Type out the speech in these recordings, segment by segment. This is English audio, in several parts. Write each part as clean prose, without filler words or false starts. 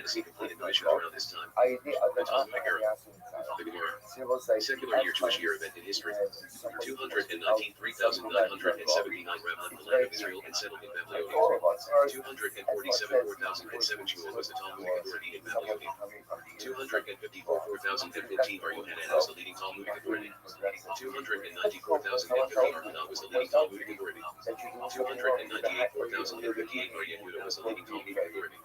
fantasy completed mission around this time. The Talmudic era. The Gemara. Secular year Jewish year event in history. 219 3,979 Rabban, the land of Israel, and settled in Babylonia. 247 4,007 Shmuel was the Talmudic authority in Babylonia. 254 4,015 Bar Yohanan was the leading Talmudic authority. 294 4,050 Archanan was the leading Talmudic authority. 298 4,058 Bar Yehuda was the leading Talmudic authority.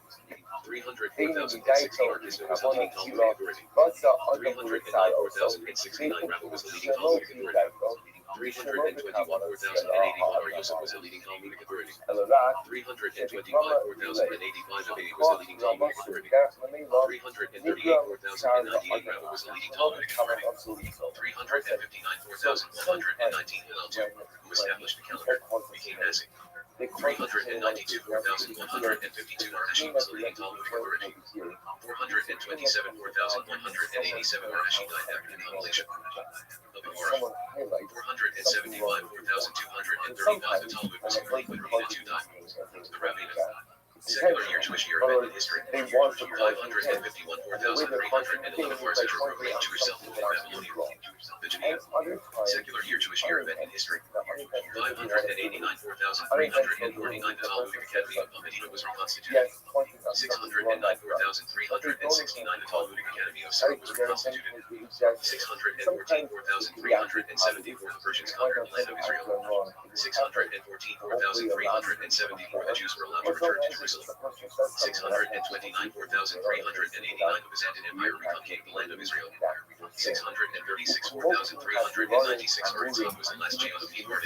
300 4,060 Archisda was the leading Talmudic authority. 309 4,069 Rabba was the leading Talmudic authority. 321 4,080 Bar Yosef was the leading Talmudic authority. 325 4,085 Abedi was the leading Talmudic authority. 338 4,098 Rabba was the leading Talmudic authority. 359 4,119 Hillel II, who established the calendar, became Nasi. 392 4,152 Arashi was the leading Talmudic authority. 427 4,187 Arashi died after the compilation of the Gemara. 475 4,235 the Talmud was complete when Ravina II died. The Ravina. Secular year Jewish year event in history. 551 4,311 Parsa proclaimed Jewish self-rule in Babylonia. The Geneva. Secular year Jewish year event in history. 589 4,349 the Talmudic Academy of Medina was reconstituted. 609 4,369 the Talmudic Academy of Syria was reconstituted. 614 4,374 the Persians conquered the land of Israel. 614 4,374 the Jews were allowed to return to Jerusalem. 629 4,389 the Byzantine Empire reconquered the land of Israel. 636 4,396 Arzim was the last Geon of Himar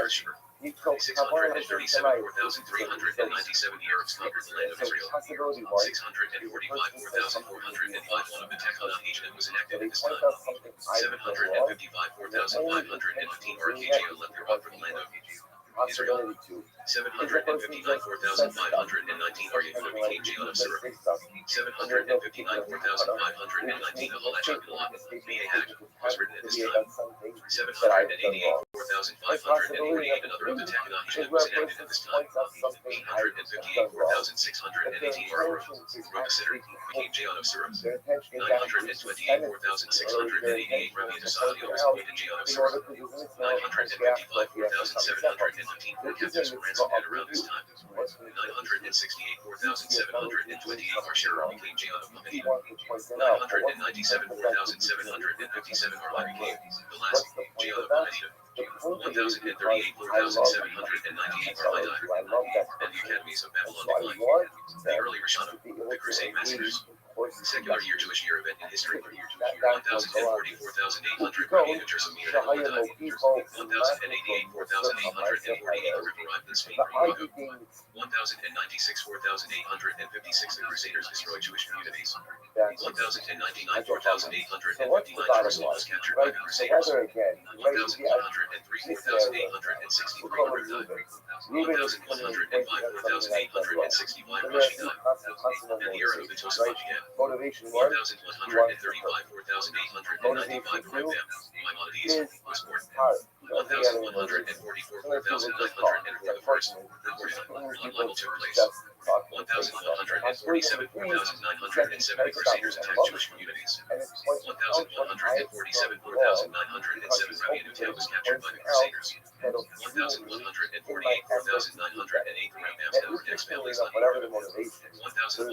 Irish. 637 4,397 the Arabs conquered the land of Israel. 645 4,405 one of the Tekana Agent was enacted at this time. 755 4,515 RKGO left Iraq for the land of Israel. 759 4,519 Aryahuna became Geon of Syria. 759 4,519 Ahalach Abdullah, Me'ahad, was written at this time. 788 4,548 another of the Tekana was enacted at this time. 858 4,618 Arab wrote a sitter, became Geon of Syria. 928 4,688 Rabbi Desadio was appointed Geon of Syria. 955 4,715 captives were ransomed at around this time. 968 4,728 Arshera became Geon of Mamedi. 997 4,757 Arlai became the last Geon of Mamedi. 1,038 4,798 Arlai died, and the academies of Babylon declined. The early Rishonim, the Crusade massacres. Secular year Jewish year event in history. 1,040 4,800 Rabbi Jerusalem died. 1,088 4,848 the Rip arrived in Spain from Morocco. 1,096 4,856 the Crusaders destroyed Jewish communities. 1,099 4,859 Jerusalem was captured by the Crusaders. 1,103 4,863 Arab died. 1,105 4,865 Rashi died. And the era of the Tosafot began. 1,135 4,895 Maimonides was born. 1,144 4,904 the first recorded unliable took place. 1,147 4,970 Crusaders attacked Jewish communities. 1,147 4,907 Rabbi Anutam was captured by the Crusaders. 1,148 4,908 the Rambams that were next families like Europe. 1,165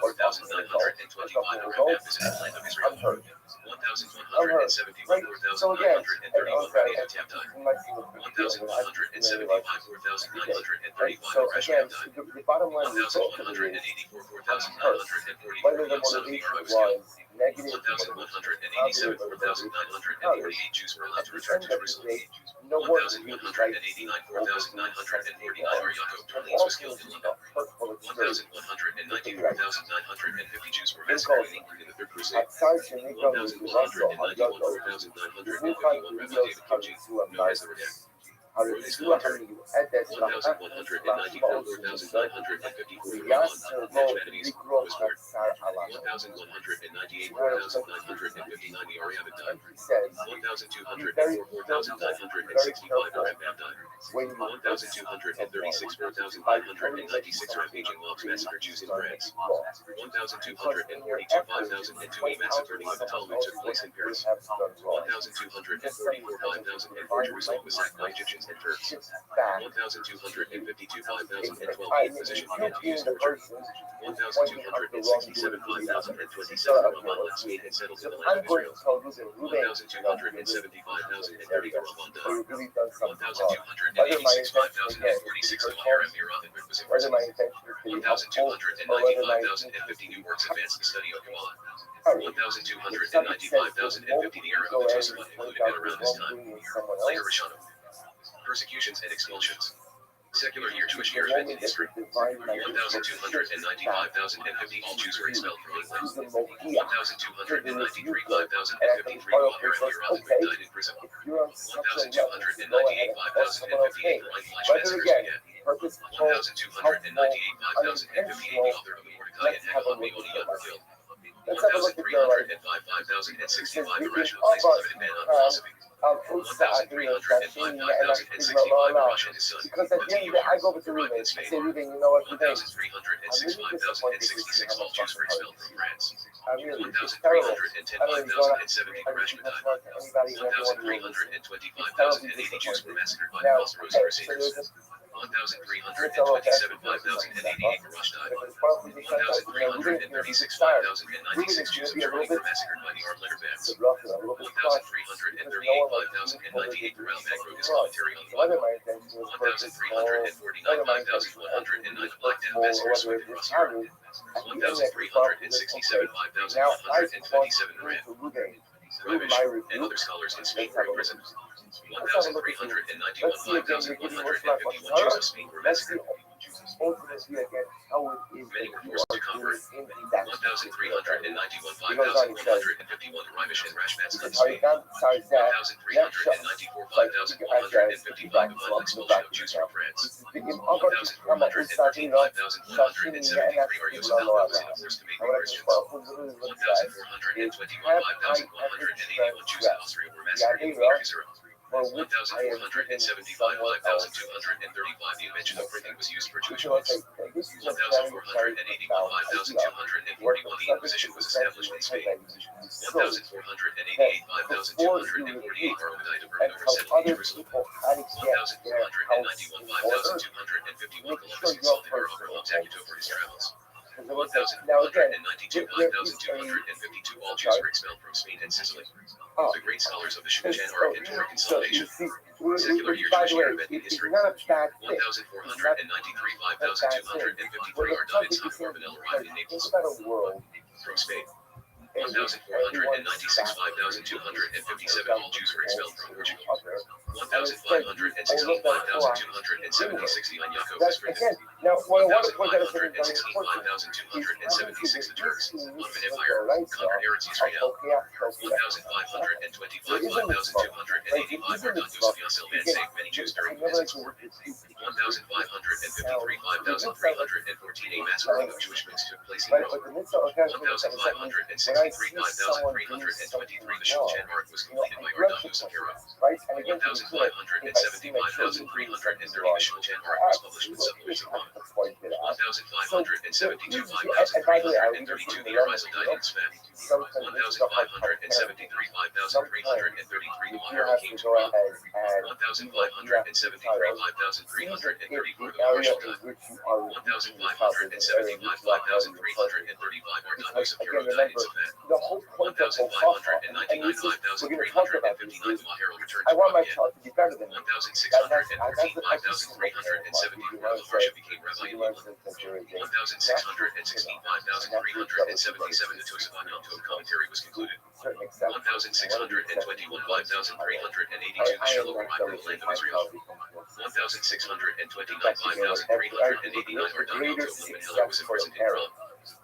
4,925 the Rambam visited the land of Israel. 1,171 4,931 Rabbi Anutam died. 1,175 4,935 the Rashbam died. 1,184 4,944 young son of the Arab was killed. 1,187 4,948 Jews were allowed to return to Jerusalem. 1,189 4,949 Yaakov Torlins was killed in London. 1,190 4,950 Jews were massacred in England in the Third Crusade. 1,191 4,951 Rabbi David Kimchi, known as the Radak. Ronis commentary. 1194,954 Nachmanides was born. 1198, 4,959 Ariavid died. 1,204, 4,965 Arabab died. 1,236, 4,596 rampaging mobs massacred Jews in France. 1,242, 5,002 massive burning of the Talmud took place in Paris. 1,244, 5,004 Jerusalem was sacked by Egyptians and Turks. 1,252, 5,012 Inquisition began to use torture. 1,267, 5,027 Ramban left Spain and settled in the land of Israel. 1,275,030 Ramban died. 1,286, 5,046 Maharam Mirath and was imprisoned. 1,295,050 new works advanced the study of Kabbalah. 1,295,050 the era of the Tosafot included at around this time. Later Rishonim. Persecutions and expulsions. Secular year Jewish year event in history. 1,295,050 all Jews were expelled from England. 1,293, 5,053 Maharam Mirath died in prison. 1,298, 5,058 Reich massacres began. 1,298, 5,058 the author of the Mordecai and Haggadah Meoniah were killed. 1,305, 5,065 the rational place limited ban on philosophy. 1,305, 5,065 Russia and his son. Because at the end of the day, I go with the roommate. I say, Ruben, you know what? 1,306, 5,066 all Jews were expelled from France. 1,310, 5,070 Rashma died. 1,325,080 Jews were massacred by the false rose crusaders. 1,327, 5,088 Rush died. 1,336, 5,096 Jews of Germany were massacred by the armed letter bands. 1,338, 5,098 the Ralbag wrote his commentary on the Bible. 1,349, 5,109 Black Death massacre swept across Europe. 1,367, 5,127 Iran. Ravish and other scholars in Spain were imprisoned. 1,391, 5,151 Jews of Spain were massacred. Many were forced to convert. 1,391, 5,151 Ravish and Rashmats in Spain. 1,394, 5,155 final expulsion of Jews from France. 1,413, 5,173 are Yosef Alphonse in a forced to make Christians. 1,421, 5,181 Jews in Austria were massacred in Wiener Israel. 1,475, 5,235 the invention of printing was used for Jewish books. 1,481, 5,241 the Inquisition was established in Spain. 1,488, 5,248 are Obadiah burned over settled in Jerusalem. 1,491, 5,251 Columbus consulted Abraham Zacuto for his travels. 1,492, 5,252 all Jews were expelled from Spain and Sicily. The great scholars of the Shushan are in Torah consolidation. Secular year Jewish year event in history. 1,493, 5,253 are done in San Marvinel arrived in Naples. From Spain. 1,496, 5,257 all Jews were expelled from Portugal. 1,516, 5,276 Ivan Yaakov was printed. 1,516, 5,276 the Turks, Ottoman Empire, conquered Eretz Yisrael. 1,525, 5,285 are done Yosef Yassel man saved many Jews during the Mystics War. 1,553, 5,314 a mass burning of Jewish books took place in Rome. 1,563, 5,323 the Shulchan Aruch was completed by Ardam Yosef Hero. 1,570, 5,330 the Shulchan Aruch was published with supplemental comment. 1,572, 5,332 the Arizal died in Sven. 1,573, 5,333 the Maher came to Ra. 1,573, 5,334 the Marshal died. 1,575, 5,335 Ardam Yosef Hero died in Sven. 1,599, 5,359 the Maher returned to Ra again. 1,614, 5,374 the Harsha became Rabbi in England. 1,616, 5,377 the Tosafot Yom Tov commentary was concluded. 1,621, 5,382 the Shalom arrived in the land of Israel. 1,629, 5,389 Ardam Yom Tov Limit Heller was imprisoned in Iran.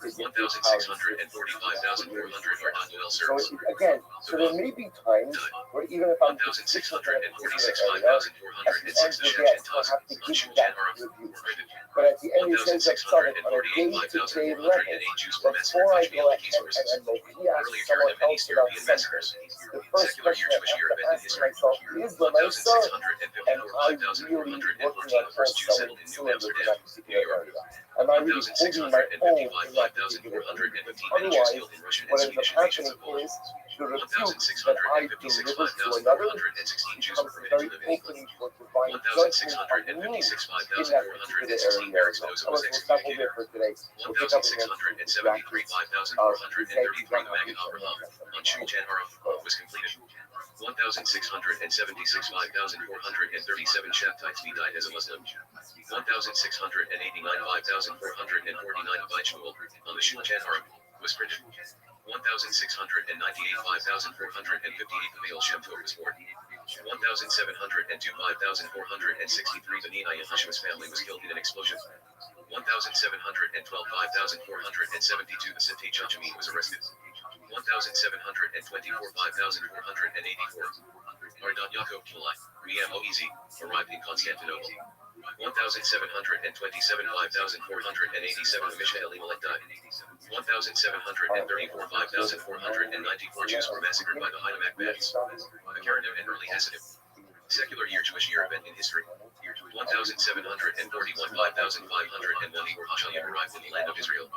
is in 1,645,400 are non-oil So service. again, so there may be times where even if I'm 1,646,406 the Shenzhen gas, I Tazi, have to on give Shu you that Janhara, review. prohibited. But at the end, it says that on a day-to-day level, 1,608,408 Jews were massacred before by I go Jahili ahead sources. and Mokia Earlier someone Karadim and else East about European something, massacres. the first Secular question year I Jewish year have to event in ask history. myself is, when I serve, am I really 1,654,414 working on the first Jews selling settled in New cylinders in Amsterdam, that New particular York. area? Am I really holding my own in that particular area? 1,655,415 many Jews Otherwise, killed in Russian and what ends up Swedish invasions happening of Poland. is the refute that I deliver to another 1,656,5,416 Jews were becomes permitted to very live in England. opening for divine judgment on me in that 1,656,5,416 particular Barracks area. Nozo All was right, we'll stop over excommunicated. there for today. We'll pick up again. 1,673,5,433 the Maggid Abraham on Shu Janhara was completed. 1,676,5,437 Shabtites died as a Muslim. 1,689,5,449 Abid Shmuel on the Shu Janhara was printed. 1,698,5,458 the Baal Shem Tov was born. 1,702,5,463 the Nina Yahushua's family was killed in an explosion. 1,712,5,472 the Sintay Chachamin was arrested. 1,724,5,484 Ardat Yaakov Kilai, Mia Moizi, arrived in Constantinople. 1,727,5,487 the Mishnah Elimelech died. 1,734,5,494 Jews were massacred by the Haidam Bands. The Karadim and early Hasidim. Secular year Jewish year event in history. 1,741 5,501 Igor Hashalim arrived in the land of Israel.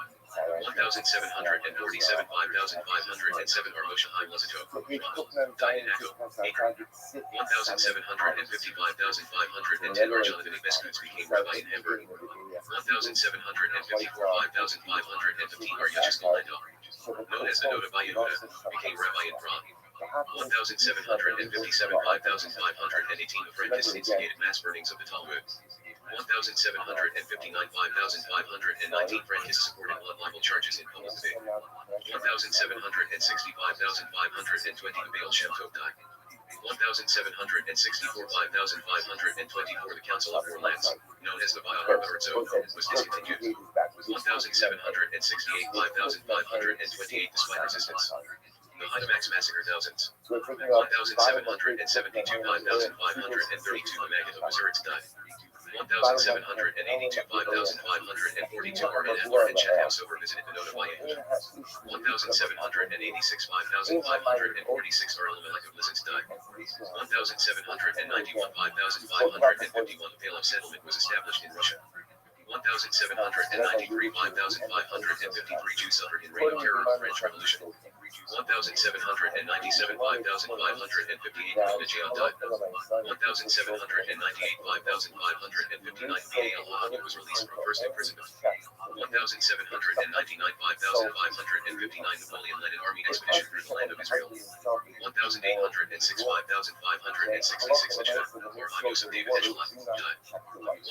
1,747 5,507 are Moshe Chaim Lazatov, died in Akko, 1,755,510 are Jelenic Beskuts became rabbi in Hamburg. 1,754 5,515 are Yecheskel Landau, known as the Noda by Yehuda, became rabbi in Prague. 1,757 5,518 apprentices instigated mass burnings of the Talmud. 1,759 5,519 Frankists supported blood libel charges in public debate. 1,765,520 the Baal Shem Tov died. 1,764 5,524 the Council of Four Lands, known as the Baal Arbarazzo, was discontinued. 1,768 5,528 despite resistance. The Haidamax massacred thousands. 1,772 5,532 the Maggid of Missouri died. 1,782 5,542 are in Adler and Chet Houseover visited the Noda by Yehuda. 1,786 5,546 are Elimelech of Lizitz died. 1,791 5,551 the Pale of Settlement was established in Russia. 1,793 5,553 Jews suffered in reign of terror of the French Revolution. 1,797 5,558 Najiyah died. 1,798 5,559 Al was released from first imprisonment. 1,799 5,559 Napoleon led an army expedition through the land of Israel. 1,806 5,566 Najiyah, or Yosef David Echelon, died.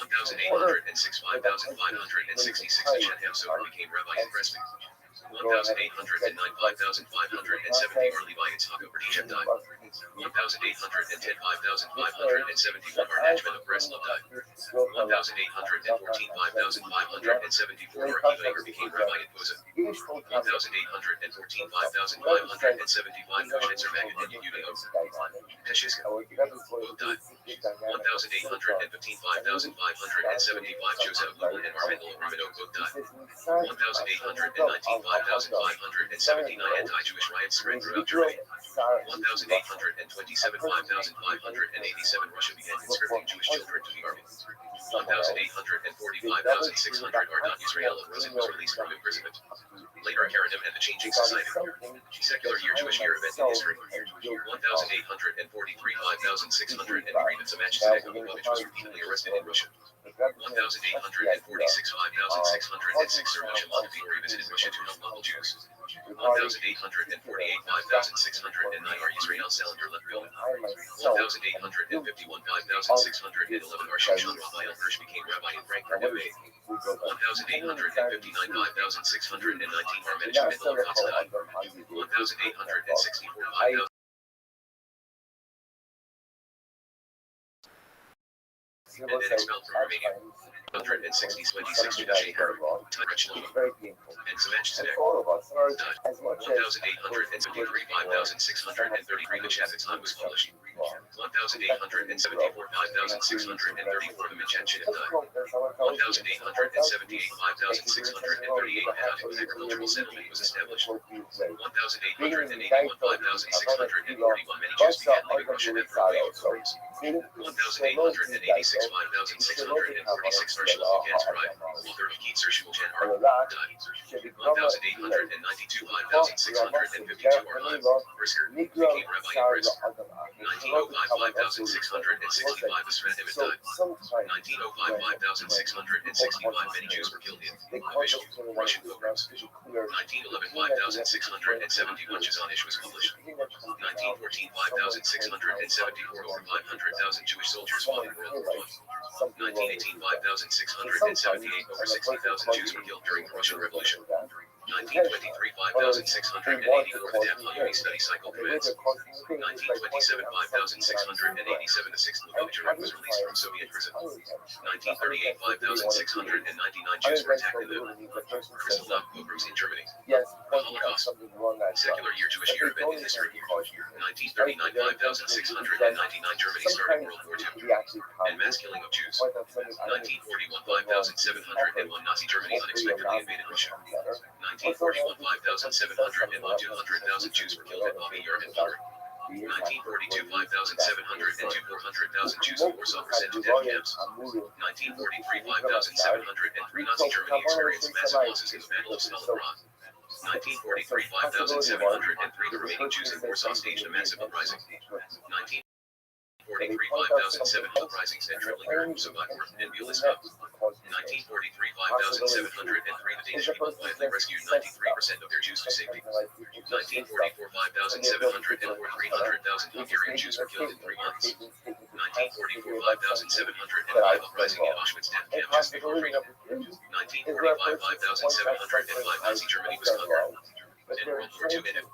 1,806 5,566 Najiyah Hamsover became rabbi in Preston. 1,809 5,570 are Levi Yitzhak of Berdichev died. 1,810 5,571 are Nachman of Breslov died. 1,814 5,574 are Kivager became rabbi in Poza. 1,814 5,575 Kushitzer Maggid and Yehuda Peshiska died. 1,815 5,575 Joseph Lula and Armendel Romanov died. 1,819 5,579 anti-Jewish riots spread throughout Germany. 1,827 5,587 Russia began conscripting Jewish children to the army. 1,845,600 are non-Israel of Rosen was released from imprisonment. Later a Karadim and the Changing Society. Secular year Jewish year event in history. 1,843 5,603 the Zamach Zedek of Lubavitch was repeatedly arrested in Russia. 1,846 5,606 Sir Moshe Montefiore visited Russia to help local Jews. 1,848 5,609 are Israel Salander left building. 1,851 5,611 are Shimshon Raphael Hirsch became rabbi in Frankfurt New Bay. 1,859 5,619 are management of died. 1,864 5,000 and then expelled from Romania. 160-26 Judashi Harem, very painful. and Samach And Tzedek. for all of us, as much as 1,873, 5,633 The Chavetz was published. 1,874, 5,634 The Michat Chittim died. 1,878, 5,638 Menachim agricultural settlement was established. 1,881, 5,641 many Jews began leaving Russia after a wave of wars. 1,886, 5,636 Arshel Gans bride, author of Keetzer Shulchan died. 1,892, 5,652 Arlive, Brisker, became Rabbi in Brisk. 1905, 5,665 The Sredimit died. 1905, 5,665 many Jews were killed in official Russian pogroms. 1911, 5,671 Chazanish was published. 1914, 5,674 over 500,000 Jewish soldiers fought in World War I. 1918, 5,678 over 60,000 Jews were killed during the Russian Revolution. 1923, 5,684 The Daph study cycle commenced. 1927, 5,687 The sixth Lubavitcher was released from Soviet prison. 1938, 5,699 Jews were attacked in the Kristallnacht pogroms in Germany. yes, The Holocaust. Secular year Jewish year event in history. 1939, 5,699 Germany started World War II. And mass killing of Jews. 1941, 5,701 Nazi Germany unexpectedly invaded Russia. 1941, 5,701 200,000 Jews were killed at Babi Yar and Flutter. 1942, 5,702 400,000 Jews in Warsaw were sent to death camps. 1943, 5,703 Nazi Germany experienced massive losses in the Battle of Stalingrad. 1943, 5,703 The remaining Jews in Warsaw staged a massive uprising. 1943, 5,007 uprisings at Treblinka, Sobibor, and Bielsko. 1943, 5,703 The Danish people quietly rescued 93% of their Jews to safety. 1944, 5,704 300,000 Hungarian Jews were killed in 3 months. 1944, 5,705 uprising in Auschwitz death camp just before freedom. 1945, 5,705 Nazi Germany was conquered. And World War II ended.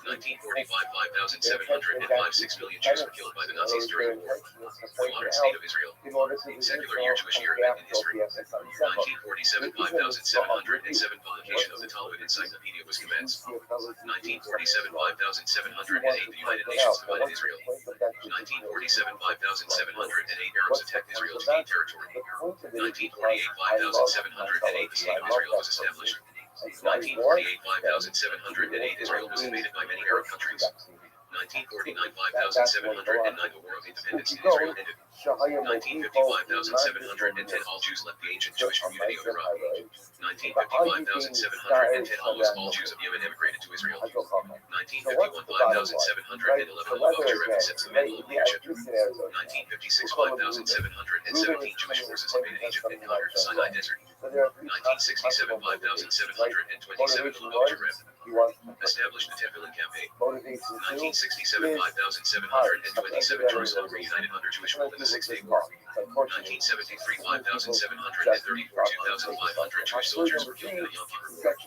1945, 5,705 6 million Jews were killed by the Nazis during the war. The modern state of Israel. Secular year Jewish year event in history. 1947, 5,707 publication of the Talmud Encyclopedia was commenced. 1947, 5,708 The United Nations divided Israel. 1947, 5,708 Arabs attacked Israel to gain territory. 1948, 5,708 The State of Israel was established. 1948, 5,708 Israel was invaded by many Arab countries. 1949, 5,709 The War of Independence in Israel ended. 1950, 5,710 All Jews left the ancient Jewish community of Iraq. 1950, 5,710 Almost all Jews of Yemen emigrated to Israel. 1951, 5,711 The Lubavitcher represents the middle of leadership. 1956, 5,717 Jewish forces invaded Egypt and conquered the Sinai Desert. 1967, 5,727 The Lubavitcher Reb established the Tefillin campaign. 1967, 5,727 Jerusalem reunited under Jewish rule in the Six-Day War. 1973, 5,734 2,500 Jewish soldiers were killed in the Yom Kippur War.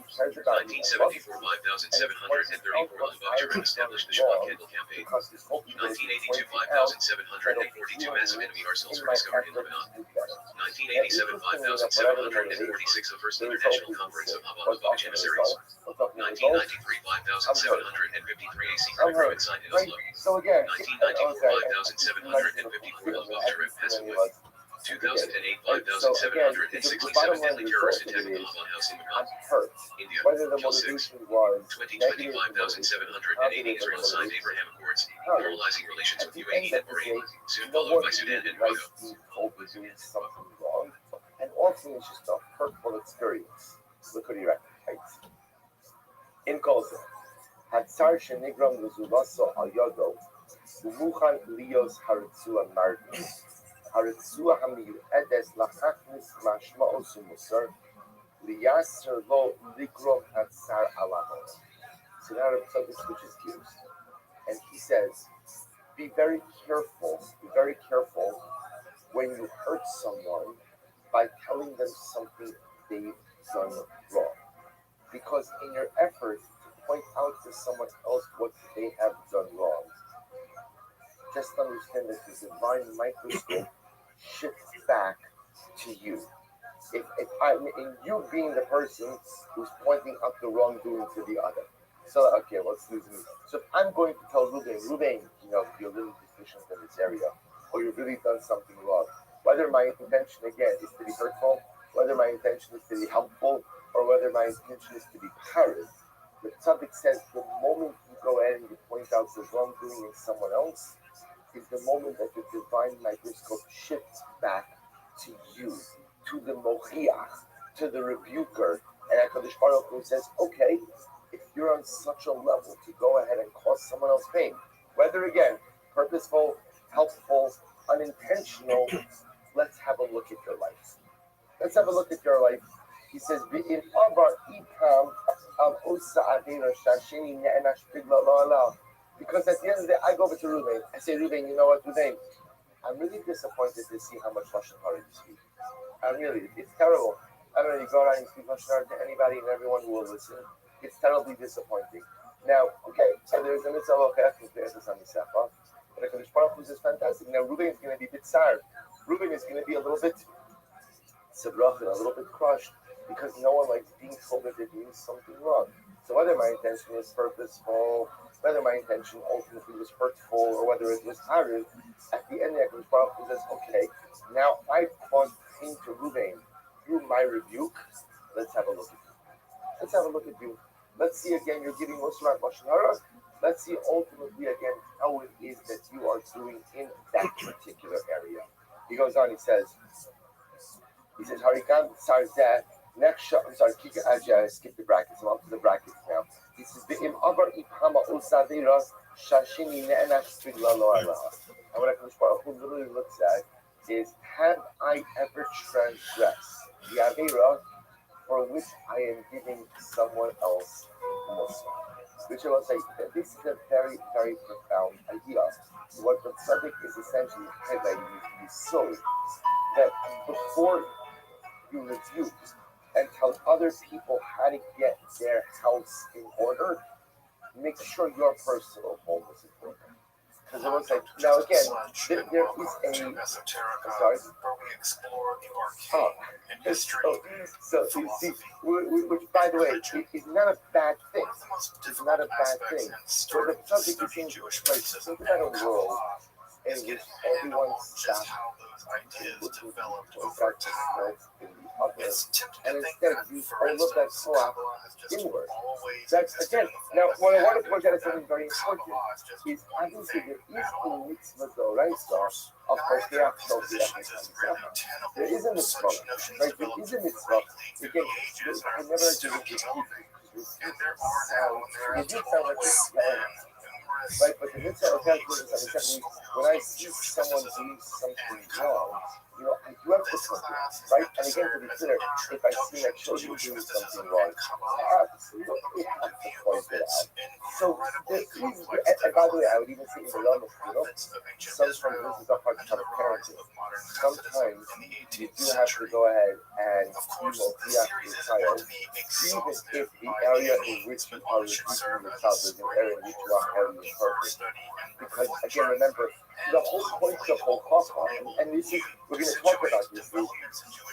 1974, 5,734 Lubavitcher Reb established the Shabbat Candle campaign. 1982, 5,742 massive enemy arsenals were discovered in Lebanon. 1987, 5,746 The First International Conference of Chabad Lubavitch Emissaries. 1993, 5,753 A secret agreement signed in Oslo. 1994, 5,754 Lubavitcher Reb passing with. 2008, 5,767 deadly terrorist attack on the Chabad house in Macau, India, killed 6. 2020, 5,780 Israel signed Abraham Accords, normalizing relations with UAE and Bahrain, soon followed by Sudan and Morocco. And often it's just a hurtful experience. Look what he writes. In Kolza, Hatzar Shenigram Luzulaso Ayodo, Umuchan Lios Haritzua Martin, Haritzua Hamiu Edes Lachachnis Mashmaos Musar, Liaser Lo Ligrom Hatzar Alaho. So now Rabbi switches gears. And he says, be very careful when you hurt someone by telling them something they've done wrong. Because in your effort to point out to someone else what they have done wrong, just understand that the divine microscope shifts back to you. If I'm in you being the person who's pointing out the wrongdoing to the other. So okay, let's lose me. So if I'm going to tell Ruben, you're really deficient in this area, or you've really done something wrong. Whether my intention again is to be hurtful, whether my intention is to be helpful, or whether my intention is to be parried, the tzaddik says the moment you go ahead and you point out the wrongdoing in someone else is the moment that the divine microscope shifts back to you, to the mochiach, to the rebuker. And HaKadosh Baruch Hu says, okay, if you're on such a level to go ahead and cause someone else pain, whether again, purposeful, helpful, unintentional, let's have a look at your life. Let's have a look at your life. He says, "V'im avar ipam av osa avera shashini ne'enash bigla la'ala." Because at the end of the day, I go over to Ruben. I say, Ruben, you know what, Ruben? I'm really disappointed to see how much Lashon Hara you speak. It's terrible. I don't know, you go around and speak Lashon Hara to anybody and everyone who will listen. It's terribly disappointing. Now, okay, so there's a mitzvah of Chesed Be'ezus HaMisecha. But HaKadosh Baruch Hu is fantastic. Now, Ruben is going to be a bit sad. Ruben is going to be a little bit sebrach, a little bit crushed, because no one likes being told that they're doing something wrong. So whether my intention was purposeful, whether my intention ultimately was hurtful, or whether it was harsh, at the end, HaKadosh Baruch Hu says, okay, now I've caused pain to Ruben through my rebuke. Let's have a look at you. Let's have a look at you. Let's see again, you're giving Muslim Lashon Hara. Let's see ultimately again how it is that you are doing in that particular area. He goes on, he says, Harikan Sarzeh, next shot, I'm sorry, skip the brackets, I'm up to the brackets now. He says, V'im avar ipama usadira shashini ne'enash bigla lo'ala. And what HaKadosh Baruch Hu literally looks at is, have I ever transgressed the avera for which I am giving someone else Muslim? Which I will say, that this is a very, very profound idea. What the tzaddik is essentially highlighting is so that before you rebuke and tell other people how to get their house in order, make sure your personal home is in order. Because I will say, now again, there is a, I'm sorry. So you see, which by the way, is not a bad thing. It's not a bad thing. But the subject is in think about a world in which everyone stops and instead you all of that co-op inward. That's again. Now, what I want to point out is something very important. Is obviously there is a mitzvah though, right? So, of course, there is a mitzvah, right? There is a mitzvah. Again, I never actually did sound like this. Right, but the mitzvah of God, when I see someone doing something wrong, I do have to point it, right? And again, to be clear, if I see my children doing something wrong, I absolutely have to point it out. So there is, and by the way, I would even say in the Lama, sometimes this is a hard time of parenting. Sometimes you do have to go ahead and be after your child, even if the area in which you are rebuking your child is an area in which you are having perfect. Because again, remember, the whole point of the whole Chachma, and this is, we're going to talk about this, is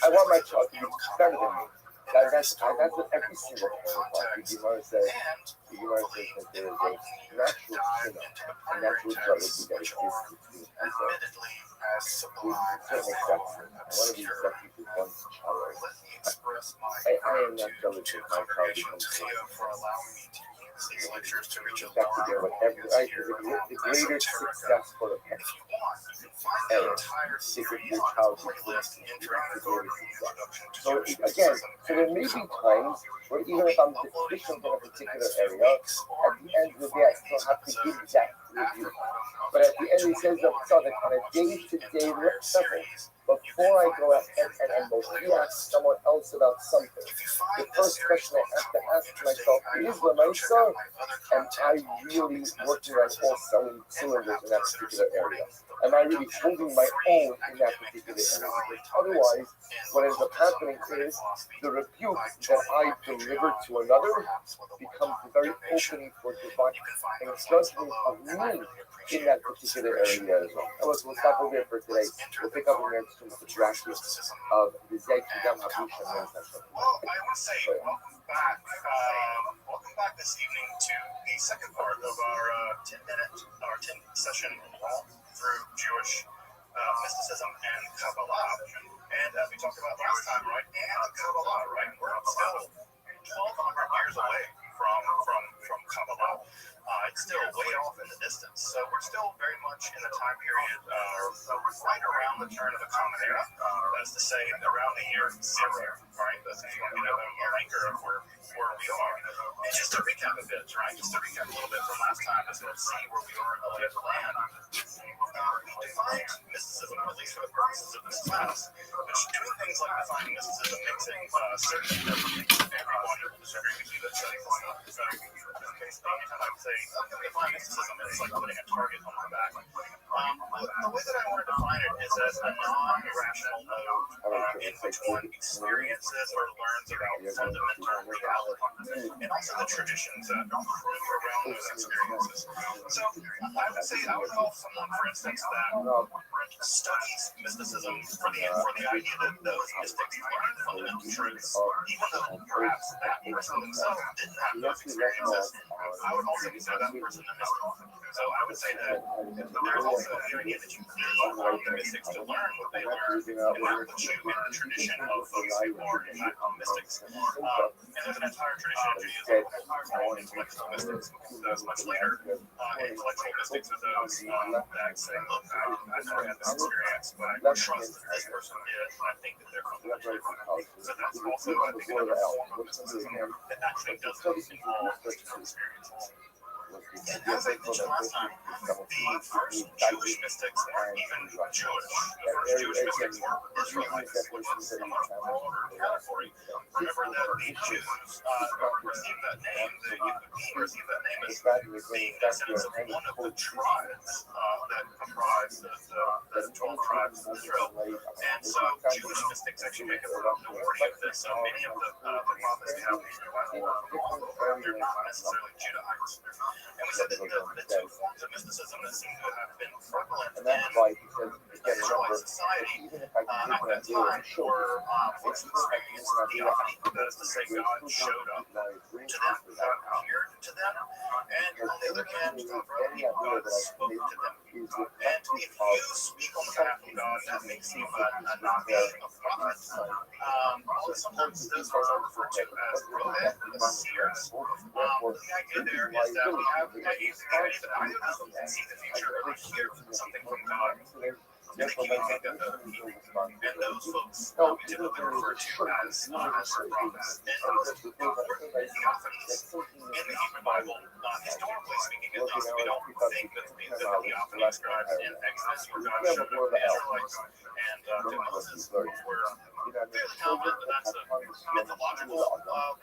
I want my child to be better than me. That's what every single parent wants. The Gemara says that there is a natural sinner, a natural jealousy that exists between people. To a certain extent, and one of these exceptions is one's child. I am not jealous if my child becomes back together, whatever, right? The greater success for the parent. If your child becomes the greater success. So again, so there may be times where even if I'm deficient in a particular area, at the end of the day, I still have to give that review. But at the end, he says that on a day-to-day level, before I go ahead and mostly ask someone else about something, the first question I have to ask myself is, Lamaisa, am I really working on all cylinders in that particular area? Am I really holding my own in that particular area? Because otherwise, what ends up happening is the rebuke that I deliver to another becomes the very opening for divine and judgment of me in that particular area as well. And we'll stop over there for today. We'll pick up in next to the practice of the Zayki Gam Habusha. Well, I want to say welcome back. Welcome back this evening to the second part of our 10 session walk through Jewish mysticism and Kabbalah. And as we talked about last time, right, and Kabbalah, right, we're still 1,200 years away from Kabbalah. It's still way off in the distance, so we're still very much in the time period right around the turn of the Common Era. That is to say, around the year 0, right? That's if you want to get a anchor of where we are. And just to recap a bit, right? Just to recap a little bit from last time, just to see where we are in the lay of the land. We defined mysticism, at least for the purposes of this class, which doing things like defining mysticism, mixing certain techniques, everyone will disagree with you that it's not the case. Anytime I would say, define mysticism, it's like putting a target on my back. The way that I want to define it is as a non-rational mode in which one experiences or learns about fundamental reality, and also the traditions that accrue around those experiences. So I would say I would call someone, for instance, that studies mysticism for the idea that those mystics learn fundamental truths, even though perhaps that person themselves didn't have those experiences. I would also consider that person a mystic. So I would say that there's also the idea that you need the mystics to learn what they learn, and that puts you in the tradition of folks who are in fact mystics. And there's an entire tradition of Judaism called intellectual mystics. That's much later. Intellectual mystics are those that say, look, I've never had this experience, but I trust that this person did, and I think that they're fundamentally right. So that's also, I think, another form of mysticism that actually doesn't involve mystical experiences. And as I mentioned last time, the first Jewish mystics weren't even Jewish. The first Jewish mystics were Israelites, which is a much broader category. Remember that the Jews received that name, the Yehudim received that name as being descendants of one of the tribes that comprise the 12 tribes of Israel. And so Jewish mystics actually make up a minority of this. So many of the prophets we have in the Bible they're not necessarily Judahites. And we said that the two forms of mysticism that seem to have been prevalent in Israelite society at that time were, for instance, theophany, that is to say, God showed up to them, God appeared to them, and on the other hand, verbally, God spoke to them. And if you speak on behalf of God, that makes you a nabi, a prophet. Sometimes those are referred to as roeh, as seers. The idea there is that we have the ability to either see the future or hear something from God to communicate that to other people. And those folks we typically refer to as prophets. And the most important theophanies in the Hebrew Bible, historically speaking at least, we don't think that the theophany describes in Exodus where God showed up to the Israelites and to Moses were fairly common, but that's a mythological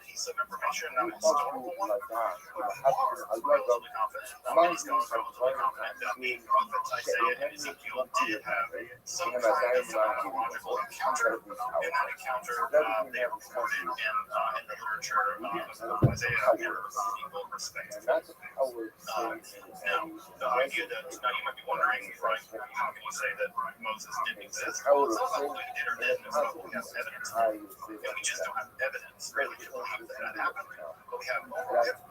piece of information, not a historical one. Paul's relatively confident, many scholars are relatively confident that the prophets Isaiah and Ezekiel did have some kind of phenomenological encounter, and that encounter they are recorded in the literature of Isaiah and Ezekiel respectively. Now, the idea that you might be wondering, right, how can you say that Moses didn't exist? Well, it's not about what he did or didn't, it's about what we have evidence of. And we just don't have evidence really to believe that happened. But we have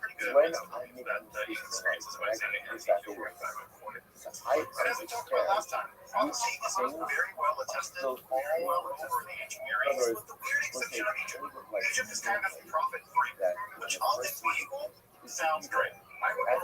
pretty good evidence to believe that these experiences of Isaiah and Ezekiel were in fact recorded. And as we talked about last time, prophecy is very well attested, very well over the ancient Near East, with the weird exception of Egypt. Egypt is kind of prophet-free, which all things being equal sounds great. I wouldn't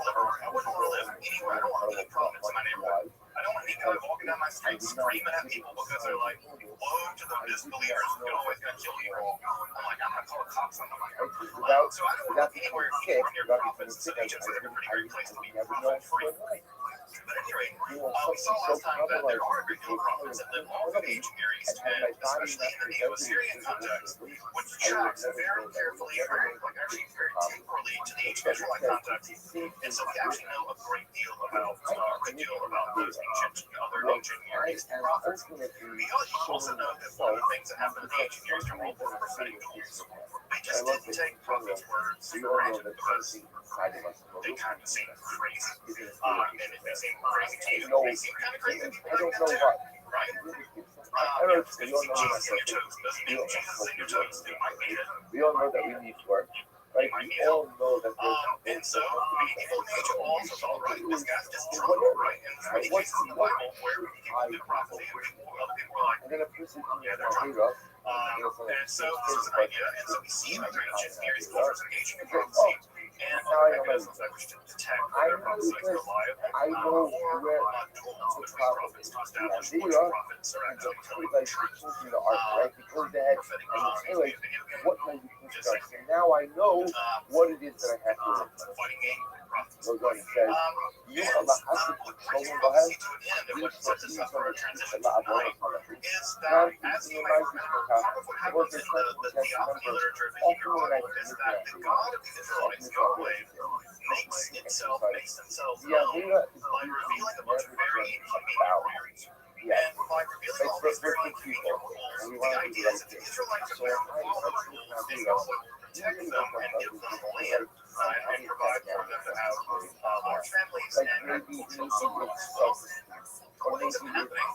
want to live anywhere. I don't want any prophets in my neighborhood. I don't want any guy walking down my street screaming at people because they're like, woe to the disbelievers, Yahweh's going to kill you all. I'm like, I'm going to call the cops on them. So I don't want anywhere near prophets. So Egypt's like a pretty great place to be prophet-free. But at any rate, You know, we saw something last so time that there compromising are a great deal of prophets that live long through the ancient Near East, and especially in the Neo-Assyrian context, which tracks very carefully, actually very temporally to the ancient Israelite context. And so we actually know a great deal about those other ancient Near East prophets. We also know that one of the things that happened in the ancient Near Eastern world were prophetic duels. They just didn't take prophets' words for granted because they kind of seem crazy. And if they seem crazy to you, they seem kind of crazy to people like that too, right? If you see Jesus in your toes doesn't mean Jesus is in your toes. It might be it. We all know that we need work. Right? We all know that And so people in the ancient law also thought, right, this guy's just true, right? And there's many cases in the Bible where people do prophecy and other people were like, and then a person yeah, they're drunk. And so this is an idea, and so we see other ancient Near East cultures engaging in prophecy, and other mechanisms that wish to detect whether prophets like Goliath or duels between prophets to establish which prophets are actually telling the truth. Prophetic prophecy in video game. What may be constructed? Now I know what it is that I have to do. Fighting game prophecy. We're going to say, you have a husband What to brings go prophecy ahead. to an end and what sets us up for a transition A lot tonight of is that, as you may remember, part of what happens in the theophany literature of the Hebrew Bible is that the God of the Israelites, Yahweh, makes himself known by revealing a bunch of very inconvenient rules. And by revealing all these very inconvenient rules, the idea is that the Israelites are there to follow those rules, and God will protect them and give them land and provide for them to have large families and cultural support. What ends up happening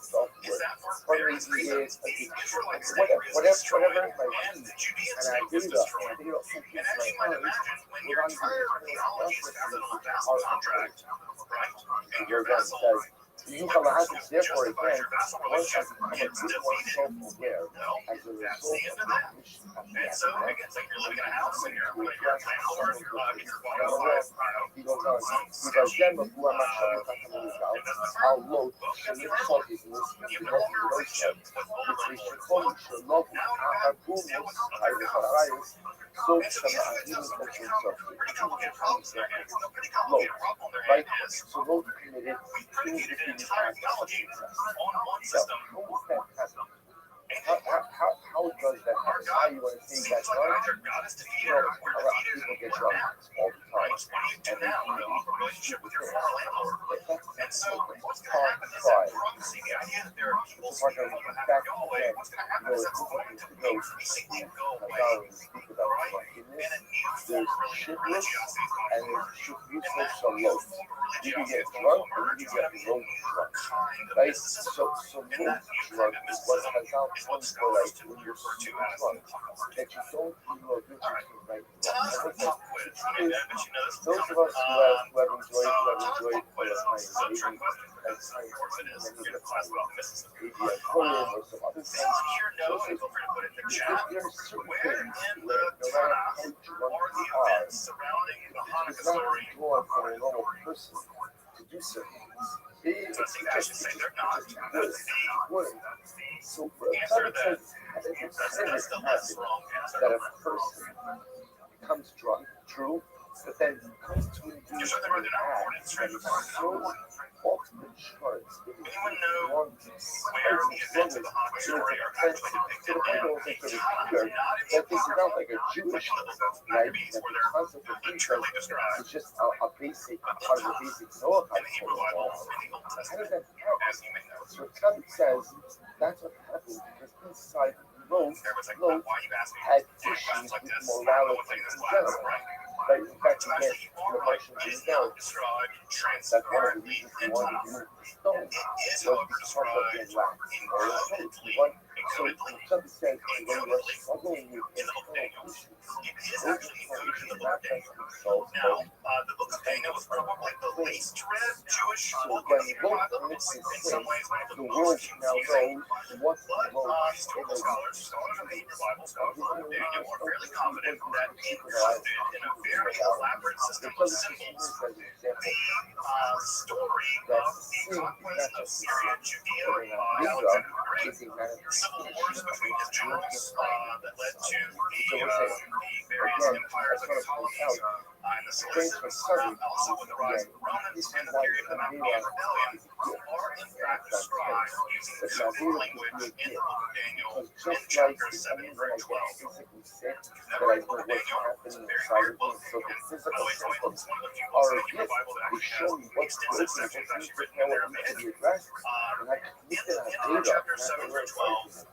is that for various reasons, the Israelite state is destroyed and the Judean state is destroyed. And as you might imagine, when your entire theology is founded on a vassal contract, right? And your vassal You have a husband, therefore, justifies again, your vassal once relationship you gets become a bit more defeated. self-aware, Well, as a that's result the end of of that. the And so, again, it's like you're living in a house and your landlord, if you're bought out by, he goes on, some he goes, sketchy then before I'm actually talking about his house, I'll load, well, and that's the this result. talk is listening You to no the longer relationship with all which the is landlords. Shalomu, Now you Shalomu, have to deal with other houses. so And so the Israelites have some pretty complicated problems in their hands. The pretty complicated problem on their hand is so Lot committed, we predicated an entire theology on one system. How does that Our happen? God How you want to say seems that's like right? either God is defeated You know, or we're a lot of defeated people and get we're drunk now. all the time. Right? What do you do now to offer a relationship with your former landlord? And so what's going to happen is that prophecy, the idea that there are people speaking on behalf of Yahweh, what's going to happen is it's going to increasingly go away, right? And a new form of religiosity is going to emerge. And that new form of religiosity is going to emerge. It's going to be a new kind of mysticism. And that new kind of mysticism is what scholars typically refer to as the apocrypha. That you don't feel right. Tana's the pop quiz. I bet you know this. Those of us who have enjoyed Tana's pop quiz is a trick question because, of course, it is in a class about mysticism. or some other Does anyone here know, and feel free to put it in the chat, where in the Tanakh are the events surrounding the Hanukkah story recorded? a normal person to do certain things. So I think I should say they're not. That's the So answer that's the less wrong answer. that a person becomes drunk, true, but then comes to an You're certainly right, they're not recorded in scripture. so off the charts. Anyone know where the events of the Hanukkah story are actually depicted in the Tanakh? Not in the That this is Apocrypha, not like a but Jewish in the book of right? Maccabees, That where the they're concept of literally interest described is just a basic part of the basic Noah in the Hebrew Bible in the Old How does Testament, that happen? as you may know. So Tabit says that's what happened because inside Lot, Everyone's like, Lot why are you asking had funny questions issues like with this? I don't know what's morality in this in class, general. right? But in fact, So you actually, get you are right. emotions It is down. not described That's one of the transparently reasons in we wanted Tanakh. to move the stone. It is, Was however, because of described being lax. So encodedly Tabit says when you're struggling with in the book of Daniel. issues, It is actually encoded in the book of Daniel. Now, the book of Daniel is probably the least read Jewish book in the Hebrew Bible. It's in some ways one of the the world most now confusing. knows what's But the role historical scholars of the Hebrew Bible, scholars of the book of Daniel, are fairly confident that encoded in a very elaborate system of symbols, the story of the conquest of Syria and Judea by Alexander the Great, the civil wars between his generals that led to the various empires of his polities, And the Seleucids, also with the rise of the Romans and the period of the Maccabean rebellion, are in fact described using the Coptic language in the book of Daniel in chapter 7 verse 12. You've never read the book of Daniel? It's a very weird book. Oh, wait, it's one of the few books in the Bible that actually has extensive sections actually written in there about it. In chapter 7 verse 12,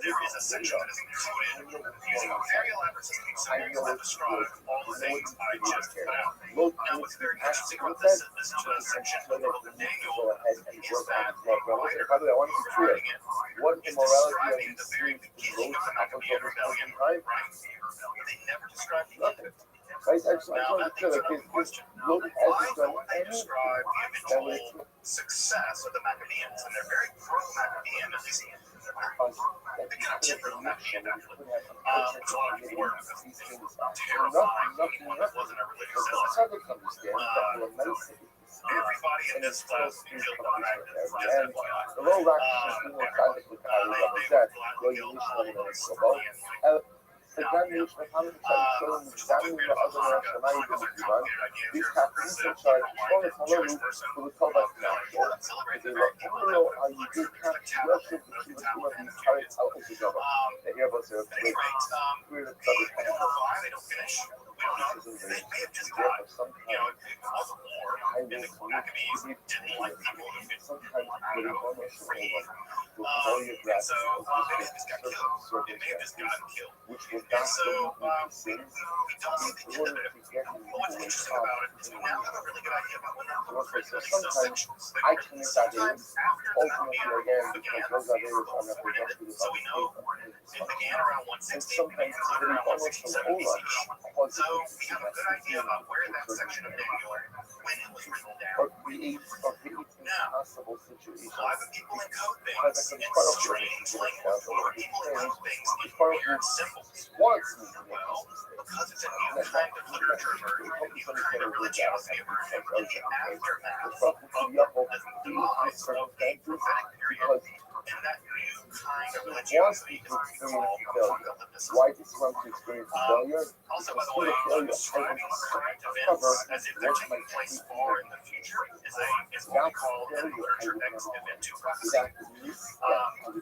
there is a section that is encoded using a very elaborate system of symbols that describe all the things I just put out. Now, what's very interesting about this section of the book of Daniel is that the writer describing it is describing the very beginning of the Maccabean rebellion, right? They never describe the end of it. Now, that begs another question. Why don't they describe the eventual success of the Maccabeans? And they're very pro-Maccabean, at least they're kind of typical Maccabean, actually. Which one of them were terrifying when it wasn't a religious zealot. Everybody in this class will be killed by Magnus, just FYI. They will gladly kill Magnus. Wygranie już na pamięć egzaminu odnośnie these captains are showing follow produkować no, a you do catch Russia between some of these targets out of the job. The airbuses are they don't finish. We don't know. They may have just got, because of war, and the Maccabees didn't like people who could, free. And so they may have just got killed. They may have just gotten killed. And so we don't see the end of it. But what's interesting about it is we now have a really good idea about when that book was written, at least those sections. They were written sometimes after the Maccabean began, so we know it began around 160 and concluded around 167 BCE. So we have a good idea about where that section of Daniel, when it was written down. Now, why would people encode things in strange language? Why would people encode things in weird symbols? Well, because it's a new kind of literature version, a new kind of religiosity version in the aftermath of the demise of the prophetic period. And that new kind of religiosity is called apocalypticism. Why this one to experience failure? Also, by the way, describing current events as if they're taking place far in the future is what we call in literature ex-eventu prophecy.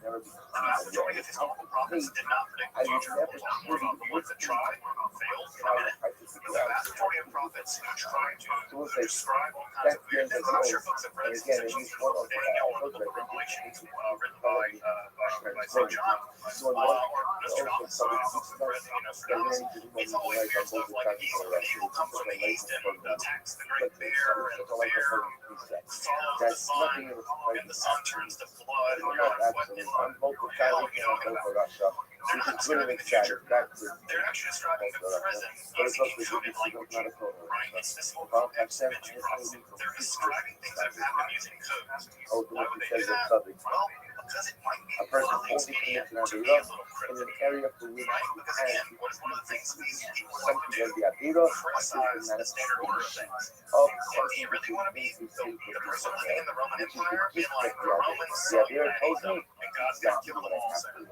The vast majority of historical prophets did not predict the future. We'll talk more about the ones that tried or failed in a minute. The vast majority of prophets who try to describe all kinds of weird things. I'm sure folks have read sections of the book of Daniel or the book of Revelation written by St. John or Nostradamus. Folks have read Nostradamus. It's always weird stuff like an eagle comes from the east and attacks the great bear, and the bear follows the sun, and the sun turns to blood, and you're like, what in the hell are you talking about? They're not describing the future. They're actually describing the present using encoded language. Right? It's this whole called ex-eventu prophecy. They're describing things that have happened using codes. Why would they do that? Well, because it might be politically expedient to be a little cryptic. Right? Because again, what is one of the things these people like to do? Criticize the standard order of things. And do you really want to be the person living in the Roman Empire being like, the Romans suck, and I hate them, and God's going to kill them all soon?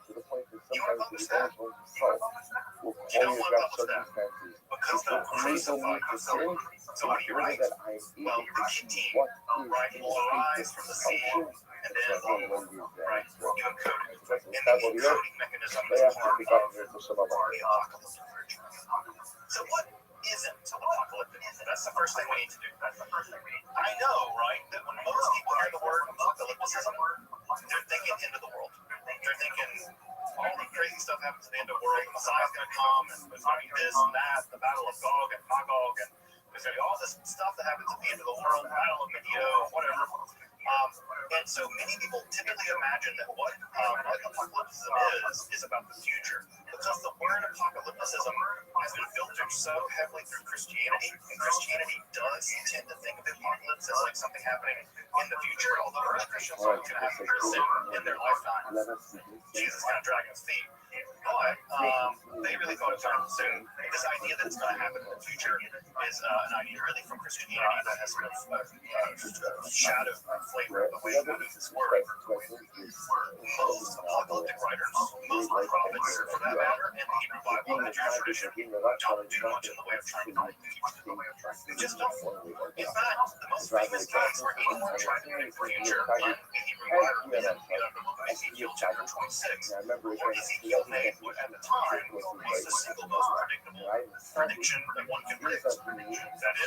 You want to publish that? You don't want to publish that because they'll crucify you. So what do you write? Well, you write 18. Right? He will arise from the sea, and then right, you encode it. And the encoding mechanism is part of the apocalyptic literature. So what isn't apocalyptic? That's the first thing we need to do. I know, right, that when most people hear the word apocalypticism, they're thinking end of the world. They're thinking all the crazy stuff happens at the end of the world. The Messiah's going to come, and there's going to be this and that, the Battle of Gog and Magog, and there's going to be all this stuff that happens at the end of the world, the Battle of Megiddo, whatever. And so many people typically imagine that what apocalypticism is about the future. Because the word apocalypticism has been filtered so heavily through Christianity, and Christianity does tend to think of the apocalypse as like something happening in the future, although early Christians thought it was going to happen pretty soon in their lifetime. Jesus kind of dragging his feet. But they really thought it was happening soon. This idea that it's going to happen in the future is an idea really from Christianity that has sort of shadow flavor the way movies work. Most apocalyptic writers, most prophets for that matter, and the Hebrew Bible and the Jewish tradition don't do much in the way of trying to predict the future. They just don't. In fact, the most famous case where anyone tried to predict the future in a Hebrew writer is in the book of Ezekiel chapter 26, where Ezekiel made what at the time was the single most predictable prediction that one can predict. That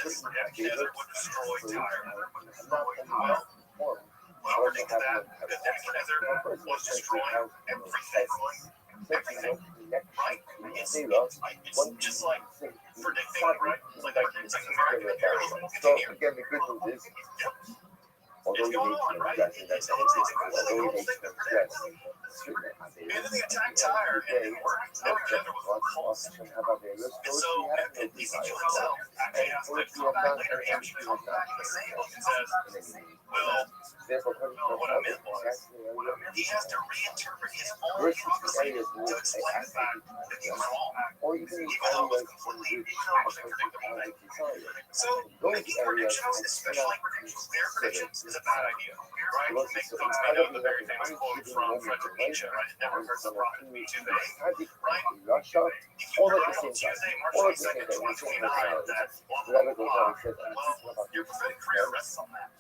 is, Nebuchadnezzar would destroy Tyre. Well, predicted that Nebuchadnezzar was destroying everything. Everything. Right? It's just like predicting, right? It's like American imperialism. So again, the good news is, although It's going on, right? It's a whole thing that predicts. And then they attacked Tyre and it didn't work. Nebuchadnezzar was repulsed. And so Ezekiel himself actually has to come back later. He actually comes back in the same book and says, well, what I meant was, he has to reinterpret his own prophecy to explain the fact that he was wrong. Even though it was completely predictable. So making predictions, especially clear predictions, is a bad idea, right? Makes folks may know the very famous quote from Frederick Nietzsche, right? It never hurts the prophet to be too vague, right? If you predict on Tuesday, March 22nd, 2029, that blah, blah, blah, well, your prophetic career rests on that.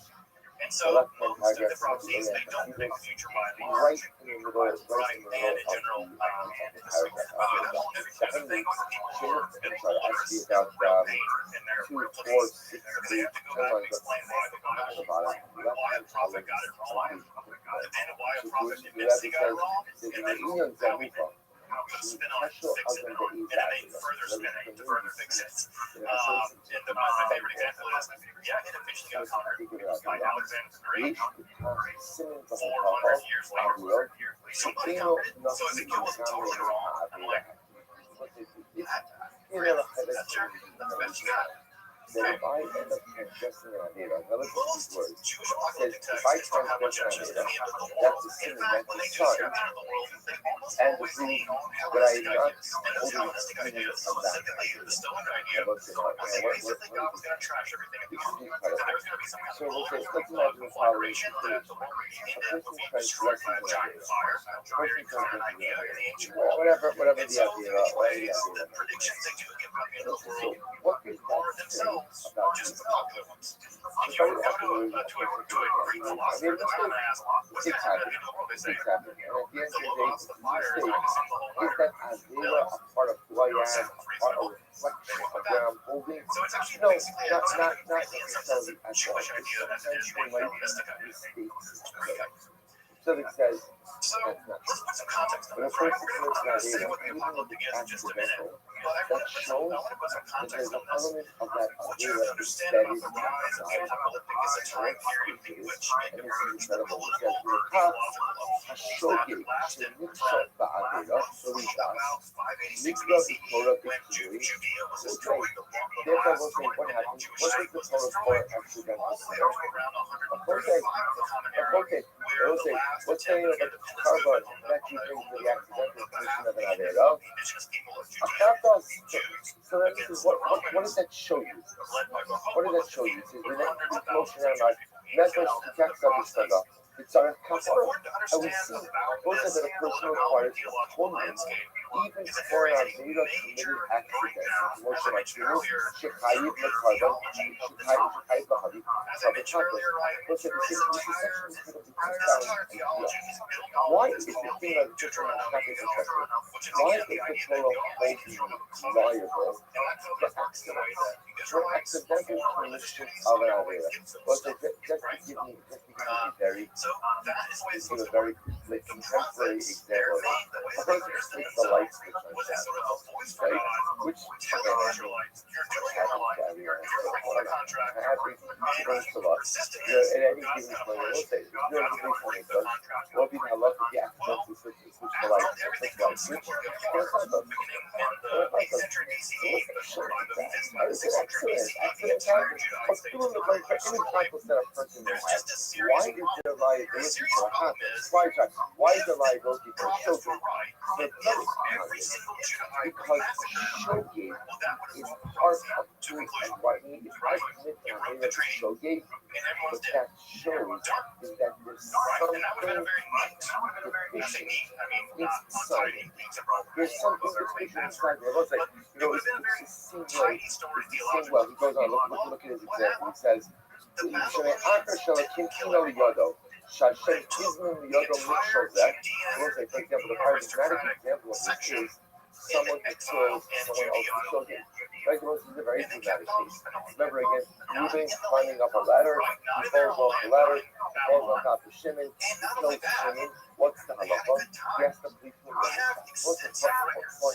And so most of the prophecies, they don't predict the future by and large, right? And in general, that whole Nebuchadnezzar thing for people who are biblical lovers, real pain in their real place, because they have to go back and explain why the Bible, why a prophet got it wrong, and why a prophet admits he got it wrong, and then how we put a spin on it to fix it, and then they further spin it to further fix it. And my favorite example is, yeah, it eventually got conquered by Alexander the Great 400 years later. Somebody conquered it, so Ezekiel wasn't totally wrong. I'm like, really? That's the best you got. That if I end up transgressing an idea, now listen to these words. It Jewish says, apocalyptic if I texts don't have much transgress interest an in the idea, end of the that's world. a sin In fact, when they against do the describe Son. the end of the world, they almost And always the lean on but I Hellenistic not ideas. And those Hellenistic ideas, specifically the Stoic idea, was that basically God was going to trash everything at the end. That there was going to be some kind of global conflagration that the world we needed would be destroyed by a giant fire. Very common idea in the ancient world. Whatever And the so, idea, in many ways, the predictions they do give about the end of the world are themselves just the popular ones. If you were to go to a Greek philosopher, that's what I'm going to ask, what's going to happen at the end of the world? They say, the Logos, the fire, is going to consume the whole is fire. that Isaiah a part of who I am, part of reflection of where I'm holding? So it's actually No, basically not really in some sense necessarily a Jewish idea as it is a Hellenistic idea. Greek idea. So it says, So that's not let's put some context on but of this, course, right? it's I'm going to say Isaiah, what the even apocalyptic is in just a minute. But I that want to put some that context there's on an this. element of that What you Isaiah have to understand that about is the rise of the apocalyptic is a time period in which it and emerged, it's the incredible political because or theological upheavals that Hashoge, lasted Shenikshot from Ba'adela, roughly Soritas, about 586 Nikra BCE Torah when Victory, Judea was destroyed. The therefore last we'll say what remnant of happened, Jewish what state was was the Torah destroyed for actually done all to the way up to around 135 of the Common Era, Okay, where the say, last what's saying attempt about at the independence Karva movement that you bring to the accidental commission of an Avera? the indigenous people of Judea, Jews, So that this is what does that show you? led by What does that show you? It says, with we're not hundreds of motion thousands of around Jewish people our being message killed to in the tax process. it's our What's kapara. important to And we understand see about both this of the personal requires theological atonement, landscape even is that for there our is a Avera major committed accident. breakdown, as Motion I mentioned earlier, Shechayim in the Lekarban, theology of the topic. As I mentioned earlier, right, this entire theology is built on why this is called the the thing of Deuteronomic theology, which is why again the is the idea that Torah God makes holding Israel a covenant, liable and that covenant works the way that the for Israelites accidental perform religious commission duties. of He an always Avera? gives them But stuff, just right? to give me very So that is the way it's give supposed a to very work. like, The contemporary prophets, their example. thing, the way A they person understood flips the light themselves switch on was as sort of a voice from right? God Which telling the Israelites, you're doing it wrong, you're breaking the contract, and if you persist in this, at any God's given going to point, punish we'll say, you. God's going to break the contract. what we have left the Well, accidental switch the after light everything switch comes to a working apart, beginning in the 8th century BCE, but by the 6th century BCE, the entire Judaic state is going to be destroyed. There's just a serious problem. The serious problem is Why is the liability for shogeg? The If every single Judahite because shogeg well, that would is have part brought of to doing conclusion. and what if I commit You an broke idea the of treaty, shogeg, and everyone's what dead. that shows is that there's Right? And that would have been a something very neat. That would have been a very neat. I say deficient neat. I mean, inside untidy. it. Neat's a problem. There's something deficient inside it. It's like, you know, it's the same way. Tiny story It's the same way. He goes on, look at his example. He says, "Shemei Acher Shalakim Kina Liyodo, Shashem Tizmin Liyodo Mikshozeh." For example, the paradigmatic example of this is someone who kills someone else with shogeg. Right? This is a very dramatic case. Remember again, Reuben climbing up a ladder, he falls off the ladder, he falls on top of Shimon, he kills Shimon. What's the halacha? He has to plead for what's the for accident? For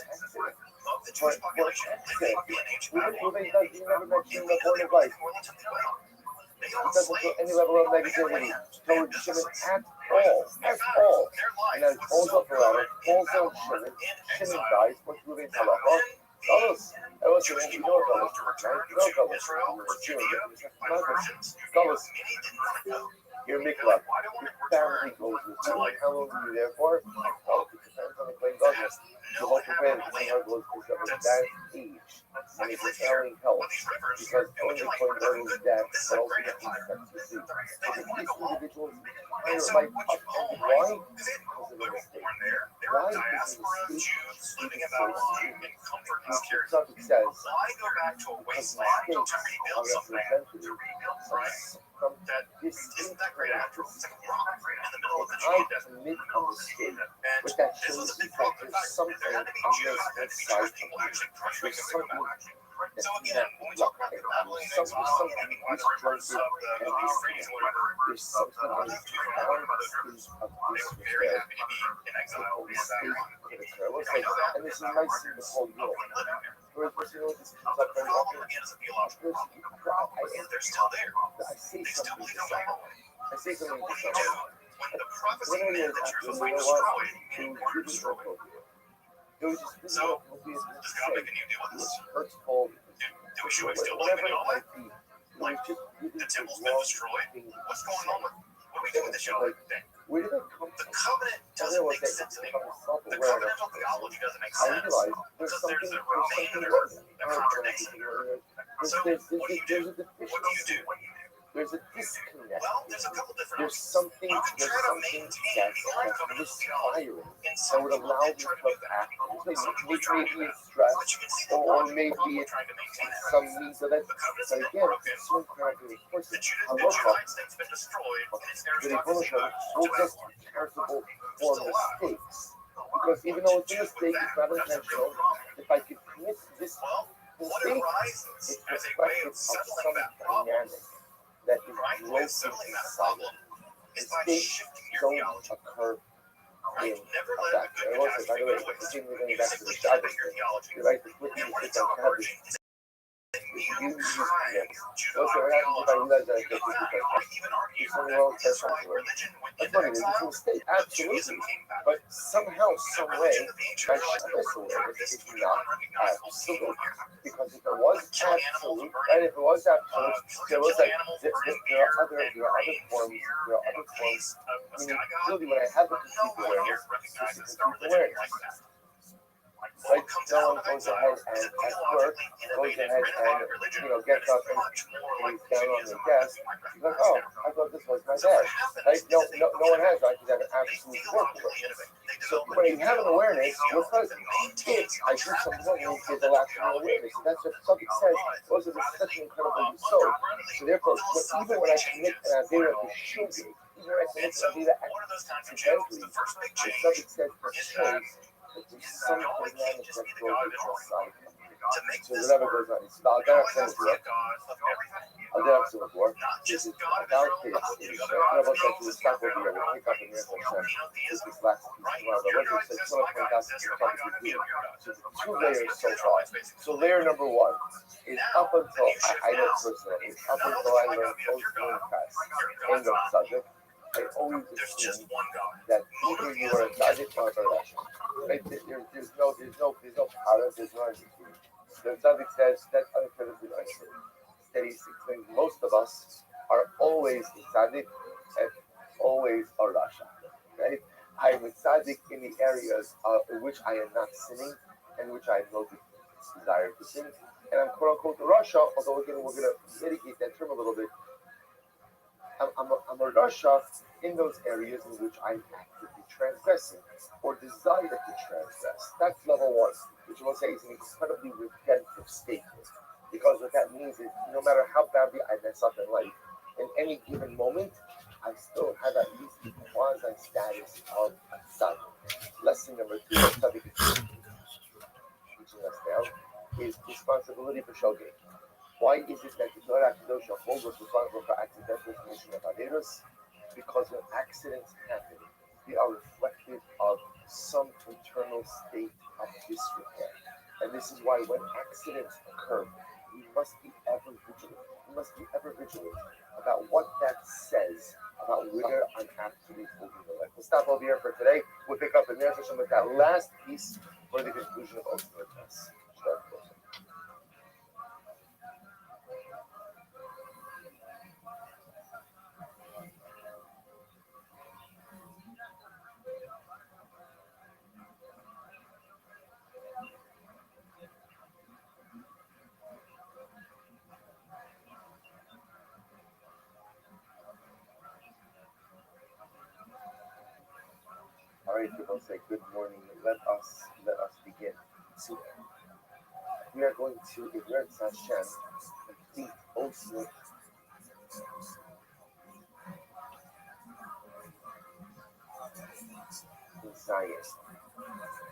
accident. Reuben he never got Shimon a born of life. He doesn't feel any level of negativity towards Shimon at all. At all. And then he falls off the ladder, falls on Shimon, Shimon dies, what's Reuben's halacha? Fellas, I was saying, you know fellas, right? You know fellas. Fellas, your mikvah, your family goes with you. How long are you there for? Oh, it depends on the plain government. The whole prevent someone goes to that age. And it's a failing health. Because only plain government is dead, but also the expects to see. So this individual's entire life upended. Why? Because of a mistake. Why? Because of a mistake. The subject says, Why go back to a wasteland to rebuild something? From that this Isn't that great after all? It's like a rock in the middle of the I desert. commit a mistake. And What that this was shows a big is that problem. there's something There had to be on Jews, this there had to be inside Jewish of people me. actually crushing There's the something So that's again, when we talk about the babbling something exhausting, why the rivers of the Euphrates, whatever, there's something that is profound state of they were very despair. happy to be in exile in Babylon. And this is nice in the whole world. Whereas, you know, this comes up very The problem often. again is a theological problem. They're still there. I say They still something believe to the Bible. someone. I say something What to do you do someone. when the prophecy Literally, meant that after Jerusalem you was know what? destroyed, It meaning was were really destroyed? inappropriate. It was just really So, inappropriate to does God say. make a new deal with It us? was hurtful. Do we should we still believe Whatever in it Yahweh? might be. It was just really The the temple's been wrong destroyed. thing to What's going say. on with what do we do with this Yahweh thing? Where did that come The from? covenant I doesn't realized make that sense it's anymore. become The self-awareness. covenantal theology doesn't make I sense realized there's because something, there's a wrong. remainder that contradicts it. So, There's a what do you do? deficiency. There's a disconnect. Well, there's a couple different There's options. something, You can there's try to something maintain that's the old covenantal theology, misfiring and that some would people allow did me try to to do that. act. Some people try to do Maybe that. it's stress, But you can see the or problem maybe with trying to maintain it. some means of it. The covenant's But been again, broken. it's so incredibly important. The Halacha, Judean state's been destroyed, and its aristocracy will just be charitable for mistakes. Because even though it's a mistake, it's not intentional. If I could commit this Well, what mistake, arises it's as a way reflective of of settling some that problem, dynamic that is right? The way of settling that inside problem it. is by Mistakes shifting your don't theology. occur Right? in Never a let a vacuum. good And also, by catastrophe the way, go to waste. continuing going You back to simply the Shabbos pivot your thing, theology. you're right, the quick And what thing it's is like Shabbos. encouraging is that You you use try yes. Judaic Also, what happens if I theology. realize that I You get go this back. because You might even argue if someone that else says Israelite something, religion went that's into funny, it's a exile, mistake, but absolutely. Judaism came back. But somehow, The some way, religion of the ancient my Israelites Shabbos never awareness practiced is would be not unrecognizable sin absolute. on here. Because if it was Killing animals, absolute, burning, and if it was absolute, there was killing like, animals, there burning are beer, other, and there are other grain, forms, beer, there are and other a forms. case of a Meaning, sky god. really, when I have the No complete one here awareness, it's recognizes just a complete religion awareness. like that. Right? What comes No out one of goes exile ahead is and a at work, theologically goes innovative, ahead renovated and, religion you know, that gets is up and much more like lays down on Judaism the desk. might He's like, recognize oh, now. I thought this was my So what dad. happens Right? is No, that no one has that because I have an they absolute work for theologically it. innovate. They So develop a when new you have an awareness, theology you're present. that maintains If I do something wrong, it means there's a lack of awareness. So that's what the subject says. Also, there's such an incredible soul. So therefore, even when I commit an idea of the shooting, even when I commit an idea one of those times of channels, the first big the change subject says it is shows that that there's some Yahweh dynamic can't just that be the goes God of Israel. inside of me. To make So this whatever work, goes on, it's about Yahweh that has to be a God of everything. I'll get up to the board. Not This just is God of about Israel, but this. the Is other one of gods. us that will stop over here. We'll pick up in here for a second. This is last piece. Right? One of the Your ones God that says, exists, so my point God out exists, to my God the exists, your God So exists. the two layers so far. So layer number one is up until I know personally, up until I learned post-moon class, end of subject, I always There's just assume one God. that either you are a tzaddik or a Russian. Right? There's no power, there's no understanding. The tzaddik says that's unequivocally untrue. That he explains most of us are always a tzaddik and always a Rasha. Right? I am tzaddik in the areas in which I am not sinning and which I have no desire to sin. And I'm quote unquote Russia, although again we're going to mitigate that term a little bit. I'm a Russia in those areas in which I'm actively transgressing or desire to transgress. That's level one, which we'll say is an incredibly redemptive statement. Because what that means is no matter how badly I mess up in life, in any given moment, I still have at least the quasi status of a tzaddik. Lesson number two that tzaddik is teaching us now is responsibility for shogeg. Why is it that the Torah Kedosha holds us responsible for accidental commission of Averos? Because when accidents happen, they are reflective of some internal state of disrepair. And this is why when accidents occur, we must be ever vigilant. We must be ever vigilant about what that says about where I'm actually holding the light. We'll stop over here for today. We'll pick up in there with that last piece for the conclusion of ultimate test. All right, people say good morning. Let us begin. So we are going to Igrat Hashem, complete ultimate Zion.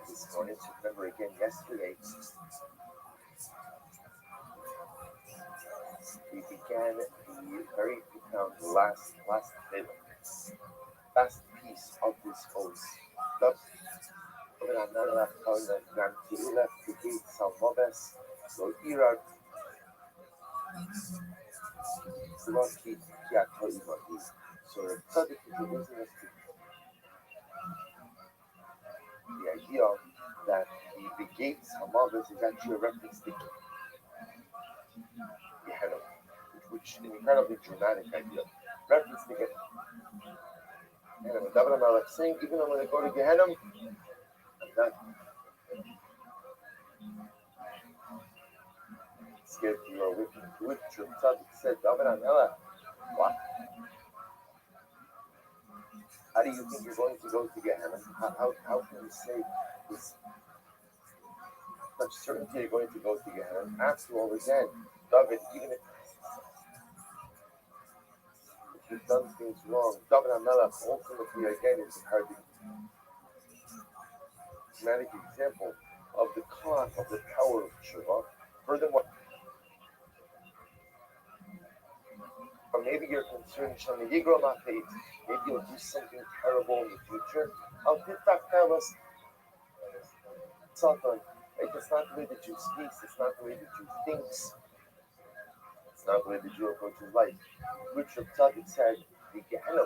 This morning, to remember again, yesterday we began the very profound last piece of this oath. So the tzaddik is introducing us to the idea that the gates Hamavis is actually a reference to Gehenna, which is an incredibly dramatic idea. Reference to Gehenna. David HaMelech saying, even though when I go to Gehenna, I'm not scared to go with you. Which tzaddik said, David HaMelech, what? How do you think you're going to go to Gehenna? How can you say this such certainty you're going to go to Gehenna? After all, again, David, even if you've done things wrong, David HaMelech ultimately again is a paradigmatic example of the clock of the power of tshuva. Furthermore, or maybe you're concerned, maybe you'll do something terrible in the future. Satan, it's not the way that you speak, it's not the way that you think, it's not the way that you approach your life. Which Rav Tzaddik said, the Gehenna,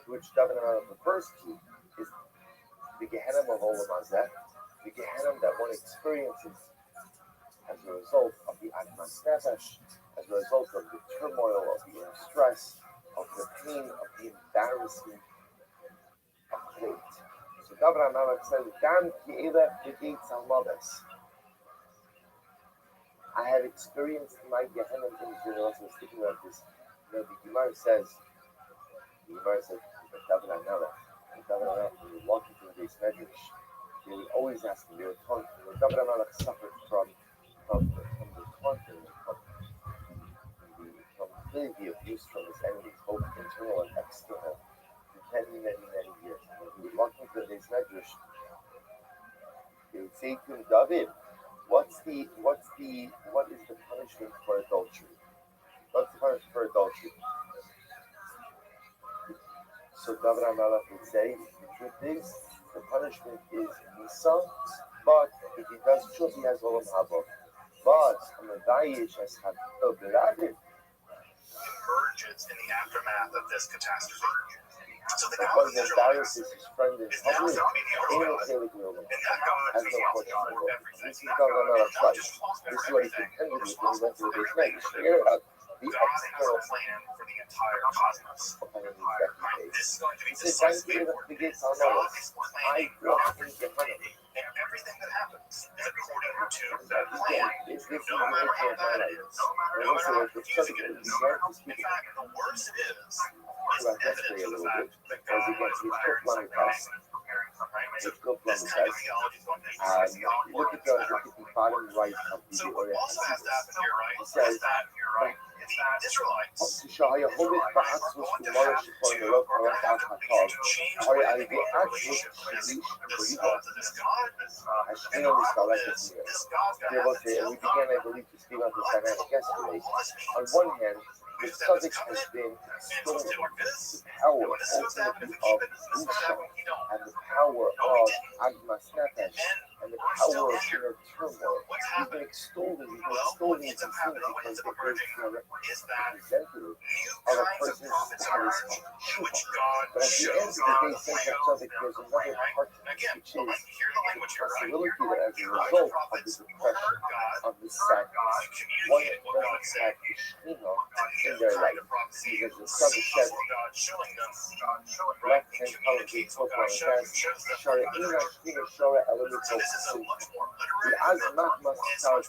which David HaMelech refers to, is the Gehenna of Olam Hazeh, the Gehenna that one experiences as a result of the Admas Nefesh, as a result of the turmoil, of the inner stress, of the pain, of the embarrassment of fate. So David HaMelech says, "Gam ki'ela b'gates ha'maves." I have experienced my Gehenna things, and also speaking about this. The Gemara says, that David HaMelech, when you walk into the base medrash, they would always ask him, they would taunt him. David HaMelech suffered from the taunting, from the abuse from his enemies, both internal and external, for many years. And when he would walk into the base medrash, they would say to him, David, what is the punishment for adultery? What's the punishment for adultery? So David HaMelech would say, the truth is, the punishment is Nisa, but if he does truth, he has Olam Haba. But on the Dayish has had Beradin. Emerges in the aftermath of this catastrophe. So the God is his friend in public, and that God has no portion of it. This is David HaMelech's life. This is what he contended with when he went to the base medrash. Forget about the external plan for the entire cosmos. This is going to be decisive. the gates Hamavis. I walk in Gehenna. And everything that happens is according to that Again, plan. this is No matter how bad it is, no matter how confusing it is. In fact, the worse it is evidence of the fact that God is preparing something. This kind of theology is what makes this theology look at the bottom right of the So what Orient also has to happen here, right? It says, is that the Israelites שהיה הולך בעצמוס ומורה שכל מלוך מלך על הקו, הרי על ידי עצמוס שליש בריבו, השנייה מסתלקת מיר. We began, I believe, to speak about this dynamic yesterday. On one hand, the subject has been stolen the power ultimately of Busha and the power of Agmas Nefesh and the power of inner turmoil. He's been extolling these things because they are representative of a person's status of Shuvah. But at the end of the day, since that subject, there's another part to it, which is the possibility that as a result of the depression, of the sadness, one doesn't have the Shekhinah in their life. Because the subject says, left-hand column of the book on the best, Shara Ina Shekhinah Shara Elemento Sim. The Azmat must tell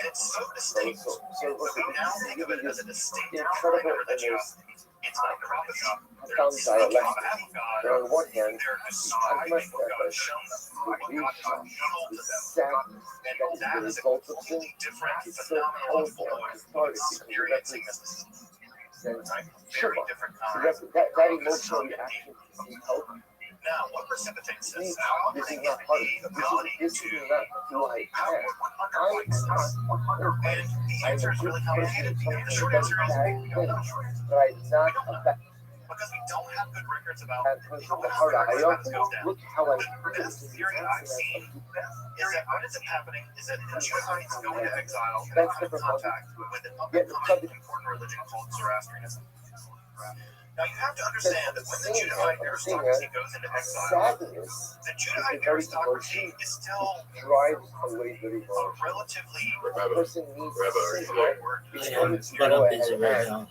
it's so distinct. So Now think of it as a distinct incredible kind of religion. It's like prophecy. It's found looking on dialectic. behalf of God. But on the one hand, They're the describing Agmas what God has Nefesh, shown them. the What God Busha, has revealed the to them. sadness And that is that the is a result of sin, completely different is so phenomenon powerful of and cathartic because it experiencing represents very Shuvah. different So kinds that emotional reaction to see hope. Now, what precipitates Me, this? this is not part of it. This is not who I am. I am not a perfect. And the I'm answer a is good really person complicated. who And the short answer is bad we don't know. things, but I'm not affected. Because we don't have good records about And from how the heart, I this goes down. look how I The feel best in the theory I've answer seen is that what ends up happening is that the Judahites go into exile and That's come in different. contact with an up and coming important religion called Zoroastrianism. Now you have to understand that when the Judahite aristocracy goes into exile, sadness the Judahite aristocracy is still drives away the a emotion. relatively A person needs to see it in Yeah, order to but go I'm ahead busy and right now.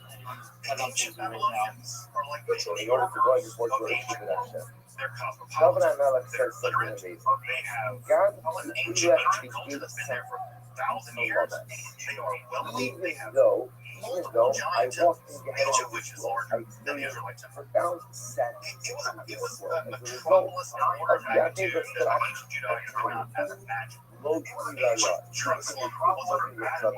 the ancient Babylonians are like the in order to go ahead and work of for a ancient human action. They're David cosmopolitan. Amelech They're says something literate. amazing. They have God an to ancient actually culture did that's been there for something 1,000 years. They are wealthy. They even have though multiple I giant walked temples, in each Gehenna of which is I larger than the experienced Israelite temple. profound sadness It was in a this world as a result metropolis of order of of the magnitude activities that that I ancient Judaism could not have imagined. low Ancient Jerusalem was a massive.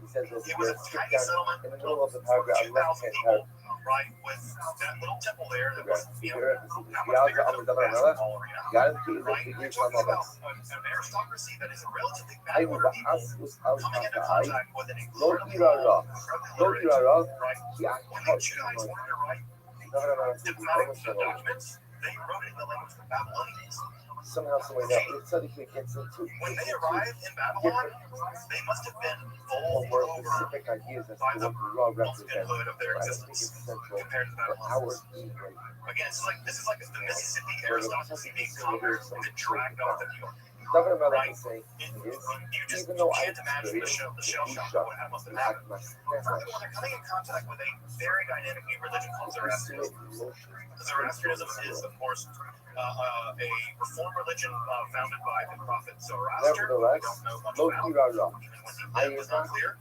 He says over It was here, a skip tiny down settlement in the middle of the for paragraph, 2,000 left-hand people, right, with that little temple there that was, paragraph. how much bigger than a basketball arena. God to Right? the You're English talking on about an aristocracy that is a relatively I backward will people ask us out coming into of contact with an Lo incredibly Irara, incredibly Lo literate, Irara, right? he When the Judahites wanted to write diplomatic documents, they wrote it in the language of the Babylonians. somehow, someway, now, it's something he gets into. When they arrived in Babylon, they must have been bowled more over specific ideas as by to the what law represents. multitude of their I don't think existence it's central compared to the for our Babylonians. being right. Again, this is like the Mississippi aristocracy being conquered and dragged off to New York. Governor Melech Right. is saying is, You just even though I can't imagine the shell shock that would have must have happened. First, when they're coming in contact with a very dynamic new religion called Zoroastrianism. Zoroastrianism is, of course, a reform religion founded by the prophet Zoroaster. We Nevertheless, don't know much Lo about. Irara, Even when he lived was not clear.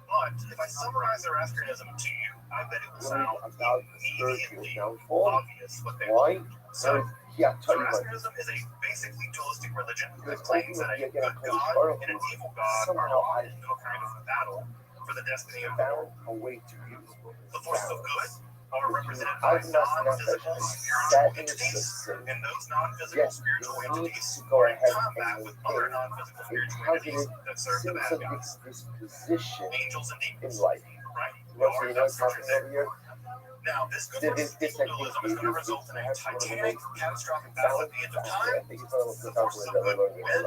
But if I summarize Zoroastrianism to you, I bet it will sound about spiritual immediately downfall. obvious what they Why? So, Yeah, tell you what. Zoroastrianism is a basically dualistic religion that Because claims that a ultimately, good again, God and an evil God are somehow locked into a kind of battle for the destiny of the found world. a way to use The forces of good are represented by Agmas non-physical Nefesh, spiritual sadness entities, of sin. and those non-physical Yes, spiritual you need entities to go are in ahead combat and with other maintain non-physical a spiritual positive entities that serve the sense bad of guys, disposition angels and in demons, life. right? What so you know what's happening over here? Now, this good This versus evil dualism is going to result in a titanic, catastrophic battle at the end of I time. think it's one of The the forces of good that win.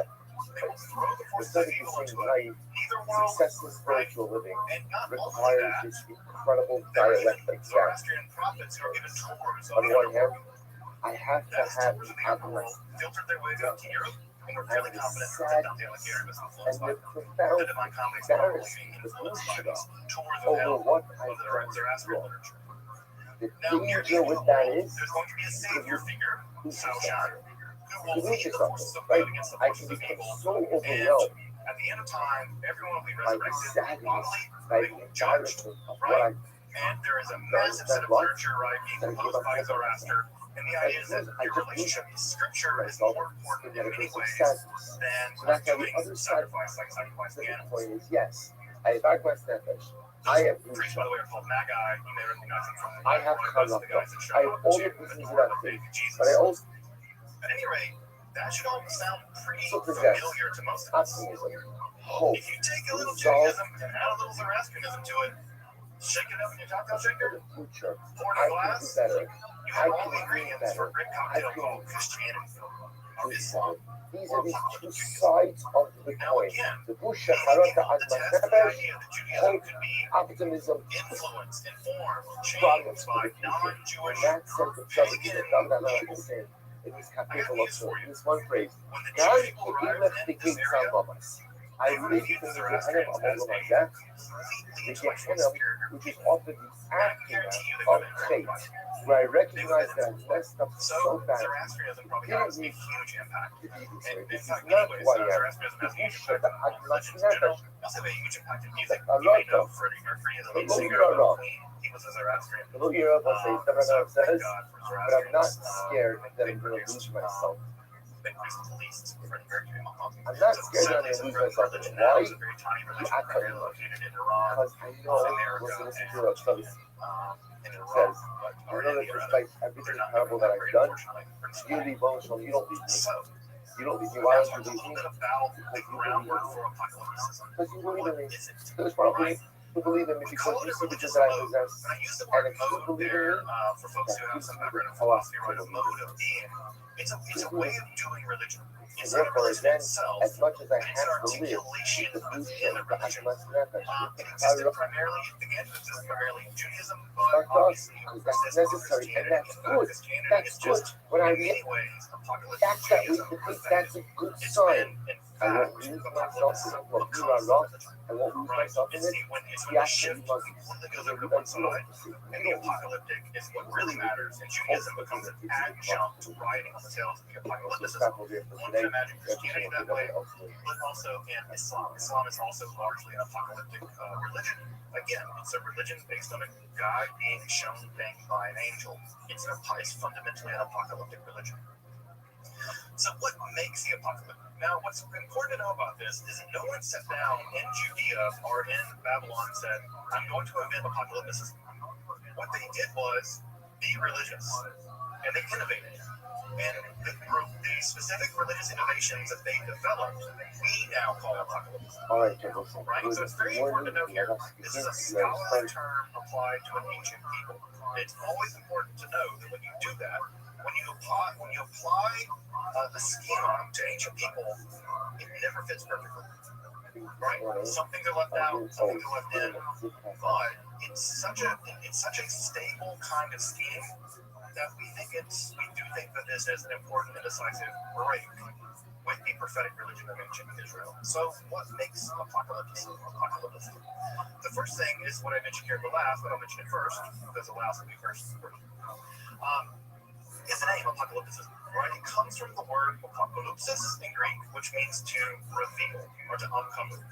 They will throw the The forces of study evil is into saying either world, successful spiritual living and not only requires that, this incredible there are even dialectic gap. Zoroastrian prophets who are given tours of On the the one underworld. hand, I have to Those have tours of the Agmas underworld filtered their way up to Europe, and we're fairly confident that Dante Alighieri was influenced and by the them. profound The divine comedies are probably being embarrassment, the influenced by Bushra, these tours of over hell what of I've the done Zoroastrian wrong. literature. The Now, near the danger end of with the that world, is there's going to be a savior figure, Salshad, who will to lose lead the yourself. forces of Right? good against the I forces can of become evil. so And overwhelmed at the end of time, everyone will be by the resurrected sadness, bodily, by they the will be judged. embarrassment of Right? what I've And there is a done massive set that of lost. literature, right, being That I gave proposed up by hope on myself. Zoroaster. And the idea is that I your just relationship lose to Scripture is myself more important in in that many place of ways sadness. than So that's why the doing other side sacrifice like sacrificing the animals. point is yes, I have my nefesh. I Those have priests, by the way, are called Magi. You may recognize them from I have those are the guys that showed I up all to the the pieces door of of faith, baby Jesus. but I also At any rate, that should all sound pretty So possess familiar to most of us. optimism, hope, If you take a little resolve Judaism and add a little Zoroastrianism to it, shake it up in your cocktail for shaker, the future. pour in I a can do glass, better. you I have all can the do ingredients for a better. great I cocktail can called Christianity do or Islam. better. These are the two sides of the Now coin. again, The bush many harata people ad detest the nefesh, idea that Judaism hope, could be optimism, influenced, informed, progress changed for by the future. non-Jewish And that sense of justice pagan that God people. is saying in this I got capítulo, news for you. in this one phrase, When the God Jewish people even arrived if the in this gates area, are above us. I they live viewed in the the Zoroastrians Gehenna as of a Allah, completely the intellectually Gehenna, superior which is people. often the And I aftermath guarantee you they of would have been hate, where I recognize that I messed up So so bad. Zoroastrianism probably has a huge impact. To be this And way. in This is fact, not anyways, who I am. Zoroastrianism has a huge Bush impact on religions in general. It also has a huge impact in music. A You may lot know of Freddie Mercury, the lead Hello, singer you're of wrong. Queen. He was a Zoroastrian. Hello, Europe, I'll say So thank says, God for but I'm not Zoroastrians. scared that They I'm going to produced, lose myself. they produced the least Freddie Mercury. I'm not So scared that I'm sadly, going to lose the myself. religion now Why? is a very tiny religion, I primarily couldn't. located in Iran, Because I know, America, listen to and the service in says, Iraq, but you or know that India, rather. despite They're everything not terrible that I've great, done, unfortunately. you leave emotional, you don't leave me. So, You don't leave me. now Why talk don't a you leave little me? bit about the Because you groundwork believe for apocalypticism. Because you believe What in me. is it? There's probably Right? who believe in me We because call you it a see the religious things that I mode. possess. And I use the And word if you mode believe in there me, for folks that who have gives some you background in the philosophy, right? A philosophy. mode of being. It's a way of doing religion. And It's not a therefore, religion then, itself, as much as I but it's an have to live articulation with the within Busha, a the religion. Atmas Nefesh, It existed primarily, it began to exist primarily in Judaism, but because obviously that's persisted in necessary, and Christianity. that's In fact, good. Christianity That's is good. just, When I in read many ways, apocalyptic that's that we Judaism. think that's a good It's sign. been, in I won't fact, lose myself apocalypticism in what you becomes are lost. religion. I won't lose Right? myself in It's it. when the Yes, shift you must. completely goes Because over to you one side, and the don't apocalyptic is what really matters, and Judaism becomes an adjunct to riding on the tails of the apocalypticism. One can imagine Christianity that way, but also in Islam. Islam is also largely an apocalyptic religion. Again, it's a religion based on a guy being shown things by an angel. It's fundamentally an apocalyptic religion. So what makes the apocalypse? Now, what's important to know about this is no one sat down in Judea or in Babylon and said, I'm going to invent apocalypticism. What they did was be religious, and they innovated. And the specific religious innovations that they developed, we now call apocalypticism. All right, listen. Right? So it's very important to note here, this is a scholarly term applied to an ancient people. It's always important to know that when you do that, when you apply a schema to ancient people, it never fits perfectly. Right? Some things are left out, some things are left in, but it's such a stable kind of scheme that we do think that this is an important and decisive break with the prophetic religion of ancient Israel. So what makes apocalypticism? The first thing is what I mentioned here, the last, but I'll mention it first, because the last will be first. Is the name apocalypticism, right? It comes from the word apocalypsis in Greek, which means to reveal or to uncover.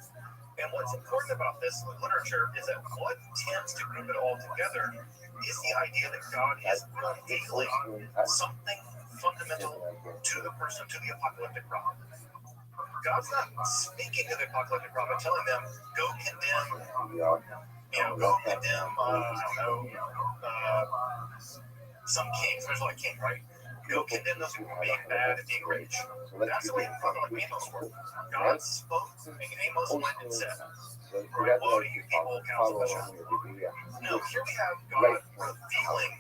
And what's important about this literature is that what tends to group it all together is the idea that God is revealing something fundamental to the person, to the apocalyptic prophet. God's not speaking to the apocalyptic prophet, telling them, go condemn, some kings. There's like king, right? Go condemn those people being bad and being rich. That's the way the prophet like Amos worked. God spoke, and Amos went and said, woe to you people, counsel of Israel. No, here we have God revealing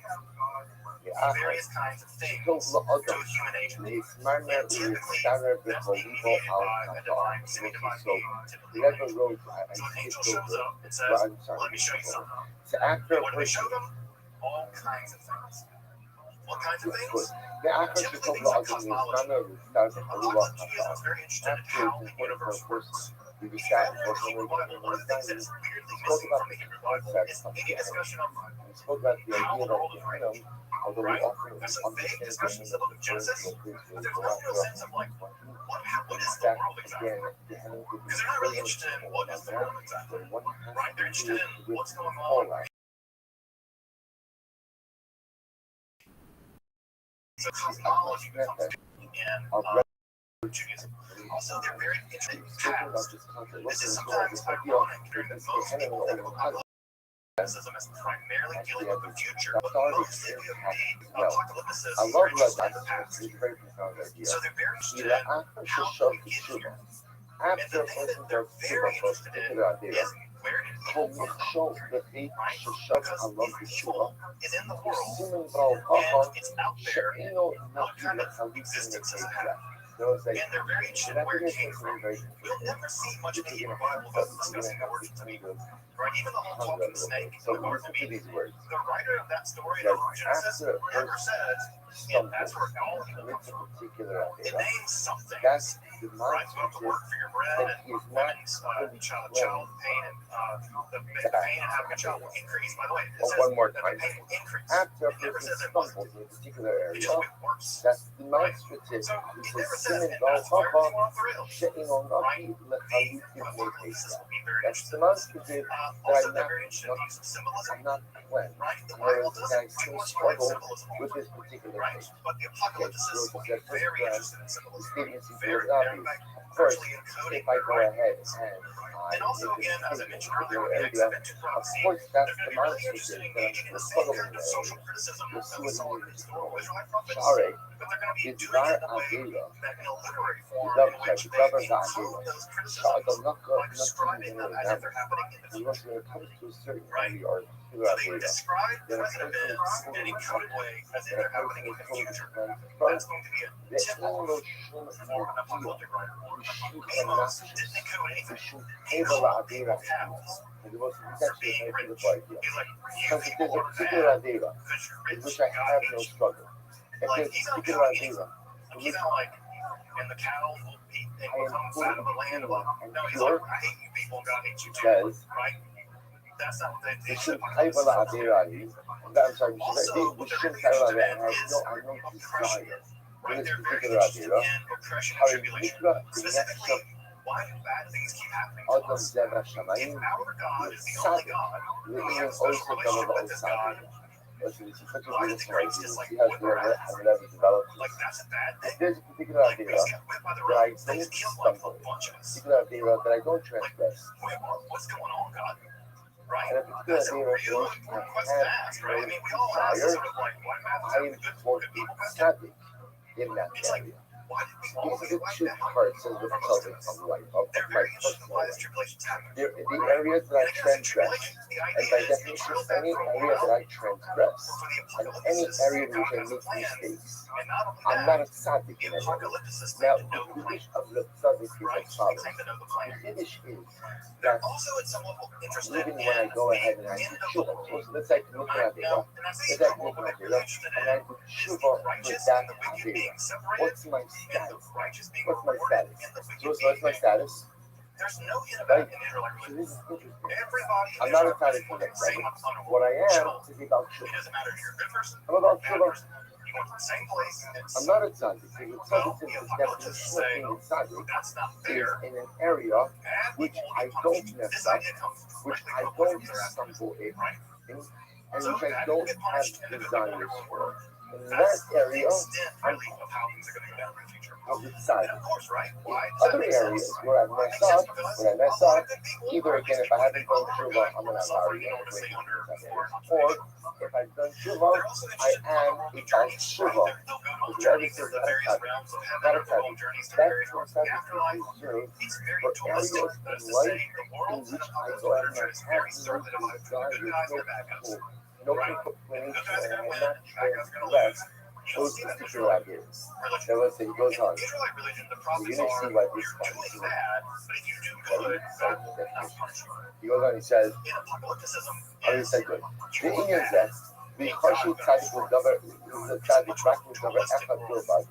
various kinds of things to a human agent. And typically, that's being mediated by a divine, semi-divine being, typically an angel. So an angel shows up and says, let me show you something. And what do they show them? All kinds of things. What kinds of things? Typically things like cosmology. A lot of Judaism is very interested in how the universe works. We sat unfortunately we spoke about the concept of the Gehenna. We spoke about the idea that Gehenna, although we often understand Gehenna as a place where there's go no real sense after of like what is the that world exactly? again, Gehenna could be Because they're not really interested in what is the world exactly, where one has right? They're to interested deal in with what's going on. fallout. So cosmology becomes in Judaism. Also, they're very interested in past. This is sometimes ironic during the most political mysticism is primarily dealing with the future, but mostly with the apocalyptic I love interested that. in the past. It's a very profound idea. So they're very interested in how we get here. And the thing that they're very interested in is where did evil come from, right? Because if evil is in the world and it's out there, what kind of existence does it have? And they're very interested in where it came from. We'll never see much in the Hebrew Bible about discussing the origins of evil. Right? Even the whole talking snake in the Garden of Eden. The writer of that story in Genesis never says, and that's where all evil comes from. It names something. Right? You have to work for your bread, and women's child pain and the pain and having a child will increase. By the way, it says one more that time. the pain will increase. After It never says it stumbles must. in a particular It area, just will get worse. that's demonstrative. So He it never says, says, and that's why everything went off the rails. sitting on Right? the The apocalypse will be very That's interesting. demonstrative Also, that they're very interested in the use of symbolism. I'm not cleansed. Right? The Bible doesn't too much like symbolism. with this particular Right? thing. But the apocalypse will be very interested in symbolism. Very, Obvious. very, Of course, virtually encoding. if I go Right? ahead and And also, again, as I mentioned earlier, with the area, X-Men of prophecy, course, they're that's going to be really interested in engaging in the same kind of social criticism that we saw in the historical Israelite prophets, Sorry, but they're going to be it's doing it in not a way idea. that in a literary form, Love in which that, they love include that. those criticisms by describing them as if they're happening in the Because future. when it comes to a certain Right. area or So they would describe present events in an encoded way as if they're happening in the future. That's going to be a tip off for an apocalyptic writer. Amos didn't encode anything. He called people cows. For being rich. He's like, you people are bad because you're in rich. which I God have no hates you. struggle. If Like, there's he's a not particular counting idea, anything. Like, he's not like, and the cows will eat and become fat of the land. No, he's like, I hate you people, God hates you too. says, Right? That's not what they we think. should type a lot of data on you. I'm sorry, Also, we what they're should really type a lot of interested in I is have no oppression. desire. Right? This They're very particular interested idea, in oppression how and you tribulation. look up the Specifically, why do bad things keep happening to Adam us? Zebra If Shamayim, our God is the only God, and we have a special relationship with this God, listen, this is such a why did the beautiful Greeks idea. just like See how whip our ass? it's developed. Like, that's a bad If thing. there's a particular Like, idea we just got whipped by the that I Romans. They don't just killed like a stumble, bunch of us. particular idea that I don't Like, transgress, wait, what's going on, God? Right? and a particular That's a idea real which important I question to have ask, right? I no mean, we all ask desire, sort of like, why math is I that am good for good people question? static in that It's like, area. why did we These always are the like two that? parts of the For most of puzzle us. of life, of They're my very interested in personal why life. this tribulation's happening. The areas that I And because in transgress, tribulation, the and idea by is it's definition, real bad any for a area that while, I transgress, but for the and any apocalypse, area in God which I has a make plan. mistakes, And not only I'm not that, a tzaddik the in any area. apocalypse is Now, to know the the plan. Yiddish of the tzaddik is Right? as We follows. claim to know the The plan. Yiddish is They're that also at some level interested even in when I go the ahead and I end do of the tshuva, world. so let's say to Right? Now, and I say let's say the world, what they're to really interested and I in do is tshuva the with righteous that and the wicked idea. being separated, What's my and the status? righteous being What's my rewarded, status? and the wicked So what's being my damned. status? There's no hint of Right? that in Israelite So religion. this is interesting. Everybody in I'm not a Israelite tzaddik religion in wants that the same tzaddik. on What I am Shalom. is about It tshuva. doesn't matter if you're a good person I'm about bad tshuva. person. You went to the same place. I'm not a tzaddik. The Well, tzaddik the is the apocalyptists definition of say being a tzaddik that's not is fair. in an area Bad which people I will be don't punished. mess This up, idea comes which directly I from what don't they're asking, stumble in, right? and So which I bad people don't get have punished, and the good people desires get for. rewarded. In That's that the area, extent, I'm really, of how things are going to go down in the future. of the And tzaddik. of course, right? Why? In Does that other make areas sense? where I Well, mess it makes sense up, because when I a mess lot up, of good people, either or again, these if I people haven't they done know are tshuva, good, I'm an suffering Amari, enormously under foreign or occupation. if I've done tshuva, They're also I interested in am otherworldly about journeys, right? tshuva. They'll go on Which journeys is to the not a various tzaddik. realms of heaven, Not a or they'll go on tzaddik. journeys to the That's various what realms of the tzaddik afterlife. is reserved It's very for dualistic. areas That is in to say, life the in worlds and which I apocalyptic go ahead and literature is I very have certain no about the good guys and the bad guys. desire, no Right? inclination, Good guys are and going to win, not bad guys are going to transgress lose. You don't those see that in particular Israelite ideas. religion. Now let's say he goes In on. Israelite religion, the You're prophets going to are, see why you're this doing comes. bad, but if you do good, God will not punish you. He goes on, he says, In apocalypticism, oh, he is said good. you The are Indian bad. says, the Harshi Tzaddik will govern, the Tzaddik Rak will govern Echad Kurban.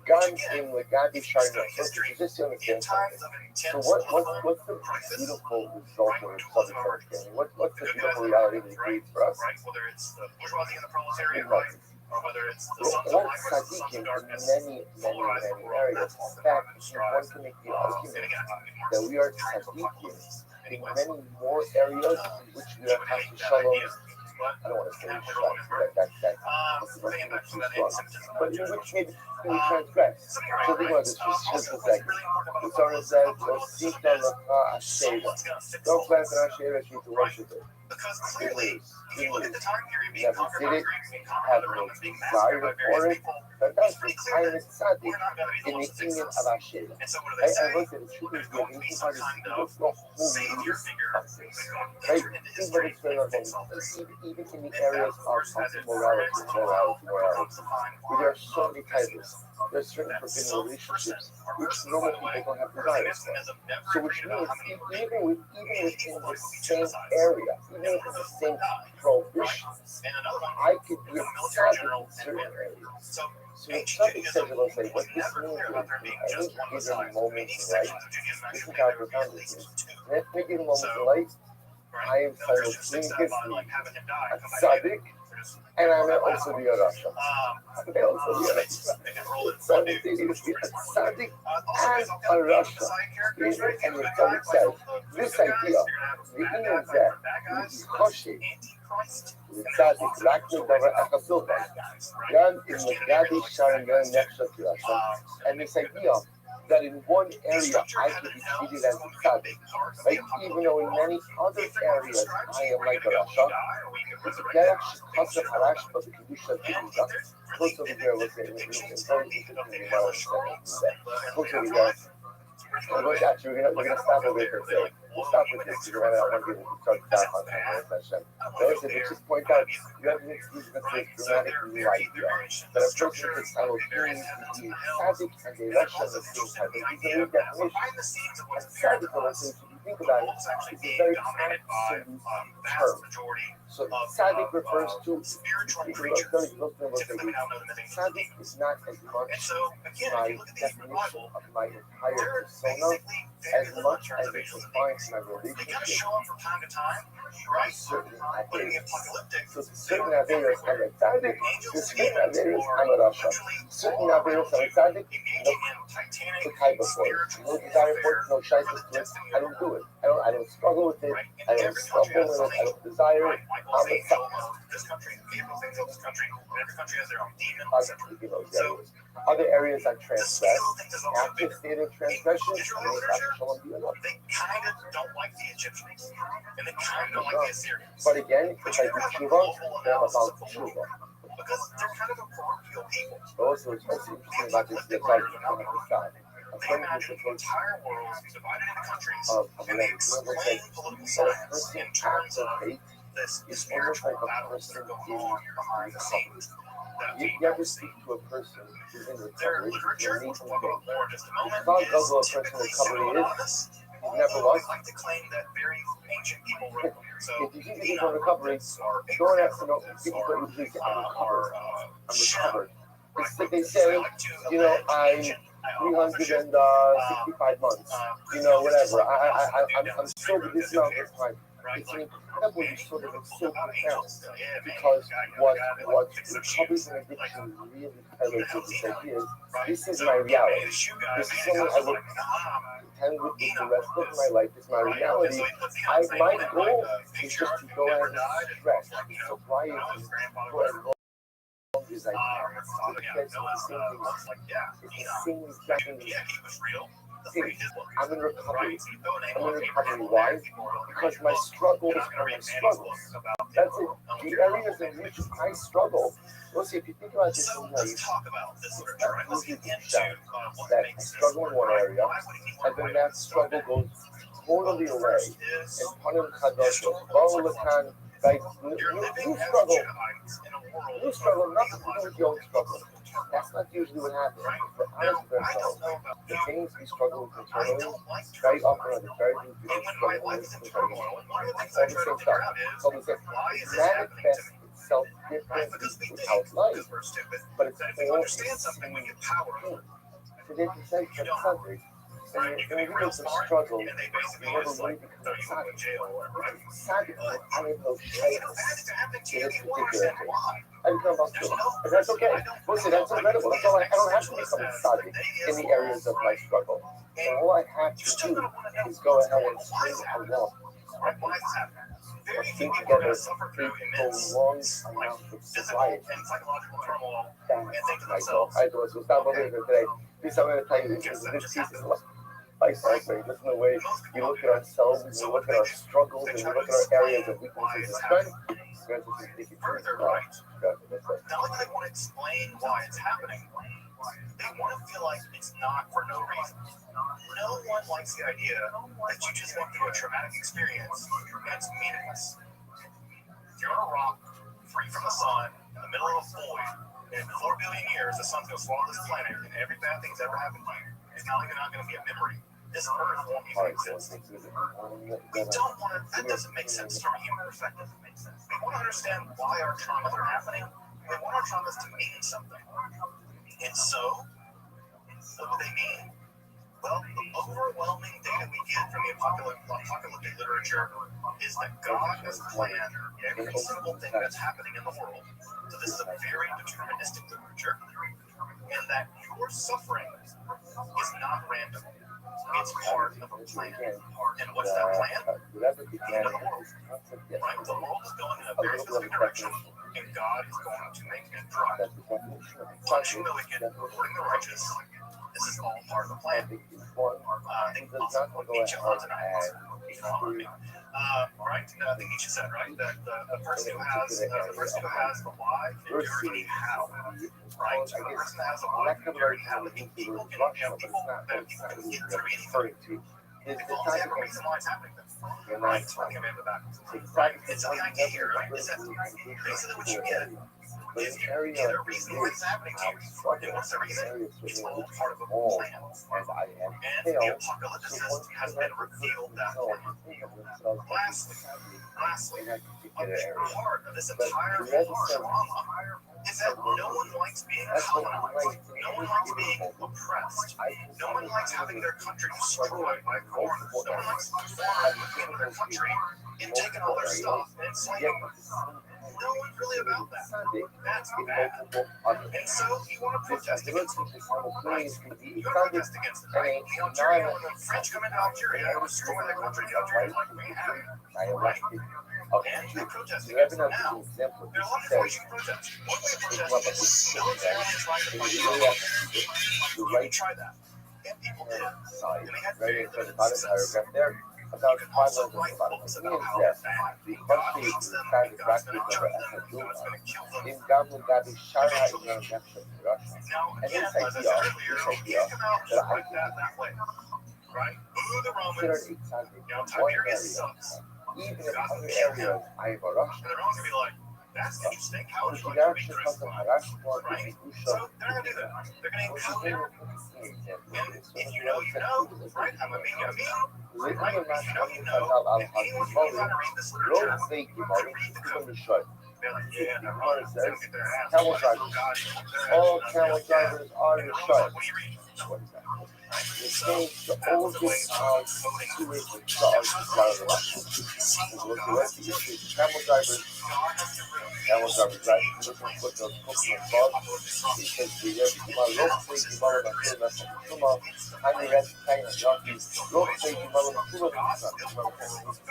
Gan in Legadi Sharna. Just to understand something. So what's the beautiful result of a Southern understanding? What's the beautiful reality that it creates for us? Whether it's the bourgeoisie and the proletariat, Right. or whether it's the Well, sons of like light versus the sons Sadiq of in darkness, many polarized the world. areas. In fact, one can make the And argument again, that we are Sadiqim in many more areas in which we are Hashi Shalom. I don't want to say Shalom, that's too strong. But in which maybe we transgress. So think about this just a second. The Torah says, Osita Laka Ashera. Don't plant an Ashera, you to worship it. because Good clearly, news. if you look at the time period being Never conquered did by it, Greeks, being have conquered by no Romans, being massacred by desire various for it. people, But it's that's pretty the clear time that it's Sadiq we're not going to be the in ones the to fix union this. of Ashera. And so what do they say? I say the truth There's is going to be some kind of savior figure of who's this. going to Right? enter into Think about history it very and fix all well. this. Even in the And areas that, of of course, has its morality. comes to find There are so of many messiness. types. There are certain That forbidden self-person, relationships our which person, normal by the way, people don't have person desires for. messiness never So which agreed about means how many were even within the same genocides. area, even And within one of the those same died, prohibitions, and another one I could be become a a military Sadiq general in and certain win. areas. So So the ancient Sadiq says, Judaism will say, was what this never means clear is, about there being just in one any Messiah. given moment Many in life, sections of Judaism this actually is believe how there would be at profound this least is. two. In any given moment in So, life, right? I am No Christian sticks that by simultaneously like having him die a and come back later. Sadiq, and I may also be a Rasha. I may also be a Rasha. They can roll it So one I'm dude, thinking which it's is a pretty smart. Sadiq Also, and based on a the other Rasha. Messiah characters, right? And If the you're gonna Sadiq have like says, the this good guys, idea, you're gonna have the bad Indian guys, Zeh, bad guys, is that's Choshi, Antichrist. the And there's Sadiq, lots of Lakme stories Davar about Achasilva, bad guys, right? Gan in the Christianity Gadi really likes Sharon bad guys too. Nefsha Kirasha, and this idea that in one area I can be treated as a Sadiq, right? Even though in many other areas I am like a Rasha, that actually cuts up Harash, but the Kedusha of Kedusha. Close over here, look at it, it's very interesting about it. Close over here. Actually, we're gonna stop over here today. We'll stop with this because I want to be able to start that on the session. But I said, let's just point out, you have to introduce this dramatic new idea that a person could simultaneously be Sadiq and a Rasha at the same time. It's a new definition. A Sadiq, if you think about it, is a very absolute term. So Sadiq refers to Sadiq is not as much my definition of my entire persona as much as it defines my relationship to certain Averas. So certain Averas I'm a Sadiq, to certain Averas I'm a Rasha. Certain Averas I'm a Sadiq, no type of for it. No desire for it, no shyness to it. I don't do it. I don't struggle with it. I don't stumble in it. I don't desire it. I'm a Sadiq. This country, people think of this country, and every country has their own demon. Other areas I transgress. After state of transgression, they kind of don't like the Egyptians, and they kind of don't like the Assyrians. But again, if I do tshuva, then I'm about tshuva. Because they're kind of a parochial people. Also, it's also interesting about this, the side of the side. They imagine the entire world is divided into countries, and they explain political science in terms of this spiritual battles that are going on behind the scenes. You ever speak to a person who's in Their recovery? literature, which we'll talk about more in just a moment, About is Google a person in typically recovery is, pseudonymous. he's never Although was. I like to claim that very ancient people wrote them. So, If you think he's in recovery, go and ask them, people go to please, I'm recovered. I'm recovered. It's like they say, you know, I'm 365 months, you know, whatever. I'm sober this amount of time. It's an incredibly sort of so profound because what recovery and addiction really highlights with this idea is this is my reality. This is something I would contend with the rest of my life. It's my reality. My goal is just to go ahead and stretch sobriety for as long as I can. It's the same exact thing. I'm in recovery. I'm in recovery. Why? Because my struggles are my struggles. That's it. The areas in which I struggle. Well, see, if you think about this in life, it's not easy to shout that I struggle in one area, and then that struggle goes totally away. And Panim Kadosh goes, Baalakan, right? You struggle, nothing to do with your own struggle. That's not usually what happens. We're honest with ourselves. The things we struggle with internally, very often are the very things we struggle with internally. It's all the same stuff. It's all the same. It manifests itself differently throughout life, but it's all the same thing. So they can say You that don't. Sunday, Right? and You can when be we real live the smart, struggle, and they we basically never just really like throw become you in jail or whatever, right? Sadly, I have no Hey, bad choice things are happening to in you. this You won't particular understand case. why. I become about There's to, no but that's okay. I don't Listen, know. that's incredible. That's all I don't have to become a Sadiq in the areas of my struggle. And all I have You're to still do gonna want to know is go what's ahead going and on. Why is string it happening? along Right? Why is this happening? Very or few string people are together gonna suffer a through immense prolonged like amount of physical sobriety. and psychological turmoil That's and think to my goal. themselves, I do it. So stop over here today. Please, I'm going to tell you yes, this that this just piece is happened. like also just in the way Most we people look don't at do that. ourselves, we So look what at do? our struggles, They and we try to look at our areas explain of why weaknesses it's and happening. strengths. Further, right? Not only do they want to explain why it's happening, they want to feel like it's not for no reason. No one likes the idea that you just went through a traumatic experience and it's meaningless. You're on a rock, free from the sun, in the middle of a void, and in 4 billion years, the sun's going to swallow this planet, and every bad thing's ever happened to you is not even not going to be a memory. This earth won't even exist. We don't want to, that doesn't make sense from a human perspective. We want to understand why our traumas are happening. We want our traumas to mean something. And so, what do they mean? Well, the overwhelming data we get from the apocalyptic literature is that God has planned every single thing that's happening in the world. So this is a very deterministic literature, and that your suffering is not random. It's part of a plan. And what's that plan? The end of the world. Right? The world is going in a very specific direction, and God is going to make it dry. Punishing the wicked, rewarding the righteous. This is all part of the plan. I think also what Nietzsche on tonight. Right? I think Nietzsche said, right, that the person who has the why can endure any how. Right? The person that has a why can endure any how. I think people can, people that can get through anything. If only they have a reason why it's happening. Right? I think I'm in the back. Right? And so the idea here, right, is that basically what you get is you get a reason why it's happening to you. And what's the reason? It's all part of a plan. And the apocalypticist has been revealed that way. Lastly, a big part of this entire drama is that no one likes being colonized. No one likes being oppressed. No one likes having their country destroyed by foreigners. No one likes foreigners moving into their country and taking all their stuff and enslaving them. No one's really about that. That's bad. And so you want to protest against it. Right? You want to protest against it, right? The Algeria, when the French come into Algeria and destroy their country, the Algerians like, we ain't having it. Right? And they protest against it. Now, there are a lot of different ways you can protest. One way to protest is militarily trying to fight the right. Try that. And people did. And they had very limited success. You can also write books about how bad God hates them, and God's going to judge them, and God's going to kill them. Eventually. Now, again, as I said earlier, you come out and write that way. Right? Boo the Romans. Tiberius sucks. God's going to kill him. And the Romans going to be like, that's interesting. How would you like to be crucified? Right? So they're not going to do that. They're going to include him. And if you know, you know. Right? I'm a mean, right? If you know, you know. And anyone who knows how to read this literature can read the code. They're like, yeah, the Romans, they don't get their ass. Camel drivers. All camel drivers are And the Romans shut. like, what are you reading? What is that? So that was a way of voting Camel drivers. Camel drivers, right? You look at what those cooking and bugs. Because we have Roxy, Gimala, Nakula, Nakuma, Hani Red, Kang, and Yaki, Roxy, Gimala, Nakula,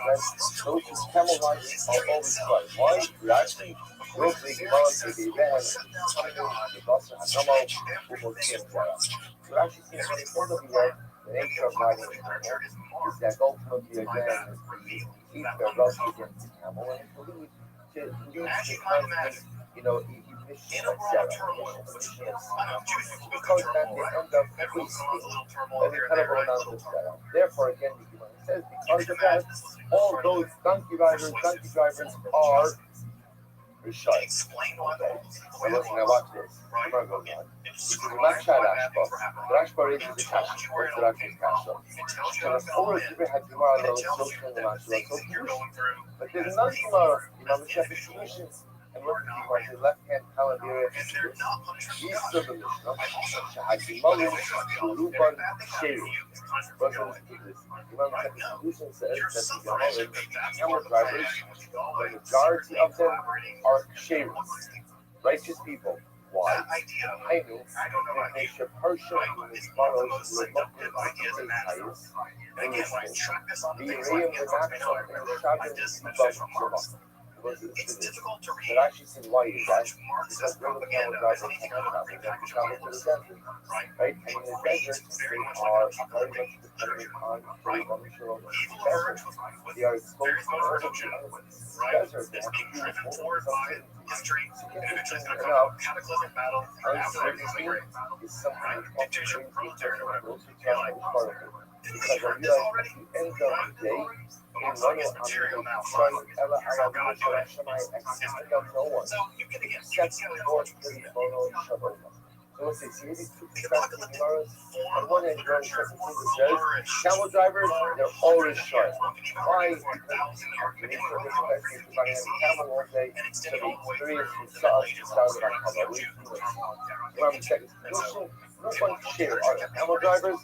those who camel riders are always right. Why? Reaction. Roxy, Gimala, they ran, the bus, and Namo, Umo, Tiamjara. We're actually seeing an important the nature of riding a camel is that ultimately, again, the ether rubs against the camel, and it leads to constant, emission, etc. Because then they end up wasting an incredible amount of data. Therefore, again, it says, because of that, all those donkey drivers are Rishon. Okay. Now listen, now watch this. I'm going to go on. This is a not Chad Ashba. The Ashba is the Kasha. What's the Rashi Kasha? And of course, if had Gemara, those social and Ashba, so but there's none Gemara. Mashiach is solutions. And look at the left-hand column here. And they're not punishing These God. are the Mishnah. I also Shahagimalu Ruban Sheru. Right Imam Constitution says You're that the suffering. Yamalim That's camel part of the drivers, plan. the majority of them are Sherus, righteous people. Why? That idea, I knew I don't know that about they you. should partial in It's his one of the models most who look seductive at ideas the imaginable. highest. And again, when I track this onto The things Ream like the Anton's Maxim Miller, and like Shabbat this above meditation marks. Shabbat. It's difficult to But read actually said why is that? much Marxist Because they're the camel propaganda as drivers anything and other than they have to prepackaged travel to the idealism, desert. right? Right? And in the desert, they are very much dependent on Right? conventional Evil desert. emerged with They are exposed various to modes of all production, the right? desert. They It's have to being do driven all forward the by uncertainty. history, and eventually it's going to come Enough. out cataclysmic battle after everything's great. Is something that often Dictatorship, brings proletariat, or whatever. those who try to part of it. Because I Heard this realize already? at the end of the day, But in once I one get of material now, trying fine. Ella Here's how God do it. I got no one. So you can again, you can Except see how the for theology the works. photo Shabbat. So let's say, see maybe two The perspectives apocalyptic tomorrow. form On one of end, you're literature it says, flourished camel drivers, they're always sharp. Why? for 1,000 years, They beginning for with this Rome, best thing about a camel all day, and so extending they all the way through experience the the Middle sauce, Ages, the sound also of known as Alcohol. Jews, Imam said, no one share are camel drivers.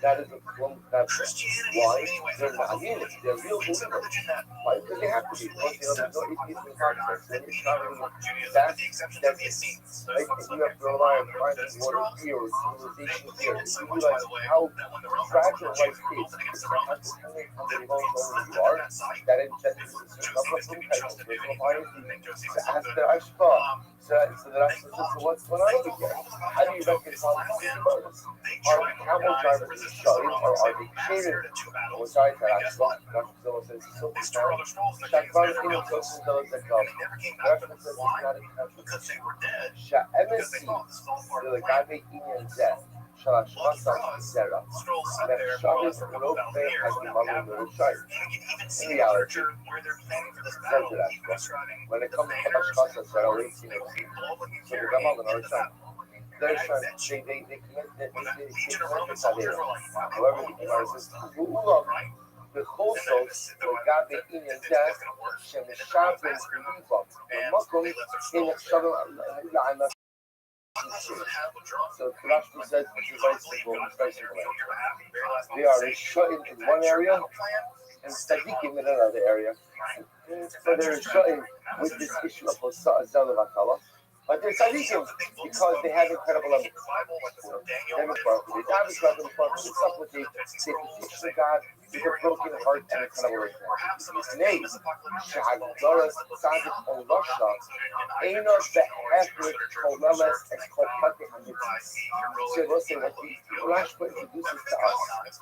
That is a form that Christianity why is in many ways they're not a unit. They're real It's a believers. religion that Why? Because they have to be. Because there's no atheist in context. When you're traveling Judaism, that, with the exception of that's the Essenes. like if you have to rely on finding water here or civilization here, if you realize how fragile life is, it's not dependent on the remote zone you are, that engenders a certain level of type of personal piety to ask the Ashba. So that actually says, so what's going on over here? How do you reconcile these two modes? Are the camel drivers showing or are they shaded? Which I said, Ashba, Dr. Zilla says, so Shakban in the social those that come. Reference says it's not a country. Because they were dead. Sha'emesi, the Lagabe Indian death. Shalashmasa Zera. That Shabbos Rope has the mother of the Shire. In reality, when it comes to Ashkasa Zera, we see it. So the Gamal and Arsham, they're trying, they commit this idea. However, the Gemara says, the Chosot, the Gabe Indian death, Shemishabes Riva, the Muslim in Shalom La'ana. So Rashmi says it's very simple, it's very simple. They are shut in one area and Sadiqim in another area. So they're shut in with this issue of Zalavatala. But they're tzaddikim because they have incredible levels. They have incredible responsibility. They supplicate, they petition God with a broken heart and incredible response. His name, Shahagaras Tzaddik on Russia, Einar Be'efrik Koleles and Kopati Hamitzis. So let's say what the Rashba introduces to us is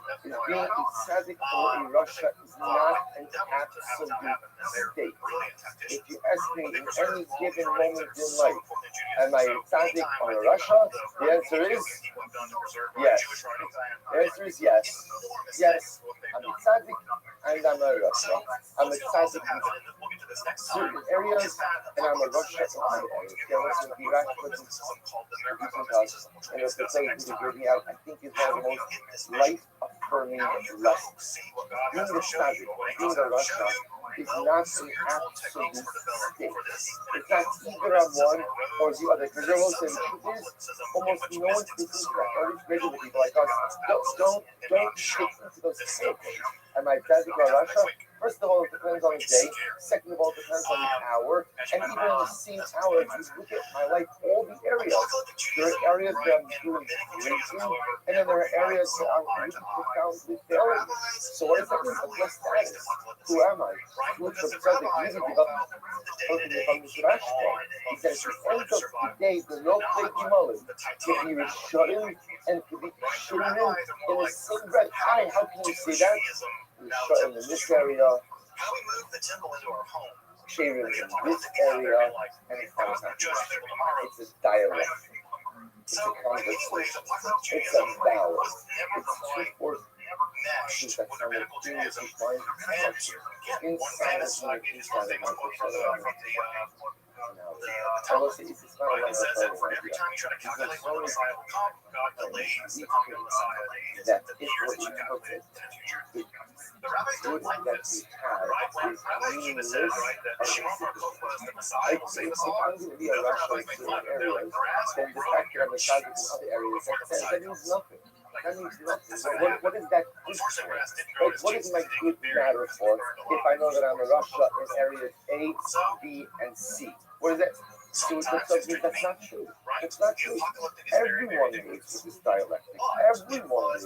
being a tzaddik or a Russia is not an absolute state. If you ask me in any given moment in life, am I a tzaddik or a Russia? The answer is yes. The answer is yes. Yes, I'm a tzaddik and I'm a Russia. I'm a tzaddik in certain areas and I'm a Russia in other areas. There was an Iraq and it's the place that you're bringing out, I think is one of the most life-affirming lessons. Being a tzaddik, being a Russia, is not an absolute state. It's not either on one or the other. Because there will say the truth is almost no one thinks that, or at least regular people like us, don't stick into those states. Am I tzaddik or Russia? First of all, it depends on the day. Second of all, it depends on the hour. And even in the same hour, if you look at my life, all the areas, there are areas that I'm doing great in, and then there are areas that I'm really profoundly failing. So what does that mean? What's status? Who am I? Which of tzaddik really developed from the Rashba? He says, at the end of the day, the no play can be shut-in and can be shut-in in the same breath. Hi, how can you say that? Shut in this area, shaving in this area, and it's not it's a dialect. It's a conversation. It's a balance. It's two forces. She's that kind of thing that you find inside of my I will say, it's not Right? It says that for every time you try to calculate when the Messiah will come, God delays the coming of the Messiah. that The if years what that you you calculate put in the future. it, The rabbis good don't like that this. we have Right? When is Rabbi Akiva says, meaningless right, that and Shimon Bar insufficient. Kokhba is the Messiah will save us If all. I'm going to be a The other Russia rabbis in make certain fun of it. They're like, areas, whereas then we the grow fact that your I'm a Shaggy in cheeks other areas, before the that Messiah means comes. nothing. Like, That means nothing. that's not gonna What happen. is that good Unfortunately, for? Raz didn't grow Like, his what cheeks is my because he good got buried matter because he for burned a if lot I know that I'm a Russia in areas A, So B, and C? What is that? So sometimes that tells me history that's can not true. right? That's not The true. apocalyptic is very, very Everyone dangerous. lives with this dialectic. But it Everyone was lives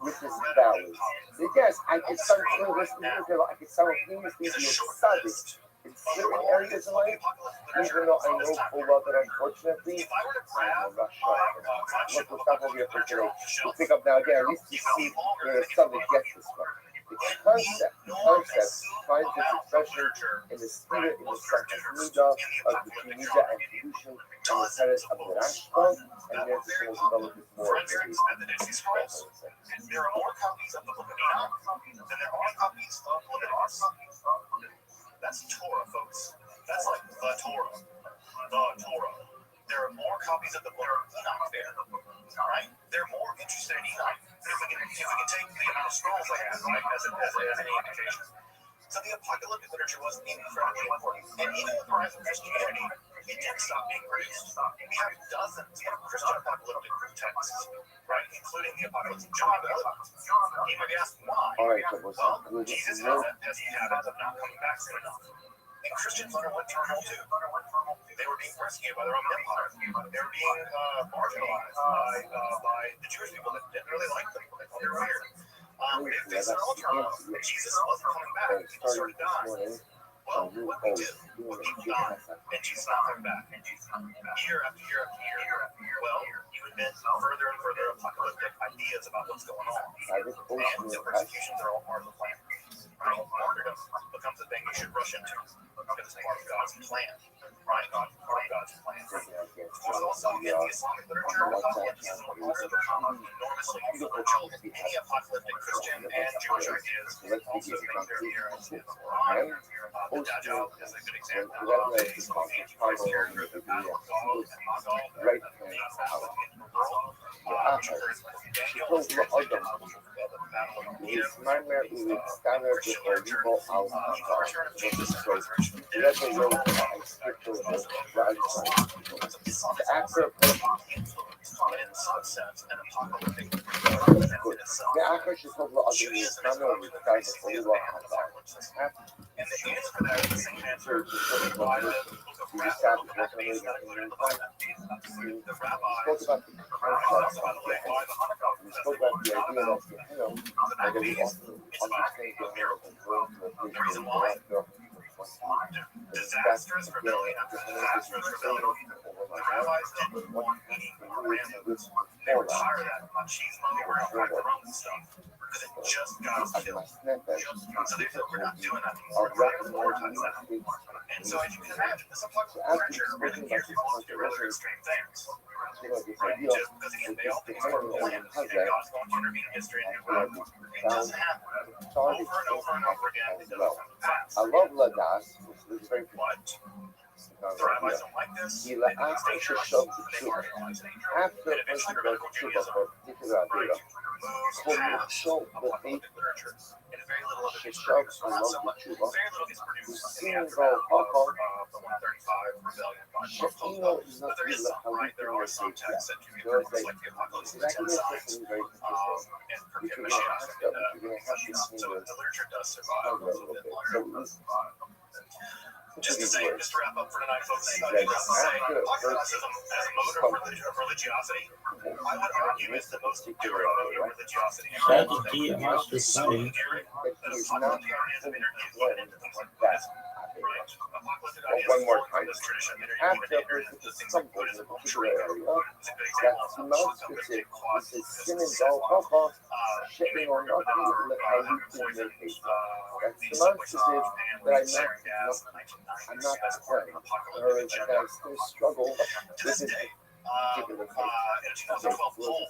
with this incredibly balance. popular. Yes, I On could the screen right simultaneously, now I could simultaneously is a be a short tzaddik list in of certain all areas of the life, apocalyptic even literature though I from this know time full period. well that unfortunately, If I were to I'm grab a Russia. a collection Look, of we're not going to be apocalyptic able literature to off the shelf, pick up now again, at least to you would see be longer where than the if subject gets this from. The concept finds its expression literature in the spirit, in the was sense produced of in the the apocalyptic Tunisia genre. and Kedushin, and the Dozens Teres of of the books Rashba, and that then were very will popular. develop it more. For instance, at the Dead Sea Scrolls, there are more copies of the Book of Enoch than there are copies of Leviticus. That's Torah, folks. That's like the Torah. The Torah. There are more copies of the Book of Enoch there. All right? They're more interested in Enoch. If we can take the amount of scrolls they have, right, as any indication. So the apocalyptic literature was incredibly important. And even with the rise of Christianity, it didn't stop being produced. We have dozens of Christian apocalyptic texts, right, including the Apocalypse of John. You might be asking why. All right, so Well, Jesus has a habit of not coming back soon enough. And Christians underwent turmoil too. They were being persecuted by the Roman Empire. They were being marginalized by the Jewish people that didn't really like them. They thought they were weird. They faced their own turmoil. Jesus wasn't coming back. People started dying. Well, what we do when people die and Jesus not coming back, year after year after year, well, you invent further and further apocalyptic ideas about what's going on. And the persecutions are all part of the plan. Right? Martyrdom becomes a thing you should rush into because it's part of God's plan. Right? Part of God's plan. There's also in the Islamic literature, apocalypticism will also become enormously influential. Many apocalyptic Christian and Jewish ideas also make their appearance in the Quran. The Dajjal is a good example of a Christ character, the battle of Gog and Magog, Right. in the world, which occurs in Daniel, is translated as the battle of Megiddo. Standard Christian or literature, legal the return of Jesus and the resurrection of the dead, That's a real spiritual the actor influence, but in some sense, an apocalyptic good. in itself. The actor should talk about other Judaism is Islamic going to guys increasingly that abandon the apocalypse. And the answer for that is the same answer by the book of Maccabees that included in the Bible. The rabbis, spoke about the also, by the way, by the Hanukkah, we that's spoke the about the idea that the Maccabees, it's about a miracle. The reason why? Disastrous rebellion after disastrous rebellion. The rabbis didn't want any more randoms. They were tired of that machismo macaroni stuff because it just got us killed. So they said, we're not doing that anymore. We're not going to prioritize that. And so as you can imagine, this apocalyptic literature really gears people to do rather extreme things. Right? Just because, again, they all think it's part of the plan. And God's going to intervene in history and do whatever. It doesn't happen. Over and over and over again, it doesn't come to pass. I love Ladas, which is very But the rabbis don't like this. They think it's dangerous. They marginalize it. after And eventually rabbinical Judaism, right, moves past apocalyptic literature. And very little of it gets produced. Not so much. Very little gets produced in the aftermath of the 135 rebellion by Kokhba. But there is some, right? There are some texts that can be purchased, like the Apocalypse of the Ten Signs, and Perkei Mashiach. So the literature does survive a little bit longer. Just to say, just to wrap up for tonight, folks, needless to say, apocalypticism as a mode of religiosity, I would argue is the most enduring mode of religiosity. Strategy master So planning. enduring that apocalyptic ideas have entered into things like Buddhism, right? Apocalyptic ideas one more formed from this tradition that are even entered into things like Buddhism. Sri Lanka is a good example of apocalyptic causes sin of and sin. all They were known for having poisoned the subway stop and sarin gas in the 1990s. That's part of an apocalyptic agenda. struggle To this day, in a 2012 poll,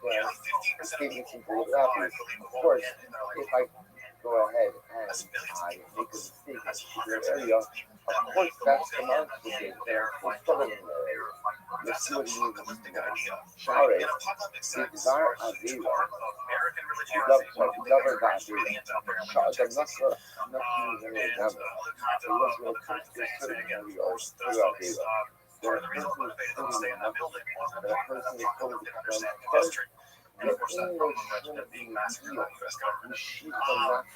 nearly 15% of people worldwide believe the world will end in their if lifetime. I go ahead and That's millions of I people, make a folks. mistake That's in hundreds this of area, millions of people. Of course, that's the monster thing. We're stubborn in there. Let's see what he means. Share, the desire Avera, lover Avera. Share, the Nasra, not even a Gamma. It was going to come to a certain area or Avera. There are persons who are fully nothing. There are persons who are fully first. The emotion of being masculine, Mishita Nafs.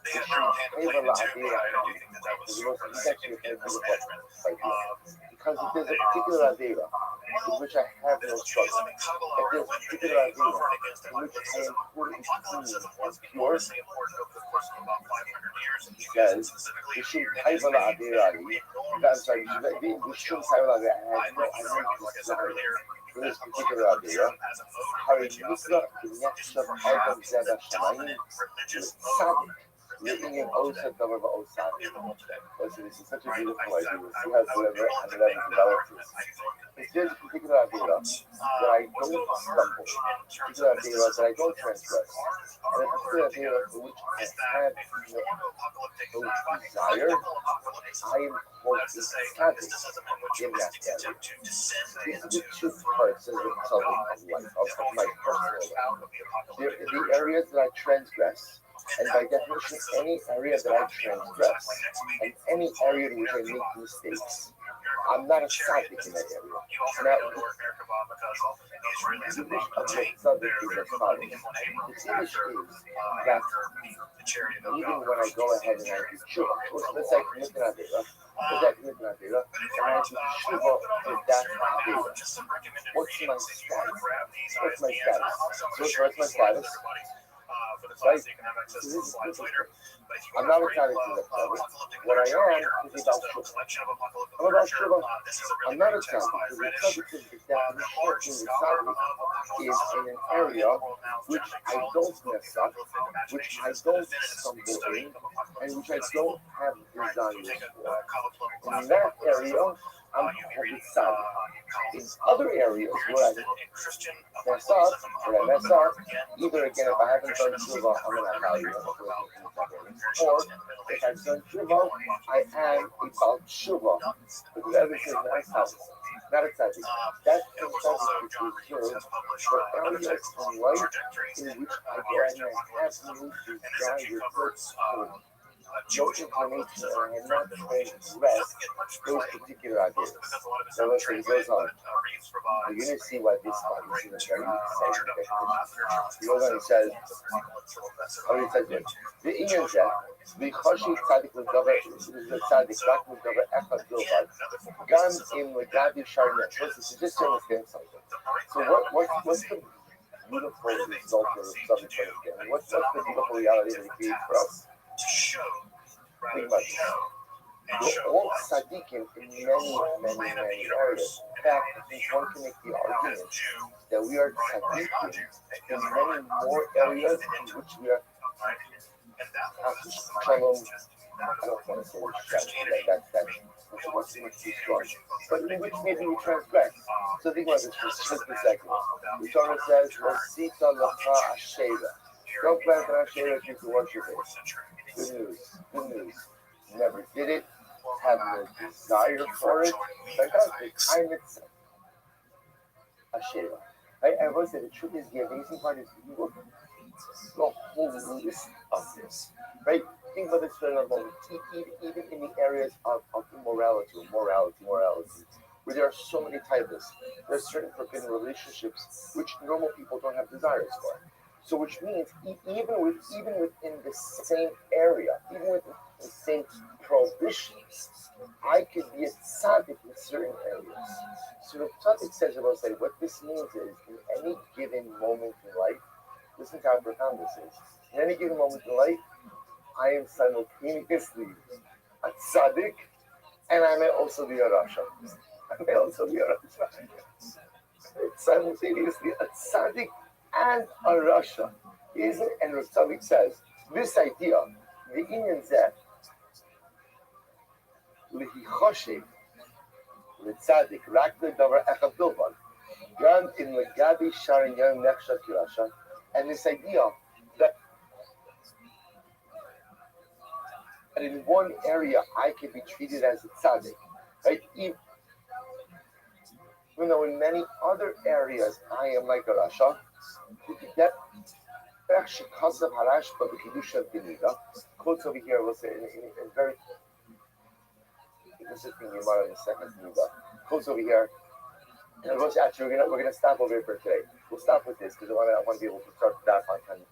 They have their own hand of planning too, but I do think that was significant mismanagement. Because if there's a particular Avera in which I have no struggle, if there's a particular Avera in which I am fully clean and pure, he says, we should Taivala Avera. I'm sorry, we should Taivala Avera. I have no desire for this particular Avera. Harinusra, the next of Adam Zeba Shamayim, Tzaddik. Living in Osa Davar Osa. Listen, this is such a beautiful idea. We'll see how clever and eleven develops this. If there's a particular Avera that I don't stumble, a particular Avera that I don't transgress, and a particular Avera for which I have no desire, I am called a tzaddik in that area. These are the two parts of the puzzle of life, of my personal life. The areas that I transgress, and by definition, any area that I transgress, and any area in which I make mistakes, I'm not a tzaddik in that area. Now, the Yiddish of the tzaddik is as follows. The Yiddish is that even when I go ahead and I do tshuva, let's say I commit an avera, and I do tshuva for that avera, what's my status? What's my status? So what's my status? Right? I'm not a tzaddik in that level. What I am is about tshuva. I'm about tshuva. I'm not a tzaddik because the tzaddik is the definition of the tzaddik is in an area which I don't mess up, which I don't stumble in, and which I don't have desires for. In that area, I'm called a tzaddik. In other areas where I mess up, either again, if I haven't done tshuva, I'm an avali, or if I've done tshuva, I am about tshuva. But the other thing is not a tzaddik. That tzaddik is reserved for areas in life in which I have no desire for no inclination, and I have not transgressed those particular ideas. So let's say it goes on. You're going to see why this body is in a very exciting definition. He goes on and says, the Inyan said, the Choshi Tzadik L'Dover, the Tzadik Rak L'Dover Echad Bilvad, Gam Im L'Gadi Sharnet. Listen, just to understand something. So what's the beautiful result of something to understand? What's the beautiful reality that he creates for us? Pretty much. We're all tzaddikim in many areas. In fact, I think one can make the argument that we are tzaddikim in many more areas in which we are shalom. I don't want to say that's too strong. But in which maybe we transgress. So think about this for just a second. The Torah says, "Osita lacha ashera." Don't plant an ashera if you can worship it. Good news. Never did it, have no desire for it. Fantastic. I'm a sheva. I always say the truth is the amazing part is you look the whole list of this. Right? Think about this for a moment. Even in the areas of immorality, morality, where there are so many types, there are certain forbidden relationships which normal people don't have desires for. So which means even within the same area, even within the same prohibitions, I could be a tzaddik in certain areas. So the tzaddik says about say what this means is in any given moment in life, listen to how profound this is. In any given moment in life, I am simultaneously a tzaddik and I may also be a rasha. Simultaneously a tzaddik and a rasha. Isn't and Rav says this idea, the Inyan Zeh, Lihichoshev, Litzadik, Rakle Davar Echad Bilvad, Gan in Legadi Sharon Yom Nechsha Kirasha, and this idea that And in one area, I can be treated as a tzaddik, right? Even though in many other areas I am like a rasha, that actually kasav harashba b'kedusha b'nida. Quotes over here, we'll say in very consistent Gemara in the second Nida. Quotes over here. And actually, we're gonna stop over here for today. We'll stop with this because I want to be able to start that on time.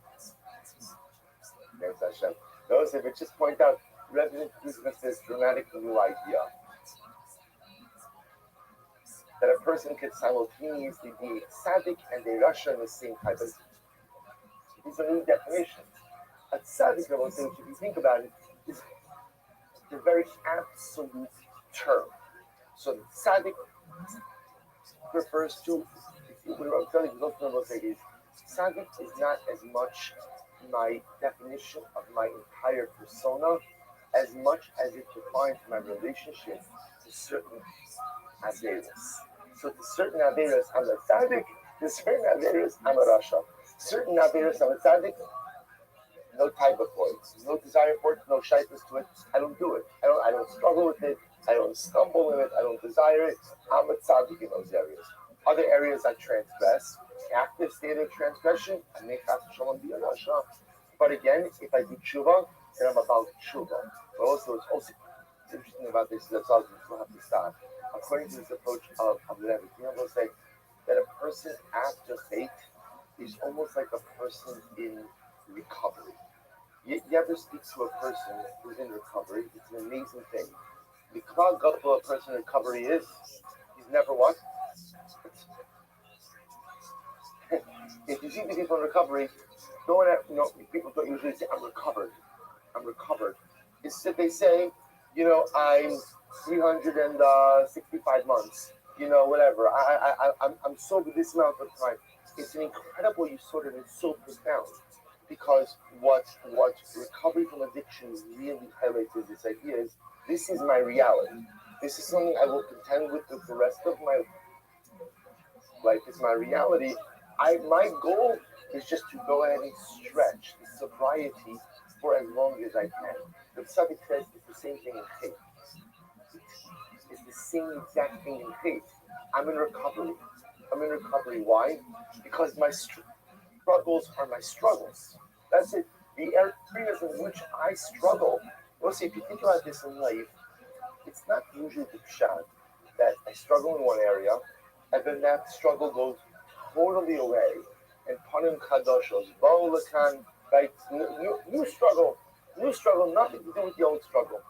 Thanks, Hashem. Notice if it just point out, Rebbe introduces this dramatic new idea that a person could simultaneously be a tzaddik and a rasha in the same type of. These are new definitions. A tzaddik, if you think about it, is a very absolute term. So the tzaddik refers to, what I'm telling you, tzaddik is not as much my definition of my entire persona as much as it defines my relationship to certain averos. So to certain averos, I'm a tzaddik. To certain averos, I'm a rasha. Certain averos, I'm a tzaddik. No type of for it, no desire for it, no shyness to it. I don't do it. I don't struggle with it. I don't stumble in it. I don't desire it. I'm a tzaddik in those areas. Other areas I transgress. Active state of transgression, I make shalom be a rasha. But again, if I do tshuva, then I'm about tshuva. But also, it's also interesting about this. That's all we'll have to start. According to this approach of the Rebbe, we'll say that a person after faith is almost like a person in recovery. You ever speak to a person who's in recovery? It's an amazing thing. The cloud gutful a person in recovery is, he's never what? If you see the people in recovery, people don't usually say, I'm recovered. I'm recovered. It's that they say, I'm 365 months, whatever. I'm sober this amount of time. It's an incredible sort of, it's so profound. Because what recovery from addiction really highlights is this idea is, this is my reality. This is something I will contend with the rest of my life. It's my reality. My goal is just to go ahead and stretch the sobriety for as long as I can. The Tzaddik says it's the same thing in faith. It's the same exact thing in faith. I'm in recovery. Why? Because my struggles are my struggles. That's it. The areas in which I struggle. Well, see, if you think about this in life, it's not usually the pshat that I struggle in one area, and then that struggle goes totally away, and panim kadoshos, ba'ulakan, right? New struggle, nothing to do with the old struggle.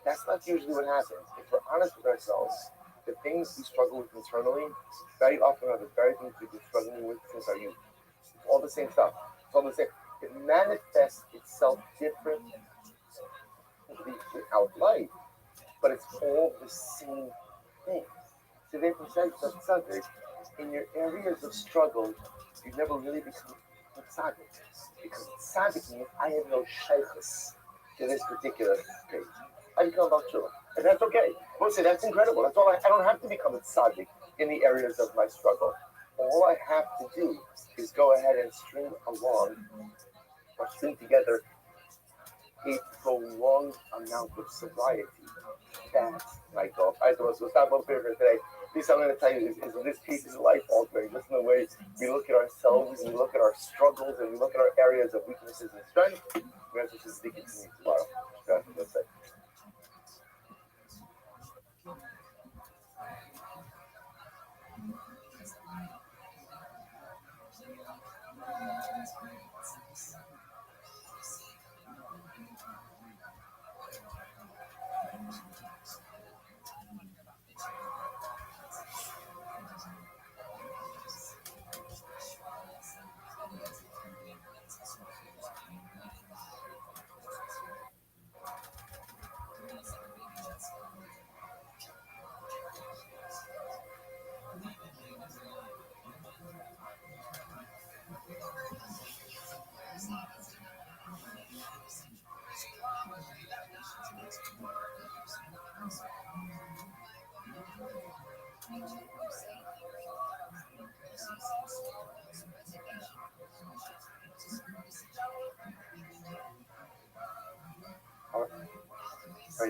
That's not usually what happens. If we're honest with ourselves, the things we struggle with internally very often are the very things we've been struggling with since our youth. It's all the same stuff. It's all the same. It manifests itself differently throughout life, but it's all the same thing. So therefore, tzaddik, in your areas of struggle, you never really become a tzaddik. Because tzaddik means I have no shaykhus to this particular page. I become about tshuva. And that's okay. We'll say that's incredible. That's all I don't have to become a tzaddik in the areas of my struggle. All I have to do is go ahead and string together a prolonged amount of sobriety. That's my goal. All right, so we'll stop over here for today. This I'm going to tell you is this piece is life altering. Just in the way we look at ourselves, and we look at our struggles, and we look at our areas of weaknesses and strength. We're going to just continue tomorrow. That's it.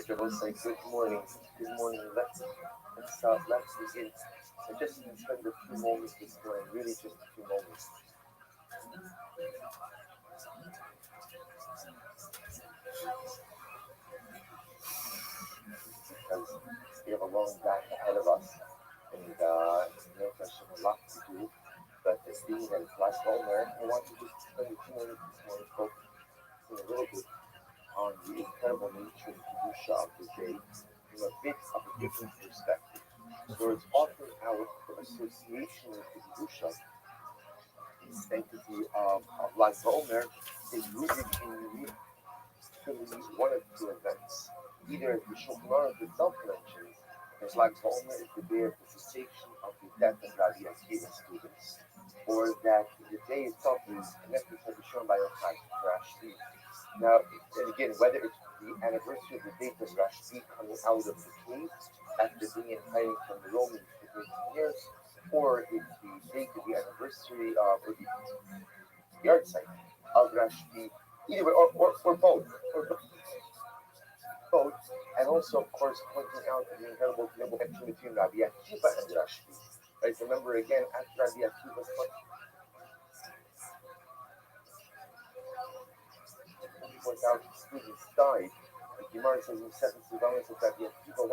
I will say good morning. Good morning. Let's begin. And just spend a few moments this morning, really just a few moments. Because we have a long back ahead of us, and no question, a lot to do. But being that it's last Omer, I want to just spend a few minutes this morning focusing a little bit on the incredible nature of Kedusha of the day from a bit of a different perspective. Where it's often our association with the Kedusha, the sanctity of Lag BaOmer, is rooted in one of two events. Either the Shulchan Aruch itself mentions that Lag BaOmer is the day of the cessation of the death of Rabbi Akiva's students, or that the day itself is connected to the Shon by Yochai, Rashbi. Now, and again, whether it's the anniversary of the date of Rashbi coming out of the cave after being in hiding from the Romans for 13 years, or it's the date of the anniversary of the yard site of Rashbi, either way, or both, and also, of course, pointing out the incredible connection between Rabbi Akiva and Rashbi. Right? Remember again, after Rabbi Akiva's point out his students died, the Gemara says in 7 Sivalis that Rabbi Akiva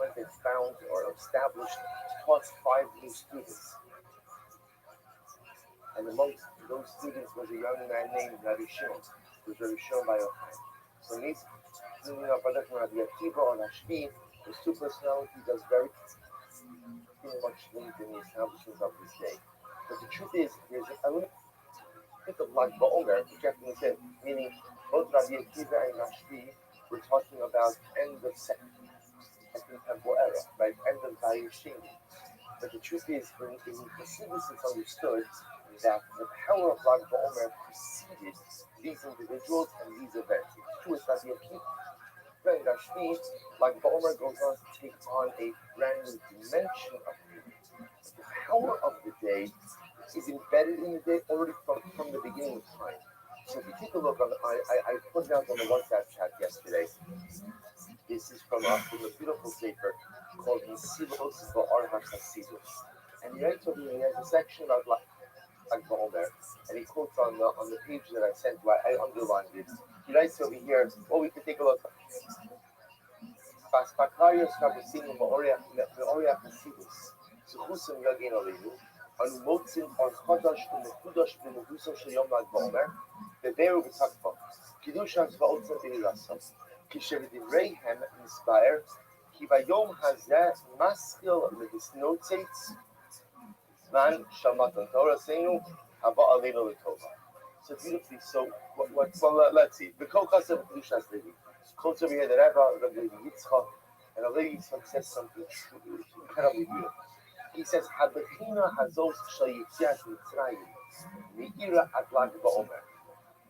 went and found or established, taught 5 new students. And amongst those students was a young man named Rabbi Shimon, who was Rabbi Shimon by Yochai. So in these Rabbi Akiva or Rashbi, those two personalities that's very much linked in the establishment of this day. But the truth is, there's an element of Lag BaOmer, which you have to understand, meaning both Rabbi Akiva and Rashbi were talking about end of Second Temple era, right? End of Vayishim. But the truth is, in Hasidus, it's understood that the power of Lag BaOmer preceded these individuals and these events. It's true with Rabbi Akiva and Rashbi, Lag BaOmer goes on to take on a brand new dimension of meaning. The power of the day is embedded in the day already from the beginning of time. So if you take a look on, I put it out on the WhatsApp chat yesterday. This is from a beautiful paper called Mesilos Ba'ar HaChasidus. And he writes over here, he has a section about Lag BaOmer, and he quotes on the page that I sent, I underlined it. He writes over here, we can take a look. Paspakarios Kabusinu Ma'oria Hasidus. Zuchusum Yagin Alinu. On Motzin on Chodosh Umechudosh B'Mehuso Sheyom Lag BaOmer. Beberu B'Takfa. Kidushas Va'otzim B'Irasam. Kishevidivreihem Misbaer. Ki Vayom Hazeh Maskil Lehisnotzitz. Zman Shalmatan Torah Seinu. Haba Alinu L'Tova. So beautifully, so let's see. The Kochas of Kedushas Levi. Quotes over here that Rabbi Yitzchak, and Rabbi Yitzchak says something incredibly beautiful. He says, "Habechina hazos shayitzias mitzrayim meira at Lag BaOmer."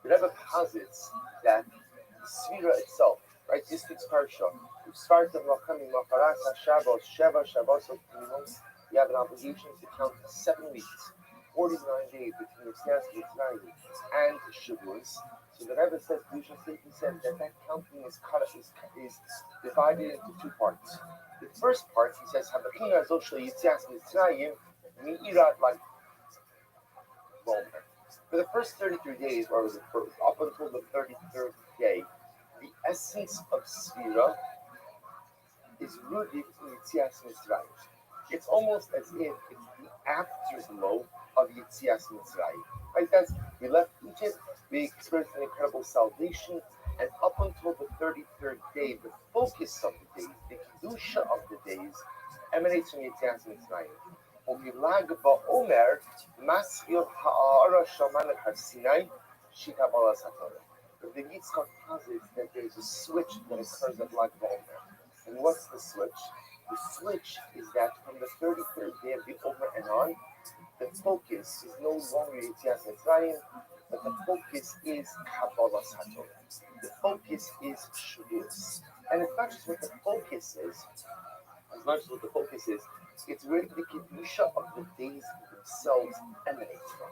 The Rebbe posits that the Sfira itself, right? This week's parsha, we start the Machami Macharas HaShabbos, Sheva Shabbos of Kimon. You have an obligation to count 7 weeks, 49 days between Yitzias Mitzrayim and Shavuos. So the Rebbe says, Kedusha Satan said that counting is divided into 2 parts. The first part, he says, Habachina Zoshla Yitzias Mitzrayim Mi'irat Lag BaOmer. For the first 33 days, or up until the 33rd day, the essence of Sfira is rooted in Yitzias Mitzrayim. It's almost as if it's the afterglow of Yitzias Mitzrayim. Right? We left Egypt, we experienced an incredible salvation, and up until the 33rd day, the focus of the days, the kedusha of the days, emanates from Yitzias Mitzrayim. Lag BaOmer, Maschil Ha'ara Shaman Har Sinai, Shita Balas HaTorah. But the Yitzchak posits that there is a switch that occurs at Lag BaOmer. And what's the switch? The switch is that from the 33rd day of the Omer and on, the focus is no longer Yitzias Mitzrayim, but the focus is Kabbalah HaTorah. The focus is Shavuos. And it's not just what the focus is, as much as what the focus is, it's where the Kedusha of the days themselves emanates from.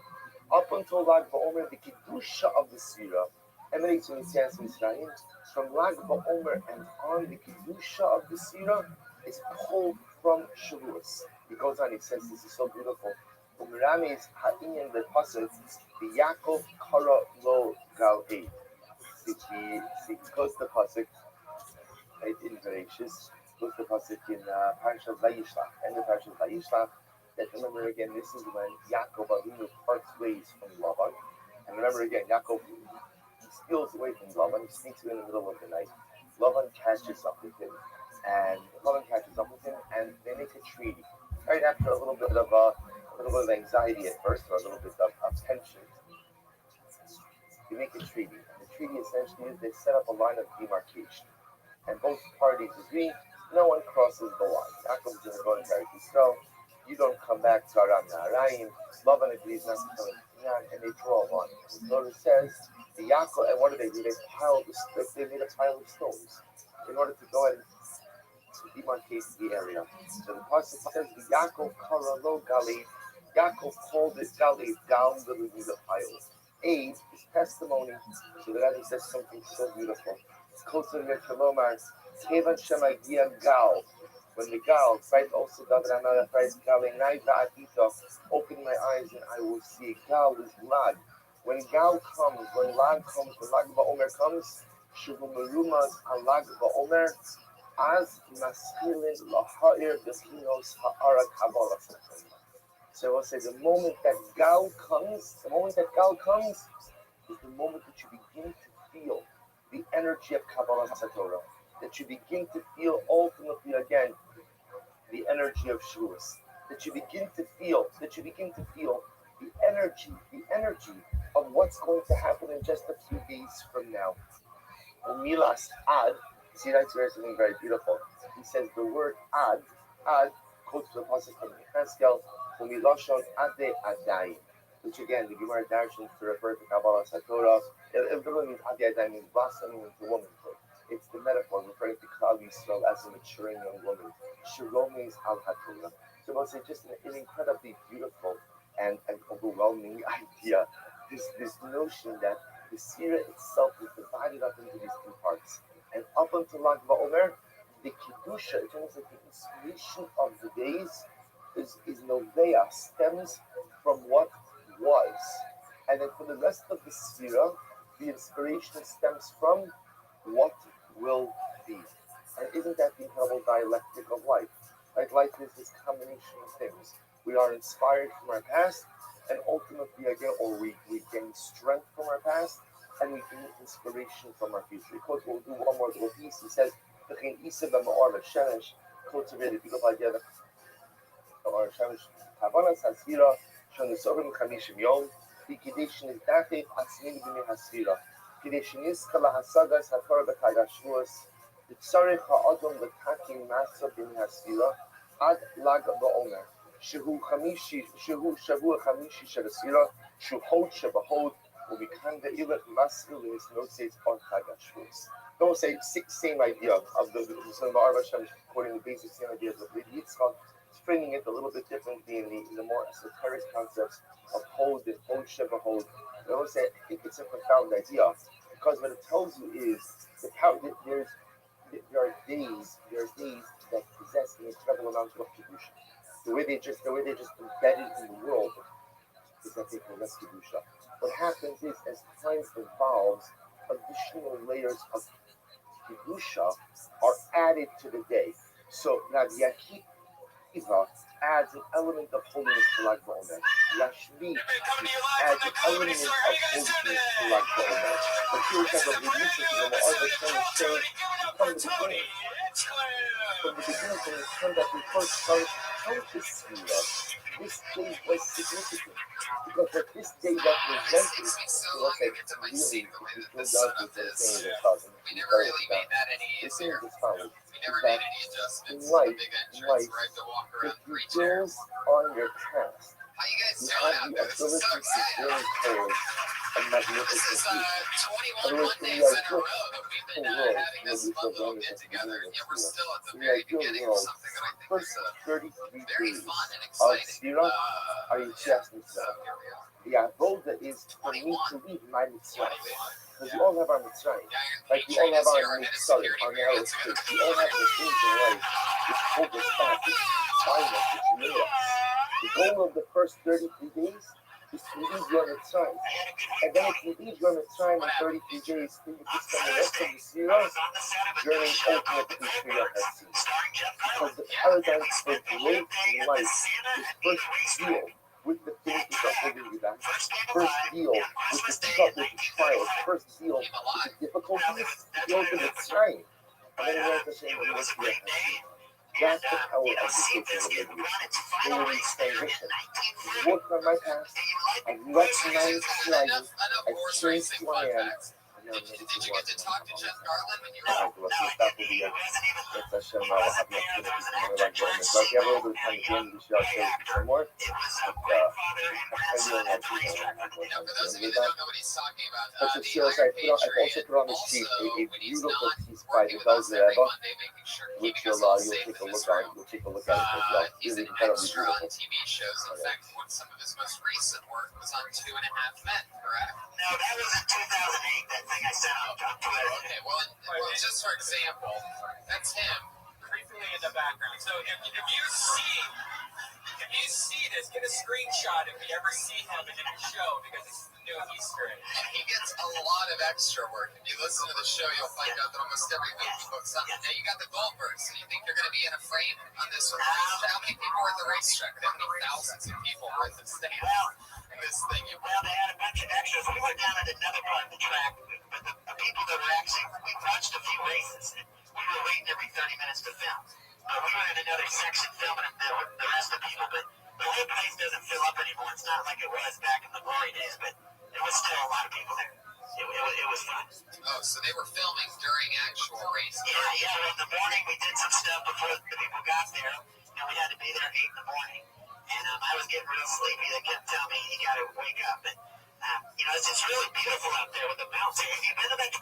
Up until Lag BaOmer, the Kedusha of the Sfira emanates from Yitzias Mitzrayim, from Lag BaOmer and on the Kedusha of the Sira is pulled from Shavuos. He goes on, he says, this is so beautiful. Umramis ha'inyan le'pasuk, the Yaakov kara lo gal eid. He goes to the pasuk, in Bereshis, goes to the pasuk in Parashat Vayishlach, and the Parashat Vayishlach, that remember again, this is when Yaakov Avinu parts ways from Lavan. And remember again, Yaakov, he steals away from Lavan, he sneaks away in the middle of the night. Lavan catches up with him, and they make a treaty. Right after a little bit of anxiety at first, or a little bit of tension, they make a treaty. And the treaty essentially is they set up a line of demarcation, and both parties agree no one crosses the line. Yaakov is going to go to Eretz Yisrael. You don't come back to Aram Naharaim. Lavan agrees not to come into Canaan, and they draw a line. The Torah says the Yaakov, and what do? They made a pile of stones in order to go ahead and demarcate the area. So the pasuk says the Yaakov Karalo Gali. Yaakov called it Gali down the pile. Aid is testimony. So the Rebbe says something so beautiful. Koser Mechalomar Kevan Shemagia Gal. When the Gal, right, also David Amalek writes, Galinai Va'atito, open my eyes and I will see. Gal is Lag. When Gal comes, when Lag comes, when Lag BaOmer comes, Shuvu Merumas Lag BaOmer, as Maskilin Laha'ir Bechinos Ha'ara Kabbalah. So I will say the moment that Gal comes, is the moment that you begin to feel the energy of Kabbalah Satorah. That you begin to feel ultimately again the energy of Shavuos. That you begin to feel the energy of what's going to happen in just a few days from now. Milas ad, see that's very something very beautiful. He says the word ad quotes the pasuk from Cheskel, Umilashon ade adai, which again the Gemara Darshan to refer to Kabbalah Satorah. It literally means ade adai means blossoming into womanhood. It's the metaphor referring to Klal Yisrael as a maturing young woman. Shiromis al HaTorah. So I would say just an incredibly beautiful and overwhelming idea. This notion that the Sira itself is divided up into these two parts. And up until Lag BaOmer, the Kedusha, it's almost like the inspiration of the days, is Novea, stems from what was. And then for the rest of the Sira, the inspiration stems from what will be. And isn't that the incredible dialectic of life? Like life is this combination of things. We are inspired from our past, and ultimately again, or we gain strength from our past, and we gain inspiration from our future. Because we'll do one more little piece. He says, cultivated beautiful idea that our Shemesh Kavanas Hasira, Shonesorim Kamishim Yom, the Kedishin is Datif Asmin Bimi Hasira. Kedishinis Kala Hasagas Hator Betagashmuas, the Tsarich Ha'adom Betakim Masa Bimi Hasira, Ad Lag BaOmer, Shehu Shavu Chamishi Shadasira, Shuhod Shabahod, Ubikanda Ilet Maskil in his notes says on Tagashmuas. Don't say same idea of the Arba Shemesh, according to the basic same ideas of the Yitzchak. Framing it a little bit differently in the more esoteric concepts of hold and hold Sheba hold. I always say I think it's a profound idea because what it tells you is that there are days that possess an incredible amount of kedusha. The way they just embedded in the world is that they possess kedusha. What happens is as time evolves, additional layers of kedusha are added to the day. So now the Yahid adds an element of holiness to Lag BaOmer. Lashmi adds an element of holiness to Lag BaOmer. But here we have a release of the Ma'arva Shemesh saying from the beginning, from the time that we first started to count this Sira, this day was significant. Because what this day represented, so let's say, really, if we drill down to the saying this thought, the saying is as follows, is that in life, if you build on your past, you have the ability to bring forward a magnificent future. In other words, in the ideal world, we still going to in the ideal world, first 33 days of Sira are Yitzias Mitzrayim. The avoda is for me to leave my mitzvah. Because we all have our Mitzrayim. Like we all have our Mitzrayim, our narrow escape. We all have the things in life which hold us back, which tie us, which limit us. The goal of the first 33 days is to leave your Mitzrayim. And then if you leave your Mitzrayim in 33 days, then you can spend the rest of the year journeying ultimately to your Hesed. Because the paradigm for growth in life is first deal with the things which are holding you back. First deal with the trouble, with the trials. First deal with the difficulties. Deal with the Mitzrayim. And then we're the same deal with your Hesed. That's the power of the teaching of liberty. They will be transition. I've worked on my past. I've recognized who I am. I've changed who I am. And now I'm ready to work on my past. That will be it. It's Hashem. I will have the opportunity to know about going. So if you have a little bit of time at the end, we should also do some more. But I really like to but the seals I also put on the sheet a beautiful piece by the Belzereba, which you'll take a look at. You'll take a look at it as well. Really incredibly beautiful. TV shows. In fact, some of his most recent work was on 2.5 Men, correct? No, that was in 2008, that thing I sent out on Twitter. Okay, well, just for example, that's him creepily in the background. So if you see this, get a screenshot if you ever see him in a show, because it's the new Easter egg. And he gets a lot of extra work. If you listen to the show, you'll find out that almost every week he books something. Now you got the Goldbergs, and you think you're going to be in a frame on this one? How many people were at the racetrack? How many thousands of people were at the stand? This thing. Well, they had a bunch of extras. We went down at another part of the track, but the people that were actually, we watched a few races, and we were waiting every 30 minutes to film. We were in another section filming the rest of the people, but the whole place doesn't fill up anymore. It's not like it was back in the glory days, but there was still a lot of people there. It was fun. Oh, so they were filming during actual races? Yeah. In the morning, we did some stuff before the people got there, and we had to be there at 8 in the morning. And I was getting real sleepy. They kept telling me, you got to wake up. And, it's just really beautiful out there with the mountains. Have you been to that?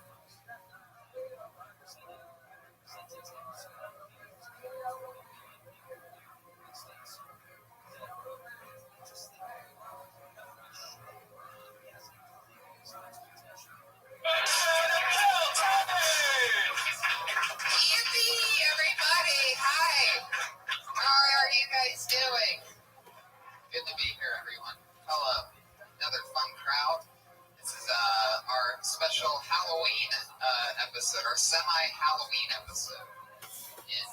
Yippee, everybody! Hi! How are you guys doing? Good to be here, everyone. Hello. Another fun crowd. This is our special Halloween episode, our semi-Halloween episode, in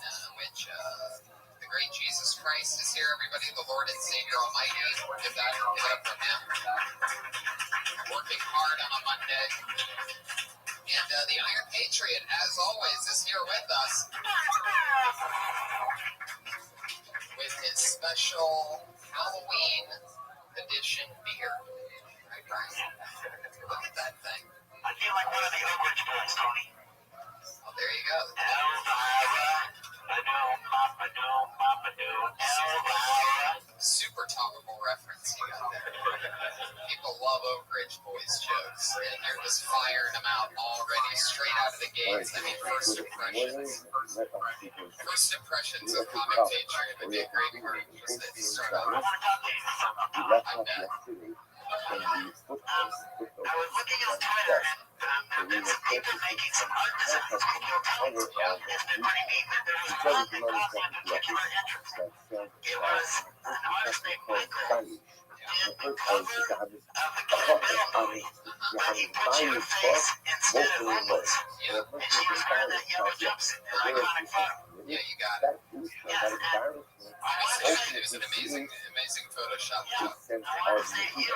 which the great Jesus Christ is here, everybody. The Lord and Savior Almighty. Give that up for him. Working hard on a Monday. And the Iron Patriot, as always, is here with us with his special Halloween edition beer. Right, Brian? Look at that thing. I feel like one of the Oak Ridge boys, Tony. Oh, there you go. Super topical reference you got there. People love Oak Ridge Boys jokes, and you're just firing them out already, straight out of the gates. I mean, first impressions of Comic Patriot would be a great word. Just to start off. I'm done. I was looking on Twitter, and there have been some people making some art designs. Can you tell me what's out? It's been pretty neat. There was one that caused me a particular interest. It was an artist named Michael did the cover of the Kill Bill movie, but he put your face instead of Homeless. And she was wearing that yellow jumpsuit, an iconic photo. Yeah, you got it. Yes, and I want to say It was an amazing Photoshop yeah, job. I want to say here,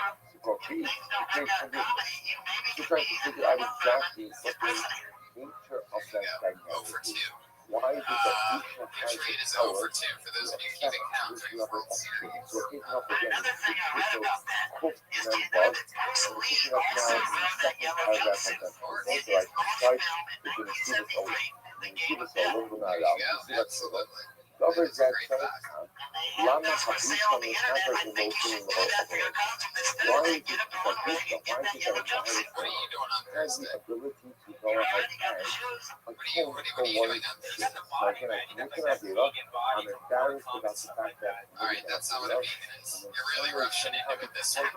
things don't work out in comedy. You maybe To could try be to figure out exactly this what person the here. nature of There that you go. 0 for 2. dynamic is. Why is it that each one has Patriot is its 0 power for 2 for those of you to keeping affect count this during level World of Series. change? So picking up again Another thing I read with about that quote is and do you know bug, that Bruce and we're Lee picking up also now in the wore that second yellow paragraph jumpsuit of that in also his I last tried film in to give a student all 1973, The Game give of us a Death. little bit There of you go. Absolutely. Cover That is a that great chart fact. And they have Lama this for sale on the Habisha internet. I Mishapa think you should do that for your costume this Why Thursday. is Get it up in that one leg this and get that why yellow is it jumpsuit. What are you doing on has the Thursday? ability to go You ahead already got the and shoes. What are you for doing one on Thursday? so again I looking at it up, I'm embarrassed about the fact that All right, that's not what a vegan is. You're really rushing into it this week.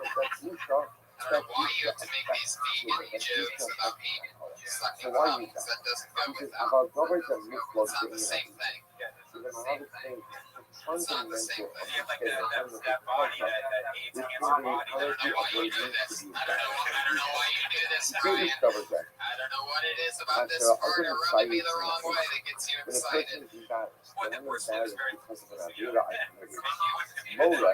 I don't know why you have to make these vegan jokes about meat sucking thumbs. That doesn't go with them. About government and It's not the same thing. It's It's not the same thing. That body, that AIDS cancer body. I don't know why you do this. I don't know why you do this, Ryan. I don't know what it is about this part of rubbing me the wrong way that gets you excited. What the worst is very Mola,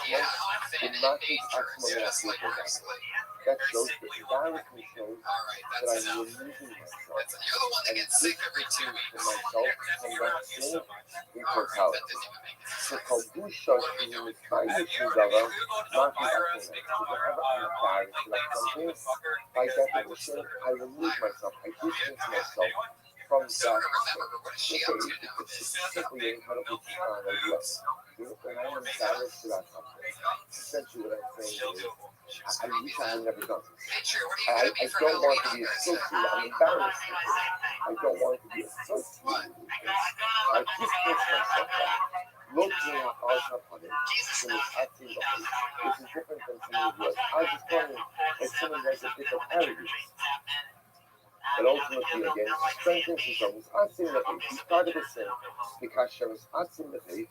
Yeah, I'm thin and dangerous, just like Bruce Lee. that shows that virus controls All right, that that's I'm enough. removing myself You're the one that gets sick every 2 from weeks. myself from that sin in All right, that totality. didn't even make any So sense. Kaldusha What are we doing? is my Have you Yudava, ever Googled not Elvira, his speaking So Elvira, whenever I'm online embarrassed lately about to see if we something, fuck her? by Because I was definition, I remove myself, I distance myself anyone? from So that to remember her, what is she up to nowadays? She does have simply big incredibly milky strong boobs. when I'm embarrassed about something. Essentially what I'm She'll saying do. is, I wish I had never done this. Hey, Drew, what are you I gonna be for don't want Halloween to be on Thursday? associated, I'm embarrassed. I don't want to be associated with this. I distance myself from it. Looking at also upon it, when it's acting the way, this is different than someone who was. I just wondering if someone has a bit of arrogance. But ultimately, again, strengthens his own. Atzim lefit. He's part of the sin. Because Shemus atzim lefit,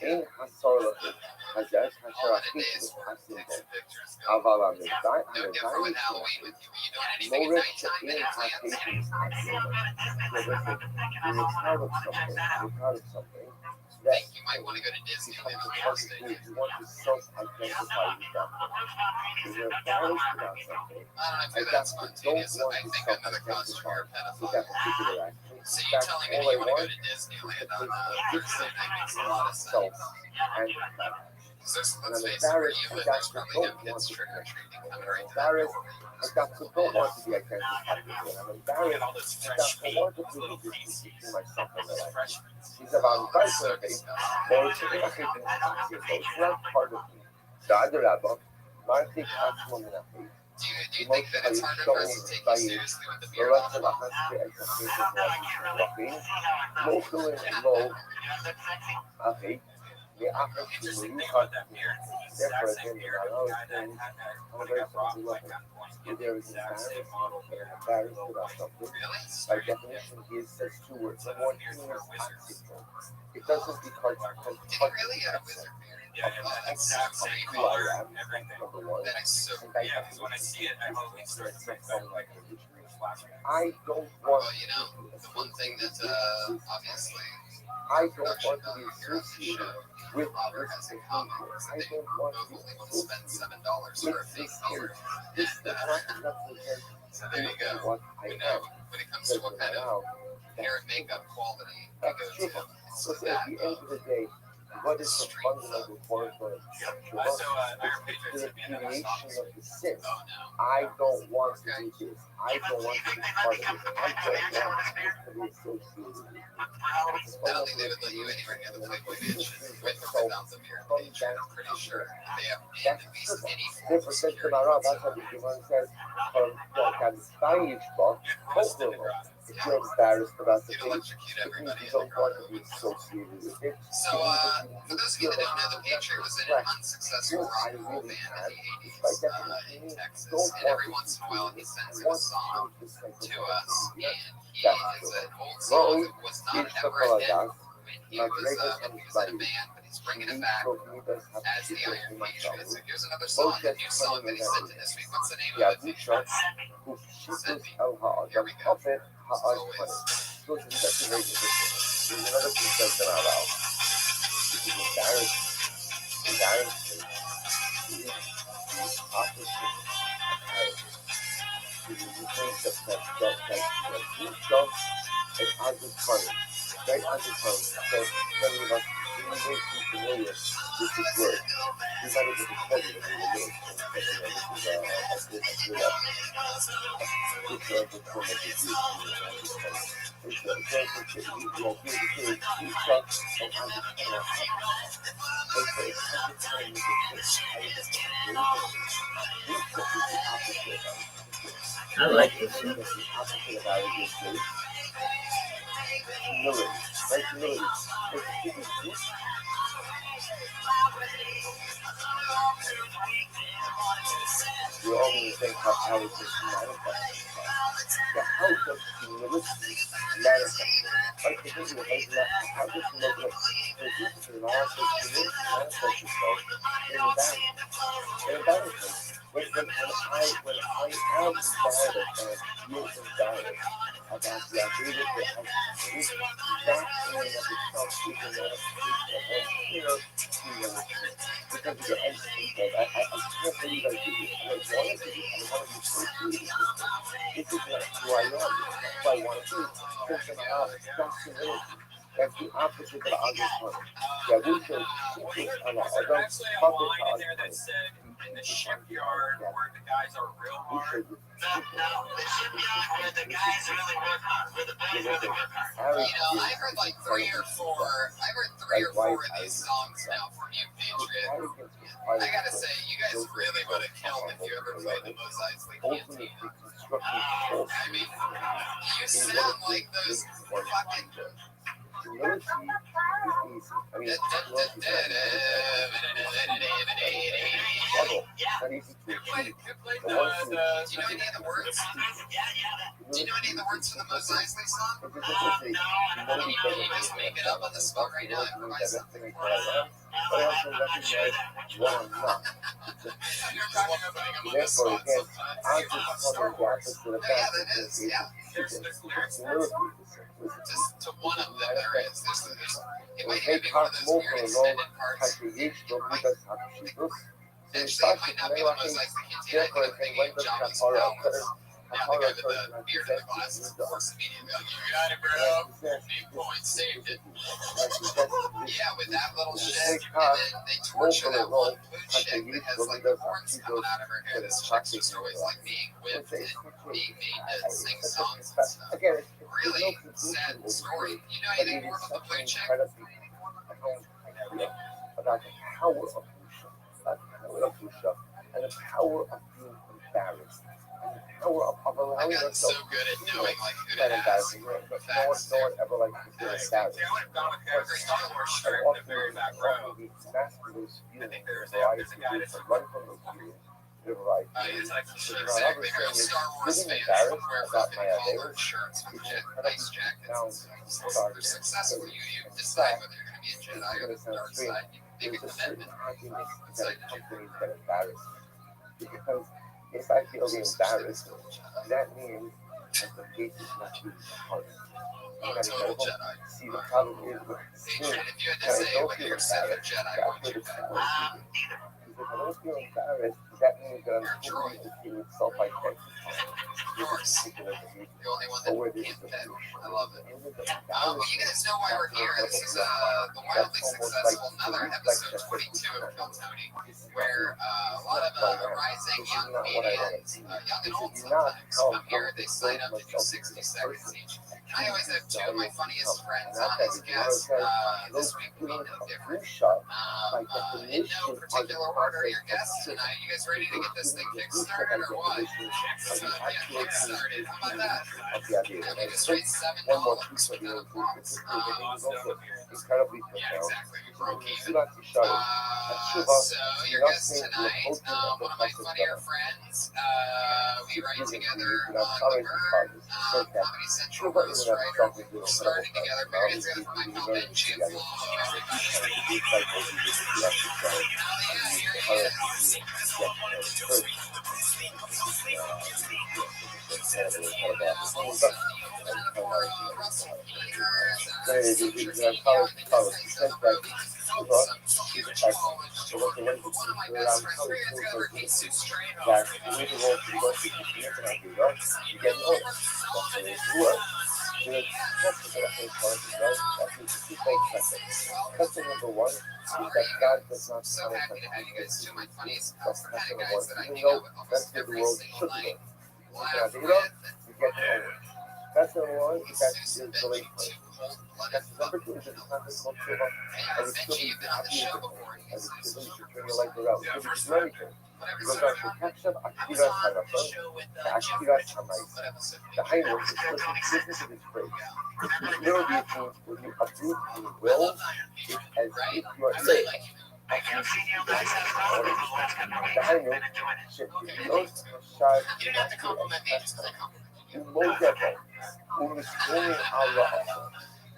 in hasor lefit, hazek hasher achit with atzim bo. Aval ha-medai, Don't get through with Halloween with you. Are you doing anything at Moritz nighttime in that you plans? ha-patience atzim. So listen, when you're proud of something, I that think you might want to go to Disneyland becomes on a part of Thursday. you. You want to self-identify with that. When you're embarrassed about something, I don't know if I you're that don't spontaneous. want I to think another concert self-identify you're a with pedophile. that particular action. So In you fact, telling me all that I you want to go want to Disneyland is on to Thursday night makes a lot of sense. self and that. So And let's I'm face it, where embarrassed. you I live, there's actually probably no don't want kids to trick or be. treating I'm coming right to that embarrassed. door. I got to don't want to be identified with it. I'm embarrassed. All this I fresh got to meat, want to those be little this pieces. between myself and the life. Fresh. It's about Oh, that's so vice disgusting. more to the it's not part of me. The other rabbi, Martik Atzmo Menachem. Do you think that it's harder for us to take you seriously with the beer ורק bottle? לחצתי את הכסף מוכרים לו אחי, לאחר שמיוחד therefore again the Malala thing, I'm very something if there is embarrassed about something, by definition he says two words. Number one, he is active. It doesn't because Did you really get a wizard beard? Yeah, Oh, that's so that's pretty who I color. am, number one. That is so And Yeah, because when I see it, I always start to think about like flashbacks. I don't Well, want you know, the one thing that obviously I don't want to be associated with Robert this has in common behavior. is I that they don't want to both be only want to spend associated $7 for a with fake this beard. This And does not represent so there you go. what I You am. know, when it comes to what kind of Now, hair and makeup quality you that's go true. to, So it's at that the end of the day, what is the fundamental point for it? So Iron Patriots The would be another repudiation stop. of the sin. oh no. I don't want to do this. I don't want to be part of it. I don't want to be associated with it. I don't think they would let you anywhere near the Playboy Mansion with or without the beard picture. I'm pretty sure they have at least any form of Different things security. about that's what the Gemara says from what can stage box, Roast in the Oklahoma. garage. If you're embarrassed about the You'd thing, electrocute it means everybody you in the don't want to car. be associated with it. So, for those of you that don't know, the Patriot was in an unsuccessful rock and roll band in the 80s in Texas, and every once in a while he sends in a song to us, and he is an old song that was not ever a hit when he was in a band, but he's bringing it back as the Iron Patriot. So here's another song, a new song that he sent in this week. What's the name of it? Here we go. As always. There's another piece that I love. This is embarrassing. It is opposite of arrogance. It is the thing that you don't, it has its funny. Right as its funny. So many of us, we may be familiar with this word. We might have been studied when we were little. This is a good good form of disease. It's a I like this one. the opposite of arrogance is humility. Right? Humility. We only think how power can manifest. So how does humility manifest? Like the thing with how does humility produce an analysis humility manifest itself in embarrassment? When I am embarrassed and I feel embarrassed about the idea that I this that in and of itself is a manifestation of humility. Because again, I can't believe I did this. I want to do this. I want to be free. This is not who I am. That's who I want to be. That's humility. That's the opposite of understanding. Yeah, we should teach us on So our actually, I'm flying in there that said in the shipyard where the guys are real hard. No, the shipyard where the guys really work hard, where the boys really work hard. You know, I've heard like three or four of these songs now from you, Patriot. I gotta say, you guys really would have killed if you ever played the Mos Eisley Canteen. I mean, you sound like those fucking... Humility is easy. I mean, humility is not easy to achieve. Do you know any of the words? Do you know any of the words from the Mos Eisley song? You just make it up on the spot right now. Improvise something for us. But I also recognize what I'm not. Therefore, again, I'm just coming back to the fact that is. Yeah. There's lyrics. humility Just to one of them, there is. It might is even be one of those weird extended parts. Actually, it might not be the Mos Eisley Canteen. I think I'm thinking of Johnny's Powers. Yeah, the guy with the beard and the glasses forced immediately. Like, you got it, bro. 8 points, saved it. Yeah, with that little shit. And then they torture that one blue chick that has like the horns coming out of her hair. This chick's just always like being whipped and being made to sing songs and stuff. Again, Really sad story. You know anything more about the blue chick? About the power of Musha, and the power of being embarrassed, and the power of I've allowing gotten so yourself good at knowing like who that to ask. embarrassing. But no one ever likes to feel embarrassed. I would have gone with the Star Wars shirt in the very back row. I think there's a guy that's run from those feelings. Right. He's like exactly real Star Wars fans wear fucking collared shirts with nice jackets and stuff. They're successful. You decide whether you're going to be a Jedi or the dark side. You make an amendment. Inside the Jedi. Because if I feel embarrassed, that means that the gate is not being hard. Oh, total Jedi. See, the problem is with Patriot, if you had to say whether you're Sith or Jedi, what would you pick? If I don't feel embarrassed, that means that I'm totally feeling self-identified. Of course. You're the only one that can't fit. I love it. Well, you guys know why we're here. This is the wildly successful Another episode 22 of Film Tony, where a lot of rising young comedians, young and old sometimes, come here. They sign up to do 60 seconds each. I always have two of my funniest friends on as guests. This week will be no different. In no particular order, your guests tonight. You guys ready to get this thing kick-started or what? Yeah, kick-started. How about that? I'll make a straight $7 looks with the prompts. Incredibly Yeah, exactly. We broke even. So So your guest tonight, one of my funnier friends. We write together on The Burn, Comedy Central ghostwriter. We started together, married together for my film and Jim Long. Custom number one is that God does not So punish happy to have you guys, two of my funniest That's the kind custom of number guys one. that I Even hang out though with that's almost where the every world single should night. go. Laugh, You rant, get over. That's number one. That's Zeus the and delay Benji, point. two cold-blooded That's number fuck. two is the content culture of Yeah, Benji, you've been on the show before. as a citizen to turn your life around. Yeah, You can first do anything. whatever. 그것과 캡션 아키라 살았던 아키라 사마이. The Hainu is listen to this phrase. It literally means when you uproot in will, it's as if you are Say it. The Hainu should be most shot You didn't have to compliment me just because I complimented you. الموجبة ومسكون على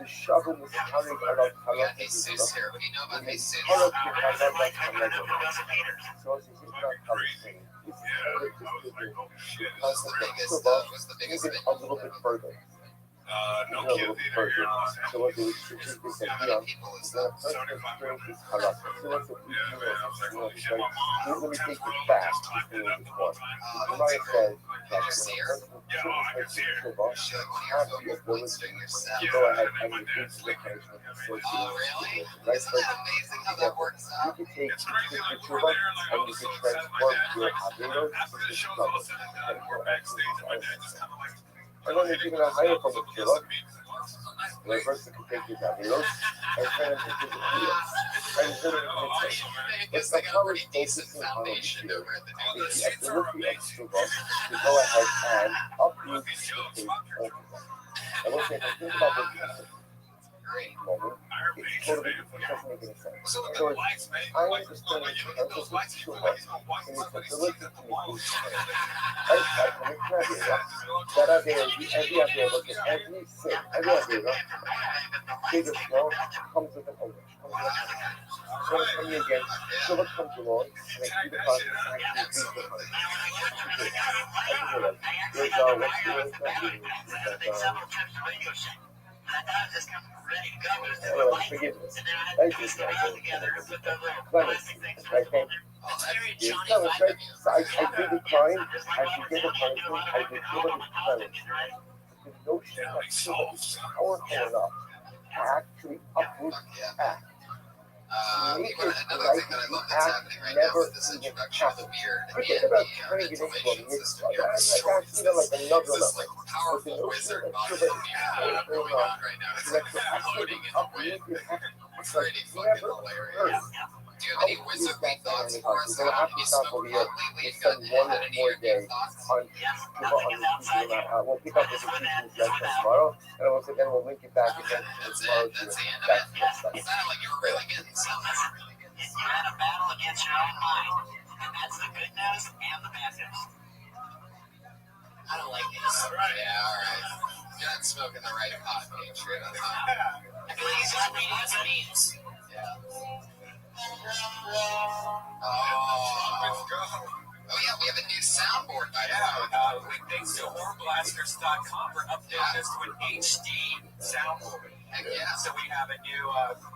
الشغل مستحرك على We got Jesus here. What do you know about Jesus? الحركة على So it's not Palestine. What's the biggest thing? A little bit further. No A little kids bit either further. here. So what they said How here, many people is the that? person experiences halak. So what's the Yeah, man. I was like, well, shit, my let mom me take texted it me back. just typed it up Before. one time. The Gemara says that You see her? Yeah, I can see her. She like one of your focal points during your set. to go ahead and reduce the punishment associated Oh, with really? it. Right? Isn't that amazing how that works You out? can take It's crazy, like, the we're tshuva there, like, and I you was can so excited. My transform dad, your after averos the into show, all of a trouble. sudden, we're backstage, and my dad just kind of like, And then if you're going to hire from the tshuva, the person can take his averos and turn them into the heels. And turn them into mitzvah. Because they got a pretty decent foundation over at the new It's the ability of tshuva to go ahead and uproot the case altogether. I will say, if I think about what you said, Great. moment, it's totally, it doesn't make any sense. So In with other the words, lights, man, I like, understand the you look at those concept of lights, you feel tshuva like he's gonna walk and its somebody's ability sleep. to negate sin. Right? That's when it's not there. That avera, every avera, every sin, every avera, big or small, comes with an owner. Comes with a punishment. So when it's coming again, tshuva comes along and it do the process and actually beats the punishment. There's what's the word that forgiveness. Thank you, clemency. Right? Yes, clemency, right? So I did the crime, I should get the punishment, I did clemency. The notion that tshuva is powerful enough to actually uproot act. Another thing that I love that's happening right now with this introduction of the beard and Forget about turning it into a ventilation mitzvah. system. You have That's like another this level. like powerful wizard body of the beard going on right now. It's like floating in the wind. It's pretty fucking hilarious. Do you have any wizardly thoughts for us? Have you smoked pot lately and had any of your thoughts? We'll pick up with the teachings tomorrow, and we'll link it back again That's tomorrow. it. That's the end of it. It sounded like you were really getting something. You had a battle against your own mind, and that's the good news and the bad news. I don't like this. Yeah, all right. You're not smoking the right pot, being true. That's not. I feel like he's just reading his memes. Yeah. Oh yeah, we have a new soundboard by the way. Thanks to horrorblasters.com for updating us to an HD soundboard. Heck yeah. So we have a new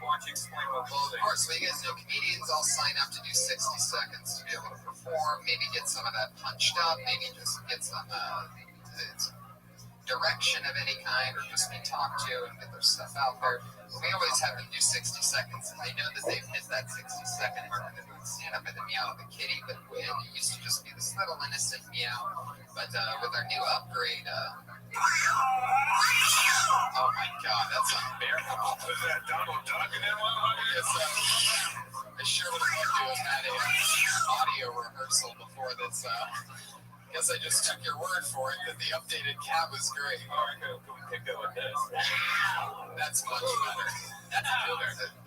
Watch Explain Well, of clothing. course, so you guys know comedians all sign up to do 60 seconds to be able to perform, maybe get some of that punched up, maybe just get some direction of any kind, or just be talked to and get their stuff out there. We always have them do 60 seconds, and they know that they've hit that 60-second mark and doing stand-up at the Meow of the Kitty, but it used to just be this little innocent meow. But with our new upgrade, oh my god, that's unbearable. Was that Donald Duck in that one? I sure would have loved to have had a audio rehearsal before this. Guess I just took your word for it that the updated cat was great. All right, we can go with this. That's much better.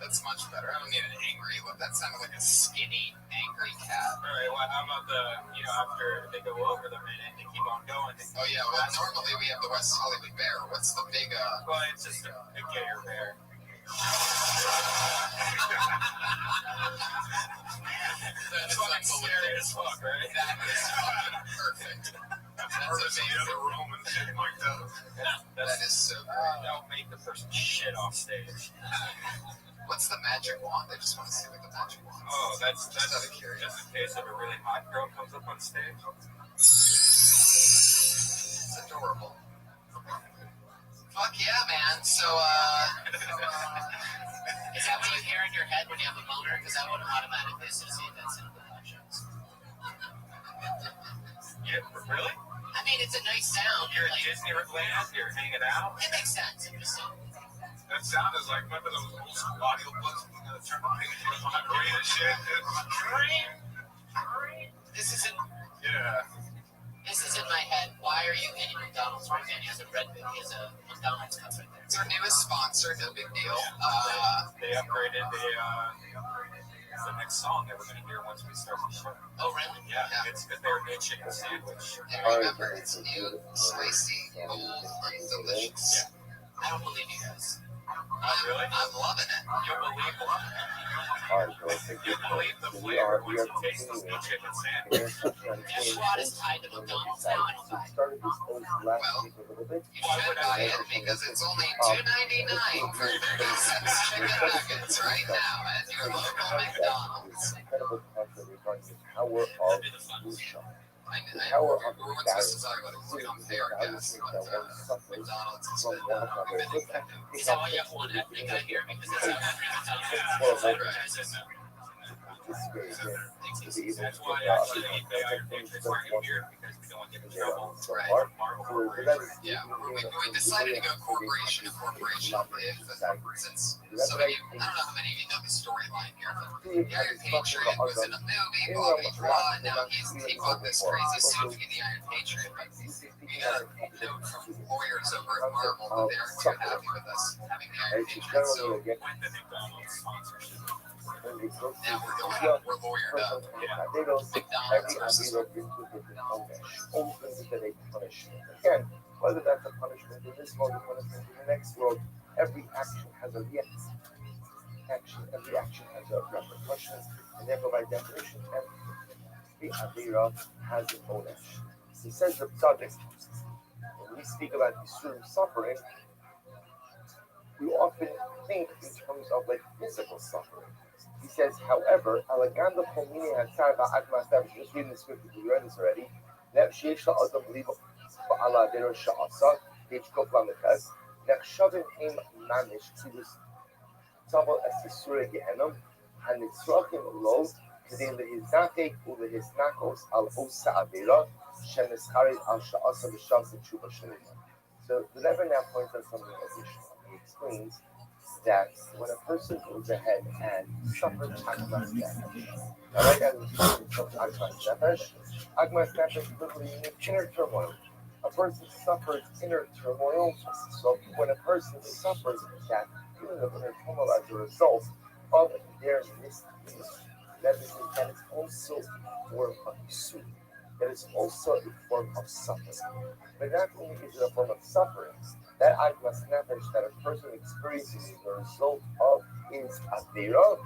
That's much better. I don't need an angry look. That sounded like a skinny, angry cat. All right, well, how about after they go over the minute, they keep on going. Oh yeah, well normally we have the West Hollywood Bear. What's the big Well, it's just a gayer bear. That's fucking scary as fuck, right? That is fucking perfect. That's amazing. The other Roman shit like that. That is so great. Don't make the person shit off stage. What's the magic wand? I just want to see what the magic wand is. Oh, that's just out of curiosity. just in case if a really hot girl comes up on stage. It's adorable. Fuck yeah, man. So, Is that what you hear in your head when you have a boner? Because I would automatically associate that sound with hot shows. Yeah, really? I mean, it's a nice sound. You're at Like, Disneyland, you're hanging out. it makes sense. I'm just saying. That sound is like, remember those old school audiobooks? Turn the page on the green and shit. This is in Yeah. this is in my head. Why are you hitting McDonald's right now? He has a McDonald's cup right there. It's our newest sponsor. No big deal. They upgraded the next song that we're going to hear once we start the show. Oh really? Yeah. It's because they're new chicken sandwich. And remember, it's new, spicy, bold, and delicious. I don't believe you guys. Really? I'm loving it. You believe what? Alright, girls, You believe the flavor once you taste the new chicken sandwich. Schwad is tied to McDonald's now. I don't buy it. Started this post last week a little bit. You should buy it because it's only $2.99 for 36 chicken nuggets right now at your local McDonald's. Incredible content regarding the power of Musha. I The power of we're supposed to talk about it on fair guess, but McDonald's has been So I have one ethnic guy here because that's how every That's why actually they are here because we don't want to get in trouble. Yeah, we decided to go corporation to corporation since some of you, I don't know how many of you know the storyline here, but the Iron Patriot was in a movie, blah, blah, blah, and now he bought this crazy suit to be the Iron Patriot, but we got a note from lawyers over at Marvel that they aren't too happy with us having the Iron Patriot, so When the McDonald's sponsorship. now we're lawyered up. McDonald's versus Again, whether that's a punishment in this world or punishment in the next world, every action has a reaction. Every action has a repercussion, and therefore by definition, every avera has an own action. He says the subject, when we speak about Yisurim suffering, we often think in terms of like physical suffering. He says, however, Alaganda Pomini Hatzar Ba'at just reading the scripture, we read this already. That Sheisha Adam Liba Ba'ala Dero Sha'asa, page Koplamekas, Nakshavim Him Manish Tidus Tabal Asisura Gehenom, and it's Rakim Lo, Kadin Lehizake, Ulehiznakos Al Osa Avera, Sheneschari Al Sha'asa Bishas and Chuba Shinima. So the Rebbe now points out something additional. He explains that when a person goes ahead and suffers Agmas Nefesh, right as a suffers Agmas Nefesh literally means inner turmoil. A person suffers inner turmoil, so when a person suffers that feeling of inner turmoil as a result of their misdeeds, that is also a form of Yisur. That is also a form of suffering. But not only is it a form of suffering, that Agmas Nefesh that a person experiences as a result of his Avera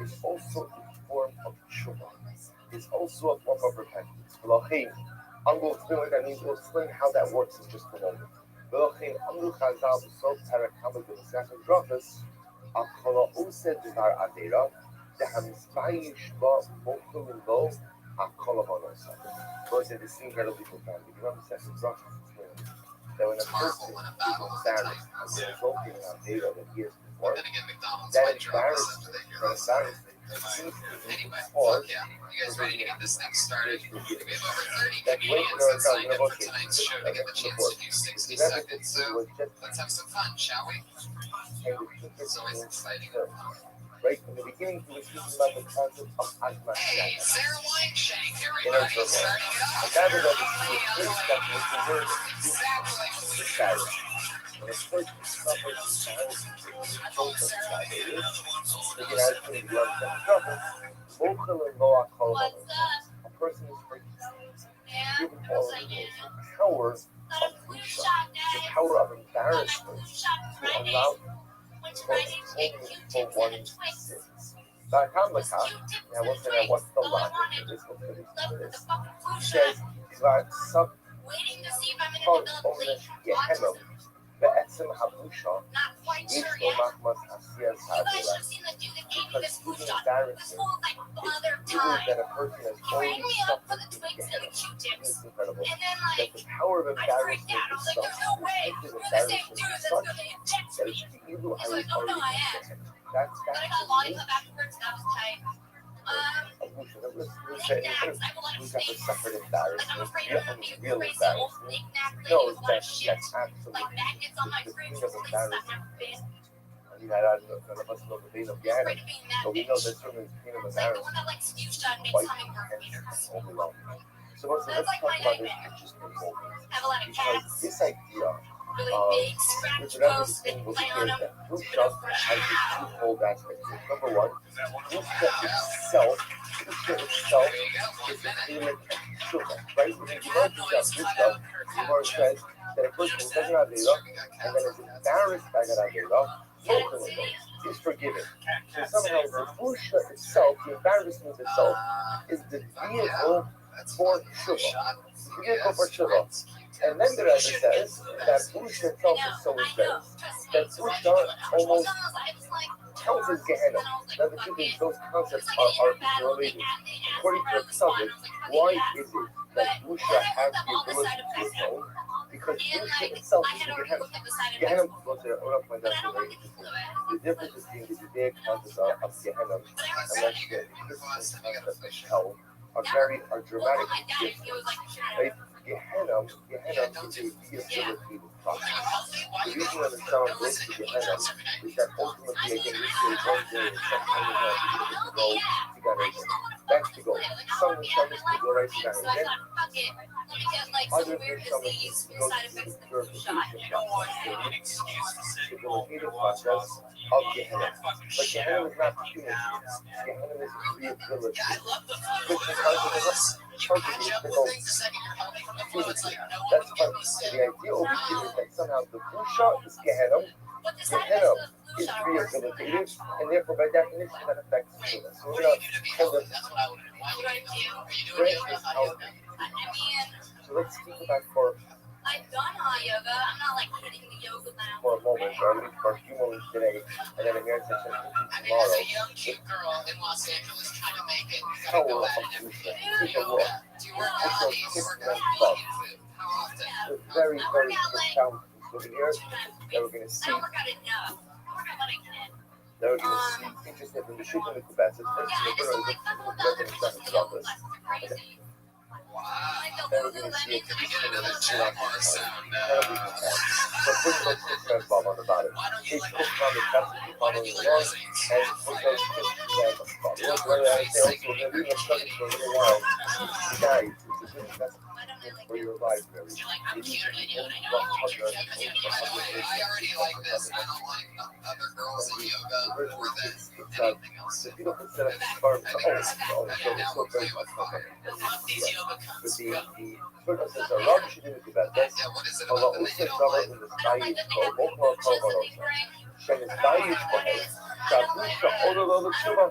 is also a form of Tshuva. It's also a form of repentance. I'm going to explain what that means. We'll explain how that works in just a moment. Those are the incredibly profound. If you understand that when a person is embarrassed as a result of an data that he has before, that embarrassment Anyway, fuck yeah. You guys ready to get this thing started? We have over 30 comedians that signed up for tonight's show to get the chance to do 60 seconds. So let's have some fun, shall we? It's always exciting. Right from the beginning, he was speaking about the concept of Agmas. Hey, Sarah Wineshank, everybody, starting it off. And that is the first step was the word Exactly. when a person suffers embarrassment as a result of diabetes, it has to be blood trouble. A person is given all of the power of Musha, the power of embarrassment to allow for one's sins. Now, what's the logic of this? It says, sub Gehenna, בעצם הבושה, יש לו מחמס עשיית העבירה. Because even embarrassment is evil that a person has already suffered in Gehenna. It's incredible. That the power of embarrassment is such, the embarrassment is such, that it's the evil I was already in Gehenna. That's the Abusha, that was we got the suffered embarrassment, real embarrassment. No, that's absolutely the thing of embarrassment. And none of us know the date of Gehenna, but we know that certainly the kingdom of Aaron is quite intense and overwhelming. So let's talk about this for just a moment, because this idea there's another thing over here that Busha has these twofold aspects. Number one, Busha itself is a feeling of Shuvah, right? When you learn Busha, the Gemara says that a person who doesn't have Avera and then is embarrassed by that Avera, is forgiven. So somehow the Busha itself, the embarrassment itself, is the vehicle for Shuvah. And then the Rebbe says that Busha itself is so intense that Busha almost tells us Gehenna. Now the truth is those concepts are related. According to the subject, why is it that Busha has the ability to atone? Because Busha itself is the Gehenna. Gehenna, the difference between the Judaic concept of Gehenna and the Christian concept of hell are dramatically different. Right? Gehenna is a rehabilitative process. The reason that the sound goes to Gehenna is that ultimately, again, this is one day, sometimes you have to go to Ganesh. That's the goal. Some is to go right to Ganesh. Other versions go to the purification process, the rehabilitative process of Gehenna. But Gehenna is not punitive. Gehenna is rehabilitative. Christian concept that's fun. So the idea over here is that somehow the Busha is Gehenna is rehabilitated, and therefore by definition that affects Shuvah. So we're going to kind of break this out. So let's speak about I've done hot yoga. I'm not like hitting the yoga now. For a moment, or at least for a few moments today, and then a marriage session tomorrow. As a young cute girl in Los Angeles trying to make it, you Power gotta go of at it every Busha. day. Take a look. Do you work out? Do you work out? How often? It's very, very profound over here that we're going to see. I don't work out enough. I work out what I can. That we're going to see interested in the shooting of the best. It's Yeah, I just don't like some of the other yoga classes are crazy. Wow. Then we're going to see Can we get another Jaguar sound incredibly now? profound. So put those six Bob on about it. Each book on the best of the following along, and put those six Bob. Look, whether I say also, we're going to leave them studying for a little while. Guys, it's a good investment for your library. You need to be only I already like this. I don't like other girls in yoga more than anything else. If you don't consider it part of the Now we're playing with fire. These yoga but comes the from. purpose is a Rob should do the best. Yeah, what is it Although about them that you also don't covered like? in the I don't sky like that they for have Bokma chips that Kovaros. they bring. Shen is dying for him. Shabusha Ololo Chuba.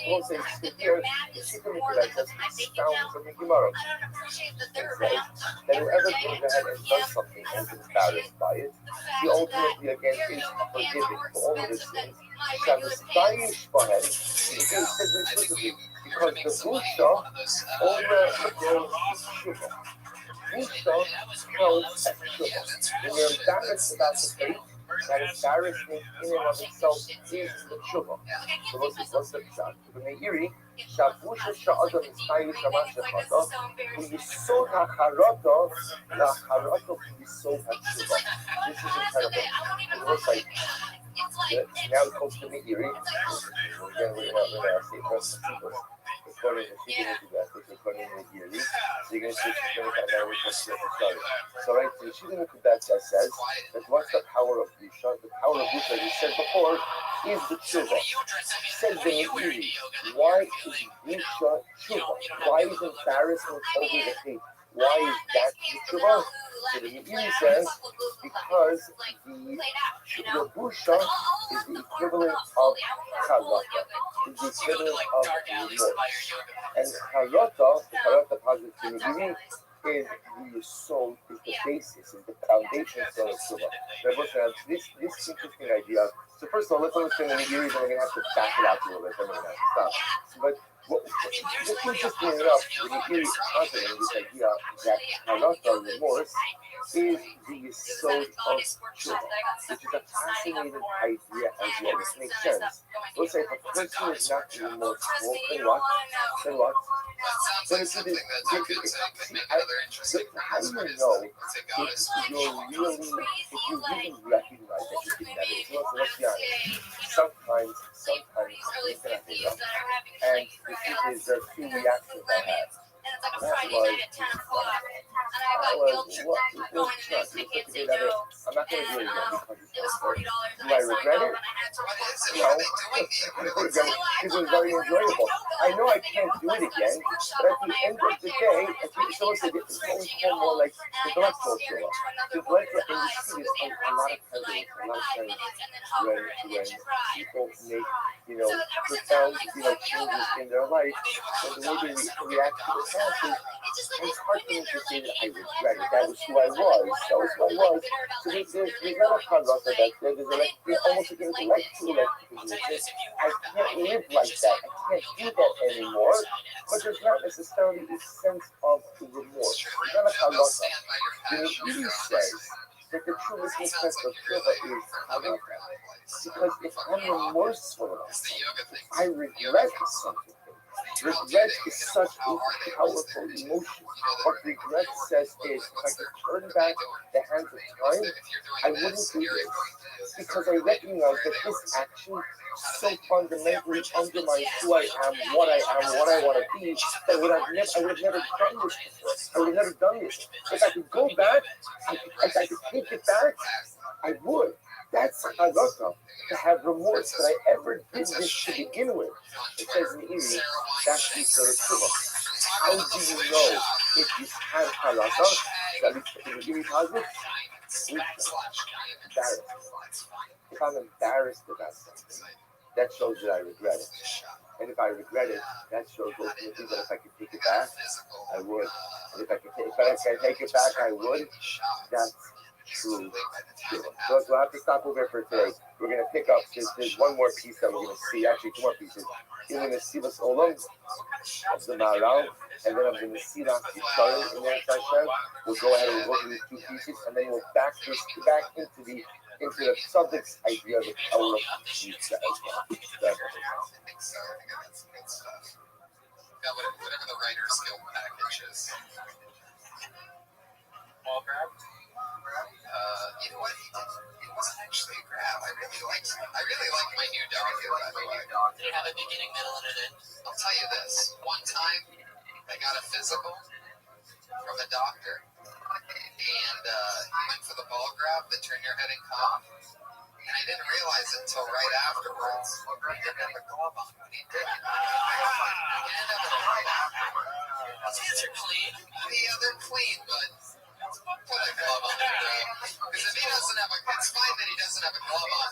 We'll say it's here. The secret of that just sounds from the Gemara. I don't appreciate that they're That around. whoever goes ahead and does something and is embarrassed by it, he ultimately again is forgiving for all of his sins. Shabbos Dayish Bahem, it says explicitly, because the Busha only goes to Shuvah. Busha counts as Shuvah. When you're embarrassed about the faith, that embarrassment in and of itself is the Shuvah. So what's the shot? When they hear it, Shabusha Sha'adam is Tayish Shamashachata, when you sow Hacharata, the Hacharata is so Hachuvah. This is incredible. It looks like now it comes to me here. Again, we're going to say first people. According to the according to the theory, so you're going to see it's going to find out which one's different story. So right, so the shooting of that says that what's the power of Busha? The power of Busha, as we said before, is the Tshuva. Says the Meiri, why is Busha Tshuva? Why is embarrassment over the hate? Why is that the Tshuva? So the Meiri says because the Busha is the equivalent of Chalaka, is the equivalent of remorse. And Harata, the Harata positive to Meiri, is the soul, is the basis, is the foundation of Tshuva. This interesting idea. So first of all, let's understand the Meiri, then we're going to have to back it out a little bit, then we're going to have to stop. But what's interesting enough, the Meiri is confident in this idea that Harata, remorse, is the soul of Tshuva, which is a fascinating idea as well. This makes sense. Let's say if a person is not remorseful, then what? Then what? Then it's how do you know if you're really recognize that you did that? Let's be honest. sometimes these early he's gonna hang 50s up. that are having And like there are two reactions I had. and it's like a That Friday was, night at 10 o'clock, and I got well, guilt tripped what, going to not, these tickets I'm and go. not gonna do it And again because it was $40 do and I I signed regret up it? and I had to What report is it? No. What are they doing? It was very enjoyable. I know I can't do it again, but at the end of the day, I think it's also going for more like intellectual thriller. The intellectual industry is a lot of times, when people make, profound, changes in their life, and the way they react to the characters, it's hard for me to say that I regret it. That was who I was. That was who I was. So there's not a concept of that. There's almost like an intellectual position. I can't live like that. I can't do that anymore. But there's not necessarily a sense of remorse. There's not a halakha. When it really says that the true test of tshuva is halakha, because if I'm remorseful about something, if I regret something, regret is such a powerful emotion. What regret says is, if I could turn back the hands of time, I wouldn't do this. Because I recognize that this action so fundamentally undermines who I am, what I want to be, that I would have never done this before. I would have never done this. If I could go back, if I could take it back, I would. That's halakha, to have remorse that I ever did this to begin with. It says in Iri, that's the sort of tshuva. How do you know if you had halakha, at least in the Iri positive? Embarrassed. If I'm embarrassed about something, that shows that I regret it. And if I regret it, that shows ultimately that if I could take it back, I would. And if I can take it back, I would. That's true. So we'll have to stop over for today. We're going to pick up, there's one more piece that we're going to see, actually two more pieces. We're going to see the Olam of the Maharal, and then I'm going to see that Yisrael in there, we'll go ahead and we'll go through these two pieces, and then we'll back into the subject's idea of the power of pizza as well. Whatever the writer's guild package is. All grab? You know what? It wasn't actually a grab. I really like my new dog. Did it have a beginning, middle, and an end? I'll tell you this. One time, I got a physical from a doctor, and he went for the ball grab, the turn your head and cough. And I didn't realize it until right afterwards. He didn't have a glove on when he did it. He didn't have it right afterwards. His hands are clean. Yeah, they're clean, but put a glove on it. Because if he doesn't have it's fine that he doesn't have a glove on.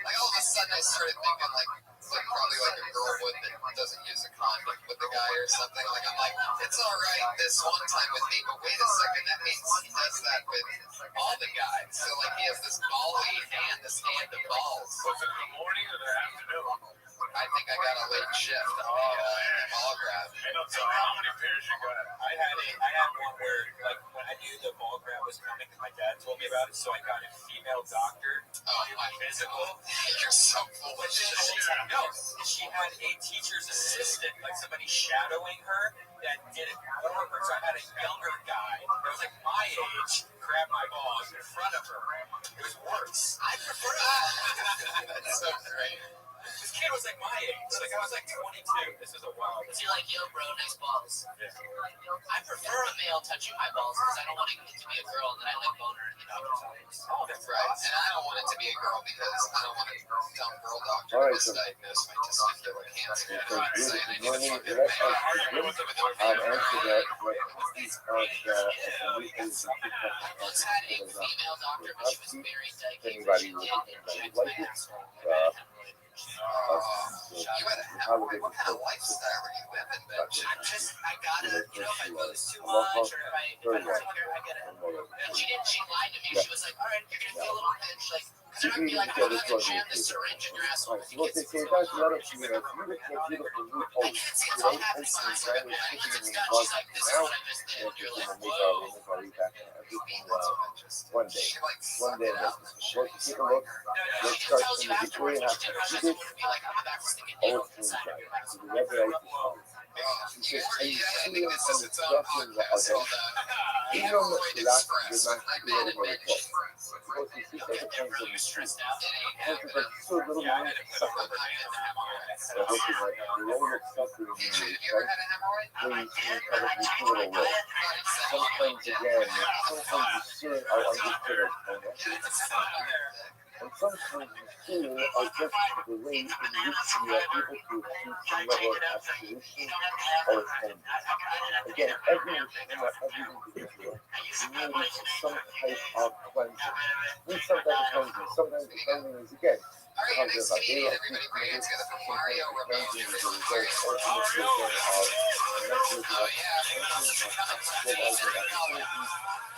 Like all of a sudden I started thinking like probably like a girl would that doesn't use a condom with the guy or something. Like I'm like, it's all right this one time with me, but wait a second, that means he does that with all the guys. So like he has this bally hand, this hand of balls. Was it in the morning or the afternoon? I think I got a late shift on the ball grab. I don't tell me how many pairs you got. I had one where, like, when I knew the ball grab was coming, my dad told me about it, so I got a female doctor. My physical? You're so full of shit. She had a teacher's assistant, like somebody shadowing her, that did it for her. So I had a younger guy that was like my age grab my balls in front of her. It was worse. I prefer that. That's so great. This kid was like my age. Like I was like 22. This is a while. So you're like, yo, bro, nice balls. Yeah. I prefer a male touching my balls because I don't want it to be a girl that I like boner in the doctor's office. Oh, that's right. And I don't want it to be a girl because I don't want a dumb girl doctor All to right, so misdiagnose my testicular cancer. Once had a female doctor, but she was very psychic. Anybody She would did inject like my it. asshole. What kind of lifestyle are you living, Ben? I gotta, if I lose too much or if I don't care, I get it. And she lied to me. She was like, all right, you're gonna feel a little pinch, like, because I'm gonna be like, I'm gonna jam this syringe in your asshole. If you Look, get they some say that's a lot of, you know, you look at beautiful new I posts, can't see you it's know, all happening it's behind brand my new back. shipping Once it's in done, the she's like, this is now, what I just did. and You're people like, make whoa. our back everything, one day, look, take a look, let's She start tells from you the afterwards beginning, when she did her assessment, would be like, I'm about to stick a needle inside of your asshole. the red light is on. She says, are you seeing from the stuff in the other? You know, relax, you're not ready for the talk. supposed to see so it depends on the street. stressed out. Sometimes it's like so little Yeah, I bit had to put sucker. my hand in the hemorrhoids. They're looking like the roll of sucker in the Have you ever right? had a hemorrhoid? Where you can probably feel it away. Sometimes again, sometimes the serum are understood as connected. And sometimes the serum are just the way in which we are able to achieve some level of absolution or atonement. Again, every machine or every individual needs some type of cleansing. Needs some type of cleansing. Sometimes the cleansing is again Alright, because next of a meeting, veil, everybody bring it together for Mario sometimes the Remote. cleansing is a result ultimately again of mentally Oh yeah,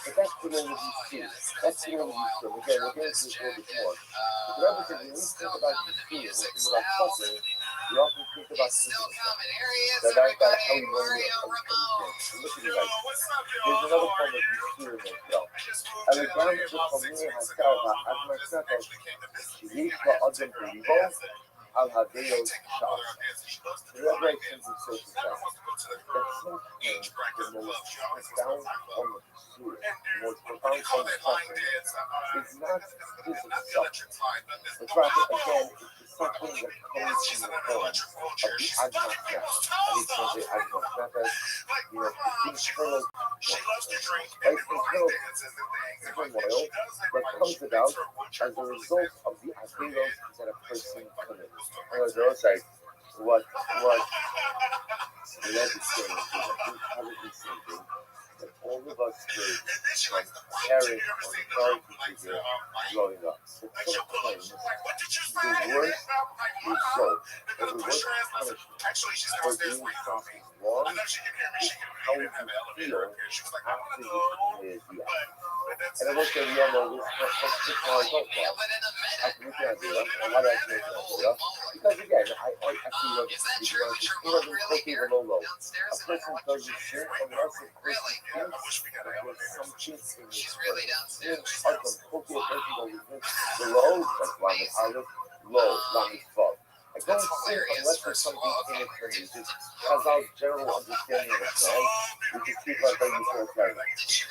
but that's what all of these two. That's what all of these two. Again, we'll get into this a little bit more. But the other thing, when we think about these two, when we think about suffering, we often think about still physical coming. Here he is, suffering. That's how everybody. we know Mario how we Remote. come Look at it right. There's another form of mysterium as well. אלגן וחומי הקרקע עד מצבת שיש באדם בליבו על הדעות שם. Revelations of social science. That sometimes the most profound form of pursuit, the most profound form of suffering, is not physical suffering. But rather, again, it's the suffering that comes in the form of the admatna. And it's not the admatna, you know, the internal, right, internal turmoil that comes about as a result of the averos that a person commits. And as I say, what the legislature is incredibly simple that all of us heard from parents or authority figure growing up. That sometimes the worst result or the worst punishment for doing something wrong is how you feel after you committed the act. And I will say we all know this, let's take my adult life. I can make an idea, and how do I make an idea? Because again, I actually love it. Because it's more than cooking a low. A person doesn't sin unless of course he thinks that there's some truth in this person. Or some cookie, a person doesn't the low, like Lamed Aleph, low, Lamed Vav. I don't sin unless there's something in it for me. Just Chazal's general understanding of man, we just keep like how you feel carrying.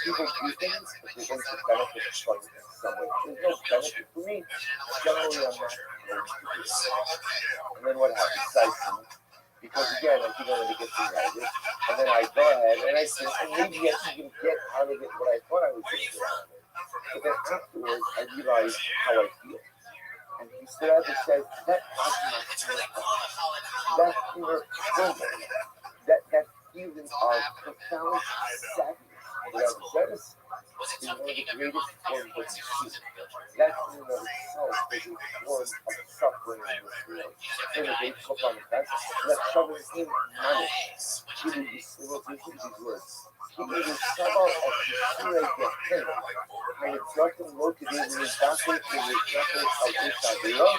People do things if they're going to benefit from it in some way. There's no benefit for me. Generally, I'm not going to do it. And then what happens? I sin. Because again, I think I'm going to get things out of it. And then I go ahead and I sin, and maybe I even get out of it what I thought I was going to get out of it. But then afterwards, I realize how I feel. And he said, that inner turmoil, that feeling of profound sadness, without sadness, is one of the greatest forms of pursuit. That in and of itself is a form of suffering in this world. So the base book on the fence, let shoving him money. He will listen to these words. He will suffer of Yisrael Gehenna. And it's nothing more to do with his battle to the battle of Isabella,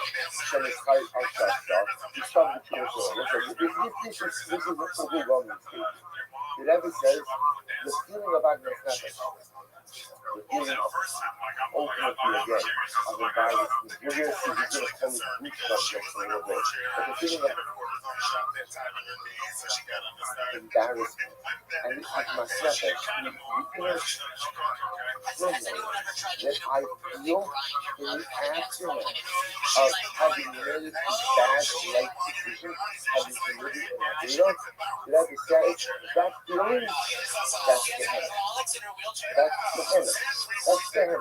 from his height of Shasta. He's from the Jewish world. This is an overwhelming statement. It ever says the feeling of Agnes Nefesh, the feeling of ultimately again of embarrassment. We're going to see we're going to come with group subjects in a little bit, but the feeling of embarrassment and Agnes Nefesh, the inner turmoil that I feel in the aftermath of having made a bad life decision, having committed an Avera, that I decided that feeling, that's Gehenna. That's Gehenna. That's Gehenna.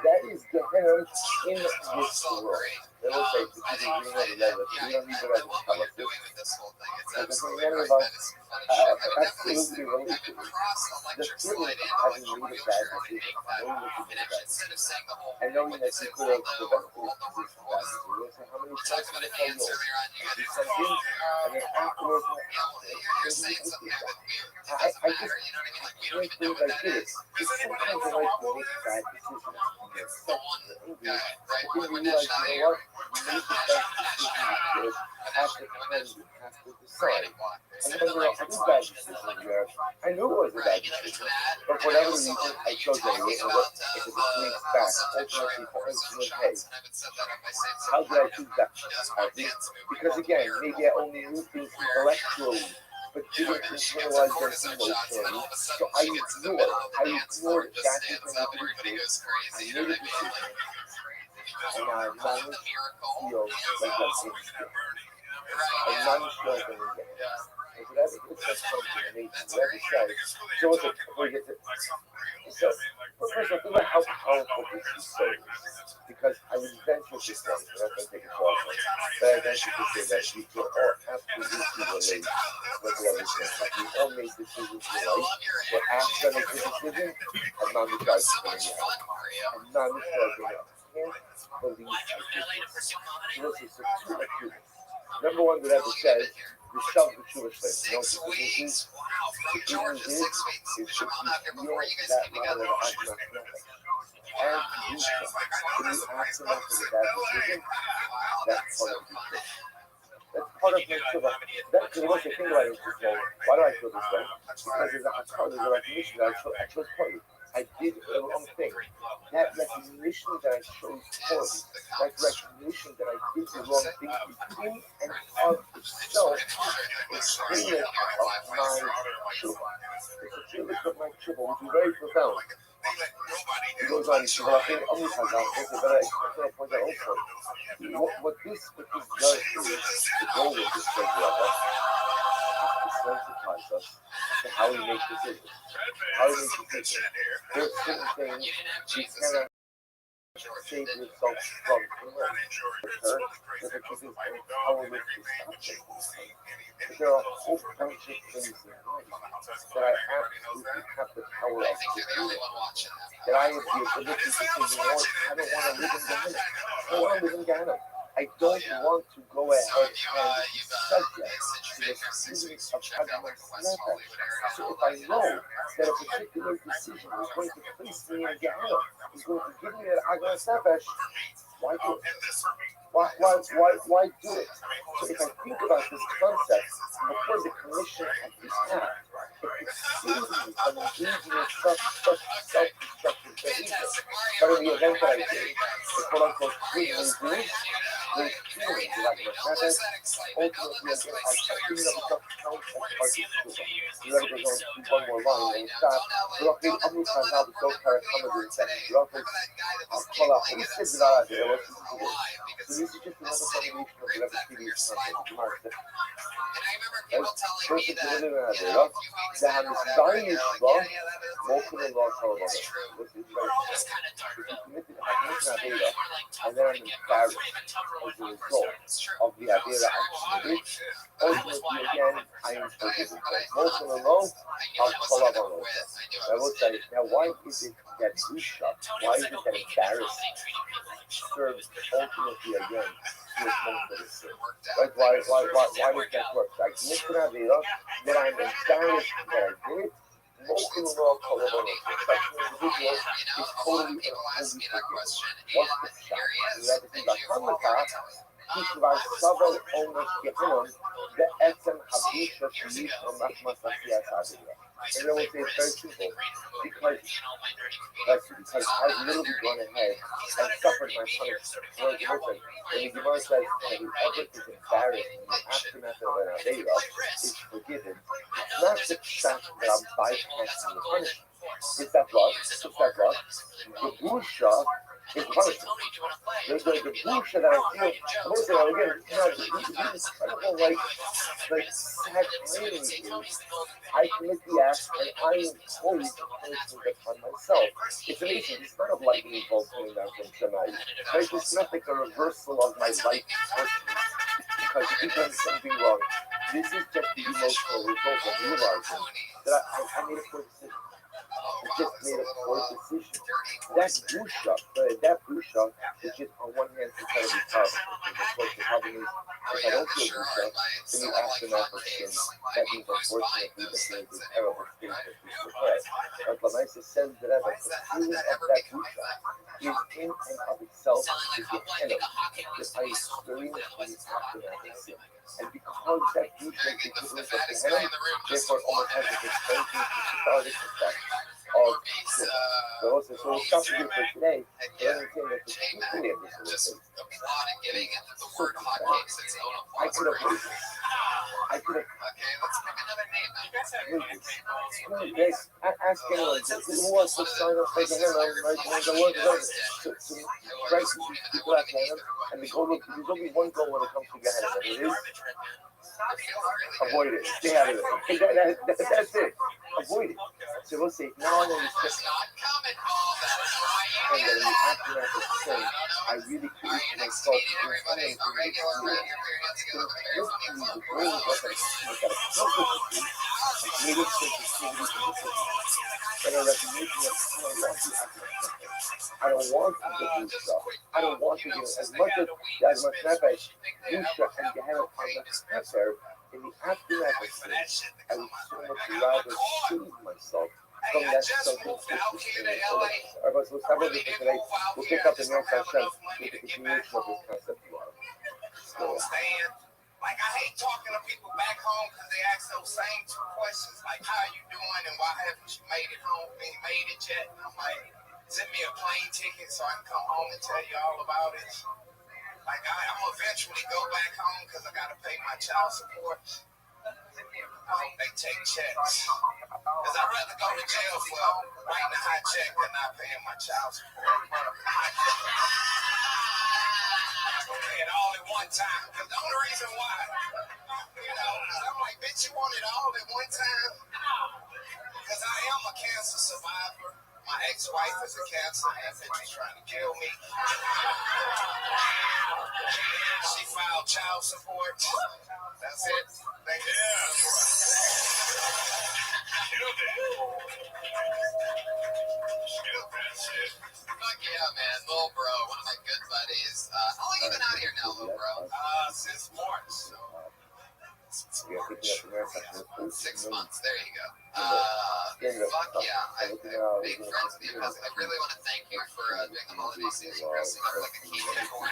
That is Gehenna in this world. They will say, this is a green of the level. We don't need to write this color. Because many of us absolutely relate to it. The feeling of having made a bad decision, knowing that you made a bad decision, and knowing that you could have prevented this bad decision. We'll say, how many times can I tell you? I do something, and then afterwards, I just can't believe I did it. It's sometimes in life we make bad decisions. We get upset, we get angry, but then we realize, you know what? We made the best decision we could at the time we have to decide. And then there are other bad decisions where I knew it was a bad decision, but for whatever reason, I chose it. It was a complete fact. Ultimately, for instance, hey, how did I choose that? Because again, maybe I only knew things intellectually but didn't internalize them emotionally. So I ignored that everybody goes crazy. You know what I mean? and I managed to feel like I'm in I managed to open it. And so that's something amazing. Whatever says, so it's like, we get to, so, but first of all, think about how powerful this story is. Because I would venture to say, I'm not going to take it far, but I venture to say that we can all absolutely relate with what we're saying. Like, we all make decisions in life, but after I make the decision, I'm not the guy to bring it out. I'm not the guy to bring it out. I can't believe I did this. So listen, so two activities. Number one that ever says, the self-Jewish thing. You know what the good news is? The good news is if you feel that level of action, and you when you ask them after the bad decision, that's part of the truth. That's part of my tshuva. That's the most I think about it. Why do I feel this way? Because there's a recognition that I chose poorly. I did the wrong thing. That recognition that I chose poorly, that recognition that I did the wrong thing within and of itself, is feeling of my tshuva. It's a feeling of my tshuva, which is very profound. He goes on, he says, but I point out also, what this does is, the goal of this Rabbi, is to sensitize us to how we make decisions. How we make decisions. There are certain things you cannot save yourself from learning. That the truth is powerless to stop it. But there are a whole bunch of things in life that I absolutely have the power of doing. That I have the ability to say, you know what, I don't want to live in Ghana. I don't want to live in Ghana. I don't want to go ahead and be subject to the feelings of having my snapback. So if I know that a particular decision is going to place me in Ghana, is going to give me an Agna snapback, why do it? Why do it? So if I think about this concept, before the commission of this act, it exceeds me from engaging in such self-destructive behavior. But in the event that I did, the quote-unquote good news is, those feelings like my habits, ultimately again, are something that becomes count as part of the tshuva. The Rebbe goes on to one more line, and it starts, Rachel Amru Chazal, the Zohar Hamad in second, Rachel Al-Kala, who said that I was so this is just another combination of the Rebbe's previous content, the Gemara said. First, it's a little bit of Avera, the Hamizdayin Yishba, Mokum Allah Shalom. What's it very if you committed Avera, and then I'm embarrassed as a result of the Avera I committed, ultimately again, I am forgiven. Mokum Allah, Al-Kala. I will say, now why is it that Busha, why is it that embarrassing serves ultimately again to atone for the sin? Right? Why does that work? So I commit to Avera, then I'm embarrassed that I did it. Most of the law, such an individual is totally and wholly forgiven. What's the shot? You have to think about Hamaka, Kishvar Savel Onos Gehinom, the Etzem Habusha Shalish or Machmasasias Avera. And then we'll say it's very simple, because I've literally gone ahead and suffered my punishment. And the Gemara says that whoever is embarrassed in the aftermath of an Avera is forgiven. It's not the fact that I'm bypassing the punishment. It's that what? The Busha is punishment. The Busha that I feel, I'm going to say, again, the incredible, like sad irony is, I commit the act and I impose the punishment upon myself. It's amazing. It's not a lightning bolt coming down from Shemai. Right? It's not like a reversal of my life because you've done something wrong. This is just the emotional result of realizing that I made a poor decision. I just made a poor decision. That busha, which is on one hand incredibly powerful. Of course, the problem is if I don't feel busha, then the aftermath of sin, that means unfortunately that there is a terrible state that we prepare. But Lamaisa says that the feeling of that busha is in and of itself is the enemy that I experience in the aftermath of sin. And because that busha is equivalent of the enemy, therefore almost has this extension to cathartic effect of sin. So we'll stop here for today. But understand that the truthfully of this whole thing, I could have Ask anyone who wants to sign up for Gehenna, right? The word to write people at Gehenna, and the goal there's only one goal when it comes to Gehenna, and it is avoid it. Stay out of it. That's it. Avoid it. So we'll say, now I know this shit. And then in the aftermath of sin, I really created myself to do something to make it through. The goal is what I got to accomplish native sensitivity to this and a recognition of I don't want to get new stuff. I don't want to get as much as Nefesh, Yusha, and Gehenna are necessary in the aftermath of sin. I would so much rather soothe myself from that self-existence. Alright, so let's have a look at today. We'll pick up the next session with the continuation of this concept tomorrow. So, like, I hate talking to people back home because they ask those same two questions, like, how you doing and why haven't you made it home? Ain't made it yet? And I'm like, send me a plane ticket so I can come home and tell you all about it. Like, I'm gonna eventually go back home because I got to pay my child support. I hope they take checks. Because I'd rather go to jail for writing a high check than not paying my child support. And all at one time. Because the only reason why, I'm like, bitch, you want it all at one time? Because I am a cancer survivor. My ex-wife is a cancer, and that bitch is trying to kill me. She filed child support. That's it. Thank you. Fuck yeah, man. Lil Bro, one of my good buddies. How long you been out here now, Lil Bro? Since March. 6 months. There you go. Fuck yeah. I'm big friends with you. I really want to thank you for doing the holiday season dressing up like a king unicorn.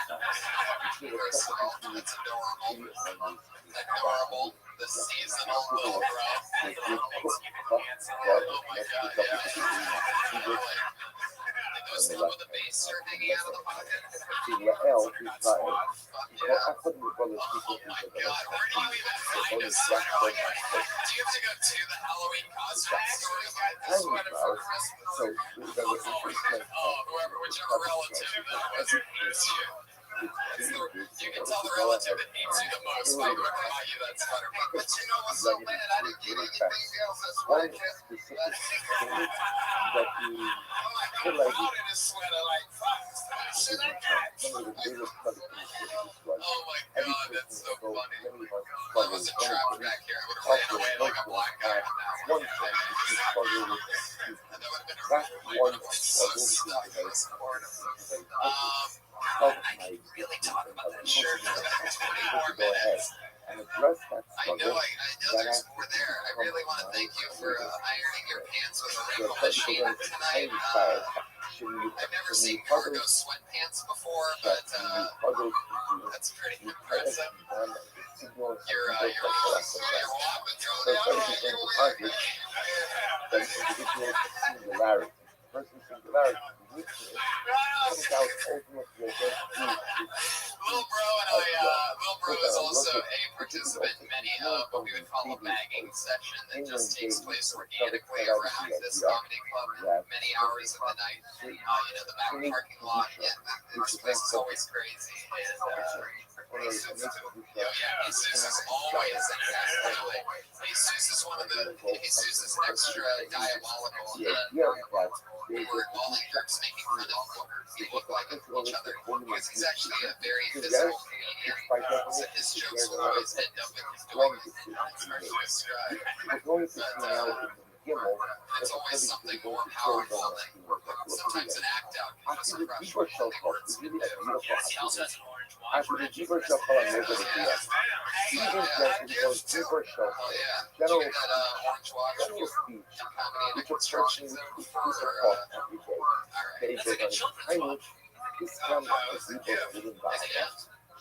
First of all, that's adorable. Adorable. The seasonal Lil Bro. Oh my god, yeah. Those people with the bass are hanging out of the pocket. Oh my god, where do you even find a sweater like that? Do you have to go to the Halloween costume store to buy the sweater for Christmas? Whichever relative that was who hates you. You can tell the relative that hates you the most by whoever bought you that sweater. But you know what's so bad? I didn't get anything else this weekend. I'm like, out in this sweater, like, fuck, that shit I got. Oh my god, that's so funny. If I wasn't trapped back here, I would have ran away like a black guy on that one. And that would have been a really one. So stuck in this corner. I can really talk about that shirt for about 20 more minutes. And address that I know there's more there. I really want to thank you for ironing your pants with a wrinkle machine tonight. I've never seen cargo sweatpants before, but that's pretty impressive. You're whopping through there. Lil Bro is also a participant in many of what we would call a bagging session that just takes place organically around this comedy club many hours of the night. The back parking lot, this place is always crazy. And Jesus is always in it, actually. Jesus is one of Jesus is extra diabolical. We were all in groups making fun of we look like each other. Because he's actually a very physical comedian. So his jokes will always end up with his dog. It's hard to describe. It's always something more powerful than sometimes an act out. Because of crush only words can do. He also has an orange watch. After the Jeeper Show, general speech, which a person who's taught every day. They go on tiny, this comes as people living by.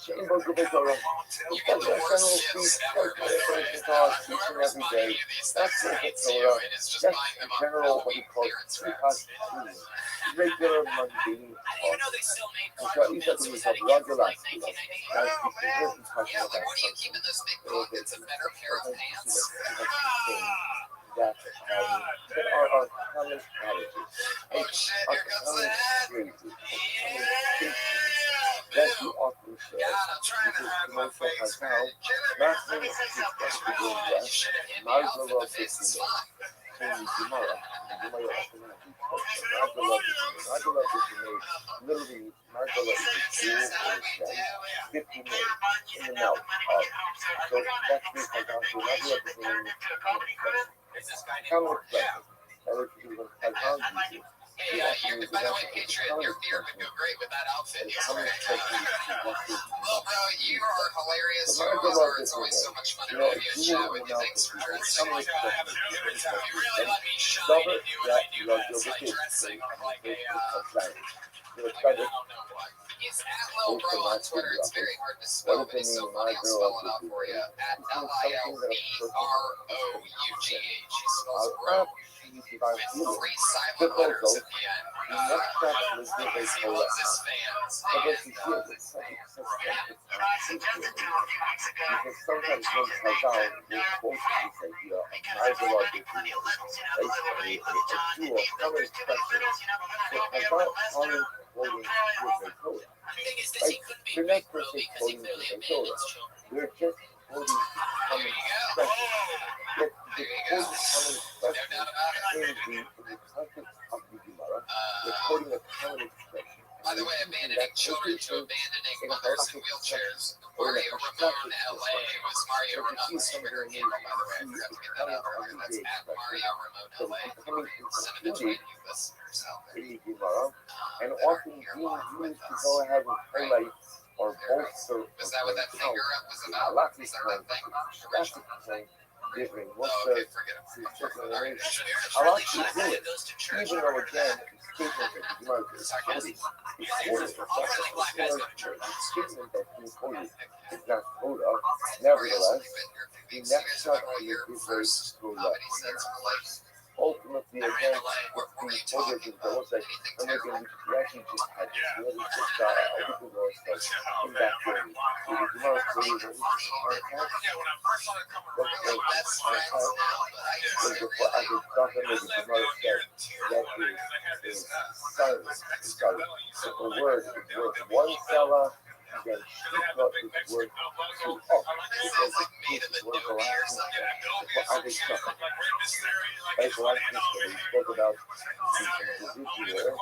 Chamber of the Torah. You get the worst shits ever, by the way. Whoever's buying you these things hates you and is just buying them on Halloween clearance wraps. regular mundane I didn't even know they still made and so cargo each of pants. them Was is a that even from regular like 1998? now if you hear me talking Yeah, like about what do you keep in those big pockets? A better pair of pants? that are common attitudes. Oh shit, Are here comes the common head. phrases. Yeah, That you often share. God, I'm trying to Because hide my commercial face, has man. now You kidding me? Master Let me say something. expressed the Oh, word you should have hit me Marvel off in the love face. this It's fine. in Gemara. Gemara often has two questions. Marvel love this in Marvel love this in literally Marvel love is a jewel or a gem 50 made in the mouth of. So that's me because also Marvel love this in It's this guy named common Mark. expression. That is even Kazan uses. Hey, by the way, Patriot, your beard would go great with that outfit. He's Common wearing. expression. Well, bro, you are hilarious. You always are. It's always so much fun to have you and chat with you. Thanks for dressing like that. You really let me shine and do what I do best, like dressing like a, I don't know what. It's at Lil Bro on Twitter. It's very hard to spell, but it's so funny. I'll spell it out for you. At LILBROUGH. He spells bro with three silent letters at the end. He loves his fans. Because sometimes when Kazan will quote this idea of Marvel love this in a dual common expression. So Kazan aren't quoting with Torah. The thing is, Right? he couldn't be They're big, not bro, just because he quoting clearly with abandoned Torah. his children. They're just quoting common expression. Yet the quoting common expression in the context of the Gemara, they're quoting a common expression. By the way, abandoning children to abandoning mothers in wheelchairs. Mario Ramon LA was Mario Ramon's Twitter handle, by the way. I forgot to get that out earlier. That's at Mario Ramon LA. Cinnamon Train you listeners out there. The Gemara, and often being used to go ahead and highlight or bolster Was that what that finger up was about? lots of Is that that thing? that's the thing. Different. What's Oh, okay, the forget it. situation? That's I like really to shit. do That it. goes to church. Even though again, statement that the Gemara is quoted. It's quoted. All really black guys go to church. The statement that's being quoted is not Torah. Nevertheless, the next step of it is first Torah. comedy sets for life. Ultimately, I again, ran away. what's What were being you quoted talking is the whole thing. And again, we actually just had this. We had just a week ago or so in that journey. So the Gemara quoted what we our past. Yeah, when I first started coming What We're like best friends now, but I used to before I could stop him with the Gemara said that is silence. It's silent. So the word is worth one seller, then shikha is worth two. Oh, because it's worth the last one. What I think so. As the last one we spoke about the individual.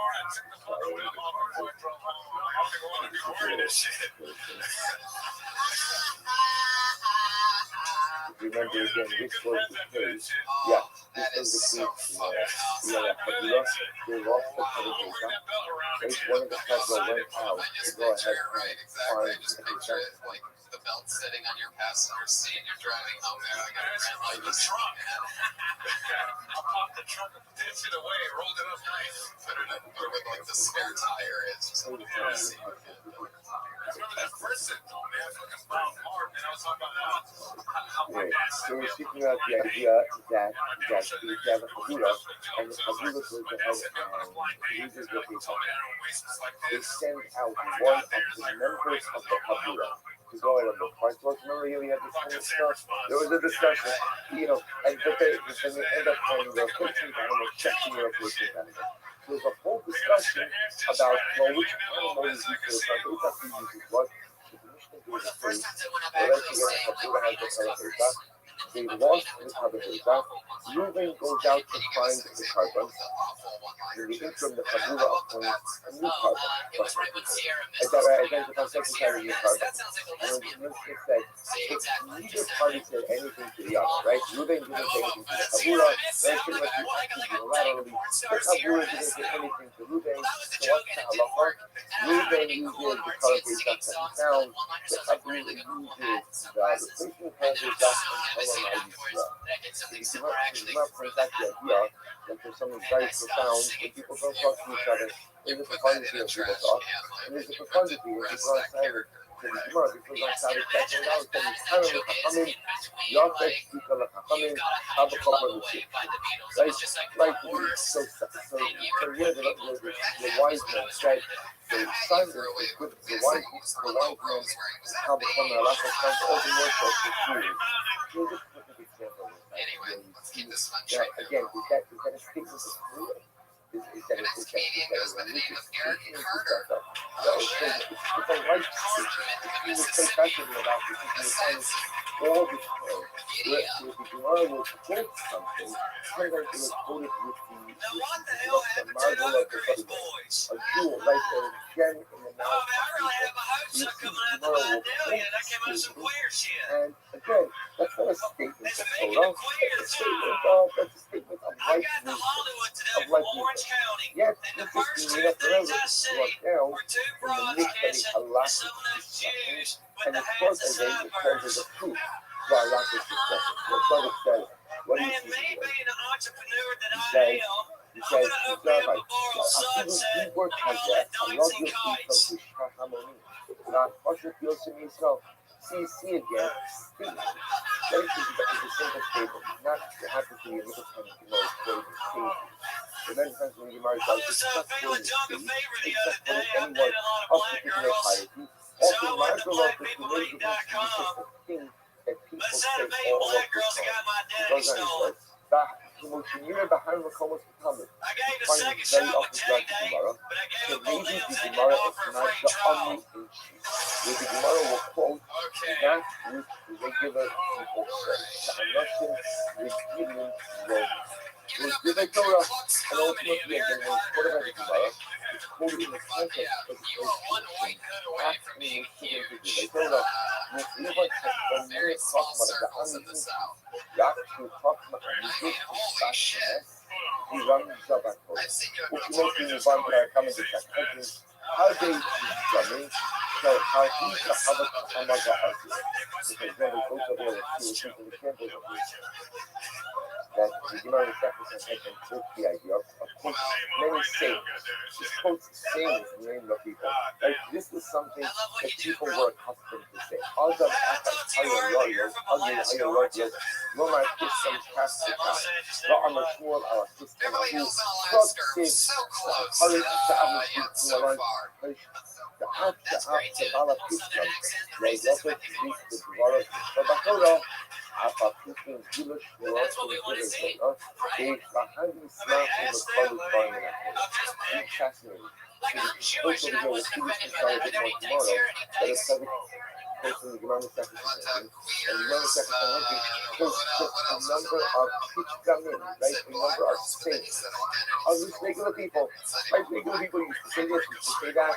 Remember again, this was the case. Yeah, that this is was so the case. funny. They lost the cover data. One of the Tesla went out I to just go picture ahead it, right? Exactly. I just picture it like the belt sitting on your passenger seat and you're driving home there. I got a red light. The trunk. I popped the trunk and pitched it away, rolled it up nice. Put it up where like the spare tire is. Just like, Remember that first sit though, man? Fucking brown hard, man. I was talking about how my Right. dad So set me we're up. speaking about the idea that you have a Kabula, and the Kabula goes ahead and uses what they call. They send out one of the members of the Kabula to go ahead and look. Right? So remember here we had this kind of stuff. There was a discussion, and but they end up calling the coaching animal checking your coaching animal. So there's a whole discussion about which animal is used for the fact that exactly uses what. One of the first times I went up Well, actually saying like really nice coverage. they lost the carbon data. Ruben goes out to find the carbon. In the interim, the Kabula appoints a new carbon. It was right when Sierra missed. Identifies second Sierra new missed. carbon. That sounds like a And lesbian. then Minsky said, Exactly. neither party said anything to the other, right? Ruben didn't say anything to the Kabula. Then pretty much he acted unilaterally. The Kabula didn't say anything to Ruben. So what's the halacha? Ruben uses the carbon data that he found. The Kabula uses the replacement carbon data and Solomon uses the not point out the idea that there's something very profound when people don't talk to each other. There's a profundity when people talk, and there's a profundity when people are silent. to the Gemara because I started checking it out. So it's kind of like Chachamim, Yafet, Sika, Chachamim, Chabakop, and the right? So here the wise man said, so Simon with the wise man, Chabakop, and Alaka, comes all the more for the food. Here's a perfect example of that. Again, is that a statement of food? Is that a religious statement? No, it's a right statement. He was so passionate about this. He was trying all the time. If the Gemara will quote something, sometimes it was quoted with the marble of the Bible, a jewel, like a gem in the mouth of people. The Gemara will quote statements, and again, that's not a statement of Torah. That's a statement of right wisdom, of right wisdom. Yet, interestingly enough, remember, you are now in the midst of a halachic discussion, and it's brought as a proof for halachic discussion. Your brother says, what do you see today? He says, Rabbi, we work hazeh, I love your feet, see again, speak. That is a simple statement, not to have to be a little kind of, quoting the statement. The many times when you marry God, it's not quoting the statement, it's not quoting anyone of particular piety. Also, marble of the community is just a thing that people say all over the time. It goes on and says, Kimoshimira behind Makomos Katamu. You find it very often throughout the Gemara. So maybe the Gemara is not the only in chief. Where the Gemara will quote that which regular people say. Sha'anashim Regilim Romans. With Divrei Torah, and ultimately again, when it's quoted by the Gemara, it's quoted in the context of the situation, asking the Divrei Torah, with Levi when we're talking about the uneven Yakshu Chachma Amidus Bashnes, Iram Zabato, which makes me move on to our comment to that. How they is so how each of the Hamaga Asia, because then we go to the examples of this. That the Gemara Sacrifice had been quote the idea of quote many sayings. Just quotes sayings in the name of people. Like this is something that people were accustomed to say. Adam Ayo Lomar Kisam Kasika, Ra'ama Shmuel Ala Kisam Abu, Kroksis, Harit Sha'amu Kisam, the Bala Kisam, like Lopet, the Dwara, Sabakora. After cooking Jewish philosophy, they behind the smell in the public environment. It's fascinating. So the also the students decided to more tomorrow that is subject to the Gemara Sacrifice and the Gemara Sacrifice posts a number of pitchgamim, right? A number of saints. Of these regular people, right? Regular people used to say this, used to say that,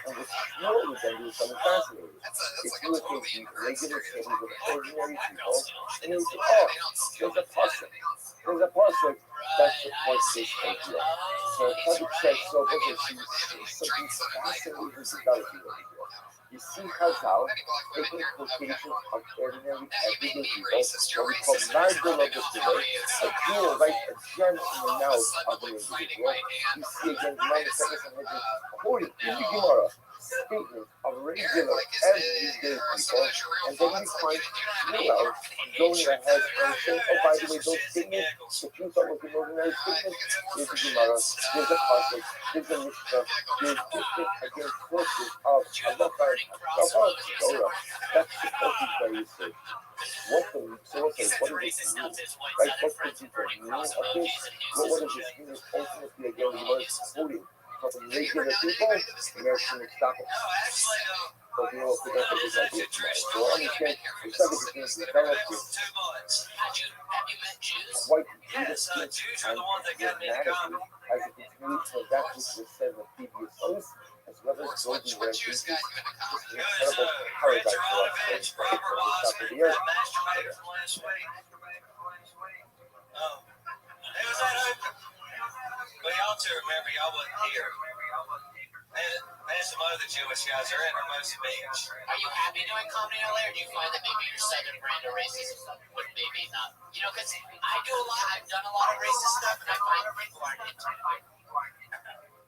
and what Shmuel would then do is something fascinating. If you would take these regular saints of ordinary people, and you would say, oh, there's a pasuk. There's a pasuk that supports this idea. So Tabitha says, so something fascinating developing over here. You see Chazal taking quotations of ordinary everyday people, what we call marble of the today, a jewel, right, a gem in the mouth of an individual. You see again, Gemara Second quoting in the Gemara statements of regular everyday people, and then you find Shmuel going ahead and saying, oh, by the way, those statements, if you thought was an ordinary statement, there's a Gemara, there's a pasuk, there's a Mishnah, there's different, again, sources of Halacha and Torah. That's the focus that you say. What the sources, what does this mean? Right, what's the deeper meaning of this? What does this mean? Ultimately, again, the Gemara is quoting from regular people, American stop it. But we all forget that this idea. So I understand the subject is being developed with quite beautifully and dramatically as it continues to that which was said in the previous host, as well as golden where this is just an incredible paradise for us from the top of the earth. Well, y'all two remember y'all wasn't here. And some other Jewish guys are in Hermosa Beach. Are you happy doing comedy LA, or do you find that maybe your southern brand of racism would maybe not? You know, because I do a lot, I've done a lot of racist stuff, and I find people aren't into it.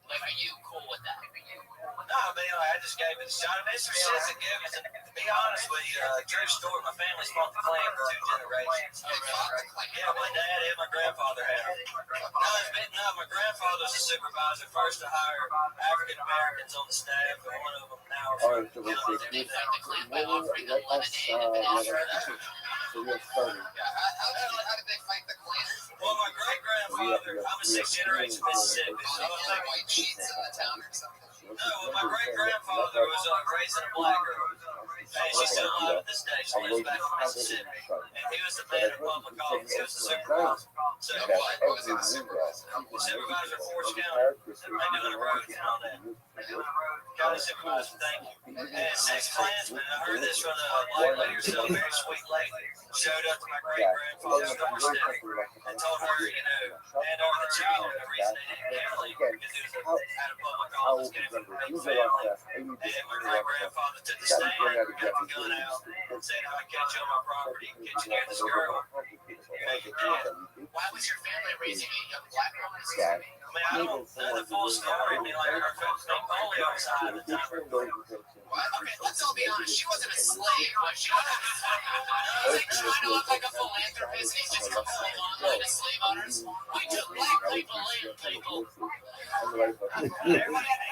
Like, are you cool with that? No, I mean, I just gave but the shot of Mr. says it gives. And to be honest with you, true story, my family's fought the Klan for 2 generations. Yeah, my dad and my grandfather had them. When I was bitten up, my grandfather was a supervisor, first to hire African Americans on the staff, and one of them now is All right, so we'll say, please, let us, so we are starting. How did they fight the Klan? well, my great grandfather, I'm a 6th generation Mississippi, so I think White sheets in the town or something. no, well, my great grandfather was raised in a black girl, and she's still alive to this day. She lives back in Mississippi, and he was the man of public office. He was the supervisor. So What was he the supervisor? supervisor of Forest County, and doing the roads and all that. County supervisor, thank you. And ex-Klansman, I heard this from a black lady herself, a very sweet lady, showed up to my great-grandfather's doorstep and told her, hand over the child. The reason they didn't kill him because he was out of public office, gave him a big family. And my great-grandfather took the stand, got the gun out, and said, if I catch you on my property, get you near this girl, you make it dead. Why was your family raising a young black girl? Dad. I mean, I don't know the full story. I mean, like, her folks named polio side at the time. What? Okay, let's all be honest. She wasn't a slave, was she? He's like trying to look like a philanthropist. He's just a whole online of slave owners. We took black people, land people. Everybody had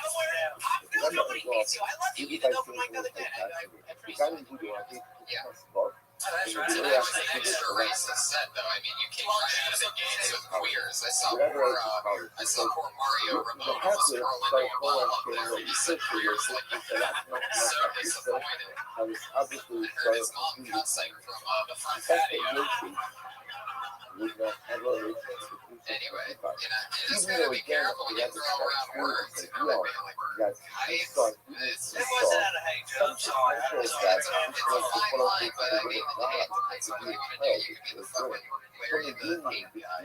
nowhere. I feel nobody needs you. I love you. You didn't open mic the other day. I appreciate it. That's right. It's an actually extra racist set, though. I mean, you can't using games with queers. I saw poor Mario Ramon was curling a ball up there, and he said queers like that. So disappointed. I heard his mom cussing from the front patio. Anyway, you just gotta be careful when you throw around words. Like hype. It's wasn't out of hate, Joe. I'm sorry. it's a fine line, but I mean, it depends on what you want to do. You could be the fucking Larry the hate guy.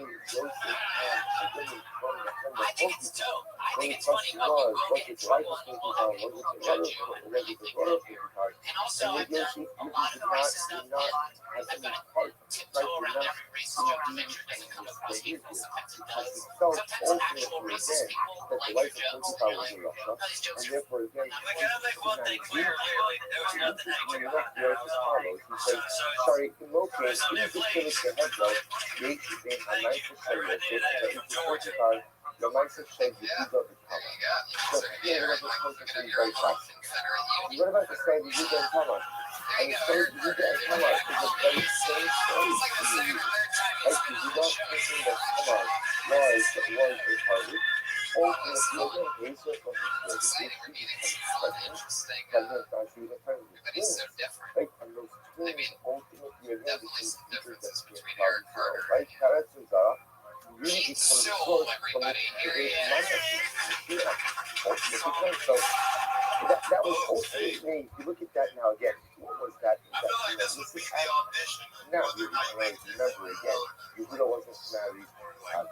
I think it's dope. I think it's funny how you will get in trouble and other people will judge you and really think that you're. And also, I've done a lot of the racist stuff, and I've got to tiptoe around every racist joke to make sure it doesn't come across hateful. Sometimes it does. Sometimes actual racist people like your jokes, and you're like, oh, these jokes are. I gotta make one thing clear, clearly. There was nothing hateful about it. I was all right. Sorry, in local, you just finish the headline. The nicest show, the nicest show you do of the There you go. So, yeah, right. Like, looking at your own Confederate Union. What about the say that you don't come on? There you go. You don't come on. It's the very same story. It's like the second or third time Like, it's you been on don't the show. think that come on. Was a party. Ultimately, Asia from It's the exciting. We're meeting some fun, interesting. Everybody's so different. Right, and those I mean, ultimately definitely some differences between Eric Carter. right? Characters are really He become the stole source from everybody. Here he is. So that was ultimately, if you look at that now again, what was that? I feel like this would be the audition. Now, remember again, Yehuda wasn't married,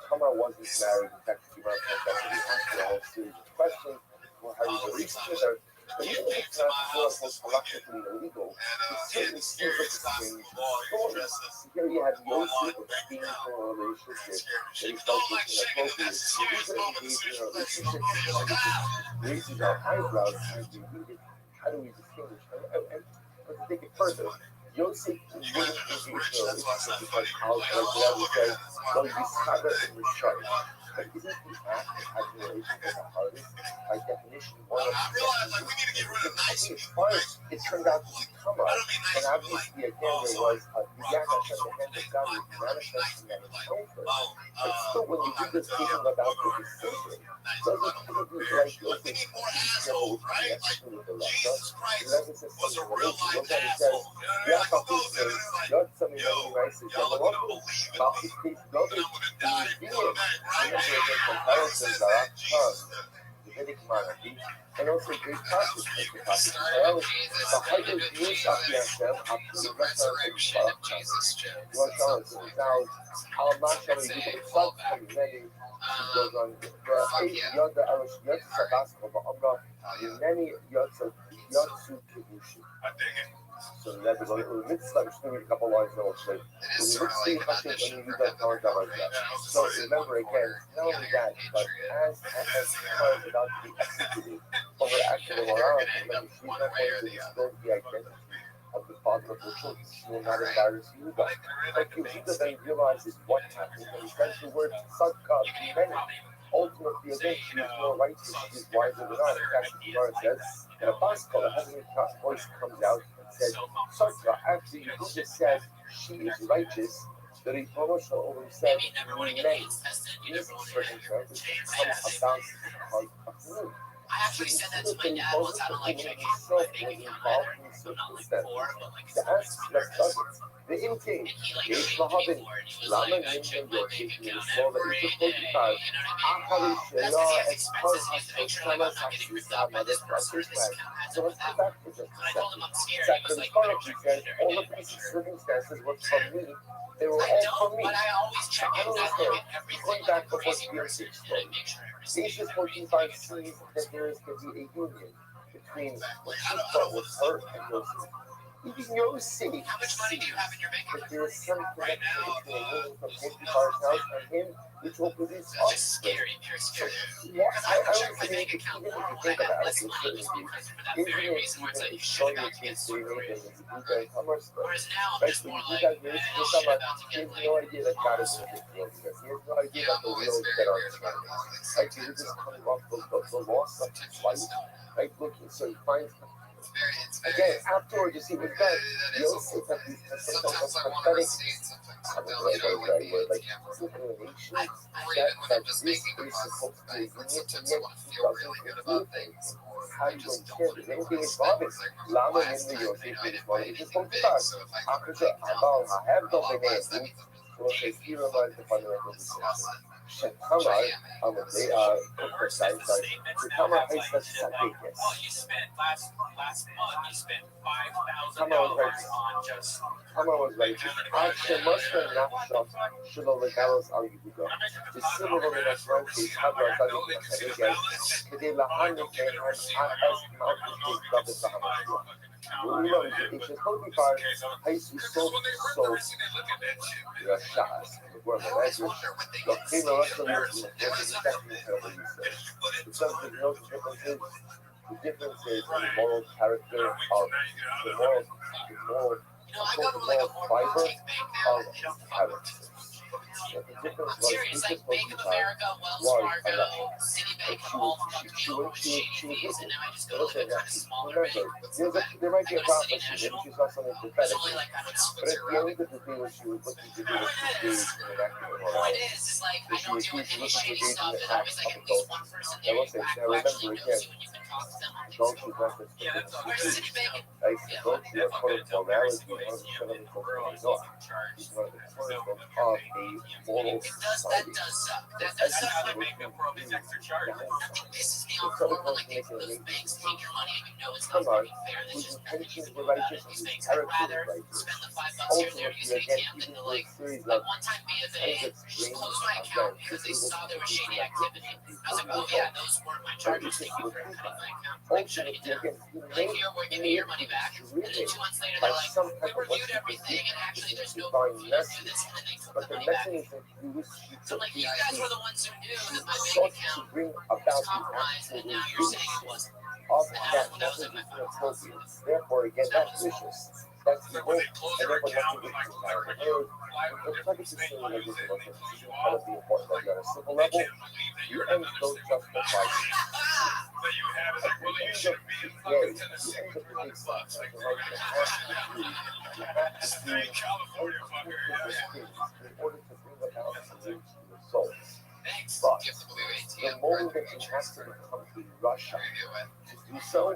Tamar wasn't married. In fact, she went back to the answer a whole series of questions for how you reach together. But even if it's not halachically illegal, it certainly still looks like a strange story. Here you have Yosef being for a relationship that he felt was inappropriate. Yehuda engaged in a relationship that raises our eyebrows as we read it. How do we distinguish? And to take it further, Yosef wouldn't engage in a relationship because how, like what I would say, well, you stagger in the show. But isn't the act of having a relationship with an artist, by definition, one of I realize, like, we need to get rid of nice people. first, it turned out to be Tamar. And obviously, again, there was Yad Hashem, the hand of God, was manifesting that encounter. But still, when you do this thinking about the decision, doesn't typically like Yosef We need more assholes, right? Like, with the Jesus Russia. Christ was a real life Look at it, asshole. says, You know, yeah, like, but those that are like, you're something yo, very nice. y'all are gonna believe in me, and I'm gonna die for that, right? God says that Jesus. And also great practice. The start of Jesus ended with Jesus. The resurrection of Jesus Jones. It's a fallback. Fuck yeah. I dig it. So that's a little mitzvah. I'm just going to read a couple lines and I'll say, It is sort of like an audition for the so remember again, not only that, but as Tamar is about to be executed for her act of immorality, remember, she's not going to disclose the identity of the father of her children. She will not embarrass Yehuda. But Yehuda then realizes what happened and he says the word tzadka to many. Ultimately, again, she is more righteous, she is wiser than I. In fact, the Gemara says that a Baskal, a heavenly voice comes out and says, tzadka, after Yehuda says she is righteous, the Ribono Shel Olam said, many. These circumstances come about because of me. I actually said that to my dad once. I don't like chicken. I think it counted. I'm not like poor, but like the intake and he like is shamed me for it. He was like, I check my bank account every day. You know what I mean? That's because he has expenses. He has to make sure like I'm not getting ripped off by this person or this account has it with that one. But I told him I'm scared. He was like, you check your shit all every of day. these circumstances were from me. They were I all from don't, me. but I always check it. I look at everything like a crazy person and I make sure I receive Genesis everything. 45 sees that there is to be a union between what she thought was her and Yosef. Even Yosef How much money do you have in your bank that account? there is some Right connection now, between a woman from Potiphar's house and him, which will produce it's just offspring. scary, pure scary. Yeah, Because I would check don't my think bank even account if more you when think I have about less it, money, it's just because for that isn't very it reason where it's like you should showing about that to get she's screwed. saving and Yehuda and Tamar stuff? Whereas now I'm Right, just so more Yehuda like, knows shit Tamar, about to he get has like no idea that God is with him. He has no idea Yeah, that I'm the always wheels very that are weird about turning. that. Right, Yehuda's coming off the loss of his wife. Right, looking, so he finds It's very, again, afterwards, you see, we've got that is Yosef awful. has these some type Sometimes of I want to pathetic restate, sometimes I don't, you know, like the like camera. inclination Or that, even when that I'm just this making a is fuss, supposed to be right? a Like union, and sometimes I yet want to he feel doesn't really good do about it. things, or How I do you just don't understand want it? to Then do they this. involve That it. was like Lama last in the time, Yosef I is didn't one buy of his anything big, focus. so if I go to After like Abal Dallas Hahev a lot less, Dominate, that means I'm well, really says he reminds the fundamental discuss distinction. it. Shetamar, Versus the statements now Shetamar have like has shit like, oh, you spent last month you spent $5,000 on just Tamar was righteous. Shemoshka Nafsha Shelo Legalos Al Yehuda. V'Simon Lenatzranti Hadra Tzadik Again, Kedei Lahanik Mehan Ha'es Malchus David Bahamashua. Ulam Ishes Potifar Haisu So Rashas. The word I always Medrash. wonder what they The can say. female Russian There Muslim was is a exactly incredible research. The subject knows the differences. The differences in the moral character of the moral you know, I go to like a more fiber boutique bank now of and they don't fuck with character. me. The difference I'm was serious, like Ishes Bank of Potifar America, Wells was Fargo, Citibank have all fucked me over with shady fees, and now I just go to like a kind of smaller bank. there might be a I go to City prophecy. Maybe National. she saw something There's prophetic. only like kind of But at the end of the day, what she was looking to do was to engage in an act of point immorality. is like I She don't was deal with any looking to shady engage in stuff. an There's act always like of at least adultery. one person Now there let's say, who now actually remember knows again, you and you can talk to them on things. adultery is not just Yeah, that's all. Where's Citibank? like Yeah, adultery is part of morality, one of the seven principles of Noah. It's one of the cornerstones of a moral That society. does suck. That That's does suck. how they make up for all these extra charges. Nothing pisses me off more when like those banks take your money and you know it's not Come on, fucking fair. There's whose just nothing you intentions can were do about righteous it. and Those whose banks, I'd character rather was righteous. spend the $5 here there use an Ultimately, again, ATM than even to through a like series like of one time B of A things that just bring closed my account because they saw there was shady activity. I was like, oh yeah, those weren't my charges. Thank you for opening my account. Like shutting it down. Like here, we're giving you your money back. And then 2 months later, they're like, we reviewed everything and actually there's no proof of this or this, and then they took but the the money back. mechanism through which she So I'm like, you guys were the ones who knew that my sought bank to account bring was about the compromised, actual and now you're saying it reduction wasn't. of And that that was method like my is final inappropriate. Therefore, again, that's vicious. That's the hope, and therefore nothing good comes out of it. It's like it's the same when I get to look at it. This is incredibly important. Like on a simple level, your ends don't justify you. That you have is like, well, you shouldn't be in fucking Tennessee with your other clubs. Like, stay in California, fucker. In order to bring about the results. Thanks. But You have to believe the ATM. moment that you have to become a Russia to do so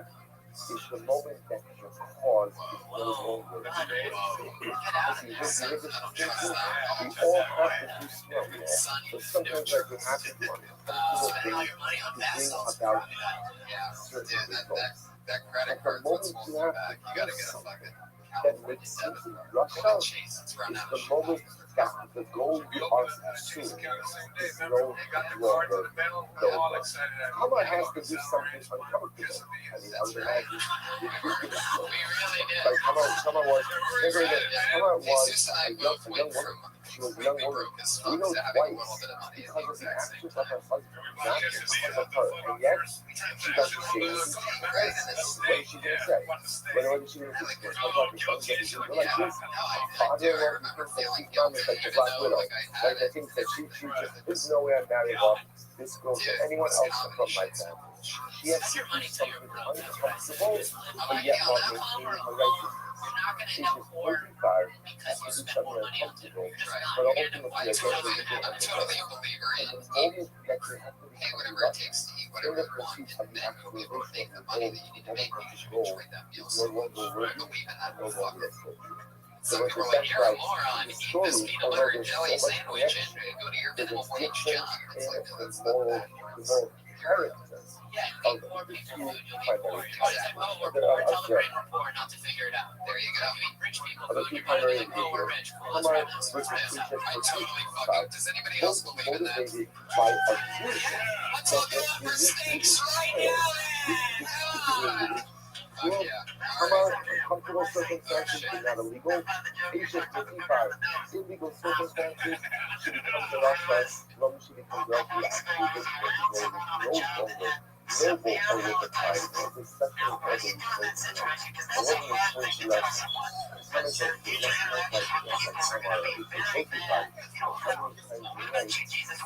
is the moment that your cause is no longer Get out of there. I don't trust that. we all have to do smart law, but sometimes like we have to do uncomfortable Spending all things your money on to bath bring salts. about Yeah, certain dude, results. that credit At the card's what's moment supposed you to have back. to You gotta do get a something, fucking that reduces Russia is the moment that the goal you are pursuing is no longer noble. Hama has to do something uncomfortable. I mean, I would imagine ridiculous. Like Hama was never even, Hama was a young woman. She was a young woman. We know twice because of the actions of her husband, not because of her. And yet, she doesn't say anything. What is she going to say? What is she going to say? Like this, father-in-law who thinks that she's not like the Black Widow. Like I think that she just, there's no way I'm married off this girl to anyone else from my family. She has to do something uncomfortable, but yet while maintaining her righteousness. She's just working hard has to do something uncomfortable, but ultimately I guess it's Totally a believer in the moment that you have to hey, become whatever it takes to eat, in whatever the you want, pursuit of the and you'll be able to make actualization the money that you need to make. You should enjoy that meal. is no longer I worthy believe in that and no longer motherfucker. appropriate. Some So people it's are like, that's you're a why moron. the Eat this story, peanut although butter and there's jelly so much sandwich connection, and go to your there's a minimal wage difference job. It's in like, the that's not moral, bad. the moral character of the two primary characters. There are other Not to figure it out. There you go. Rich people other two primary individuals. Hama versus Princess Persephone. Does anybody Both else believe in that? motivated by a vision Let's that look was up for uniquely snakes right inspired. now. Well, Hama, uncomfortable circumstances is not illegal. Asia 55, illegal circumstances, she becomes a Rasha, Rome she becomes wealthy, actually this was no longer noble over the time. It was such an incredible place. It wasn't a choice left. Some of the national type of Hama, it's a trophy fight. How many times in life we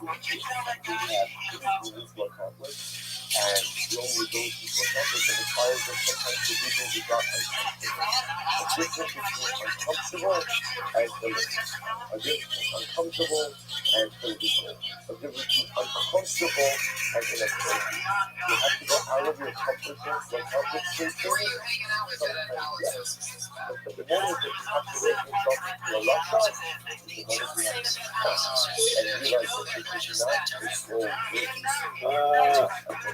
have things to accomplish? And the only ability to accomplish and requires us sometimes to do things without uncomfortable. The difference between uncomfortable and delicious. A difference between uncomfortable and political. A difference between uncomfortable and inappropriate. You have to go out of your comfort zone to accomplish certain Who are you things. hanging out with that halitosis? But the moment that you have to raise yourself into a lifestyle, the moment you have to stop and realize that this is not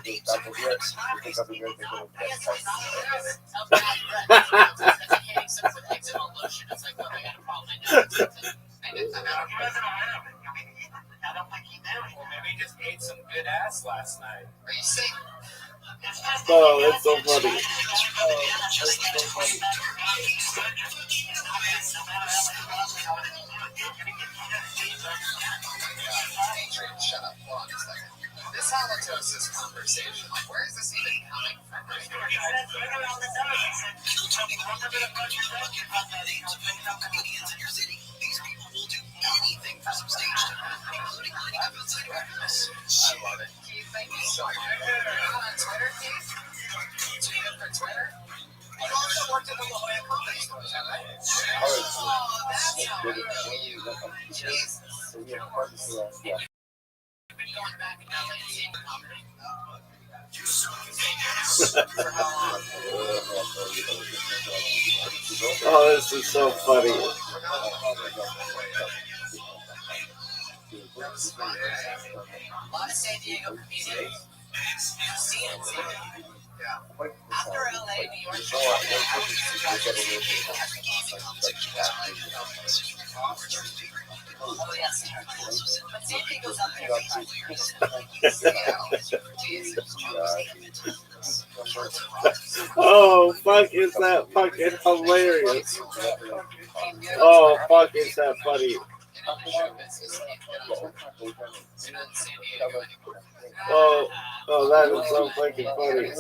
a goal with Maybe he just ate some good ass last night. Are you sick? Oh, that's so funny. Adrian, shut up. Hold on a second. This halitosis conversation, like, where is this even coming from? Anything for some stage time, including lining up outside of our house. I love it. Keith, thank you so much. You're on Twitter, Keith? Tweet it for Twitter? You also worked at the La Jolla Comedy Store, is that right? Oh, that's how we know you. Jesus. Been going back and down and seeing comedy. Oh, this is so funny. A lot of San Diego comedians. After LA, New York, oh yes, but San Diego's up there. Oh, fuck, is that fucking hilarious. Oh, fuck, is that funny. Oh, that is so fucking funny.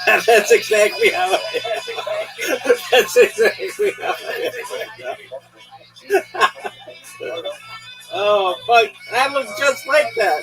That's exactly how it is. That's exactly how it is. Oh, fuck, that looks just like that.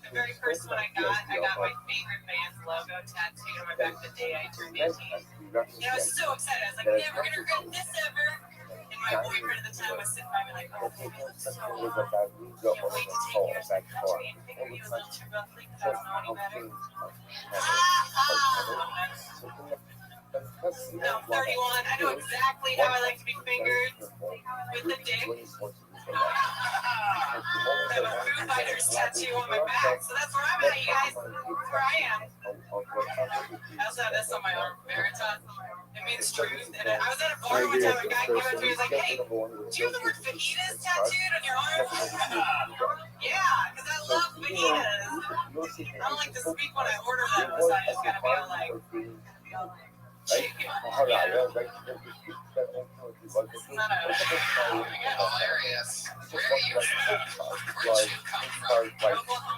The very first one I got my favorite band's logo tattooed on my back the day I turned 18. And I was so excited. I was like, never gonna regret this ever. And my boyfriend at the time was sitting by me like, oh, baby, it looks so can't wait to take yours to the country and figure you a little too roughly because I don't know any better. No, 31. I know exactly how I like to be fingered with a dick. I have a Foo Fighters tattoo on my back, so that's where I'm at, you guys. That's where I am. I also have this on my arm, Veritas. It means truth. And I was at a bar one time, a guy came up to me, he was like, hey, do you have the word fajitas tattooed on your arm? Yeah, because I love fajitas. I don't like to speak when I order them, so I just gotta be all like, chicken. Hilarious. Where are you from? Where'd you come from?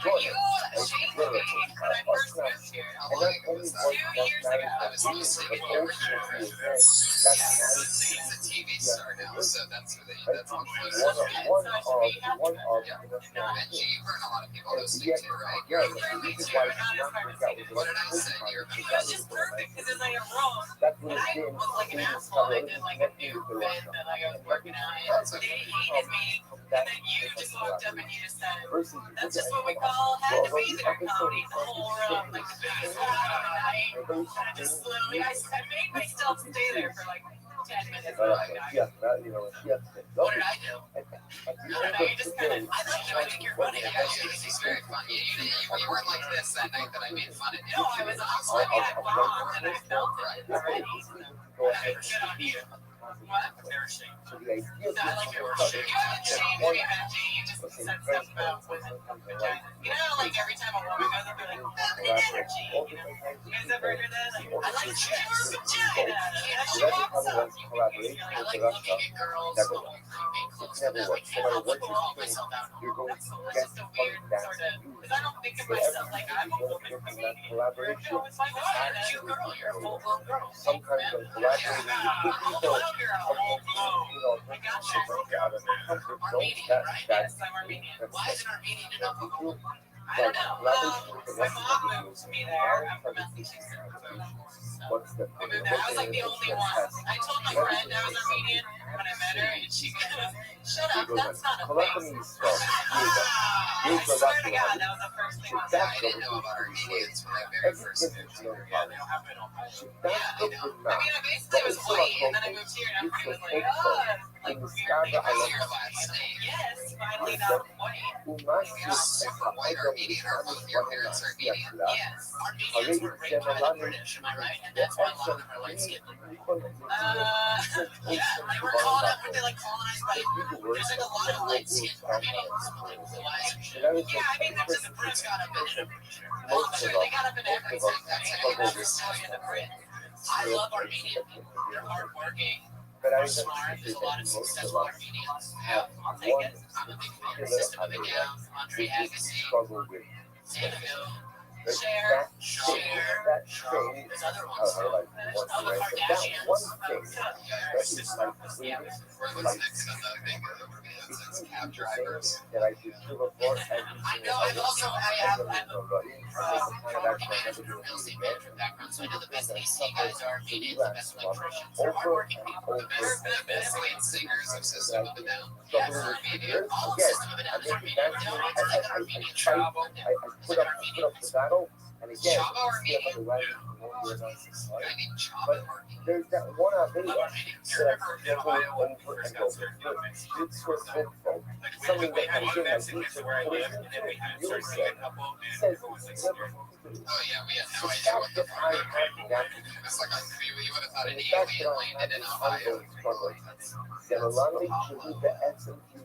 You shaved me when I first moved here. How long ago was that? 2 years ago. I was used to getting your He's a TV star now, so that's what close Benji, you burn a lot of people listening to, right? You're a friendly too. What did I say? You're It was just perfect because it's like a roll. And I was like an asshole. I did like a new bit that like I was working out. And they hated me. And then you just walked up and you just said, that's just what we call had to be there comedy. The whole like the biggest laugh of the night. And I just slowly, I made myself stay there for like 10 minutes. What did I do? No, you just kind of, I like you. I think you're funny. Yeah, she's very funny. You weren't like this that night that I made fun of you. No, I was awesome. I mean, I bombed and I felt it already. I was good on you. What? Embarrassing. No, I like your shit. You haven't changed me, Benji. You just said stuff about women. You know, like every time a woman goes up, they're like, feminine energy. You know? You guys ever hear that? Like, I like your vagina. She walks up. I like looking at girls. It's never works. I don't like all myself out. That's just a weird sort of, because I don't think of myself like I'm a woman comedian. No, it's like, oh, you're a girl. You're a full-blown girl. Sometimes when collaborating with people, You're a whole I got you. break out of their comfort zone. Armenian, right? Yes, I'm Armenian. Why is an Armenian enough of a woman? I don't know. My mom moved me there. I'm from Massachusetts. What's the We moved there. I was like the only one. I told my friend I was Armenian when I met her, and she goes, "Shut up, that's not a thing." I swear to God, that was the first thing I said. I didn't know about Armenians when I very first moved here. Yeah, they don't have it on my Yeah, they don't. I mean, I basically was white, and then I moved here, and everybody was like, "Oh, like weird thing." Because you're last name. Yes, finally not white. You're super white Armenian, or both your parents are Armenian. Yes, Armenians were raped by the British, am I right? And that's why a lot of them are light skinned. Yeah, they were called up when they like colonized by. There's like a lot of light skinned Armenians. Yeah, I mean, that's just the Brits got up in it. Well, I'm sure they got up in everything. That's how you never saw in the Brit. I love Armenian people. They're hardworking. They're smart. There's a lot of successful Armenians. Yeah, I'll take it. I'm a big fan. System of a Down, Andre Agassi, Sanaville. Share. There's other ones too. All the Kardashians. What's next on the thing? It's cab drivers. that I did before. I know. I'm also. I'm mostly management background, so I know the best AC guys are Armenians, the best electricians, they're hardworking people. The best lead singers of System of a Down. Yes, Armenian. All of System of a Down is Armenian. No, it's like an Armenian tribe. I put up the battle, and again, Chavo Armenian. I need Chavo Armenian. there's that one Armenian that I in Ohio when we first got started doing this. it's for folk. Something that had comes one in that's and to where I live, and then we had you started said, seeing a couple, and says, it was like never scary. Oh yeah, we had So no idea what the that fuck. I have that It's like you would have thought an the fact alien that I landed in have Ohio. this struggle, that allow me to do the essence you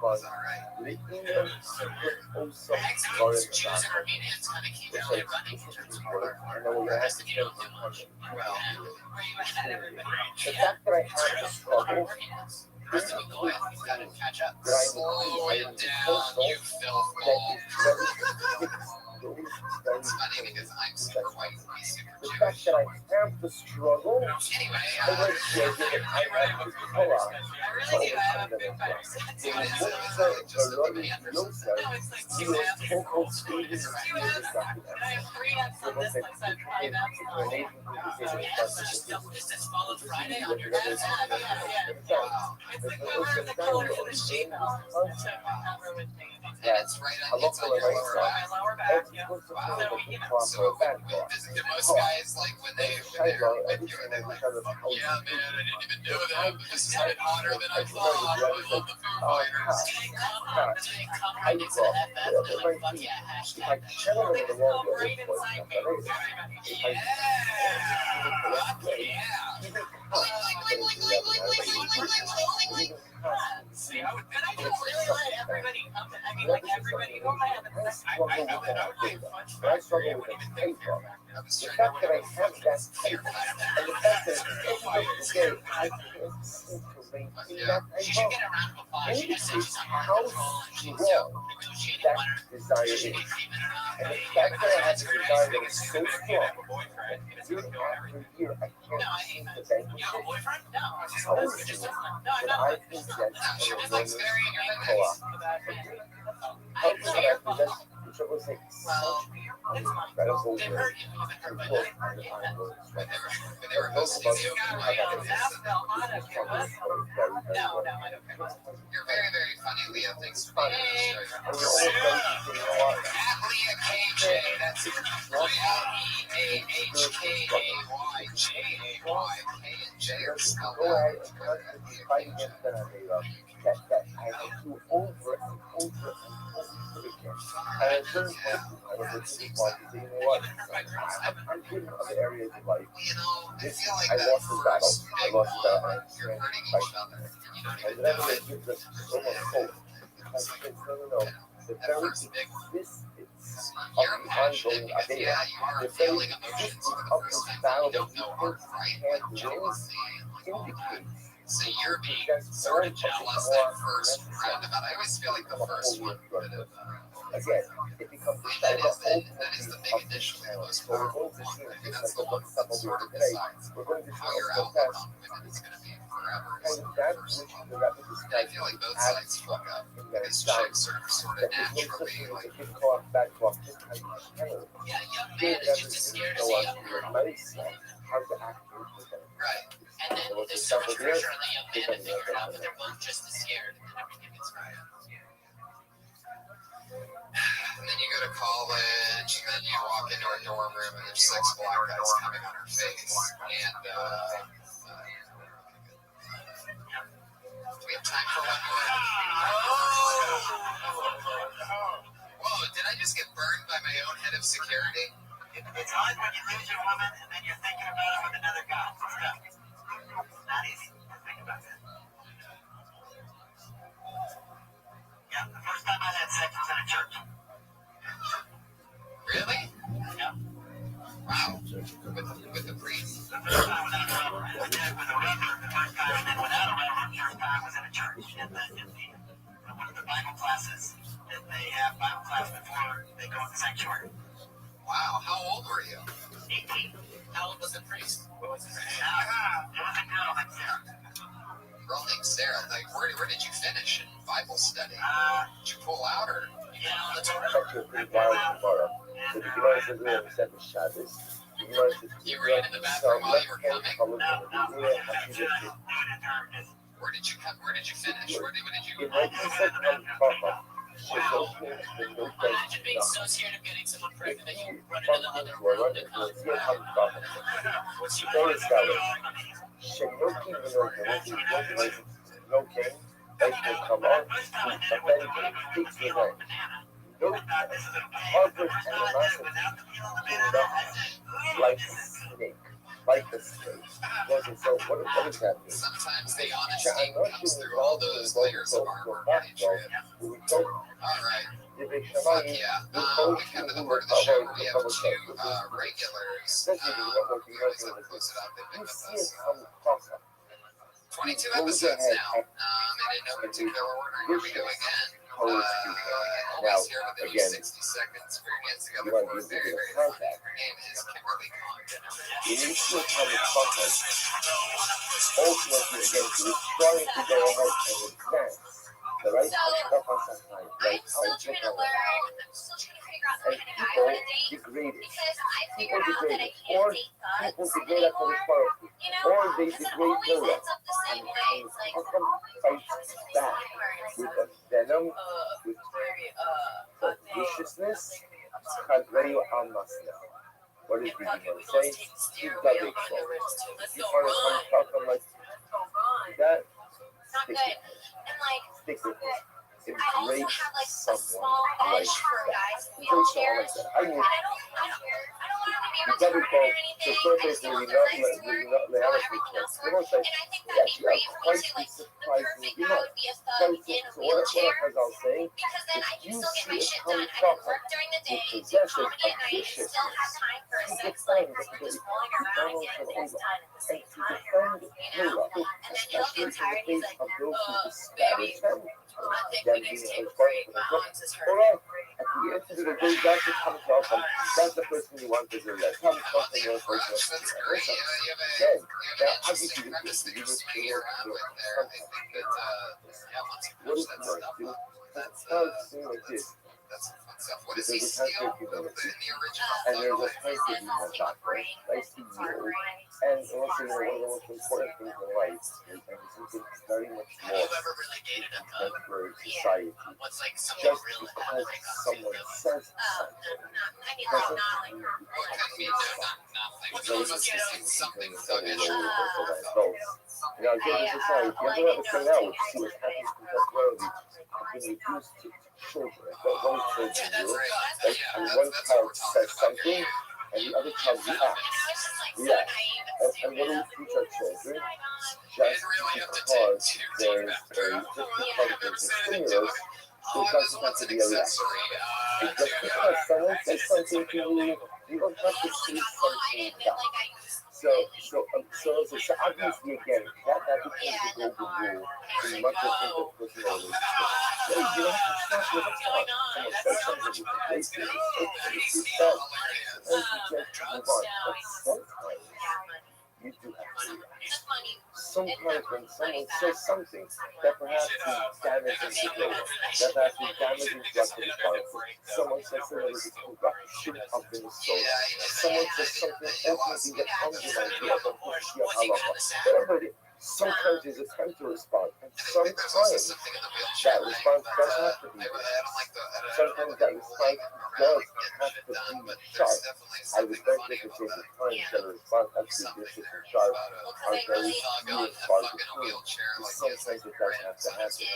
was the inner secret also Mexicans, Jews, and Armenians kind of keep LA running in terms of hardcore. and then we The have rest of you don't do much. Well, Where you at, everybody? the fact that I have this struggle, the rest of you go ahead. You've got to catch up. that I Slow it down, you filth that ball. is very, It's funny because I'm super white and he's super the fact Jewish. that I have the struggle, Anyway, I would say that I have the color. I really do. I have a big fighter set. The No, it's Rolling like Yosa, 2 you apps. total speed 2 apps. And I have 3 apps on this list. I have 5 apps on it. So yeah, so just don't just follow Friday on your apps. Yeah. It's like whoever the colors in the sheet. So remember with me. that It's right a on, it's local on your race lower back. lower back. and Yeah. was the Wow. thing that we call So for a bad when car. most guys, like when they're with you and they're like, Because of how yeah, man, I didn't even know that, but this is a bit hotter than I thought. I love the Foo Fighters. I grew up, if I channel in the wrong way, it was not that is. If I See, I would really let everybody come to, I mean, like everybody go ahead. I struggle with the paper. The fact that I have that paper, and the fact that every day I can't seem to maintain that paper, indicates how strong that desire is. And the fact that I have a desire that is so strong, that year after year I can't seem to vanquish it, tells you that I possess an enormous power. How can I possess, which I would say, such incredible will to work on the onwards, right? There are those of us who have this struggle very, very well. You're very, very funny, Leah. Thanks for being here. And we're always going to say, you know what? Leah KJ, that's Leah-E-H-K-A-Y-J-A-Y-K-J are spelled Go ahead out. and constantly fight against that idea that I have to over and over again. And at a certain point, I was listening to Mark and say, you know what? I'm good in other areas of life. I lost the battle. I lost the battle. You're hurting Fight. each other. You don't And even then know it it. gives us so much hope. Because he says, no. The very existence of You're the passionate ongoing because, idea, yeah, you are the very feeling emotions existence for the of first this time. battle You that don't you know think what right, you can't like win jealousy, like all of that. indicates So you're being that's sort all of jealous more that first roundabout. I always feel like the first one would have. again, it becomes the That is the ultimate big of this initial, the channel. most So we're powerful going to one. see I in think this that's the one stuff that over sort of today. decides We're going to how see your us outlook test on women is going to be forever. and So that first which one. the rapid And I describes feel like both as sides fuck up. in that Because time. chicks are sort That of there's no such naturally thing as a like, good clock, bad clock, just how you channel it. yeah, young They man is never just as seem scared to as know a us young to girl. advise how to act with them. Right. And then So what's the there's so much example there? pressure on the young man to figure it out, but they're both just as scared, and then everything gets right. And then you go to college, and then you walk into our dorm room, and there's 6 black guys coming on our face. And, do we have time for one more? Whoa, did I just get burned by my own head of security? It's hard when you lose your woman and then you're thinking about it with another guy. It's tough. It's not easy to think about that. Yeah, the first time I had sex was in a church. Really? Yeah. Wow. With the priest? The first time was in a rubber. I did it with a razor the first time, and then without a rubber, the first time was in a church. In one of the Bible classes that they have Bible class before they go in the sanctuary. Wow. How old were you? 18. How old was the priest? What was his name? It was a girl named Sarah. Girl named Sarah. Like, where did you finish in Bible study? Did you pull out or? Yeah, on the That's Torah. actually a pretty wild tomorrow. So the Gemara says we have 7 Shabbos. The Gemara says You were in the bathroom while you were coming? Where did you come? Where did you finish? Where did you? Imagine being so scared of getting someone pregnant that you run into the other room to come. What's your like a snake, like a snake. So what does that mean? Sometimes the honesty comes through all those layers of armor, Patriot. Alright. Fuck yeah. We come to the part of the show where we have 2 regulars. Let's close it up. They've been with us 22 episodes now. And in no particular order, here we go again. Always here within again, 60 seconds. Put your hands together for a very, very funny. Her name is Kimberly Condon. You need to come with content. Ultimately, again, to trying to go ahead and advance the right I'm still trying to learn. I'm still trying to figure out the kind of guy I want to date. degrade it. Because I figured People out that I degrade it. can't Or date people thugs degrade that for anymore. this policy. You know, Or they because it degrade always Torah. ends up the same way. It's like, How come fight back with a venom, with graciousness. Chadreyu al masna. What is the Gemara saying? Keep double quote. If you find some problem like that, stick with it. Stick with it. Embrace someone like that. Embrace someone like that. I mean, the double quote, the purpose will not let us request. You know, say, yes, you are quite surprisingly enough. So what Chazal saying, if you see a common problem with possessive of viciousness, to defend the eternal Jehovah, and to defend Torah, especially in the face of those who disparage them, then being responsible for Torah, at the end of the day, that's the common problem. That's the first thing you want to do. That comes from your first lesson. Then, now, obviously, you need to work what is the word? That's how it seems like this. What is he There's a steal? time for humility, In the original and there's a time for being more doctorate. Nice to you. And also, one of the most important things in life is, and something very much more in contemporary society, just because someone says something doesn't mean you something so low. Now, again, this is how you ever have a thing out, which see what's happening contemporarily, when you use children, but one children do, right? And one child says something, and the other child reacts. And what do we teach our children? Just because there's a stimulus, it doesn't have to be a reaction. And just because someone says something to you, you don't have to see something back. So obviously, again, that becomes the golden rule in much of interpersonal relationships. You don't have to stop with a thought. Someone says something, you can place it, you stop, and you just move on. But sometimes, you do have to react. Sometimes when someone says something that perhaps is damaging to the that perhaps is damaging to us as someone says something that is a corruption of the soul. Someone says something ultimately that undermines the push of halacha. Whatever it is, sometimes there's a time to respond, and sometimes that response doesn't have to be there. Sometimes that response does have to be sharp. I would think that the time that a response has to be vicious and sharp are very few and far between. Sometimes it doesn't have to happen.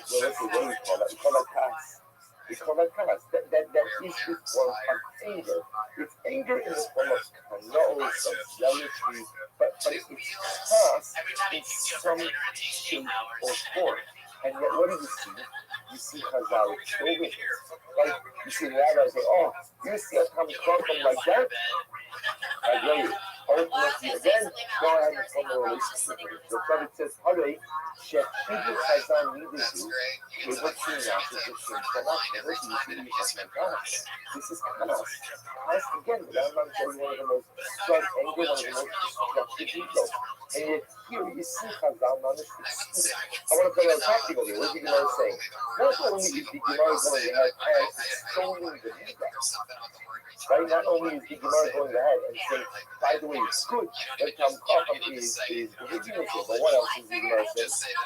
So what do we call that? We call that pass. We call that pass. That is the form of anger. It's anger in the form of knowledge, of jealousy, but it's pass in some shape or form. And yet, what do you see? You see Chazal children. Like, you see rabbis say, oh, you see a common problem like that? I agree. Ultimately, again, go ahead and form a relationship with it. The Prophet says, Hare, Shechidu Chazal needed you. This is chaos. Chaos, again, the Rambam says one of the most strong anger, one of the most destructive egos. And yet here you see Chazal managed to speak. I want to play out practical here. What is the Gemara saying? Not only is the Gemara going ahead and extolling the Midrash, right? Not only is the Gemara going ahead and saying, by the way, it's good that Tam Chacham is originating, but what else is the Gemara saying?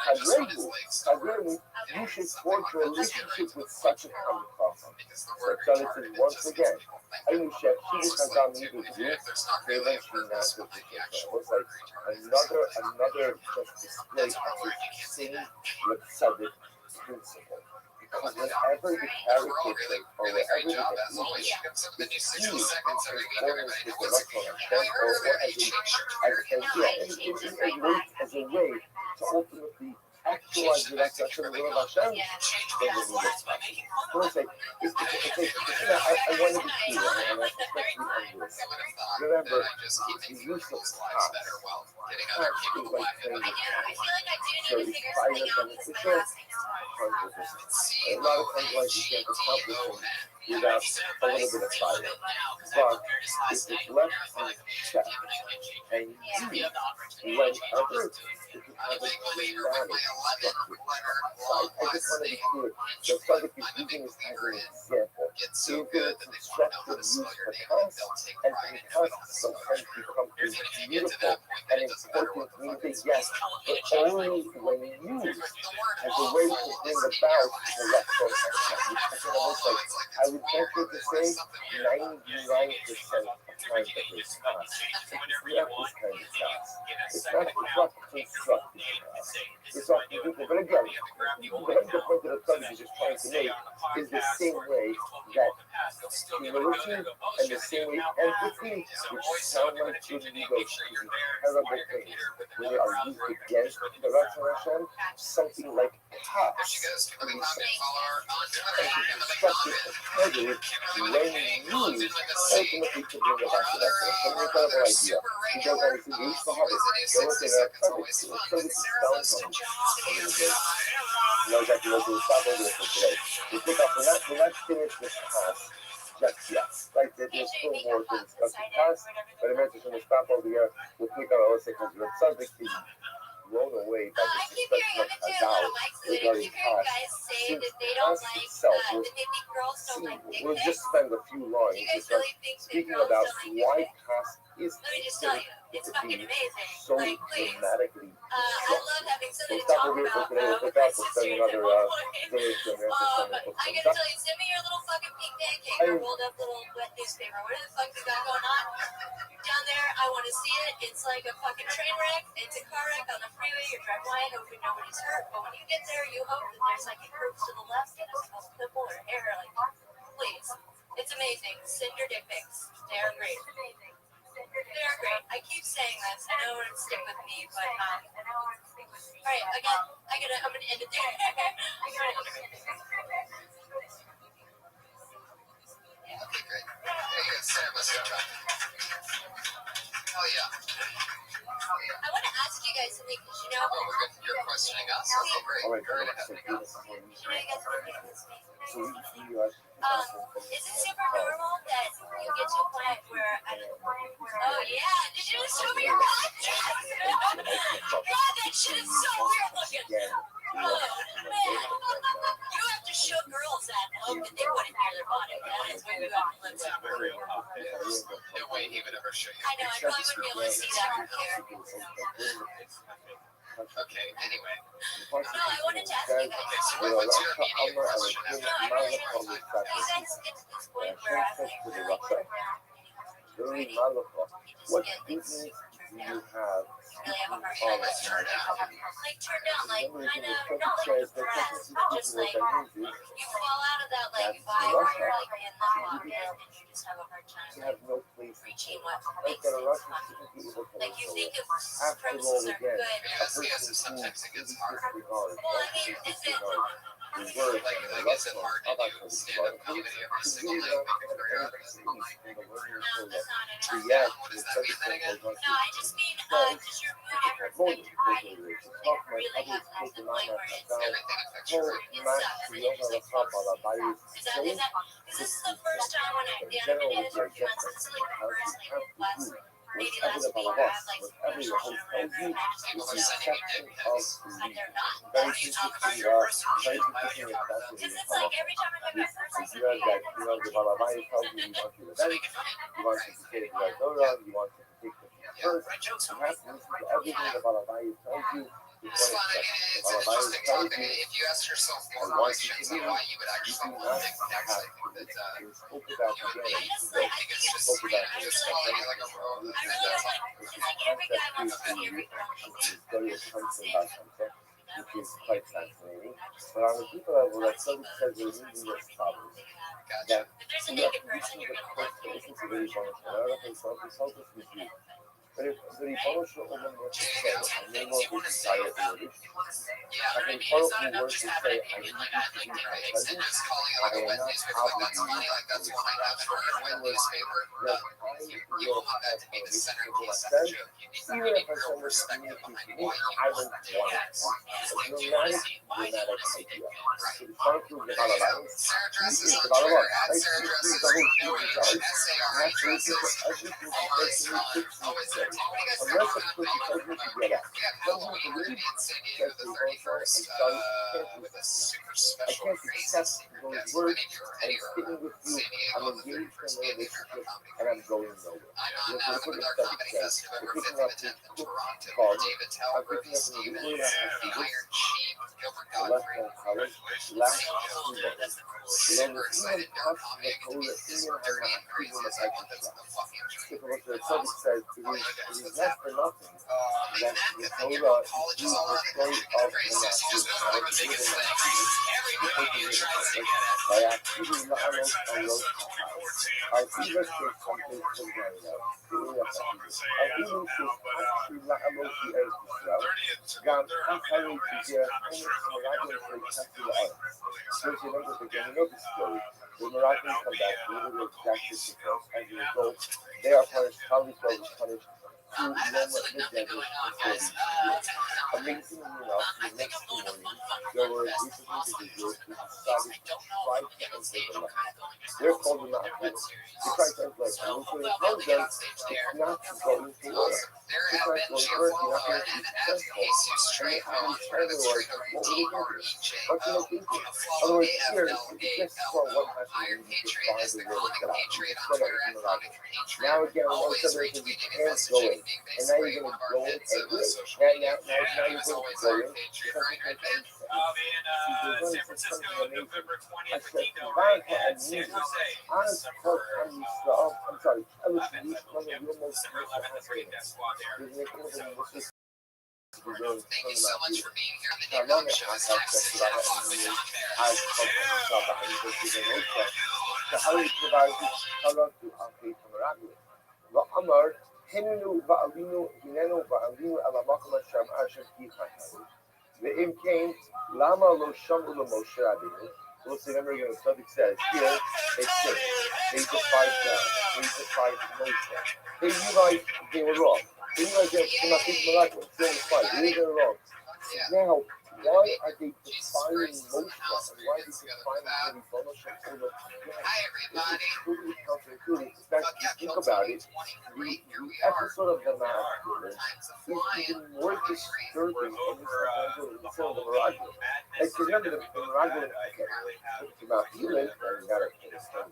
Hagregu, you should forge a relationship with such a Tam Chacham. So Charlie says once again, Ayu Shechidu Chazal needed you, they eventually not with the It was like another just display of the same Tzaddik principle. Because whenever the character trait or wherever the behavior is used in conformance with the Ratzon Hashem or as a way to ultimately actualize the Ratzon Hashem and the will of Hashem, then we need it. So let's say, I want to be clear, and especially on this. Remember, the use of past is like playing with past. So is fire beneficial? 100%. A lot of times, like, you can't accomplish things without a little bit of fire. But if it's left unchecked and used whenever, it can have a dramatic, destructive effect. So I just want to be clear. The subject is using this as an example. get so into good its that they want to know how constructive to use spell your for name, like tasks, they'll take and pride when in knowing how to tasks spell sometimes your name. become Here's if you get to beautiful that point, and then it doesn't matter what important, the fuck means it that is. yes, but only when used The word as a way to awful bring is in about your life. correction and change. Again, I would Awful, say, it's like I it's would weird. venture to It's say like something weird about it. 99% of times that there's tasks. It's not this kind of task. It's not constructive task. It's often people, but again, the point that Atari is just trying to make is the same way that humility and the same way empathy, which sound like good egos, is terrible things when they are used against the Ratzon Hashem, something like There task. she goes. Kimberly Coffin, follow her on Twitter. And Kimberly constructive Coffin. and positive Kimberly when McKay calls in used with a C. ultimately to bring about the Ratzon Hashem. An incredible idea. Super He does regular. everything he used to have Always it. a new There was 60 a seconds. perfect Always fun. so With it's Sarah sound Lives on to a little bit. Johnson. You know exactly what we'll stop over there for today. We'll pick up, we're not finished this task just yet. Right, there's still more to discuss the task, but eventually we'll stop over here. We'll pick up also because the subject is blown away by I the keep discussion hearing of it too. Hazal I keep regarding hearing task. guys say Since that they don't task like, itself, that they think girls don't like dick we'll just pics. spend a few Do lines you guys just really think that speaking girls about don't like why dick pics? task is Let me just tell you, it's to fucking be amazing. so Like, please. dramatically I love having something we'll to stop talk over here for about today. We'll with pick my up. We'll spend sisters at another one point. day or two. And I gotta tell you, send me your little fucking pink pancake or rolled up little wet newspaper. Whatever the fuck you got going on down there, I want to see it. It's like a fucking train wreck. It's a car wreck on the freeway. You're driving by, hoping nobody's hurt. But when you get there, you hope that there's like a curve to the left and there's a nipple or hair. Like, please, it's amazing. Send your dick pics. They are great. They're great. I keep saying this. I know it'll stick with me, but all right. I'm gonna end it there. Okay, great. There you go. Sarah, let's go. Hell yeah. I want to ask you guys something because you know. Oh, we're good. You're questioning us? Okay, great. All right, Go right ahead. so You know, you guys want to do this thing. Is it super normal that you get to a point where oh yeah, did you just show me your podcast? God, that shit is so weird looking. Oh man, you have to show girls that and hope that they put it near their body. That is where you have to live. There's no way he would ever show you. I know, I probably wouldn't be able to see that from here. Okay, anyway. No, I wanted to ask you guys. Okay, so what's your immediate question No, after I that? really you guys get to this point where I'm like, what business do you have? really have a hard Oh, time. let's turn down. Like turn down, like kind of The not says like that depressed, technically but just what like that means is you fall out of that like vibe where you're like in the pocket and you just have a hard to time have no place to reaching go. what Right, makes that a things Russian fun. typically able to Like you live think so if after all, premises are again, good. a Yes, person yes, who sometimes it gets hard. disregards, Well, I mean, is it? the word Like, and the is it Russian hard to of do actually stand-up comedy every single night, making choreography? No, that's not it. Turn down? What does that mean then again? No, I just mean does your mood ever affect your body? Like really have to the point where it's Everything affects your brain. it sucks and you're just like is this the first time when I animated for a few months? This is like the first last maybe last week where I have like special show where I just People are so sending you dick pics. like they're not. very interesting, Because it's like every time I have my first you have that, you know, the Balabai tells you you want to the bench, you want to take the right Torah, you want to take the first, you have to listen to everything the Balabai tells you. It's fun. I mean, it's an interesting talk. I mean, if you ask yourself more questions on why you would actually want dick pics, I think that spoke about again. I just like I think it's just weird. I just really calling like you like a bro. I really like it's like every guy wants to see every girl. Which is quite fascinating. But on the people level, that somebody says they're leaving this problem. Gotcha. If there's a naked person, you're gonna look Listen to the Ribono Shel Olam and consult this with you. But if the Ribono Shel Olam were to say, and they want this entire English, Yeah, but I and mean, the it's not who enough were just to having say, a I naked, need like, you add to like be dick my pics and present, just calling it I like a am wet not newspaper, like that's funny, obligated like that's to one I haven't heard, wet newspaper. that You will want that to be the centerpiece of the said, joke. You need even if I real send this perspective communication to behind me, why you I want don't to want do it. it. It's Like, a do you want to dramatic see idea. Right. So it's fun to the There you go. Balabai. Sarah Dresses It's on about Twitter, what? at Sarah Dresses, no H, S-A-R-A Dresses. Always fun, always unless of course you told me to get out. Someone who really says to you, oh, sorry, I'm sorry, I can't accept those words. I'm sitting with you, I'm engaged in a relationship, and I'm going nowhere. Look what the study says. We're picking up this card. I'm picking up in the way the left-hand column, last two letters. Below the Ian Kaf, the Kola, Ian Hama, Ian Hama, if what the subject says, it is not for nothing that the Torah is the story of the Nashim, by activity La'alos Alos Al Eva says something from going out. Al Eva says actually La'alos the Earth Israel. Gam Achari Tijeh Homer Moragim Shekati La'alos. So you remember the beginning of the story. The Moragim come back, literally exactly because as a result, they are punished, Kali was punished to Roma the desert for 40 years. Amazingly enough, the next morning, there were a group of individuals who decided to try to enter the land. They're called the Ma'akil. They tried to enter the land. And when they told them, it's not going to work. They tried to work, you're not going to be successful. And they actually told them, what will you do? What can I do? In other words, here, just for what happened, you need to find the word of God. Now again, all of a sudden, you can't go in. And now you're going to go in and do it. Now you're going to go in. San Francisco, November 20th, I said, San Jose. I'm sorry. I was December 11th to create that squad there. Thank you so much for being here on the Ding Dong Show. It's next to 10 o'clock with John ואמר, הננו ועלינו, הננו ועלינו על המקום אשר תיכנסו. ואם כן, למה לא שמעו למשה רבינו? We'll see, remember again, the subject says, here, they sinned. They defied God. They defied Moshe. They realized they were wrong. They realized they were not thinking miraculous. They were fine. They knew they were wrong. Now, why are they defying Moshe? And why are they defying the Hi, everybody. It's truly counterintuitive. In fact, if you think about it, the episode of the Mount is even more disturbing than this episode of the Miraculous. Like, remember the Miraculous, the Mount Healing, and you gotta understand.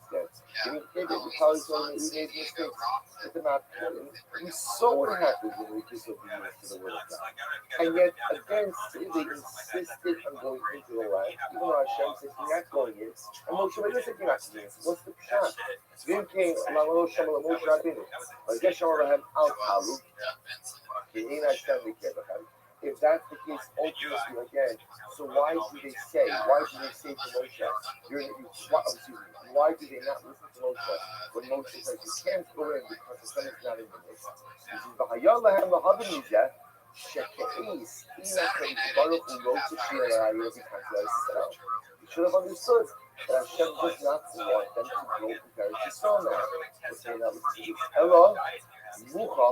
And he probably told me he made mistakes at the Mount Healing. We saw what happens when we disobedience to the Word of God. And yet, again, still they insisted on going into the land, even though Hashem said, you're not going in. And Moshe Rabbeinu said, you're not going in. What's the pshat? Then came Lamalo Shamala Moshe Rabbeinu. But guess Shamalahem Al Talu. If that's the case, ultimately again, so why do they say to Moshe, why do they not listen to Moshe? When Moshe says, you can't go in because the sun is not in the midst. He says, V'hayalahem lahavim mizeh, sheke'is, Baruch Hu wrote to Shira, you should have understood that Hashem does not want them to go prepare to sell now. Hello? Mucha,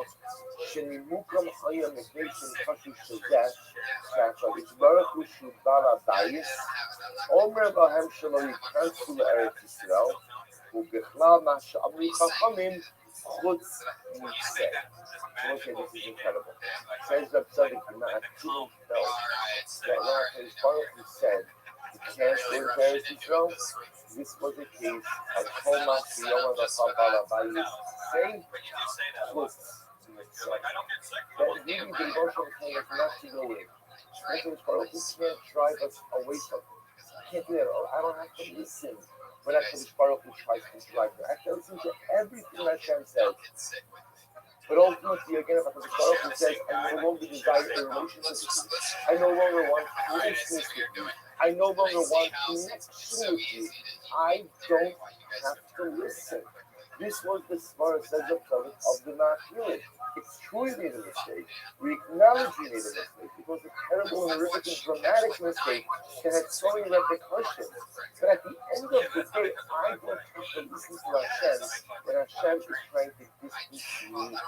Shenimukam Hayam Nation Kashu Shazet, Shachar, Baruch Hu Shubala Dais, Omer Bahem Shalom, Kansul Eretz Yisrael, Ubechla Masha Abu Chachamim, Chutz Nisei. Okay, this is incredible. Says the Tzaddik, I'm not actually felt that when his Baruch Hu said, you can't go to Eretz Yisrael, this was the case of Thomas Yoma V'Chabala Bayis. Say, Chutz Nisei. That really the emotional thing is not to go in. Because Baruch Hu can't drive us away from it. I can't do that. I don't have to listen. When actually Baruch Hu tries to drive me. I have to listen to everything that Hashem says. But ultimately, again, if Baruch Hu says, I no longer desire a relationship with you. I no longer want closeness with you. I no longer want connection with you. I don't have to listen. This was the Svara says of the Ma'achilim. It's true we made a mistake. We acknowledge we made a mistake. It was a terrible, horrific, and dramatic mistake that had so many repercussions. But at the end of the day, I don't have to listen to Hashem when Hashem is trying to distance me from Him.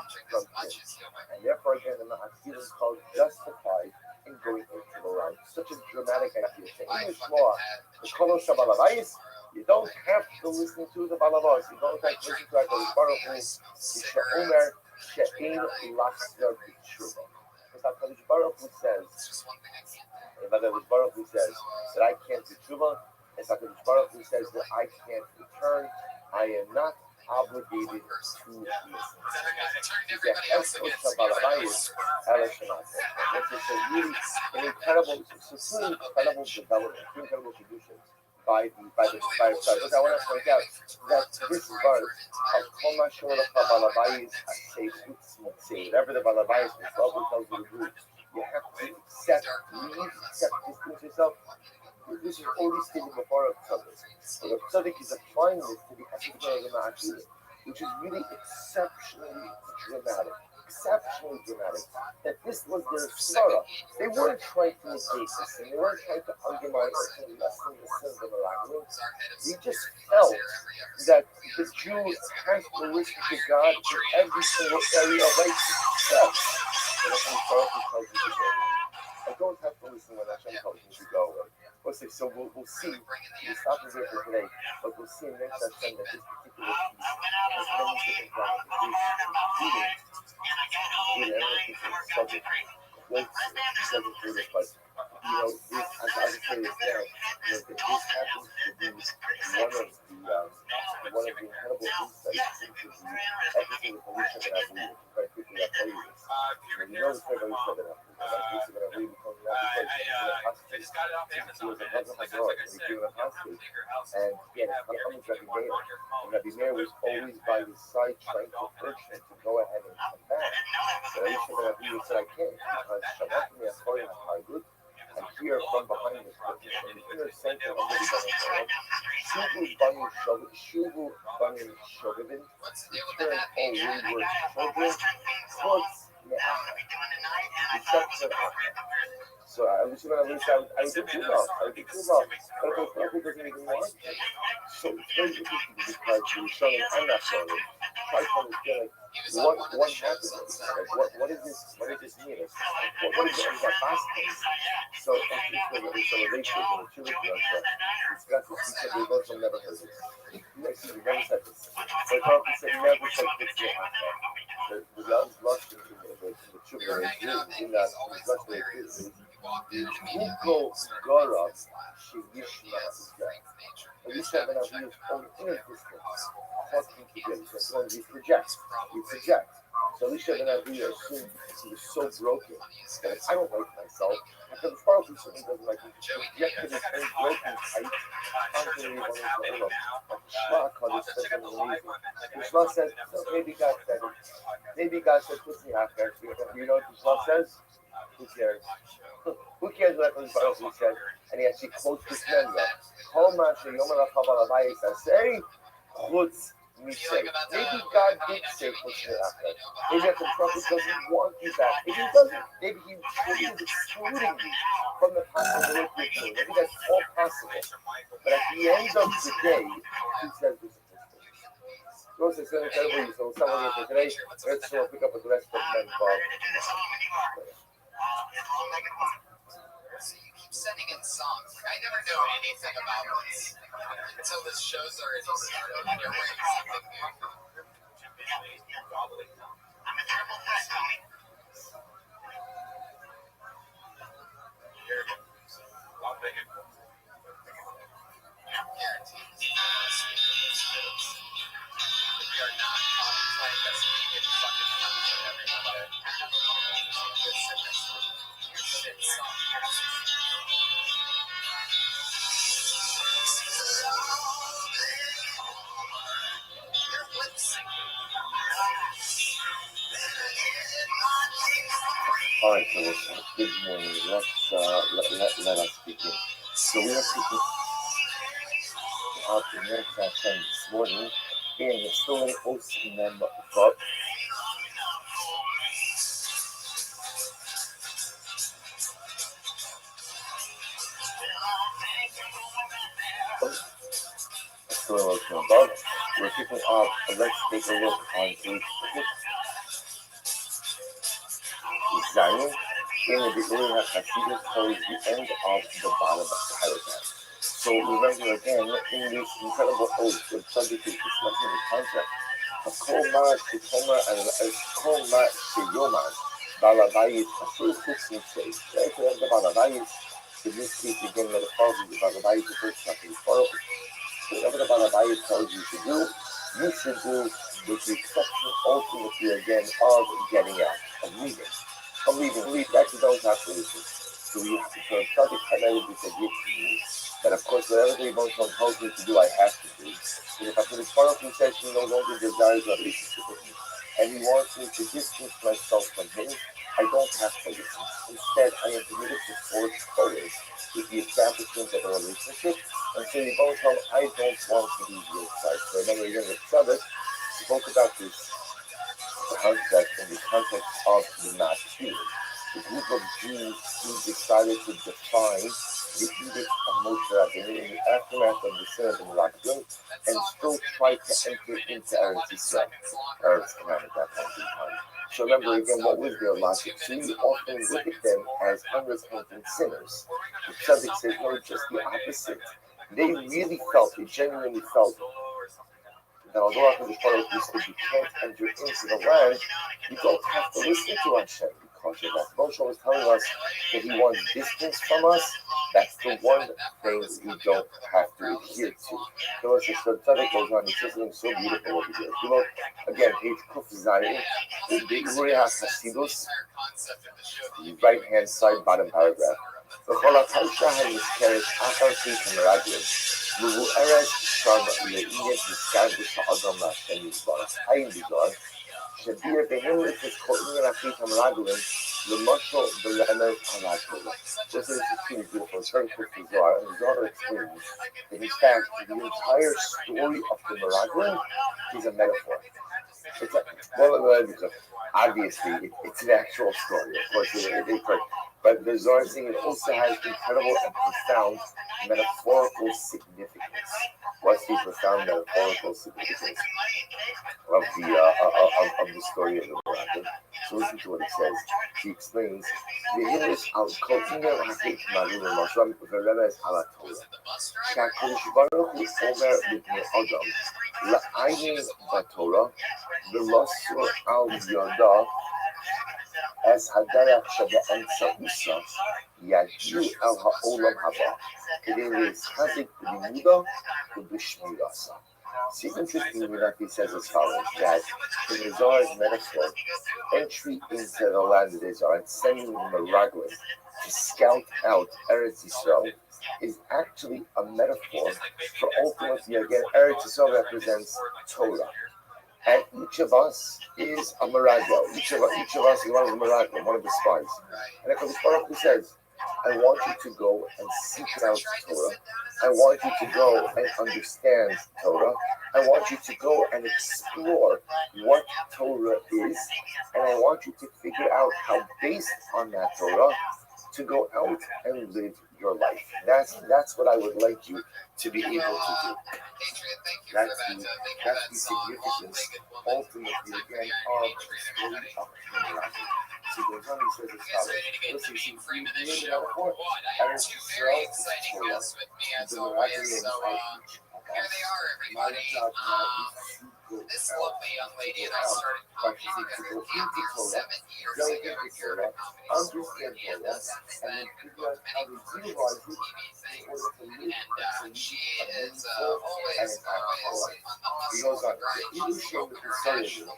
And therefore, again, the Ma'achilim is called justified in going into the land. Such a dramatic idea. So in Yishmoah, the Kolos Shabalabais, you don't have to listen to the Balavos. You don't have to listen to HaKadosh Baruch Hu. Omer, she'ein lasna b'tshuva. Because HaKadosh Baruch Hu says, if HaKadosh Baruch Hu says that I can't do tshuva, if HaKadosh Baruch Hu says that I can't return, I am not obligated to listen. This is a really an incredible, it's an incredible development, incredible tradition by the side. Look, I want to point out that this verse of Koma Shoraka Balabais whatever the Balabais is, tells you to do, you have to accept, distance yourself. This is already stated before of Tzaddik. So the Tzaddik is applying this to the Hashemah of the Ma'akidah, which is really exceptionally dramatic. That this was their svara. They weren't trying to negate this, and they weren't trying to undermine or to lessen the sins of the Ma'akidah. They just felt that the Jew has to listen to God in every single area of life. I don't have to listen when Hashem tells me to go away. So we'll see. We'll stop here for today, but we'll see next Hashem that this particular piece has many different ramifications, including subject. But this, as I say this now, this happens to be one of the incredible insights into the everything with Alicia that I believe. Very quickly, I'll tell you this. You know the story about Alicia that I believe. I just got it off Amazon. And he had a common Rabbi Meir. And Rabbi Meir was always by his side trying to urge him to go ahead and come back. So Alicia that I believe said, I can't, because Shabbat me as far as I good. And here from behind this curtain, from the inner center of the Shuvu Banim Shogavin, return all wayward children, towards so I was going to lose out. I did too well. But the Prophet doesn't even want to. So it's very interesting because the Shalom and not Shalom try to understand what happened. What is this? What does this mean? What is it about fasting? So actually, it's the celebration of the children. It's got to teach that we both never heard this. Excuse me, never said this. The Prophet said never said this to happen. The lust in the children in that lust they is Ugo Gora Shigishma Israel. At least that when I use only inner distance, talking together. So when we project. So at least when I assume he was so broken that if I don't like myself, because the Father certainly doesn't like me, projected his own broken height onto me one of the Shema the Shema says, so maybe God said it. Maybe God said, puts me out there. You know what the Shema says? Who cares? Who cares what the Shema said? And he actually quotes this member. Say, chutz misay. Maybe God did say chutz me'achad. Maybe the Prophet doesn't want you back. If he doesn't, maybe he truly is excluding you from the possibility of doing. Maybe that's all possible. But at the end of the day, he says this is so it's an incredible. So we'll start with today. Let's pick up with the rest of the men. So you keep sending in songs. I never know anything about this until this show's already started and you're wearing something new. I'm a triple threat, Tony. I'll make it. Guaranteed. We are not playing this vegan fucking content, everybody. Your shit song. All right, so good morning. Let us begin. So we are picking up the next session this morning, and it's still an Osman Vav. Still an Osman Vav. We're picking up. Let's take a look on page 6. Zion, in the beginning of Hasidus towards the end of the bottom paragraph. So remember again, in this incredible oath, the subject is discussing the concept הכל מה שתאמר, כל מה שיאמר בעל הבית אפילו חוץ מצי. Right? We have the בעל הבית. In this case, again, metaphorically, the בעל הבית refers to something metaphorical. Whatever the בעל הבית tells you to do, you should do with the exception ultimately again of getting out, of leaving. Leave, that you don't have to listen. So we try to primarily said to me that of course whatever the emotional tells me to do, I have to do. And if I put it forward, says she no longer desires a relationship with me, and he wants me to distance myself from him, I don't have to listen. Instead, I am permitted to forge forward with the establishment of a relationship, and so you both tell I don't want to leave your side. So remember, again, with Sabbath, we spoke about this concept in the context of the Maskil, the group of Jews who decided to define the edict of Moshe Rabbeinu in the aftermath of the sin of the Meraglim, and still try to enter into Eretz Yisrael, Eretz Canaan at that point in time. So remember again, what was their logic? So we often look at them as unrepentant sinners. The Tzaddik says, no, just the opposite. They really felt, they genuinely felt that although HaKadosh Baruch Hu said you can't enter into the land, you don't have to listen to Hashem because of that. Moshe was telling us that he wants distance from us. That's the one thing we don't have to adhere to. So as the Tzaddik goes on, he says something so beautiful over here. You know, again, page Kuf Zayin, the Urei HaChasidus, the right-hand side, bottom paragraph. וכל הפרשה הנזכרת אחר פית המרגלים מבוארת שם לעניין נזכר בשעודם להשם יתברך. היינו בזוהר, שביר בהם לפי כל עניין הפית המרגלים למשל ברמז על התורה. This is extremely beautiful. It's very quick to Zohar, and Zohar explains that in fact the entire story of the Meraglim is a metaphor. It's a, obviously it's an actual story, of course it is, but the Zohar thing it also has incredible and profound metaphorical significance. What's the profound metaphorical significance of the story of the Meraglim? So listen to what he says. He explains והילס על כל עניין החית מעלים למשל ורמז על התורה. שהקדוש ברוך הוא אומר לבני אדם לעיין בתורה ולסור על ידה as הדרך שבאמצעותה יגיעו אל העולם הבא כדי להתחזק בלימודו ובשמירתו. See, interestingly enough, he says as follows, that in the Zohar's metaphor, entry into the land of Israel and sending the Meraglim to scout out Eretz Yisrael is actually a metaphor for ultimately, again, Eretz Yisrael represents Torah. And each of us is a Meraglim. Each of us is one of the Meraglim, one of the spies. And HaKadosh Baruch Hu says, I want you to go and seek out Torah. I want you to go and understand Torah. I want you to go and explore what Torah is. And I want you to figure out how, based on that Torah, to go out and live your life. That's what I would like you to be able to do. That's the significance, ultimately, again, of the story of the Meraglim. So he goes on, he says as follows. Listen, you need another point. Eretz Yisrael is Torah. The Meraglim are each. Here they are, everybody. This lovely young lady and I started comedy together 7 years ago here at Comedy Store. And since then, we've booked many conferences and TV things. And she is always on the hustle, the grind. She's so professionally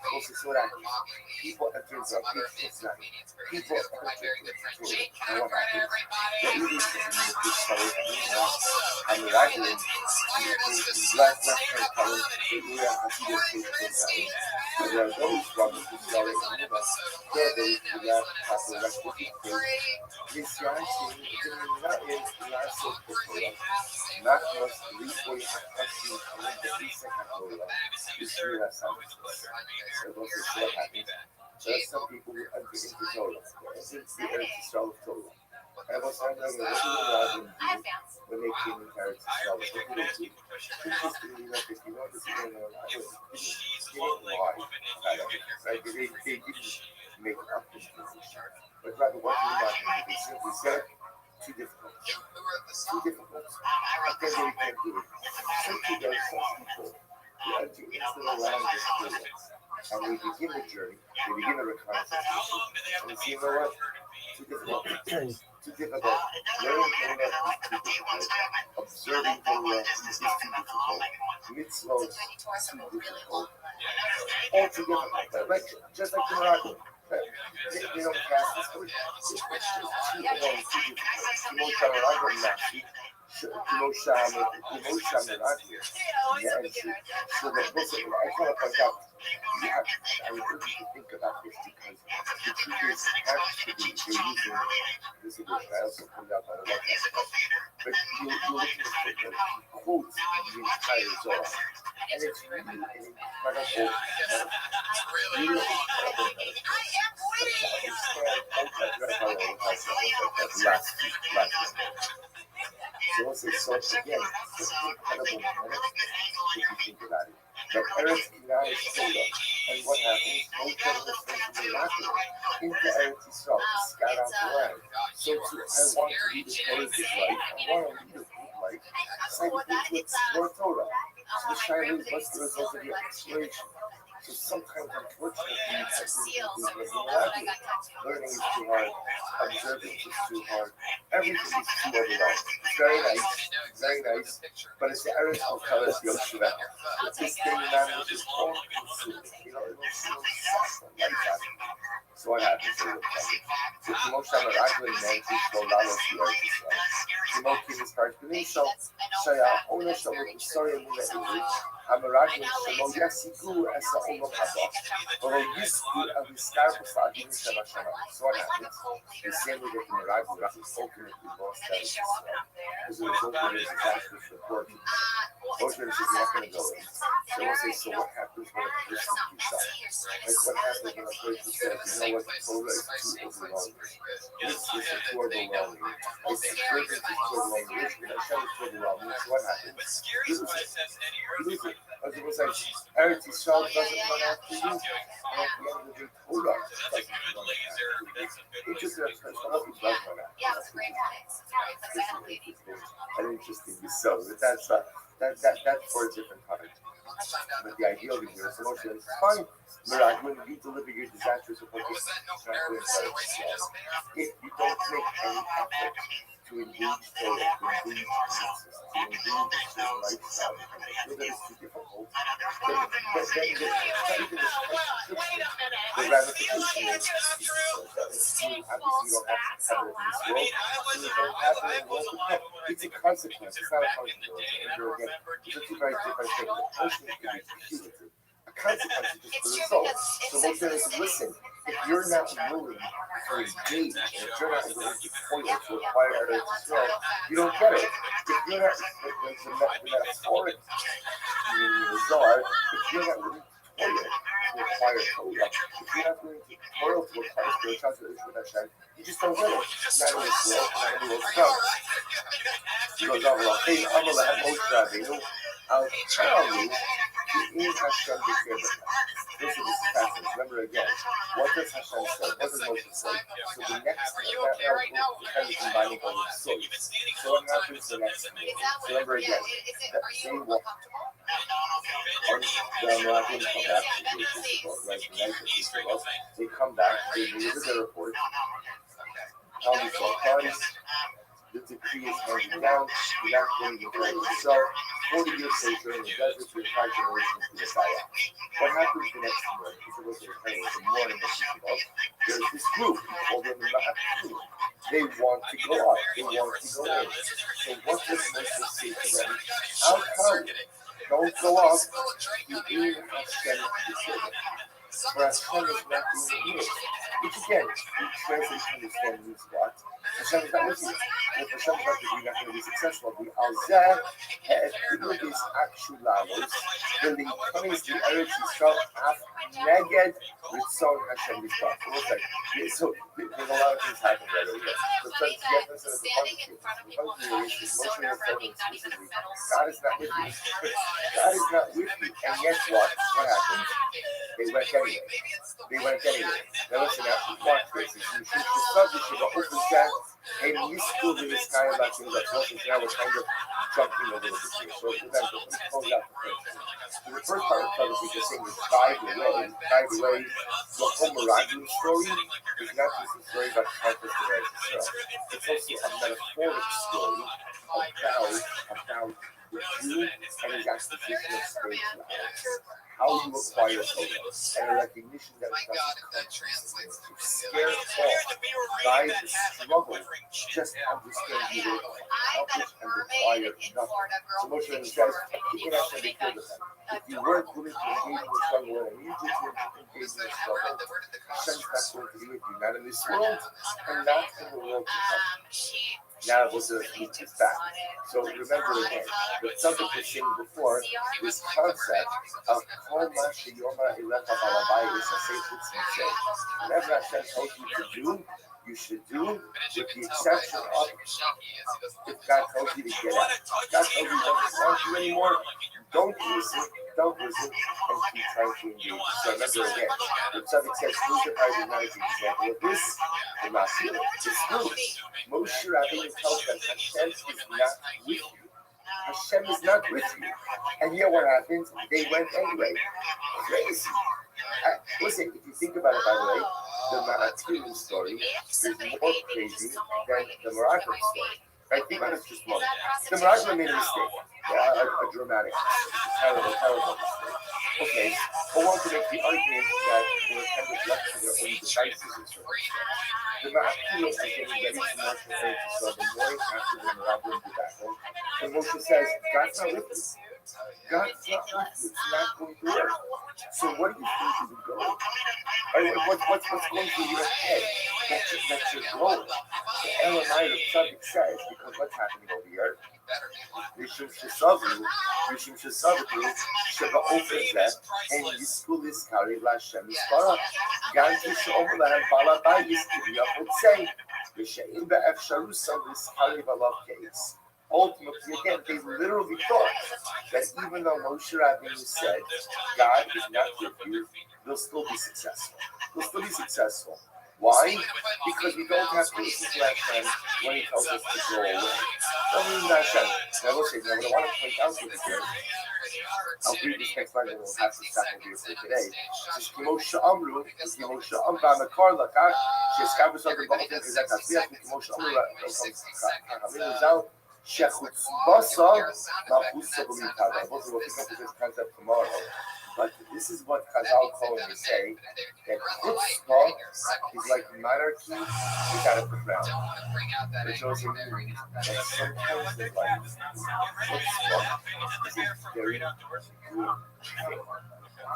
People some other things that we need to bring together with my very good friend Jake Cameron, everybody. And also, everybody that inspired us to start stand-up comedy. Corey Christie. He was on episode 11. Now he's on episode 23. So pretty amazing. There's some people who enter into Torah. It's the Eretz Yisrael of Torah. And what's happening when they came into Eretz Yisrael, what did they do? Interestingly enough, if you notice again, they didn't lie about it. Right? They didn't make up information. But rather, what did they simply said, too difficult. Too difficult. I can't really can't do it. Simply there's some people who enter into the around this place. And they begin the journey, they begin the reconnaissance. And you see, you know what? Too difficult. Too difficult. Learning Torah is too difficult. Observing Torah is too difficult. Mitzvot is too difficult. All too difficult. Like, just like the Morocco. They don't cast this way. It's just too difficult. Timo Shamaragha Nashi. Timo Shamaragha. Yeah, and so listen, I just want to point out, I would urge you to think about this because the truth is, actually, they're using this edition. I also pointed out on the website. But you look at the footnote, he quotes the entire Zohar. And it's really an incredible really incredible last week. So let's say, so again, it's an incredible minute if you think about it. But Eretz Kinai is Torah, and what happens? No Torah is into Eretz Yisrael, scout out the land. So I want to lead a Torah's life, I want to lead a good life, so I need to explore Torah. So the Shaila is what's the result of your exploration? So sometimes, unfortunately, you have to do things learning is too hard, observing is too hard, everything is too overwhelming. It's very nice, but it's the Eretz of Kalas Yoshua. It's this thing that is all consuming. You know, it will like that. So what happens? So Timo Shamaragha Nancy Sholalos Eretz Yisrael. Timo Kim starts doing so. Shaya Ona Shalom Sorry Muna English. Hamaragha Shalom Yasiku Esa Ono Haba. Or Yisku El Hiskar Posagin Shema Shema. So what happens? The same way that Hamaragha is ultimately lost that as well. As a result of his disastrous report, Moshe is not going to go in. So we'll say, so what happens when a person keeps up? Like what happens when a person says, you know what, Torah is too overwhelming. It's too overwhelming. It's the purpose is too overwhelming. Hashem is too overwhelming. So what happens? You lose it. As it was like, Eretz Yisrael doesn't run after you. And at the end of the day, Torah doesn't run after you. It's just that Hashem does run after you. Yeah, it was a great mix. An interesting so that's for a different time. But the idea of it here is emotion is fine. Mirag, when you deliver your disastrous report, if you don't make any effort to engage Torah, to engage Jesus, to engage the lifestyle, so that it's too difficult, then the ramification is you obviously don't have it in this world, and you don't have it in the world to come. It's a consequence, it's not a punishment. And again, it's a two very different things. The punishment can be cumulative. A consequence is just the result. So Moshe is, listen, if you're not willing to engage, and if you're not willing to toil to acquire Eretz Yisrael, you don't get it. If you're not, the metaphoric Zohar, if you're not willing to toil to acquire Torah, if you're not willing to toil to acquire spirituality with Hashem, you just don't get it. Not in this world, not in the world to come. He goes on, well, hey, I'm going to have Moshe Rabbeinu, I'll tell you, in Hashem B'Kebet. This is fascinating. Remember again, what does Hashem say? What does Moshe say? So the next thing that now we're kind of combining all the stories. So what happens the next thing? So remember again, that they walk. And then we're not going to come back to the people, right? The night of people, they come back, they deliver their report. How we saw parties. The decree is handed down, you're not going to get it yourself. 40 years later, in the desert, your 5 generations to Messiah. What happens the next morning? If it was the morning of Shabbat, there's this group called the Ma'akim. They want to go up, they want to go in. So what does Moshe say to them? I'll tell you, don't go up, you in Hashem B'Kebet. For Hashem is not being used. Which again, we translate to understand means what? Hashem is not with you. If Hashem is not with you, you're not going to be successful. The Alzeh had is actual lalos. The Likonis, the Eretz Yisrael, af neged ritzon Hashem Yisrael. So there's a lot of things happening right over here. So trying to get this as a positive. The positive is Moshe was telling exclusively, God is not with you. God is not with you. And guess what? What happens? They went anyway. Now listen, watch this. You should discover the open chat. And you school in this kind of like things like now we're kind of jumping a little bit here. So remember, let me close out the first one. So the first part of the we just saying is by the way, the Homeradian story is not just a story about the conquest of Israel. It's also a metaphoric story about the Jew and his acquisition of spirituality. How you acquire Torah and a recognition that it doesn't come to scare off by the struggle, just understand you will accomplish and require nothing. So Moshe says, you can actually kill them. If you weren't willing to engage in the struggle and I need you to engage in the struggle, Hashem's not going to be with you, not in this world and not in the world to come. Now we'll just keep this back. So remember again, the subject was saying before, this concept of Kol Ma Sheyoma Elecha Balabayis Asay Chutz Mishay. Whatever Hashem told you to do, you should do, with the exception of if God told you to get out. God told you he doesn't want you anymore, don't listen, and keep trying to engage. So remember again, the subject says, crucified is not an example of this, the Mashiach. It's true. Moshe Rabbeinu tells them Hashem is not with you. Hashem is not with you. And yet what happens? They went anyway. Crazy. Listen, if you think about it, by the way, the Ma'atirim story is more crazy than the Meraglim story. Right? Think about it just one. The Meraglim made a mistake. A dramatic, terrible mistake. Okay, but one could make the argument that they were kind of left to their own devices in certain respects. The Ma'atirim are getting ready to march from Eretz Yisrael the morning after the Meraglim debacle. And Moshe says, God's not with you. God's not with you. It's not going to work. So what do you think is going? What's going through your head? That's your goal. The Elamite of subject says, because what's happening over here? Mishum Shesavu, Sheba Ofrezeh, and Yisku Liskari Lashem Yispara. Ganti Shomer Lahem Balabayis Kivya Hotzei. V'she'im be'efsharusam Liskari Valav Case. Ultimately, again, they literally thought that even though Moshe Rabbeinu said God is not with you, they'll still be successful. Why? Because we don't have to listen to Hashem when He tells us to go away. Don't listen to Hashem. Now, what I want to point out to you here, I'll read this next line and we'll have to stop over here for today. It says, Kimo Sha'amru, Kimo Sha'am Ba'makar Lakach, She'eskar B'Sodem Ba'ofen Kazet Hatzliach, Kimo Sha'amru Kachaminu Zal, Shechutzbasa Ma'usa B'Mitada. We'll pick up with this concept tomorrow. But this is what Chazal call when they say that chutzpah is like monarchy without a crown. Which also means that sometimes in life, chutzpah is a very good thing.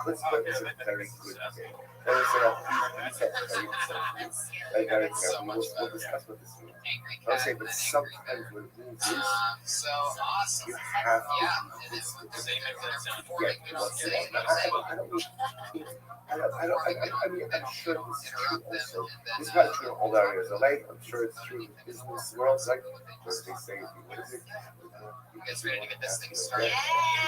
Chutzpah is a very good thing. Let us say very careful. We'll discuss what this means. I'll say, but sometimes what it means is you have to be chutzpah to get what you want. I mean, I'm sure this is true also. This is not true in all areas of life. I'm sure it's true in the business world. Like what they say, what is it? You guys ready to get this thing started? You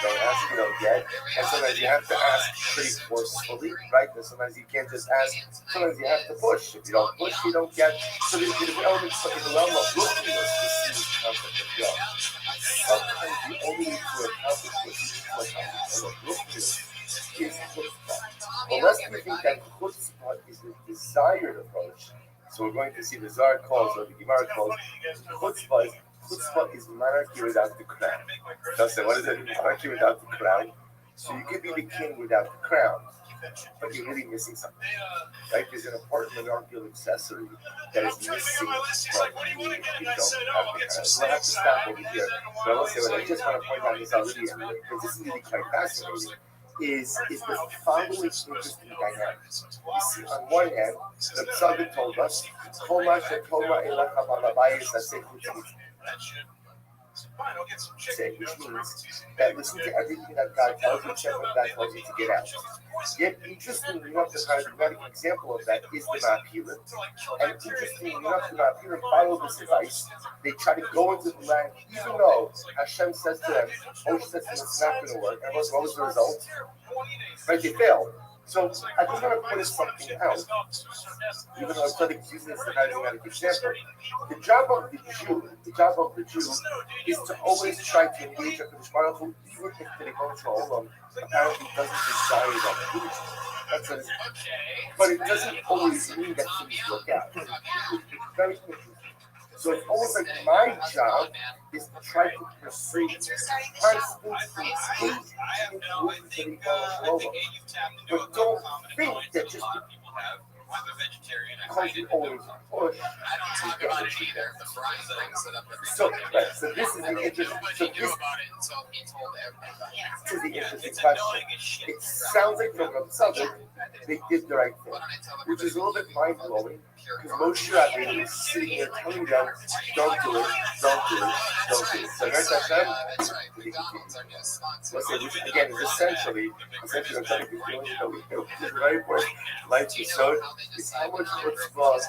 don't ask, you don't get. And sometimes you have to ask pretty forcefully, right? And sometimes you can't just ask. Sometimes you have to push. If you don't push, you don't get. So there's elements in the realm of looking to see this concept of God. Sometimes the only way to accomplish what you need to accomplish is chutzpah. Well, lest we think that chutzpah is the desired approach, so we're going to see the Zohar calls, or the Gemara calls, chutzpah is monarchy without the crown. They'll say, what is it? Monarchy without the crown? So you could be the king without the crown, but you're really missing something. Right? There's an important monarchical accessory that is missing from you if you don't have the crown. So we'll have to stop over here. But I will say, what I just want to point out is already, because this is really quite fascinating, is the following interesting dynamics. You see, on one hand, the Psalm told us, which means that listen to everything that God tells you, check what God tells you to get out. Yet, interestingly enough, the paradigmatic example of that is the Ma'apilim. And interestingly enough, the Ma'apilim follow this advice. They try to go into the land, even though Hashem says to them, Moshe says to them, it's not going to work. And what was the result? Right, they failed. So I just want to put something out, even though I'm starting using this as a charismatic example. The job of the Jew is to always try to engage HaKadosh Baruch Hu, even if the Rebbeinu Shalom apparently doesn't desire that engagement. That's what it is. But it doesn't always mean that things work out. It's very interesting. So it's almost like my job is to try to persuade constantly engage in the movement of the Rebbeinu Shalom. But don't think that just I'm a vegetarian. because you always push. I don't talk about it either. The Brian brings it up every So, time. right, so this is the interesting. Nobody knew about it until he told everybody. This is the interesting question. It sounds like from the subject they did the right thing, which is a little bit mind blowing because Moshe Rabbeinu is sitting here telling them, "Don't do it, don't do it, don't do it." So Meretz Hashem, That's right. McDonald's, our new sponsor. listen, which again is essentially I'm trying to be feeling that we do, which is very important. Life is so. It's how much chutzpah is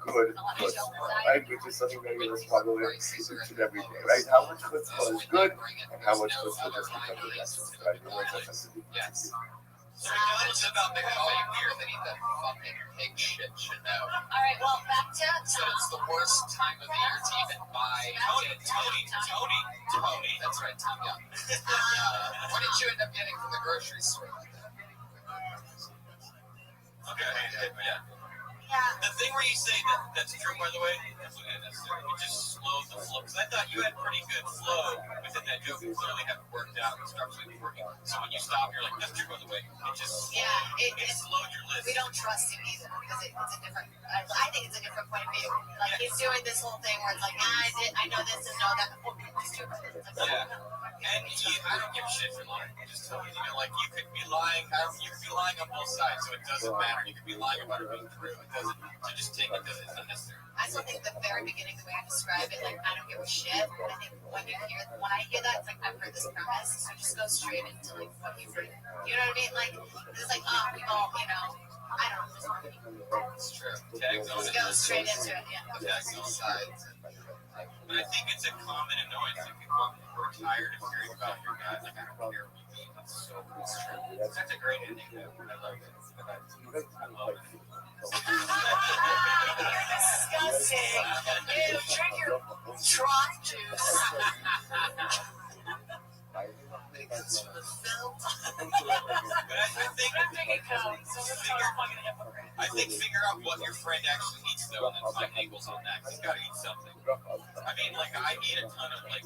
good chutzpah, right? Which is something that we struggle with each and every day, right? How much chutzpah is good, and how much chutzpah just becomes a mess, right? Yes. So it's about the all you hear that eat that fucking pig shit should know. All right, well, back to So it's the worst time of the year to even buy. Tony. That's right, Tom Young. What did you end up getting from the grocery store? Okay, yeah. Yeah. The thing where you say that's true, by the way, it just slows the flow. Because I thought you had pretty good flow within that joke. You clearly haven't worked out and structurally working. So when you stop, you're like, that's true, by the way. It just it slowed your list. We don't trust him either because it's a different. I think it's a different point of view. Like he's doing this whole thing where it's like, I know this and know that. It's too much. Yeah. And I don't give a shit for lying. Just tell me, like you could be lying. You could be lying on both sides, so it doesn't matter. You could be lying about it being true. It doesn't. So just take it because it's unnecessary. I still think the very beginning, the way I describe it, like I don't give a shit. I think when I hear that, it's like I've heard this premise, so just go straight into like fucking free. You know what I mean? Like it's like people, I don't know. It's true. Just go straight into it. Yeah. Tags on sides. But I think it's a common annoyance. Like people who are tired of hearing about your guys. Like I don't care what you mean. It's so true. That's a great ending. I love it. I love it. You're disgusting. You drink your trough juice. It's for the film. I think figure out what your friend actually eats though, and then find angles on that. He's got to eat something. I mean, like I eat a ton of like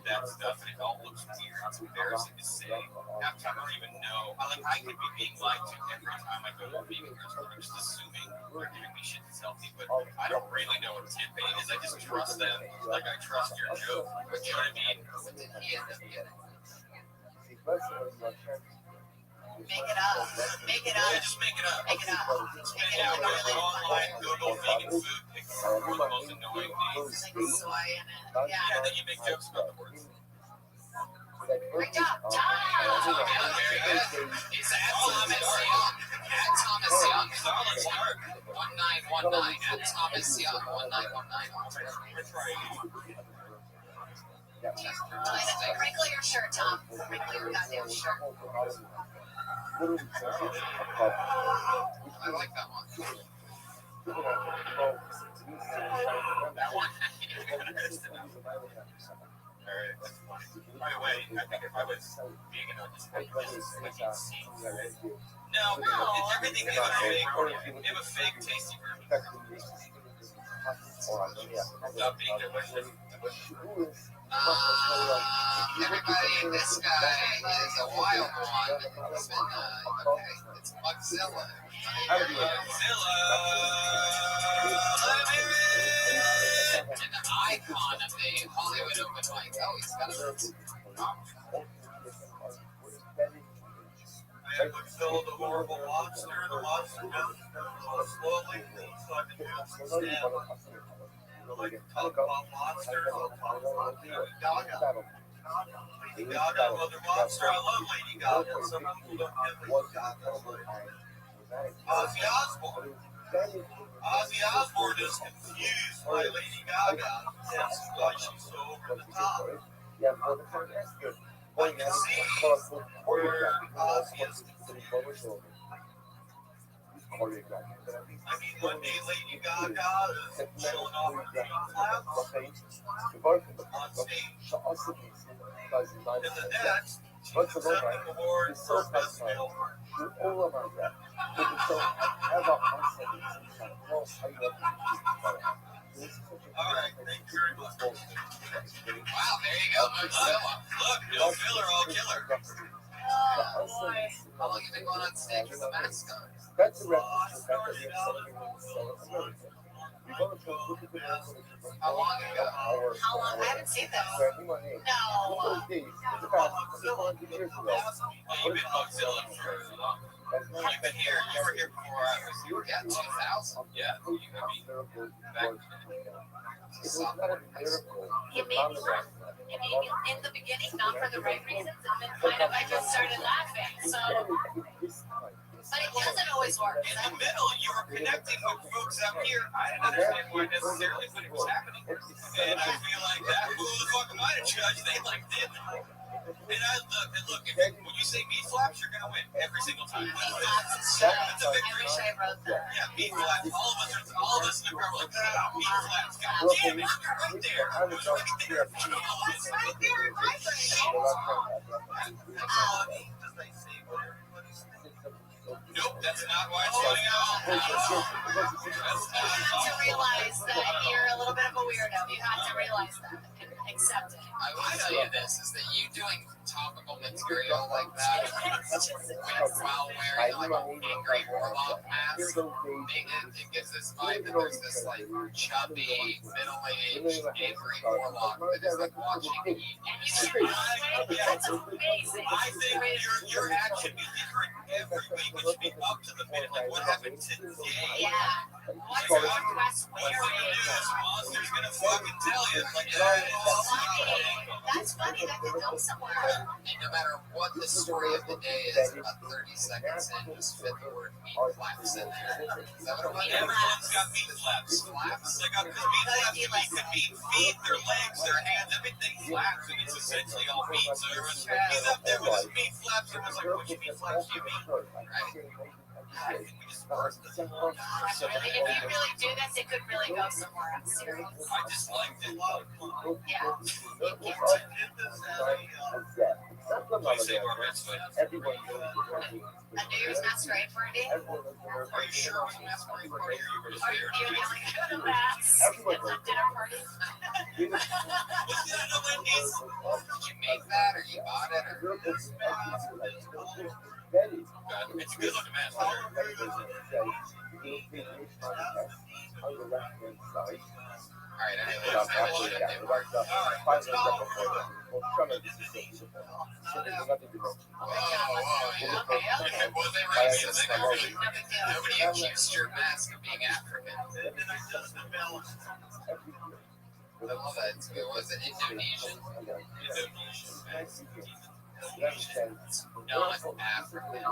that stuff, and it all looks weird. It's embarrassing to say. Half the time I don't even know. I could be being lied to every time I go to a vegan restaurant. I'm just assuming they're giving me shit that's healthy, but I don't really know what tempeh is. I just trust them, like I trust your joke. But you know what I mean? What did he end up getting? Make it up. Yeah, just make it up. Make it up. Yeah, go online, Google vegan food, pick one of the most annoying names. Like soy in it. Yeah, Yeah. then you make jokes about the words. Great job. Very good. It's at Thomas Young. At Thomas Young. Solid start. 1919. At Thomas Young. 1919 on Twitter. Wrinkle your shirt, Tom. Wrinkle your goddamn shirt. I like that one. That one. Alright, that's funny. By the way, I think if I was vegan, I'd just have seeds. No, it's everything. They have a fake tasty version. Stop being delicious. Everybody, this guy is a wild one. He's been, okay, it's Bugzilla. An icon of the Hollywood open mic. Oh, he's got a I have Bugzilla, the horrible monster. The monster goes slowly, so I can do some stand. Like talk about monsters, I'll talk about Lady Gaga. Lady Gaga, Mother Monster. I love Lady Gaga. Some people don't get Lady Gaga. Ozzy Osbourne. Ozzy Osbourne is confused by Lady Gaga. That's why she's so over the top. Point can out see colorful where choreography. he is. I mean, one day Lady Gaga is showing off her pink flaps on stage, and the next, she's accepting awards for best male part. All right, thank you very much. Wow, there you go, Mozilla. Look, no filler, all killer. Oh boy. How long have you been going on stage with the mascot? That's a I reference to the fact that we started have out something in in South America. We're going to look at the How long ago? How long? I haven't seen that. No. No. In the past, 400 years ago. Well, you've been Mozilla for long. You've been here. You were here before I was. You were at 2000. Yeah, you I mean, back It was not a miracle. You made me laugh. I mean, in the beginning, not for the right reasons, and then kind of I just started laughing. So, but it doesn't always work. in the middle, you were connecting with folks out here. I didn't understand why necessarily, but it was happening. And I feel like that. Who the fuck am I to judge? They liked it. And I look. When you say meat flaps, you're gonna win every single time. It's a I victory. wish I wrote that. Yeah, meat flaps. All of us in the crowd were like, ah, meat flaps. God damn it, you're right there. It was right there. Oh, it's right there. Right there. Does they say what everybody's saying? Nope, that's not why it's funny at all. You have to realize that you're a little bit of a weirdo. You have to realize that and accept it. I will tell you this, is that you doing topical material like that while wearing like an angry warlock mask, it gives this vibe that there's this like chubby, middle-aged, angry warlock that is like watching you eat. And you see right? That's amazing. I think your ad should be different every week. It should be up to the minute. Like, what happened today? Yeah. What's What's West the news? wearing? Monster's gonna fucking tell you. Like, That's funny. That could go somewhere. And no matter what the story of the day is, about 30 seconds in, just fit the word meat flaps in there. Is that what it was? Everyone's got meat flaps. They got because meat flaps could be feet, their legs, their hands, everything flaps, and it's essentially all meat. So everyone's he's up there with his meat flaps. Everyone's like, which meat flaps do you mean? Right. I think we just burst it. That's really, if you really do this, it could really go somewhere. I'm serious. I just liked it. Yeah. You can't. I say bar mitzvah. Everyone knows A New Year's masquerade party? Are you sure it was a masquerade party or you were just Or there? you're really good at mass. It's a dinner party. Was it at a Wendy's? Did you make that or you bought it or? It's a good looking mask. Alright, anyway, that's not what it did work. Okay. Was it racist? Nobody accused your mask of being African. I love that. Was it Indonesian? Not African.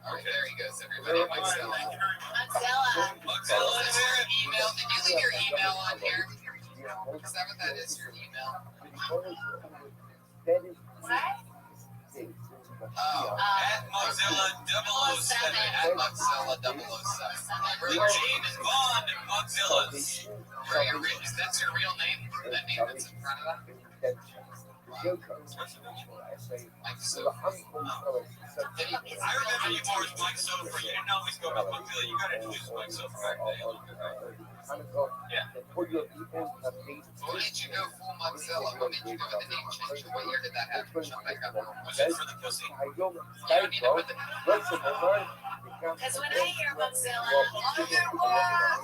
Alright, there he goes, everybody. Mozilla. Mozilla, is there an email? Did you leave your email on here? Is that what that is, your email? What? Oh, At Mozilla 007. at Mozilla 007. James Bond and Mozilla's. Is that your real name? That name that's in front of that? Like so. I remember you more as Mike Sofer. You didn't always go by Mozilla. You got introduced to Mike Sofer back then. Yeah. When did you go full Mozilla? When did you go with the name change? What year did that happen? Jump back up. Was it for the pussy? You don't need to put the Because when I hear Mozilla,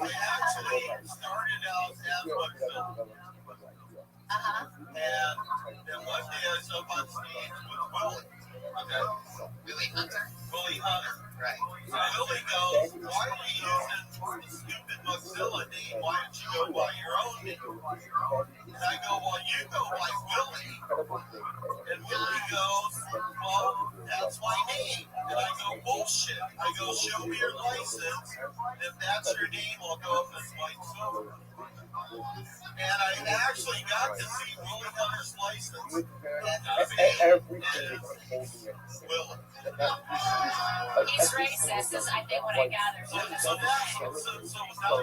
We actually started out as Mozilla. And then one day I was up on stage with Willie. Okay. Willie Hunter. Willie Hunter. Right. So Willie goes, why are you using stupid Mozilla name. Why don't you go by your own name? And I go, well, you go by Willie. And Willie goes, well, that's my name. And I go, bullshit. I go, show me your license. If that's your name, I'll go up and fight over. And I actually got to see Willie Hunter's license. Everything is holding it. Willie. He's racist, is I think what I gathered. So now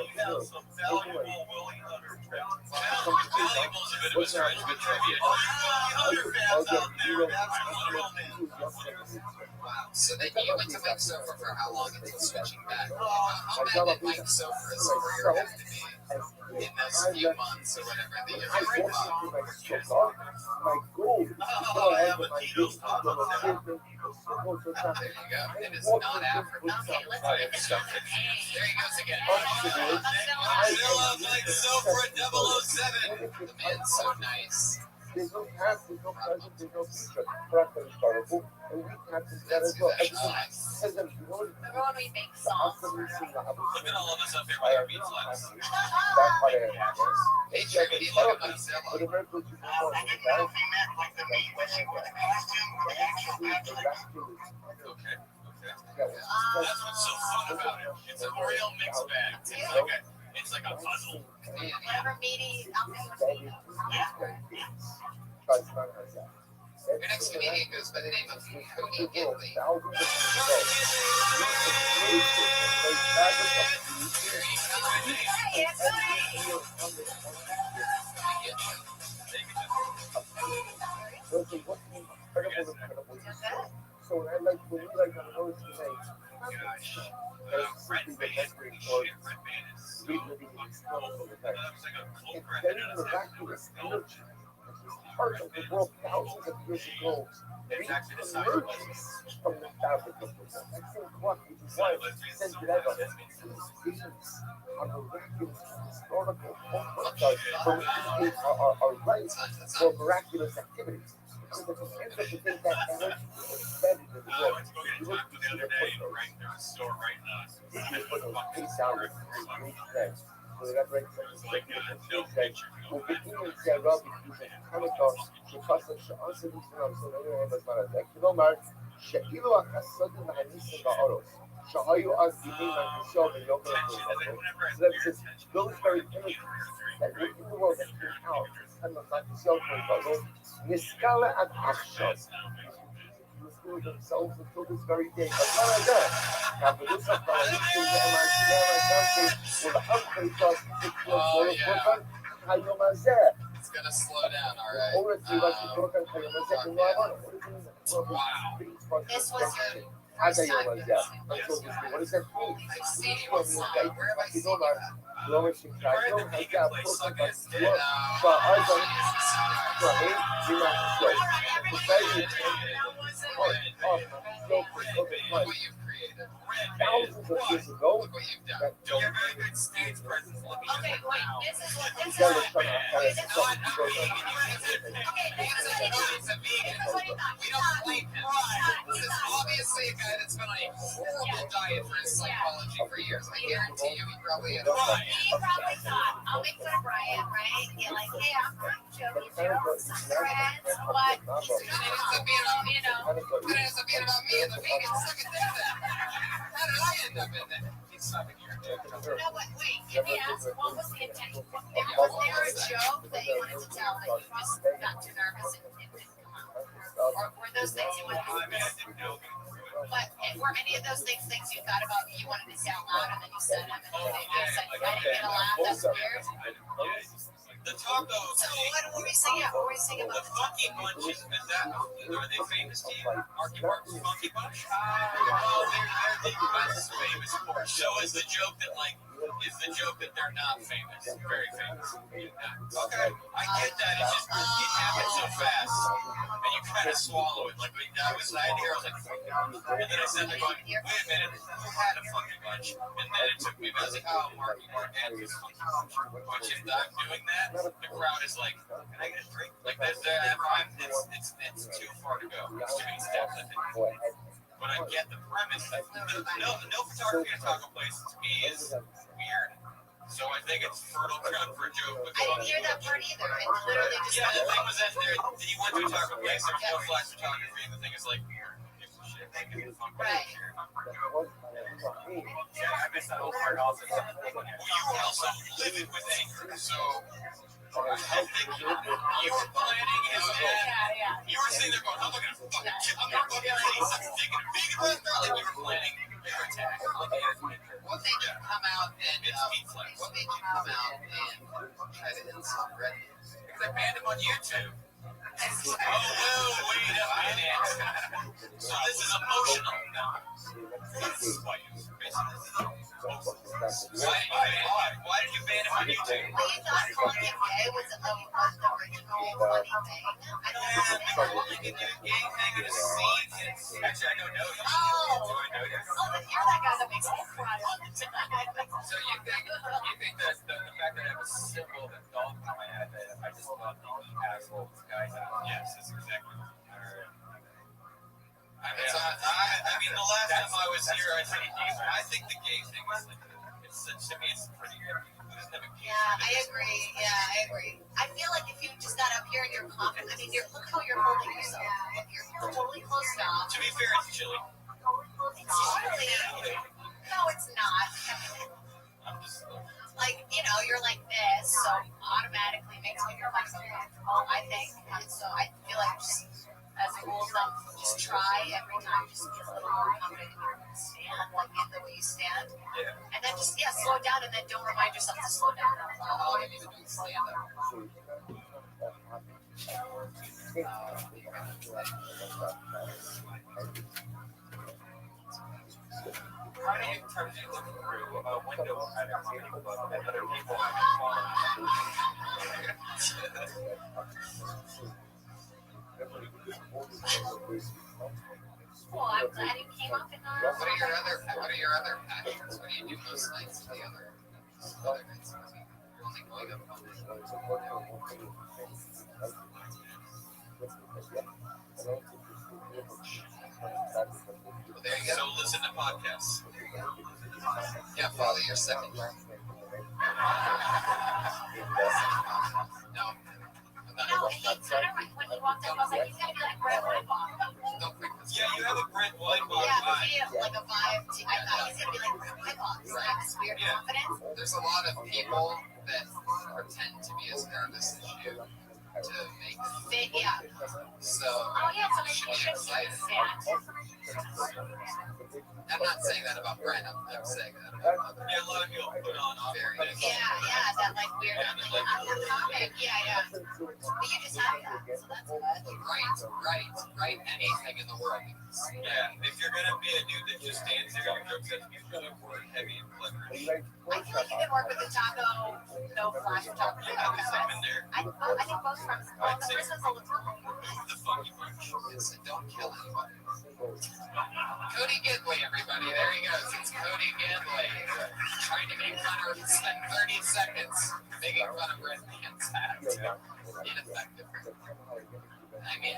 you have some valuable Willie Hunter trivia. Valuable is a bit of a stretch, good trivia. All you Willie Hunter fans out there, that's my real name. Wow. So then you went to Mike Sofer for how long until switching back? How bad did Mike Sofer's career have to be in those few months or whatever that you I were want to my goal is to I have a Tito's top of that. There you go. It is not African. Okay, let's I get have stuff that There he goes again. Zilla Mike Sofer 007. The man's so nice. There's no past, there's no present, there's no future. Correct and historical, and we have to that as well. As a Remember when we make songs? Look at all of us up here with our beat flags. Hey, check it. Look at Mozilla. But America, you know, I didn't know if he meant like the meat machine with the costume or the actual actual. Okay. That's what's so fun about it. It's a real mixed bag. It's like a puzzle. Remember meeting? Your next comedian goes by the name of Cody Ginley. So when I like when you like on the road tonight, Red Band, Red Band is so fucking cool. That was like a cool it's record. very And I was like, miraculous energy. It's just part of the world thousands of years ago. It's actually the size Emerges from the fabric of the world. That same clock, which is why Sendreva, these beings are miraculous, historical, are right for miraculous activities. So that you end up with that energy embedded in the world. You look to see the footnotes. You put those face down with great things. So that brings something like this. وبدون الجراب يوجد خلطة شخص شخص مثل سنوات بزمانة كلامر شکل و خاصیت معنیش ناآراست. شاهی از دیدی منشأ یا So that it's those very images that look in the world that came out and the manifestation of Niskala and Action. To themselves until this very day. But not like that. Capitalism, It's gonna slow down, all right. This was your What does that mean? I've seen you on side. Where have I seen you at? Look what you've created. Thousands of years ago, Look what you've done. You're a very good stage presence. Let me Okay, wait, this is what this is. that was trying to Okay, this is what He's a vegan. what he thought. We don't blame him. This is obviously a guy that's been on a horrible diet for his psychology for years. I guarantee you, he probably had a He probably thought, I'll make fun of Brian, right? Get like, hey, I'm joking jokes, I'm friends, but he's It ends up being about me. you know. It ends up being about me and the vegans. Look at that. How did I end up in that? He's stopping here. No, but wait, can we ask, what was the intent? Was there a joke that you wanted to tell that you just got too nervous and it didn't come out? Or were those things you wanted I mean, I to didn't know. But were any of those things you thought about that you wanted to say out loud and then you said them and then you said, I didn't get a laugh, that's weird? The taco. So what were we saying? What were we saying The about Funky Bunch, is that, are they famous to you? Marky Mark's Funky Bunch? Well, they're the most famous for it. So is the joke that, like, they're not famous? Very famous. Okay, I get that. It's just, it happens so fast. And you kind of swallow it. Like, I had to hear, I was like, and then I said, like, wait a minute, who had a Funky Bunch? And then it took me, I was like, oh, Marky Mark and his Funky Bunch. Which, if I'm doing that, the crowd is like, can I get a drink? Like, it's too far to go. It's too many steps, I think. But I get the premise. No photography in a taco place to me is So I think it's fertile ground for a joke. I didn't hear that part either. It literally just Yeah, the thing was that he went to a taco place. There's no flash photography, and the thing is like, shit, they can Right. Yeah, I missed that whole part also. You were also livid with anger, so I think you were planning his dad. Yeah. You were sitting there going, I'm not gonna fucking kill, I'm gonna fucking kill you, suck a dick in a big restaurant. Like you were planning your attack. What made you come out and It's deep flex. what made you come out and try to insult Red? Because I banned him on YouTube. Oh, whoa, wait a minute. So this is emotional now. Why did you ban him on YouTube? Well, you thought calling him gay was the original funny thing. I don't Yeah, know. calling it a gay thing in a scene. Actually, I don't know. Oh, I know this. you're that guy that makes me cry all the time. So you think that the fact that I have a symbol of a dolphin on my head, that I just love the asshole guys out? Yes, that's exactly what I mean, the last time I was here, I think the gay thing is like, to me, it's pretty good. Yeah, I agree. I feel like if you just got up here and you're confident, I mean, look how you're holding yourself. If you're totally closed off. To be fair, it's chilly. It's chilly. No, it's not. I'm just Like, you're like this, so automatically makes me feel like I think. And so I feel like just as a rule of thumb, just try every time, just be a little more confident in your stand, like in the way you stand. yeah. And then just, slow down and then don't remind yourself to slow down. All you need to do is stand up. How many times do you look through a window at a comedy club and other people have Well, I'm glad you came up and What are your other passions? What do you do most nights to the other nights? You're only going up one night. Well, there you So go. listen to podcasts. Yeah, follow your second dream. No. No, he kind of, when he walked up, I was like, he's gonna be like Brett Weinbach. Don't freak this Yeah, you have a Brent Weinbach Yeah, but vibe. he has like a vibe. I thought he's gonna be like Brett Weinbach. He's got this weird Yeah. confidence. There's a lot of people that pretend to be as nervous as you to make Fit, yeah. so. Oh yeah, so maybe You you should should say it. stand. I'm not saying that about Brent. I'm saying that about Yeah, a lot of people put on Very awkward. Yeah, that like weird. I'm a comic. Yeah. But you just have that, so that's good. Write anything in the world. Yeah, if you're gonna be a dude that just stands there and jokes at you, you're gonna work heavy and clever. I feel like you can work with the taco, no flash photography. Yeah, because I'm in there. I think both from the first one's a little. Who the fuck you bunch? Listen, don't kill anybody. Cody Gidley, everybody. There he goes. It's Cody Gidley. Trying to make fun of spent 30 seconds making fun of Red Man's hat. Ineffective. I mean,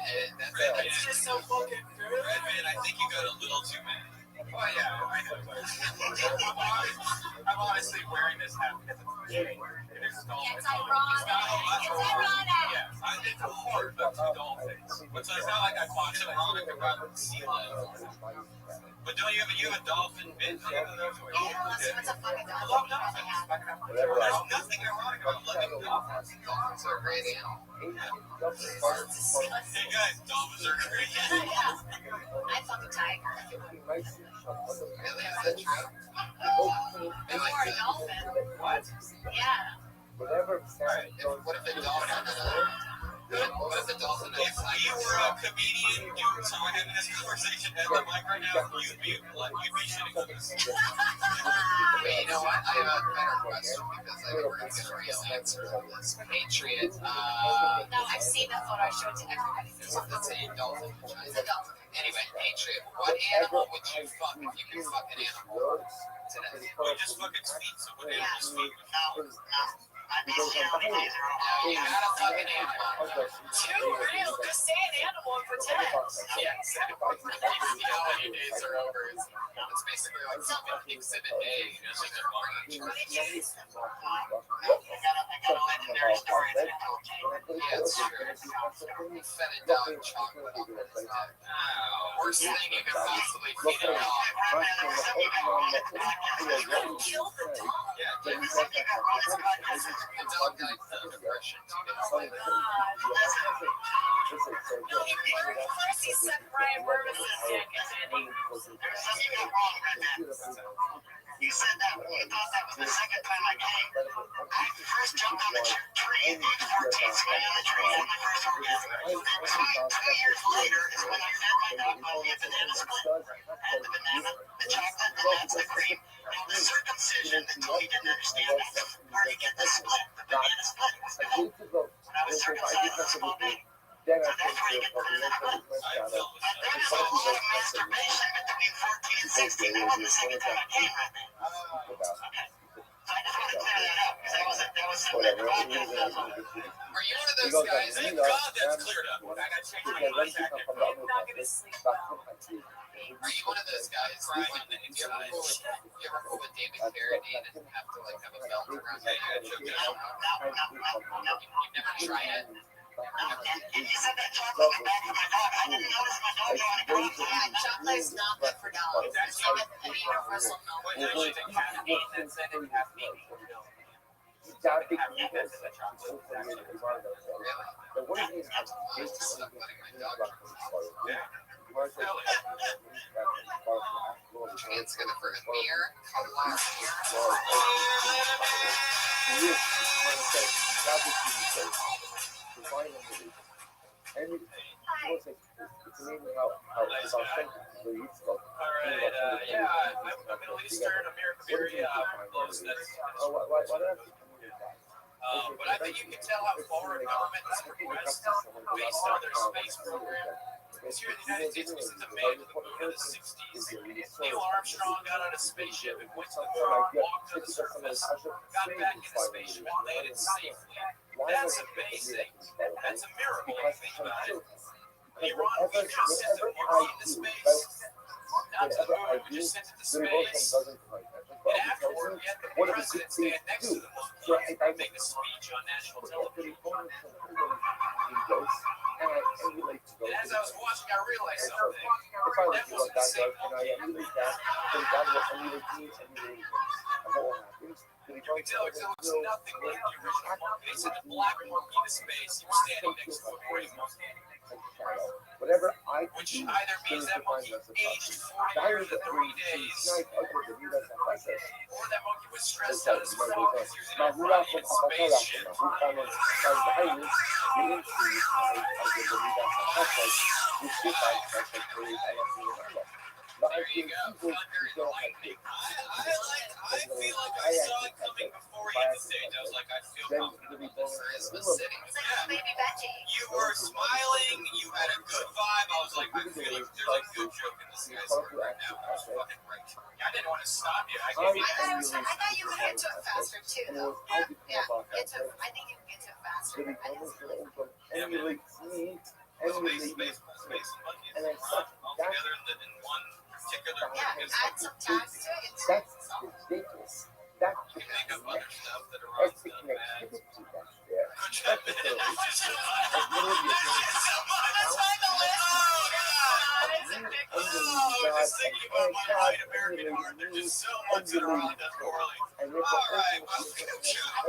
It's just so fucking good. Red Man, I think you got a little too many. Oh yeah, I know. I'm honestly wearing this hat because it's cheap. It is dolphin. It's ironic. It's ironic. Yeah, it's hard, but two dolphins. But so it's not like I thought it's ironic about sea lions. But don't you have a dolphin bin? Yeah, it's a fucking I love dolphins. There's nothing ironic about loving dolphins. Dolphins are a great animal. Hey guys, dolphins are great. I fuck a tiger. Really? Is that true? Or a dolphin. What? Yeah. What if a dolphin? What if a dolphin? If you were a comedian, someone having this conversation at the mic right now, you'd be shitting on this. But you know what? I have a better question because I think we're going to get a real answer on this. Patriot. No, I've seen that photo. I showed it to everybody. That's a dolphin. It's a dolphin. Anyway, Patriot, what animal would you fuck if you could fuck an animal today? We just fucking speak, so what animal speak? No. Because Yeah, you got a fucking animal. Too real. Just say an animal and pretend. Yeah, exactly. You know when your days are over. It's basically like something exhibit A. You know, like they're going on church. I got a legendary story that I told you. Yeah, it's true. Fed a dog chocolate on his head. Worst thing you could possibly feed a dog. Kill the dog. Yeah, the dog died of depression 2 days later. No, first he sucked Brian Burris' dick, and then There's something wrong with that. You said that when you thought that was the second time I came. I first jumped on the tree at age 14, swinging on the tree on my first orgasm. Then 2 years later is when I fed my dog Molly a banana split. And the banana, the chocolate, and that's the cream. Now the circumcision that Tony didn't understand, where to get the split, the banana split. When I was circumcised, I smoked it. Then I So that's where you get the banana split. There was a lot of masturbation between 14 and 16. That wasn't the second time I came, I think. So I just want to clear that up because that was something that God did. Are you one of those guys? Thank God that's cleared up. I got to change my contact info. I'm not gonna sleep well. Are you one of those guys? Right on the inside. You ever pull with David Carradine and have to like have a belt around your head? You've never tried it. And you said that chocolate was bad for my dog. I didn't notice my dog got a Yeah, chocolate is not good for dogs. That's a universal no. What did you think caffeine that said it would have me? But what do you mean? Stop letting my dog chance gonna for Amir. And it's amazing how it's authentic to the East Coast. Alright, yeah, I'm Middle Eastern, American area, I'm close. But I think you can tell how far a government has progressed based on their space program. Because here in the United States, we sent a man to the moon in the 60s. Neil Armstrong got on a spaceship and went to the moon, walked to the surface, got back in the spaceship and landed safely. That's amazing. That's a miracle if you think about it. Iran, we just sent a nuke into space. Not to the moon, we just sent it to space. And afterward, we had the president stand next to the moon and make a speech on national television. And as I was watching, I realized something. That wasn't the same monkey. You can tell it looks nothing like the original monkey. They sent a black monkey into space. He was standing next to a gray monkey. Whatever I Which either means that monkey aged 40 years and 3 days, or that monkey was stressed out as fuck using a Russian spaceship. There you go, thunder and lightning. I feel like I saw it coming before he hit the stage. I was like, I feel confident about this. Charisma City. It's like baby Betty. You were smiling, you had a good vibe. I was like, I feel like there's a good joke in this guy's heart right now. I was fucking right. I didn't want to stop you. I gave you I thought you could get to it faster too, though. Yeah, I think you can get to it faster. I didn't space monkeys all together in one particular Yeah, add some tags to it. That's ridiculous. That's You make up other stuff that are on the bad. that's there. Oh, just thinking about my white American heart, there's just so much that are on that correlate. Alright, well, good job.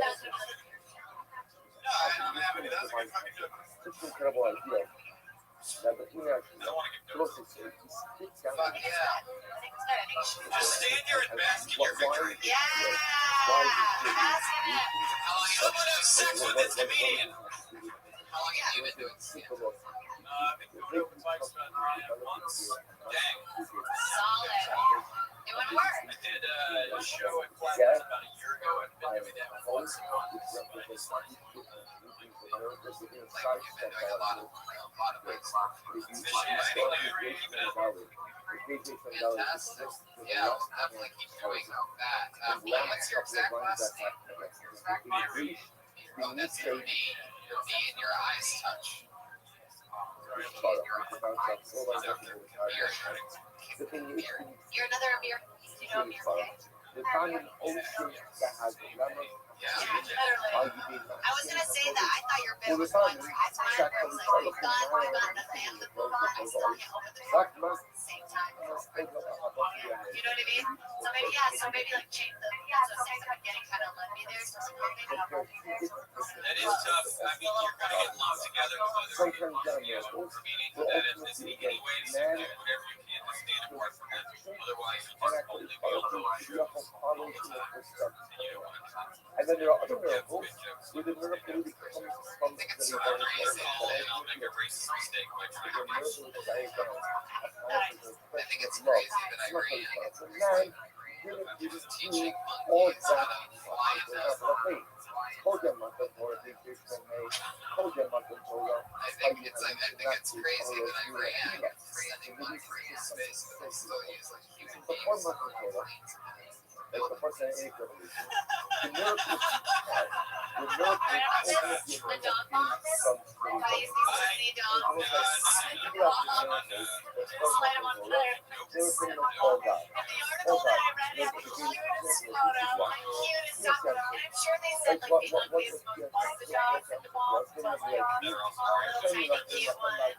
No, I don't have any. That's a good fucking joke. It's an incredible idea. That the I don't want to get close nervous. to Fuck yeah. Just stand here and bask in your victory. Yeah. Basket it. Someone have sex with this comedian. How long have you been doing stand-up? I've been going open mics about 3.5 months. Dang. Solid. Doing work. I did a show at Flatbush about a year ago. I've been doing that once a month. But I just like Like you've been doing a lot of gigs. officiating Larry, even at Fantastic. Yeah, I'll definitely keep doing that. What's your exact last name? Mary. Oh, that's your knee. Your knee and your eyes touch. The thing is, You're another Amir. Do you know Amir? the found an ocean that has lemons. Yeah. I was gonna say that. I thought your bit Well, the was found one is track time check where on it's the like we've done the thing, the move on. I still get over the That track must at the same time. be You know what I mean? So maybe like change the things at the beginning kind of led me there. So maybe I'll go there. That is tough. I mean, you're going to get lumped together with other sometimes people. done You know, miracles. for meaning to that ethnicity anyway, so do whatever you can to stand apart from it. Otherwise, you And just actually, only be on those you have shows to all follow the some time. of the stuff. And you don't want to. And then there are other Yeah, miracles good jokes. where the miracle really comes from I think it's the sort of very crazy. And I'll make a racist mistake by The trying to miracle is diagnosed. I think it's crazy, but I agree. I think it's Man, crazy. didn't Just do teaching all monkeys that. how to fly For down. example, okay, Kogan Matatora, they did some Kogan Matatora. I think it's crazy that I ran 300 miles in space, but they still use like human Before beings. Matatora, that's the first thing any revolution. The miracle is the miracle ultimately The dog bombs. I used to see dog bombs. Just slide them on Twitter. They were saying, oh God, And the article that I read had the cutest photo, like cutest stuff. And I'm sure they said like the ugliest, most busted dogs in the bombs, but like all the tiny cute ones.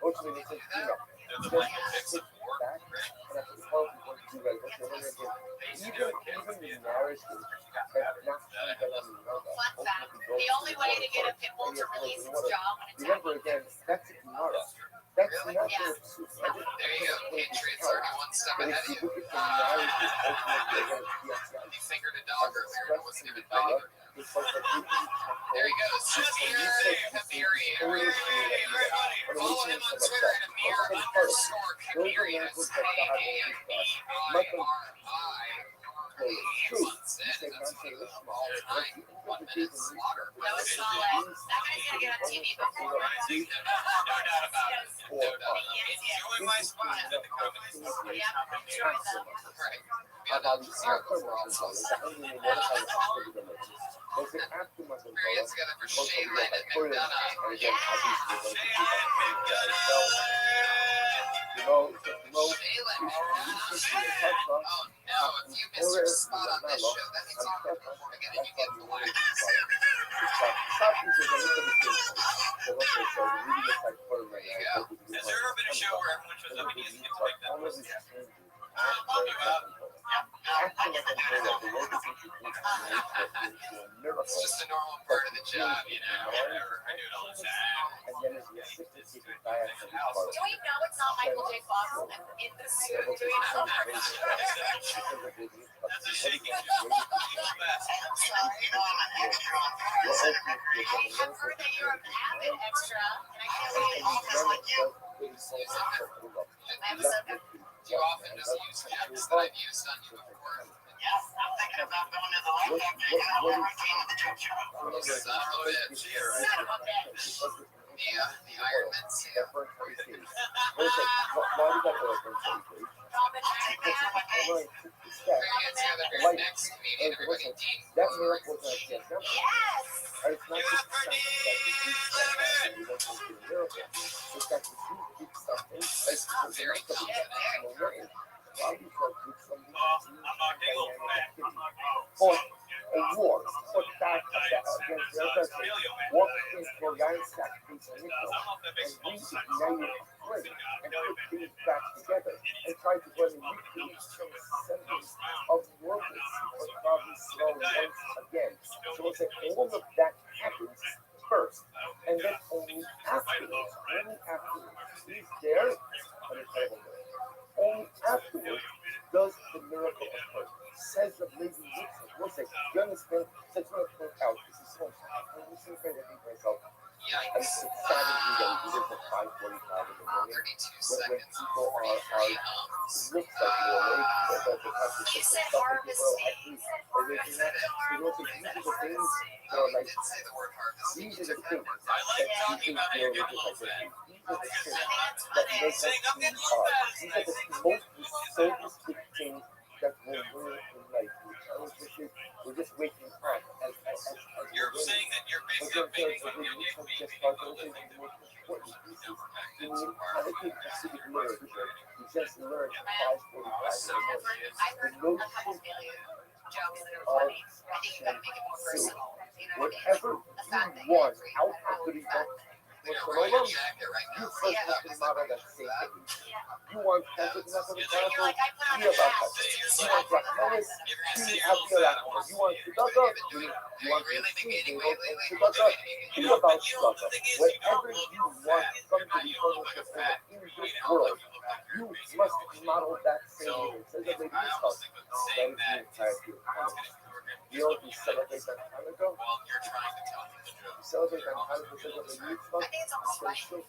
ultimately they said, you know, They're the just Michael Hicks sit of war. back, and that's what Paul people do, like, okay, we're gonna do. Even the narrative that's not even Fun fact, the only way to get a pit bull to release its jaw when it's remember again, that's Ignara. That's not Yeah. their pursuit. There you go. Patriots already one step But ahead if of you you. look at the narrative, ultimately they're gonna be outside. He fingered a dog earlier and it wasn't even dog. It's like a There he goes. Just Kabiri. Follow him on Twitter at Amir_Kabiri. That's Kabiri. All time. 1 minute slaughter. That was solid. That guy's gonna get on TV before No doubt about it. No doubt. Enjoy my spot in the company's Yeah, enjoy them. Right. About the aftermath of the only the aftermath of We're getting together for Shayline and McDonough. again, obviously, Shayline. Oh no, if you miss your spot on this show, that means you can perform again and you get black. There you go. Has there ever been a show where everyone shows up and you just get to make that list? It's just a normal part of the job, you know. Whatever. I do it all the time. Do we know it's not Michael J. Fox in the suit doing something? That's a shaky joke. Best. I'm sorry. I've heard that you're an avid extra, and I can't wait to use like you. I have a subject. Do you often just use hacks that I've used on you before? Yes, I'm thinking about going to the light campaign and all routine of the judge. Son of a bitch. Son of a bitch. The Iron Man seal. Robin We're getting together for your next comedian, everybody. Dean That Corey. miracle was not just Yes. and it's not just the fact that you don't go to the miracle. It's that you did something. It's Very confident. Why you so good something? I'm not getting a little fat. I'm not Fought a war, fought back against the other country, walked into a ransacked piece of nickel, and reignited a flame and put things back together and tried to run a recreate some semblance of normalcy or probably slow once again. So it's like all of that happens first, and then only afterwards, he's there, an incredible miracle. Only afterwards does the miracle occur. Says the blazing witness. We'll say, you understand? Says to point out, this is so important. I'm listening to myself. And it's Yikes. savagely that we live at 5:45 in the morning. 32 When seconds. people are Free it humps. looks like they're awake, but the He said harvesting. they're waking up. You know, so these are the things that Oh, are he like, did say the word harvesting. these You are the took that things word. I like that talking people about how you're feel getting a little fat. these are the things I think it's that funny. make us Saying I'm getting a who little we fat are. is These nice. are the most misunderstood things that we're doing in life. We're just waking up as You're Wisdom tells us that each of just calculations is the most important pieces. In the Hanafic Hasidic literature, we just learned 545 in the morning. The notion Jokes that are of funny. I think you gotta make it more personal. You know what I mean? whatever The fact that you want you're out of the Rebbe, Right you jacket right now. first have to model that same thing. You want Catholic enough of the So you're like, I put on be a about hat. that. You So want I put on Rachmanis, a be happy about it. You want Tzedakah, you want Really been gaining to weight lately? Tzedakah, be about You know, the Tzedakah. thing is, you Whatever don't you look want fat. from the You don't look like a Rebbe fat, in you this know, world, like like you you're basically must obese. model that same So thing. It says if that I almost think with that saying is the that entirety of Hanukkah. You know what we celebrate on Hanukkah? well, you're trying to tell me the We joke. celebrate on Hanukkah because of the mitzvah. I think it's almost funny.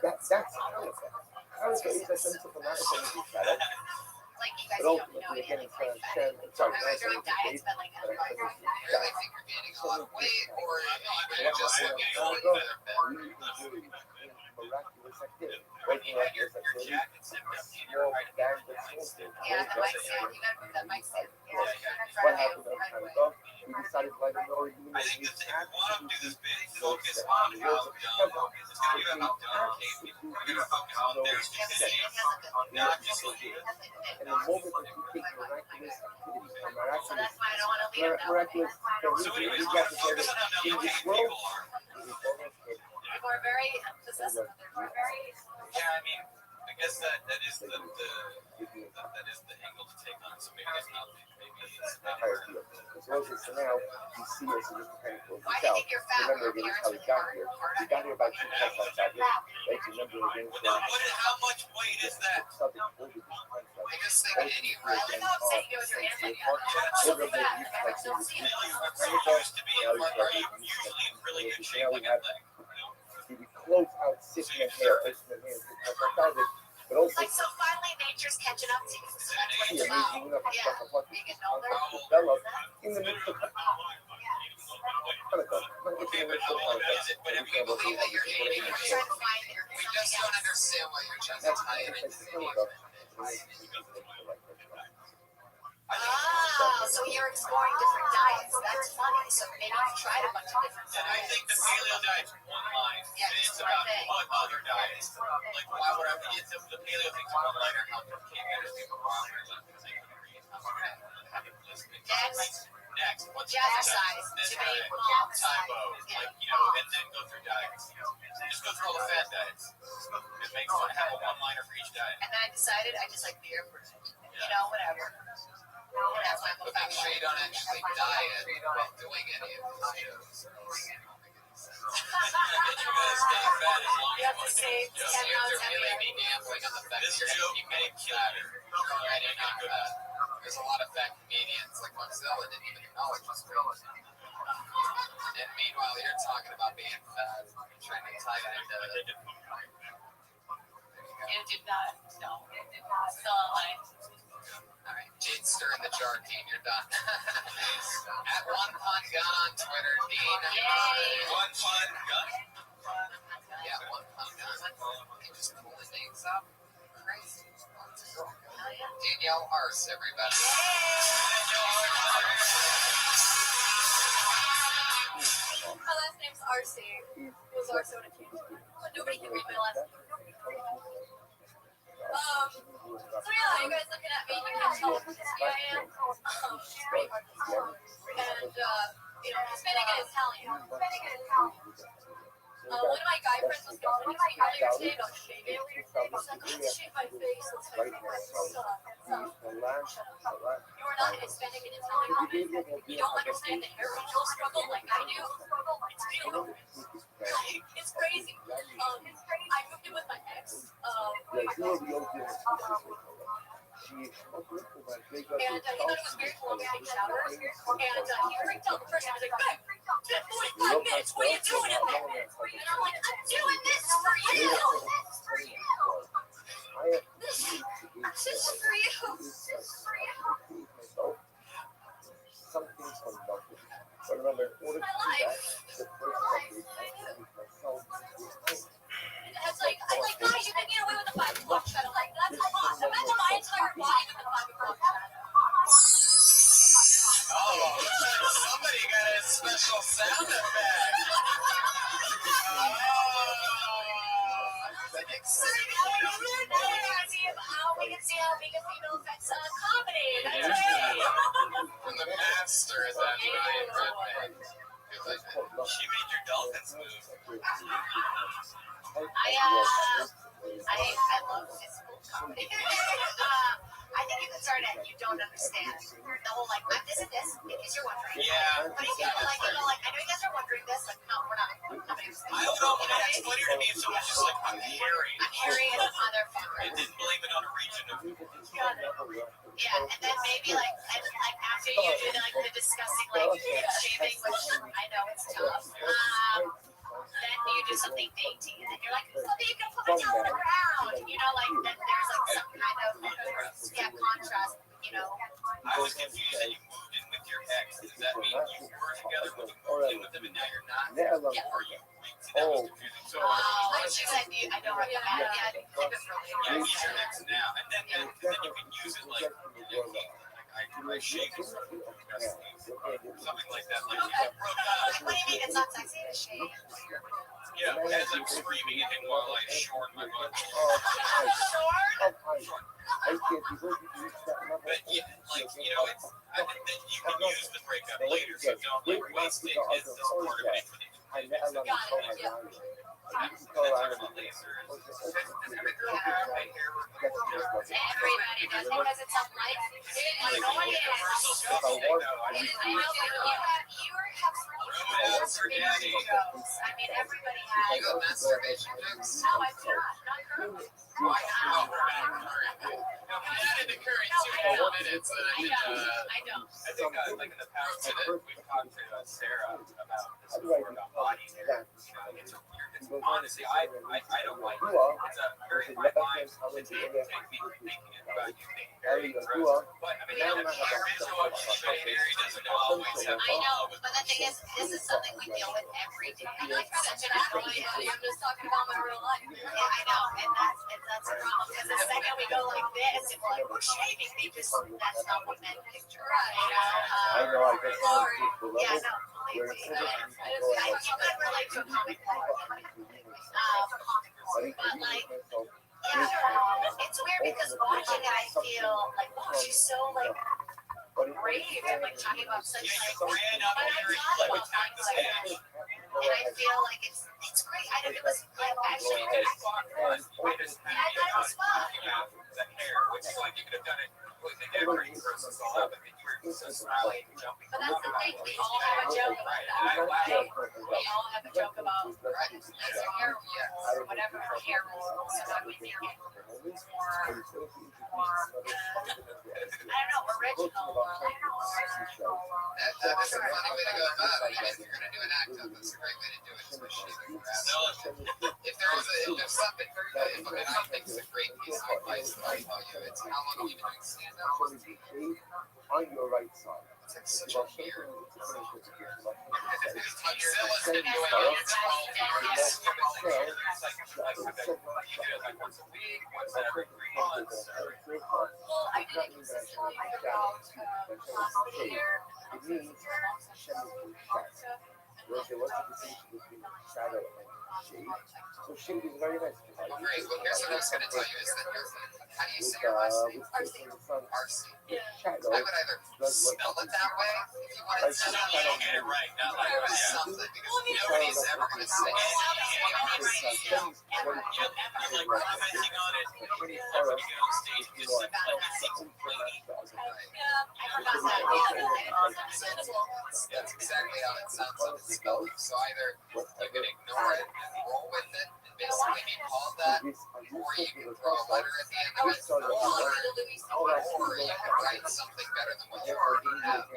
That's Hanukkah. Hanukkah is Hashem's Hanukkah. Like you guys But don't know ultimately, anything. again, Like Hashem, I sorry, remember during diets, but like Really think you're gaining a lot of weight, or you're just looking for a better bet? miraculous activity. Right, miraculous activity. Small band of soldiers. yeah, the mic stand. You gotta move that mic stand. What happened on Hanukkah? We decided by the Lord, even I though think we that if you want to do this big, focus on how young, it's going to be about young people. We're going to focus on their statistics, not just like you. and the moment that you take miraculous activity, So miraculous, that's why I don't want to leave that way. miraculous, So anyways, focus on how in young this people world, are. People are very possessive. They're very. Yeah, I mean, I guess that is the that is the angle to take on. So maybe it's not maybe it's not entire deal. As well as so now you see us as just kind of close Why this do you out. think you're fat? Remember Your again parents how we really got hard, here. hard We on got you. here by 2 tests on Saturday. Right? Remember again Now, how much weight is that? something over this concept. Biggest thing any I like how upset you go with your hands like that. I'm so fat. Don't see it. So you used to be, are you usually in really good shape, like athletic? We close out 6 and a half, 8 and a half, but also Like, so finally nature's catching up to you. So that's what see it's about. amazing enough Yeah. stuff of what You get older. develop in the midst of Hanukkah. Okay, but if we believe that you're hating I'm your trying to find your We just don't understand why you're just That's tying it's into Hanukkah. Ah, so you're exploring different diets. That's funny. So maybe you've tried a bunch of different And I think the paleo diet's one line. Yeah, And just it's one about thing. what other diets. Like, why would I be into the paleo thing's one liner? How come can't get as people because they can read? Next, what's Jazzercise. This To me, diet, mom typo, like, you know, and then go through diets. Just go through all the fat diets. And make one, have a one-liner for each diet. And then I decided I just like beer. You know, whatever. That's my But make sure you don't actually diet while doing any of these shows. You guys stay fat as long You have to as save So 10 you have pounds to really every be gambling on the fact This that you're joke going to may keep kill fatter. you. Already not fat. There's a lot of fat comedians like Marcella didn't even acknowledge this weight. And meanwhile, you're talking about being fat, trying to tie it into. It did not. No, it did not. Still alive. All right, Jade's stirring the jar, Dean. You're done. At One Pun Gun on Twitter, Dean. Yay. One fun gun. Yeah, One Pun Gun. You just pull the names up. Crazy. Danielle Arce, everybody. My last name's RC. It was Arce when it changed. But nobody can read my last name. So yeah, you guys looking at me, you can't tell what crispy I am. She's pretty hard to tell. And, you know, Hispanic and Italian. One of my guy friends was complaining to me earlier today about shaving. He's like, oh, let's shave my face. Let's shave my face. You are not Hispanic and Italian woman. You don't understand the hair removal struggle like I do. It's real. It's crazy. I moved in with my ex. And he thought it was weird to let me take showers. And he freaked out the first time. He was like, babe, it's been 45 minutes. What are you doing in there? And I'm like, I'm doing this for you. This is for you. Some things from nothing. But remember, in order to do that, the first step is myself. It's like, I'm like, guys, you can get away with the 5 o'clock shadow. Like, that's a lot. Imagine my entire body with the 5 o'clock shadow. Oh, somebody got a special sound effect. see how being a female affects comedy. That's great. From the master is that Ryan Redman. She made your dolphins move. I love physical comedy. I think you can start it and you don't understand the whole like I'm this and this because you're wondering. Yeah. But if you like I know you guys are wondering this, like no, we're not. I would almost it's funnier to me if someone's just like I'm Harry. I'm Harry and a motherfucker. And didn't blame it on a region of Yeah, and then maybe like after you do like the discussing like shaming, which I know it's tough. Then you do something dainty, and then you're like, well, you can put my toe on the ground, you know, like then there's like some kind of contrast, you know. I was confused that you moved in with your ex. Does that mean you were together but you moved in with them and now you're not? Yeah. Or you that was confusing. So When she said I don't recommend it, yeah, yeah, he's your ex now, and then you can use it like I shake or something like that. Like you broke up. What do you mean it's not sexy to shave? Yeah, as I'm screaming at him while I short my butt. But yeah, like it's then you can use the breakup later, so don't like waste it as this part of it for the Everybody does because it's a life. I mean, everybody has. You got masturbation jokes? No, I do not currently. Why not? In the current 2 minutes that I don't. I think like in the past we've talked to Sarah about this before about body hair. It's honestly I don't like it. It's a very my mind. It's thinking about you being very gross. But I mean, Mary doesn't always have. I know, but the thing is, this is something we deal with every day. I'm like such an athlete. I'm just talking about my real life. Yeah, I know, and that's a problem. Because the second we go like this, and we're like we're shaving, that's not what men picture. I know, I guess Yeah, no, completely. You could relate to a comic book. But like, yeah, it's weird because watching it, I feel like, wow, she's so like brave and like talking about such like. But I feel like it's great. I think it was actually I was fun. The hair, which is like you could have done it completely different versus all of it. You were so smiling and jumping. But that's the thing. We all have a joke about that. We all have a joke about hair or whatever hair rules. So how do we make it more I don't know, original or like that is a funny way to go about it. If you're gonna do an act up, that's a great way to do it. Especially if there was if something if I don't think it's a great piece of advice that I'll tell you, it's how long have you been doing stand-up? On your right side. It's like such a weird. well, I did it consistently for about a year. It means shedding shadow. Whereas there was a distinction between shadow and shade. So shade is very nice. Great. Well, here's what I was going to tell you is that how do you say your last name? Arcee. Shadow. I would either spell it that way if you wanted to Get it right, not like or something, because nobody's ever going to say it. you're like commenting on it. When you get on stage, just like complaining. That's exactly how it sounds on the spell. So either you can ignore it and roll with it and basically be called that, or you can throw a letter at the end of it, or you can write something better than what you already have.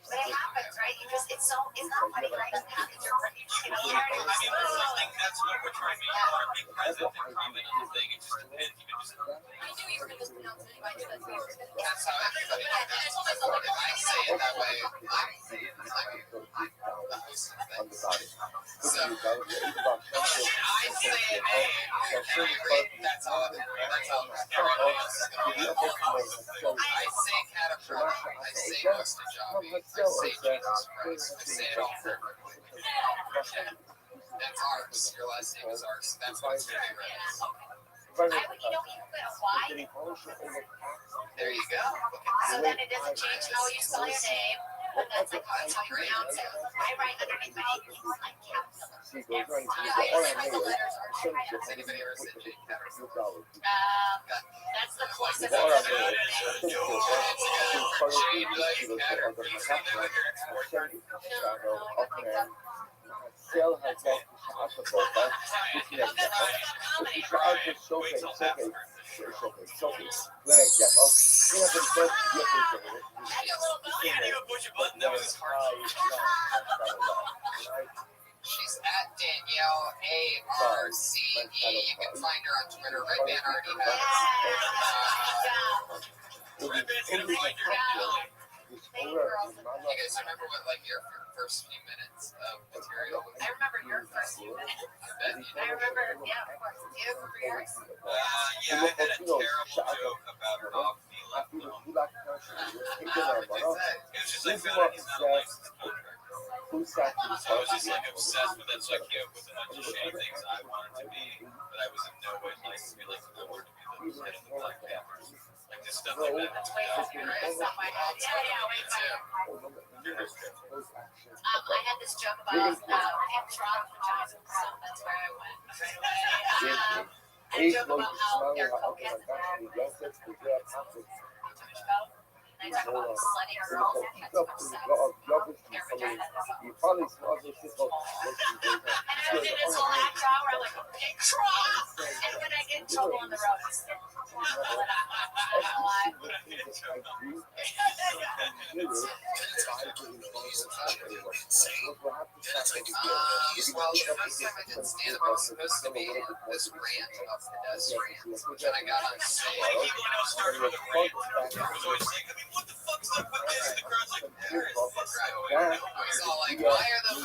But it happens, right? It's not funny, right? It happens. You're right. I think that's what we're trying to be. Be present and comment on the thing. It just depends. You can just. That's how everybody does it. If I say it that way, I'm the host of things. So, I say it, man. That's how everybody else is going. I say caterpillar. I say Western Jobby. I say Jesus Christ. I say it all perfectly. That's ours. Your last name is ours. That's what it's going to be right now. There you go. So then it doesn't change how you spell your name. That's like how you pronounce it. I write underneath my name like caterpillar. The letters are Has anybody ever said Jake Caterpillar? that's the closest. Sale has got She's at Danielle ARCE. You can find her on Twitter. Red Band already has. You guys remember what like your first few minutes of material was? I remember your first few minutes. I remember, yeah, of course. Do you remember yours? Yeah, I had a terrible joke about her dog Fila. It was just like, found out he's not a licensed contractor. So I was just like obsessed with it, so I came up with a bunch of shitty things I wanted to be, but I was in no way licensed to be like, I wanted to be the head of the Black Panthers. Like just stuff like that. That's way easier. It's not my head. Yeah, way better. I had this joke about Trump vagina, so that's where I went. I joke about how their coke has too much coke. And I talk about slutty girls that had too much sex. Their vagina doesn't. you probably saw this And I did this whole act out where I'm like, okay, Trump! And when I get in trouble on the road, I still Well, the first time I did stand up, I was supposed to be this rant of pedestrians, which I got on stage. People I know started with a rant. I was always like, I mean, what the fuck's up with this? And the crowd's like, there is fuck's going on. It's all like, why do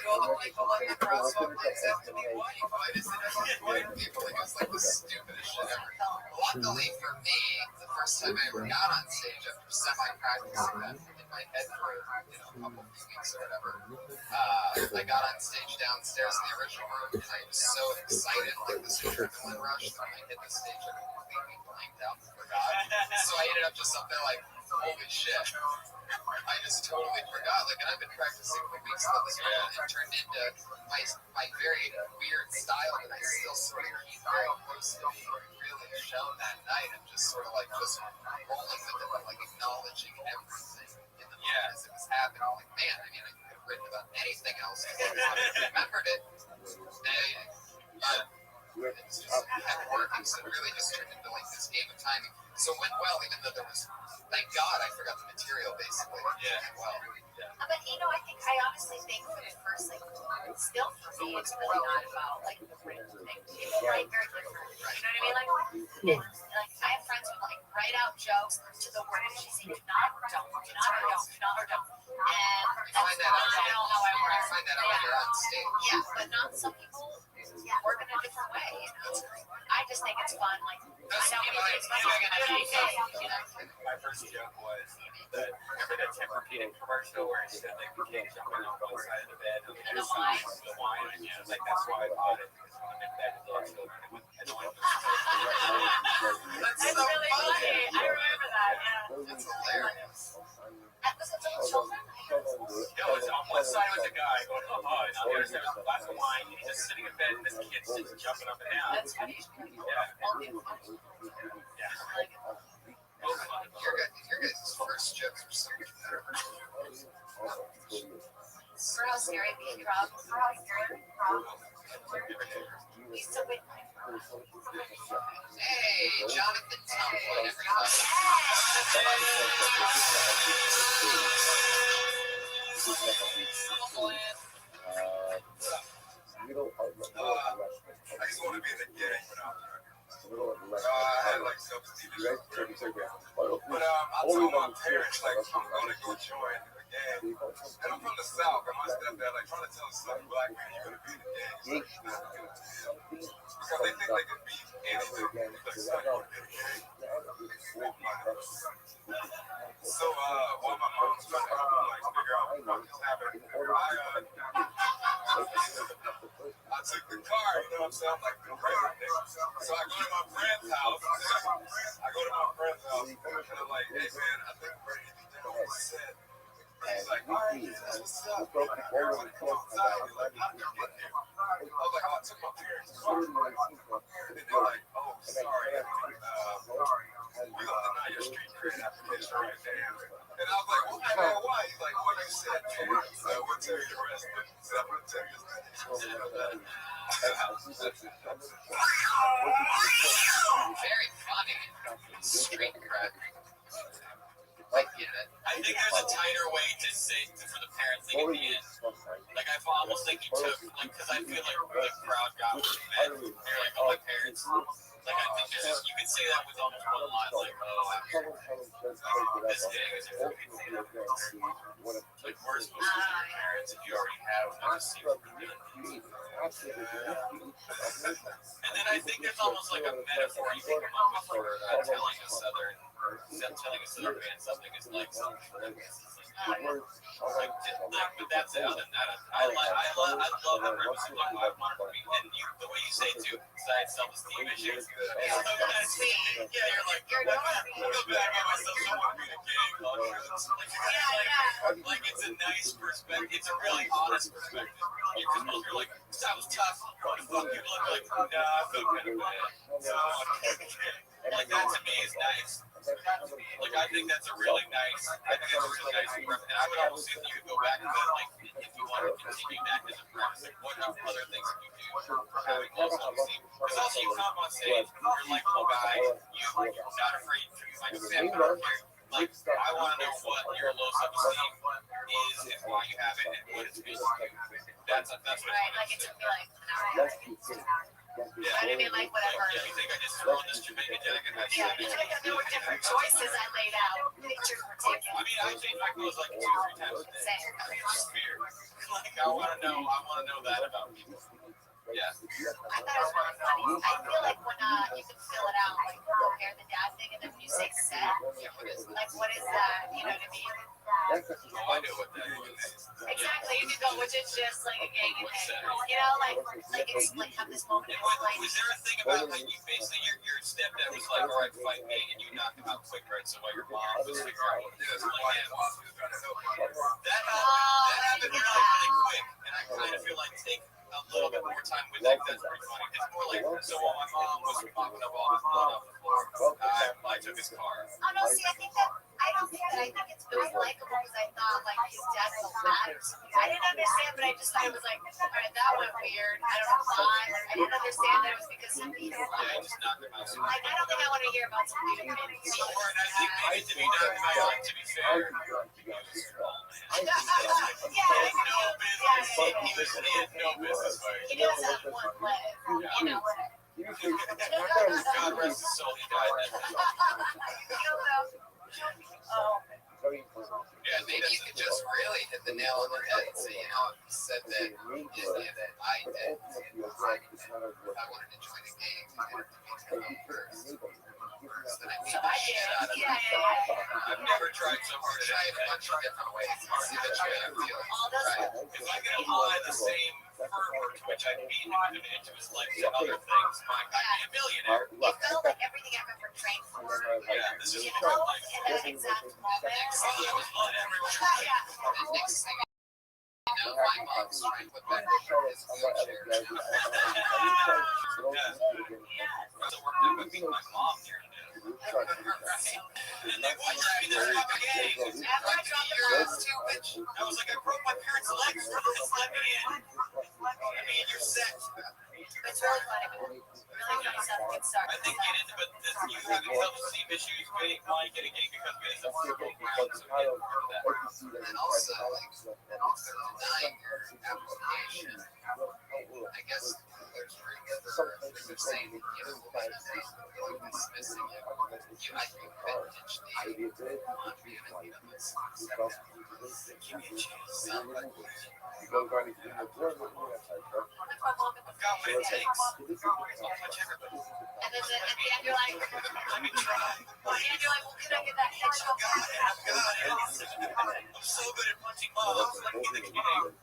all the people on the crosswalk lights have to be white? Why does it have to be white people? Like, it's like the stupidest shit ever. Luckily for me, the first time I ever got on stage after semi-practicing that in my head for a couple of weeks or whatever, I got on stage downstairs in the original room, and I was so excited, like this adrenaline rush, that when I hit the stage, I completely blanked out and forgot. So I ended up just up there like, holy shit. I just totally forgot. Like, and I've been practicing for weeks on this one, and it turned into my very weird style that I still sort of keep very close to me really shown that night. I'm just sort of like just rolling with it, but like acknowledging everything in the moment as it was happening. Like, man, I mean, I could have written about anything else if I remembered it. But it's just kept working, so it really just turned into like this game of timing. So it went well, even though there was, thank God, I forgot the material basically. Yeah, well. But I think I honestly think for the first, like, still for me, it's really not about like the written thing. People write very different. You know what I mean? Like I have friends who like write out jokes to the word she said, not or don't, not or don't, not or don't. And that's not how I work. I find that out when you're on stage. Yeah, but not some people work in a different way. I just think it's fun. Like my first joke was that remember that Tempur-Pedic commercial where it said like the king jumping off one side of the bed and the wine. Yeah, like that's why I bought it because when I'm in bed with little children, it was annoying. That's really funny. I remember that. Yeah, That's hilarious. was it little children? No, it's on one side was a guy going, oh, and on the other side was a glass of wine, and he's just sitting in bed, and this kid's just jumping up and down. That's funny. Your guys' first jokes were so much better. For how scary being Rob. For how scary we used to win. Hey, Jonathan Tomlin, everybody. I just want to be the gay, but I like substance abuse. But I told my parents, like, I'm going to go join. And I'm from the South, and my stepdad, like, trying to tell a Southern black man, you're going to be the dad. He's like, you're not going to do it. Because they think they can be anything. He's like, son, you want to be the king? So, while my mom was trying to help me, like, figure out what was happening, I took the car, you know what I'm saying? I'm like, great. So I go to my friend's house. And I'm like, hey, man, I think we're ready to be done with the set. He's like, all right, what's up? Come outside. He's like, how did you get here? I was like, oh, I took my parents to work. And they're like, oh, sorry. We gonna deny your street cred application right there. And I was like, well, man, why? He's like, well, you said, man. So I will tell you the rest. He said, I'm gonna tell you this. Very funny. Street cred. I get it. I think there's a tighter way to say for the parents thing at the end. Like I almost think he took, like, because I feel like the crowd got what he meant. They're like, oh, my parents. Like I think there's just, you can say that with almost one line, like, oh, this day is a freaking thing. Like we're supposed to be your parents if you already have like a secret. And then I think there's almost like a metaphor you can come up with for telling a southern band something is like something. But that's it. Other than that, I love that reference. Like I want to be, and the way you say it too, besides self-esteem issues. Yeah, you're like, you're back at myself. I want to be the king. Like it's a nice perspective. It's a really honest perspective. Because most people are like, that was tough. What the fuck you look like? Nah, I feel kind of bad. No, like that to me is nice. Like I think that's a really nice. I think that's a really nice reference. And I would almost say that you could go back to that, like if you want to continue that as a premise, like what other things can you do for having low self-esteem? Because also you come on stage, you're a likable guy, you're not afraid to like stand out here. Like I want to know what your low self-esteem is and why you have it and what it's based on. That's what Right, like it took me like an hour. Yeah. I mean, like whatever. Yeah, you think I just throw in this Jamaican jacket? Yeah, there were different choices I laid out. Pictures were taken. I mean, I change my clothes like 2-3 times a day. Same. It's weird. Like I want to know that about people. Yeah. I thought it was really funny. I feel like when you can fill it out, like compare the dad thing, and then when you say set, like what is that? You know what I mean? Oh, I know what that is. Exactly. You can go, which is just like a gang of you know, like explain, have this moment And of like. was there a thing about like you basically your stepdad was like, all right, fight me, and you knocked him out quick, right? So while your mom was figuring out what to do, that happened really quick, and I kind of feel like take a little bit more time with that. That's pretty funny. It's more like so while my mom was mopping up all his blood off the floor, I took his car. Oh no, see, I don't think that. I think it's really likable because I thought like his death so mattered to me. I didn't understand, but I just thought it was like, all right, that went weird. I don't know why. I didn't understand that it was because of me. Yeah, I just knocked him out. Like I don't think I want to hear about somebody who made me. So, and I think maybe to be knocked him out, to be fair, Yeah, he had no business fighting. he does have one leg. You know what? God rest his soul, he died. Oh. Yeah, maybe you could just really hit the nail on the head and say, you know, if you said that that I did, I wanted to join the game, I wanted to be first. Then I beat the shit out of it. I've never tried so hard to Try it a bunch of different ways and see what you're gonna feel. Right? If I can apply the same fervor to which I beat him into his life and other things, I'd be a millionaire. It felt like everything I've ever trained for. Yeah, this is You my know, life. in that exact moment. Oh, there was blood everywhere. Yeah. And next thing you know, my mom's trying to put back his wheelchair. So we're beating my mom here today. And they watched me this fucking game. I was like, I broke my parents' legs. Just let me in. I mean, you're set. It's really funny. Really funny stuff. Good start. I think get into, but you having self-esteem issues, getting money, getting gay because getting self-esteem ground, so get part of that. And also, like, denying your application, I guess there's room for saying, you know, dismissing it. I think vintage these maybe a bit, you choose one. You cross you go going to the door, I've got what it takes. I'll touch everybody. And then at the end you're like, Let me try. at the end you're like, well, can I get that headshot? I've got it. I'm so good at punching moms. Let me get the game.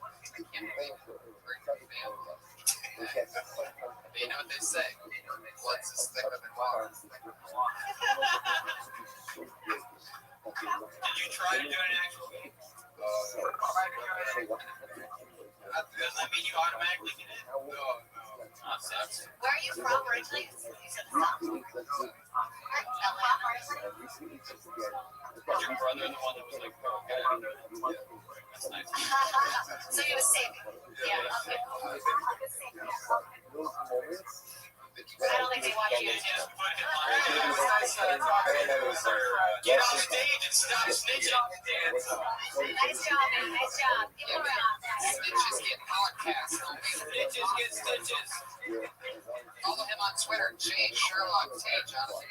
You know what they say? Blood's as thicker than water. Did you try to do an actual game? Does that mean you automatically get it? No. Oh, sucks. Where are you from originally? You said the South. Was your brother the one that was like, oh, gotta be there? That's nice. So you have a saving. Yeah, okay. I don't think they want you. Just put him on. Get on stage and stop snitching. Dance. Nice job, man. Nice job. Give it around. Snitches get podcasts. Snitches get stitches. Follow him on Twitter, J Sherlock T. Jonathan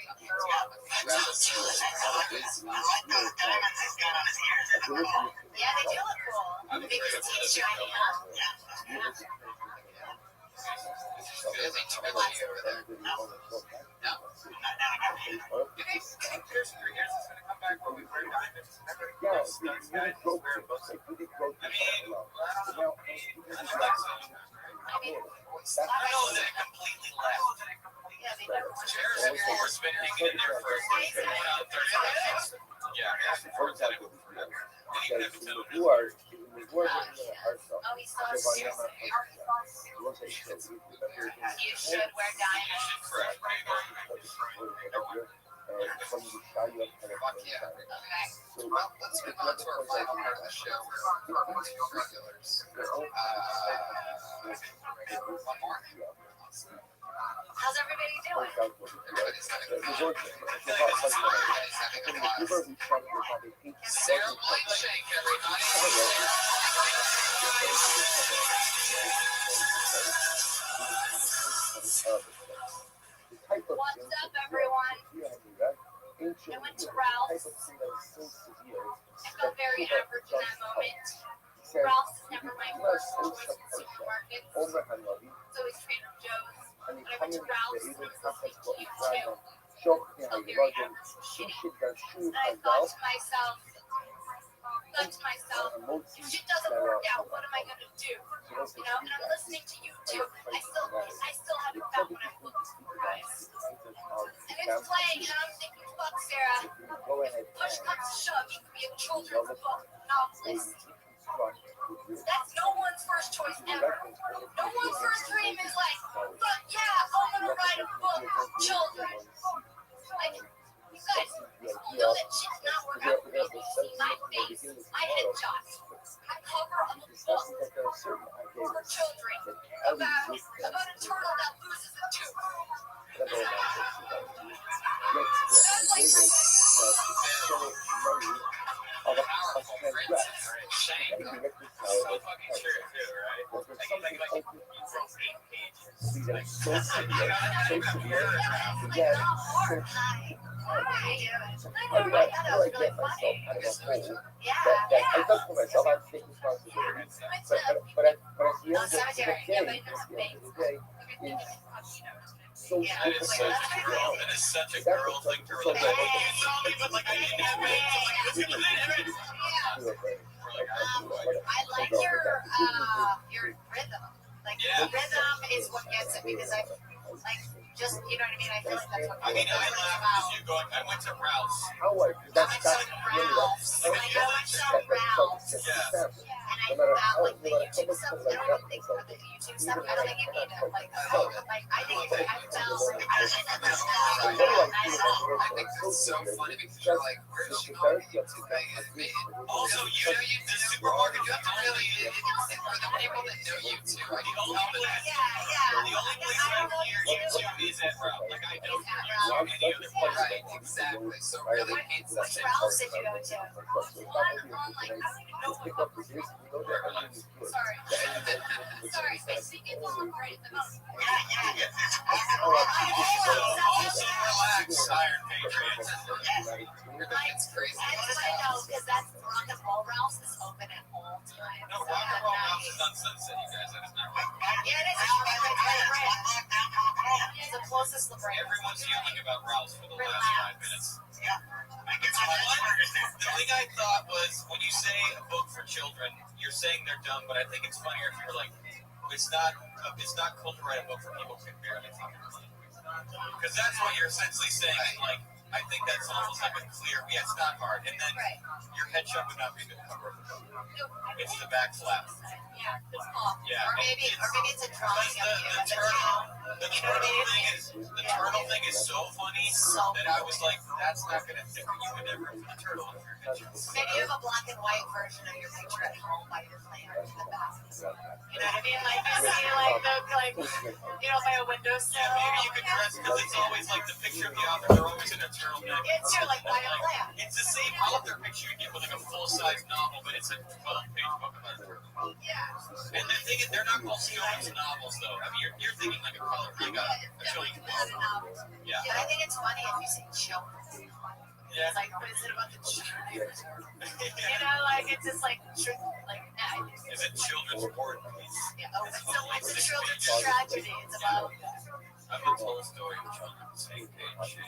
Yeah, they do look cool. They just teeth shiny, huh? Busy Twitchy over there. No. Here's gonna come back when we bring diamonds. Remember those guys who wear books? I mean, I don't know. I know that it completely left. Yeah, they never want Chairs and floors been hanging in there for 30 minutes. Yeah, for example. Who are Oh, he's so serious. You should wear diamonds. Fuck yeah. Okay. Well, let's move on to our final part of the show where we're going to regulars. One more. How's everybody doing? Everybody's having a good Everybody's having a blast. Sarah Blankshank, everybody. What's up, everyone? I went to Ralph's. I felt very average in that moment. Ralph's is never my first choice in supermarkets. It's always Trader Joe's. When I went to Ralph's, I was listening to you too. Felt very average and shitty. And I thought to myself, if shit doesn't work out, what am I gonna do? You know, and I'm listening to you too. I still haven't found what I'm looking for, guys. And it's playing, and I'm thinking, fuck, Sarah. If push comes to shove, you could be a children's book novelist. That's no one's first choice ever. No one's first dream is like, fuck yeah, I'm gonna write a book for children. Like, you guys, you know that shit's not working out for me. You see my face, my headshots, my cover of a book for children about a turtle that loses a tooth. That's like Powerful princess. Shame. So fucking true, too, right? Like, you wrote 8 pages. Like, not even a paragraph. That is such a girl thing to really say. You saw me, but like I didn't have it. I like your rhythm. Like the rhythm is what gets it because I like just you know what I mean. I feel like that's what. I mean, I laughed because you going. I went to Ralph's. I went to Ralph's. Like I went to Ralph's. Yeah. And I found like the YouTube stuff. I don't even think for the YouTube stuff. I don't think you need to like. I think I found. I think that's so funny because you're like, where's she on YouTube? Also, You know, the supermarket, you have to really, for the people that know you too, I can tell that. the only place I hear YouTube is at Ralph. Like I don't hear any other place. Right, exactly. So really, it's Which Ralph's did you go to? One on like I don't even know what. Sorry. Sorry. I speak it all right at the moment. Also relax. Iron Patriots. It's crazy. I know, because that's rock and roll Ralph's is open at all times. No, Rock and Roll Ralph's is on Sunset, you guys. That is not right. Yeah, it is. It's the closest to Bridge. Everyone's yelling about Ralph's for the last 5 minutes. The thing I thought was, when you say a book for children, you're saying they're dumb, but I think it's funnier if you're like, it's not cool to write a book for people who can barely fucking read. Because that's what you're essentially saying. Like, I think that's almost like a clear, yeah, it's not hard. And then your headshot would not be the cover of the book. It's the back flap. Yeah, it's off. Yeah. Or maybe it's a drawing of The turtle thing is so funny that I was like, that's not going to fit. You would never put the turtle in your headshot. Maybe you have a black and white version of your picture at home by your planner in the back. You know what I mean? Like you see, by a windowsill. Yeah, maybe you could dress, because it's always like the picture of the author, they're always in a turtleneck. It's your like by a plan. It's the same author picture you get with like a full-size novel, but it's a 12-page book about a turtle. Yeah. And the thing is, they're not called children's novels, though. I mean, you're thinking like a color, like a children's novel. Yeah. Yeah, I think it's funny if you say children. Yeah. It's like, what is it about the children? Like it's just like nah. Is it children's porn? Yeah, it's a children's tragedy. It's about. I'm the Tolstoy of children's same page.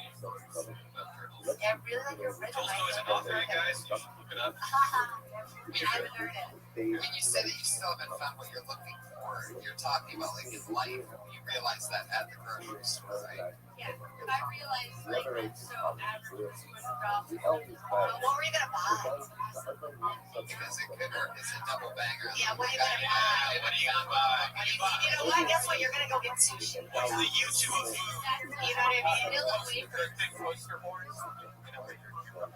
Yeah, really like your original. Tolstoy's an author, you guys. You should look it up. I haven't heard it. When you say that you still haven't found what you're looking for, you're talking about like in life. You realize that at the grocery store, right? Yeah, I realized like so after what were you gonna buy? Because it could work as a double banger. Yeah, what are you gonna buy? What are you gonna buy? You know what? Guess what? You're gonna go get sushi. What's the YouTube of food? You know what I mean? It'll wait for Big oyster boards. You know, where you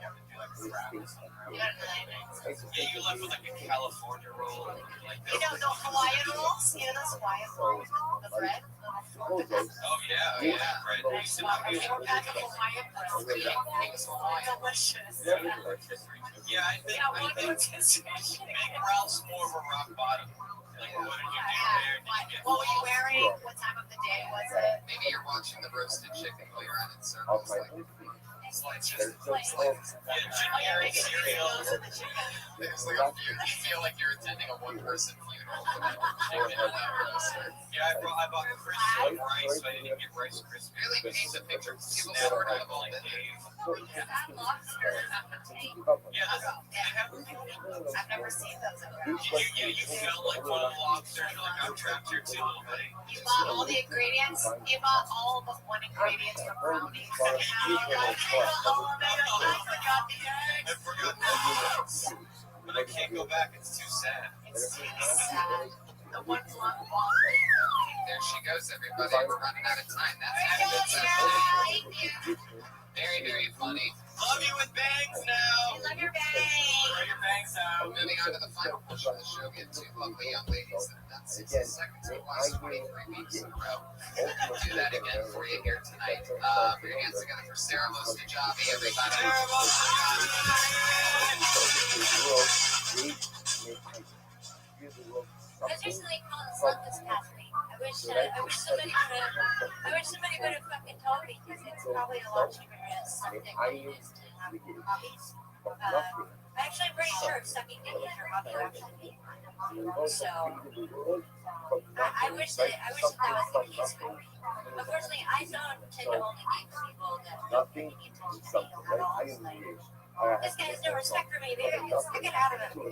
have to do like crabs. Yeah, you left with like a California roll. Like You know, the Hawaiian rolls? You know those Hawaiian rolls? The bread? oh yeah, right. I used to buy a 4-pack of Hawaiian bread. It was delicious. Yeah, I think make Ralph's more of a rock bottom. Like, what did you do there? Did you get What were you wearing? What time of the day was it? Maybe you're watching the roasted chicken while you're on in circles. Like, generic cereals? there's like you feel like you're attending a one-person funeral. Yeah, I bought Crisp rice, but I didn't even get Rice Krispies. Really paint the picture. People Snap sort right of all like that. Dave. Is that lobster? Yeah, I've never seen those. you felt like one of the lobsters. You're like, I'm trapped here too, little buddy. You bought all the ingredients. You bought all but one ingredient for brownies. I forgot the I eggs. forgot the eggs. But I can't go back. It's too sad. It's too sad. The one long ball. There she goes, everybody. We're running out of time. That's it. Very, very funny. Love you with bangs now. I love your bangs. Throw your bangs out. Moving on to the final portion of the show, we have two lovely young ladies that have done 60 seconds in the last 23 weeks in a row. We're going to do that again for you here tonight. Put your hands together for Sarah Mostajabi, everybody. I was recently called slut this past week. I wish somebody would have fucking told me, because it's probably a lot cheaper to suck dick than it is to have hobbies. Actually, I'm pretty sure sucking dick is your hobby actually. So I wish that was the case with me. Unfortunately, I don't tend to only date people that don't pay any attention to me at all. Like, this guy has no respect for me. Maybe I can suck it out of him.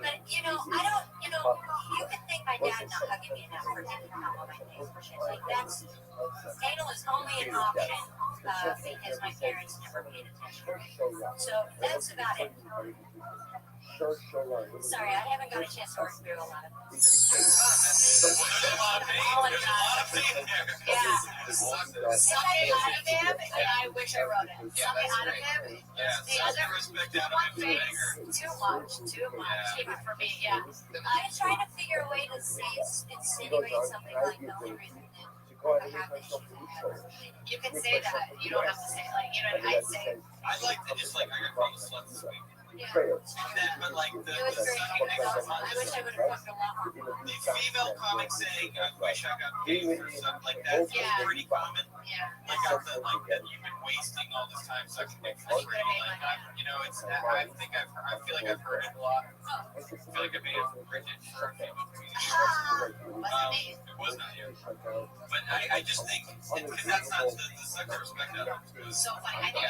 But you can thank my dad not hugging me enough for taking out all my things for shit. Like, that's anal is only an option because my parents never paid attention. So that's about it. Sorry, I haven't got a chance to work through a lot of this. Yeah. Something out of him, and I wish I wrote it. Something out of him. The other one thing, too much, even for me, yeah. I'm trying to figure a way to insinuate something like the only reason that I have this issue. You can say that. You don't have to say, like, you know what I say. I like to just, like, I got called a slut this week. trails. But like the It was great. sucking eggs on I wish I would have fucked a lot more. the female comic saying, "I wish I got paid for something like that." It's Yeah. pretty common. Yeah. Like that you've been wasting all this time sucking dick for free. Like it's I feel like I've heard it a lot. I feel like I may have written it for a few movies. It was not you. But I just think because that's not the sex respect of it. So funny. I think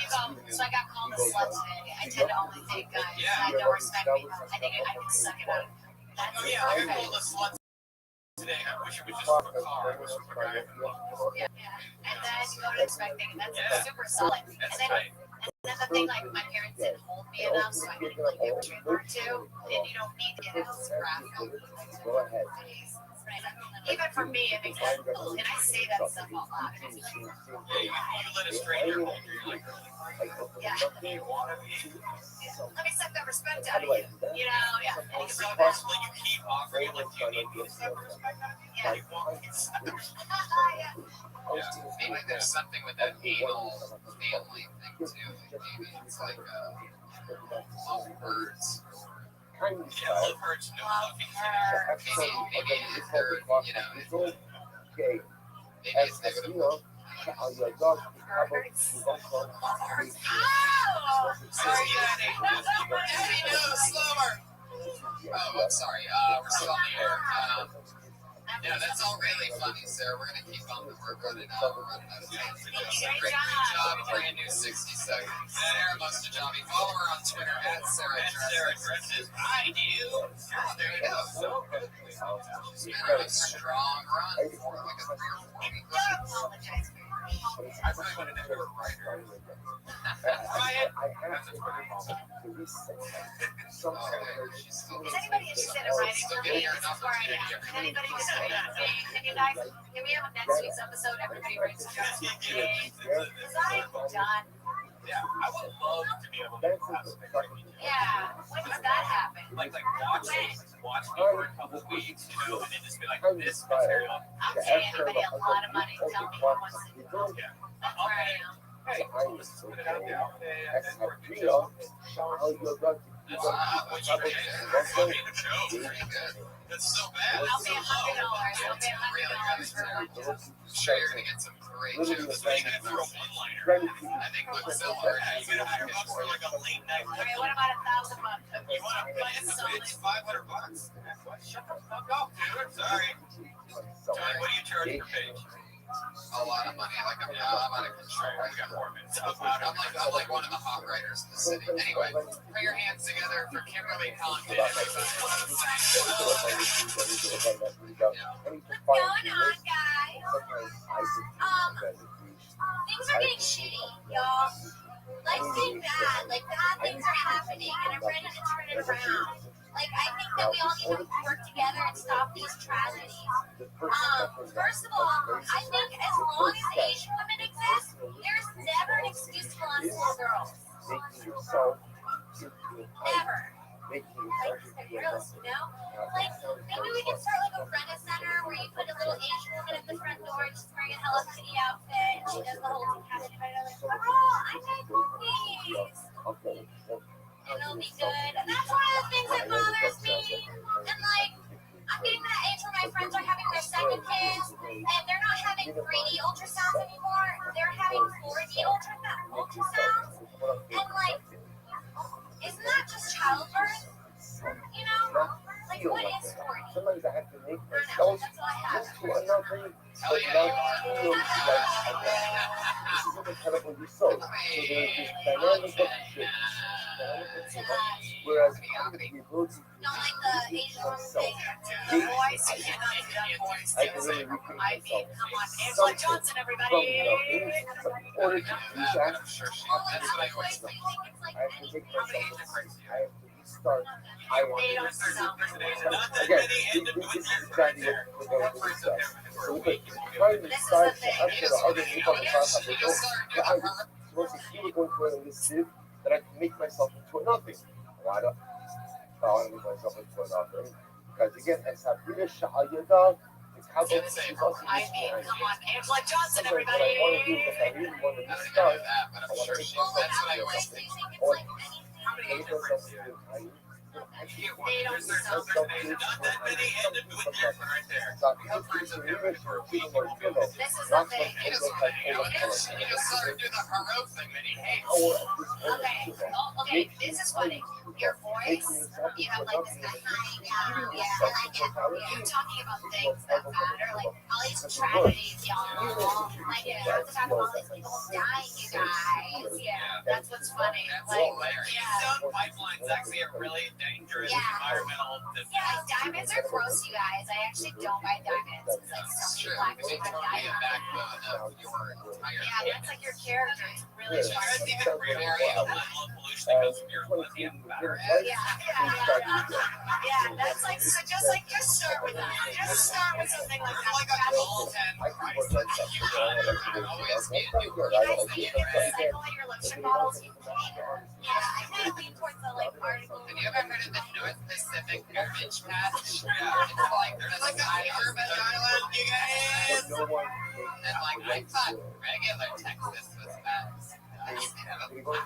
so I got called a slut today. I tend to only date guys that don't respect me. I think I can suck it up. That's I got called a slut today. I wish it was just from a car. It was from a guy. Yeah. And then you go to expecting, that's super solid. That's And then, tight. and then the thing, like, my parents didn't hold me enough, so I didn't like give a treatment to. And you don't need to get it graphic. Go ahead. Even for me, it makes sense. And I say that stuff out loud. You let a stranger hold you, you're like, Yeah. you want to be. Let me suck that respect out of you. You know, yeah. And you can So throw that. possibly you keep offering it, like, do you need me to suck respect out of you? Yeah. You want me to suck Yeah. Maybe there's something with that anal family thing too. Like maybe it's like little birds. Yeah, love hurts, no fucking kidding. Maybe they're, it's Okay, maybe as it's negative. you know, your dog Sorry, Daddy. Daddy, no, slower. Oh, I'm sorry. We're still on the air. Yeah, that's all really funny, Sarah. We're gonna keep on. We're running out of time. Great job. Brand new 60 seconds. Sarah Mustajami. Follow her on Twitter at Sarah Dresses. I do. Oh, there you go. So good. She's been on a strong run for like a 3 or 4 week run. Don't apologize for your I really wanted to do a writer. She's still Is anybody interested in writing for me? This is where I am. Can anybody just write for me? Can you guys, can we have a next week's episode? Everybody writes jokes for me. Because I'm done. Yeah, I would love to be able to have something write me. Yeah. When does that happen? Like watch me for a couple weeks, and then just be like, this material. I'll pay anybody a lot of money. Tell me who wants to do it. Yeah. That's where I am. Hey, let's put it out there. Okay, That's that's working. real. How your dog What you did. Funny to show. pretty good. That's so bad. I'll pay $100. I'll pay $100 for one joke. I'm sure you're gonna get some great jokes. So you gotta throw one-liner. I think Luke Yeah, Ziller you get $100 for like a late night. Okay, what about $1,000? You want to play it's $500. Shut the fuck up, dude. Sorry. Johnny, what do you charge per page? a lot of money. Like I'm out of control. We got 4 minutes. I'm like one of the hot writers in the city. Anyway, put your hands together for Kimberly Condon. What's going on, guys? Things are getting shitty, y'all. Life's getting bad. Like, bad things are happening, and I'm ready to turn it around. Like, I think that we all need to work together and stop these tragedies. First of all, I think as long as Asian women exist, there's never an excuse for us little girls. Never. Like, real, you know? Like, maybe we can start like a Brenda Center where you put a little Asian woman at the front door and she's wearing a Hello Kitty outfit and she does the whole thing. And everybody like, oh, I make cookies. And it'll be good. And that's one of the things that bothers me. And like, I'm getting to that age where my friends are having their second kids and they're not having 3D ultrasounds anymore. They're having 4D ultrasounds. And like, isn't that just childbirth? You know? Like, what is 4D? Sometimes I have to make I don't know. myself That's all I have. into another. Hell yeah, you are. This is incredible result. So there's this dynamic of shit. Whereas we both Not like the Asian woman thing. The voice, you cannot do that voice. I can really repeat I mean, myself. come on. Angela Johnson, From everybody. in order to do that, I'm sure she. Well, That's what I always like, think. it's like I have to anything. make myself. I have to restart. I want They to don't restart. sound Not that Again, many this end up is with exactly there. what we're going to One person discuss. there for So a we week. could try to This is start the to thing. answer the other people on the class of the door. Once you were going to an initiative that I can make myself into a nothing. Why don't I want to make myself into a nothing? Because again, as I finish Sha'ayada, it's how I mean, come on. Angela Johnson, What I want to do everybody. is I really want to I don't know restart. that, but I'm sure she. Well, like, That's what I I always do think. think it's like anything. many different dudes. There's not that many in the movement right there. How times have been for a week? This is the thing. He just saw her do the Haro thing that he hates. Okay. Oh, okay. This is funny. Your voice, you have like this behind yeah, I like it. You talking about things that matter, like all these tragedies, y'all. Like, you have to talk about all these people dying, you guys. Yeah, that's what's funny. Like, Stone pipeline's actually a really dangerous environmental disease. Yeah, diamonds are gross, you guys. I actually don't buy diamonds. Like, some people actually buy diamonds. Yeah, that's like your character. It's really You hard. guys even realize the level of pollution that comes from your lithium battery? Yeah, that's like, so just start with that. Just start with something like that. Like a gold and price that you Always get new You guys need to recycle your electric bottles. You can. Yeah, I kind of lean towards the like article. Have you ever heard of the North Pacific Garbage Patch? Yeah, it's like there's like a urban island, you guys. And like I thought regular Texas was bad. Yeah, it's really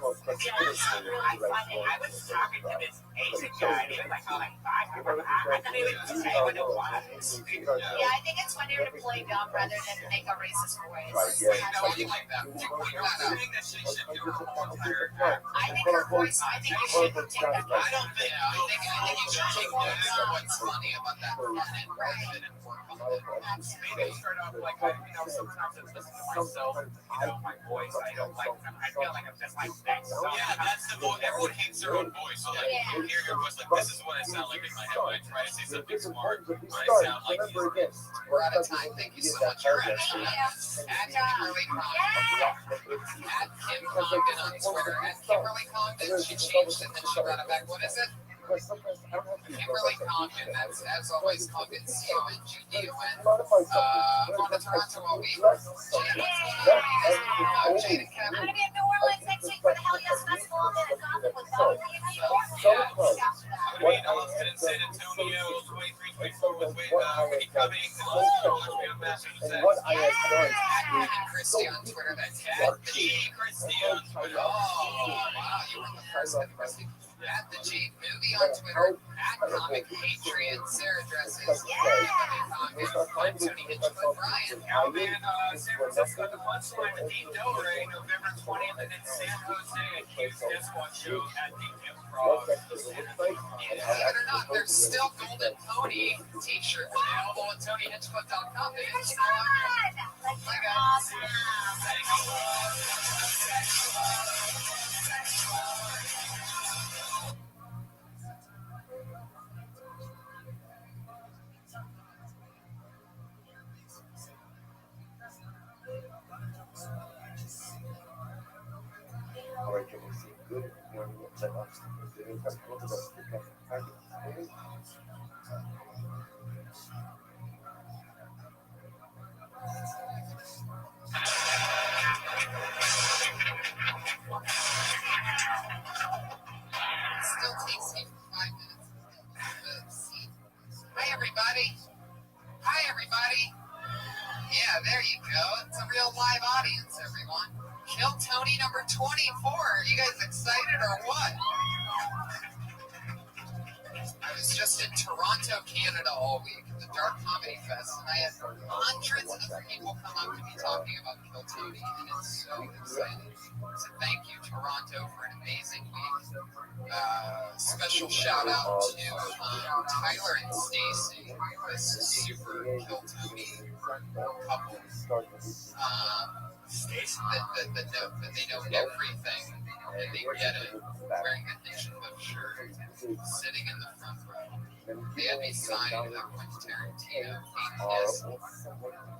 funny. I was talking to this Asian guy, he was like, oh, like, I thought he would say what it was. Yeah, I think it's funnier to play dumb rather than make a racist voice. Wait, no, you like that. You're saying that she should do her whole entire I think her voice, I think you should take that. I don't think, I think you should take notice of what's funny about that planet rather than maybe start off like, sometimes I'm listening to myself, my voice, I don't like, I feel like I'm just like that. So, yeah, that's the voice. Everyone hates their own voice. So, like, you hear your voice, like, this is what I sound like in my head when I try to say something smart. When I sound like these. we're out of time. Thank you so much. You're at Kimberly Condon. At Kim Condon on Twitter. At Kimberly Condon. She changed it and then she brought it back. What is it? Kimberly Condon. That's as always Condon. CONGDON. On the Toronto all week. Jada I'm Kevin. gonna be in New Orleans next week for the Hell Yes Festival. I'm gonna talk with Dolly. I'm going to be in Austin and San Antonio, 23, 24 with Whitney Cummings, and also watch me on Masters of Sex. Christy on Twitter. That's At the Christie on Twitter. Oh, wow. You were the first at Christy. At the Jade Movie on Twitter. At Comic Patriot. Sarah Dresses. I'm Tony Hitchcock. Ryan. Now, man, San Francisco, the Punchline with Deep Doe Ray, November 20th, and then San Jose at Hughes Disco Show at Deep Improv. Believe it or not, there's still Golden Pony t-shirts available at TonyHitchcock.com. They can still have them. Bye, guys. Alright, can we see good morning? Let us look at the Still takes me 5 minutes. Hi, everybody. Hi, everybody. Yeah, there you go. It's a real live audience, everyone. Kill Tony number 24. Are you guys excited or what? I was just in Toronto, Canada all week at the Dark Comedy Fest, and I had hundreds of people come up to me talking about Kill Tony, and it's so exciting. So thank you, Toronto, for an amazing week. Special shout out to Tyler and Stacy, this super Kill Tony couple. That they know everything, and they get it. Wearing a Nation Web shirt, sitting in the front row. They had me sign Quentin Tarantino,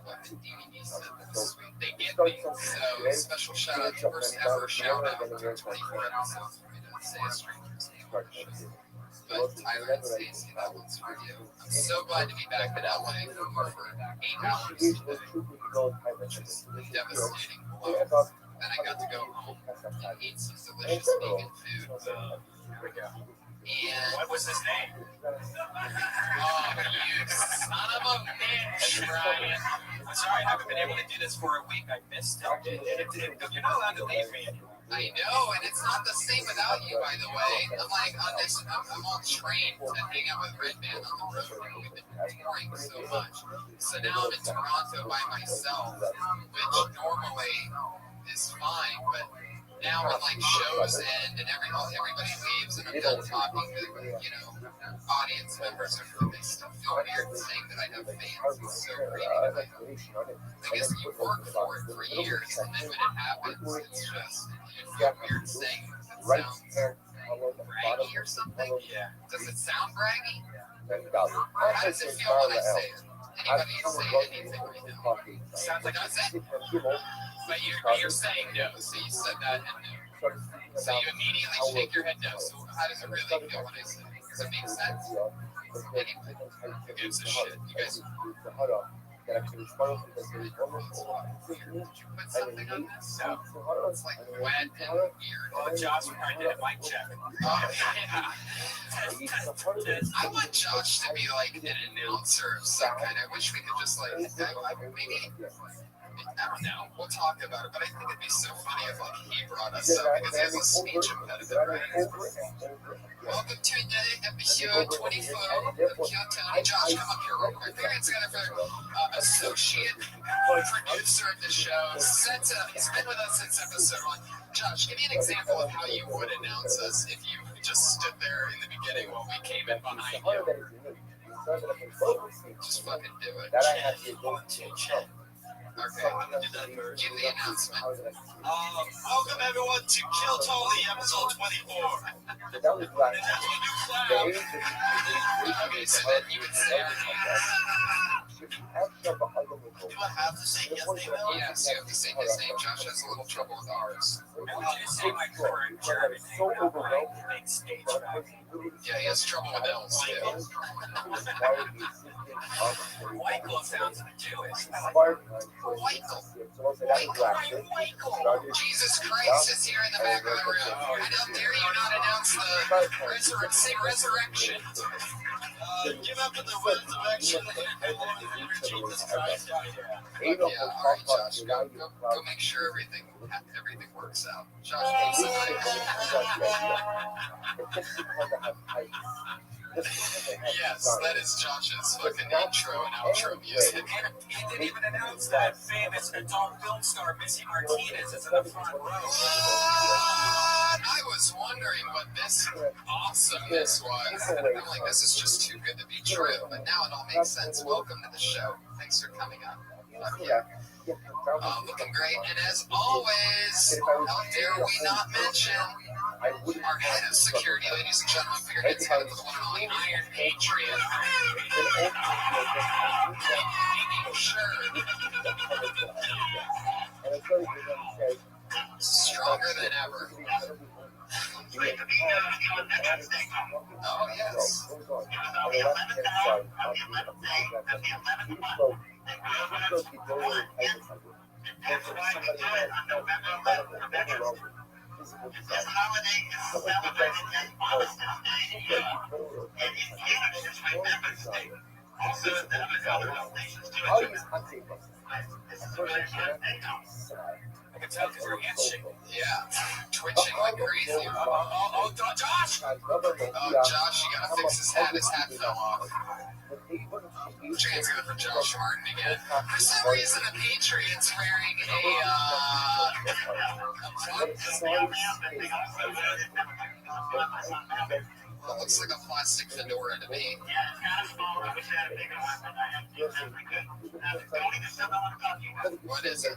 weapon DVD set. That's sweet. They get me. So special shout out to first ever shout out to 24 episodes for me to say a stranger's name. But Tyler and Stacey, that one's for you. I'm so glad to be back in LA for 8 hours today. Devastating blow. Then I got to go home and eat some delicious vegan food. Here we go. And What was his name? oh, you son of a bitch, Ryan. I'm sorry, I haven't been able to do this for a week. I missed it. You're not allowed to leave me. I know, and it's not the same without you, by the way. I'm like, on this, I'm all trained to hang out with Red Band on the road. We've been touring so much. So now I'm in Toronto by myself, which normally is fine, but now when like shows end and everybody leaves and I'm done talking to, audience members, they still feel weird saying that I have fans. It's so creepy. I guess you work for it for years, and then when it happens, it's just, you feel weird saying it. It sounds braggy or something? Yeah. Does it sound braggy? How does it feel when I say it? Anybody say anything right now? Sounds like Does it? But you're saying no, so you said that and no. So you immediately shake your head no. So how does it really feel when I say it? Does it make sense? Anyway, who gives a shit? You guys put something on this? No. It's like wet and weird. Well, Josh probably did a mic check. Oh, yeah. I want Josh to be like an announcer of some kind. I wish we could just like, maybe, I don't know, we'll talk about it, but I think it'd be so funny if like he brought us up because he has a speech impediment, right? Welcome to another episode 24 of Pure Tony. Josh, come up here real quick. It's got a associate producer of the show. He's been with us since episode 1. Josh, give me an example of how you would announce us if you just stood there in the beginning while we came in behind you. Just fucking do it. Okay, give the announcement. Welcome everyone to Kill Tony episode 24. That was like, Okay, so then you would say our Do I have to say his name now? yes, you have to say his name. Josh has a little trouble with ours. I want you to say my current German name, not my big stage back. Yeah, he has trouble with L's too. Michael sounds Jewish. Michael. Michael. Jesus Christ is here in the back of the room. And how dare you not announce the resurrection? Give up to the resurrection and Jesus Christ. Yeah, all right, Josh, go make sure everything works out. Josh, thanks so much. Yes, that is Josh's fucking intro and outro music. And he didn't even announce that famous adult film star Missy Martinez is in the front row. I was wondering what this awesomeness was. I'm like, this is just too good to be true. But now it all makes sense. Welcome to the show. Thanks for coming up. Looking great. And as always, how dare we not mention our head of security, ladies and gentlemen, for your heads head of the one and only Iron Patriot. Stronger than ever. Oh, yes. This holiday is celebrated in Boston, New York. It is Universe's Remembrance Day. Also, the other nations do it. This is a really good day. I can tell because your hands shaking. Yeah, twitching like crazy. Oh, Josh! Oh, Josh, you gotta fix his hat. His hat fell off. Transfer for Josh Martin again. For some reason, the Patriots wearing it looks like a plastic fedora to me. What is it?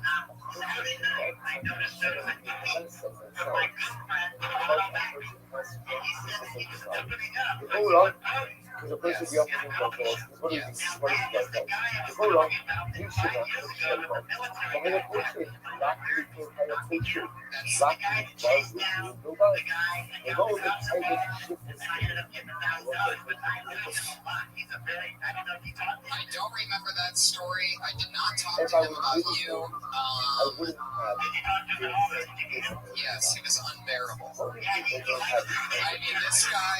Hold on. Because the person the opposite of us, what is this? What is this? Hold on. You should not have said that. I'm going to push it. Not to be kind of picture. Not to be does this. You know that? The whole thing I just shift this. I don't remember that story. I did not talk to him about you. I wouldn't have. Yes, he was unbearable. I mean, this guy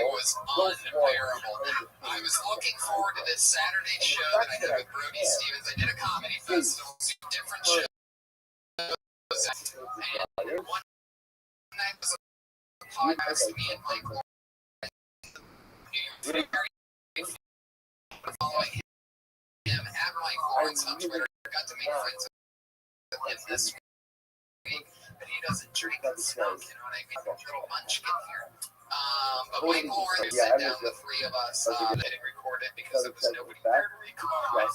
was unbearable. I was looking forward to this Saturday show that I did with Brody Stevens. I did a comedy festival, different shows. And podcast, me and Mike were following him at Mike Lawrence on Twitter. Got to make friends with him this week, but he doesn't drink and smoke, you know what I mean? Little munchkin here. But Mike Lawrence sat down the three of us. I didn't record it because there was nobody there to record.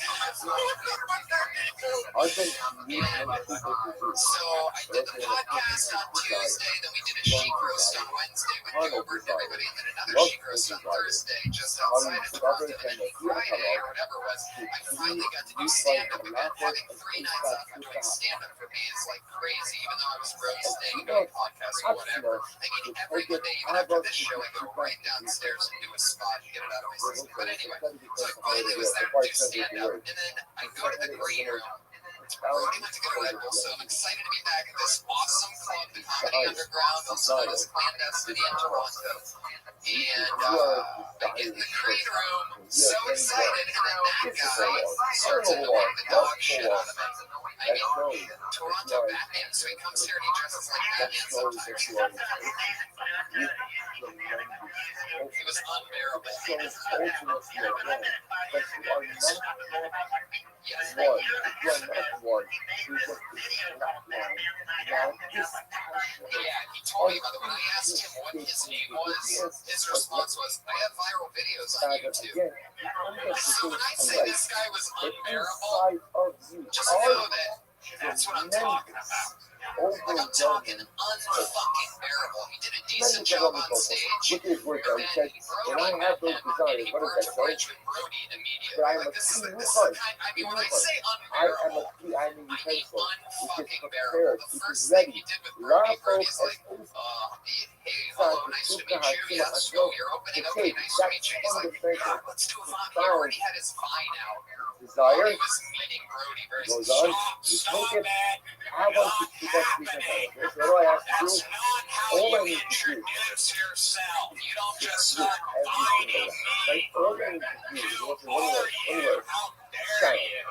So I did the podcast on Tuesday, then we did a chic roast on Wednesday with Gilbert and everybody, and then another chic roast on Thursday just outside of Toronto. And then Friday or whatever it was, I finally got to do stand-up again. Having 3 nights off of doing stand-up for me is like crazy, even though I was roasting, doing podcasts or whatever. I mean, every Monday, even after this show, I go right downstairs and do a spot and get it out of my system. But anyway, so I finally was there to do stand-up, and then I go to the green room. Brody went to go to Red Bull, so I'm excited to be back at this awesome club, the Comedy Underground, also known as Clandestiny in Toronto. And I get in the green room, so excited, and then that guy starts annoying the dog shit out of me. I mean, Toronto Batman, so he comes here and he dresses like Batman sometimes. He was unbearable. Yes. Yeah, he told me, by the way, I asked him what his name was. His response was, I have viral videos on YouTube. So when I say this guy was unbearable, just know that that's what I'm talking about. Like, I'm talking unfucking bearable. He did a decent job on stage, but then Brody, he burned a bridge with Brody immediately. Like, this is the kind, I mean, when I say unbearable, I mean unfucking bearable. The first thing he did with Brody, Brody's like, hey, hello, nice to meet you. Yeah, let's go. You're opening. Okay, nice to meet you. He's like, let's do a Vine. He already had his Vine out. He was meeting Brody very stop, man. I want to keep up with the what do I have to do? That's not how All I you need to do introduce yourself. You don't just is start fighting me. all I need to do is Who are you? How dare you?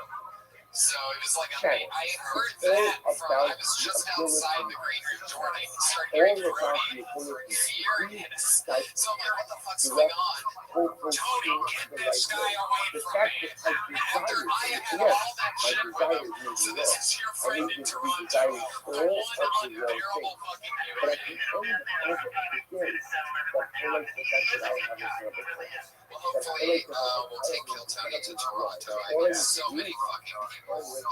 So it was like, I heard that from, I was just outside the green room door and I started hearing Brody furious. So I'm like, what the fuck's going on? Tony, get this guy away from me. After I had all that shit with him. So this is your friend in Toronto. The one unbearable fucking but human. Well, hopefully, we'll take Kill Tony to Toronto. I mean, so many fucking people were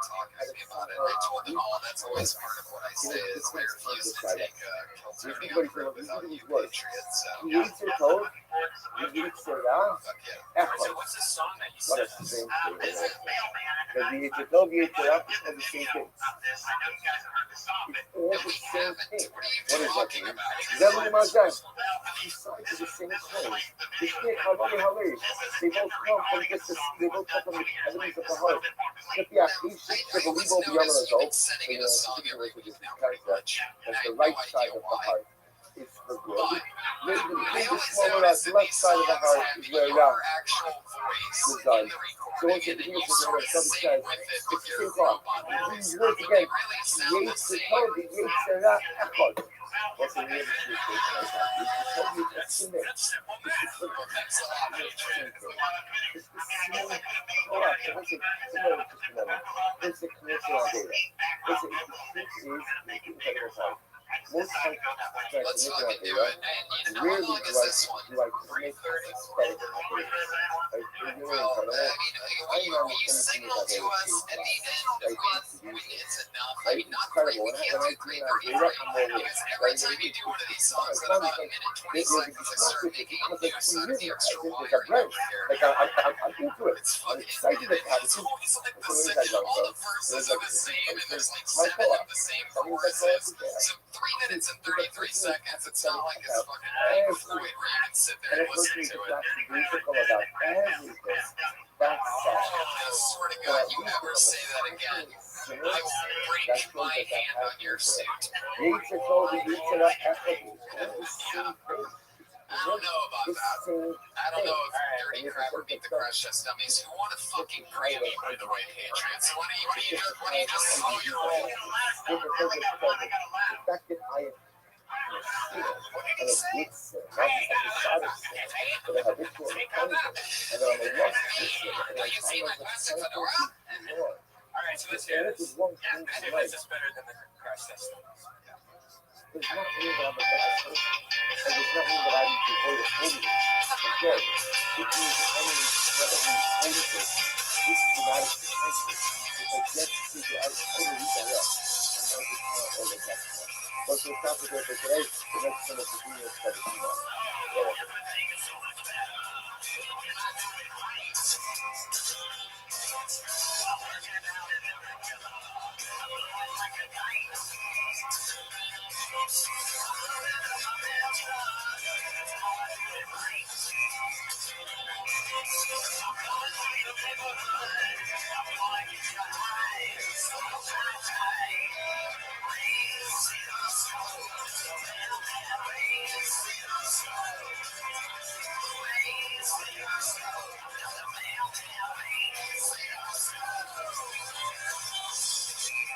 talking to me about it. I told them all, that's always part of what I say, is I refuse to take Kill Tony on the road without you Patriots. So, yeah. Fuck yeah. So what's the song that you What said? is the same thing? Because the VHS up is the same thing. It's all the same thing. What is that thing? Never in my time. Besides the same thing. It's not hilarious. They both come from just the, they both come from the enemies of the heart. But yeah, each the believable beyond the adult, sending in a song every week now, pretty much. that's the right side of the heart. It's for good. Maybe the smaller, left side of the heart is where your actual voice in the recording, and then you sort of sing with it with your robot voice. Words But again. they really sound the same. What's the name of That's simple math. Well, thanks a lot, Adrian. It's a commercial data. Most Let's fucking do it. And how long is this one? 3:30? Will you signal to us at the end when it's enough? I mean, not three. We can't do 3:33 because every time you do one of these songs, at about a minute 20 seconds, I start making a noose out of the extra wiring over here. I'm into it. It's I'm fucking excited great. about It's it. always like the same. All the verses are the same, and there's like 7 of the same choruses. So 3 minutes and 33 seconds. It's not like it's fucking Pink Floyd where you can sit there and listen to it. I swear to God, you ever say that again, I will break my hand on your suit. I don't know about that. I don't know if Dirty Crab or Beat the Crash Test Dummies, who won a fucking Grammy, by the way, Patriots. What do you just slow your roll? sin, and a good sin, not just a decided sin, but a habitual and punishment, and then on the lust of sin, and Do a you see my time of classic the fedora? Lord. All right, so let's And hear this this. is one Yeah, thing I think tonight. this is better than the crash test. Does not mean that I'm a bad person. It does not mean that I need to avoid a holiness. Instead, it means the enemy never means holiness. This dramatic potential is against people as totally direct. And now just not all of that. But so stop it there for today. The next one is the Venus 17.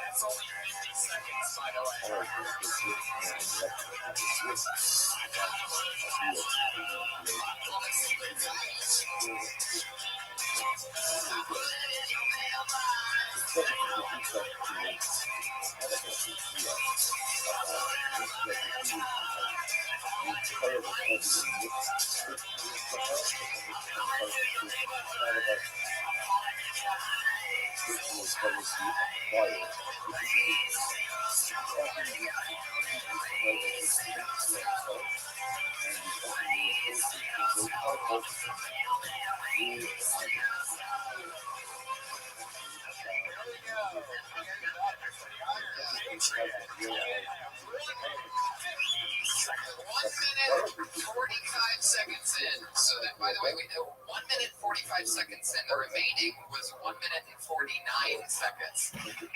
That's only 50 seconds, by the way. Seconds in. So that, by the way, we know 1 minute 45 seconds in. The remaining was 1 minute and 49 seconds.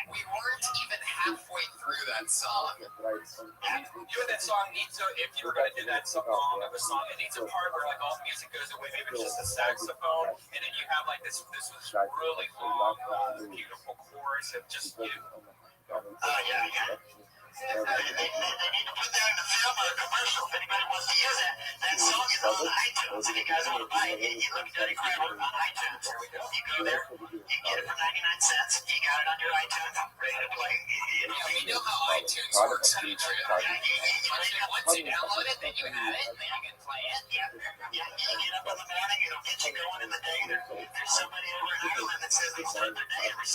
We weren't even halfway through that song. You know that song needs to, if you were going to do that song of a song, it needs a part where like all the music goes away, maybe it's just a saxophone, and then you have like this really long, beautiful chorus of just you. Yeah. They need to put that in the film or a commercial if anybody wants to use it. That song is on iTunes. If you guys want to buy it, you look at Dirty Crab on iTunes. You go there, you get it for 99 cents. You got it on your iTunes, ready to play. We know how iTunes works, Demetrius. Once you download it, then you have it, then you can play it. Yeah, you get up in the morning, it'll get you going in the day. There's somebody over in Ireland that says they start their day every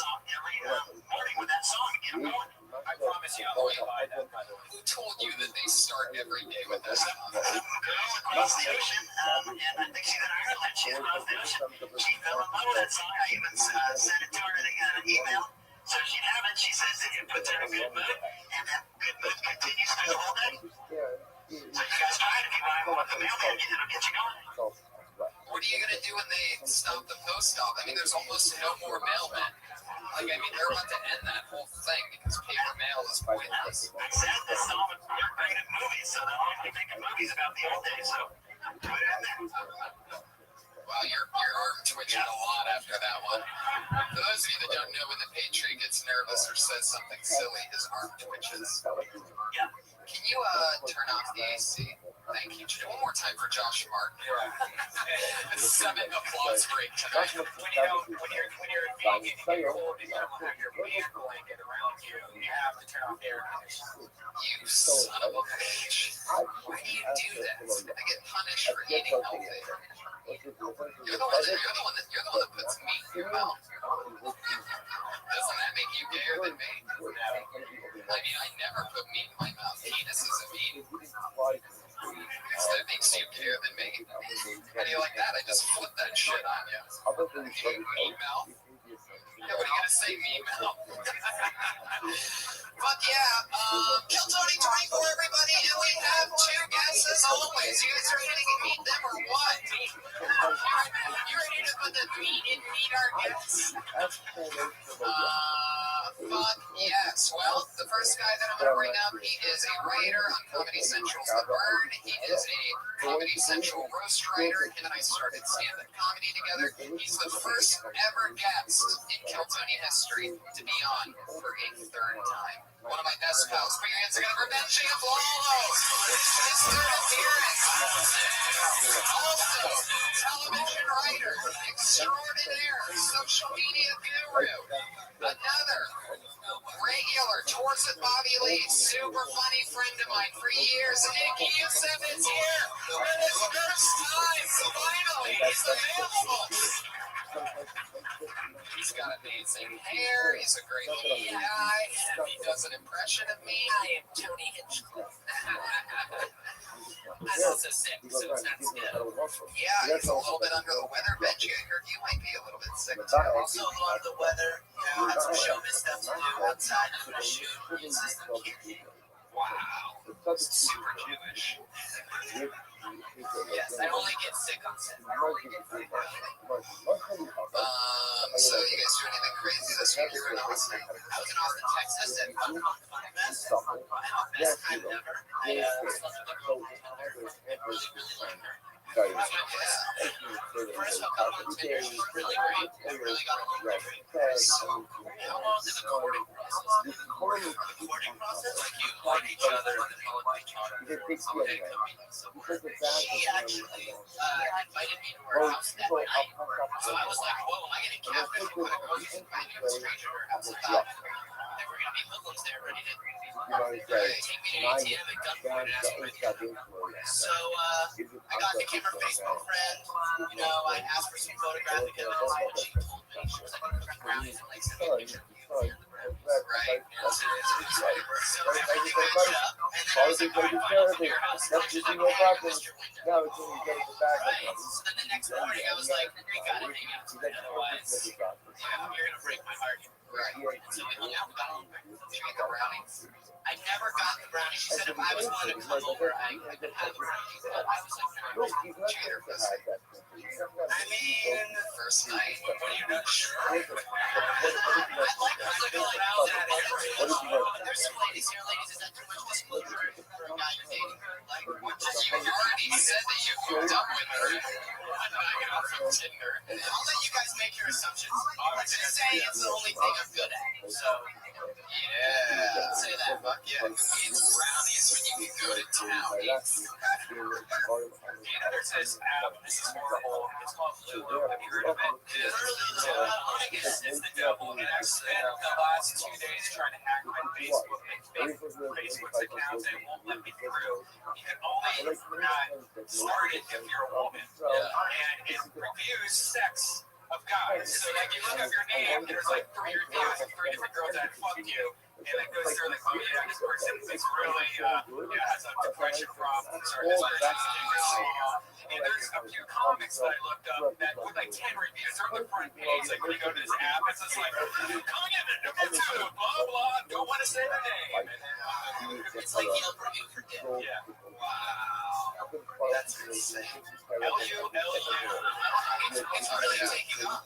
morning with that song. Get them going. I promise you, I'll buy that, by the way. Who told you that they start every day with this? Some girl across the ocean, and I think she's in Ireland. She's across the ocean. She fell in love with that song. I even sent it to her in an email. So she'd have it. She says that it puts her in a good mood, and that good mood continues through the whole day. So you guys try it if you buy one with the mailman, it'll get you going. What are you going to do when they stop the post op? I mean, there's almost no more mailmen. Like, I mean, they're about to end that whole thing because paper mail is pointless. I said this song was great at movies, so they're only making movies about the old days, so put it in there. Wow, your arm twitching a lot after that one. For those of you that don't know, when the Patriot gets nervous or says something silly, his arm twitches. Can you turn off the AC? Thank you. One more time for Josh Martin. A 7 applause break tonight. When you're being cold, you don't have your fan blanket around you. You have to turn off the air conditioning. You son of a bitch. Why do you do that? I get punished for eating healthy. You're the one that puts meat in your mouth. Doesn't that make you gayer than me? I mean, I never put meat in my mouth. Penis isn't meat. So that makes you gayer than me. How do you like that? I just flip that shit on you. Meat mouth? Yeah, what are you gonna say, meat mouth? But yeah, Kill Tony 24, everybody, and we have 2 guests as always. You guys are ready to meet them or what? You ready to put the meat and meet our guests? Fuck yes. Well, the first guy that I'm going to bring up, he is a writer on Comedy Central's The Burn. He is a Comedy Central roast writer. Him and I started stand-up comedy together. He's the first ever guest in Kill Tony history to be on for a 3rd time. One of my best pals. Put your hands together for Ben. Avenging Apollos, Mr. Appearance. Also, television writer, extraordinaire, social media guru, another regular tours with Bobby Lee, super funny friend of mine for years. Nick Yusef is here for his first time. Finally, he's available. He's got amazing hair. He's a great looking guy. He does an impression of me. I am Tony Hinchcliffe. I'm also sick, so it's not good. Yeah, he's a little bit under the weather. Benji, I heard you might be a little bit sick too. Also, a lot of the weather. You know, had some showbiz stuff to do outside of the shoot. Immune system kicked in. Wow, super Jewish. Yes, I only get sick on set. So you guys do anything crazy this week? You're in Austin. I was in Austin, Texas, and fun fest. Best time ever. I slept with a girl the whole time. Really First couple of 10 years was really great. I really got along great. So, how long is the recording process? Recording process? Like you like each other and then follow each other. Okay, she actually invited me to her house that night. So I was like, whoa, I get a catfish when I go to invite a stranger to her house. I thought they were going to be hoodlums there ready to take me to ATM and gunpoint and ask me my camera. So I got the camera Facebook friend. You know, I asked for some photographic evidence, and she told me, she was like, brownies and like send me a picture of me here in the room. right. So we matched up, and then I was like, all right, fine, I'll come to your house. And she's like, okay, I missed your window. Right? So then the next morning, I was like, we gotta hang out tonight, otherwise, you're gonna break my heart. Right. So we hung out, we got along great. She got the brownies. I never got the brownies. She said if I was willing to come over, I could have the brownies. But I was like, no, Cheater pussy. I mean, First night. what are you not sure? I like going out at it. There's some ladies here. Ladies, is that too much disclosure for a guy you're dating? Like, what just You already said that you hooked up with her. I'm backing off from Tinder. I'll let you guys make your assumptions. I would just say it's the only thing I'm good at. So, Yeah. say that. Fuck yeah. Who eats brownies when you can go to town? There's this app. This is horrible. It's called Lulu. Have you heard of it? It's the devil. And I've spent the last 2 days trying to hack my Facebook and Facebook's account and it won't let me through. You can only start it if you're a woman. And it reviews sex of guys. So like you look up your name, there's like 3 reviews of 3 different girls that fucked you. And it goes through like, oh yeah, this person is really has a depression problem. Or this person and there's a few comics that I looked up that with like 10 reviews. They're on the front page. Like when you go to this app, it's just like, coming in at number 2, blah blah. Don't want to say their name. And then, it's like Yelp review for dick. yeah. Wow. That's insane. LU. It's really taking off.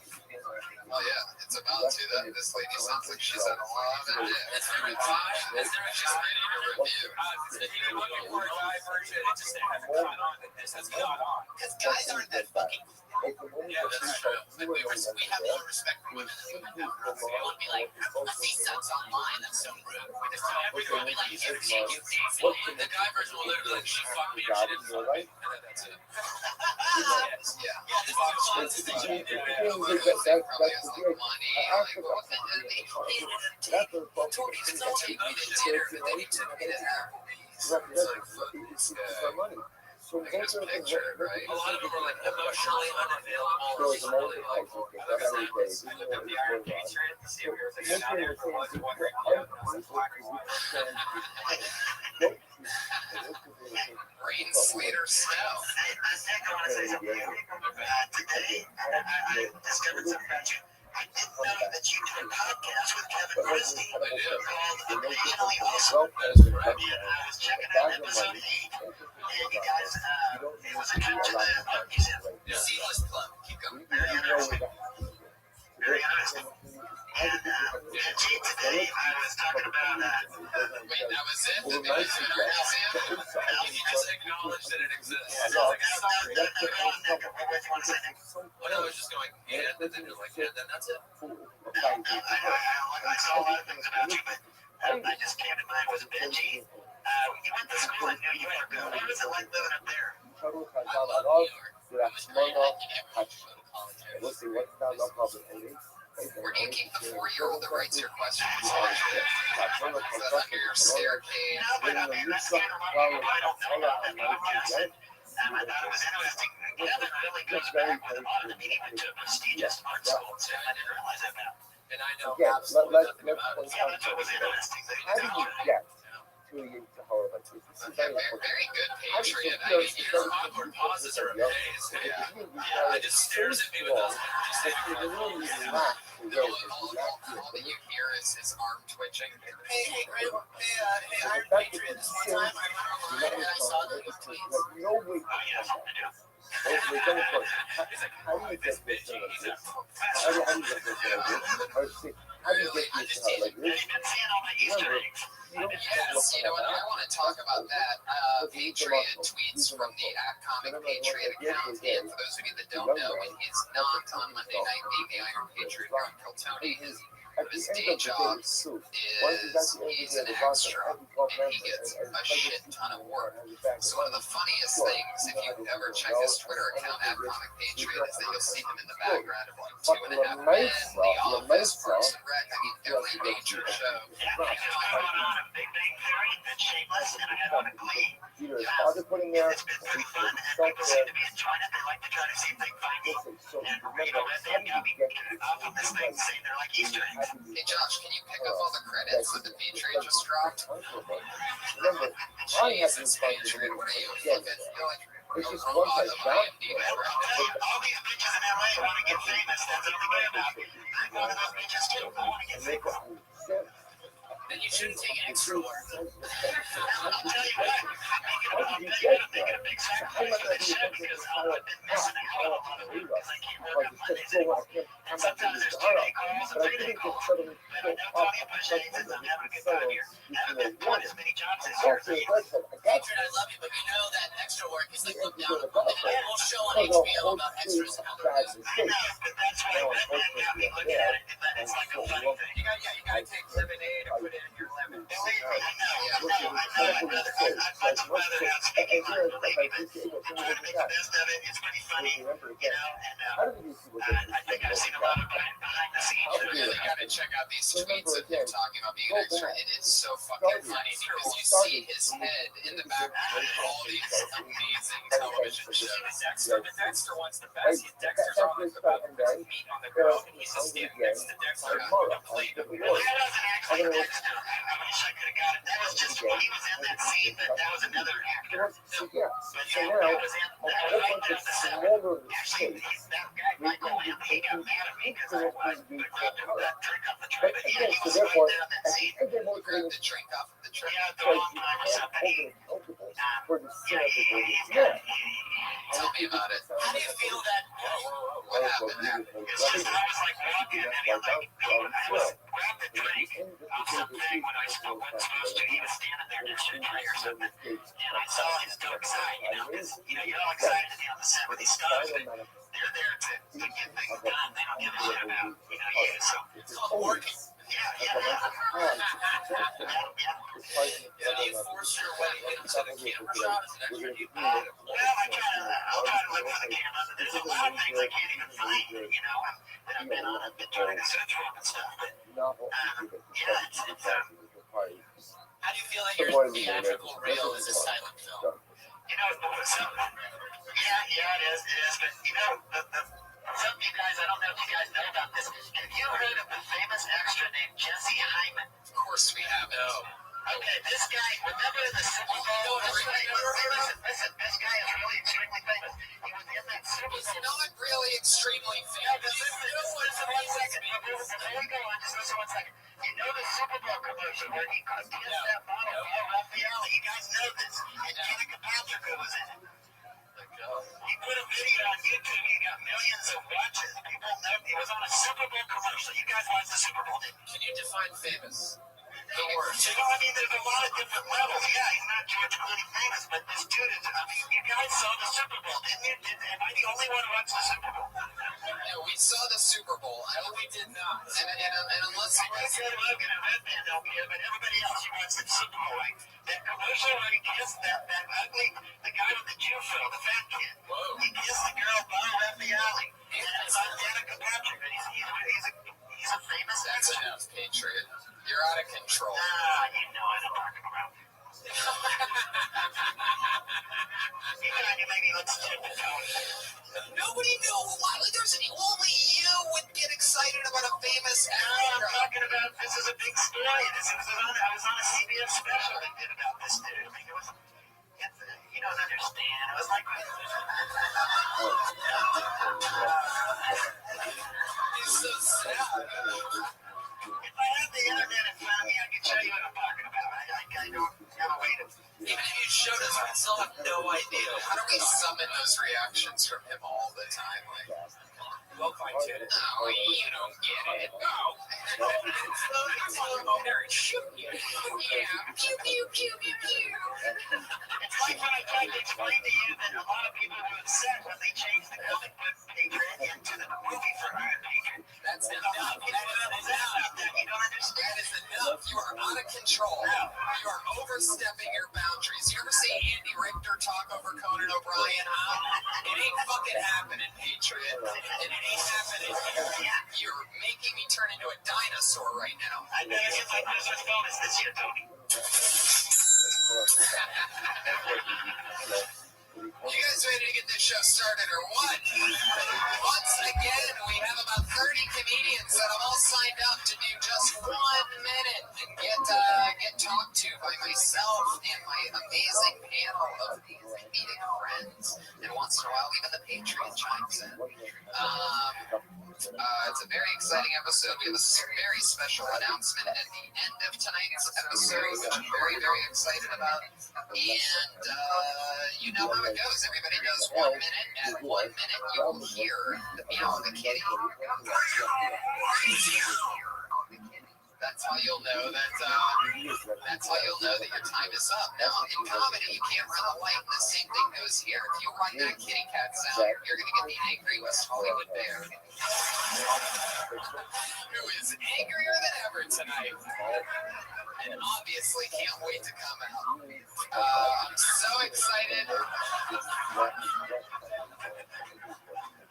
Oh yeah, it's about to. This lady sounds like she's had a lot of it. Is there a guy? Is there a She's guy? ready to review. If you're looking for a guy version, it just hasn't caught on. This has caught on. Because guys aren't that fucking. Yeah, that's true. Like we have more respect for women than women have for us. We won't be like, pussy sucks online. That's so rude. We just tell everyone, we like, you can't get dating. The guy version will literally like, she fucked me or she didn't fuck me. And then that's it. Yeah. Yeah, this is fun. This is probably has like money. Like, what the hell? He took me to dinner, but then he took me to Applebee's. It's like, fuck this guy. Look at his picture, right? A lot of them are like emotionally unavailable. She's really like, I looked up the Iron Patriot to see if we were thinking down there for was wondering, yeah, it's black and white. Rain, sleet, or snow. I want to say something. Today, I discovered something about you. I didn't know that you do a podcast with Kevin Christie called Emotionally Awesome. And I was checking out episode 8. And you guys, it was a trip to the museum. Seamless club. Keep going. Very interesting. Very interesting. And today I was talking about Wait, that was it? The You just acknowledge that it exists. I was like, I thought that with 1 second. When I was just going, yeah, and then you're like, yeah, then that's it. I saw a lot of things about you, but I just came to mind with Benji. You went to school in New York. What was it like living up there? Shuttle חזר הרוב ולעצמנו חדש. We'll see what's that no problem. Where do you keep the 4-year-old that writes your questions? Is that under your staircase? No, but I mean, that's kind of a lot of people I don't know about that podcast. And I thought it was interesting. Kevin really goes back with a lot of them. He even took prestigious art school, so I didn't realize that now. And I know Again, absolutely let's nothing about it. point Yeah, out that's what was interesting. That how do you get to a Tahara like this? This is Okay, very very, important. very good How do you Patriot. secure Your awkward pauses are amazing. Yeah, it just stares at me with those. All that you hear is his arm twitching. Hey, Iron Patriot. This one time I went online and I saw that you tweet. No way. Oh, yes, I do. How do you get this thing like this? How do you get this thing like this? Or see, how do you get I this just thing like You've been this? seeing all the Easter eggs. You don't Yes, you know what? I want to talk about that. Patriot tweets from the @Comic Patriot account. And for those of you that don't know, when he's not on Monday Night being the Iron Patriot, Uncle Tony, his day job is he's an extra, and he gets a shit ton of work. So one of the funniest things, if you ever check his Twitter account @Comic Patriot, is that you'll see him in the background of like 2.5 Men, The Office, Parks and Rec. I mean, every major show. Yeah, I had one on Big Bang Theory and Shameless, and I had one in Glee. Either his father put him there, It's been pretty fun, and people seem to be enjoying it. They like to try to see if they can find me. so And remember, Red how Dead do got you me get off of this thing saying they're like Easter eggs. Hey Josh, can you pick up all the credits that the Patriot just dropped? Remember, I have Jesus, been Patriot, what are you Yes. fucking? You're like It's just a one robot thing of down. IMDb. All these bitches in LA want to get famous. That's all they care about. I'm one of those bitches too. I want to get And they famous. got sense. Then you shouldn't take extra work. I'll tell you what, How did you I'm get making there? a big sacrifice for the show because I've been missing out on a lot of work because I can't work on Mondays anymore. And sometimes there's too many calls and But I too many didn't get calls. suddenly But I know Tony appreciates it, and I'm having a good time here. I haven't been doing as many jobs this year as I used to. Patriot, I love you, but you know that extra work is like looked down upon. They had a whole show on HBO about extras and how they're I know, but that's why Red Man got me looking at it, and it's like a funny thing. You gotta take lemonade and put it in your lemon. Believe me, I know. I'd much rather have speaking art, believe me, but trying to make the best of it, it's pretty funny, you know, How did you see what I think I've seen a lot of behind the scenes. You really gotta check out these tweets of him talking about being an extra. It is so fucking funny because you see his head in the background of all these amazing television shows. Dexter wants the best. Dexter's on the boat. There's meat on the grill, and he's just standing next to Dexter with a plate of Well, that doesn't act like Dexter. I wish I could have got it. That was just when he was in that scene, but that was another actor. So yeah, But so yeah, now that was in a that whole right bunch there of at the center. smaller Actually, states. that guy, Michael Lamb, he got mad at me because I grabbed that drink off the tray, but yeah, he was right there in that scene. And then we're Grab going the drink off of the tray. Yeah, the to wrong time or something. for the Yeah, cinema. he's Yeah. Tell me about it. How do you feel that? What happened? It's just that I was like walking and then like, I was grabbed the drink off something when I wasn't supposed to. He was standing there next to a tray or something. And I saw his dark side, you know, because, you know, you're all excited to be on the set with these stars, but they're there to get things done. They don't give a shit about, you know, you. So It's called working. Yeah, do you force your way into the camera shot as an extra? Do you Well, I'll try to live with the camera. There's a lot of things I can't even find, you know, that I've been on. I've been trying to search for them and stuff, but How do you feel that your theatrical reel is a silent film? you know, it is, but you know, some of you guys, I don't know if you guys know about this. Have you heard of the famous extra named Jesse Hyman? Of course we have it. Okay, this guy, remember the Super Bowl? Listen, this guy is really extremely famous. He was in that Super He's Bowl. not really extremely No, famous. but listen one second. Before we go on, just listen one second. You know the Super Bowl commercial where he kissed that bottle, Raphael? You guys know this. And Danica Patrick was in it. He put a video on YouTube. He got millions of watches. People know he was on a Super Bowl commercial. You guys watched the Super Bowl, didn't you? Can you define famous? The worst. You know, I mean, there's a lot of different levels. Yeah, he's not George Clooney famous, but this dude is. I mean, you guys saw the Super Bowl, didn't you? Am I the only one who watched the Super Bowl? No, we saw the Super Bowl. I hope we did not. And unless I said Logan and Red Band don't care, but everybody else who watched the Super Bowl, like that commercial where he kissed that ugly, the guy with the Jew fro, the fat kid. He kissed the girl Bob Raffaelli. It's on Danica Patrick, and he's a famous that's actor. enough, Patriot. You're out of control. You know what I'm talking about. Maybe let's check the tone. Nobody knows why. Like, only you would get excited about a famous I'm actor. talking about this is a big story. I was on a CBS special they did about this dude. I mean, you don't understand. It was like It's so sad. if I had the internet in front of me, I could show you what I'm talking about. I don't have a way to. Even if you showed us, we'd still have no idea. How do we summon those reactions from him all the time? Like, Well, fine, kid. oh, you don't get it. Oh, It's all about there and shoot you. yeah. Pew, pew, pew, pew, pew. It's like when I tried to explain to you that a lot of people were upset when they changed the comic book Patriot into the movie for Iron Patriot. That's enough. You don't understand. That is enough. You are out of control. You are overstepping your boundaries. You ever see Andy Richter talk over Conan O'Brien? It ain't fucking happening, Patriot. It ain't happening. You're making me turn into a dinosaur right now. I better get my Christmas bonus this year, Tony. You guys ready to get this show started or what? Once again, we have about 30 comedians that have all signed up to do just 1 minute and get talked to by myself and my amazing panel of these comedic friends. And once in a while, even the Patreon chimes in. It's a very exciting episode. We have a very special announcement at the end of tonight's episode, which I'm very, very excited about. And you know how it goes. Everybody does 1 minute. At 1 minute, you'll hear the meow of the kitty. That's how you'll know that. That's how you'll know that your time is up. Now, in comedy, you can't run the light, and the same thing goes here. If you run that kitty cat sound, you're going to get the angry West Hollywood bear, who is angrier than ever tonight, and obviously can't wait to come out. I'm so excited.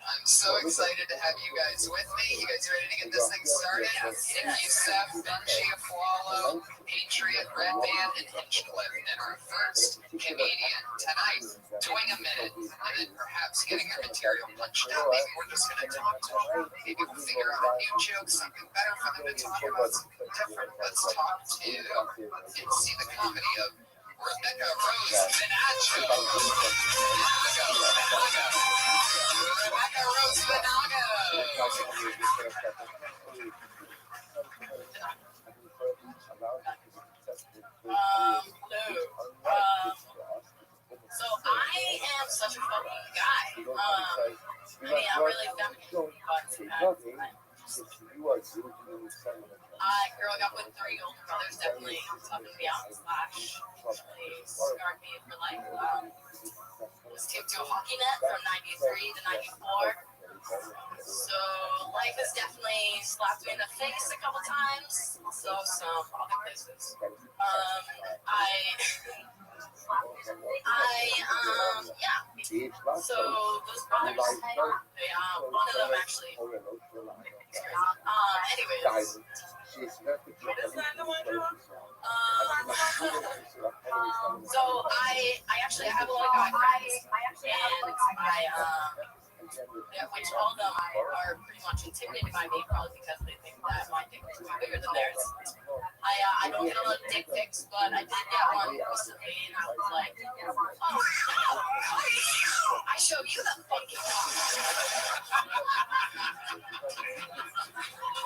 I'm so excited to have you guys with me. You guys ready to get this thing started? Nick Youssef, Benji Aflalo, Patriot, Red Band, and Hinchcliffe. And our first comedian tonight doing a minute and then perhaps getting our material punched out. Maybe we're just going to talk to them. Maybe we'll figure out a new joke, something better for them to talk about, something different. Let's talk to and see the comedy of Rebecca Rose Benago. Rebecca Rose Benago. So I am such a fucking guy. I mean, I'm really feminine, growing up with 3 older brothers definitely toughened me out / they scarred me for life. Was taped to a hockey net from 93 to 94. So life has definitely slapped me in the face a couple times. Also some other places. Yeah. So those brothers, they, one of them actually. Anyways. So I actually have a lot of guy friends, and which all of them are pretty much intimidated by me, probably because they think that my dick is bigger than theirs. I don't get a lot of dick pics, but I did get one recently, and I was like, oh, I show you the fucking cock.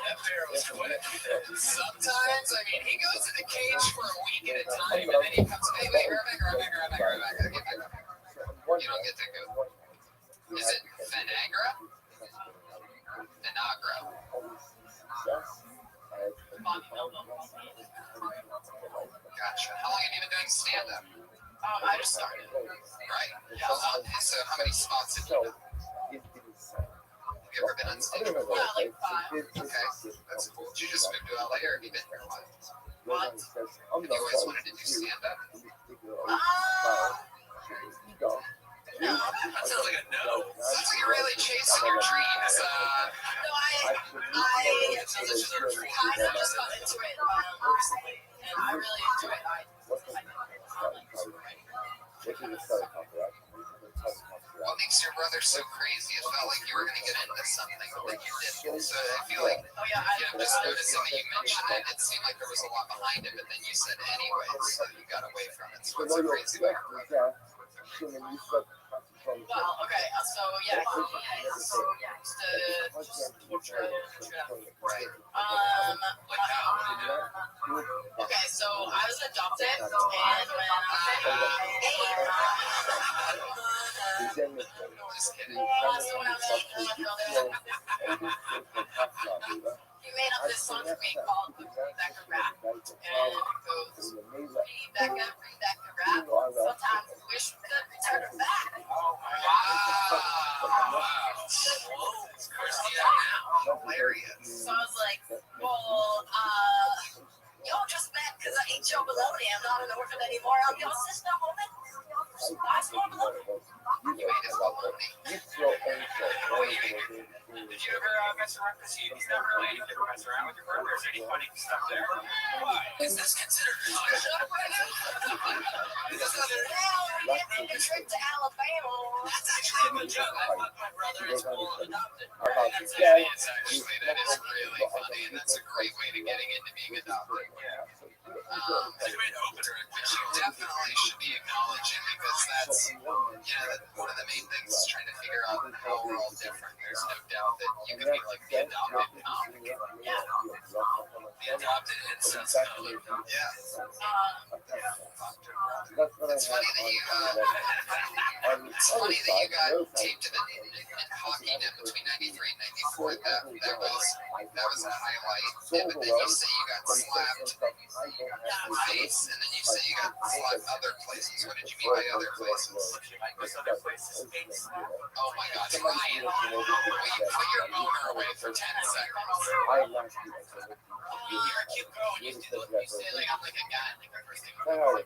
That barrel's quick. Sometimes, I mean, he goes in the cage for a week at a time, and then he comes, hey, Rebecca. You don't get to go. Is it Venagra? Gotcha. How long have you been doing stand-up? I just started. Right. So how many spots have you done? Have you ever been on stage I don't know before? that, like right? 5. Okay, that's cool. Did you just move to LA or have you been here a while? What? Have you always wanted to do stand up? No. That sounds like a no. Sounds like you're really chasing your dreams. No, I kind of just got into it recently, and I really enjoy it. What makes your brother so crazy? It felt like you were going to get into something, but then you didn't. So I feel like, Oh yeah, just noticing that you mentioned it, it seemed like there was a lot behind it, but then you said anyway, so you got away from it. So what's so crazy about your brother? well, okay, so yeah, he used to torture. Right. Like how? Okay, so I was adopted, and when I Just kidding. so when I was he made up this song for me called Rebecca Rap, and it goes, Rebecca, Rebecca Rap, sometimes I wish we could return her back. Oh my Wow. wow. Hilarious. So I was like, well, y'all just mad because I ate your bologna. I'm not an orphan anymore. I'm your sister, woman. Nice more bologna. You made his bologna. Did you ever mess around? Because he's not really anything to mess around with your brother. Is there any funny stuff there? Why? Is this considered shut up right now? Because we're taking a trip to Alabama. That's actually a good joke. I thought my brother is full adopted. It's actually, that is really funny, and that's a great way to getting into being adopted. It's a great opener. Which you definitely should be acknowledging, because that's, one of the main things is trying to figure out how we're all different. There's no doubt that you can be like the adopted comic. The adopted incest. Yeah. It's funny that you got taped to the hockey net between 93 and 94. That was a highlight. Yeah, but then you say you got slapped in the face, and then you say you got slapped other places. What did you mean by other places? Other places. Oh my God, Ryan! Will you put your boner away for 10 seconds? You're a cute girl when you say like I'm like a guy. Like the first thing. Right.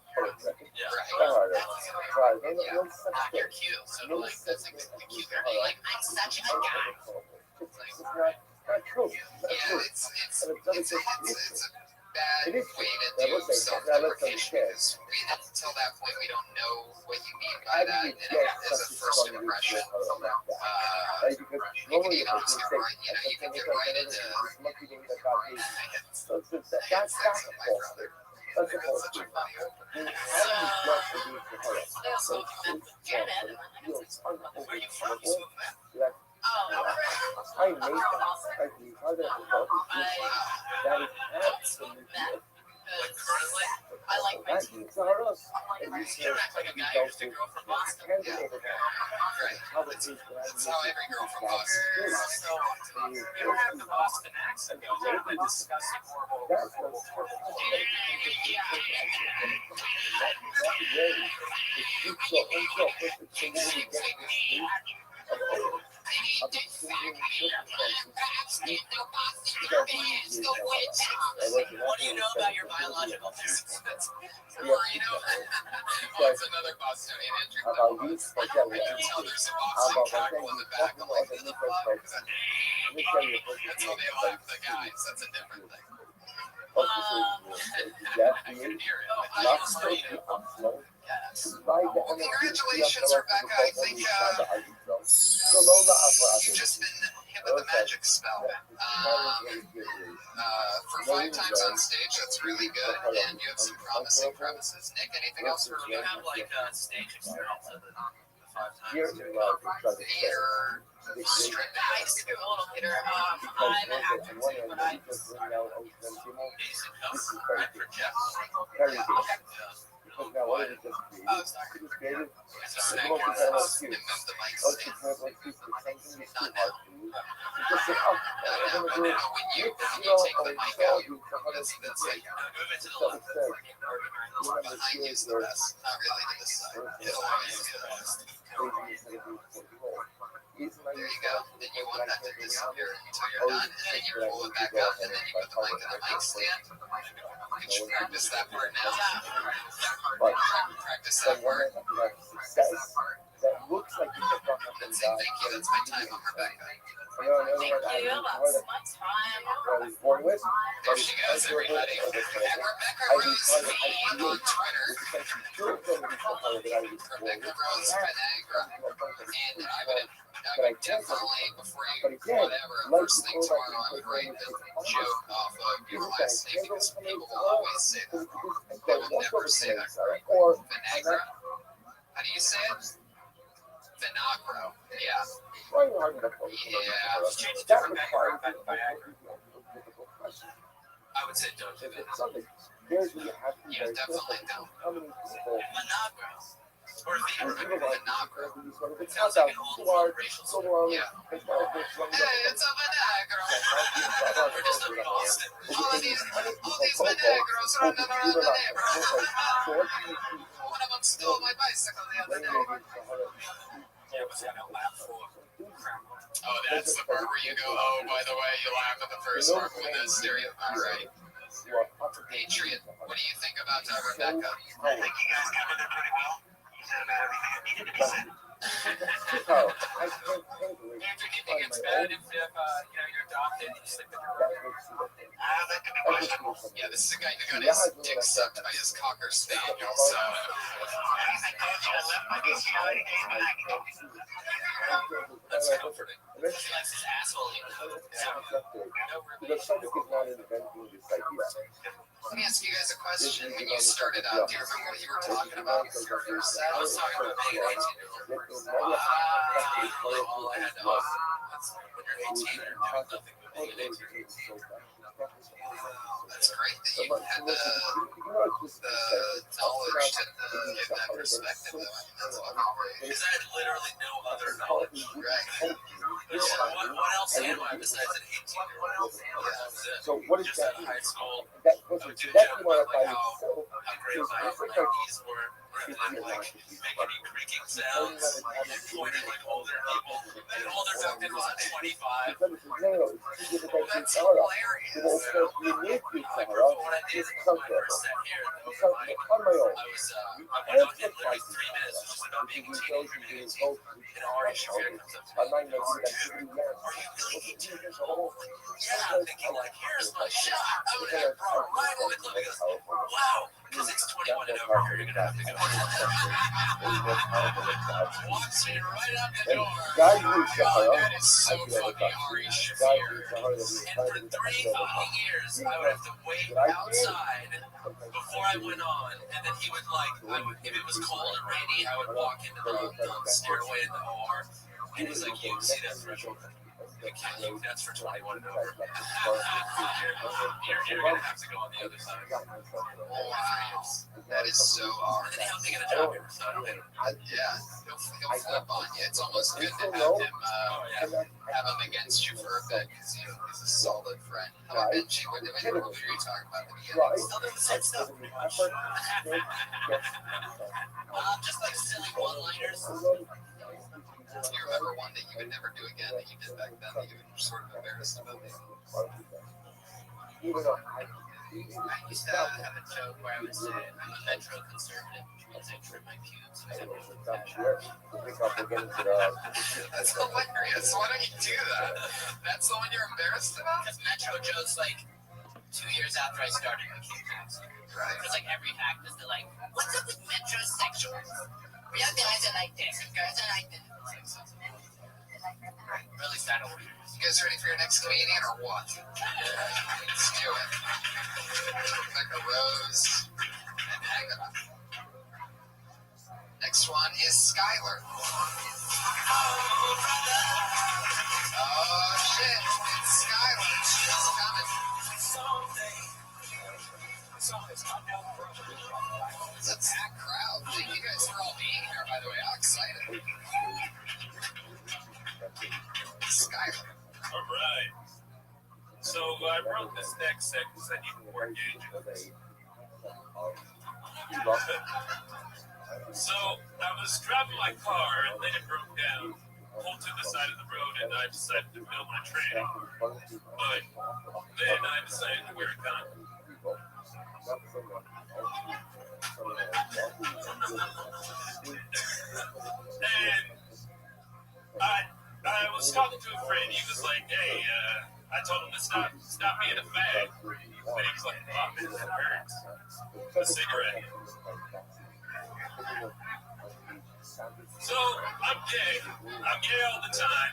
You're cute. So like that's like the cute girl. Like I'm such a guy. Yeah, it's a bad way to do self-deprecation, because we, until that point, we don't know what you mean by that, and it is a first impression. You can even just get right, you can get right into that's my brother. That's such a funny opener. So we met with Janet, and I was like, Where are you from? You moved back? I made that. Like currently? I like my team. You don't act like a guy who used to grow from Boston. Yeah. Right. That's how every girl from Boston is. So you don't have the Boston accent. You don't have the disgusting, horrible. What do you know about your biological parents? What's another Bostonian entry? I can tell there's a Boston cackle in the back. I'm like, who the fuck? That's how they like the guys. That's a different thing. I can hear it. Well, congratulations, Rebecca. I think you've just been hit with a magic spell. For 5 times on stage, that's really good, and you have some promising premises. Nick, anything else for You Rebecca? have like stage experience other than the 5 times. Theater, strip I used to do a little theater. I'm an actor too, but I Basic cover. I project. Because now what did it just create? oh sorry. It just created It's a a snake. little incredible cube. move the mic Oh, it's stand. incredible cube. Something is too hard for you. You just say, oh, I'm But gonna do it. when you take the mic out, that's like Move it to the So left. it's That's like organized. behind you is the best, not really to the side. It'll always be the best. Is my There you go. Then you want that to disappear until you're done, and then you pull it back up, and then you put the mic in the mic stand. You should practice that part now. Practice that part. That looks like you can talk Then say thank you. That's my time. I'm Rebecca. Thank you. That's fine. I was born with. There she goes, everybody. And Rebecca Rose Feed on Twitter. Rebecca Rose Vinegar. And I would definitely, before you, whatever, first thing tomorrow, I would write the joke off of your last name because people will always say that wrong. They will never say that correctly. Or Vinegra? How do you say it? Vinagro. Yeah. trying hard enough. Yeah. Change it That to would Viagra. difficult question. I would say don't do If that. it's something, there's where you have to be Yeah, very definitely careful. don't. How many people Vinagro. Or Viagra. Vinagro. It sounds like an old racial slur. Yeah. Hey, it's a Vinagro. We're just up in Boston. All these Vinagros running around the neighborhood. One of them stole my bicycle the other day. Yeah, was that a laugh for? Oh, that's the part where you go, oh, by the way, you laugh at the first part with the stereo. All right. Patriot, what do you think about Rebecca? I think you guys covered it pretty well. You said about everything that needed to be said. Oh, I can't Andrew, do you think it's bad if you're adopted and you sleep with your brother? That could be questionable. Yeah, this is a guy who got his dick sucked by his Cocker Spaniel, so. I told you I left my BCI days back. That's comforting. He likes his asshole eaten. No The subject is not inventing this idea. Let me ask you guys a question. When you started out, do you remember what you were talking about with your first set? I was talking about being an 18-year-old. All I had to offer. That's when you're 18, you're doing nothing but being an 18-year-old. That's great that you had the knowledge to give that perspective. That's awesome. Because I had literally no other knowledge. Right. What else am I besides an 18-year-old? So what is Just that? out of high school, That I was would do a that's joke what about like I how so great my knees were, rather than like make any creaking sounds and pointing like older people. And older doctor was at 25. That's hilarious. What I did was my first set here at the open mic. On my own. I went on in literally 3 minutes, which is about being a teenager being 18. And Ari Shaffir comes up to me. Are you really 18 years old? Yeah, I'm thinking like, here's my shot. I would have brought it right in the club. He goes, wow, because it's 21 and over here, you're gonna have to go. Walks me right out the door. That is so fucking Ari Shaffir. And for 3 fucking years, I would have to wait outside before I went on, and then he would if it was cold and rainy, I would walk into the stairway in the OR, and he's like, you see that threshold? That's for 21 and over. You're gonna have to go on the other side. Wow. That is so hard. And then he helped me get a job here, so I don't hate him. Yeah, he'll flip on you. It's almost good to have him against you for a bit because he's a solid friend. How about Benji? What were you talking about at the beginning? Still doing the same stuff, pretty much. Just like silly one-liners. Do you remember one that you would never do again that you did back then that you were sort of embarrassed about? I used to have a joke where I would say, I'm a Metro conservative, which means I trim my pubes. That's hilarious. Why don't you do that? That's the one you're embarrassed about? Because Metro Joe's like 2 years after I started with kickbacks. Right. Because like every hack is like, what's up with metrosexuals? We have guys that like this and girls that like this. Really sad over here. You guys ready for your next comedian or what? Let's do it. Rebecca Rose and Agatha. Next one is Skylar. Oh shit, it's Skylar. She's coming. It's a packed crowd. Thank you guys for all being here, by the way. How excited. Skylar. All right. So I wrote this next set because I need more engagement. So I was driving my car and then it broke down. pulled to the side of the road and I decided to film my training. But then I decided to wear a gun. And I was talking to a friend. He was like, "Hey, I told him to stop being a fag." But he was like, "Oh man, that hurts." A cigarette. So I'm gay. I'm gay all the time.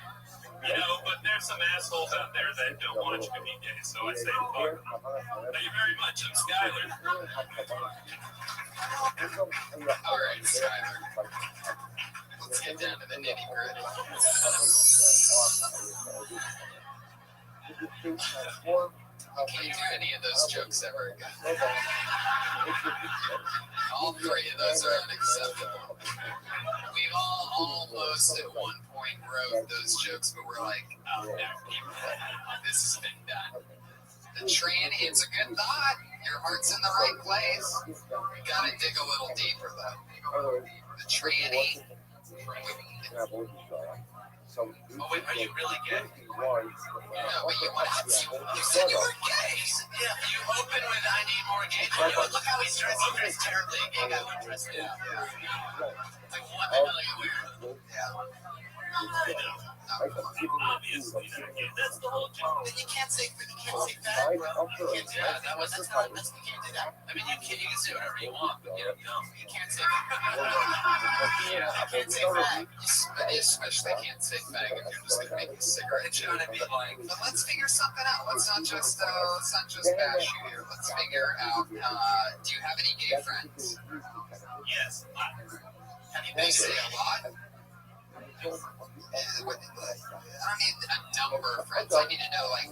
You know, but there's some assholes out there that don't want you to be gay. So I say, fuck them. Thank you very much. I'm Skyler. Alright, Skyler. Let's get down to the nitty gritty. Can't do any of those jokes ever again. All three of those are unacceptable. We all almost at one point wrote those jokes, but we're like, oh no, this has been done. The tranny, it's a good thought. Your heart's in the right place. You gotta dig a little deeper though. The tranny. Oh wait, are you really gay? No, but you said you were gay. Yeah, you open with I need more gay. Look how he's dressed. He's dressed terribly. A gay guy would dress it up. Like, what the hell are you wearing? Obviously not gay. That's the whole joke. Then you can't say that, bro. You can't do that. That's you can't do that. I mean, you can say whatever you want, but you can't say that. You can't say fag. Especially can't say fag if you're just gonna make a cigarette. It's gonna be like, But let's figure something out. Let's not just bash you here. Let's figure out. Do you have any gay friends? Yes. Have you been say a lot? I don't need a number of friends. I need to know, like,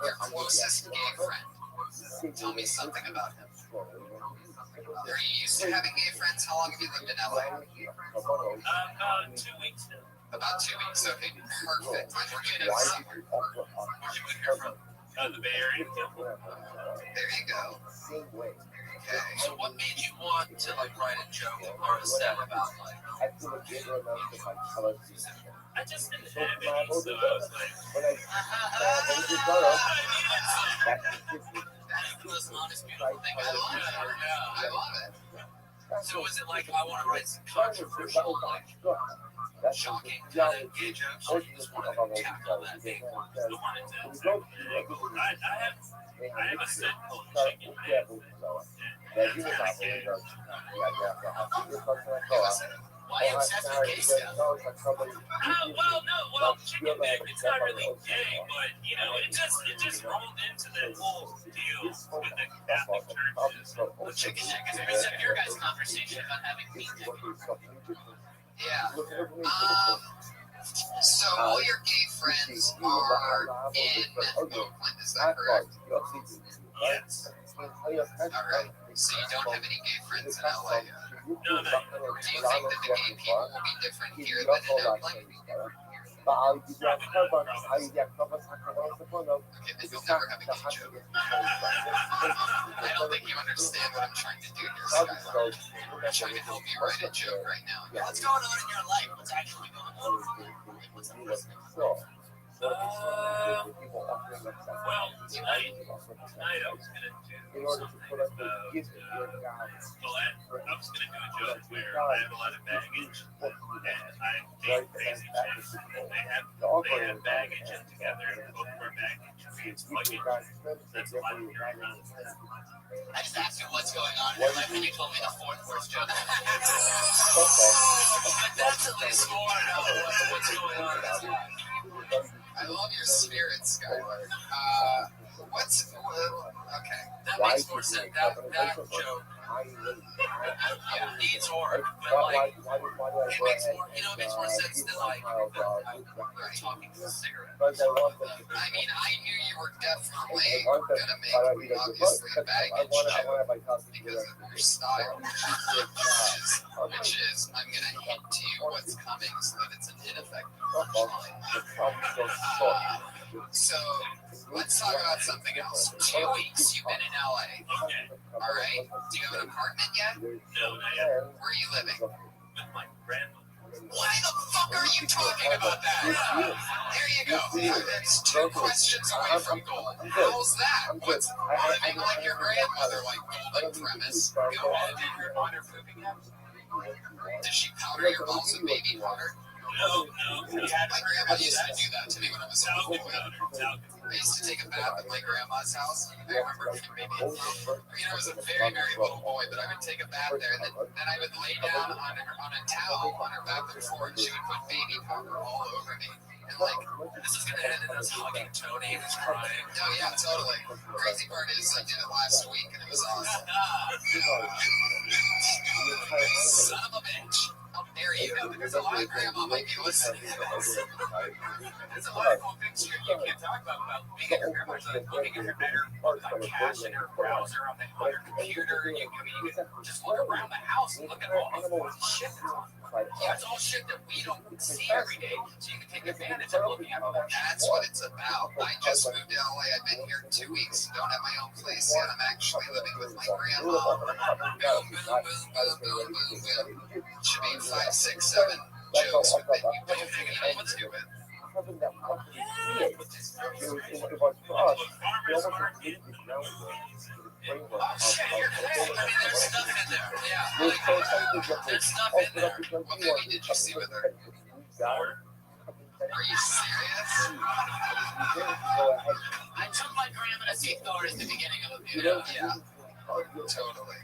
your closest gay friend. Tell me something about him. Are you used to having gay friends? How long have you lived in LA? About 2 weeks now. About 2 weeks. Okay, perfect. We're getting somewhere. Where'd you move here from? The Bay Area. There you go. Okay. so what made you want to like write a joke or a set about like? I just didn't have any, so I was like, That's the most honest, beautiful thing I love it. I love it. So was it like I want to write some controversial, like shocking kind of gay jokes, or you just want to tackle that big one? I wanted to. I have a set called Chicken Man. That's kind of gay. Why are you obsessed with gay stuff? Well, Chicken Neck, it's not really gay, but you know, it just rolled into that whole deal with the Catholic churches. Well, Chicken Neck is every step of your guys' conversation about having meat dick. Yeah. So all your gay friends are in Oakland, is that correct? Yes. Alright. So you don't have any gay friends in LA yet. No, Do you think that the gay people will be different here than in Oakland? Okay, then you'll never have a gay joke. I don't think you understand what I'm trying to do here, Skylar. I'm trying to help you write a joke right now. What's going on in your life? What's actually going on? What's up? Well, tonight I was gonna do something about I was gonna do a joke where I have a lot of baggage and I date crazy chicks and they have baggage and together both of our baggage creates luggage. That's a lot of your around. I just asked you what's going on in your life, and you told me the fourth worst joke. But that's at least more than what's going on in his life. I love your spirit, Skylar. Okay. That makes more sense. That joke needs horror, but like it makes more sense than like talking to a cigarette. I mean, I knew you were definitely gonna make obviously a baggage joke because of your style, which is I'm gonna hint to you what's coming so that it's an ineffective punchline. So let's talk about something else. 2 weeks you've been in LA. Okay. All right. Do you have an apartment yet? No, not yet. Where are you living? With my grandmother. Why the fuck are you talking about that? There you go. That's 2 questions away from gold. How's that? What's living like your grandmother, like golden premise? Go ahead. Does she powder your balls with baby powder? No. My grandma used to do that to me when I was a little boy. I used to take a bath at my grandma's house. I remember maybe, I was a very, very little boy, but I would take a bath there, and then I would lay down on a towel on her bathroom floor, and she would put baby powder all over me. And This is gonna end in us hugging Tony and just crying. oh yeah, totally. Crazy part is I did it last week, and it was awesome. Son of a bitch. How dare you? Because a lot of grandma might be listening to this. There's a lot of cool things you can't talk about being at your grandma's, like looking at her better cash in her browser on her computer. You can just look around the house and look at all the shit that's on. Yeah, it's all shit that we don't see every day, so you can take advantage of looking at all that shit. That's what it's about. I just moved to LA. I've been here 2 weeks. Don't have my own place yet. I'm actually living with my grandma. Boom, boom, boom, boom, boom, boom, boom. Should be 5, 6, 7 jokes with it. You don't get into it. Oh shit, you're crazy. I mean, there's stuff in there. Yeah, There's stuff in there. what movie did you see with her? Are you serious? I took my grandma to see Thor at the beginning of the video. Yeah, totally.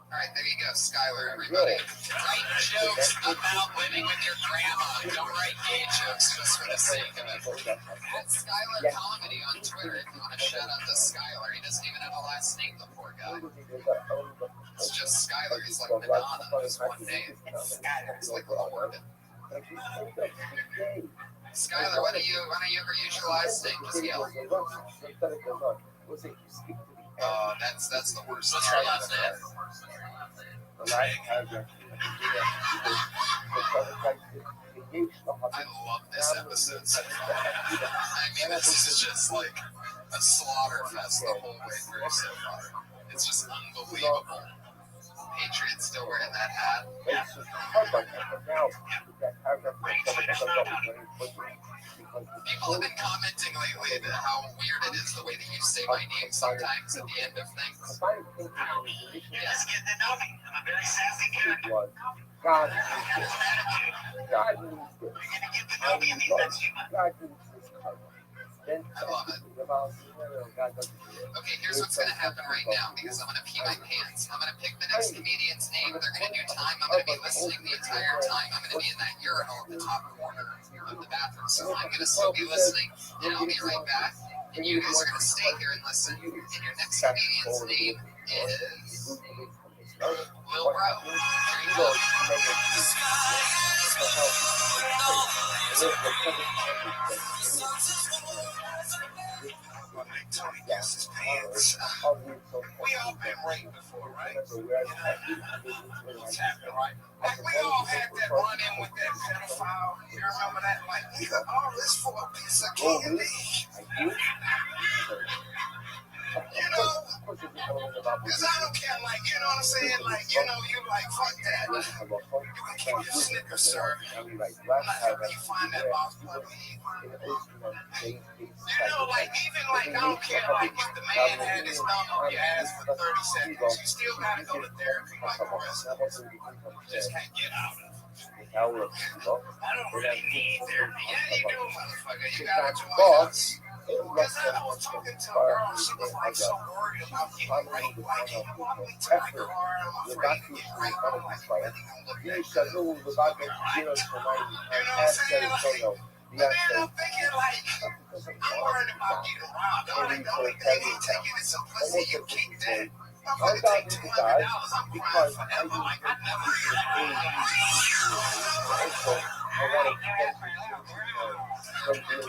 All right, there you go, Skylar, everybody. Write jokes about living with your grandma. Don't write gay jokes just for the sake of it. That's Skylar Comedy on Twitter. If you want to shout out to Skylar, he doesn't even have a last name, the poor guy. It's just Skylar. He's like Madonna, just one name. It's like Lord. Skylar, why don't you ever use your last name? Just yell. That's the worst. What's her last name? I love this episode so far. I mean, this is just like a slaughter fest the whole way through so far. It's just unbelievable. Patriots still wearing that hat. People have been commenting lately that how weird it is the way that you say my name sometimes at the end of things. Yes, get to know me. I'm a very sassy kid. God You're gonna get to know me in these next few months. I love it. Okay, here's what's gonna happen right now because I'm gonna pee my pants. I'm gonna pick the next comedian's name. They're gonna do time. I'm gonna be listening the entire time. I'm gonna be in that urinal at the top corner of the bathroom. So I'm gonna still be listening, and I'll be right back. And you guys are gonna stay here and listen. And your next comedian's name is Lil Bro. Here you go. Tony gets his pants. We all been raped before, right? What's happening, right? Like we all had that run-in with that pedophile. You remember that? Like, he got all this for a piece of candy. You know, because I don't care, like, you know what I'm saying? Like, you know, you like, fuck that. You can keep your Snickers, sir. I'm not helping you find that box plug. You know, like, even like, I don't care, like, if the man had his thumb on your ass for 30 seconds, you still gotta go to therapy like the rest of us. You just can't get out of it. I don't really need therapy. Yeah, you do, motherfucker. You gotta join us. Because I was talking to a girl, she was like so worried about getting raped. Like, you want me to my car, I'm afraid to get raped. I'm like, you really gonna look that good? You know what I'm saying? Like, but then I'm thinking, like, I'm worried about getting robbed. The only thing he taking is some pussy you keep that. I'm gonna take $200. I'm crying forever. Like, I never hear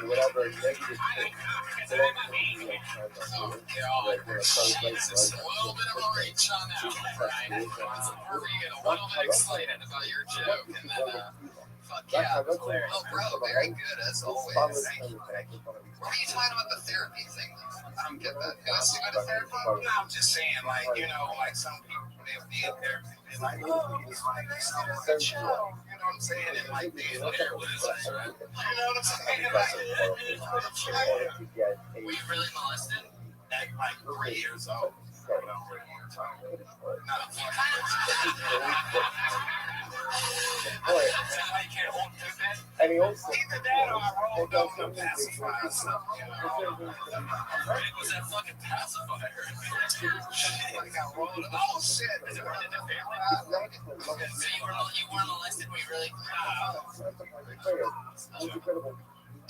whatever negative thing. Oh, Jesus. A little bit of a reach on that one, right? It's where you get a little bit excited about your joke, and then, fuck yeah. Oh, bro, very good, as always. What are you talking about the therapy thing? I don't get that. Who has to go to therapy? No, I'm just saying, like, you know, like some people, they'll be in therapy. They're like, oh, it's like, let's get a good show. You know, what I'm saying? It might be in there with us, right? You know what I'm saying? We really molested at like 3 years old. Not a And he also either that or I rolled up to pacify something. Was that fucking pacifier? I got rolled up. Oh shit! Is it running in the family? So you weren't molested when you really?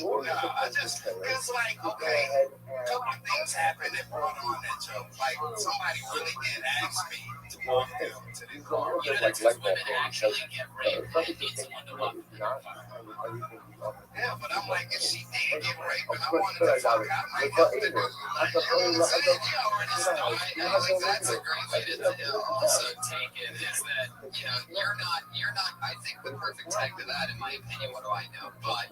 No, I just, cause like, okay, a couple of things happened that brought on that joke. Like, somebody really did ask me to walk them to the car. You know, that's when women actually get raped. They need someone to walk them. Yeah, but I'm like, if she did get raped and I wanted to fuck, I might have to do, like, you know what I'm saying? You already started. I think that's a great way to also take it, is that, you know, you're not, I think the perfect tag to that, in my opinion, what do I know? But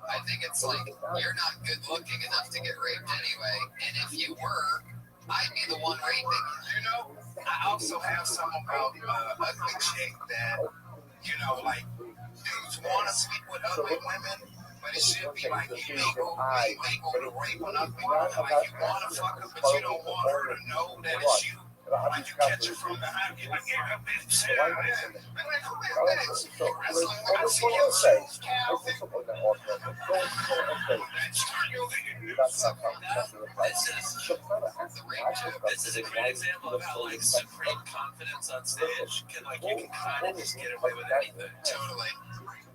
I think it's like, you're not good looking enough to get raped anyway. And if you were, I'd be the one raping you. You know, I also have some about ugly chick that, you know, like, dudes want to sleep with ugly women, but it should be like illegal to rape an ugly woman. Like, you want to fuck her, but you don't want her to know that it's you. Like, you catch her from behind you, like, yeah, bitch, yeah, yeah. Like, who is this? Wrestling with I see your shoes, cow. This is a great example of how, like, supreme confidence on stage can, like, you can kind of just get away with anything. Totally.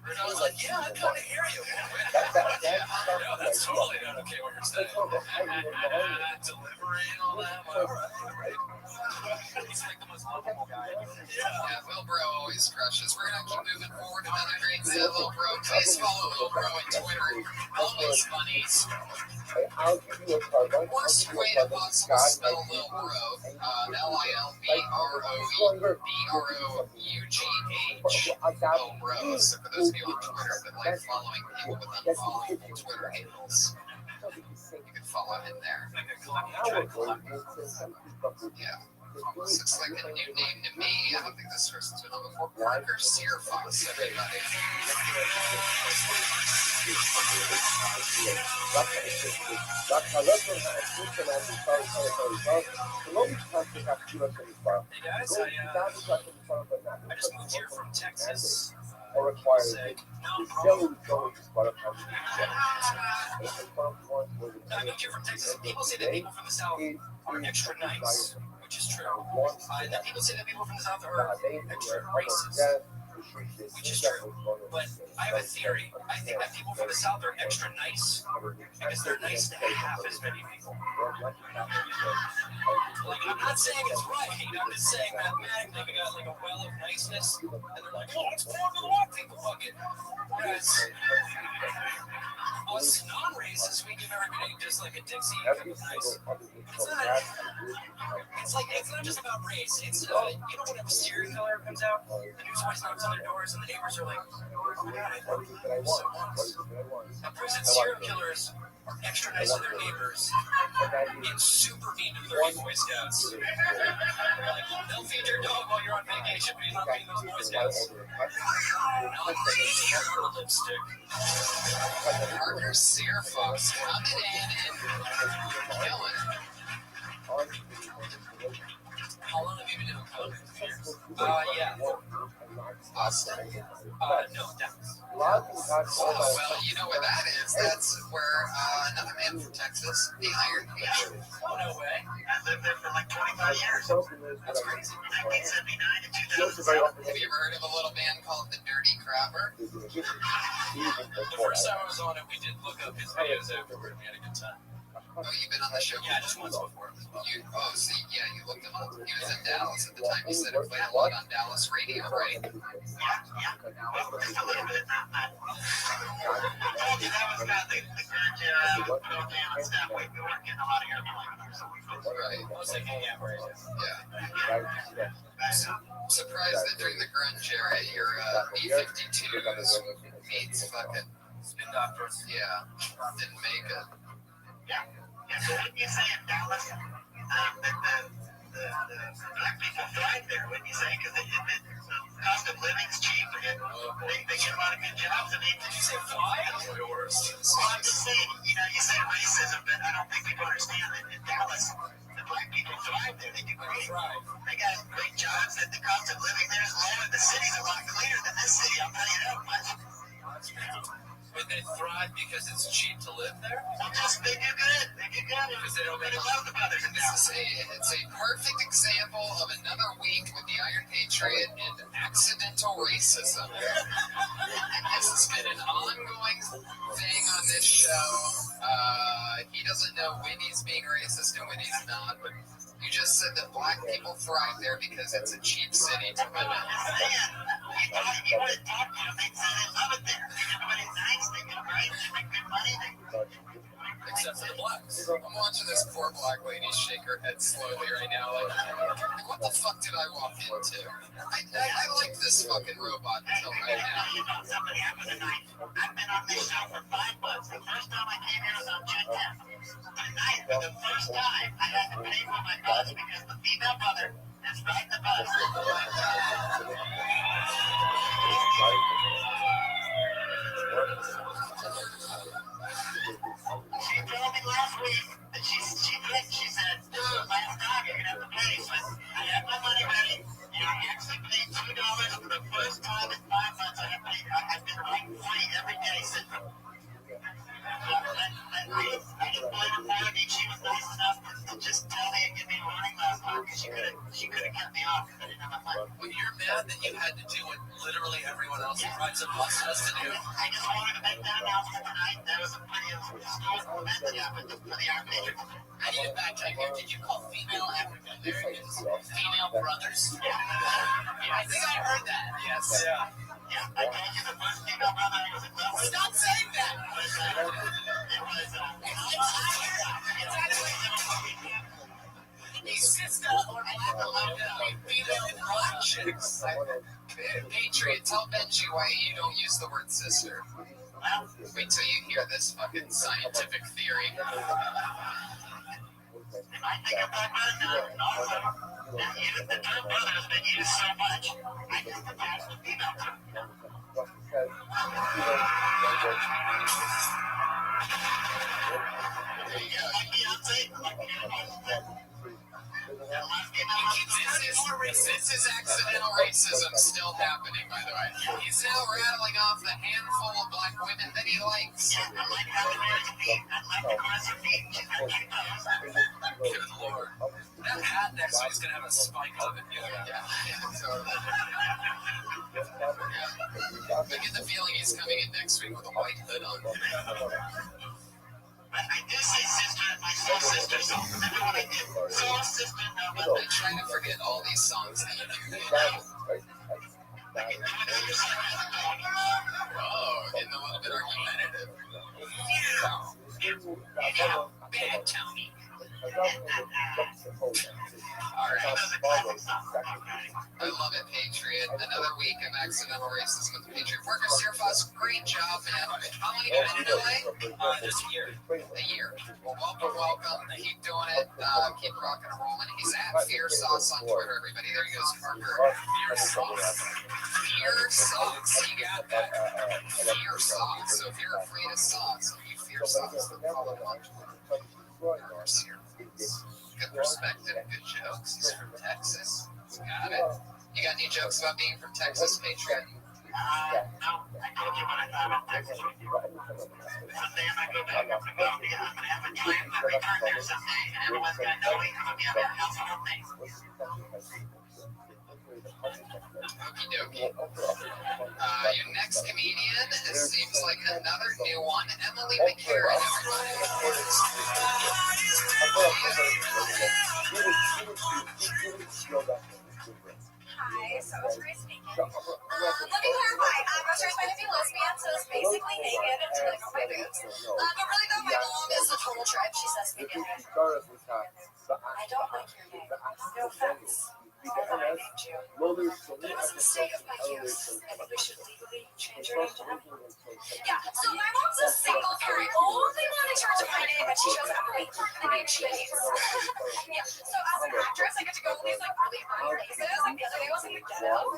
And I was like, yeah, I kind of hear you. Yeah, no, that's totally not okay what you're saying. Delivery and all that. All right. He's like the most lovable guy. Yeah, Lil Bro always crushes. We're going to keep moving forward. Another great set of Lil Bro. Please follow Lil Bro on Twitter. Always funnies. Worst way to possibly spell Lil Bro. Lilbrough. Lil Bro. So for those of you on Twitter that like following people with unfollowing Twitter handles, you can follow him there. Yeah. Almost looks like a new name to me. I don't think this person's been on before. Parker Searfox, everybody. Hey guys, I just moved here from Texas. Or required Say, no so problem. I moved here from Texas. People say that people from the South are extra nice, which is true. And that people say that people from the South are extra racist, which is true. But I have a theory. I think that people from the South are extra nice because they're nice to half as many people. Like, I'm not saying it's right. I'm just saying mathematically we got like a well of niceness, and they're like, oh, let's pour into the white people bucket. Whereas us non-racists, we give everybody just like a Dixie cup of nice. It's not just about race. It's you know, whenever serial killer comes out, the news always knocks on their doors, and the neighbors are like, oh my god, I love you so much. Now, proves that serial killers are extra nice to their neighbors and super mean to their Boy Scouts. Like, they'll feed your dog while you're on vacation, but he's not feeding those Boy Scouts. Now, lipstick. Parker Searfox coming in and killing it. How long have you been doing comedy? 2 years? Yeah. Austin? No, Dallas. Well, you know where that is. That's where another man from Texas, the Iron Beach. Oh, no way. I lived there for like 25 years. That's crazy. 1979 to 2007. Have you ever heard of a little band called the Dirty Crapper? The first time I was on it, we did look up his videos afterward, and we had a good time. Oh, you've been on the show? Yeah, just once before. You looked him up. He was in Dallas at the time. You said he played a lot on Dallas radio, right? Yeah. Just a little bit. I told you that was about the grunge era, cocaine and stuff. We weren't getting a lot of airplay with her, so we focused. Right. I was like, yeah, right. Yeah. Surprised that during the grunge era, your B-52s meets fucking Spin Doctors. Yeah. Didn't make it. Yeah. So wouldn't you say in Dallas that the black people thrive there, wouldn't you say? Because the cost of living's cheap and They get a lot of good jobs. I mean, did you say fly? Yours. So I'm just saying, you know, you say racism, but I don't think people understand that in Dallas, the black people thrive there. They do great. They got great jobs. That the cost of living there is lower. The city's a lot cleaner than this city. I'll tell you that much. But they thrive because it's cheap to live there? Well, just they do good. They do good because they don't really love the brothers in Dallas. It's a perfect example of another week with the Iron Patriot and accidental racism. This has been an ongoing thing on this show. He doesn't know when he's being racist and when he's not, but you just said that black people thrive there because it's a cheap city to live in. You would talk to them. They'd say they love it there. Everybody's nice. They get right. They make good money. Except for the blacks. I'm watching this poor black lady shake her head slowly right now. Like, what the fuck did I walk into? I like this fucking robot until right now. You know something happened tonight. I've been on this show for 5 months. The first time I came here was on June 10th. Tonight, for the first time, I had to pay for my bus because the female mother is riding the bus. She told me last week that she said, last time you're going to have to pay. So I have my money ready. You actually paid $2 for the first time in 5 months. I've been writing free every day since. I didn't blame her for it. She was nice enough to just tell me and give me a warning last time because she could have kept me off because I didn't have my money. Well, you're mad that you had to do what literally everyone else who rides a bus has to do. I just wanted to make that announcement tonight. That was a pretty historical event that happened for the Iron Patriot. I need to backtrack here. Did you call female African Americans female brothers? Yeah. I think I heard that. Yes. Yeah, I told you the first female brother I was in love with. Stop saying that. It's sister or female black chicks. Patriot, tell Benji why you don't use the word sister. Wait till you hear this fucking scientific theory. I think about the term brother has been used so much. I just attached the female to it. This is accidental racism still happening, by the way. He's now rattling off the handful of black women that he likes. I like how the marriage feet. I like the cross her feet. She's got cute nose. Good Lord. That hat next week is going to have a spike on it. I get the feeling he's coming in next week with a white hood on. I do say sister, my soul sister, so that's what I did. Soul sister, no, but I'm trying to forget all these songs that you do. Oh, getting a little bit argumentative. Bad Tony. Alright. I love it, Patriot. Another week of accidental racism with the Patriot Workers here for us. Great job, man. How long have you been in LA? Just a year. A year. Well, welcome. Keep doing it. Keep rocking and rolling. He's at Fear Sauce on Twitter, everybody. There he goes, Parker. Fear Sauce. Fear Sauce. You got that. Fear Sauce. So if you're afraid of sauce, you fear sauce. Then follow him on Twitter. Good perspective, good jokes. He's from Texas. Got it. You got any jokes about being from Texas, Patriot? no, I told you what I thought about Texas. Someday I might go back up to Columbia. I'm going to have a triumphant return there someday, and everyone's going to know me. I'm going to be able to help some things. Okie dokie. Your next comedian seems like another new one, Emily McCarran, Hi, so it's Grace speaking. Let me clarify. Groceries might be lesbian, so it's basically naked until I go my boobs. But really though, my mom is a total trip. She says to me, I don't like your name. No offense. I thought I named you. But it was a mistake of my youth. I think we should legally change your name to Emily. Yeah, so my mom's a single parent. Only one in charge of my name, but she chose Emily. The name she hates. Yeah, so as an actress, I get to go on these like really early races. Like the other day was in the ghetto.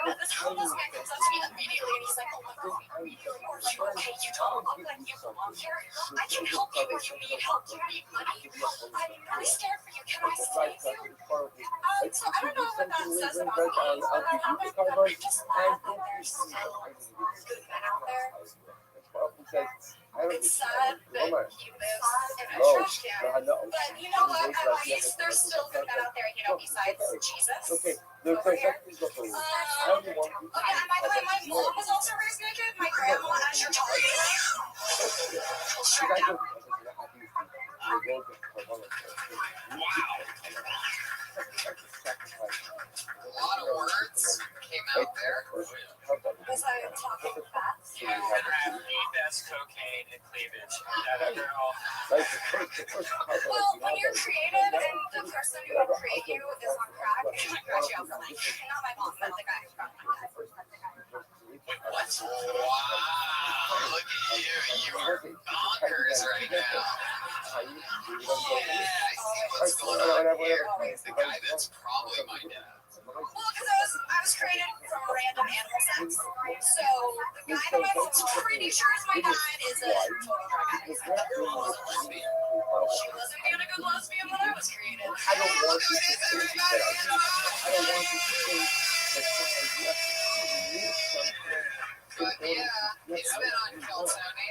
And this homeless man comes up to me immediately and he's like, oh my God, are you okay? You don't look like you belong here. I can help you if you need help. Do you need money? I'm really scared for you. Can I stay here? So I don't know what that says about me, but I haven't just laughed that there's still good men out there. It's sad that he lives in a trash can. But you know what? At least there's still good men out there, you know, besides Jesus. Over here. Oh yeah, and by the way, my mom was also raised naked. My grandma, as you're talking. A lot of words came out there. Was I talking fast? You have the best cocaine and cleavage that a girl. Well, when you're creative and the person who would create you is on crack, it should cut you out for life. Not my mom, but the guy who brought my dad. Wait, what? Wow, look at you. You are bonkers right now. Yeah, I see what's going on here. The guy that's probably my dad. Well, because I was created from random animal sex. So the guy that my mom's pretty sure is my dad is a total drug addict. That girl was a lesbian. She wasn't being a good lesbian when I was created. How good is everybody? But yeah, he's been on Kill Tony.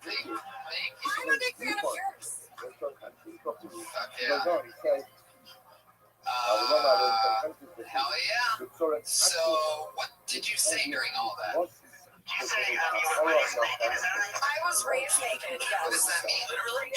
Thank you. I'm a big fan of yours. Fuck yeah. Hell yeah. So, what did you say during all that? I was raised naked, What does yes. that mean? Literally?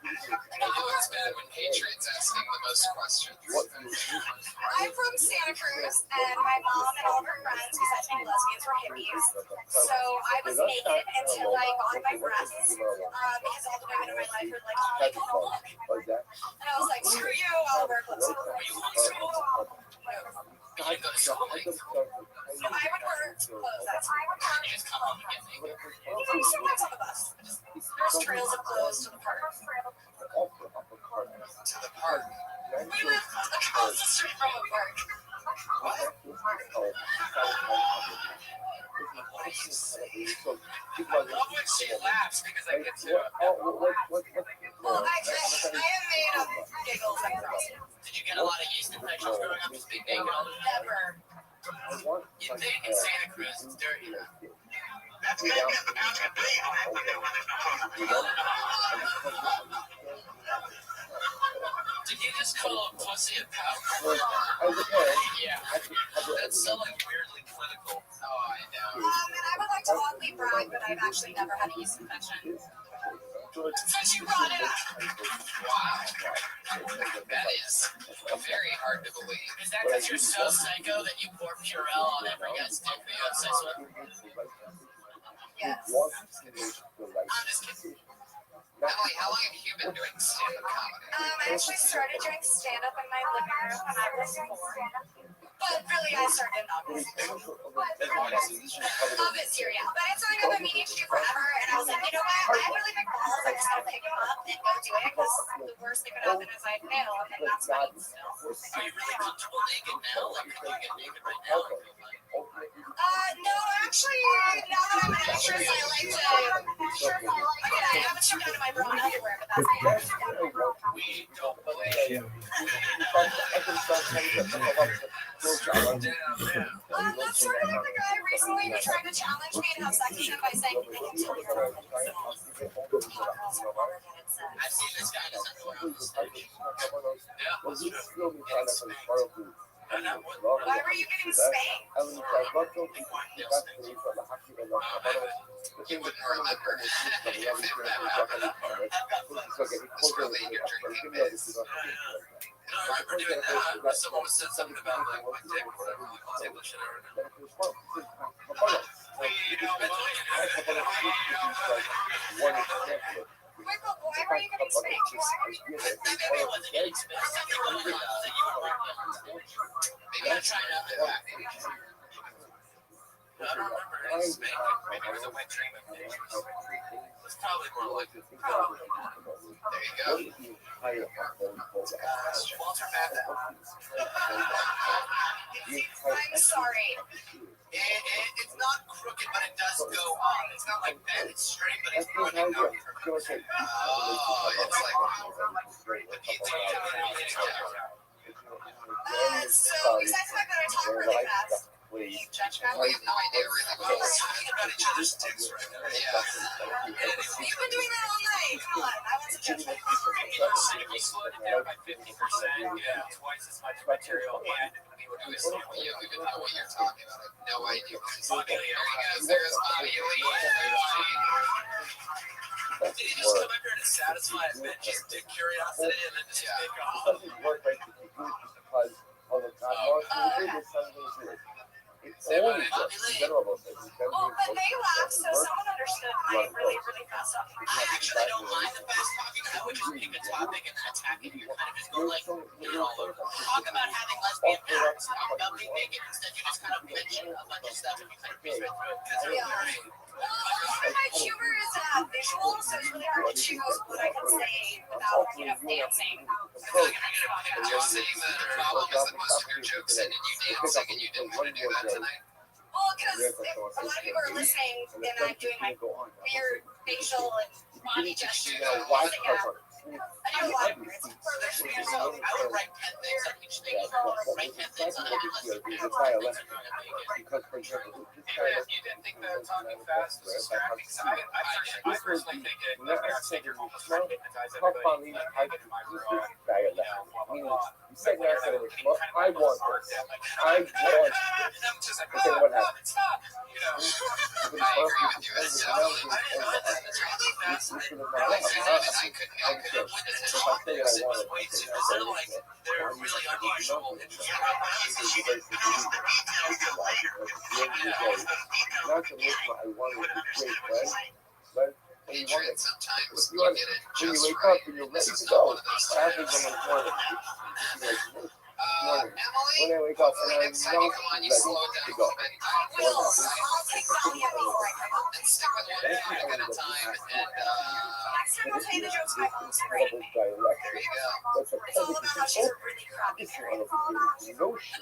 I know it's bad when Patriot's asking the most questions. I'm from Santa Cruz, and my mom and all of her friends, besides being lesbians, were hippies. So I was naked until I got my breasts, because all the women in my life were like, oh, I don't look. And I was like, screw you, I'll wear clothes. Were you homeschooled? You didn't go to school, like, So I would wear clothes, that's why I would wear. you just come home and get naked. Sometimes on the bus. There's trails of clothes to the park. To the park. We lived across the street from a park. I love when she laughs because I get to. Well, I am made of giggles and girls. Did you get a lot of yeast infections growing up just being naked all the time? Never. You think in Santa Cruz it's dirty. That's maybe at the pouch at bay. Did you just call a pussy a pouch? Yeah. That's so like weirdly clinical. Oh, I know. And I would like to oddly brag, but I've actually never had a yeast infection. Since you brought it up. Wow. That is very hard to believe. Is that because you're so psycho that you pour Purell on every guy's dick that you have sex with? Yes. I'm just kidding. Emily, how long have you been doing stand-up comedy? I actually started doing stand-up in my living room when I was 4. But really, I started in August. Of this year, yeah. But it's something I've been meaning to do forever, and I was like, you know what? I have really big balls. I just gotta pick them up and go do it, because the worst that could happen is I fail, and then that's funny still. Are you really comfortable naked now? Like, can you get naked right now? No, actually, now that I'm an actress, I like to. I haven't stepped out of my bra and underwear, but that's it. We don't play. That's sort of like the guy recently who tried to challenge me to have sex with him by saying they can tell your girlfriend is I've seen this guy in his underwear on the stage. Yeah, that's true. And that would Why were you getting spanked? You wouldn't remember if it happened. It's really in your drinking days. I remember doing that. Someone said something about like my dick or whatever. I'll take the shit out of it. Wait, but why were you getting spanked? Maybe I wasn't getting spanked. Something like that you were maybe I'm trying to back. I don't remember getting spanked. Maybe it was a wet dream of me. It's probably more like this. There you go. Walter Matthau. I'm sorry. It's not crooked, but it does go on. It's not like bent, it's straight, but it's crooked. Oh, it's like So, besides the fact that I talk really fast, you judge me. we have no idea really what We're we're talking about each other's dicks right now. Yeah. You've been doing that all night. Come on, I want to judge me. 50%. If you slowed it down by 50%, yeah, twice as much material, and we would We do don't even know what you're talking about. I have no idea what he's talking Bobby Lee, about. There's Bobby Lee. Did he just come up here to satisfy a bitch's dick curiosity and then just take It off? doesn't work like if you do it just because all the time wants to do this, something to it. It's only just in general about things. Well, but they laughed, so someone understood my really, really fast stuff. I actually don't mind the fast talking. I would just pick a topic and attack it. You're kind of just going like, talk about having lesbian parents, talk about being naked. Instead, you just kind of mention a bunch of stuff and you kind of breeze right through it. That's really great. Well, my humor is visual, so it's really hard to choose what I can say without, dancing. You're saying that the problem is that most of your jokes ended you dancing and you didn't want to do that tonight? Well, because a lot of people are listening and I'm doing my weird facial and body gestures. I do a lot of further spears. I would write 10 things on each thing. I would write 10 things on it. Because, for example, If you didn't think that talking fast was distracting, so I personally think it. Let me take your home to hypnotize everybody. Meaning, you say nice and I want this. I want this. But then what happens? I agree with you. It's They're really unusual. Not to make what I wanted to great, right? But when you want it, sometimes you get it just wake up and you're ready to go. Happens in the morning. When I wake up and I'm not ready to go. I'll take Bobby up before I come home. And stick with one topic at a time. And Next time I'll tell you the jokes my mom's great. Incredible dialect. there you go. That's a It's all about how she's a really crappy It's parent. one of the notion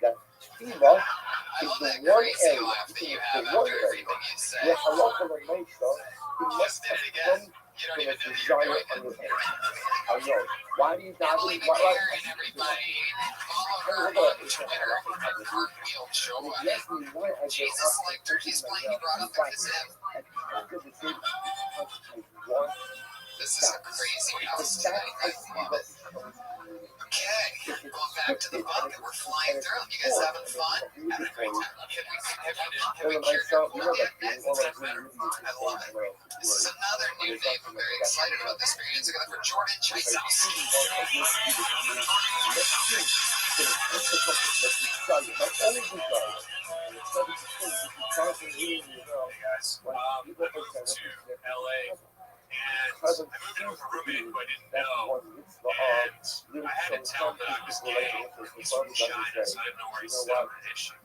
that female I is love the that one crazy area, laugh that you have the one after area everything you say. where a lot of the nation Just did it again. You don't even know you're desire doing on it. your head. I know. Why do you not Emily why McCarran and everybody. Follow her on Twitter at Cartwheel Joy. yes, we want I Jesus liked her. He's playing. He brought up the zip. This is a crazy house tonight. I love it. Okay, going back to the bucket. We're flying through. You guys having fun? Having a great time. Have we cured your blood yet? I love it. This is another new name. I'm very excited about this experience. I got it for Jordan Chase. Hey guys, I moved to LA and I moved in with a roommate who I didn't know. And I had to tell him that I was gay. He's from China, so I didn't know where he stood on the issue.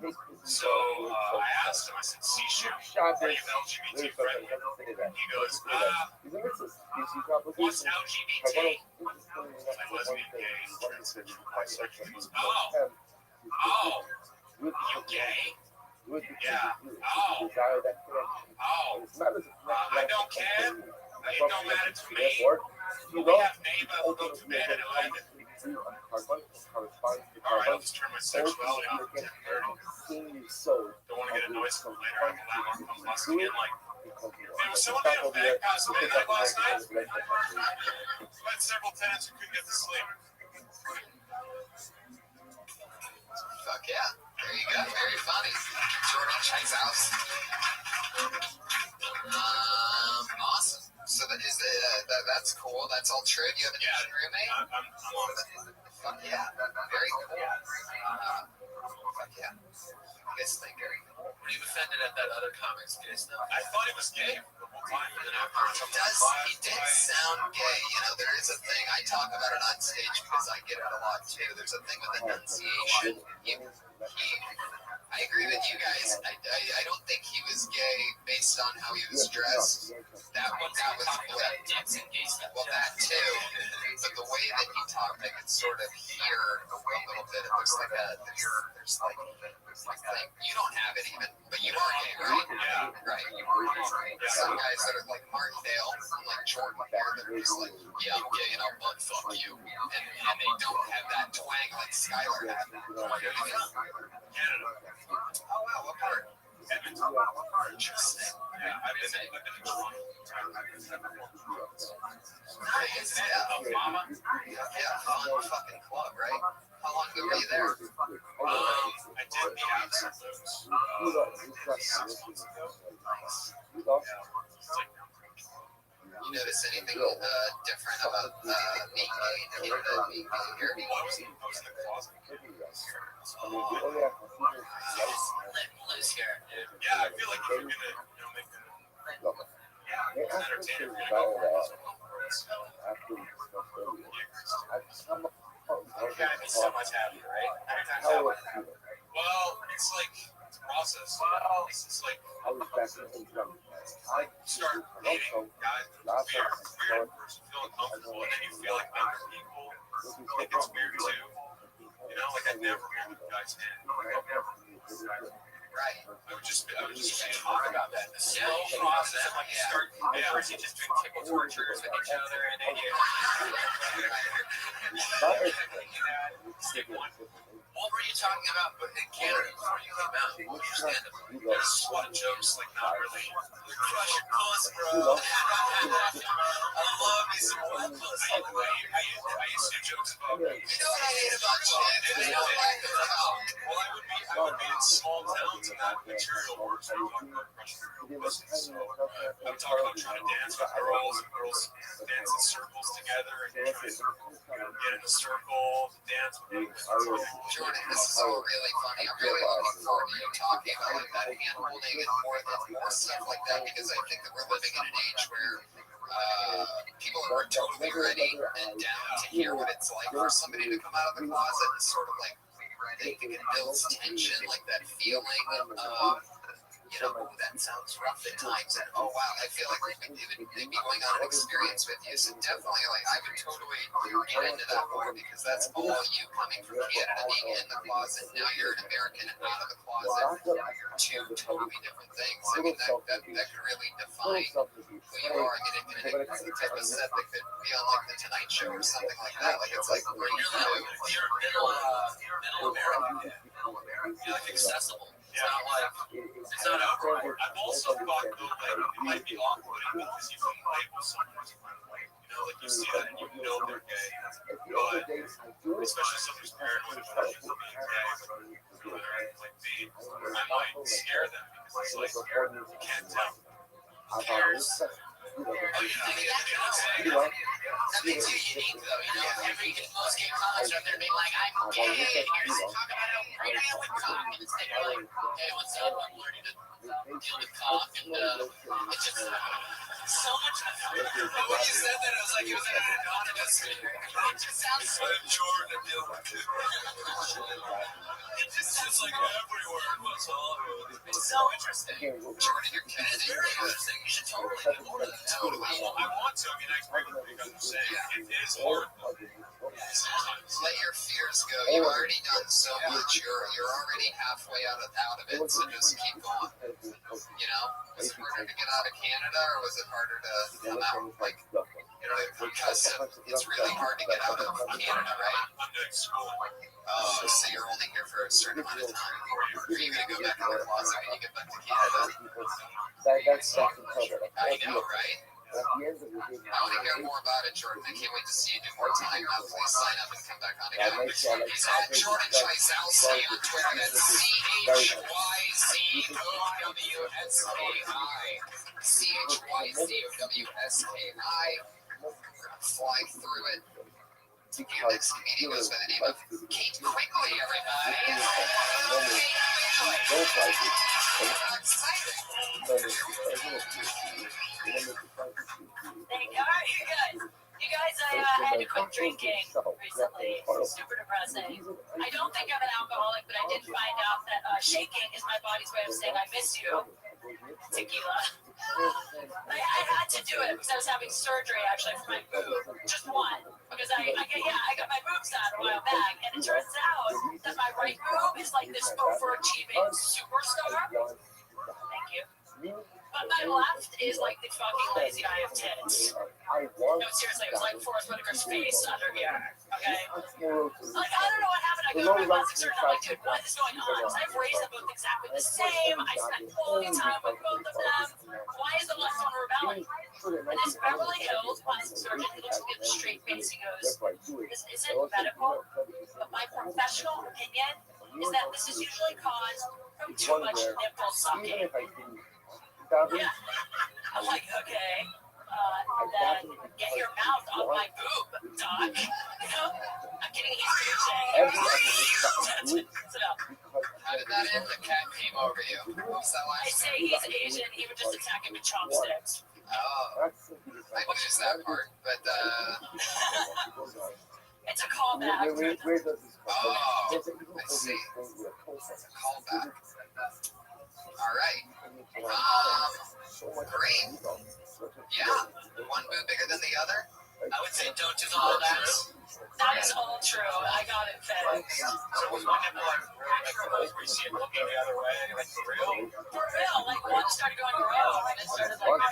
So I asked him, I said, Sishu, are you LGBT friendly? He goes, what's LGBT? Like lesbian, gay, transsexual, bisexual. He goes, oh, you gay? Yeah. Oh. I don't care. It don't matter to me. We have neighbor who goes to bed at 11. Alright, I'll just turn my sexuality off at 10:30. Don't want to get a noise from later. I can laugh on plus again. Like, there was someone made a fag pass midnight last night. I had several tenants who couldn't get to sleep. Fuck yeah. There you go. Very funny. Jordan Chase house. Awesome. So that's cool. That's all true. Do you have an Asian roommate? I'm on it. Fuck yeah. Very cool. Fuck yeah. You guys think very cool. Were you offended at that other comic's gay stuff? I thought he was gay the whole time. And then after He did sound gay. You know, there is a thing. I talk about it on stage because I get it a lot too. There's a thing with enunciation. I agree with you guys. I don't think he was gay based on how he was dressed. That was well, that too. But the way that he talked, I could sort of hear a little bit. There's like a thing. You don't have it even, but you are gay, right? Yeah. Right. Some guys that are like Martindale, like Jordan here, that are just like, yeah, I'm gay and I'll butt fuck you, and they don't have that twang like Skylar had. Canada. Oh wow, what part? Edmonton. Interesting. Yeah, I've been in Toronto. Nice. Yeah. Mama. Yeah, fun fucking club, right? How long ago were you there? I did the absence of 6 months ago. You notice anything different about being gay in Canada, being gay here? I was in the closet. Loose here. Yeah, I feel like if you're gonna, make them entertain it, You gotta be so much happier, right? Every time that happens. well, it's like it's a process. It's like start meeting guys that weird person, feel uncomfortable, and then you feel like other people think it's weird too. Like I'd never hold a guy's hand. Right. I would just talk about that. The slow process of like you start, first you just doing tickle tortures with each other, and then you stick one. What were you talking about in Canada before you came out? What was your stand-up? There's SWAT jokes, like not really. Crush your puss, bro. I love me some more puss. I used to do jokes about. You know what I hate about chicks? They don't like the cow. Well, I would be in small towns, and that material works. I talk about crushing pussies. So I would talk about trying to dance with girls, and girls dance in circles together, and you're trying to get in a circle, dance with them. Jordan, this is all really funny. I'm really looking forward to you talking about like that hand holding and more stuff like that, because I think that we're living in an age where people are totally ready and down to hear what it's like for somebody to come out of the closet and sort of like I think it builds tension, like that feeling of that sounds rough at times, and oh wow, I feel like they'd be going on an experience with you. So definitely, like I would totally get into that more, because that's all you coming from Canada, being in the closet. Now you're an American and out of the closet. Two totally different things. I mean, that could really define who you are. I mean, it's the type of set that could be on like the Tonight Show or something like that. Like it's like where you live. You're middle America. You're like accessible. It's not like it's not awkward. I've also thought though, like it might be off-putting because you can label someone. Like you see that and you know they're gay, but especially some who's paranoid about being gay, like me, I might scare them because it's like you can't tell. Who cares? That makes you unique, though. Most gay comics are there being like, I'm gay, and you're just talking about how great I am with cock, and instead you're like, hey, what's up? I'm learning to deal with cock, and it's just so much. But when you said that, I was like, it was an anonymous. It just sounds so Jordan to deal with. It just is like everywhere in West Hollywood. It's so interesting. Jordan, you're Canadian. It's very interesting. You should totally do more of that. Totally. Well, I want to. I mean, I agree with you guys are saying. It is hard. Sometimes. Let your fears go. You've already done so much. You're already halfway out of it. So just keep going. Was it harder to get out of Canada, or was it harder to come out? Like, because it's really hard to get out of Canada, right? I'm doing school. Oh, so you're only here for a certain amount of time. Are you going to go back in the closet when you get back to Canada? I know, right? I want to hear more about it, Jordan. I can't wait to see you do more time. Please sign up and come back on again. He's at Jordan Chizowski on Twitter. That's CHYCOWSKI. We're going to fly through it. The next comedian goes by the name of Kate Quigley, everybody. You're good. You guys, I had to quit drinking recently. Super depressing. I don't think I'm an alcoholic, but I did find out that shaking is my body's way of saying I miss you. Tequila. I had to do it because I was having surgery actually for my boob. Just one. Because I got my boobs done a while back, and it turns out that my right boob is like this overachieving superstar. Thank you. But my left is like the fucking lazy eye of tits. No, seriously, it was like Forrest Whitaker's face under here. Okay? Like, I don't know what happened. I go to my plastic surgeon. I'm like, dude, what is going on? Because I've raised them both exactly the same. I spent quality time with both of them. Why is the left one rebelling? And this Beverly Hills plastic surgeon, he looks at me with a straight face. He goes, this isn't medical, but my professional opinion is that this is usually caused from too much nipple sucking. Yeah. I'm like, okay. Then get your mouth off my boob, doc. You know? I'm kidding. He's Asian. How did that end? The cat came over you. What was that I last? say he's Asian. He would just attack him with chopsticks. Oh, I noticed that part, but It's a callback. oh, I see. It's a callback. All right. Great. Yeah. One boob bigger than the other? I would say don't do all that. That is all true. I got it fixed. So was my nipple like where you see it looking the other way, like for real? For real, like one started going rogue and it started like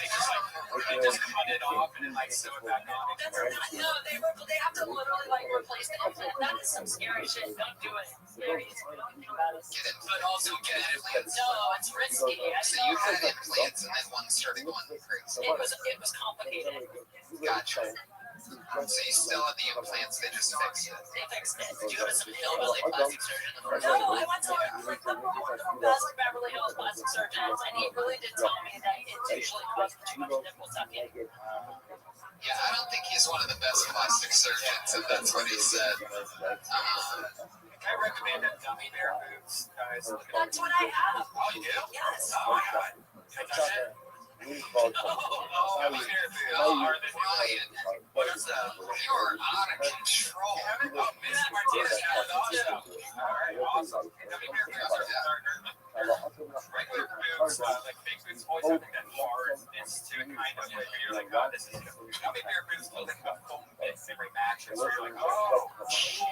They just cut it off and then like sew it back on. that's not, no, they have to literally like replace the implant. That is some scary shit. Don't do it. Very easy. Don't think about it. Get it, but also get implants. No, it's risky. I So know. you had implants and then one started going crazy. It was complicated. Gotcha. So you still have the implants, they just fixed it. They fixed it. Did you go to some hillbilly plastic surgeon? No, I went to like one of the best Beverly Hills plastic surgeons, and he really did tell me that it's usually caused too much nipple sucking. Yeah, I don't think he's one of the best plastic surgeons, if that's what he said. I recommend that gummy bear boobs, guys. That's what I have. Oh, you do? Yes. Oh my god. Can I touch it? Gummy bear boobs. Oh, Are the Brian, what is that? you're out of control. Oh, Miss Martinez has awesome. Alright, awesome. Gummy bear boobs are regular boobs, like fake boobs always have like that hardness to it, kind of like you're like, oh, this is gummy bear boobs feel like a foam base every mattress where you're like, oh shit.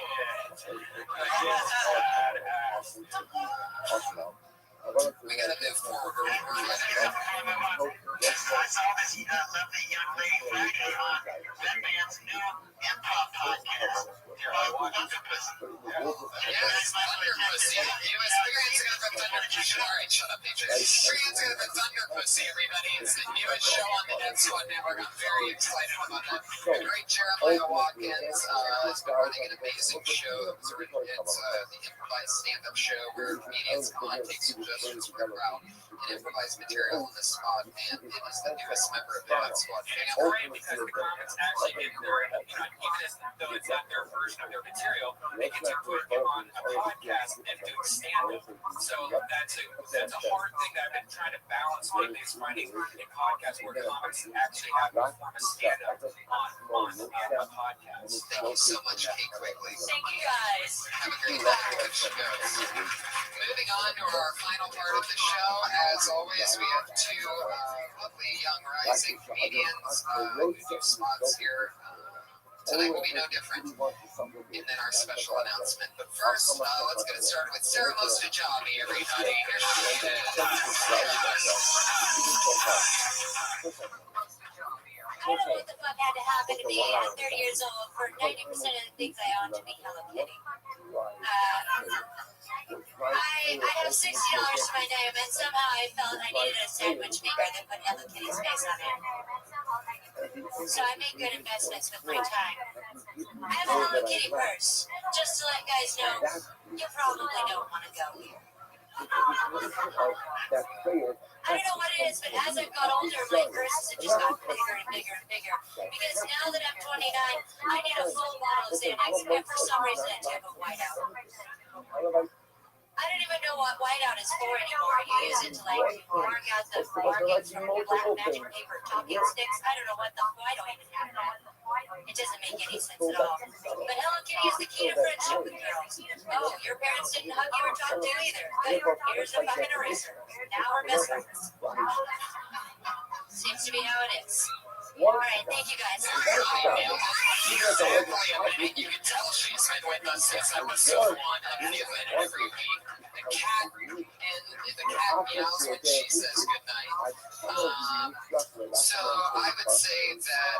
Like, yes, badass. We gotta move forward. I saw this lovely young lady Friday on that man's new improv podcast. Yes, Thunder Pussy. You experience it for Thunder Pussy. Alright, shut up, Patriot. Experience it for Thunder Pussy, everybody. It's the newest show on the Net Squad Network. I'm very excited about that. The great Jeremiah Watkins has been running an amazing show. It's the improvised stand-up show where comedians come on, take suggestions from the crowd, and improvise material on the spot. And it is the newest member of the Net Squad And it's family. great because the comics actually get their, even though it's not their version of their material, they get to put it on a podcast and do stand-up. So that's a hard thing that I've been trying to balance lately is finding a podcast where comics actually have a form of stand-up on a podcast. Thank you so much, Kate Quigley. Thank you guys. Have a great night. Moving on to our final part of the show. As always, we have two lovely young rising comedians who do spots here. Tonight will be no different. And then our special announcement. But first, let's get it started with Sarah Mostajabi, everybody. Here she is. I don't know what the fuck had to happen to me at 30 years old for 90% of the things I own to be Hello Kitty. I have $60 to my name, and somehow I felt I needed a sandwich maker that put Hello Kitty's face on it. So I make good investments with my time. I have a Hello Kitty purse. Just to let guys know, you probably don't want to go here. I don't know what it is, but as I've got older, my purses have just gotten bigger and bigger and bigger. Because now that I'm 29, I need a full bottle of Xanax, and for some reason I do have a whiteout. I don't even know what whiteout is for anymore. You use it to like mark out the markings from your black magic paper talking sticks. I don't know what the I don't even have that. It doesn't make any sense at all. But Hello Kitty is the key to friendship with girls. Oh, your parents didn't hug you or talk to you either. Good. Here's a fucking eraser. Now we're best friends. Seems to be how it is. Alright, thank you guys. So, I mean, you can tell she's been with us since episode 1 of the event every week. The cat meows when she says goodnight. So I would say that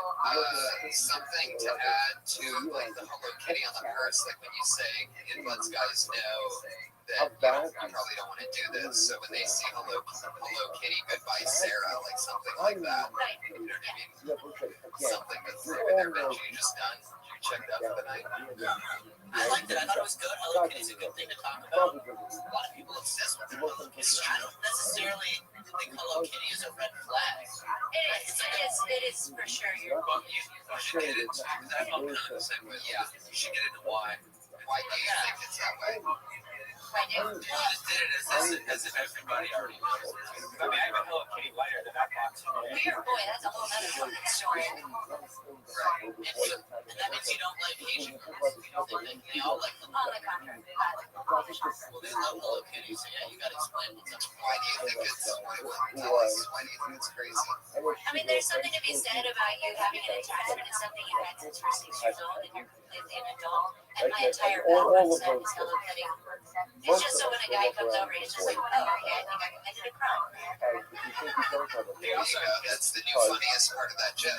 something to add to like the Hello Kitty on the purse, like when you say it lets guys know that you probably don't want to do this. So when they see Hello Kitty, goodbye Sarah, like something like that. You know what I mean? Something that's there, Benji, you just done. You checked out for the night. I liked it. I thought it was good. Hello Kitty's a good thing to talk about. A lot of people obsessed with Hello Kitty. I don't necessarily think Hello Kitty is a red flag. It is for sure. Well, you should get into that. I'm kind of the same way. Yeah, you should get into why. Why do you think it's that way? Right now. You just did it as if everybody already knows. I mean, I have a Hello Kitty lighter that I bought today. Boy, that's a whole other fucking story. Right. And that means you don't like Asian girls. You don't like they all like them. On the contrary. Well, they love Hello Kitty, so yeah, you gotta explain what's up. Why do you think it's tell us, why do you think it's crazy? I mean, there's something to be said about you having an attachment to something you had since you were 6 years old and you're completely an adult. And my entire background set was Hello Kitty. It's just so when a guy comes over, he's just like, oh, okay, I think I committed a crime. There you go. That's the new funniest part of that joke.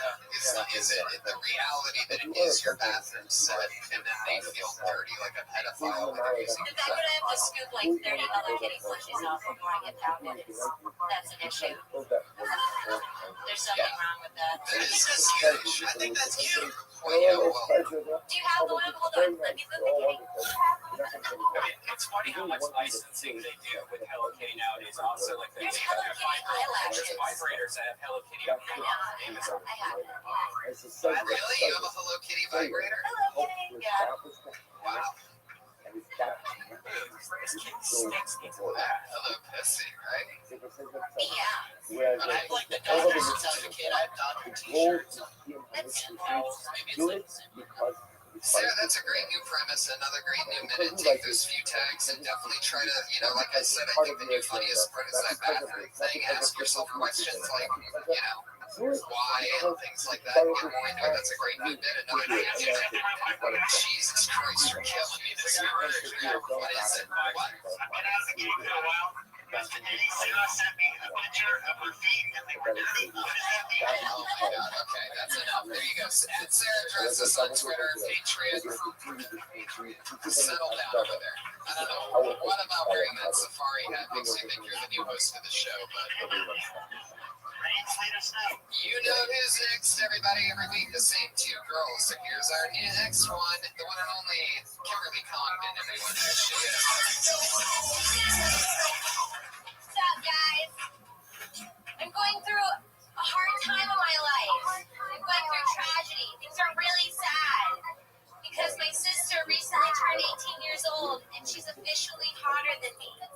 Is it the reality that it is your bathroom set, and then they feel dirty like a pedophile when they're using The fact that I have to scoop like 30 Hello Kitty plushies off before I get pounded that's an issue. There's something wrong with that. That is just huge. I think that's cute. Well, Do you have one? Hold on, let me move the kitty. I mean, it's funny how much licensing they do with Hello Kitty nowadays. Also, like they There's Hello Kitty eyelashes. vibrators that have Hello Kitty on I know, I have it. really? You have a Hello Kitty vibrator? Hello Kitty, yeah. Wow. This kid stinks into that. Hello Pussy, right? Yeah. But I like the doctor since I was a kid. I have doctor t-shirts. That's Maybe it's like Sarah, that's a great new premise. Another great new minute. Take those few tags and definitely try to, like I said, I think the new funniest part is that bathroom thing. Ask yourself questions like, why and things like that. Get more into it. That's a great new bit. Another great new bit. Jesus Christ, you're killing me this year. What is it? What? I've been out of the game for a while. But today, Sarah sent me a picture of her feet and they were dirty. What does that mean? Oh my God. Okay, that's enough. There you go. And Sarah throws us on Twitter, Patriot. Settle down over there. I don't know. What about wearing that safari hat makes you think you're the new host of the show? But you know who's next, everybody. Every week, the same two girls. So here's our next one, the one and only Kimberly Condon. Everyone knows she is. What's up, guys? I'm going through a hard time in my life. I'm going through tragedy. Things are really sad. Because my sister recently turned 18 years old, and she's officially hotter than me. And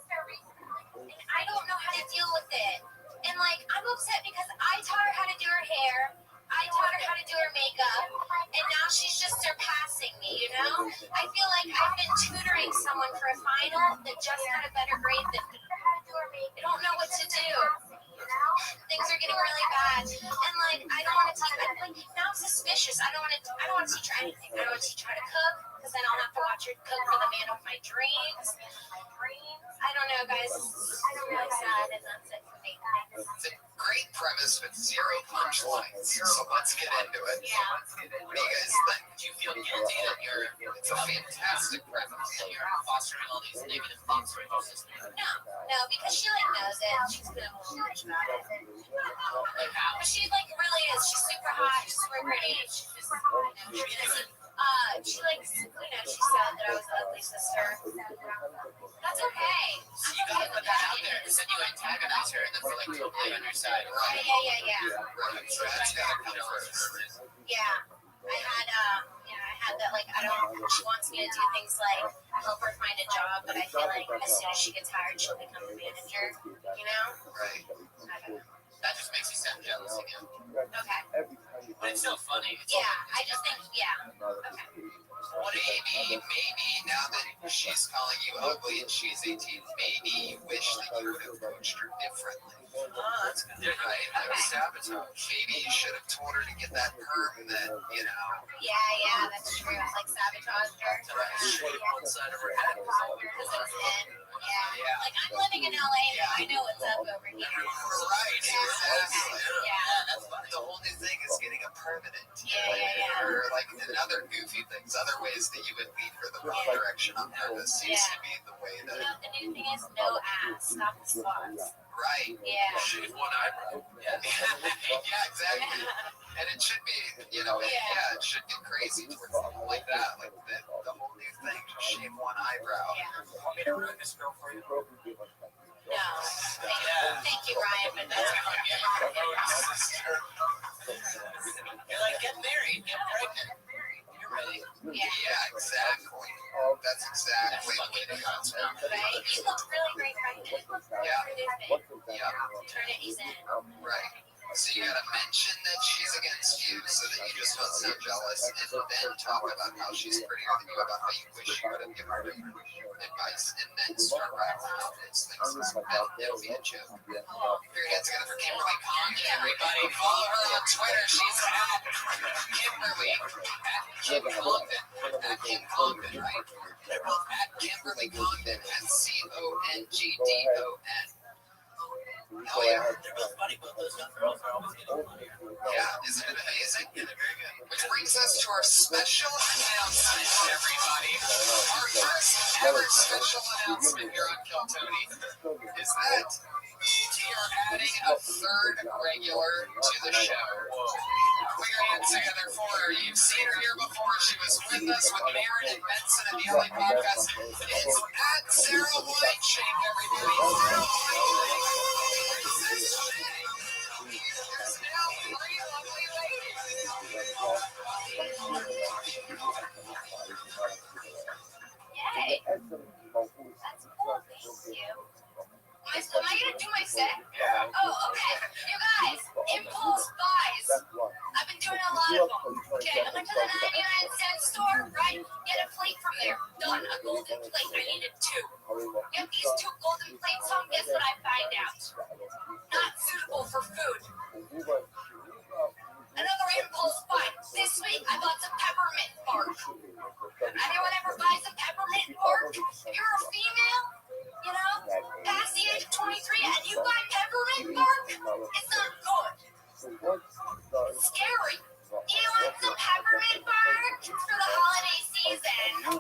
I don't know how to deal with it. And, I'm upset because I taught her how to do her hair. I taught her how to do her makeup. And now she's just surpassing me, I feel like I've been tutoring someone for a final that just got a better grade than me. I don't know what to do. Things are getting really bad. And, I don't want to teach her. Now I'm suspicious. I don't want to teach her anything. I don't want to teach her how to cook because then I'll have to watch her cook for the man of my dreams. I don't know, guys. It's really sad, and that's it for me. It's a great premise with zero punchlines. So let's get into it. Yeah. What do you guys think? do you feel guilty that It's a fantastic premise. you're fostering all these negative things for your sister? No, because she knows it. She's been a little bitch about it. Like how? But she really is. She's super hot. She's super pretty. She's just, she doesn't. She likes, she said that I was an ugly sister. That's okay. So you gotta put that out there because then you antagonize her and then we're totally on your side. Right. Yeah. Right. So that's gotta come first. Yeah. I had that, I don't, she wants me to do things like help her find a job, but I feel like as soon as she gets hired, she'll become a manager, Right. That just makes you sound jealous again. Okay. But it's so funny. Yeah, I just think, yeah. Maybe now that she's calling you ugly and she's 18, maybe you wish that you would have coached her differently. That's good. Right? That was sabotage. Maybe you should have told her to get that perm that, you know. Yeah, that's true. Like sabotaged her. Shave one side of her head. Because of his head. Yeah. Like, I'm living in LA, but I know what's up over here. Right, exactly. Yeah. The only thing is getting a permanent. Yeah. Or like another goofy things, other ways that you would lead her the wrong direction on purpose seems to be the way You that. know, the new thing is no ass, stop the spots. Right. Yeah. Shave one eyebrow. Yeah, exactly. And it should be, you know, it should get crazy towards something like that. Like the whole new thing, just shave one eyebrow. Want me to ruin this girl for you? No. Thank you, Ryan, but that's You're like, get married, get pregnant. You're ready. Yeah, exactly. That's exactly the way to go. Right? He looked really great pregnant. Yeah. Eternity's in. Right. So you gotta mention that she's against you so that you just don't sound jealous and then talk about how she's prettier than you, about how you wish you would have given her advice, and then start rattling off those things. It'll be a joke. Put your hands together for Kimberly Condon, everybody. Follow her on Twitter. She's at Kimberly, at Kim Condon, at Kim Condon, right? They're both at Kimberly Condon, at CONGDON. Oh, yeah. They're both funny, but those girls are always getting funnier. Yeah, isn't it amazing? Which brings us to our special announcement, everybody. Our first ever special announcement here on Kill Tony is that we are adding a third regular to the show. Put your hands together for her. You've seen her here before. She was with us with Maren and Benson at the LA podcast. It's at Sarah Whiteshank, everybody. Sarah Yay. That's cool. Thank you. Am I gonna do my set? Oh, okay. You guys, impulse buys. I've been doing a lot of them. Okay, I went to the 99-cent store, right? Get a plate from there. Done. A golden plate. I needed 2. Get these 2 golden plates home. Guess what I find out? Not suitable for food. Another impulse buy. This week I bought some peppermint bark. Anyone ever buy some peppermint bark? If you're a female, you know, past the age of 23 and you buy peppermint bark, it's not good. It's scary. You want some peppermint bark for the holiday season?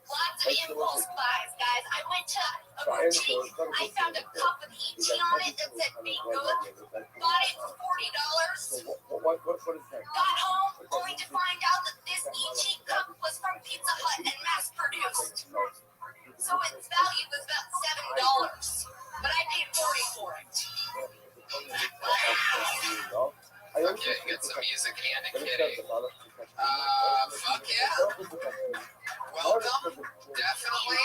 Lots of impulse buys, guys. I went to a boutique. I found a cup with ET on it that said be good. Bought it for $40. Got home only to find out that this ET cup was from Pizza Hut and mass produced. So its value was about $7. But I paid $40 for it. Okay, get some music, Hannah Kitty. Fuck yeah. Welcome, definitely.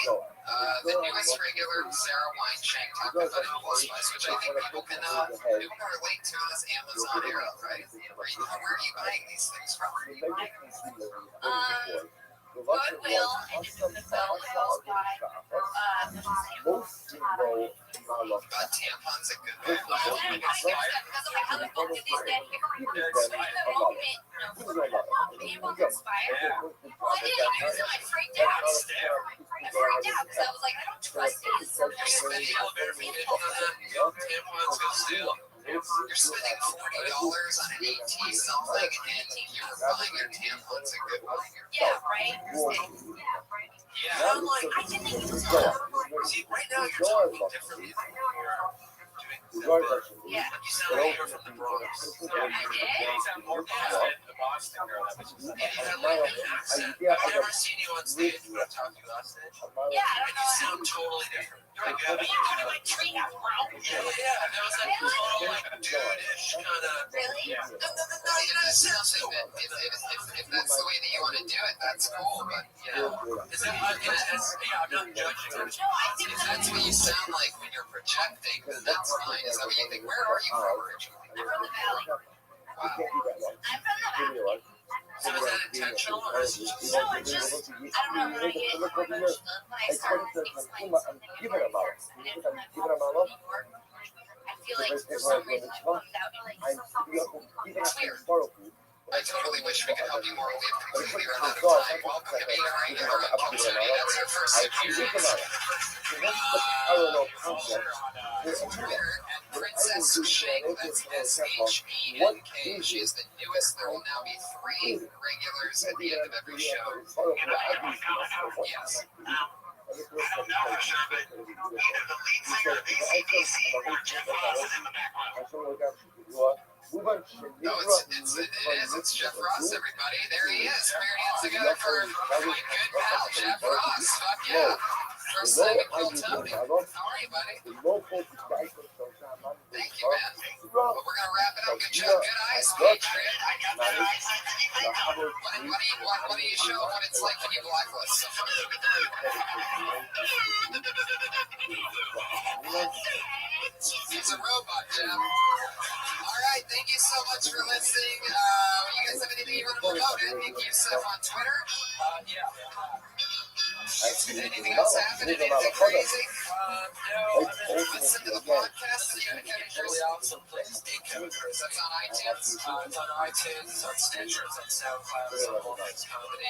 The newest regular, Sarah Whiteshank, talking about impulse buys, which I think people can relate to this Amazon era, right? Where are you buying these things from? Goodwill and the Goodwill buy. Got tampons at Goodwill. You're spending $40 on an AT something, and you're buying your tampons at Goodwill. Yeah, right? Yeah, I'm like, I didn't think it was see, right now you're talking differently than you were doing. Yeah. You sound like you're from the Bronx. I did? You sound more confident than the Boston girl that was just you have like an accent. I've never seen you on stage when I talked to you last stage. Yeah, I don't You know. sound totally different. You're like, What are you doing my tree now, bro? yeah. There was like total like dude-ish kind of. Really? Yeah. No, you know, seriously, if that's the way that you want to do it, that's cool, but, you know, Is that yeah, I'm not judging her. No, I do. if that's what you sound like when you're projecting, then that's fine. Is that what you think? Where are you from originally? I'm from the valley. can't do that one. I'm from the Give me one. So is that intentional or is it just... No, it's just, I don't know, when I get emotional, I start explaining something Give it a mouth. and Give then it a mouth. I feel like for some reason I bugged out. Like, It's weird. I totally wish we could help you more. We have completely run out of time. Welcome to being a regular on Kill Tony. That's our first appearance. On Twitter at Princess Shake. That's SHENK. She is the newest. There will now be 3 regulars at the end of every show. Yes. I don't know for sure, but the lead singer of AC/DC or Jeff Ross is in the background. No, it's Jeff Ross, everybody. There he is. Put your hands together for my good pal, Jeff Ross. Fuck yeah. First time to Kill Tony. How are you, buddy? Thank you, man. Well, we're going to wrap it up. Good job. Good eyes, Patriot. I got that eyesight that you think of. What do you show what it's like when you blacklist somebody? He's a robot, Jeff. All right, thank you so much for listening. You guys have anything you want to promote? Anything you stuff on Twitter? Anything else happening? Anything crazy? No, Listen to the podcast. You got a really awesome place. That's on iTunes. it's on iTunes, it's on Stitcher, it's on SoundCloud, it's on all things comedy,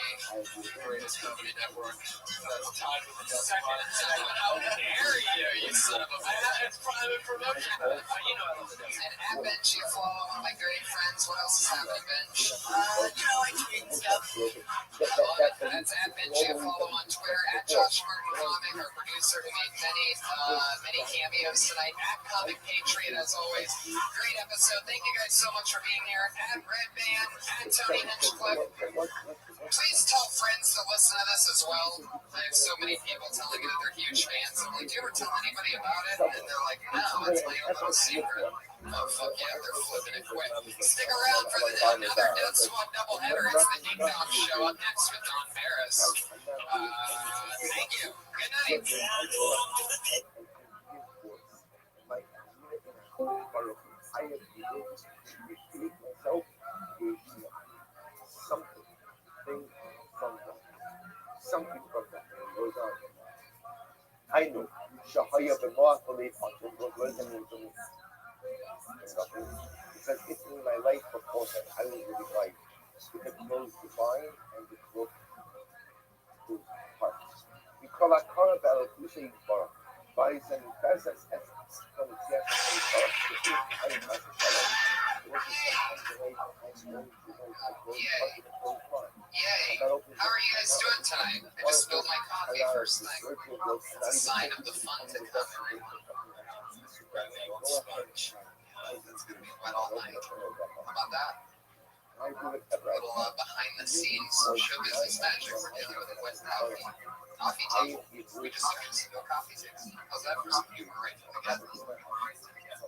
the greatest comedy network. That's tied with the second. How dare you, you son of a bitch. It's private promotion. You know I love the And at Bench, you follow one of my great friends. What else is happening, Bench? I tweet stuff. That's at Bench. You follow on Twitter. At Josh Martin Comic, our producer who made many cameos tonight. At Comic Patriot, as always. Great episode. Thank you guys so much for being here. At Red Band. At Tony Hinchcliffe. Please tell friends to listen to this as well. I have so many people telling me that they're huge fans. I'm like, do you ever tell anybody about it? And they're like, no, it's my own little secret. Oh, fuck yeah, they're flipping it quick. Stick around for another Dead Squad doubleheader. It's the Ding Dong Show up next with Don Barris. Thank you. Good night. Something from that goes on. I know. Shahaya Bemawakali because it's in my life beforehand. I was really like to close the mind and to close the heart. We call that Carabella Kushay Bar. Buys and Bazas from the Yay. How are you guys doing tonight? I just spilled my coffee first thing. It's a sign of the fun to come, everyone. Sponge. It's going to be wet all night. How about that? A little behind the scenes show business magic. We're dealing with a wet coffee table. We just started to go coffee table. How's that for some humor right from the get-go?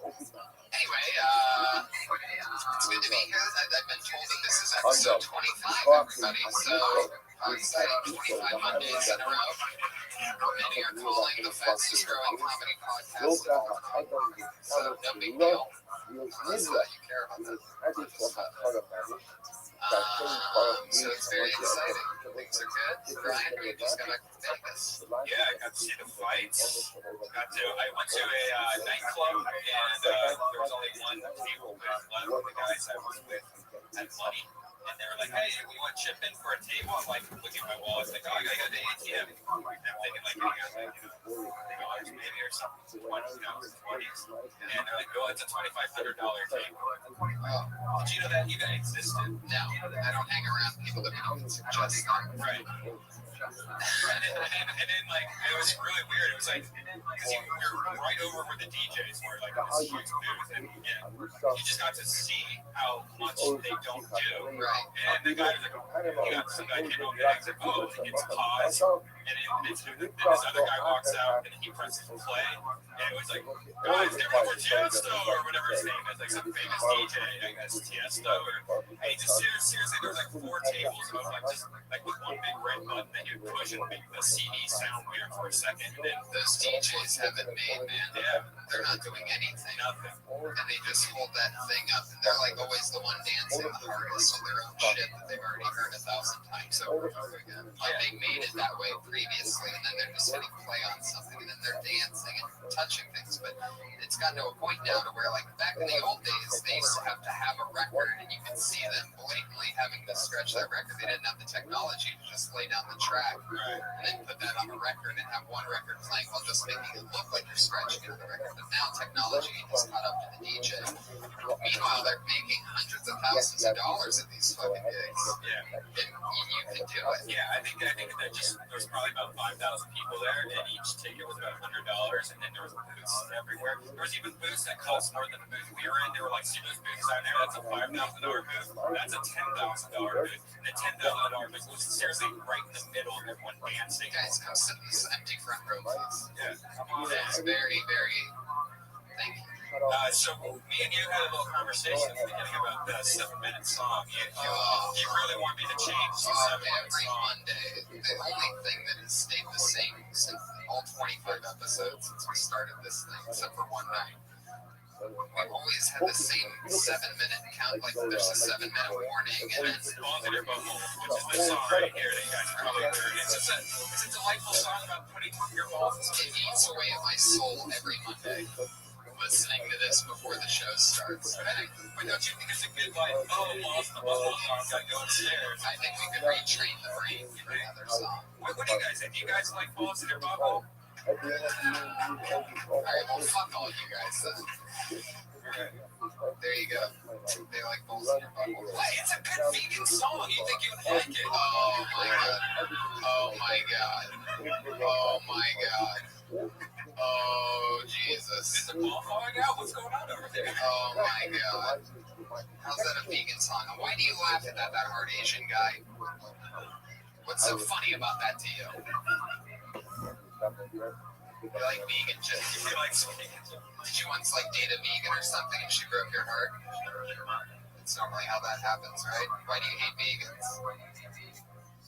Anyway, it's good to be here. I've been told that this is episode 25, everybody. So exciting 25 Mondays in a row. Many are calling the fastest growing comedy podcast of all time. So no big deal. Unless you care about that. So it's very exciting. Things are good. Brian, we just got back to Vegas. Yeah, I got to see the fights. I went to a nightclub, and there was only one table with one of the guys I was with had money. And they were like, hey, we want to chip in for a table. I'm like, looking at my wallet, like, oh, I gotta go to the ATM. And I'm thinking, like, $20 maybe or something, 20s. And they're like, oh, it's a $2,500 table. Oh, Did you know that even existed? no, I don't hang around people that don't suggest that. Right. And then, like, it was really weird. It was like, because you're right over where the DJs were, like, on this huge booth. And you just got to see how much they don't do. Right. And the guy was like, some guy came over and he's like, oh, it's pause. And this other guy walks out and he presses play, and it was like, guys, they're over Tiesto or whatever his name is, like some famous DJ, I guess Tiesto, or and he just seriously, there was like 4 tables of like just like with one big red button that you would push and make the CD sound weird for a second, and then Those DJs have it made, man. yeah, They're not doing anything. nothing. And they just hold that thing up, and they're like always the one dancing the hardest on their own shit that they've already heard 1,000 times over and over again. Like they made it that way previously, and then they're just hitting play on something, and then they're dancing and touching things. But it's gotten to a point now to where, like back in the old days, they used to have a record, and you could see them blatantly having to stretch that record. They didn't have the technology to just lay down the track and then put that on a record and have one record playing while just making it look like you're scratching it on the record. But now technology has caught up to the DJ. Meanwhile, they're making hundreds of thousands of dollars at these fucking gigs. Yeah. And you can do it. Yeah, I think that there's probably about 5,000 people there, and each ticket was about $100, and then there was booths everywhere. There was even booths that cost more than the booth we were in. They were like, see those booths down there? That's a $5,000 booth. That's a $10,000 booth. And the $10,000 booth was seriously right in the middle of everyone dancing. Guys, come sit in this empty front row, please. Yeah. It's very, very. Thank you. So me and you had a little conversation at the beginning about the 7-minute song. You really want me to change the 7-minute Every song. Monday, the only thing that has stayed the same since all 25 episodes since we started this thing, except for one night. We've always had the same 7-minute count, like there's a 7-minute warning, and then Balls in Your Butthole, which is the song right here that you guys probably heard. It's a delightful song about putting your balls in it eats away at my soul every Monday. Listening to this before the show starts. But don't you think it's a good, like, balls in the butthole song, gotta go upstairs? I think we could retrain the brain for another song. What do you guys think? Do you guys like Balls in Your Butthole? Alright, well, fuck all you guys then. There you go. They like balls in your butthole. Hey, it's a good vegan song. You think you would like it? Oh my god. Oh my god. Oh my god. Oh Jesus. Is the ball falling out? What's going on over there? Oh my god. How's that a vegan song? Why do you laugh at that hard Asian guy? What's so funny about that to you? You like vegan chicks? You like skinny? Did you once like date a vegan or something and she broke your heart? That's normally how that happens, right? Why do you hate vegans?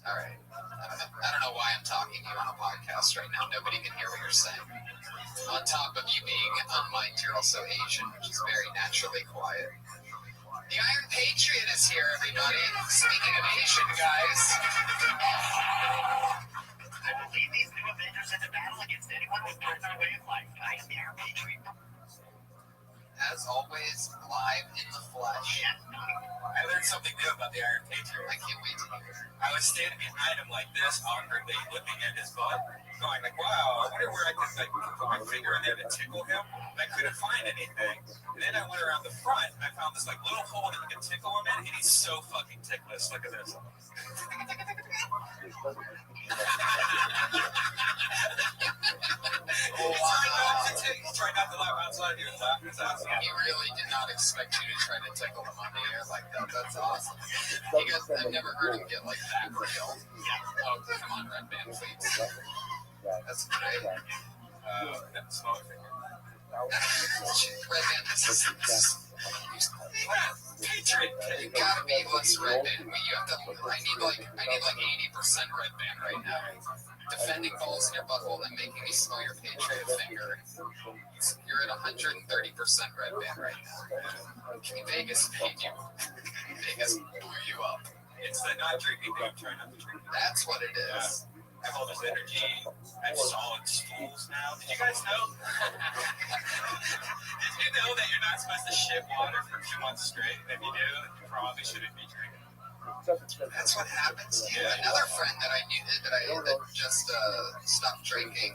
Alright. I don't know why I'm talking to you on a podcast right now. Nobody can hear what you're saying. On top of you being unmiked, you're also Asian, which is very naturally quiet. The Iron Patriot is here, everybody. Speaking of Asian guys. I will lead these new Avengers into battle against anyone who threatens our way of life. I am the Iron Patriot. As always, live in the flesh. I learned something new about the Iron Patriot. I can't wait to hear it. I was standing behind him like this, awkwardly looking at his butt, going like, wow, I wonder where I could like put my finger in there to tickle him. And I couldn't find anything. And then I went around the front and I found this like little hole that you can tickle him in, and he's so fucking ticklish. Look at this. Try not to laugh outside here. He really did not expect you to try to tickle him on the air like that. That's awesome. I've never heard him get like that real. Oh, come on, Red Band, please. That's great. Smaller finger. Red Band, this is Patriot. you gotta be less Red Band. You have to. I need like 80% Red Band right now. Defending balls in your butthole and making me smell your Patriot finger. You're at 130% Red Band right now. Vegas paid you. Vegas blew you up. It's the not drinking thing. I'm trying not to drink. That's what it is. I have all this energy. I have solid stools now. Did you guys know? Did you know that you're not supposed to shit water for 2 months straight? If you do, you probably shouldn't be drinking. That's what happens to you. Another friend that I knew that just stopped drinking,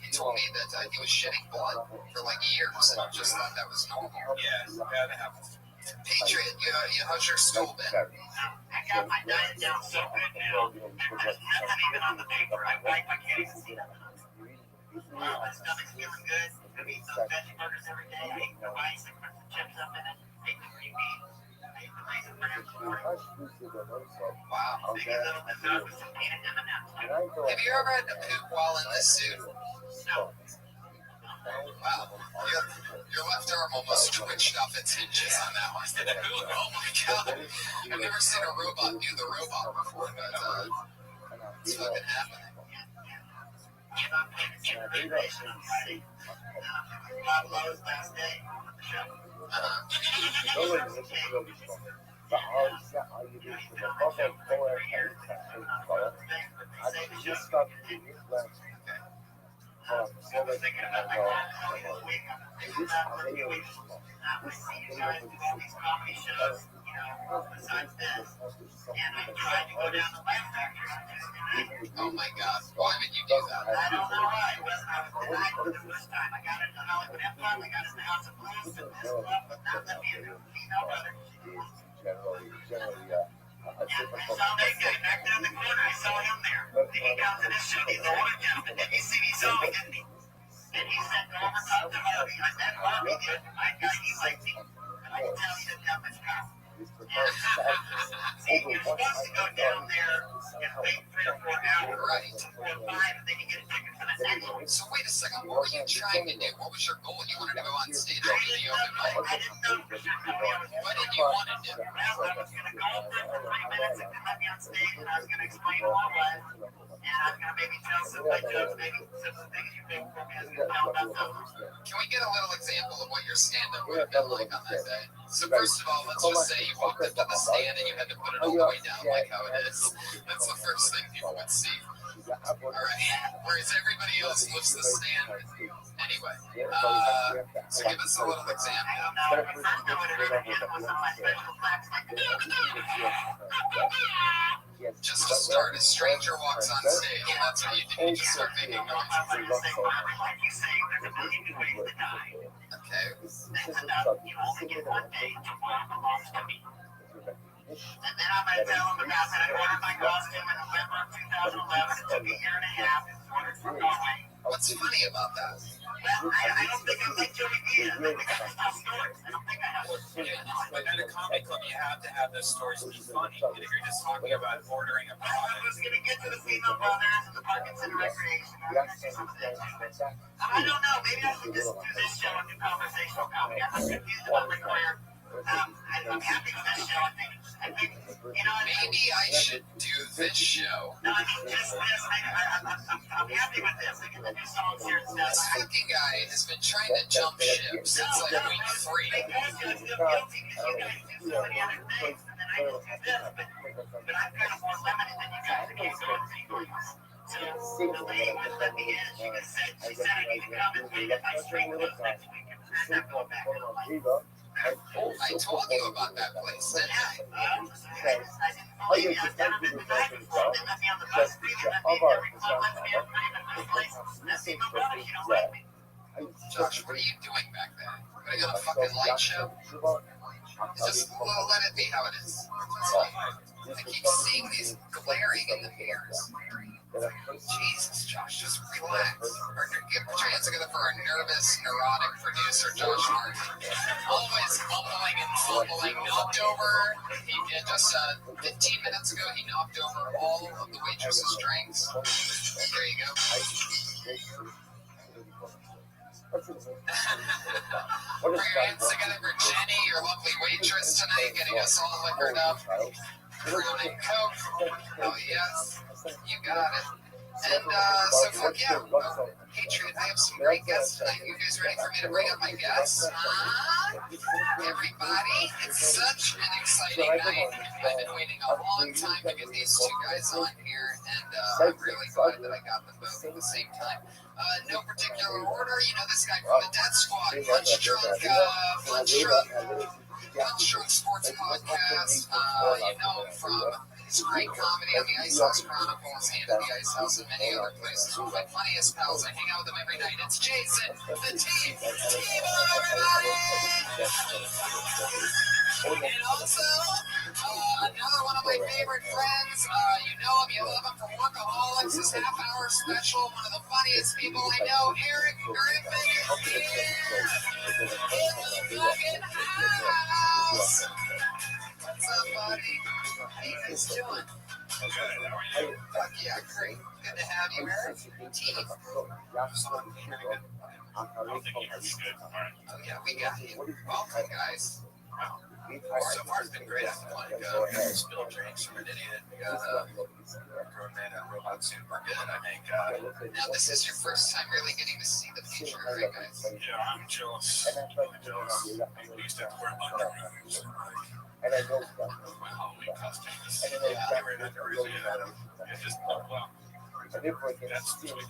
he told me that he was shitting blood for like years, and I just thought that was normal. Yeah, that happens. Patriot, how's your stool been? I got my diet down so good now. There's nothing even on the paper. I can't even see nothing on it. My stomach's feeling good. I eat some veggie burgers every day. I eat the rice. I put some chips up in it. I eat the green beans. I eat the Wow. Have you ever had to poop while in this suit? Wow. Your left arm almost twitched off its hinges on that one. Oh my god. I've never seen a robot do the robot before, but it's fucking happening. Oh my god, why would you do that? I don't know why. It wasn't for the first time. I got it in Hollywood Empire. I got it in the House of Blues and this club, but not let me in. I saw that guy back there in the corner. I saw him there. Then he comes to this show. He's an older gentleman. Did you see me? Saw me, didn't he? And he said, "Go over top to Harvey." I said, "Harvey did. My guy, he liked me." And I can tell he didn't have much power. See, you're supposed to go down there and wait 3 or 4 hours, Right. 4 or 5, and then you get a ticket for the next one. So wait a second, what were you trying to do? What was your goal? You wanted to go on stage and do the open mic. I didn't know for sure how many hours. What did you want to do? Well, I was going to go over for 3 minutes and let me on stage, and I was going to explain who I was, and I was going to maybe tell some of my jokes, maybe some things you picked for me. I was going to tell about those. Can we get a little example of what your stand-up would have been like on that day? So first of all, let's just say you walked up to the stand and you had to put it all the way down like how it is. That's the first thing people would see. Alright, whereas everybody else lifts the stand anyway. So give us a little example. Just to start, a stranger walks on stage, and that's how you do. You just start making noise. And then I'm going to tell him about that I ordered my costume in November of 2011. It took a year and a half. It's ordered from Norway. What's funny about that? Well, I don't think I'm like Joey B. I think I have tough stories. I don't think I have. But at a comic club, you have to have those stories be funny. And if you're just talking about ordering a I product, was going to get to the female brothers and the Parkinson Recreation. I was going to do some of that too. I don't know. Maybe I should just do this show and do conversational comedy. I'm not confused about Ric Flair. I'm happy with this show. I think, you know, Maybe I should do this show. no, I mean, just this. I'm happy with this. I get to do songs here and This stuff. fucking guy has been trying to jump ship since like week 3. Because you feel guilty because you guys do so many other things, and then I just do this. But I'm kind of more limited than you guys. I can't go to things. So the lady would let me in. She said I need to come and get my string closed next week, and I'm not going back to the life. I told you about that place, didn't I? I didn't believe you. I was down in the diving club. They let me on the bus. They let me in every club. Let me in every place. Now, see, my brother, you don't like me. Josh, what are you doing back there? Putting on a fucking light show? Just let it be how it is. I keep seeing these glaring in the mirrors. Jesus, Josh, just relax. Or get your hands together for our nervous, neurotic producer, Josh Martin. Always mumbling and fumbling, knocked over. He did just 15 minutes ago, he knocked over all of the waitress's drinks. There you go. Put your hands together for Jenny, your lovely waitress tonight, getting us all liquored up. Brown and Coke. Oh, yes. You got it. And so, fuck yeah. Patriot, I have some great guests tonight. You guys ready for me to bring up my guests? Everybody, it's such an exciting night. I've been waiting a long time to get these two guys on here, and I'm really glad that I got them both at the same time. No particular order. You know this guy from the Death Squad, Punch Drunk Sports Podcast. You know him from his great comedy on the Ice House Chronicles and the Ice House and many other places. One of my funniest pals. I hang out with him every night. It's Jason, the team, everybody! And also, another one of my favorite friends. You know him, you love him from Workaholics, his half-hour special. One of the funniest people I know, Eric Griffin is here in the fucking house. What's up, buddy? How you guys doing? Fuck yeah, great. Good to have you, Eric. Team. Oh yeah, we got you. Welcome, guys. So far, it's been great. I'm like spill drinks from an idiot. We got grown man and robot super good. I think. Now, this is your first time really getting to see the future, right, guys? Yeah, I'm jealous. I'm jealous. We used to have to wear underoos. And I know that. My Halloween costumes. And I know I ran out of reason. It just popped up. And therefore, I can That's see really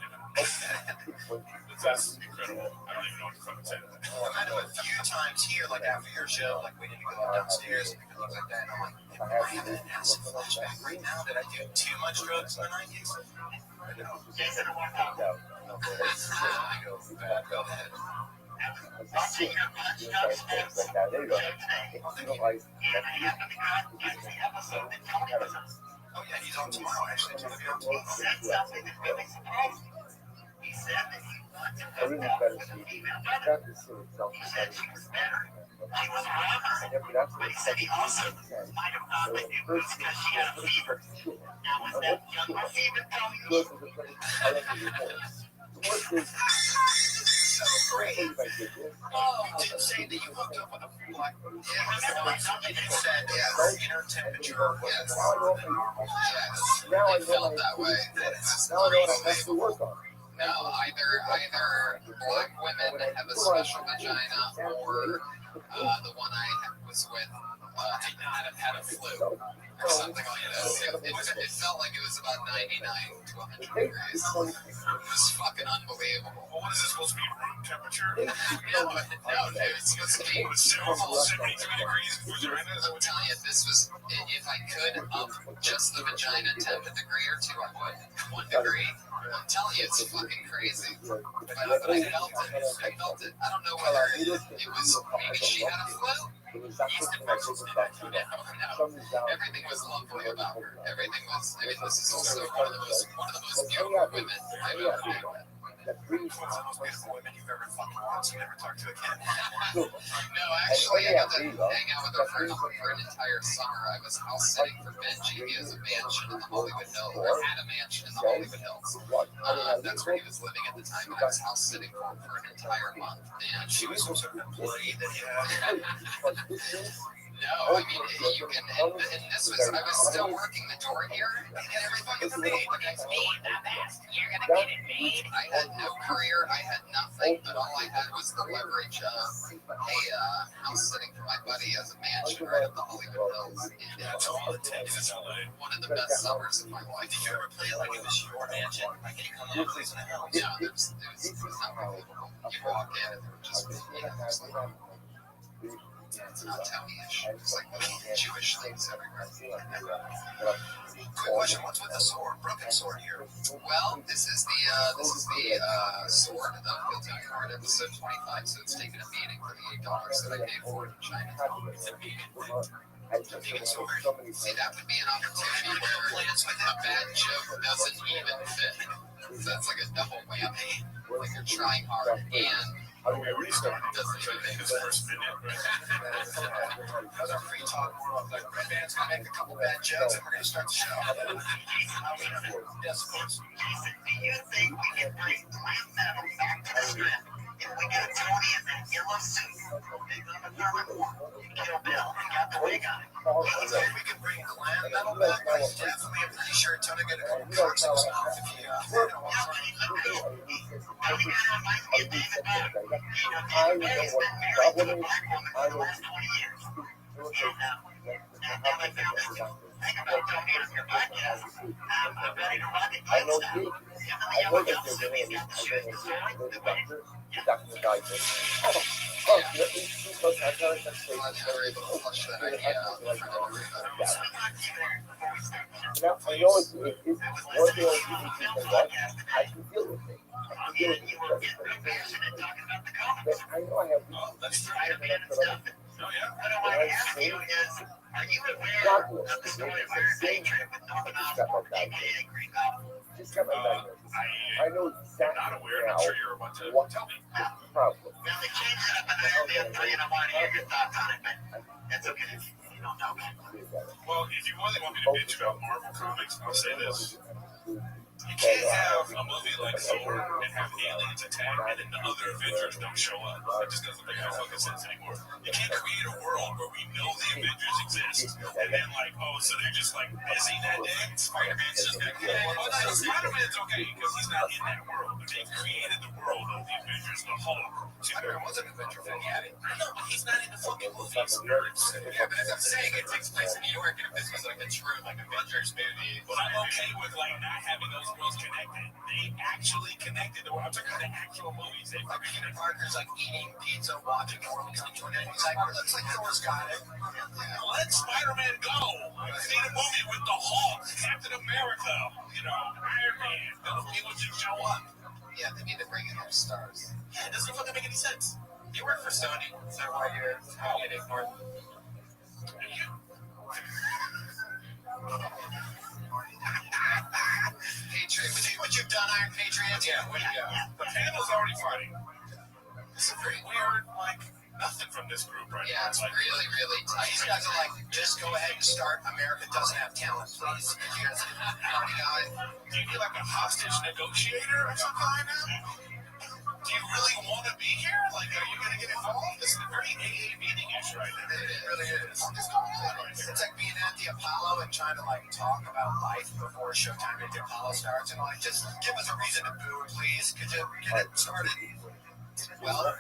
that's incredible. I don't even know what to fucking say to that. I know a few times here, like after your show, like we need to go downstairs and things like that. And I'm like, if I have an acid flashback right now, did I do too much drugs in the 90s? I know. Jason, I go, go ahead. Oh yeah, he's on tomorrow actually. He's on tomorrow. He said that he wanted to I really better see that is so but he said he also might have thought that it was because she had a fever. Now was that young fever so great. Oh, you didn't say that you hooked up with a black woman. Yeah, you just said inner temperature. Yes. Yes. now I It felt that way. Now I know what I have to work on. No, either black women have a special vagina, or the one I was with did not have had a flu or something like that. It felt like it was about 99 to 100 degrees. It was fucking unbelievable. Well, what is this supposed to be? Room temperature? No, dude, it's supposed to be Almost 73 degrees in vagina. I'm telling you, this was, if I could up just the vagina temp a degree or two, I would. 1 degree. I'm telling you, it's fucking crazy. But I felt it. I don't know whether it was, maybe she had a flu. Everything was lovely about her. Everything was, I mean, this is also one of the most beautiful women I've ever met. What's the most beautiful women you've ever fucking watched and never talked to again? No, actually, I got to hang out with her for an entire summer. I was house sitting for Benji. He has a mansion in the Hollywood Hills, or had a mansion in the Hollywood Hills. That's where he was living at the time, and I was house sitting for him for an entire month. And She was some sort of employee that you had. no, I mean, you can, and this was, I was still working the door here, and everything was made. Like I told you're gonna get it made. I had no career, I had nothing, but all I had was the leverage of house sitting for my buddy as a mansion right up the Hollywood Hills. And That's all it takes in LA. one of the best summers of my life. Did you ever play it like it was your mansion? Like any come up place in the house? Yeah, it was unbelievable. You walk in and there were just, it's like, it's not Italian-ish. It's like little Jewish things everywhere. Quick question, what's with the sword? Broken sword here. Well, this is the sword of Guilty Card episode 25, so it's taken a beating for the $8 that I paid for it in China. It's a beating. See, that would be an opportunity where a bad joke doesn't even fit. So that's like a double whammy. Like you're trying hard and We restarted. doesn't even make His first minute, right? Other free talk, like Red Band's gonna make a couple bad jokes and we're gonna start the show. Yes, of course. Jason, do you think we can bring glam metal back to the strip if we got Tony in that yellow suit, big on the third Kill Bill, and got the wig on? If we can bring glam metal back, I definitely am pretty sure Tony got a couple perks himself if you Yeah, but he looked good. Tony kind of reminds me of David Bowie. You know, David Bowie's been married to a black woman for the last 20 years. And now I found out thing about Tony on your podcast. I'm ready to rock it. I know you. I know that you're going to the doctor. The doctor diagnosed. Oh, because I know that they now, I know it's one thing I can deal with it. I can deal with it. But I know I have What I want to ask you is, are you aware of the story where they trip with Norman Osborn, aka Green Goblin? just got my diagnosis. I know exactly Not aware. Not sure you're about to what tell me. the problem. Now they changed it up and I have the 3 and I want to hear your thoughts on it, but that's okay. don't know, man. Well, if you really want me to bitch about Marvel comics, I'll say this. You can't have a movie like Thor and have aliens attack and then the other Avengers don't show up. That just doesn't make any fucking sense anymore. You can't create a world where we know the Avengers exist and then like, oh, so they're just like busy that day? Spider-Man's just gonna kill one. Oh, no, Spider-Man's okay because he's not in that world. But they've created the world of the Avengers, the Hulk. Spider-Man was an Avenger fan, yeah. I know, but he's not in the fucking movies, nerds. Yeah, but as I'm saying, it takes place in New York, and if this was like a true like Avengers movie, but I'm okay with like not having those worlds connected. They actually connected the world. I'm talking about the actual movies. They like Peter Parker's like eating pizza, watching the world come to an end. He's like, oh, looks like Thor's got it. Let Spider-Man go. Let's see the movie with the Hulk, Captain America, Iron Man. Those people should show up. Yeah, they need to bring in their stars. Yeah, it doesn't fucking make any sense. You work for Sony, is that why you're getting ignored? Patriot, see what you've done, Iron Patriot? Yeah, the panel's already fighting. This is very weird, like, nothing from this group right now. Yeah, it's like, really, really tight. These guys are like, just go ahead and start. America doesn't have talent, please. You guys, do you need like a hostage negotiator or something like that? Do you really want to be here? Like, are you going to get involved? This is a very AA meeting-ish right now. It really is. It's like being at the Apollo and trying to like talk about life before showtime at the Apollo starts and like, just give us a reason to boo, please. Could you get it started? Well,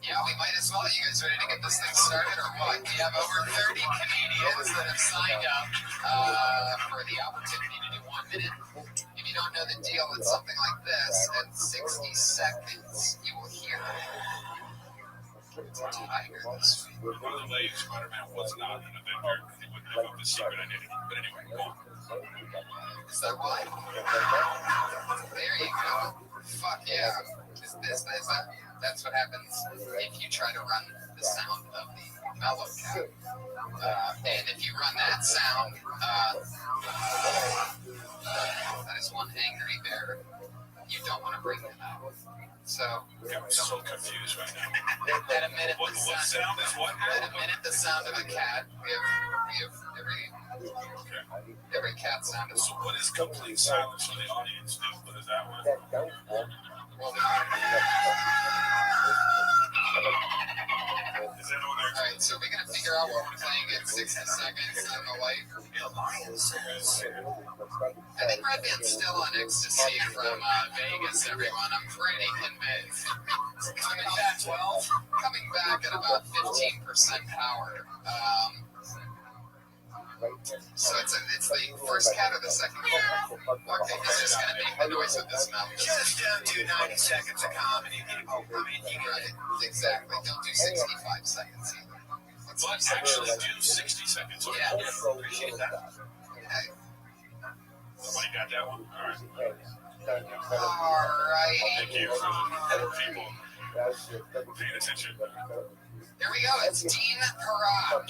yeah, we might as well. You guys ready to get this thing started or what? We have over 30 Canadians that have signed up for the opportunity to do 1 minute. If you don't know the deal, it's something like this. At 60 seconds, you will hear tigers. By the way, Spider-Man was not an Avenger. He wouldn't have up his secret identity. But anyway, go on. Is that why? There you go. Fuck yeah. That's what happens if you try to run the sound of the mellow cat. And if you run that sound, that is one angry bear. You don't want to bring that out. So, I'm so confused right now. At a minute, What sound is what? At a minute, the sound of a cat. We have every cat sound. So what is complete silence for the audience do? What is that one? Is that on there? Alright, so we're gonna figure out what we're playing in 60 seconds on the light. I think Redman's still on ecstasy from Vegas, everyone. I'm pretty convinced. Coming back 12, coming back at about 15% power. So it's the first cat or the second cat? Okay, he's just gonna make the noise with his mouth. Just don't do 90 seconds of comedy, people. I mean, you right, exactly. Don't do 65 seconds either. Let's actually do 60 seconds. Yeah. Appreciate that. Okay. Somebody got that one? All right. Alright. Thank you for people paying attention. Here we go. It's Dean Parag.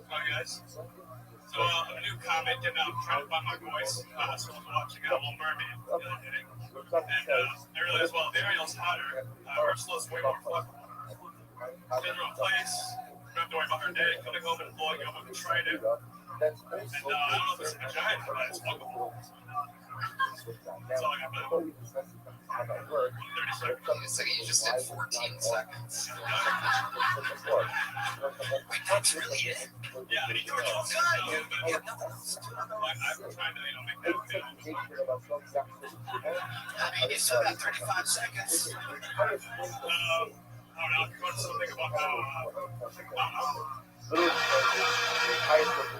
Hi guys. So a new comment, and I'm trying to find my voice. Someone's watching Little Mermaid the other day. And I realized, well, Ariel's hotter. Ursula's way more flexible. General place. Don't have to worry about her day. Coming home and blowing up with a trident. And I don't know if it's a vagina, but it's fuckable. That's all I got, man. 30 seconds. So you just did 14 seconds. Wait, that's really it? Yeah, he told you all the time. But I'm trying to, make that I mean, you still got 35 seconds. I don't know, if you want something about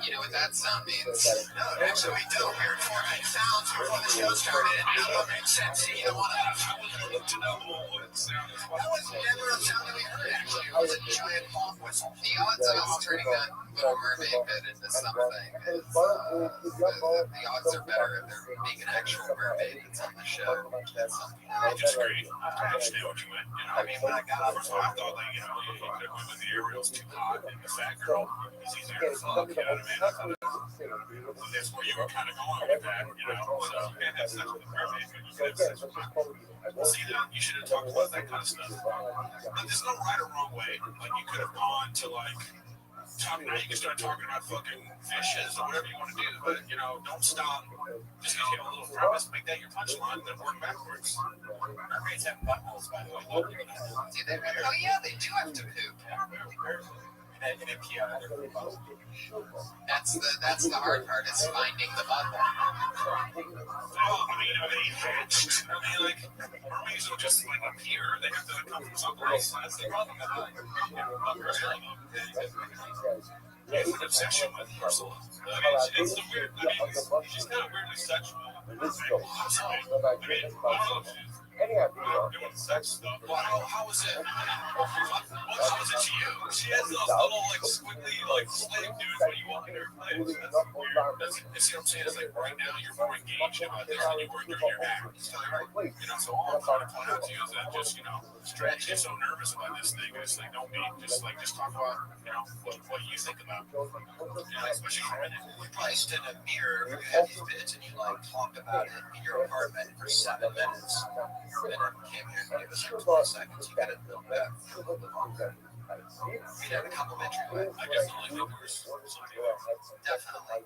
You know what that sound means? No, actually, we do. We were forming sounds before the show started, and now it makes sense. You don't want to look to know what sound is what. That was never a sound that we heard, actually. It was a giant honk whistle. The odds of us turning that Little Mermaid bit into something is, the odds are better if there being an actual mermaid that's on the show. I disagree. I understand what you meant. I mean, when I got up, I thought, like, you could have went with the aerials too hot and the fat girl. It's easier to fuck, you know what I mean? that's where you were kind of going with that, you know. So, man, that's such a mermaid when you get such a see that you should have talked about that kind of stuff. But there's no right or wrong way. Like you could have gone to like now you can start talking about fucking fishes or whatever you want to do, but you know, don't stop just because you have a little premise, make that your punchline, and then work backwards. Mermaids have buttholes, by the way. Oh yeah, they do have to poop. That's the hard part is finding the butthole. Like mermaids don't just like appear; they have to come from someplace. That's the problem. It's an obsession with Ursula. It's the weird. She's not weirdly sexual. Doing sex stuff. How was it? How was it to you? She has those little like squiggly like slave dudes when you walk in her place. That's weird. See what I'm saying? It's like right now you're more engaged about this than you were during your act. You know, so all I'm trying to point out to you is that just stretch. Get so nervous about this thing. It's like don't be just talk about what you think about. Especially for a minute. You probably stood in a mirror if you had these bits and you like talked about it in your apartment for 7 minutes. And then came here and gave us like 20 seconds. You got it built back. You had a complimentary way. I definitely think there's Definitely.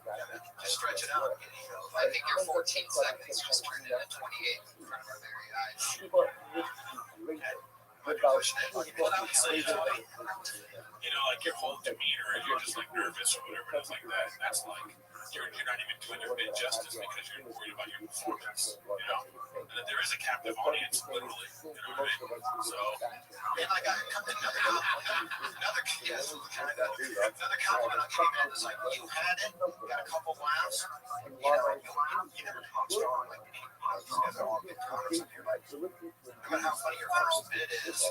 Just stretch it out. I think your 14 seconds just turned into 28 in front of our very eyes. Well, obviously, like your whole demeanor, if you're just like nervous or whatever, it's like that. That's like you're not even doing your bit justice because you're worried about your performance, And that there is a captive audience, literally. You know what I mean? So, and like another compliment I'll give you, man, is like you had it, got a couple laughs, you never talk strong like me. These guys are all good comics in here. No matter how funny your first bit is,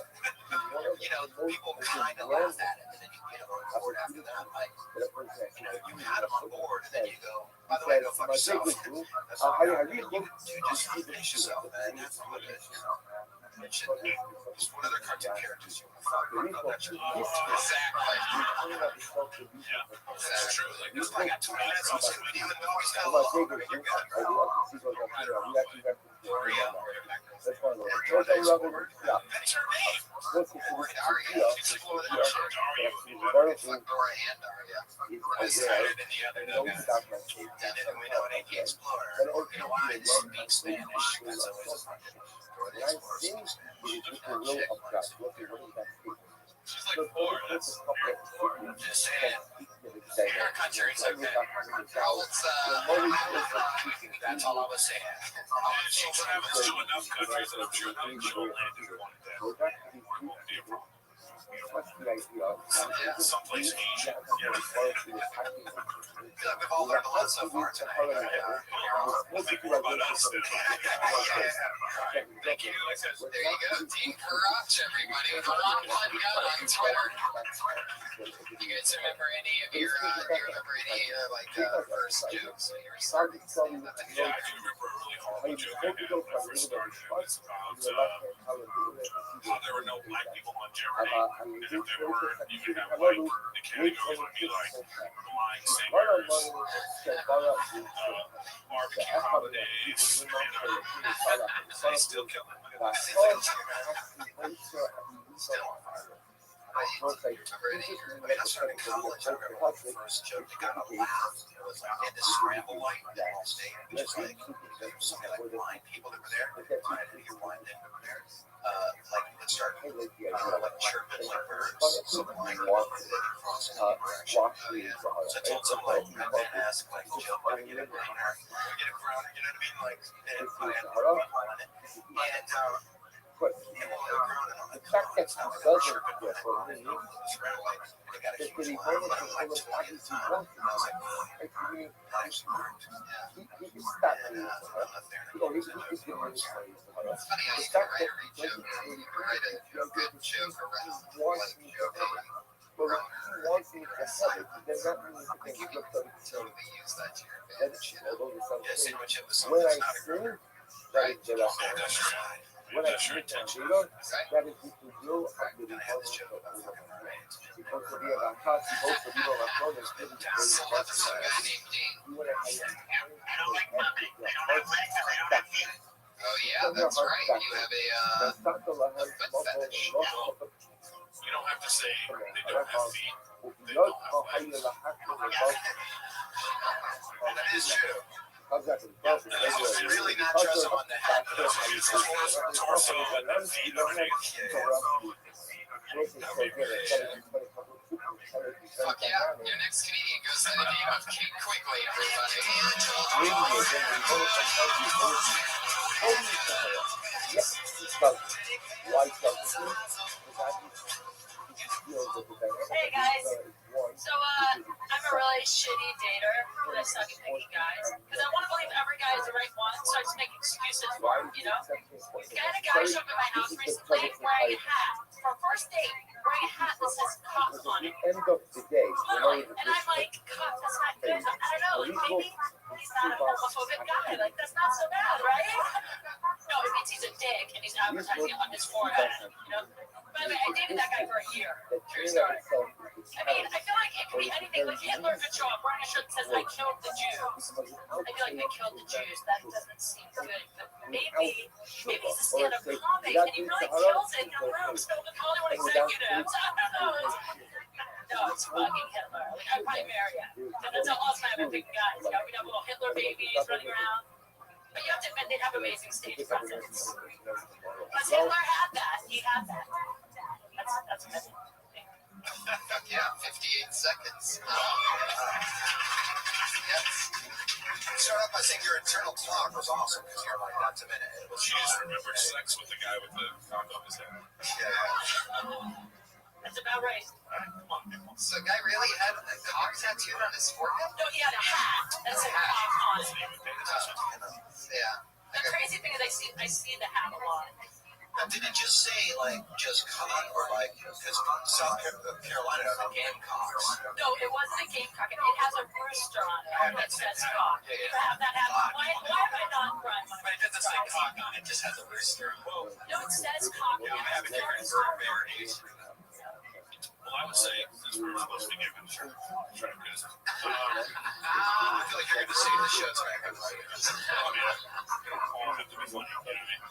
people kind of laugh at it, and then you get them on board after that. Like, you had them on board, and then you go, by the way, go fuck yourself. That's all you just finish yourself, man. That's all it is, Just one other cartoon character you want to fuck with. Exactly. That's true. Like, this guy got 20 minutes on social media, and always got a little bit. You're good. That's one of those. What's her name? What's the Daria? She's like, Dora and Daria. I started in the other nugget. And then we know an AP Explorer. You know why I speak Spanish? That's always a fucking Dora the Explorer. She's like 4. That's just saying. Our country's okay. Well, that's all I was saying. She'll travel to enough countries that I'm sure that she'll land if you wanted that. It won't be a problem. Someplace Asian. I feel like we've all learned a lot so far tonight. We'll think more about us then. Thank you. There you go, Dean Karach, everybody. Come on on Twitter. You guys remember any of your first jokes when you were starting? Yeah, I do remember a really horrible joke I had when I first started. It was about how there were no black people on Jeopardy, and if there were, you would have like the categories would be like flying singers, barbecue holidays, and I still kill it. Still on fire. I started college. I remember the first joke that got a laugh. It was like in the scramble light on stage, just like something like blind people that were there. Blind people were there. Like would start like chirping like birds. So blind people crossing the direction. So I told someone like I'm gonna ask like joke where to get a groaner. Get a groaner, you know what I mean? Like and I had more people on it. And The fact that he doesn't get for me, when I sing, that is the Io gonna have this joke about fucking riots. si posso dire la casa, si posso dire una cosa, So there's a guy named Dean. Oh yeah, that's right. You have a foot fetish. You don't have to say they don't have feet. They don't have legs. That is true. It's Really not just on the head, but also It's the torso and the feet underneath. Fuck yeah. Your next comedian goes by the name of Kate Quigley, everybody. Hey guys. So I'm a really shitty dater, but I suck at picking guys. Because I want to believe every guy is the right one, so I just make excuses for him, you know? I had a guy show up at my house recently wearing a hat. For a first date, wearing a hat that says cop on it. End of the day, Literally. And I'm like, cop, that's not good. I don't know, like maybe he's not a homophobic guy. Like, that's not so bad, right? No, it means he's a dick and he's advertising it on his forehead, you know? By the way, I dated that guy for a year. True story. I mean, I feel like it could be anything. Like Hitler could show up wearing a shirt that says, I killed the Jews. I feel like I killed the Jews. That doesn't seem good. But maybe he's a stand-up comic and he really kills it in a room filled with Hollywood executives. I don't know. No, it's fucking Hitler. Like, I'd probably marry him. And that's how awesome I have been picking guys. You know, we'd have little Hitler babies running around. But you have to admit, they'd have amazing stage presence. Because Hitler had that. He had that. That's amazing. Yeah, 58 seconds. Yes. Start off by saying your internal clock was awesome because you're like, that's a minute. She just remembered sex with the guy with the cock on his head. Yeah. That's about right. Come on, people. So, guy really had a cock tattooed on his forehead? No, he had a hat that said cop on it. Yeah. The crazy thing is, I see the hat a lot. Now, did it just say, like, just cock, or like, because South Carolina has the Gamecocks? No, it wasn't a gamecock. It has a rooster on it that says cock. I have that hat on. Why am I not right? But it doesn't say cock on it, just has a rooster. Well, No, it says cock. Yeah, I have a different varieties. I would say, since we're supposed to be giving sure, because I feel like you're going to save the show tonight. I mean, I want it to be funny, you know what I mean?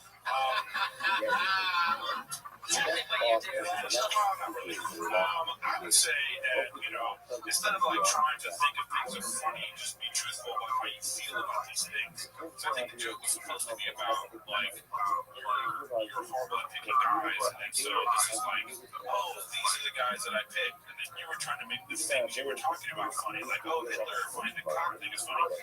Exactly what you do. I would say that, you know, instead of like trying to think of things that are funny, just be truthful about how you feel about these things. So I think the joke was supposed to be about, like, you're horrible at picking guys, and then so this is like, oh, these are the guys that I picked, and then you were trying to make the things you were talking about funny, like, oh, Hitler finding the cock thing is funny.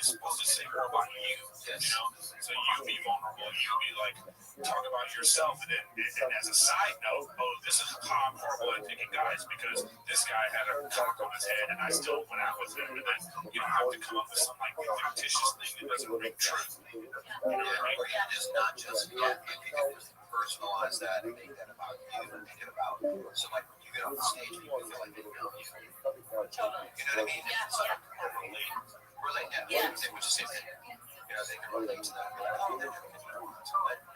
It's supposed to say more about you, you know? So you be vulnerable, you be like, talk about yourself, and as a side note, oh, this is how I'm horrible at picking guys because this guy had a cock on his head and I still went out with him, and then you don't have to come up with some like fictitious thing that doesn't ring true. You know what I mean? And it's not just you can personalize that and make that about you and make it about so like when you get on the stage you feel like they know you. Totally. You know what I mean? Yeah, So yeah. relate that. Yeah. They would just say that. You know, they can relate to that. Oh,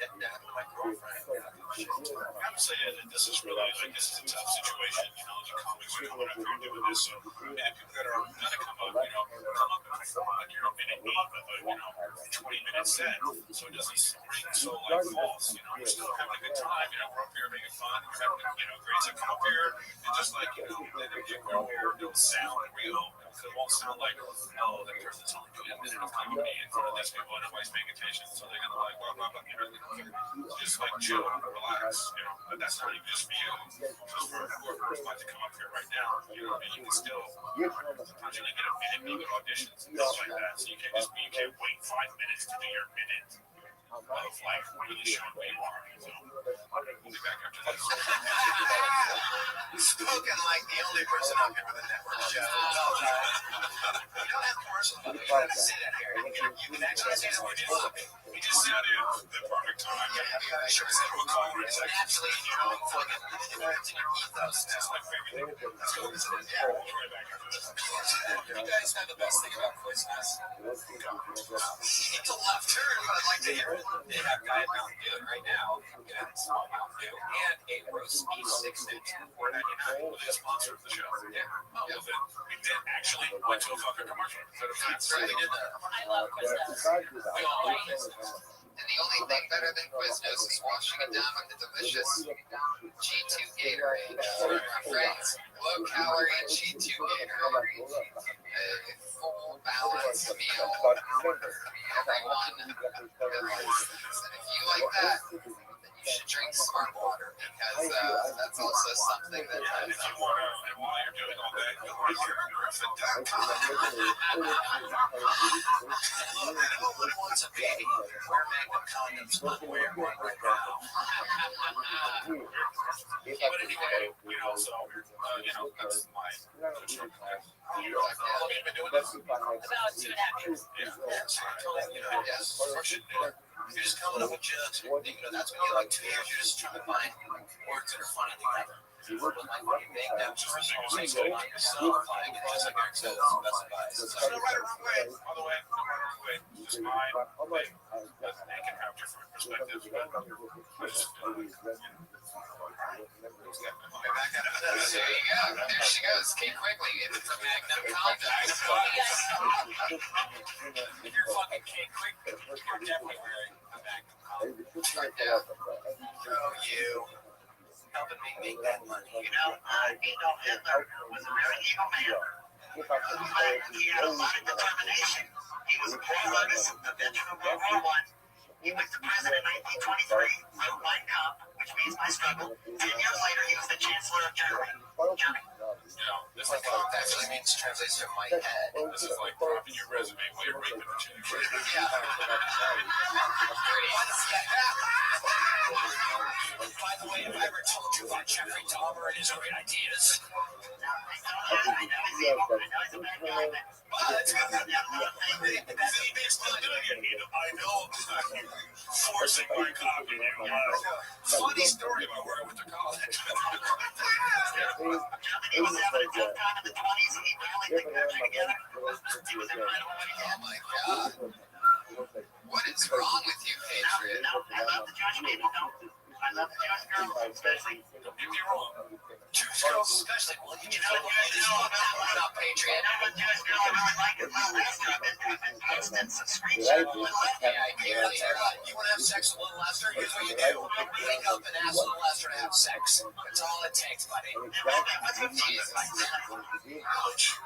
that my girlfriend. I would say that this is really like this is a tough situation, you know, the comics are coming up here doing this, so I mean, the people that are gonna come up, you know, come up and like you're a minute eight of a, you know, 20-minute set, so it doesn't ring so like false, you know, we're still having a good time, you know, we're up here making fun, we're having, you know, great to come up here and just like, you know, let them get real here, don't sound real, because it won't sound like, oh, that person's only doing a minute of comedy in front of these people and nobody's paying attention, so they're gonna like, blah, blah, blah, you know, just like chill, relax, you know, but that's not even just for you, just for whoever's about to come up here right now, you know, and you can still potentially get a minute, maybe auditions and stuff like that, so you can't wait 5 minutes to do your minute of like really showing who you are, so we'll be back after this. Spoken like the only person up here with a network show. You don't have commercials, but you don't have to say that here. You can actually say that we're just that is the perfect time. Sure, so we'll call it sex. Naturally, you know, fucking it's in your ethos. That's my favorite thing. Let's go visit it. Yeah, we'll be right back after this. You guys know the best thing about Quizmas? It's a left turn, but I'd like to hear it. They have Diet Mountain Dew right now. Yeah, it's small Mountain Dew and a roast beef 6-inch for $4.99. They're a sponsor of the show. Yeah. Oh, well, then we did actually went to a fucking commercial. That's right, we did that. I love Quiznos. We all like Quiznos. And the only thing better than Quiznos is washing it down with the delicious G2 Gatorade. My friends, low-calorie G2 Gatorade. A full balanced meal for everyone that listens. And if you like that, then you should drink Smart Water because that's also something that And if you want to, and while you're doing all that, go to YourGriffin.com. Look, no one wants a baby. Wear Magnum condoms. I'm wearing one right now. But anyway, we also, that's my I've been doing this. About 2.5 years. Yes, If you're just coming up with jokes, that's when you like 2 years. You're just trying to find words that are funny together. But like when you make them just on yourself, like just like Eric says, best advice. there's no right or wrong way. By the way, no right or wrong way. It's just mine. They can have different perspectives, but We're back at it. There you go. There she goes. Kate Quigley. It's a Magnum condom. if you're fucking Kate Quick, you're definitely wearing a Magnum condom. Oh, you. Helping me make that money. Adolf Hitler was a very evil man. But he had a lot of determination. He was a war artist, a veteran of World War I. He was the president in 1923, wrote Mein Kampf, which means my struggle. 10 years later, he was the chancellor of Germany. This is like Actually means translation of my head. this is like dropping your resume while you're raping a chick. Yeah. By the way, have I ever told you about Jeffrey Dahmer and his great ideas? I know forcing my copy. Funny story about where I went to college. He was having a tough time in the 20s, and he rallied the country together. He was incredible when he did. Oh my God. What is wrong with you, Patriot? No, I love the Jewish people. No, I love the Jewish girls, especially. Don't get me wrong. Jewish girls especially. Well, you know about Patriot. I know the Jewish girl I really like is my last job in Constance, a screenshot of Little Lester. Yeah, I hear you. You want to have sex with Little Lester? Here's what you do. You wake up and ask Little Lester to have sex. That's all it takes, buddy. Jesus. Ouch.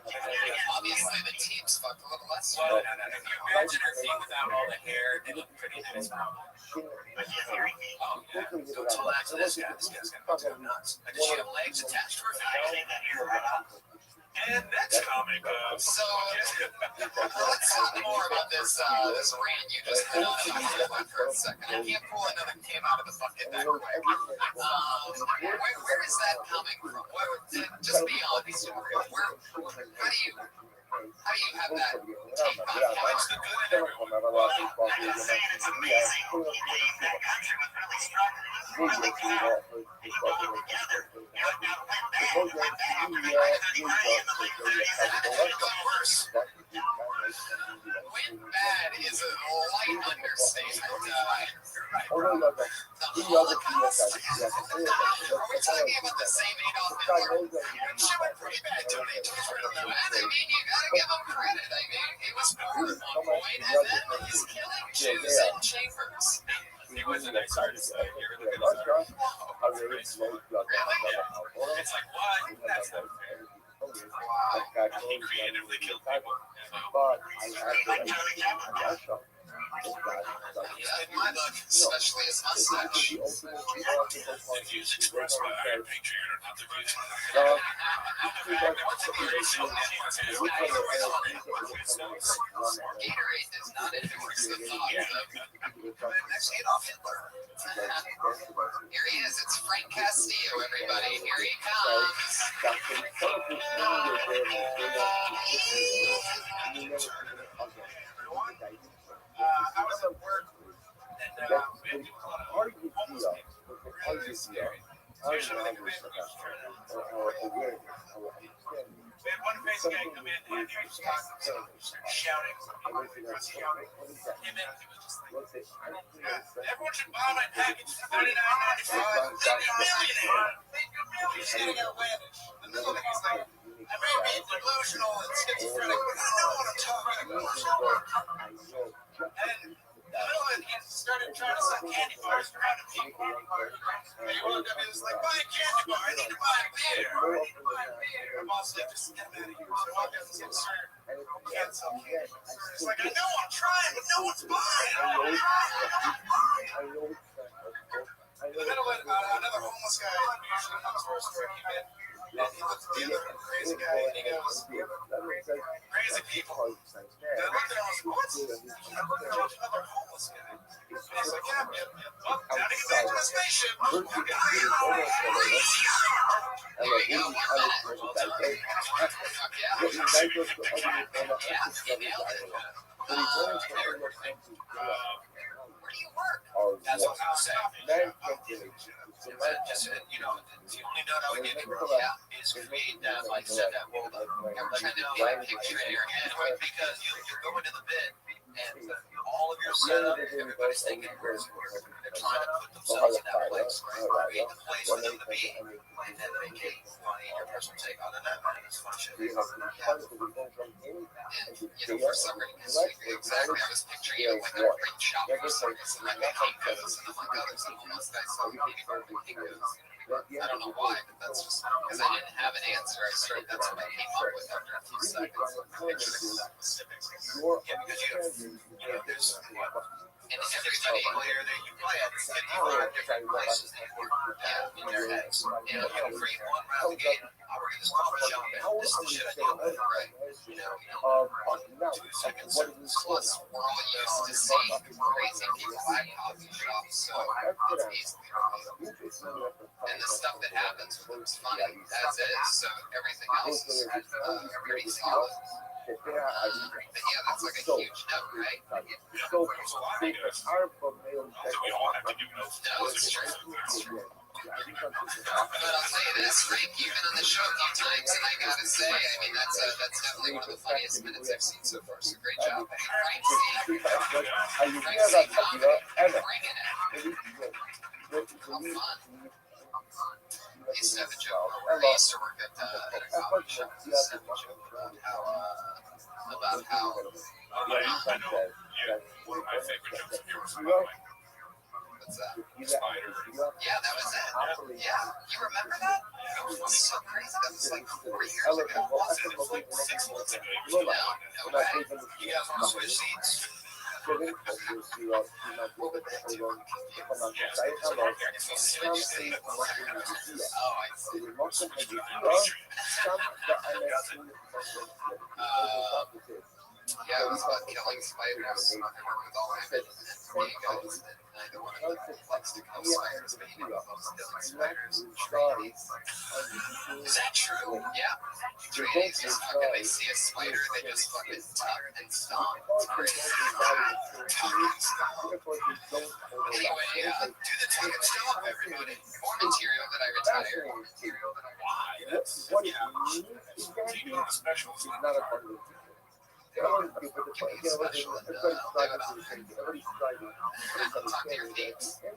Obviously, the team's fucked a little less. Well, if you imagine her feet without all the hair, they look pretty nice. Oh, yeah. Don't tell that to this guy. This guy's gonna go nuts. Does she have legs attached to her feet? And next comic, So let's talk more about this rant you just put on for a second. I can't pull another Kim out of the bucket that quick. Where is that coming from? Just be honest. How do you have that take on it's the good in everyone. I'm just saying it's amazing. That country was really struggling. It was really proud. They got it together. But now went back after they went to the Ukraine in the late 30s and it got worse. Went bad is a light understatement. The Holocaust? Are we talking about the same Adolf Hitler? She went pretty bad, Tony. I mean, you gotta give him credit. I mean, he was poor at one point, and then he's killing Jews in chambers. He was a nice artist. You ever look at his art? Oh, it's graceful. Really? It's like, what? That's not fair. And he creatively killed people. Yeah, in my book, especially his mustache. The views expressed by Iron Patriot are not the views Gatorade does not endorse the thoughts of Adolf Hitler. Here he is. It's Frank Castillo, everybody. Here he comes. I was at work our awareness, our understanding. We had one face guy come in and he was shouting. Everything else. What is that? Came in and he was just like, What's it? everyone should buy my package for $39.95. Make you a millionaire. Make you a millionaire. He's outlandish. The middle of it, he's like, I may be delusional and schizophrenic, but I know what I'm talking about. And in the middle of it, he started trying to sell candy bars around to people. And he wound up, he was like, buy a candy bar. I need to buy a beer. I'm also like, just get him out of here. So I walked out to get shirt. Can't sell candy. It's like, I know I'm trying, but no one's buying. In the middle of it, another homeless guy usually comes to our store. He met, and he looked at the other crazy guy, and he goes, crazy people. And I looked at him and was like, what? I'm looking at another homeless guy. And he's like, yeah, well, time to get back to the spaceship. Where do you work? That's what I was saying. Just, you know, the only note I would give you is create that mindset, that hold up. Like, I know, like, picture in your head, right? Because you go into the bit, and all of your setup, everybody's thinking, they're trying to put themselves in that place, right? Create the place for them to be, and then make it funny, your personal take on it, and it's fun shit. And, you know, for some reason, exactly, I was picturing you like a great shop for service, and like a Kinko's, and I'm like, oh, there's someone else nice selling candy bar from Kinko's. I don't know why, but that's just because I didn't have an answer. That's what I came up with after a few seconds. Picture the exact specifics. Yeah, because there's And everybody player that you play at 55 different places in their heads. And you know, create one round the game. I work at this coffee shop, and this is the shit I do. Right? You know, 2 seconds. Plus, we're all used to seeing crazy people at coffee shops, so it's easily relatable. And the stuff that happens with it's funny as is, so everything else is pretty solid. But yeah, that's like a huge note, right? So, we all have to do those. No, it's true. But I'll say this, Frank, you've been on the show a few times, and I gotta say, I mean, that's definitely one of the funniest minutes I've seen so far. So great job, Frank C. Bringing it. How fun. He said the joke where I used to work at a coffee shop. He said the joke about how I know. Yeah, one of my favorite jokes of yours, by the way. what's that? Spider. Yeah, that was it. Yeah, you remember that? It was so crazy. That was like 4 years ago. It was like 6 months ago. No way. You guys want to switch seats? What would that do? Oh, I see. Yeah, it was about killing spiders. I work with all my amigos, and neither one of them likes to kill spiders, but he loves killing spiders. Is that true? Yeah. Trees just fucking, they see a spider, they just fucking tuck and stomp. It's crazy. Anyway, do the tuck and stomp, everybody. More material that I retire. Why? That's, yeah. Do you know the specials? Special and live it on. Talk to your peeps. I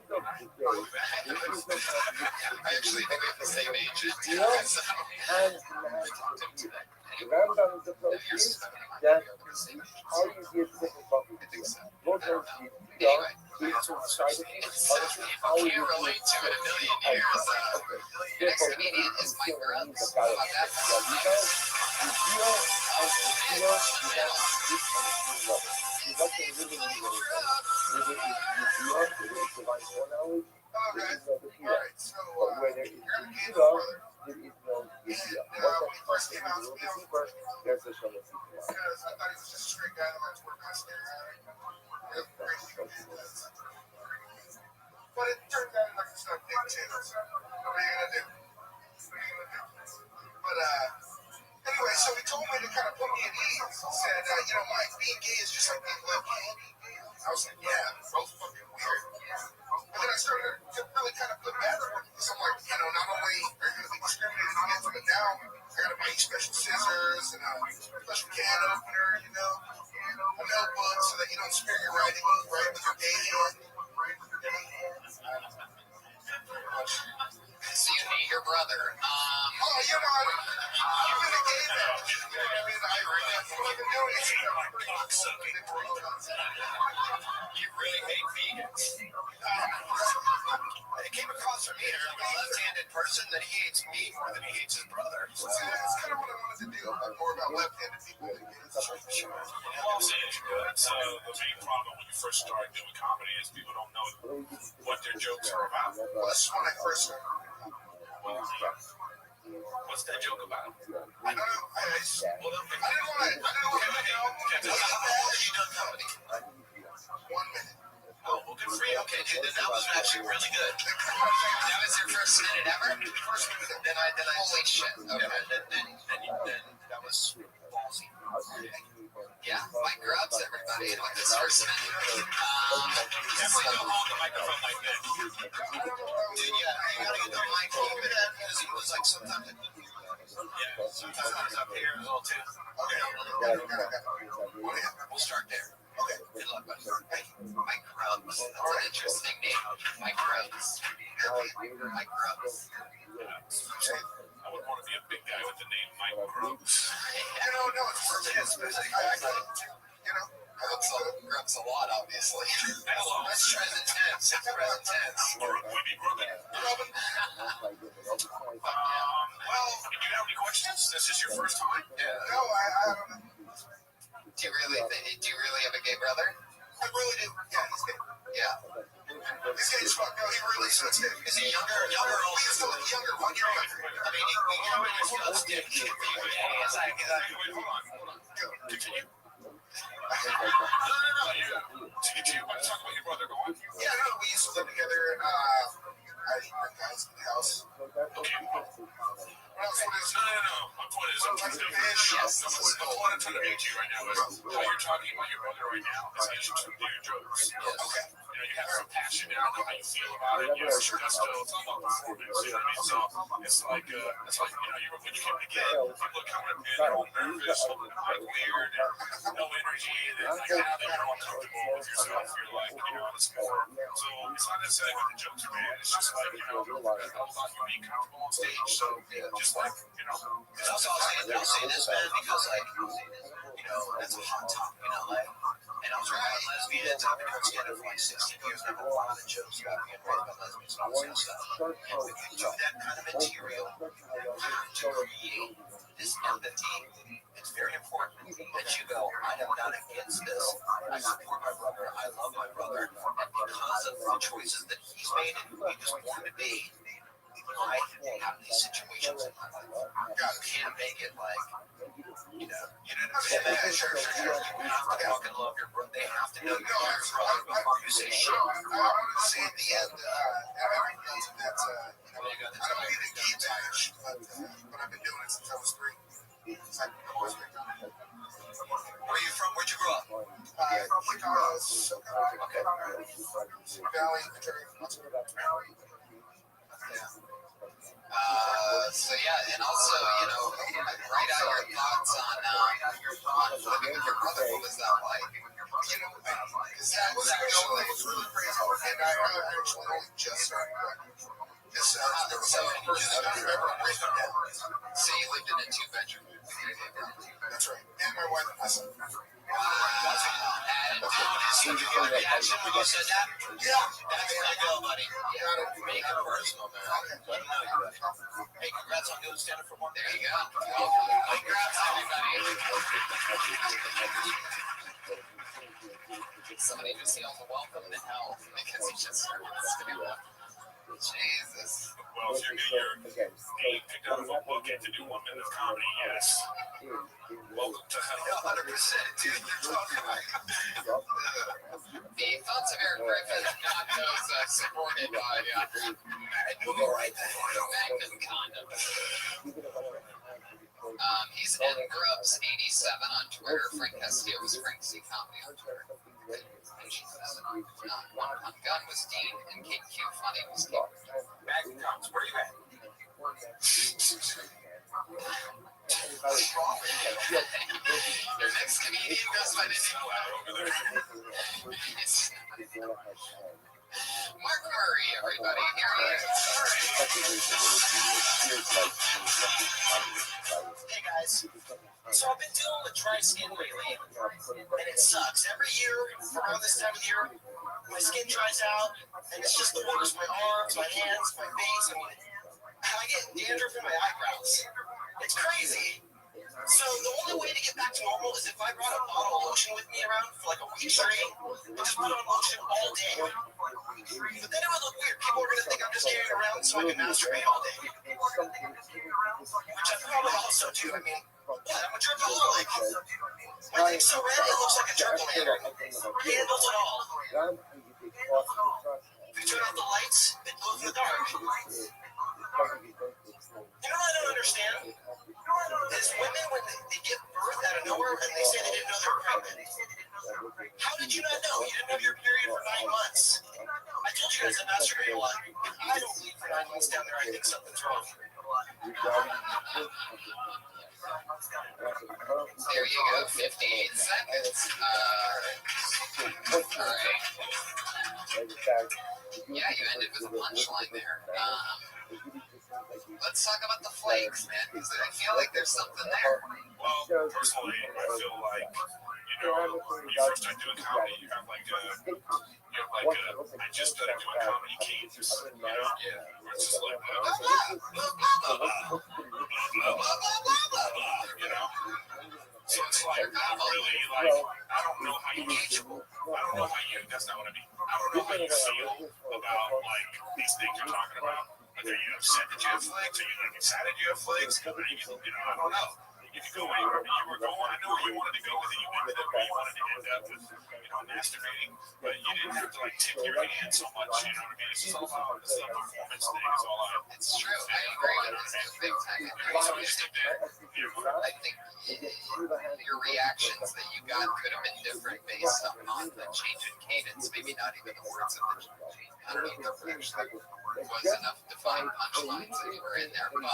actually think we're the same age. Rambam is approach is that all you give different properties. Both of you Anyway, each one side of it. I can't relate to it a million years. Next comedian is Mike Grubbs. How about that? There's a show of Because I thought he was just a straight guy that likes working on stairs. But it turned out like it's not big titties. What are you gonna do? But anyway, so he told me to kind of put me at ease. He said, you know, Mike, being gay is just like being lesbian. I was like, yeah, both fucking weird. But then I started to really kind of put math on it because I'm like, you know, not only I gotta buy you special scissors and a special can opener, a notebook so that you don't smear your writing right with your gay hand. So you hate your brother. You've been a gay man. What I've been doing is You really hate vegans. It came across from me, a left-handed person, that he hates me more than he hates his brother. That's kind of what I wanted to do, more about left-handed people. Sure. Well, I'm saying it's good. So the main problem when you first start doing comedy is people don't know what their jokes are about. Well, this is when I first started. What's that joke about? I don't know. I didn't want to know. How long have you done comedy? 1 minute. Oh, well, good for you. Okay, dude, then that was actually really good. That was your first minute ever? First minute. Then I holy shit. Okay, then that was ballsy. Yeah, Mike Grubbs, everybody. Like this first minute. Definitely don't hold the microphone like that. Dude, yeah, you gotta get the mic a little bit at because he was like sometimes. Yeah, sometimes up here is all too. Okay, we'll start there. Okay, good luck, buddy. Hey, Mike Grubbs. That's an interesting name. Mike Grubbs. Mike Grubbs. I would want to be a big guy with the name Mike Grubbs. No, it's perfect. I look so Grubbs a lot, obviously. That's present tense. It's present tense. Maybe Grubbin. Well, do you have any questions? This is your first time? Yeah. No, I don't know. Do you really have a gay brother? I really do. Yeah, he's gay. Yeah. This guy's fucked. No, he really sucks dick. Is he younger or older? He's still younger, 1 year younger. I mean, he loves dick. Hold on. Continue. No. Continue. I'm talking about your brother. Go on. Yeah, no, we used to live together. I bring guys in the house. Okay. What else? What is No. My point is, I'm trying to meet you right now is how you're talking about your brother right now is how you should do your jokes. Okay. You have some passion now. I know how you feel about it. Yes, that's still it's all about performance. You know what I mean? So it's like when you came together, people are coming in, they're all nervous, like weird, and no energy, and then like now that you're all comfortable with yourself, you're like, it's more. So it's not necessarily that the jokes are bad. It's just like it's all about you being comfortable on stage. So just like It's also I'll say this, man, because that's a hot topic in LA. And I was writing about lesbians. I've been together for like 16 years. And I've heard a lot of jokes about being right about lesbians and all this kind of stuff. And when you do that kind of material, to create this empathy, it's very important that you go, I am not against this. I support my brother. I love my brother. And because of the choices that he's made and who he was born to be, I have these situations in my life. You can't make it like, you know what I'm saying? Sure. You have to fucking love your brother. They have to know you love your brother before you say shit. I wanted to say at the end, everyone knows that I don't need a gay badge, but I've been doing it since I was 3. Where are you from? Where'd you grow up? From okay. Valley, Valley. So yeah, and also, write out your thoughts on living with your brother. What was that like? Because that was really crazy. And I actually only just started. So you lived in a 2-bedroom. That's right. And my wife and my son. And did you get a reaction when you said that? Yeah. That's where I go, buddy. You gotta make it personal, man. Let them know you ready. Hey, congrats on doing stand-up for one. There you go. Congrats, everybody. Somebody just yelled welcome to hell because he just heard this. Jesus. Well, if you're being picked out of a book and to do 1 minute of comedy, yes. Welcome to hell. 100%, dude. The thoughts of Eric Griffin, not those supported by Magnum Condom. He's N Grubbs 87 on Twitter. Frank Castillo was Frank C Comedy on Twitter. One Gun was Dean, and Kate Q Funny was King. Magnum Condom, where are you at? What's wrong with you? Your next Canadian goes by the name Mark Murray, everybody. Here he is. Hey guys, so I've been dealing with dry skin lately, and it sucks. Every year, around this time of year, my skin dries out, and it's just the worst. My arms, my hands, my face, I mean, I get dandruff in my eyebrows. It's crazy. So the only way to get back to normal is if I brought a bottle of lotion with me around for like a week straight, and just put on lotion all day. But then it would look weird. People are gonna think I'm just carrying around so I can masturbate all day. Which I probably also do. I mean, what? I'm a jerkaholic. My thing's so red it looks like a jerk-o-lantern. Handles it all. If you turn out the lights, it glows in the dark. You know what I don't understand? Is women, when they give birth out of nowhere and they say they didn't know they were pregnant. How did you not know? You didn't have your period for 9 months. I told you guys I masturbate a lot. I don't bleed for 9 months down there. I think something's wrong. There you go, 58 seconds. All right. Yeah, you ended with a punchline there. Let's talk about the flakes, man, because I feel like there's something there. Well, personally, I feel like, when you first start doing comedy, you have I just started doing comedy cadence, where it's just like, so it's like, really, I don't know how you, that's not what I mean. I don't know how you feel about, these things you're talking about. Are you upset that you have flakes? Are you excited you have flakes? I don't know. You could go anywhere you were going. I know where you wanted to go with it. You ended up where you wanted to end up with, masturbating. But you didn't have to tip your hand so much. You know what I mean? It's all about the performance thing. It's all out. It's true. I agree with this. Big time. I think your reactions that you got could have been different based on the change in cadence. Maybe not even the words of the change. I don't know if there actually was enough defined punchlines that you were in there, but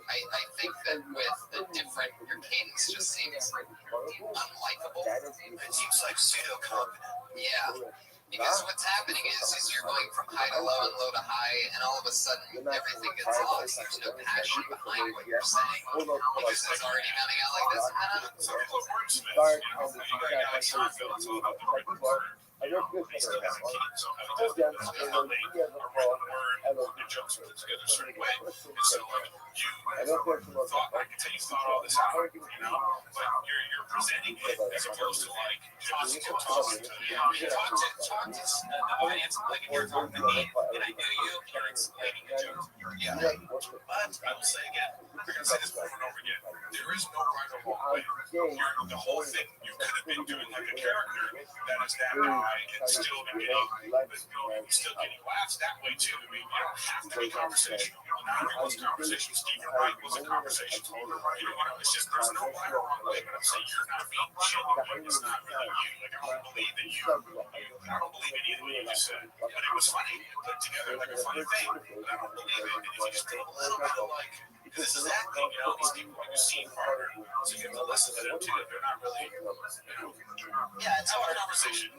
I think that with the different, your cadence just seems unlikable. It seems like pseudo-confident. Yeah. Because what's happening is you're going from high to low and low to high, and all of a sudden everything gets lost. There's no passion behind what you're saying. Because it's already coming out like this. So people are wordsmiths, you got Seinfeld, it's all about the written word. He still has a key, so how he does it is a written word, and jokes with it together a certain way. And so, you thought, I can tell you thought all this out, but you're presenting it as opposed to tossing to You talked to the audience, if you're talking to me, and I knew you're explaining the joke. Yeah. But I will say again, we're going to say this over and over again. There is no right or wrong way. The whole thing, you could have been doing a character that is that high and still been getting laughs that way too. I mean, you don't have to be conversational. Not everyone's conversational. Stephen Wright was a conversation. It's just there's no right or wrong way. But I'm saying you're not being genuine. It's not really you. I don't believe that you. I don't believe any of what you just said. But it was funny. You put it together like a funny thing. But I don't believe it. If you just did a little bit of this is acting, these people are just seeing harder. So you have to listen to them too. They're not really, Yeah, it's our hard. conversation.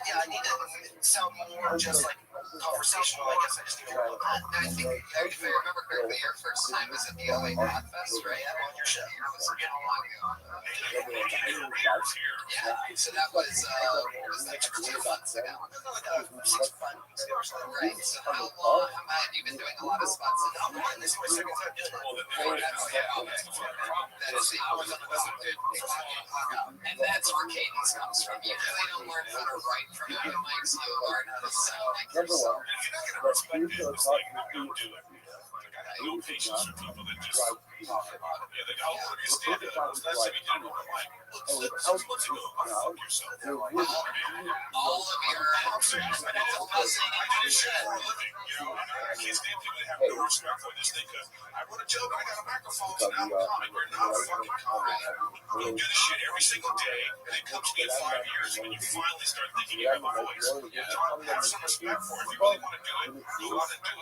Yeah, I need to sound more just like conversational. I guess I just need to work on that. I think, if I remember correctly, your first time was at the LA Pod Fest, right? On your show. It was how long ago? Yeah, so that was, what was that, 2 months ago? Right, so how long have you been doing a lot of spots? This is my second time doing it. And that's where cadence comes from. You really don't learn how to write from open mics, you learn how to sound like yourself. No patience for people that just they go, "Oh, you stand up." Let's say we did it on the mic. Look, 6 months ago, fuck yourself. All of your I did a show for a living, and I can't stand people that have no respect for this thing because I wrote a joke, I got a microphone, so now I'm a comic. You're not a fucking comic. You do this shit every single day, and it comes to me in 5 years when you finally start thinking you have a voice. Have some respect for it. If you really want to do it, go out and do it.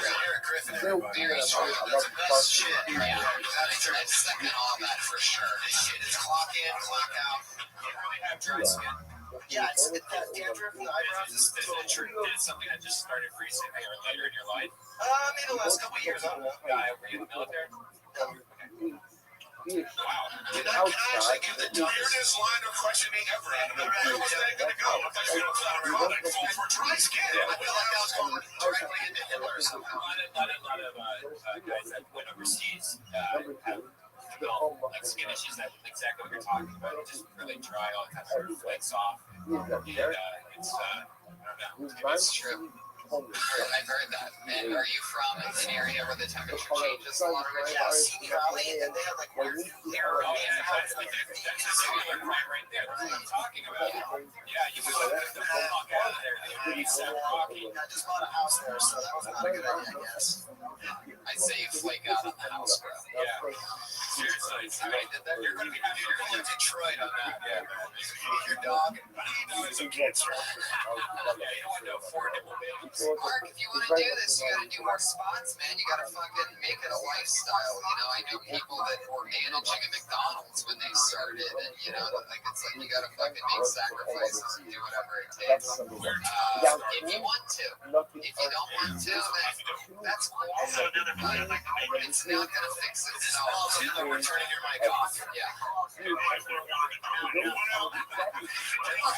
You're a great riffing Still, everybody. Very I true. love That's the the best bus. shit. Yeah, that's true. I second all that for sure. This shit is clock in, clock out. You really have dry skin. Yeah, it's that dandruff in the eyebrows. Is it true? Is it something that just started recently or later in your life? Maybe the last couple of years, I don't know. Were you in the military? Wow. Did I actually give the weirdest line of questioning ever? Where was that going to go? If I should have found ironic for dry skin. I feel like that was going directly into Hitler somehow. A lot of guys that went overseas have developed like skin issues. That exactly what you're talking about. It's just really dry, all kind of flakes off. And it's I don't know. It's true. I've heard that. And are you from an area where the temperature changes a lot? Yeah, Sea Valley, and they have like weird clear Oh yeah, that's the similar right there. That's what I'm talking about. Yeah, you can go the fuck out of there. It's rocky. I just bought a house there, so that was not a good idea, I guess. I'd say you flake out on the house, bro. Yeah. Seriously, you're going to be happy. You're going to Detroit on that. Yeah, man. Your dog. It's a cancer. Yeah, you don't want to afford it. Mark, if you want to do this, you got to do more spots, man. You got to fucking make it a lifestyle. You know, I know people that were managing a McDonald's when they started, and you know, like it's like you got to fucking make sacrifices and do whatever it takes. If you want to. If you don't want to, then that's cool. Also, another point I'd like to make It's not gonna fix it. This is No. also we're turning your mic off. Yeah. They're not going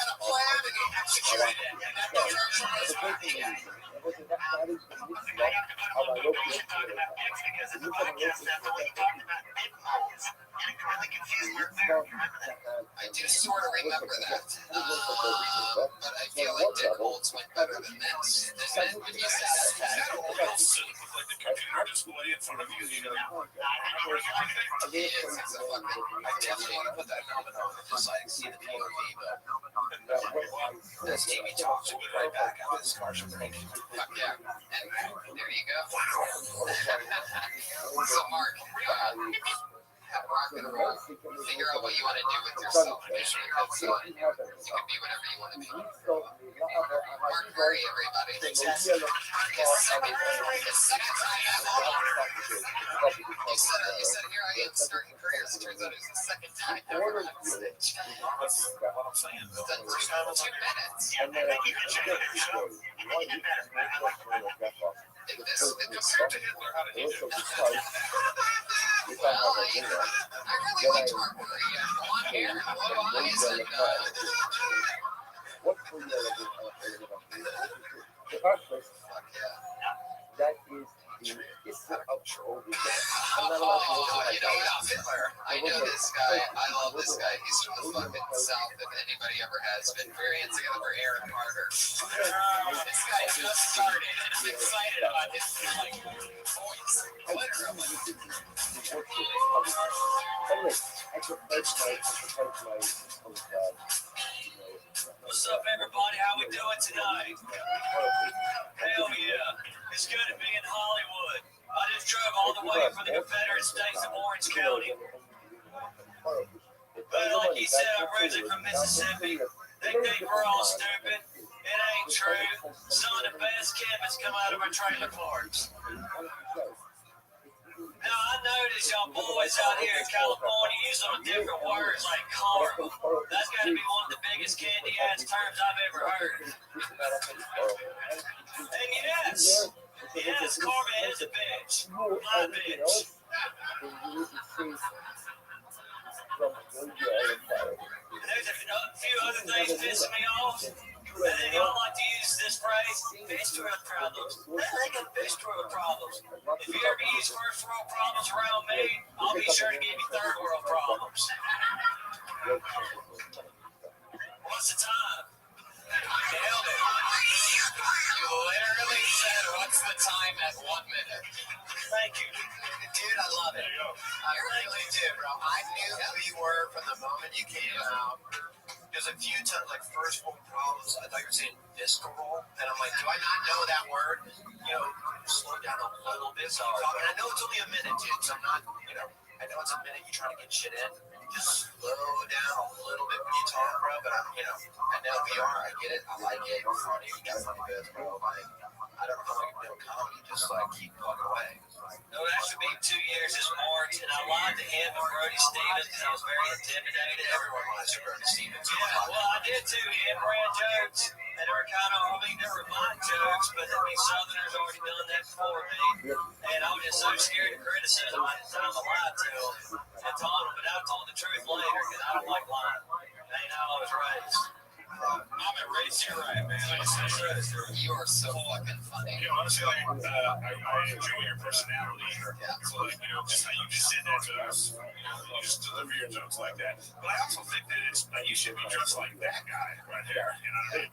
to plan and execute it. And that deserves a response. I do sort of remember that. But I feel like Dick Holtz went better than this. And when you said that, Like the computer display in front of you, you know. he is. He's a fucking. I definitely want to put that helmet on just so I can see the POV, but this TV talks will be right back after this commercial break. Fuck yeah. And there you go. So, Mark, rock and roll. Figure out what you want to do with yourself, man, because you can be whatever you want to be. Mark Murray, everybody. The second time you said here I am starting careers. It turns out it's the second time ever on stage. That's what I'm saying. The first time in 2 minutes. Yeah, I think you can check it out. You did better. I like compared to Hitler, how did he do? Well, I really liked Mark Murray. Blonde hair, blue eyes, and fuck yeah. That is the issue of show. Oh, you know about Hitler? I know this guy. I love this guy. He's from the fucking South. If anybody ever has been variants together for Aaron Carter. This guy just started and I'm excited about his like voice. Literally. Anyway, I propose my What's up, everybody? How we doing tonight? Hell yeah. It's good to be in Hollywood. I just drove all the way from the Confederate States of Orange County. But like he said, I'm originally from Mississippi. They think we're all stupid. It ain't true. Some of the best chemists come out of our trailer parks. Now, I notice y'all boys out here in California use little different words like caramel. That's got to be one of the biggest candy-ass terms I've ever heard. And yes, Carmen is a bitch. My bitch. There's a few other things pissing me off. And then y'all like to use this phrase, first world problems. I got first world problems. If you ever use first world problems around me, I'll be sure to give you third world problems. What's the time? Nailed it. You literally said, what's the time at 1 minute? Thank you. Dude, I love it. I really do, bro. I knew who you were from the moment you came out. There's a few times, like first world problems, I thought you were saying visceral, and I'm like, do I not know that word? You know, slow down a little bit. So and I know it's only a minute, dude, so I'm not, you know, I know it's a minute you're trying to get shit in. Just slow down a little bit when you talk, bro, but I'm, you know, I know who you are, I get it, I like it. You definitely good, bro. Like, I don't know how you do comedy, just like keep plugging away. No, it actually be 2 years this March, and I lied to him and Brody Stevens because I was very intimidated. Everyone wants to Brody Stevens. Yeah, well, I did too. Inbred jokes, and they were kind of, I mean, they were my jokes, but I mean, Southerners already done that before me, and I was just so scared to criticize them. I didn't time to lie to them and taught them, but I told the truth later because I don't like lying. That ain't how I was raised. I'm at race, you're right, man. You are so fucking funny. Yeah, honestly, like, I enjoy your personality. Yeah. So, like, just how you just did that to us. You just deliver your jokes like that. But I also think that it's like you should be dressed like that guy right there. You know what I mean?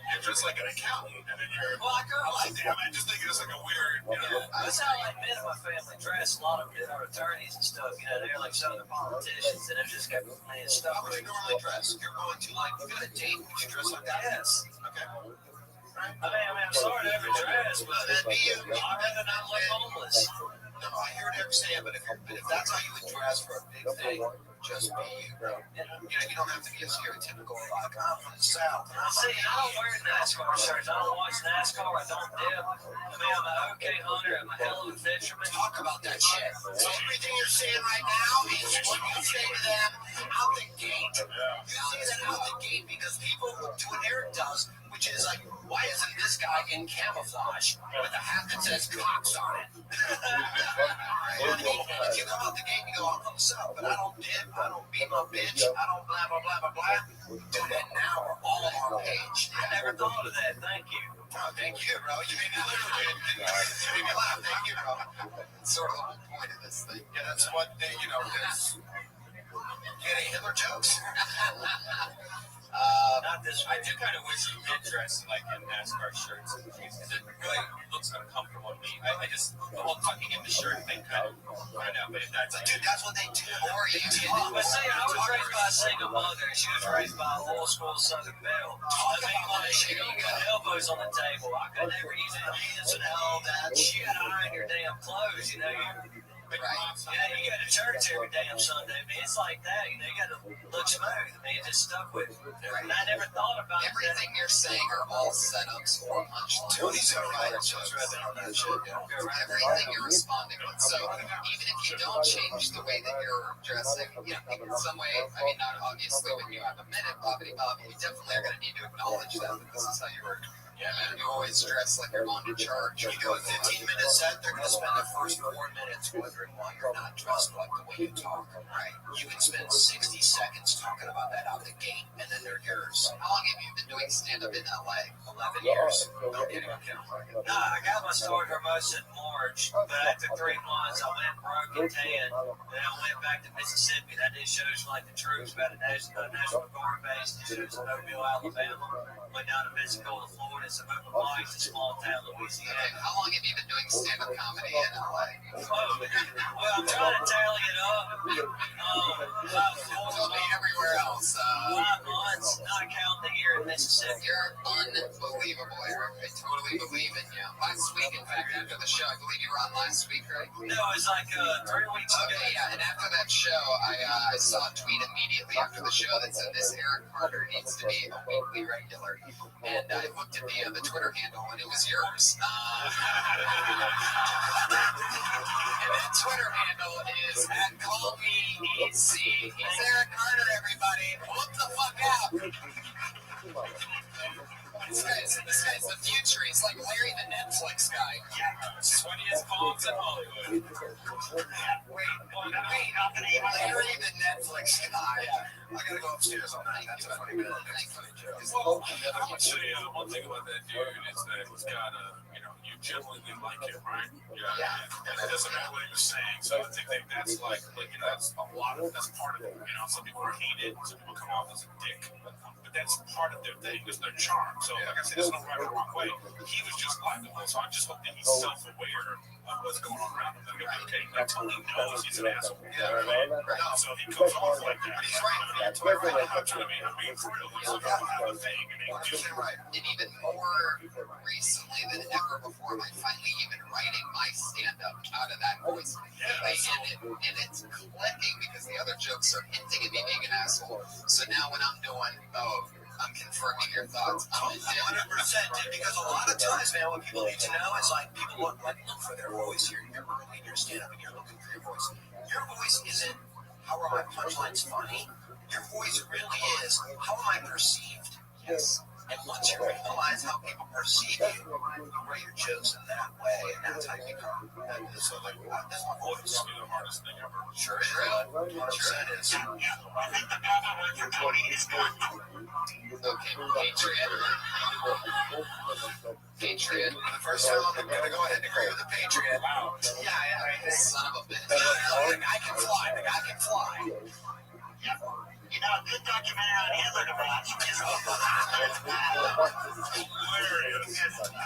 You're dressed like an accountant, and then you're. Well, I like that. I just think it's like a weird. That's how like men in my family dress. A lot of them are attorneys and stuff. They're like Southern politicians, and they're just got playing stuff. How would you normally dress? You're going to like you got a date, would you dress like that? Yes. Okay. I mean, I'm sorry to ever dress, but That'd be you. I'd rather not look homeless. No, I hear what you're saying, but if that's how you would dress for a big thing, just be you, bro. You don't have to be a stereotypical like I'm from the South. See, I don't wear NASCAR shirts. I don't watch NASCAR. I don't dip. I mean, I'm an okay hunter. I'm a hell of a fisherman. Talk about that shit. So everything you're saying right now is what you say to them out the gate. You say that out the gate because people do what Eric does, which is like, why isn't this guy in camouflage with a hat that says Cox on it? If you come out the gate and you go, I'm from the South, but I don't dip, I don't beat my bitch, I don't blah, blah, blah, blah, blah. Do that now or all on our page. I never thought of that. Thank you. Oh, thank you, bro. You made me laugh. You made me laugh. Thank you, bro. It's sort of the whole point of this thing. Yeah, that's what it's. Get any Hitler jokes? Not this. I do kind of wish you did dress like in NASCAR shirts because it really looks uncomfortable to me. I just, the whole tucking in the shirt thing kind of right now, but if that's Dude, that's what they do. Or you But see, I was raised by a single mother, and she was raised by a old school Southern belle. I mean, like, she don't got elbows on the table. I could never use my hands and all that. She got to iron your damn clothes, you Right. Yeah, you go to church every damn Sunday. I mean, it's like that. You got to look smooth. I mean, it just stuck with me. And I never thought about everything you're saying are all setups for lunch. Tony's so right. Everything you're responding with. So even if you don't change the way that you're dressing, in some way, I mean, not obviously when you have a minute, we definitely are going to need to acknowledge that this is how you work. Yeah, man, you always dress like you're on to church. You do a 15-minute set, they're going to spend the first 4 minutes wondering why you're not dressed like the way you talk, right? You can spend 60 seconds talking about that out the gate, and then they're yours. How long have you been doing stand-up in LA? 11 years. No kidding, Nah, I got my start Hermosa in March, but after 3 months, I went broke and tan. Then I went back to Mississippi. I did shows for like the troops about a National Guard base, shows in Mobile, Alabama. Went down to Pensacola, Florida. Some open mics in small town Louisiana. How long have you been doing stand-up comedy in LA? Well, I'm trying to tally it up. Tell me everywhere else. 5 months, not counting the year in Mississippi. You're unbelievable, Eric. I totally believe in you. Last week, in fact, after the show, I believe you were on last week, right? No, it was like 3 weeks ago. Okay, yeah, and after that show, I saw a tweet immediately after the show that said this Eric Carter needs to be a weekly regular. And I looked at the Twitter handle, and it was yours. And that Twitter handle is @CallMeEC. He's Eric Carter, everybody. Look the fuck out. This guy's the future. He's like Larry the Netflix guy. sweatiest palms in Hollywood. Larry the Netflix guy. I gotta go upstairs on that. That's a funny bit. Well, I would say one thing about that dude is that it's got you genuinely like him, right? Yeah. And it doesn't matter what he was saying. So I think that's that's a lot of, that's part of it. Some people are heated, some people come off as a dick. But that's part of their thing, it's their charm. So like I said, there's no right or wrong way. He was just likable. So I just hope that he's self-aware of what's going on around him. Okay, like Tony knows he's an asshole. So he comes off like that. He's right. I'm being for real. He's like, I have a thing. And even more recently than ever before, I'm finally even writing my stand-up out of that voice. And it's clicking because the other jokes are hinting at me being an asshole. So now when I'm doing, I'm confirming your thoughts. 100%, dude, because a lot of times, man, what people need to know is like people look for their voice. You're early in your stand-up and you're looking for your voice. Your voice isn't how are my punchlines funny. Your voice really is how am I perceived. Yes. And once you realize how people perceive you, you write your jokes in that way, and that's how you become. So, like, this is my voice. It's the hardest thing ever. Sure is. 100% is. I think the bad one for Tony is good. Okay, Patriot. Patriot. The first time I'm going to go ahead and agree with the Patriot. Wow. Yeah. Son of a bitch. The guy can fly. The guy can fly. Yep. You know, a good documentary on Hitler to watch is hilarious.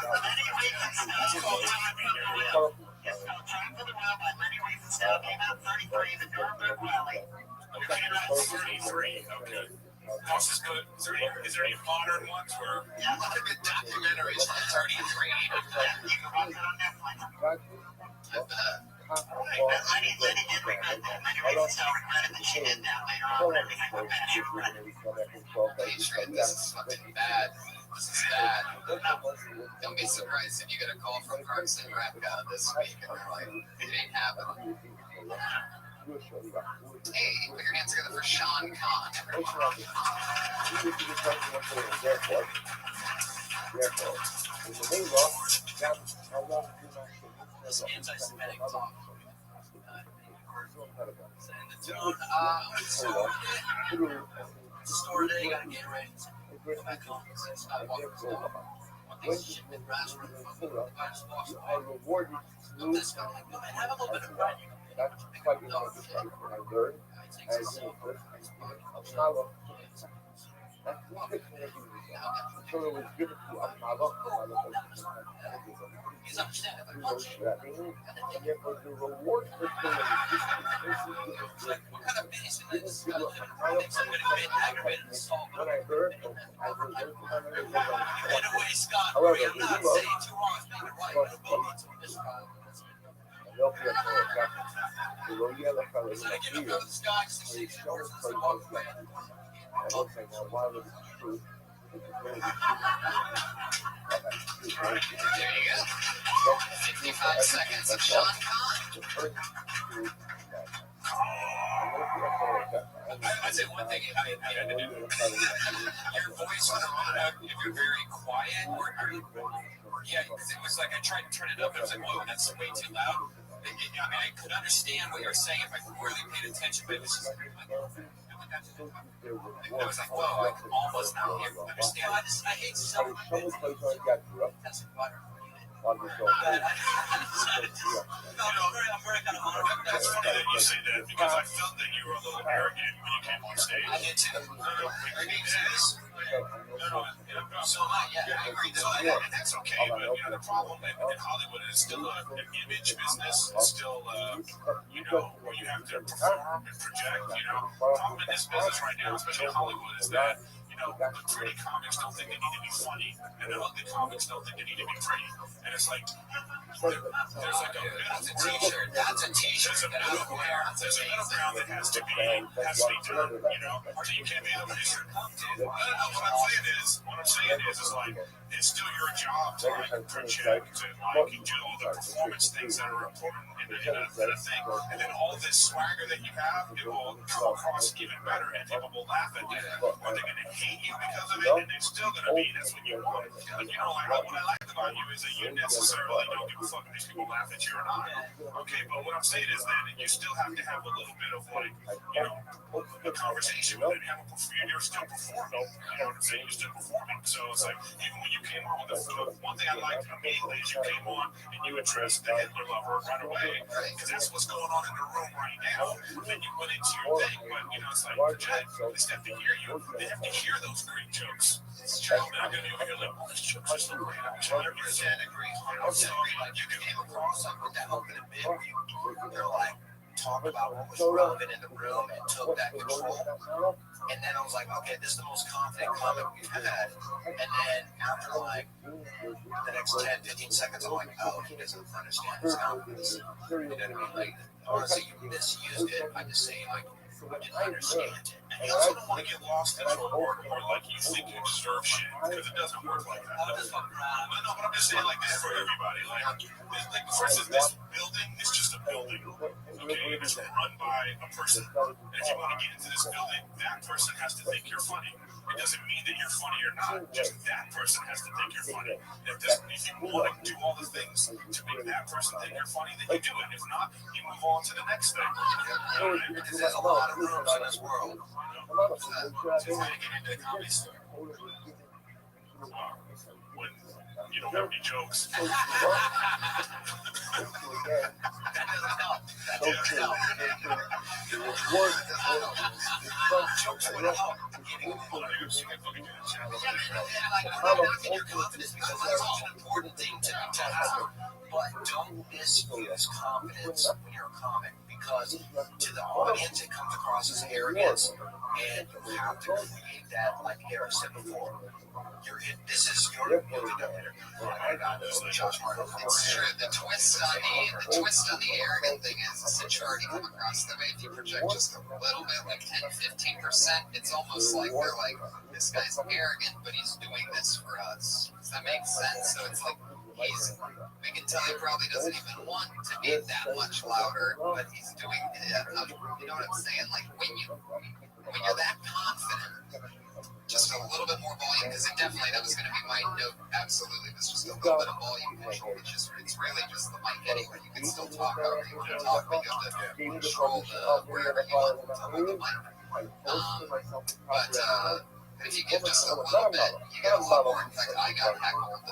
Lenny Riefenstahl. It's called Time for the Wheel. It's called Time for the Wheel by Lenny Riefenstahl. Came out 33, the Nuremberg Rally. It came out 33. Okay. This is good. Is there any modern ones where? Yeah, a lot of good documentaries from 33. Yeah, you can watch it on Netflix. I bet. Lenny did regret that. Lenny Riefenstahl regretted that she did that later on. I think I went back and read it. Patriot, this is fucking bad. This is bad. Don't be surprised if you get a call from Parks and Rec this week and they're like, it ain't happening. Hey, put your hands together for Sean Conn, everyone. This anti-Semitic talk. Store day, you gotta get ready. Go back home. One thing she's been rasping from the guy just walks away. Look this guy, like, man, have a little bit of pride. That's quite what I learned as a person. That's not what so it was given to He's understanding. and therefore the reward for killing What kind of business is this? I think somebody been aggravated and assault. when I heard Anyway, Scott, however, I'm not saying two wrongs make it right, but both needs to be described. the Royal Fellow So they give him the Scott 66 horses and walk away. I will say now, while it is true, it's really There you go. 55 seconds of Sean Conn. I'd say one thing I had to do. Your voice on if you're very quiet or yeah, because it was like I tried to turn it up and I was like, whoa, that's way too loud. I mean, I could understand what you were saying if I really paid attention, but it was just like, I was like, whoa, I can almost not hear, understand. I hate self. That's butter. No, I'm very kind of honored. That's funny that you say that because I felt that you were a little arrogant when you came on stage. I did too. Are you being serious? No. So I agree. So That's okay, but the problem in Hollywood is still an image business. It's still, where you have to perform and project. The problem in this business right now, especially in Hollywood, is that the pretty comics don't think they need to be funny, and the ugly comics don't think they need to be pretty. And it's like there's like that's a t-shirt. That's a t-shirt that I would wear. There's a middle ground that has to be done. So you can't be able to just. What I'm saying is like it's still your job to like project, to like do all the performance things that are important in a thing, and then all this swagger that you have, it will come across even better, and people will laugh at you. Are they going to hate you because of it? And they're still going to be. That's what you want. Like what I like about you is that you necessarily don't give a fuck if these people laugh at you or not. Okay, but what I'm saying is that you still have to have a little bit of like, a conversation with it. You're still performing. You know what I'm saying? You're still performing. So it's like, even when you came on with the one thing I liked immediately is you came on and you addressed the Hitler lover right away, because that's what's going on in the room right now. Then you went into your thing, but it's like, project. They have to hear you. They have to hear those great jokes. It's true. They're going to hear like, this joke's just so great. I'm 100% agree. Like you came across like with that opening bit where you're like talk about what was relevant in the room and took that control. And then I was like, okay, this is the most confident comic we've had. And then after like the next 10, 15 seconds, I'm like, oh, he doesn't understand his confidence. You know what I mean? Like, honestly, you misused it by just saying like, I didn't understand it. And you also don't want to get lost into a word or like you think you deserve shit, because it doesn't work like that. I'm just fucking around. I know, but I'm just saying like this for everybody. Like for instance, this building is just a building. Okay, it's run by a person. And if you want to get into this building, that person has to think you're funny. It doesn't mean that you're funny or not. Just that person has to think you're funny. If you want to do all the things to make that person think you're funny, then you do it. If not, you move on to the next thing. Because there's a lot of rooms in this world to make it into a comedy store. When you don't have any jokes. That doesn't help. That doesn't help. Jokes would help. Getting your confidence, because that's such an important thing to have. But don't misuse confidence when you're a comic, because to the audience it comes across as arrogance, and you have to create that, like Eric said before. This is your Josh Martin. It's true. The twist on the arrogant thing is since you already come across the way, if you project just a little bit, like 10-15%, it's almost like they're like, this guy's arrogant, but he's doing this for us. Does that make sense? So it's like we can tell he probably doesn't even want to be that much louder, but he's doing it. You know what I'm saying? Like when you're that confident, just a little bit more volume, because that was going to be my note. Absolutely, there's just a little bit of volume control. It's really just the mic anyway. You can still talk however you want to talk, but you have to control wherever you want to hold the mic. But if you give just a little bit, you get a lot more. In fact, I got heckled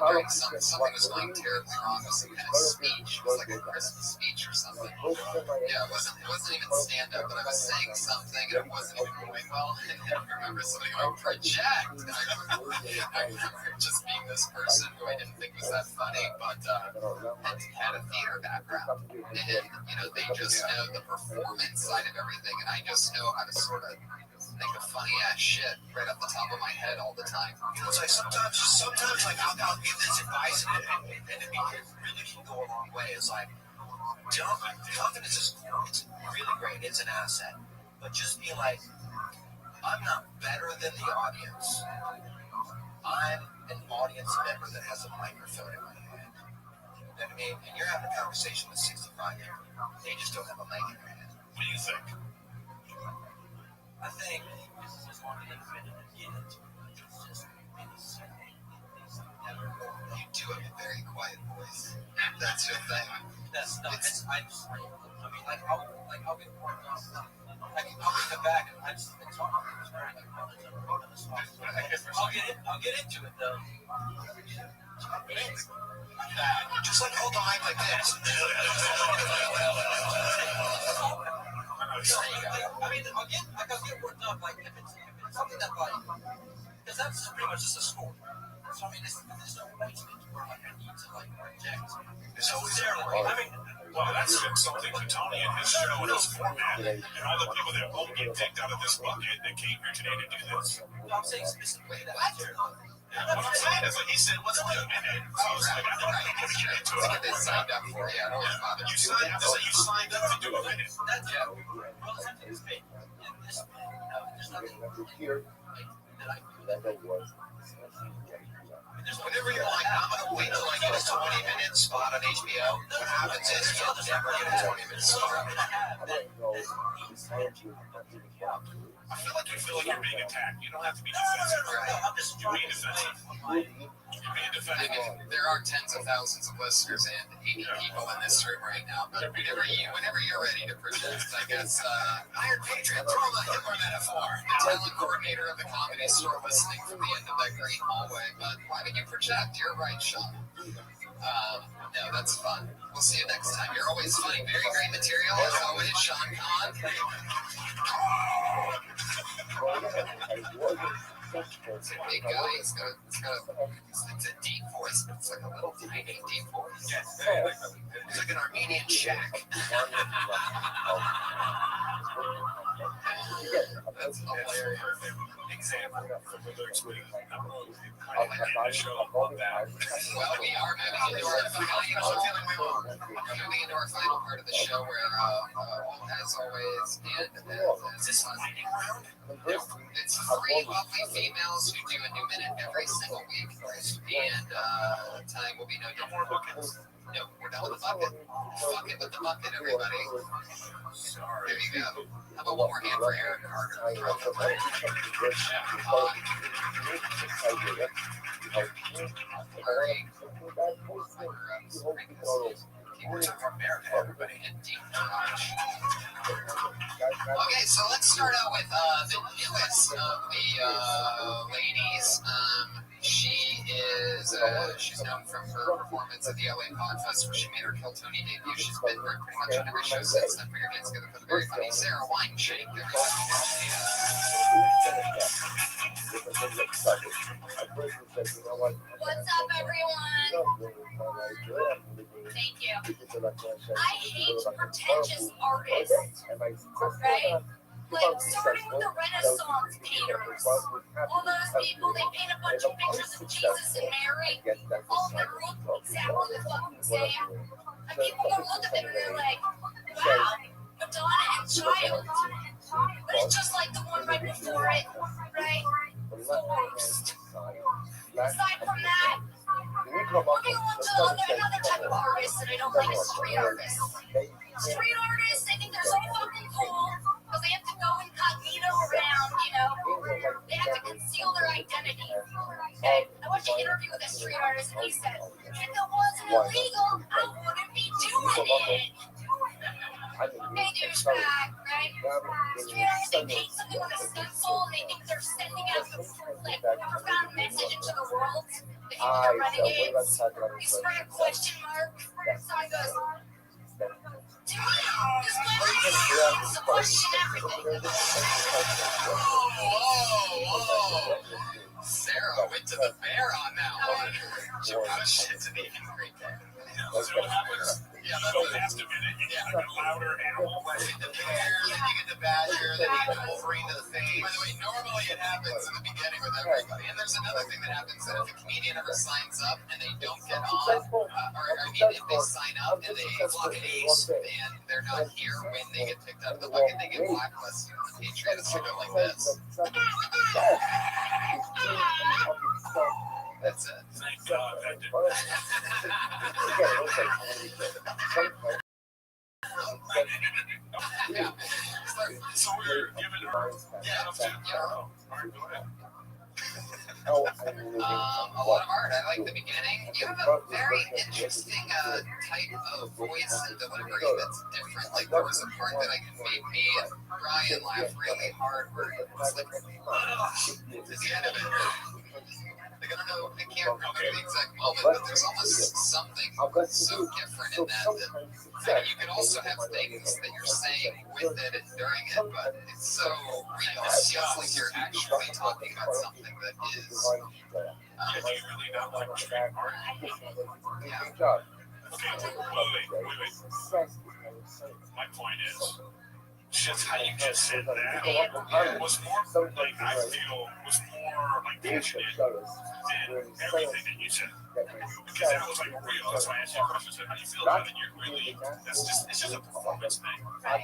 during something was going terribly wrong with some kind of speech. It was like a Christmas speech or something. Yeah, it wasn't even stand up, but I was saying something and it wasn't even going well. And I remember somebody going, project. And I remember just being this person who I didn't think was that funny, but had a theater background. And they just know the performance side of everything, and I just know how to sort of think of funny ass shit right off the top of my head all the time. It's like sometimes like I'll give this advice and it really can go a long way. It's like, confidence is really great. It's an asset. But just be like, I'm not better than the audience. I'm an audience member that has a microphone in my hand. You know what I mean? And you're having a conversation with 65 people. They just don't have a mic in their hand. What do you think? I think you do have a very quiet voice. That's your thing. That's not. I'll get worked on stuff. I'll be in the back and I just talk. I'll get into it though. Just like hold the mic like this. I'll get worked up like if it's something that because that's pretty much just a score. So there's no basement where I need to project. So that's something to Tony and his show and his format, and all the people that won't get picked out of this bucket that came here today to do this. I'm saying specifically that. What I'm saying is, like he said, let's do it. And so I was like, I don't think we get into it. They signed up for it. Yeah, I always bothered You signed up to do a minute. That's well, something is big. There's nothing that I do that was. Whenever you're like, I'm going to wait till I get a 20-minute spot on HBO, what happens is you'll never get a 20-minute spot. I feel like you're being attacked. You don't have to be defensive. I'm just being defensive. You're being defensive. I mean, there are tens of thousands of listeners and 80 people in this room right now, but whenever you're ready to project, I guess, Iron Patriot, throw the Hitler metaphor, the talent coordinator of the Comedy Store listening from the end of that great hallway, but why did you project? You're right, Sean. No, that's fun. We'll see you next time. You're always funny. Very great material, as always, Sean Kahn. It's a big guy. It's a deep voice, but it's like a little tiny deep voice. Yes, it's like an Armenian shack. That's hilarious. Example from the lyrics we show up on that. Well, we are moving into our our final part of the show where, as always, and as this lightning round? No, it's 3 lovely females who do a new minute every single week, and time will be no more buckets. No, we're done with the bucket. Fuck it with the bucket, everybody. Sorry. There you go. How about one more hand for Eric Carter? Okay, so let's start out with the newest of the ladies. She's known from her performance at the LA Podfest where she made her Kill Tony debut. She's been pretty much on every show since then. Put your hands together for the very funny Sarah Weinshake. What's up, everyone? Thank you. I hate pretentious artists, right? Like, starting with the Renaissance painters. All those people, they paint a bunch of pictures of Jesus and Mary. All of them look exactly the fucking same. And people go look at them and they're like, wow, Madonna and Child. But it's just like the one right before it, right? Forced. Aside from that, moving on to another type of artist that I don't like is street artists. Street artists, they think they're so fucking cool because they have to go incognito around, you know. They have to conceal their identity. Okay? I watched an interview with a street artist and he said, if it wasn't illegal, I wouldn't be doing it. Hey, douchebag, right? Street artists, they paint something with a stencil and they think they're sending out the like profound message into the world. They think they're renegades. You spread a question mark. Someone goes, to me, this is a question everything. Whoa. Sarah went to the bear on that one. She shit's an even great day. So that was, that's the last minute. Yeah, like a louder animal. Like the bear, then you get the badger, then you get the Wolverine to the face. By the way, normally it happens in the beginning with everybody. And there's another thing that happens that if a comedian ever signs up and they don't get on, if they sign up and they block an ace and they're not here when they get picked out of the bucket, they get blacklisted on the Patreon. It's go like this. That's it. Thank God that did. Yeah. So we're giving her. Yeah. All right, go ahead. A lot of art. I like the beginning. You have a very interesting type of voice and delivery that's different. Like there was a part that made me and Ryan laugh really hard where it was like, at the end of it. Like, I don't know, I can't remember the exact moment, but there's almost something so different in that you can also have things that you're saying with it and during it, but it's so real. It feels like you're actually talking about something that is. Do you really not like street art? Yeah. Okay, wait. My point is, just how you just said that was more like, I feel, was more like passionate than everything that you said. Because that was like real. That's why I asked you a question. So how do you feel about it? You're really, it's just a performance thing.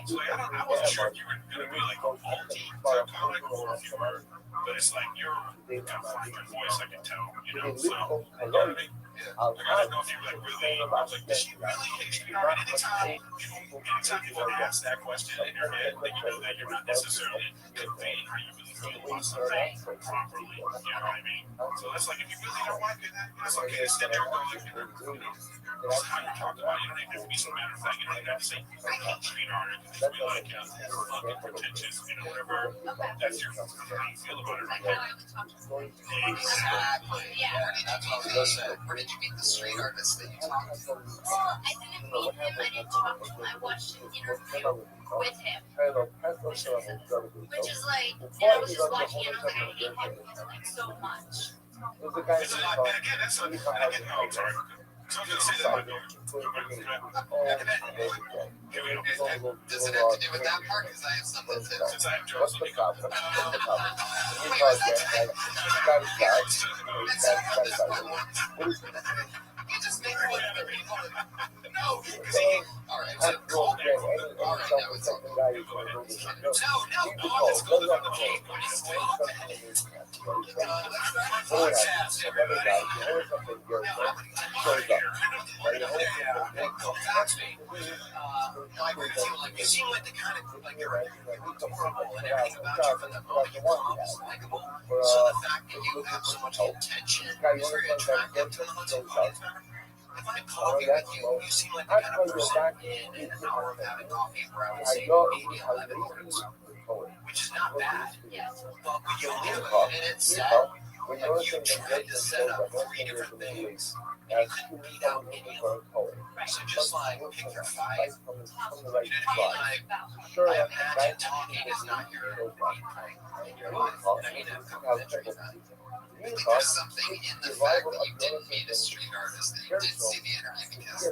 So like, I wasn't sure if you were going to be like all deep type comic or if you were, but it's like you're kind of finding your voice, I can tell, you know, so, you know what I mean? Like, I don't know if you like really, I was like, does she really hate street art? Anytime people ask that question in your head, like, you know that you're not necessarily conveying how you really feel about something properly, you know what I mean? So that's like, if you really don't like it, it's okay to sit there and go, like, you know, this is how you talk about it. You don't even have to be some matter of fact, you don't even have to say, I hate street art, it could just be like, fucking pretentious, you know, whatever, that's your, how you feel about it right there. Exactly. Yeah. That's what I was going to say. Where did you meet the street artist that you talked to? Well, I didn't meet him, I didn't talk to him, I watched an interview with him. Which is like, and I was just watching it, and I was like, I hate him like so much. It's like, and again, that's a, oh, sorry. So I'm going to say that my daughter. Does it have to do with that part? Because I have something to. Since I have Joe's, let me go. You just make one. No, because all right. guy is going to go to No, let's go to the cave when it's still open. That's my podcast, everybody. Guy, the owner something good, shows up. Right, the owner Hey, come talk to me. No, I agree with you. Like, you seem like the kind of, like, you're adorable and everything about you from the moment you come off is likable. So the fact that you have so much attention is very attractive to the Hudson audience member. If I coffee with you, you seem like the kind of person in an hour of having coffee where I would say maybe 11 words, which is not bad. But when you do a minute set, when like, you're you saying tried to set up 3 different things, and you couldn't beat out any of them. So just like pick your fight. You know what I mean? Like, sure, I imagine talking is not your main thing in your life. And I mean, I'm complimentary of that. I think there's something in the fact that you didn't meet a street artist, that you did see the internet because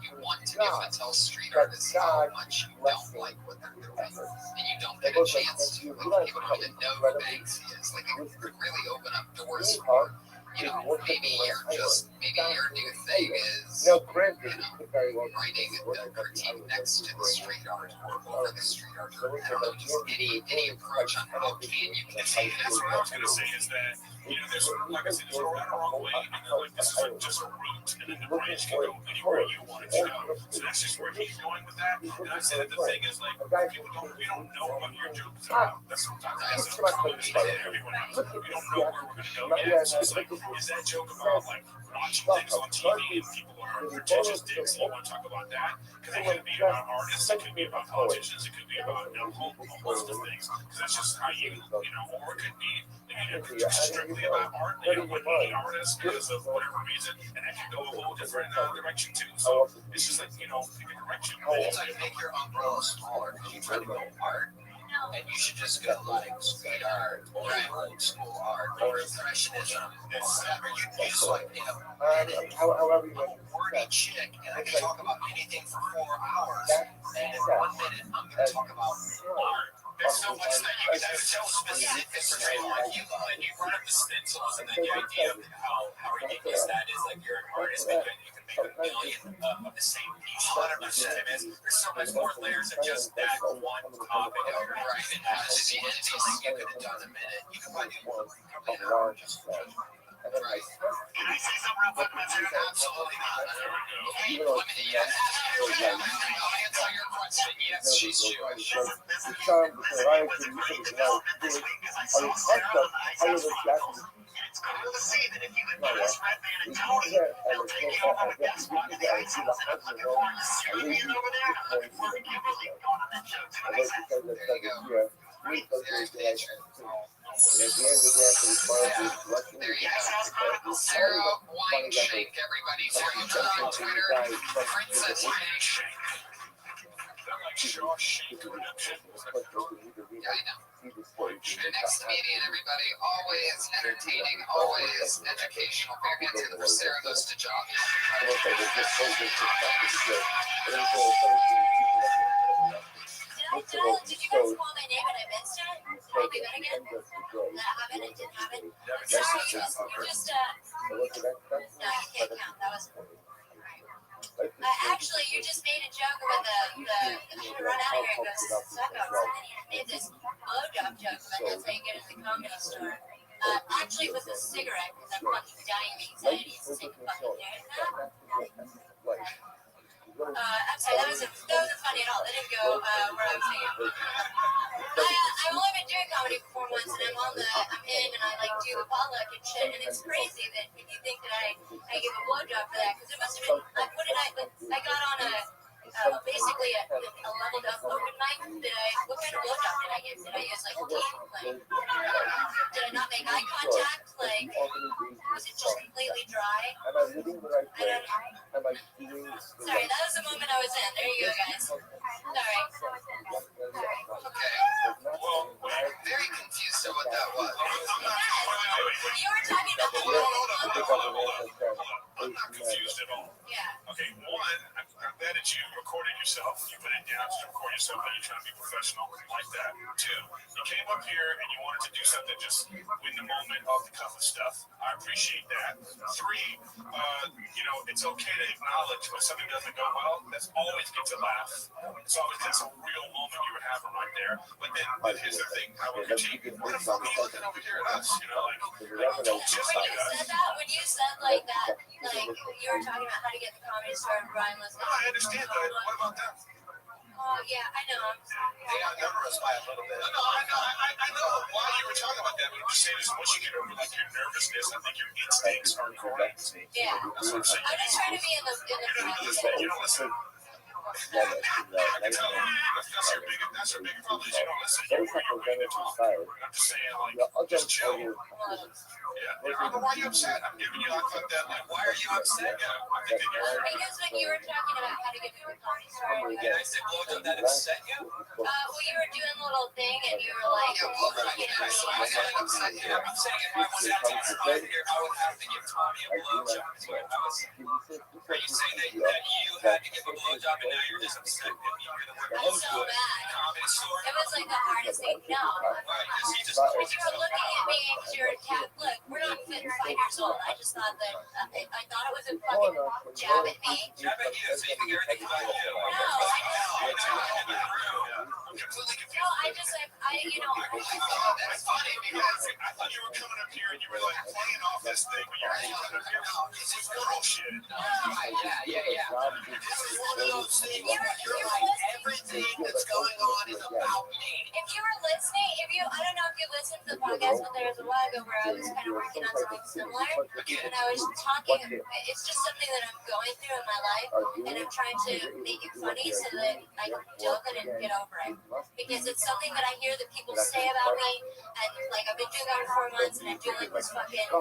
you want to be able to tell street artists how much you don't like what they're doing. And you don't get a chance to. Like, people don't even know who Banksy is. Like, it could really open up doors for, you know, maybe your new thing is, writing a critique next to the street art or over the street art. Or, I don't know, just any approach on how can you continue That's this. what I was going to say is that, you know, there's, like I said, there's a right or wrong way, and then, like, this is like just a route, and then the branch can go anywhere you want it to go. So that's just where he's going with that. And I said that the thing is, like, we don't know what your joke is about. That's sometimes everyone else. We don't know where we're going to go yet. So it's like, is that joke about, like, watching things on TV and people are pretentious dicks and you want to talk about that? Because it could be about artists, it could be about politicians, it could be about, you know, a whole list of things. Because that's just how you know, or it could be, strictly about art, you know, with any artist because of whatever reason, and that can go a whole different direction too. So it's just like, you know, pick a direction. It's like make your umbrella smaller because you try to go art, and you should just go like street art or old school art or impressionism. Or you just like, you know, however you I'm a wordy chick and I can talk about anything for 4 hours, and in 1 minute I'm going to talk about art. There's so much that you can do so specific for trademark. You brought up the stencils and then the idea of how ridiculous that is. Like, you're an artist, but you can make a million of the same piece. 100% is. There's so much more layers of just that one topic. Right. And this is the easiest thing you could have done in a minute. You could probably do an hour just right. Can I say something real quick, Mr. Absolutely not. Hey, let me I'll answer your question. Yes, she's Jewish. This is what's a great development this week is I saw Sarah on the Ice House Chronicles, and it's cool to see that if you endorse Redman and Tony, they'll take you over to guest spot at the Ice House, and I'm looking forward to seeing you over there. I'm looking forward to Kimberly going on that show too. And I said, There you go. There you go. Sarah Wineshake, everybody. Sarah on Twitter. Princess Wineshake. Yeah, I know. The next comedian, everybody. Always entertaining, always educational. Fair hands in for Sarah goes to job. Did you guys call my name and I missed it? Are we good again? That happened? It didn't happen? Sorry, you just, no, I can't count. That was, actually, you just made a joke about the run out of here and go suck up. I made this blowjob joke about that's how you get into the comedy store. Actually, it was a cigarette because I'm fucking dying of anxiety. It's the same fucking thing. I'm sorry, that wasn't funny at all. That didn't go where I was thinking. I've only been doing comedy for 4 months, and I'm in, and I like do the potluck and shit. And it's crazy that if you think that I give a blowjob for that, because it must have been. I got on basically a leveled up open mic. What kind of blowjob did I give? Did I use like teeth? Did I not make eye contact? Like, was it just completely dry? I don't know. Sorry, that was the moment I was in. There you go, guys. Sorry. Okay. Well, I'm very confused on what that was. You were talking about the Hold on. I'm not confused at all. Yeah. Okay, one, I'm glad that you recorded yourself. yourself, you put it down to record yourself, and you're trying to be professional like that. 2, you came up here and you wanted to do something just in the moment, off the cuff of stuff. I appreciate that. 3, it's okay to acknowledge when something doesn't go well. That's always gets a laugh. It's always that's a real moment you were having right there. But then here's the thing: I would critique. What the fuck are you looking over here at us? Don't just When like you us. said that, when you said like that, like you were talking about how to get the comedy store and Brian was No, I understand, but what about them? oh yeah, I know. They outnumber us by a little bit. No, I know why you were talking about that, but I'm just saying is once you get over like your nervousness, I think your instincts are correct. Yeah. That's what I'm saying. I'm just trying to be in the You don't listen. I can tell that's your big problem is you don't listen. You're ready to talk. I'm just saying just chill. Yeah. Why are you upset? I'm giving you like that. Like, why are you upset? Yeah. I'm thinking you're. because when you were talking about how to get to a comedy store, And I said, blowjob that upset you? well, you were doing a little thing and you were like, Yeah, blowjob. I said it upset you. I'm saying if I was that terrified here, I would have to give Tommy a blowjob. Is what I was saying. Are you saying that you had to give a blowjob and now you're just upset that you're the one I'm so mad. comedy store? It was like the hardest thing. No. Right, you just Because you were looking at me because you're attacked. Look, we're not even 5 years old. I just thought that I thought it was a fucking jab at me. jab at you so you think everything's about you. I'm completely confused. No, I just That's funny because I thought you were coming up here and you were like playing off this thing, but you're coming up here now. This is girl shit. Yeah. This is one of those things where you're like, everything that's going on is about me. if you were listening, I don't know if you listened to the podcast, but there was a while ago where I was kind of working on something similar, and I was talking. It's just something that I'm going through in my life, and I'm trying to make it funny so that I can joke it and get over it. Because it's something that I hear that people say about me, and like I've been doing that for 4 months, and I'm doing like this fucking, I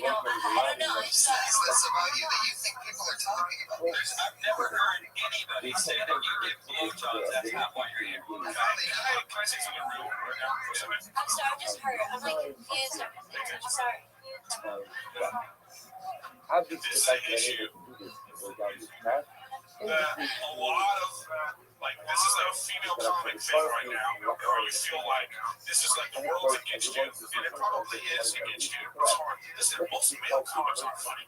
don't know. It's What is this about you that you think people are talking about? I've never heard anybody say that you get blowjobs. That's not why you're here. Can I say something real right now for a second? I'm sorry, I'm just hurt. I'm like confused. I'm sorry. I've just decided to do this and go down this path. A lot of this is a female comic thing right now, where you feel like this is like the world's against you, and it probably is against you. It's hard. Listen, most male comics aren't funny.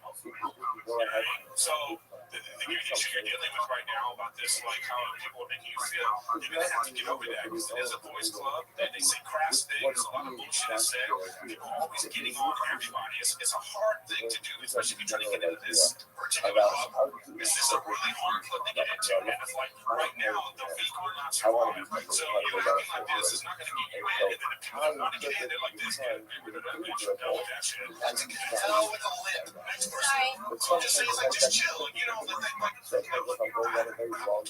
So the issue you're dealing with right now about this, like how people are making you feel, you're gonna have to get over that because it is a boys' club. They say crass things, a lot of bullshit is said. People are always getting on everybody. It's a hard thing to do, especially if you're trying to get into this particular club. This is a really hard club to get into, and it's like right now the weak will not survive. So you acting like this is not going to get you in, and then the people that want to get in, they're like this kid. We should know with that shit. That's a hell with a lip. Next person. Just say it's like just chill. I'm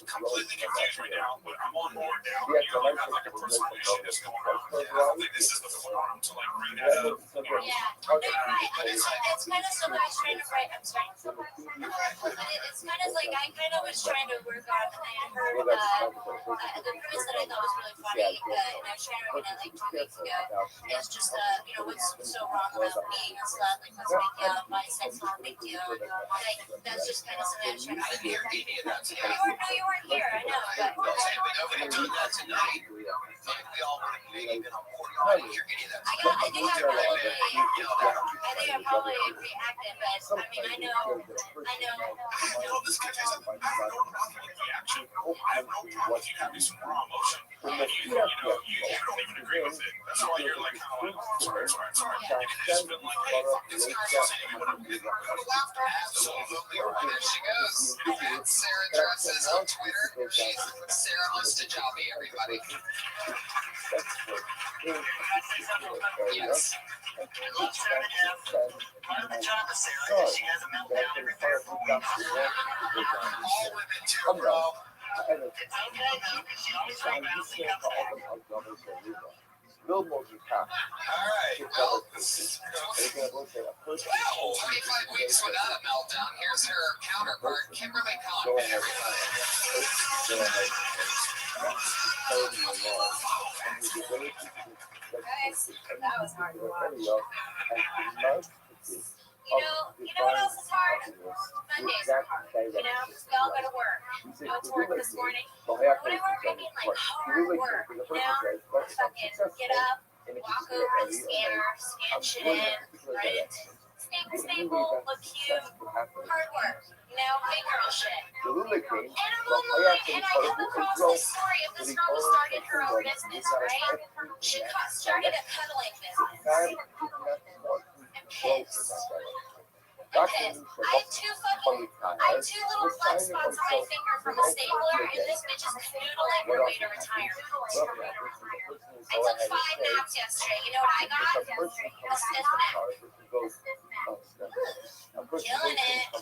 completely confused right now, but I'm on board now. You have like a personal issue that's going on. I don't think this is the forum to like bring that up. Yeah, no, you're right. And it's kind of something I was trying to write. I'm sorry. But it's kind of like I kind of was trying to work on, and I heard the premise that I thought was really funny, and I was trying to write it like 2 weeks ago. It's just what's so wrong about being a slut, like what's a big deal, bisexual, not a big deal. Like that's just kind of something I was trying to I didn't hear any of that today. You weren't here, I know, but Nobody done that tonight. We all would have maybe been on board. I didn't hear any of that. I think I probably reacted, but I mean, I know. This guy has I have no problem with reaction. I have no problem with you having some raw emotion. You don't even agree with it. That's why you're like kind of like, oh, sorry. You could just been like, hey, fuck this guy. You would have laughed at. Absolutely right. There she goes. At Sarah Dresses on Twitter. She's Sarah Mustajabi, everybody. Yes. Part of the job of Sarah is she has a meltdown every 3 or 4 weeks. All women too, bro. It's okay though, because she always rebounds and comes back. Build motion cap. All right. Well, 25 weeks without a meltdown. Here's her counterpart, Kimberly Conway, everybody. That was hard to watch. You know what else is hard? Mondays are hard. We all go to work. Go to work this morning. Well, When I work, I mean like hard work. You know, fucking get up, walk over to the scanner, scan shit in, right? Staple, look cute, hard work. You know, big girl shit. The Lula King, And I'm online, and I come across this story of this girl who started her own business, right? She started a cuddling business. And I have two little blood spots on my finger from a stapler, and this bitch is canoodling her way to retirement. I took 5 naps yesterday. You know what I got? A stiff neck. Killing it.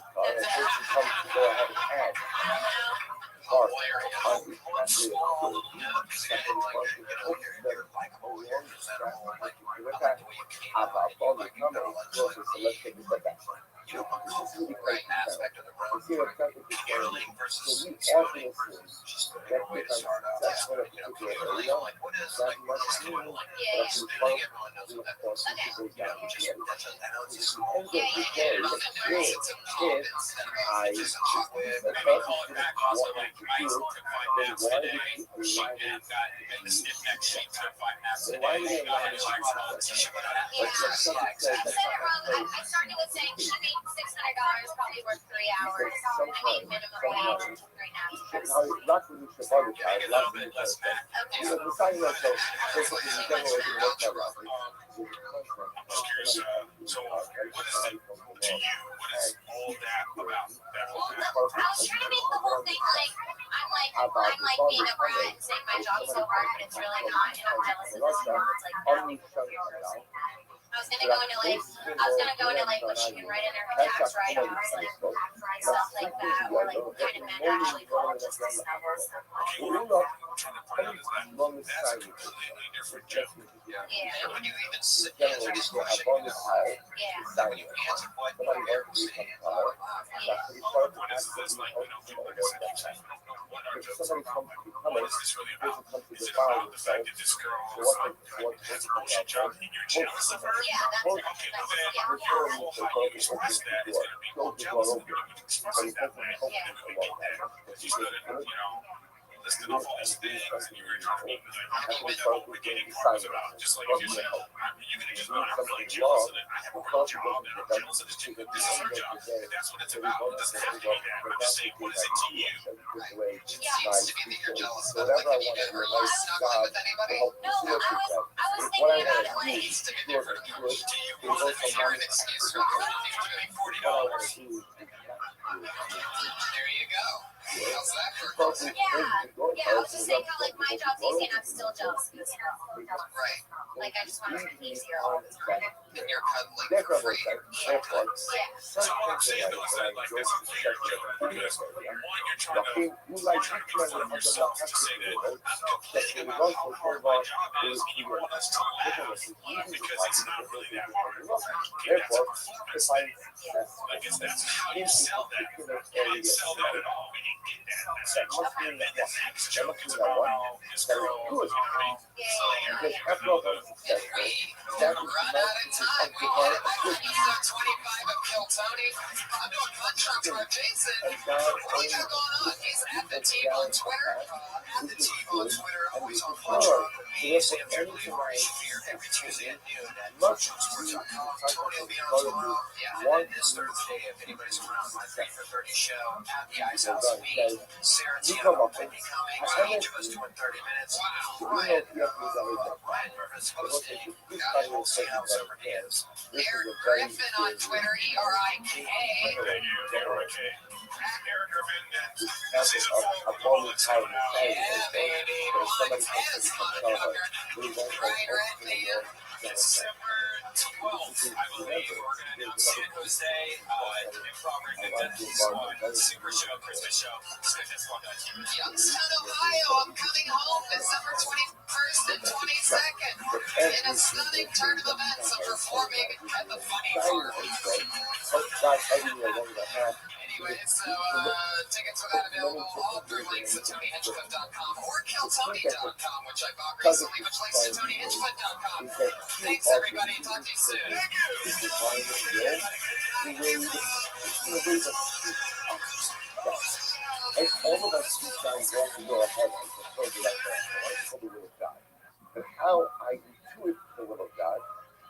Aspect of the road. Gambling versus I started with saying should be $600, probably worth 3 hours. I need minimum wage right now. a little bit less back. Okay. I'm curious. So, what is it to you? What is all that about? That whole thing? I was trying to make the whole thing like I'm like being a brat and saying my job's so hard, but it's really not, and I'm jealous of this girl. It's like that. I was gonna go into like what she can write in her tax write-offs, like stuff like that, or like what kind of men actually call just to stuff and stuff like that. That's a completely different joke. Yeah. And when you even answer this question, Yeah. when you answer what you are saying, what is this like? Like I said, what are jokes about? What is this really about? Is it about the fact that this girl has a bullshit job and you're jealous of her? Yeah, that's Okay, well then, how you express that is going to be, well, jealous of you, you express it that way, and then we get that. You should, listed off all these things, and you were trying to be like, what the beginning part was about, just like if you said, you can just not, I'm really jealous of it, I have a real job, and I'm jealous of this too, but this is her job, and that's what it's about. It doesn't have to be that, but just say, what is it to you? It seems to be that you're jealous of it. Like if you get her snuggling with anybody, No, I was thinking about it like needs to be different. To you, what is it? You're an excuse for $40. There you go. How's that for a yeah, I was just saying how like my job's easy and I'm still jealous of this girl. Right. Like I just want it to be easier all the time. And you're cuddling for free. Yeah. So all I'm saying though is that like that's a clear joke because one, you're trying to reaffirm yourself to say that I'm complaining about how hard my job is. You want us to laugh because it's not really that hard. That's a performance thing. I guess that's how you sell that. You didn't sell that at all. We didn't get that. That's and then the next joke is about how this girl, So Run out of time. We can't. Episode 25 of Kill Tony. I'm doing Fun Truck Drive Jason. What do we got going on? He's at the team on Twitter. At the team on Twitter. Always on Fun Truck. He's every Tuesday at noon at FunTruckSports.com. Tony will be on tomorrow. Yeah, and then this Thursday, if anybody's around, my 3 for 30 show at the Ice House. Me, Sarah Tiano, Whitney Cummings, each of us doing 30 minutes. Ryan Murvis hosting. We'll see how sober he is. Eric Griffin on Twitter, ERIKA. Eric Griffin, season 4, we're all excited about. Yeah, baby. On tennis motherfucker. Right at the December 12th, I believe, we're going to do San Jose Improv Rick Super Show, Christmas Show. Youngstown, Ohio, I'm coming home December 21st and 22nd. In a stunning turn of events, I'm performing at the Funny Farm. Anyway, so tickets for that available all through links at TonyHinchcliffe.com or KillTony.com, which I bought recently, which links to TonyHinchcliffe.com. Thanks, everybody. Talk to you soon. And all of us deep down want to go ahead and fulfill the right answer, right? Fulfill the will of God. But how I intuit the will of God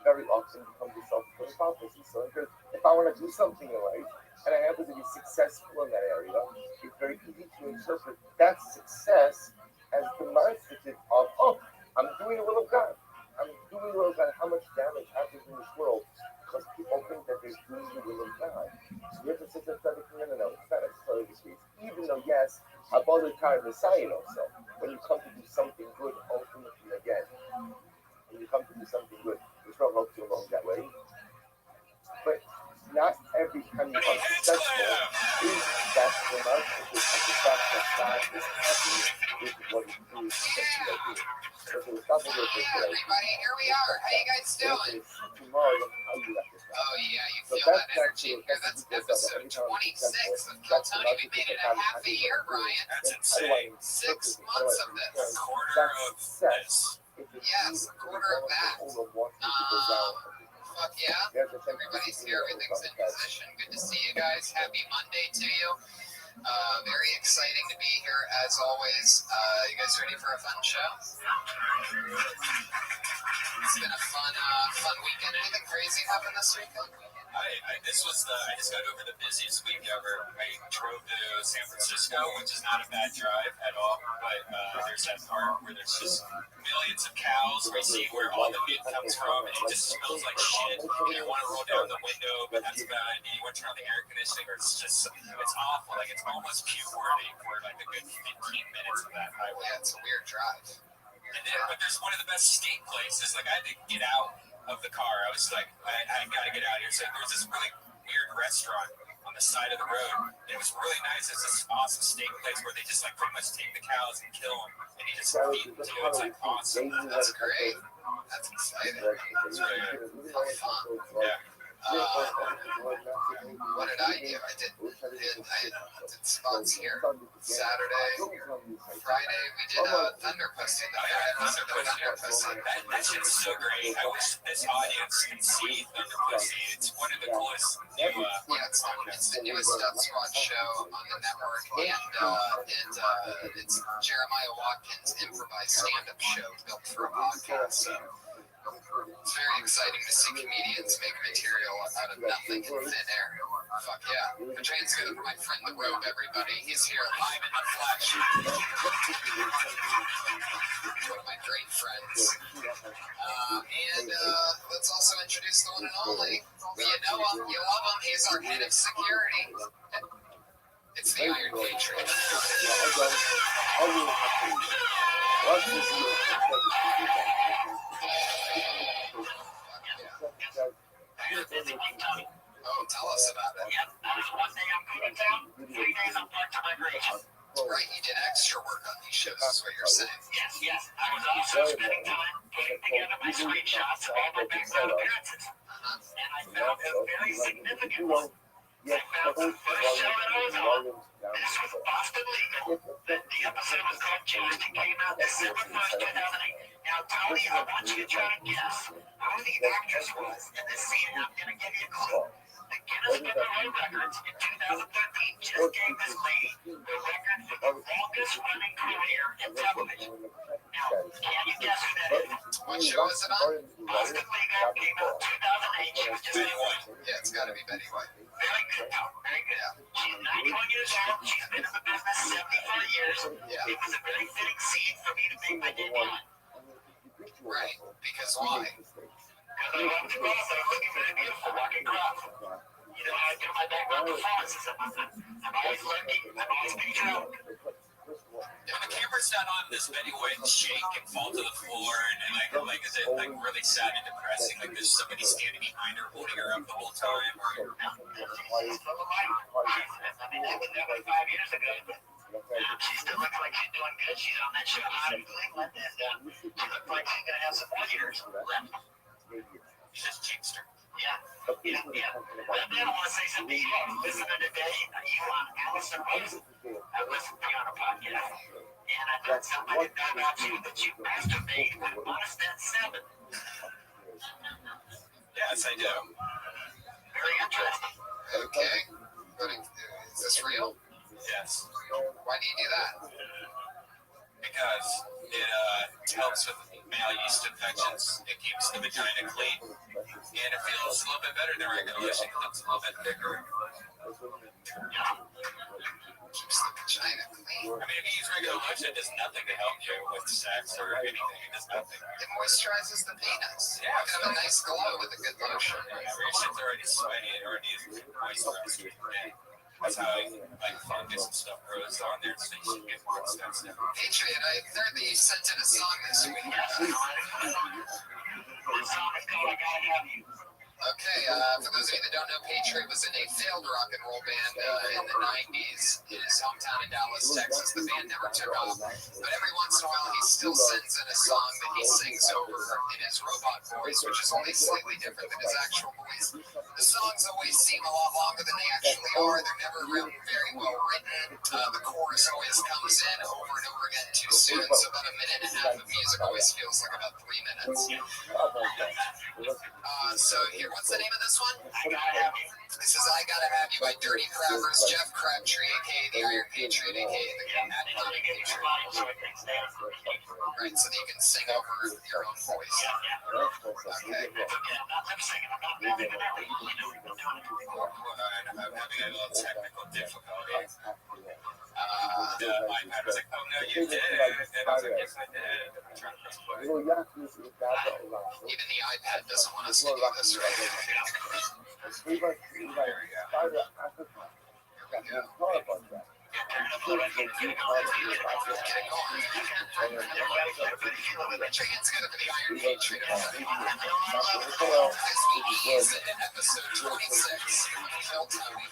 very often becomes a self-fulfilling prophecy. So if I want to do something in life and I happen to be successful in that area, it's very easy to interpret that success as demonstrative of, oh, I'm doing the will of God. I'm doing the will of God. How much damage happens in this world because people think that they're doing the will of God. So we have to sit there and say, no, it's not necessarily the case. Even though, yes, Abba Kai Messiah also, when you come to do something good, ultimately, again, when you come to do something good, Israel helps you along that way. But not every time you are successful is that demonstrative of the fact that God is happy with what it is that you are doing. So stop Hey everybody, here we are. How you guys doing? Tomorrow, how you like this. Oh yeah, you feel that energy here. That's episode 26 of Kill Tony. We made it a half a year, Brian. That's insane. 6 months of this. A quarter of this. Yes, a quarter of that. Fuck yeah. Everybody's here. Everything's in position. Good to see you guys. Happy Monday to you. Very exciting to be here as always. You guys ready for a fun show? It's been a fun weekend. Anything crazy happened this weekend? I just got over the busiest week ever. I drove to San Francisco, which is not a bad drive at all, but there's that part where there's just millions of cows. We see where all the meat comes from, and it just smells like shit. And you want to roll down the window, but that's a bad idea. You want to turn on the air conditioning, or it's awful. Like, it's almost puke-worthy for like a good 15 minutes of that highway. Yeah, it's a weird drive. But there's one of the best steak places. Like, I had to get out of the car. I was like, I gotta get out here. So there was this really weird restaurant on the side of the road. It was really nice. It's this awesome steak place where they just like pretty much take the cows and kill them, and you just feed them to it. It's like awesome. That's great. That's exciting. It's really good. How fun. Yeah. What did I do? I did spots here. Saturday, Friday, we did Thunder Pussy. That shit's so great. I wish this audience can see Thunder Pussy. It's one of the coolest new. It's the newest Dub Squad show on the network, and it's Jeremiah Watkins' improvised stand-up show built for a podcast. So it's very exciting to see comedians make material out of nothing in thin air. Fuck yeah. Which means good for my friend The Rogue, everybody. He's here live in the flesh. One of my great friends. And let's also introduce the one and only. You know him, you love him. He's our head of security. It's the Iron Patriot. Oh, tell us about it. Yep, that is one day I'm going to town, 3 days I'm back to migration. Right, you did extra work on these shows, is what you're saying. Yes. I was also spending time putting together my screenshots of all my background appearances. And I found a very significant one. I found the first show that I was on. This was Boston Legal. The episode was called Judge. It came out December 1st, 2008. Now, Tony, I want you to try to guess who the actress was in this scene. I'm going to give you a clue. The Guinness Book of World Records in 2013 just gave this lady the record for the longest running career in television. Now, can you guess who that is? What show is it on? Boston Legal came out 2008. She was just Betty White. Yeah, it's got to be Betty White. very good, Tom. Very good. She's 91 years old. She's been in the business 75 years. Yeah. It was a very fitting scene for me to make my debut on. Right, because why? Because I walked across and I was looking very beautiful, walking across. You know, I do my background performances. I'm always looking. I'm always patriotic. If the camera's not on, does Betty White shake and fall to the floor, and like is it like really sad and depressing? Like there's somebody standing behind her, holding her up the whole time, or She's full of life. I mean, that was 5 years ago. She still looks like she's doing good. She's on that show out in Cleveland, and she looks like she's going to have some more years left. she's just jinxed her. Yeah. Well, I want to say something. You know, listening today, you on Allison Rose. I listened to you on a podcast, and I thought something I didn't know about you that you masturbate at Monistat 7. Yes, I do. Very interesting. Okay. But is this real? Yes. Why do you do that? Because it helps with male yeast infections. It keeps the vagina clean, and it feels a little bit better than regular lotion because it's a little bit thicker. Keeps the vagina clean. I mean, if you use regular lotion, it does nothing to help you with sex or anything. It does nothing. It moisturizes the penis. Yeah, You can have a nice glow with a good lotion. Where your shit's already sweaty, it already needs moisturizer. That's how like fungus and stuff grows on there, so you should get more expensive. Patriot, I heard that you sent in a song this week. Okay, for those of you that don't know, Patriot was in a failed rock and roll band in the 90s in his hometown in Dallas, Texas. The band never took off, but every once in a while he still sends in a song that he sings over in his robot voice, which is only slightly different than his actual voice. The songs always seem a lot longer than they actually are. They're never very well written. The chorus always comes in over and over again too soon, so about a minute and a half of music always feels like about 3 minutes. So here, what's the name of this one? This is I Gotta Have You by Dirty Crabbers, Jeff Crabtree, aka the Iron Patriot, aka the Iron Patriot. Right, so that you can sing over your own voice. Okay. I'm having a little technical difficulty. The iPad was like, oh no, you did. And I was like, yes, I did. I'm trying to press play. Even the iPad doesn't want us to do this right now. There we go. Trigger's gonna be the Iron Patriot. This week is episode 26. Phil Tony.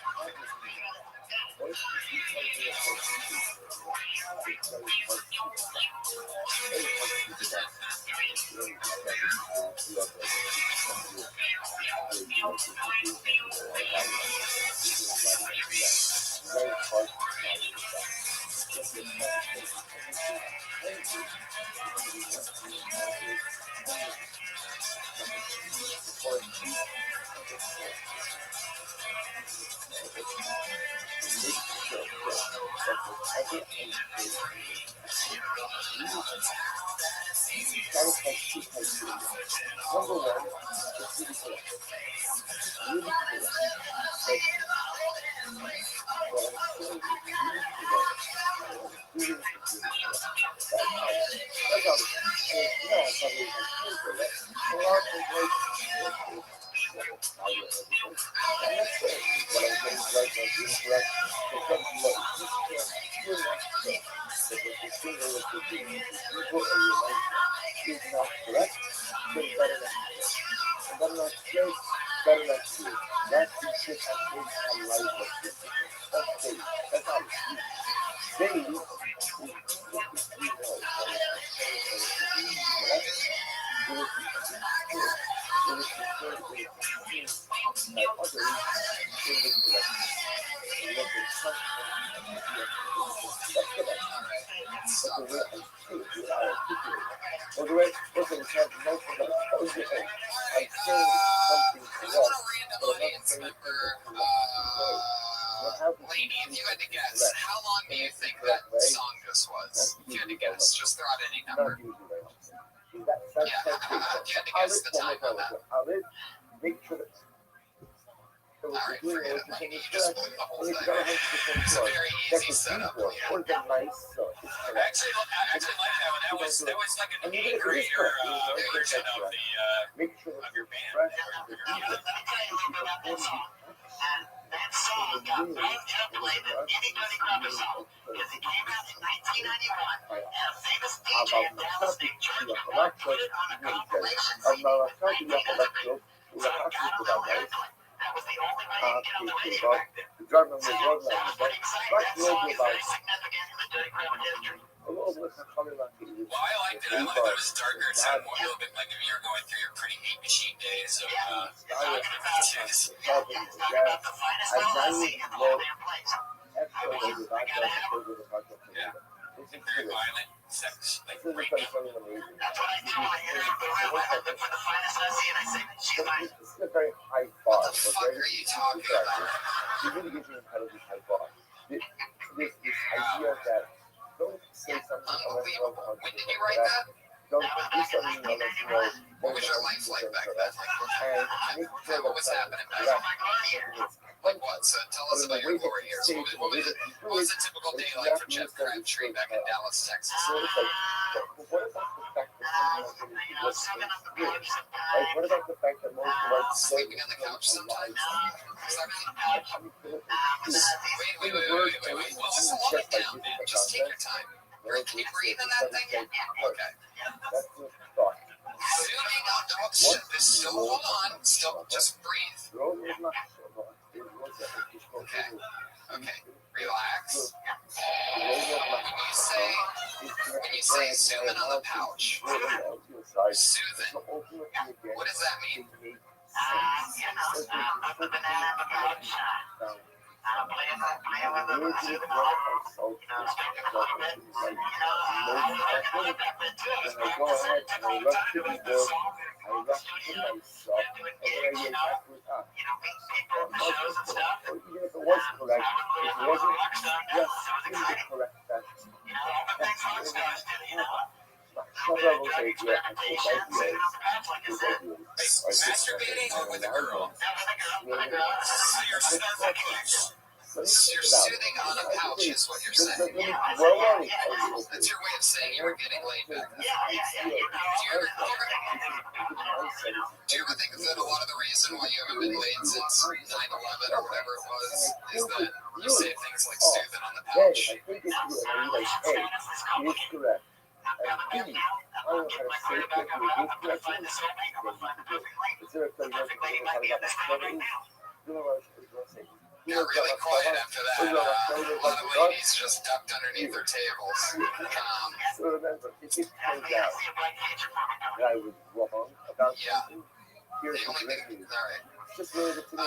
Lady, if you had to guess, how long do you think that song just was? If you had to guess, just throw out any number. Yeah, if you had to guess the time on that. Alright, forget it. Like, you just blew the whole thing. It's a very easy setup. Yeah. I actually like that one. That was like an angrier version of your band. Let me tell you a little bit about that song. That song got more airplay than any Dirty Crabbers song because it came out in 1991, and a famous DJ in Dallas named George Clark put it on a compilation CD with 19 other bands. So it got a little airplay. That was the only way you could get on the radio back then. So that was pretty exciting. That song is very significant in the Dirty Crabber history. Well, I liked it. I thought it was darker. It sounded more a little bit like if you were going through your pretty hate machine days. So, Talking about the finest LSE in the whole damn place. I gotta have it. yeah, very violent sex, like rape. That's what I do when I enter the room. I look for the finest LSE and I say, she's mine. This is a very high bar. What the fuck are you talking about? It really gives you an incredibly high bar. This say something Unbelievable. When did you write that? Don't do something unless you know. What was your life like back then? And make sure What was happening back then? Like what? So tell us about your glory years. What was a typical day like for Jeff Crabtree back in Dallas, Texas? So it's like, but what about the fact that someone was years? Like, what about the fact that most of us Sleeping on the couch sometimes? Is that right? Wait. Well, just slow it down, man. Just take your time. Can you breathe in that thing? Okay. That's the thought. Zooming on dog shit. Still hold on. Still just breathe. Okay. Relax. When you say zooming on the pouch, soothing, what does that mean? Masturbating or with a girl? So you're soothing on a pouch is what you're saying. That's your way of saying you were getting laid back then. Do you ever think that a lot of the reason why you haven't been laid since 9/11 or whatever it was is that you say things like soothing on the pouch? Got really quiet after that. A lot of ladies just ducked underneath their tables. So remember, if it turns out that I was wrong about something, here's the great news. Just leave it to me. I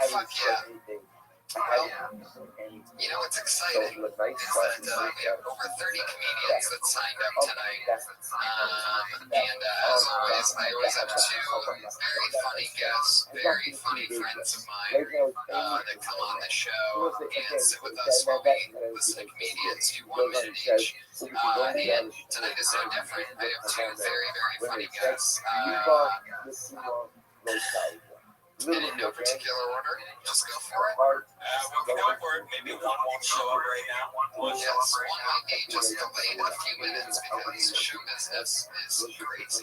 haven't said anything. You know what's exciting is that we have over 30 comedians that signed up tonight. And as always, I always have two very funny guests, very funny friends of mine that come on the show and sit with us while we listen to comedians do 1 minute each. And tonight is no different. I have two very, very funny guests. And in no particular order, just go for it. We'll go for it. Maybe one won't show up right now. Yes, one might be just delayed a few minutes because show business is crazy.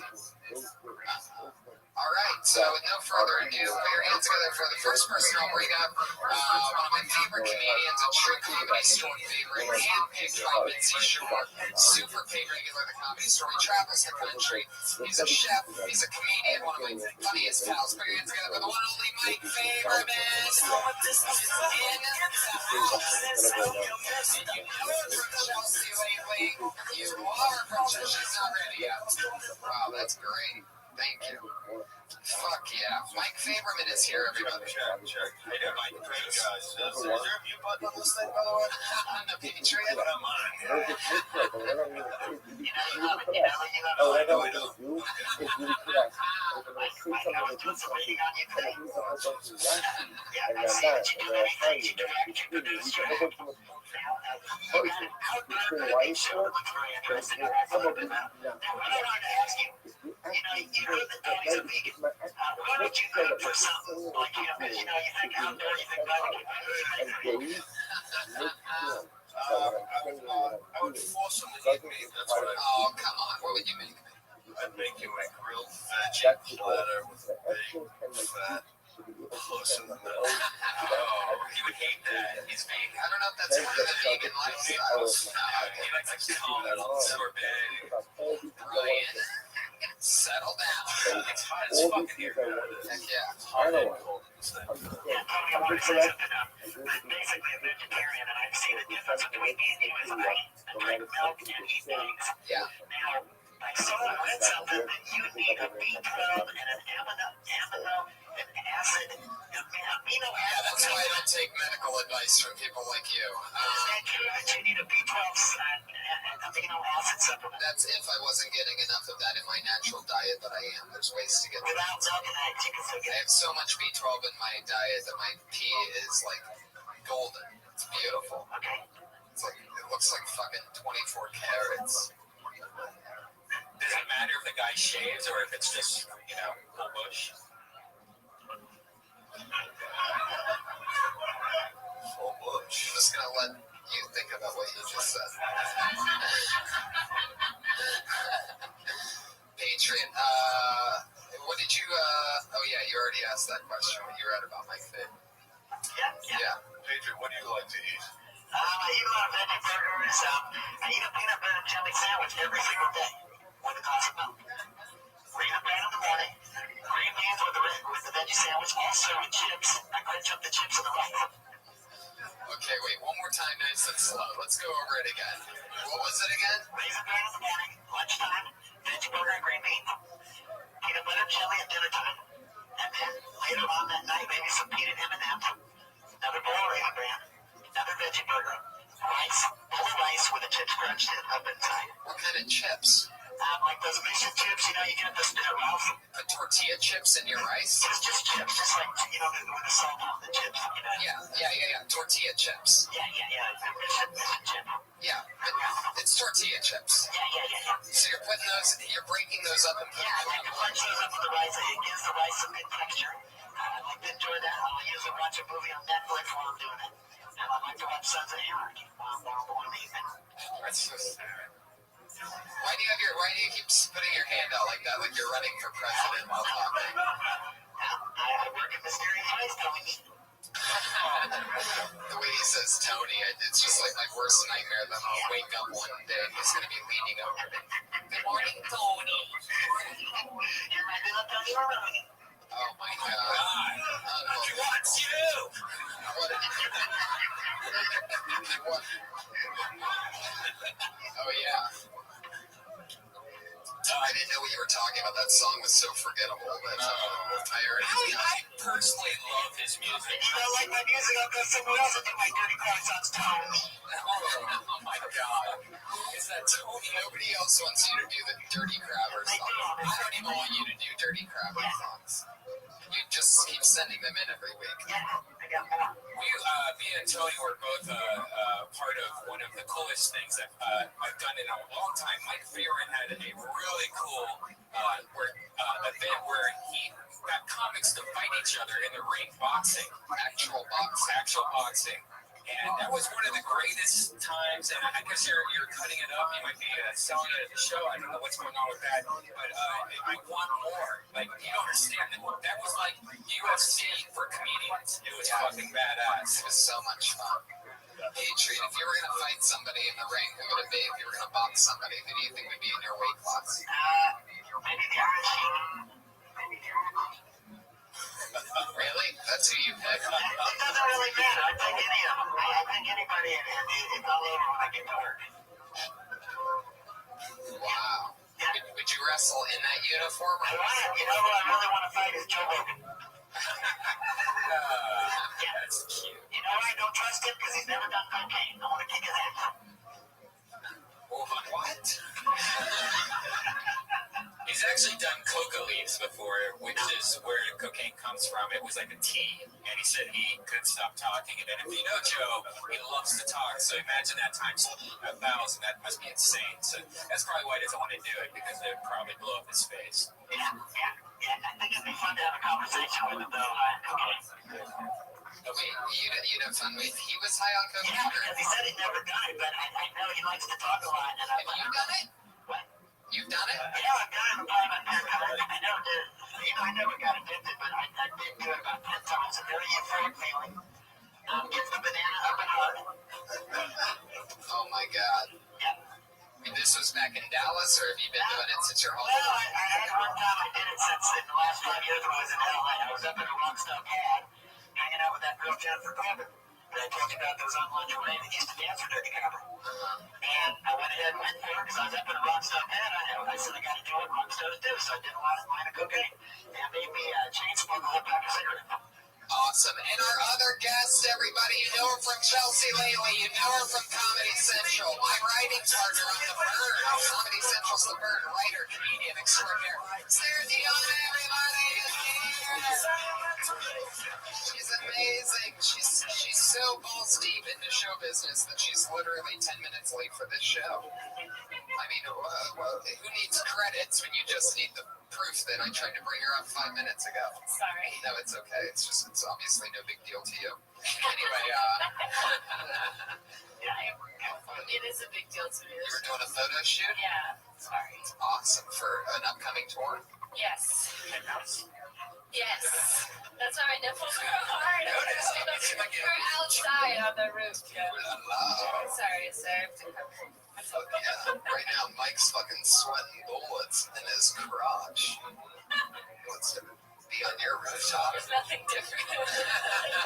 All right, so with no further ado, put your hands together for the first person I'll bring up. One of my favorite comedians, a true comedy store favorite, handpicked by Mitzi Shore, super favorite regular at the Comedy Store. He travels the country. He's a chef. He's a comedian. One of my funniest pals. Put your hands together for the one and only Mike Favorman. In the house. You know from Chelsea lately. You are from Chelsea. She's not ready yet. Wow, that's great. Thank you. Fuck yeah. Mike Favorman is here, everybody. Check. Hey there, Mike. Great, guys. Is there a mute button on this thing, by the way? The Patriot. But I'm on. I would force them to eat meat. That's what I Oh, come on. What would you make? I'd make you a grilled veggie platter with a big fat puss in the middle. Oh, he would hate that. He's vegan. I don't know if that's part of the vegan lifestyle. He likes to call that sorbet. Brian, settle down. It's hot as fuck in here. Heck yeah. It's hot and cold in this thing. Basically a vegetarian, and I've seen the difference between these two is I drink milk and eat eggs. Yeah. Now, I saw on something that you need a B12 and an acid amino Yeah, that's acid. why I don't take medical advice from people like you. Is that true that you need a B12 amino acid supplement? That's if I wasn't getting enough of that in my natural diet, but I am. There's ways to get that. Without milk and eggs, you can still I get have so much B12 in my diet that my pee is like golden. It's beautiful. Okay. It's like It looks like fucking 24 carats. Does it matter if the guy shaves or if it's just, you know, full bush? Full bush. I'm just gonna let you think about what you just said. Patriot, what did you, oh yeah, you already asked that question when you read about my fit. Yeah. Patriot, what do you like to eat? I eat a lot of veggie burgers. I eat a peanut butter and jelly sandwich every single day with a glass of milk. Raisin bran in the morning, green beans with the veggie sandwich, also with chips. I crunch up the chips in the rice. Okay, wait, one more time, nice and slow. Let's go over it again. What was it again? Raisin bran in the morning, lunchtime, veggie burger and green beans, peanut butter jelly at dinner time, and then later on that night, maybe some peanut M&Ms, another bowl of raisin bran, another veggie burger, rice, full rice with the chips crunched in up inside. What kind of chips? Like those mission chips, you know, you get the spit Ralph. Tortilla chips in your rice? It's just chips, just like, you know, with the salt on the chips, you know. Yeah. Tortilla chips. Yeah. The mission chip. Yeah, it's tortilla chips. Yeah. So you're breaking those up and putting I them like to crunch those up with the rice. It gives the rice some good texture. I like to enjoy that. I'll usually watch a movie on Netflix while I'm doing it. And I like to watch Sons of Anarchy while I'm eating. That's so sad. Why do you keep putting your hand out like that, like you're running for president while talking? I work in mysterious ways, Tony. The way he says Tony, it's just like my worst nightmare that I'll wake up one day and he's going to be leaning over me. Good morning, Tony. You're my little Tony Maroney. Oh my God. He wants you! Oh yeah. I didn't know what you were talking about. That song was so forgettable. But I personally love his music. If you don't like my music, I'll go somewhere else and do my dirty crack songs, Tony. Oh my God. Is that Tony? Nobody else wants you to do the Dirty Crabber song. I don't even want you to do Dirty Crabber songs. You just keep sending them in every week. I got more. Me and Tony were both part of one of the coolest things that I've done in a long time. Mike Fearon had a really cool event where he got comics to fight each other in the ring, boxing, actual boxing. And that was one of the greatest times, and I guess you're cutting it up. You might be selling it at the show. I don't know what's going on with that, but I want more. Like, you don't understand that was like UFC for comedians. It was fucking badass. It was so much fun. Patriot, if you were going to fight somebody in the ring, who would it be? If you were going to box somebody, who do you think would be in your weight class? Maybe the Irish Sheik. Really? That's who you pick? It doesn't really matter. I take any of them. I think anybody if I'll let them when I get to work. Wow. Would you wrestle in that uniform? You know who I really want to fight is Joe Rogan. That's cute. You know why I don't trust him? Because he's never done cocaine. I want to kick his ass. What? He's actually done coca leaves before, which is where cocaine comes from. It was like a tea, and he said he couldn't stop talking. And if you know Joe, he loves to talk. So imagine that times 1,000. That must be insane. So that's probably why he doesn't want to do it, because it would probably blow up his face. Yeah. I think it'd be fun to have a conversation with him, though, cocaine. Wait, you'd have fun with? He was high on cocaine? Yeah, because he said he'd never done it, but I know he likes to talk a lot. And have you done it? What? You've done it? Yeah, I've done it in private. I never did. I never got addicted, but I did do it about 10 times. A very euphoric feeling. Gets the banana up and hard. Oh my God. Yeah. This was back in Dallas, or have you been doing it since your whole life? Well, I had one time I did it since in the last 5 years when I was in LA. I was up in a Rockstar pad, hanging out with that girl Jennifer Corbin that I told you about that was on lingerie that used to dance for Dirty Copper. And I went ahead and went for it because I was up in a Rockstar pad. I said I got to do what rockstars do, so I did a line of cocaine. And it made me chain smoke a whole pack of cigarettes. Awesome. And our other guest, everybody, you know her from Chelsea lately. You know her from Comedy Central. My writing partner on The Bird. Comedy Central's the bird, writer, comedian extraordinaire. Sarah Dion, everybody is here. She's amazing. She's so balls deep into show business that she's literally 10 minutes late for this show. I mean, who needs credits when you just need the proof that I tried to bring her up 5 minutes ago? Sorry. No, it's okay. It's obviously no big deal to you. Anyway, It is a big deal to me. you were doing a photo shoot? Yeah. Sorry. It's awesome for an upcoming tour. Yes. Yes. That's why my nipples grow hard. We're outside on the roof. Yeah. Hello. Sorry, sir. Yeah, right now Mike's fucking sweating bullets in his crotch. What's it be on your rooftop? There's nothing different. He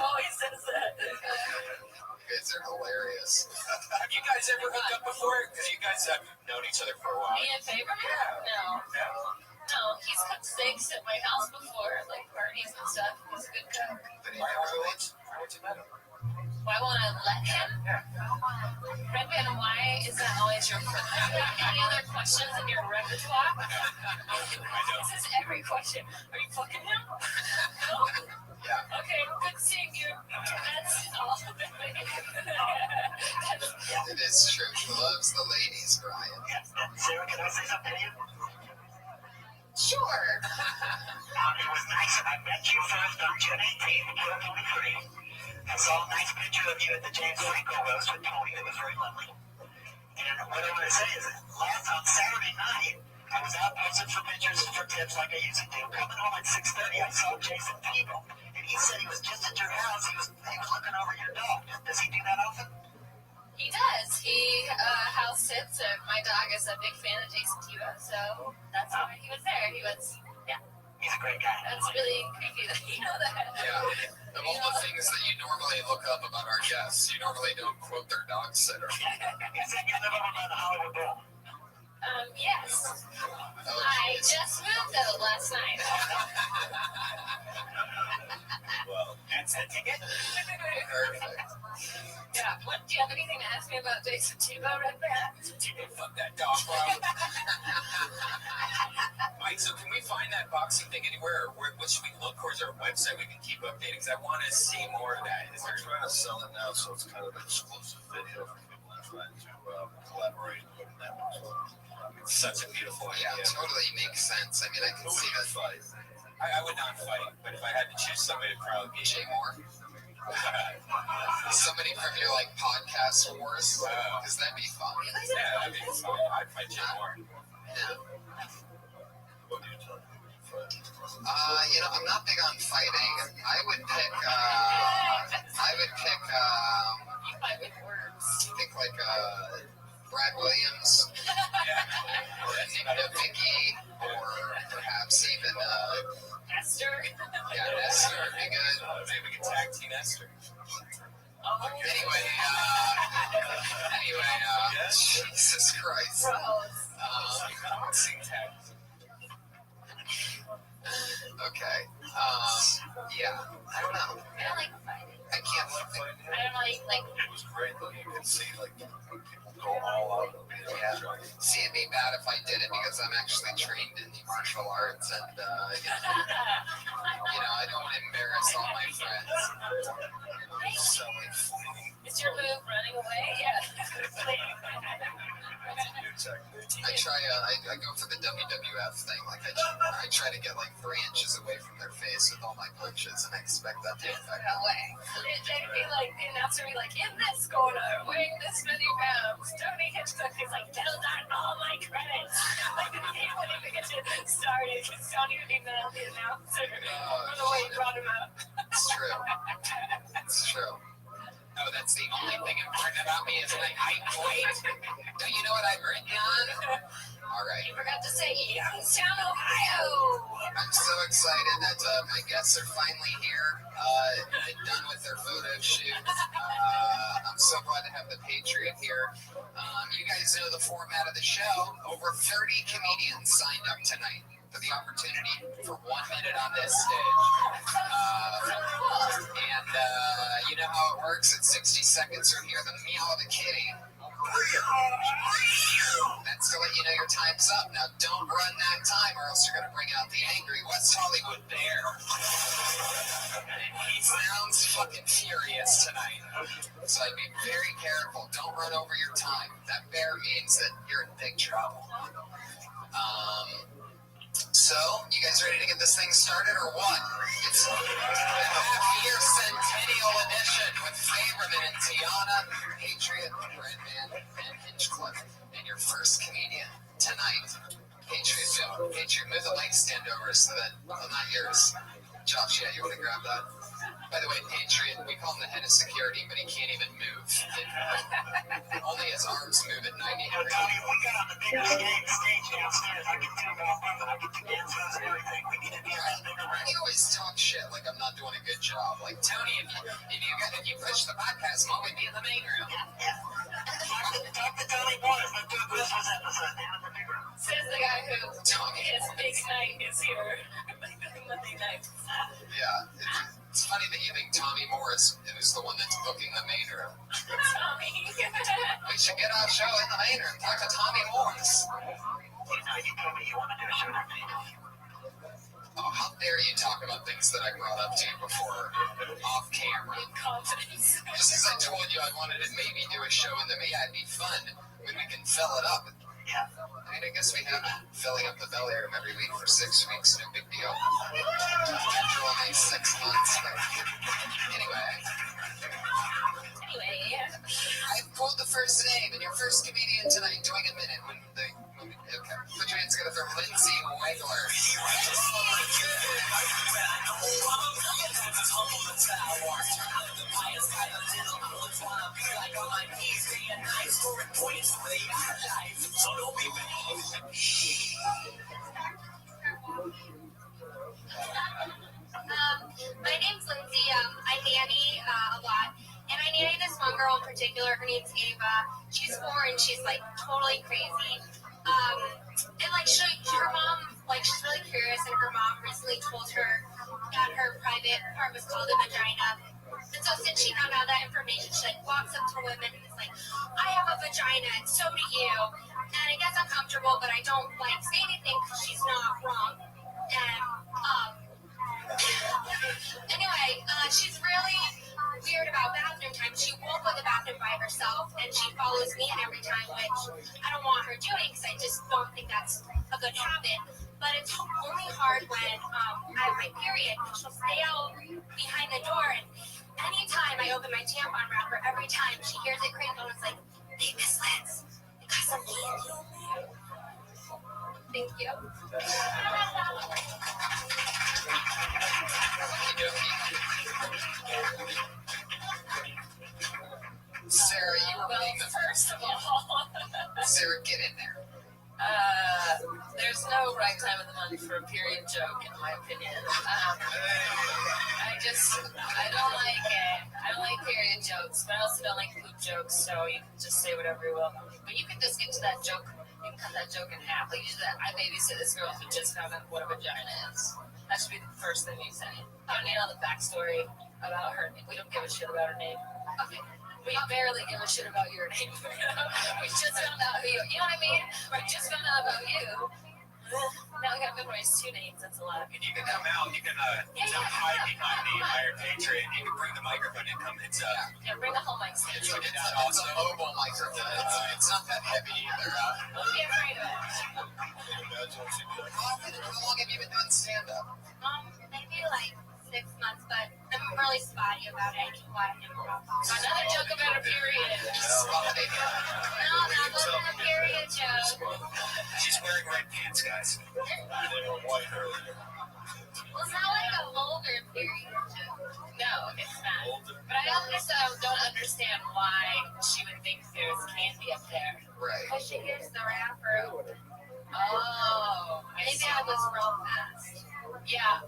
always says that. You guys are hilarious. Have you guys ever hooked up before? Because you guys have known each other for a while. Me and Faber? No. No, he's cooked steaks at my house before, like parties and stuff. He's a good cook. Why won't I let him? Red Band, why is that always your any other questions in your repertoire? This is every question. Are you fucking him? No? Yeah. Okay, good seeing you. That's all. It is true. He loves the ladies, Brian. Sarah, can I say something to you? Sure. It was nice that I met you first on June 18th, 2023. I saw a nice picture of you at the James Franco roast with Tony. It was very lovely. And what I want to say is that on Saturday night, I was out posting for pictures for tips like I usually do. Coming home at 6:30, I saw Jason Peeble. And he said he was just at your house. He was looking over your dog. Does he do that often? He does. He house sits. My dog is a big fan of Jason Cuba, so that's why he was there. He was, yeah. He's a great guy. That's really creepy that you know that. Yeah. Of all the things that you normally look up about our guests, you normally don't quote their dog sitter. He said you live over by the Hollywood Bowl. Yes. Oh, I geez. just moved though last night. Well, that's a ticket. Perfect. Yeah. What? Do you have anything to ask me about Jason Tebow, Red Band? Fuck that dog, bro. Mike, so can we find that boxing thing anywhere, or what should we look for? Is there a website we can keep updating? Because I want to see more of that. Is We're there? trying to sell it now, so it's kind of an exclusive video for people that trying to collaborate with the network. So, It's such a beautiful Yeah, idea. totally makes sense. I mean, I can who would see you that. fight? I would not fight, but if I had to choose somebody, it'd probably be Jay Moore. Somebody from your like podcast wars, because that'd be fun. Yeah, that'd be fun. I'd fight Jay Moore. Yeah. What do you tell me? Would you fight? I'm not big on fighting. I would pick. You fight with words. Think like Brad Williams, or Nick Nowitzki, or perhaps even Esther. Esther would be good. Maybe we can tag team Esther. Anyway, Jesus Christ. Gross. Sing tag. Okay. Yeah. I don't know. I don't like fighting. I can't. I don't like. It was great though. You could see like when people go all out. Yeah. See, it'd be bad if I did it because I'm actually trained in the martial arts, and I don't want to embarrass all my friends. So Is your move running away? Yeah. I try. I go for the WWF thing. Like I try to get like 3 inches away from their face with all my punches, and I expect that to affect No them. way. They'd be like, the announcer would be like, in this corner, weighing this many pounds, Tony Hitchcock is like, tell that all my credits. Like, he wouldn't even get you started because Tony would email the announcer for the way he brought him up. It's true. It's true. Oh, that's the only thing important about me is my height and weight. Don't you know what I've written on? All right. You forgot to say Youngstown, Ohio. I'm so excited that my guests are finally here, done with their photo shoot. I'm so glad to have the Patriot here. You guys know the format of the show. Over 30 comedians signed up tonight for the opportunity for 1 minute on this stage. And you know how it works? At 60 seconds or hear the meow of a kitty. That's to let you time's up. Now don't run that time or else you're going to bring out the angry West Hollywood bear. He sounds fucking furious tonight. So I'd be very careful. Don't run over your time. That bear means that you're in big trouble. So, you guys ready to get this thing started or what? It's the half-year centennial edition with Faberman and Tiana, Patriot, Redman, and Hinchcliffe. And your first comedian tonight, Patriot. Patriot, move the mic stand over so that, well, not yours. Josh, yeah, you want to grab that? By the way, Patriot, we call him the head of security, but he can't even move. Only his arms move at 90 degrees. Tony, we got on the bigger game stage downstairs. I can feel the dancers and everything. We need to be on the bigger ring. You always talk shit like I'm not doing a good job. Like, Tony, if you push the podcast, why would be in the main room? Talk to Tony Waters. Let's do a Christmas episode down in the big room. Says the guy who Tony. his big night is here. Monday night. Yeah, it's funny that you think Tommy Morris is the one that's booking the main room. Tommy. We should get our show in the main room. Talk to Tommy Morris. You told me you want to do a show with me. Oh, how dare you talk about things that I brought up to you before off camera? Confidence. Just as I told you I wanted to maybe do a show in the May, it'd be fun when we can fill it up. Yeah. I mean, I guess we have been filling up the belly room every week for 6 weeks. No big deal. After only 6 months. But anyway. I pulled the first name, and your first comedian tonight. Doing a minute when the movie. Okay. Put your hands together for Lindsay Wegler. My name's Lindsay. I nanny a lot. And I nanny this one girl in particular. Her name's Ava. She's 4 and she's like totally crazy. And like her mom, like she's really curious, and her mom recently told her that her private part was called a vagina. And so since she found out that information, she like walks up to women and is like, I have a vagina and so do you. And it gets uncomfortable, but I don't like say anything because she's not wrong. And anyway, she's really weird about bathroom time. She won't go to the bathroom by herself, and she follows me in every time, which I don't want her doing because I just don't think that's a good habit. But it's only hard when I have my period. She'll stay out behind the door, and anytime I open my tampon wrapper, every time she hears it crinkle, it's like, hey, Miss Liz, you got some candy over there? Thank you. Sarah, you were being the first of all. Sarah, get in there. There's no right time of the month for a period joke, in my opinion. I don't like it. I don't like period jokes, but I also don't like poop jokes, so you can just say whatever you will. But you can just get to that joke. You can cut that joke in half. Like, I babysit this girl who just found out what a vagina is. That should be the first thing you say. I don't need all the backstory about her. We don't give a shit about her name. Okay. We barely give a shit about your name. We just found out who you know what I mean? We just found out about you. Now we gotta memorize 2 names. That's a lot. And you can come out, you can hide behind the Iron Patriot, you can bring the microphone and come. Yeah, bring the whole mic stand. It's a mobile microphone. It's not that heavy either. Don't be afraid of it. How long have you been doing stand-up? Maybe like 6 months, but I'm really spotty about it. I need to watch him. Another joke about a period. No, that wasn't a period joke. She's wearing red pants, guys. They were white earlier. Well, it's not like a vulgar period joke. No, it's not. But I also don't understand why she would think there's candy up there. Right. Because she hears the rapper. Oh, Maybe I was real fast. Yeah,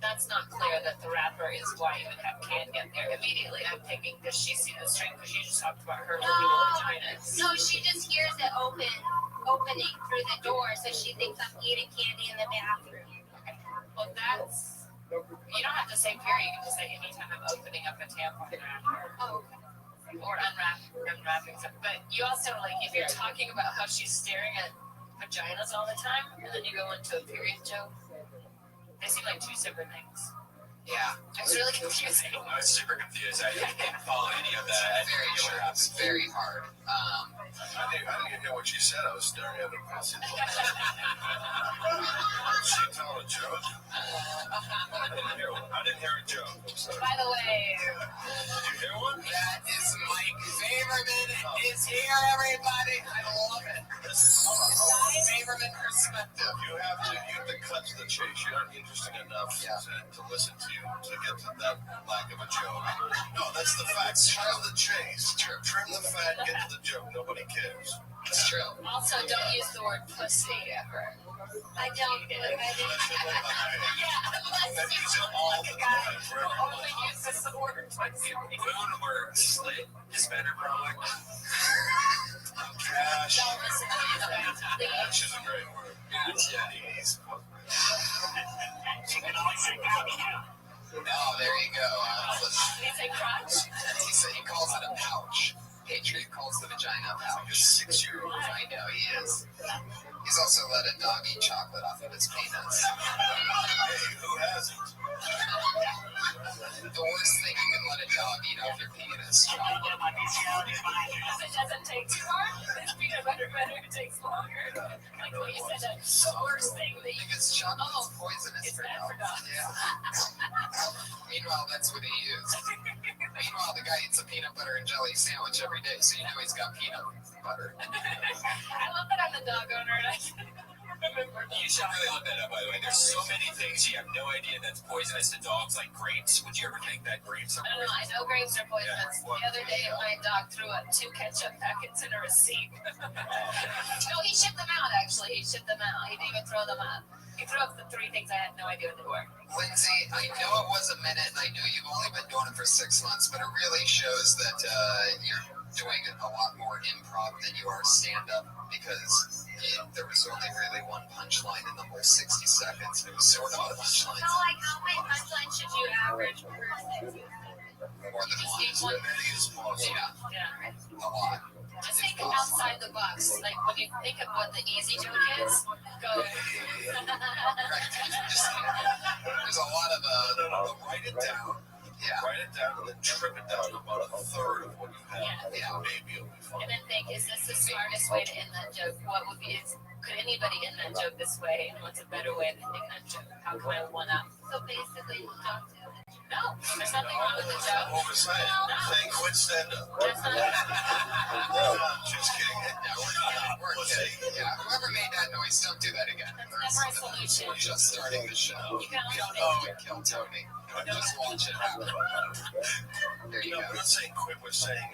that's not clear that the rapper is why you would have candy up there. Immediately, I'm thinking, does she see the string? Because you just talked about her looking at vaginas. No, she just hears it opening through the door, so she thinks I'm eating candy in the bathroom. Okay. Well, that's... You don't have to say period. You can just say anytime I'm opening up a tampon wrapper. Oh, okay. Or unwrapping something. But you also, like, if you're talking about how she's staring at vaginas all the time, and then you go into a period joke. They seem like two separate things. Yeah, It's really confusing. I was super confused. I didn't follow any of that. very true. It's very hard. I didn't even hear what she said. I was staring at her pussy. She told a joke. I didn't hear a joke. I'm sorry. By the way, Did you hear one? That is Mike Favorman is here, everybody. I love it. Favorman perspective. You have to cut to the chase. You're not interesting enough to listen to get to that lack of a joke. No, that's the facts. Trim the chase. Trim the fat, get to the joke. Nobody cares. It's true. also don't use the word pussy ever. I don't. Yeah, unless you like a guy who only uses the word pussy. Moon or slit is better, probably. Cash. Don't listen to these guys, please. Cash is a great word. Yes. Oh, there you go. Did you say crotch? He calls it a pouch. Patriot calls the vagina a pouch. He's 6-year-old. I know he is. He's also let a dog eat chocolate off of his penis. Hey, who hasn't? The worst thing you can let a dog eat off your penis. Chocolate. It doesn't take too long. This peanut butter takes longer. Like what you said, the worst thing that you Because chocolate is poisonous it's for bad for dogs. dogs. Yeah. Meanwhile, that's what he used. Meanwhile, the guy eats a peanut butter and jelly sandwich every day, so you know he's got peanut butter. I love that I'm the dog owner and I can remember. You should really look that up, by the way. There's so many things you have no idea that's poisonous to dogs, like grapes. Would you ever think that grapes are I don't know. I know grapes are poisonous. The other day, my dog threw up 2 ketchup packets in a receipt. No, he shipped them out, actually. He shipped them out. He didn't even throw them up. He threw up the 3 things I had no idea what they were. Lindsay, I know it was a minute, and I know you've only been doing it for 6 months, but it really shows that you're doing a lot more improv than you are stand-up, because there was only really one punchline in the whole 60 seconds, and it was sort of a punchline. So, like, how many punchlines should you average per 60 seconds? More than one. Yeah. A lot. Just think outside the box. Like, when you think of what the easy joke is, go. There's a lot of Write it down. yeah. Write it down and then trim it down to about a third of what you have. Yeah. Maybe it'll be fun. And then think, is this the smartest way to end that joke? What would be, could anybody end that joke this way? And what's a better way of ending that joke? How can I one up? So basically, don't do it. No, there's nothing wrong with the joke. What we're saying. Saying quit stand-up. That's not Just kidding. We're kidding. Yeah. Whoever made that noise, don't do that again. never a solution. We're just starting the show. You can We only don't know and kill Tony. Just watch it happen. There you No, go. we're not saying quit. We're saying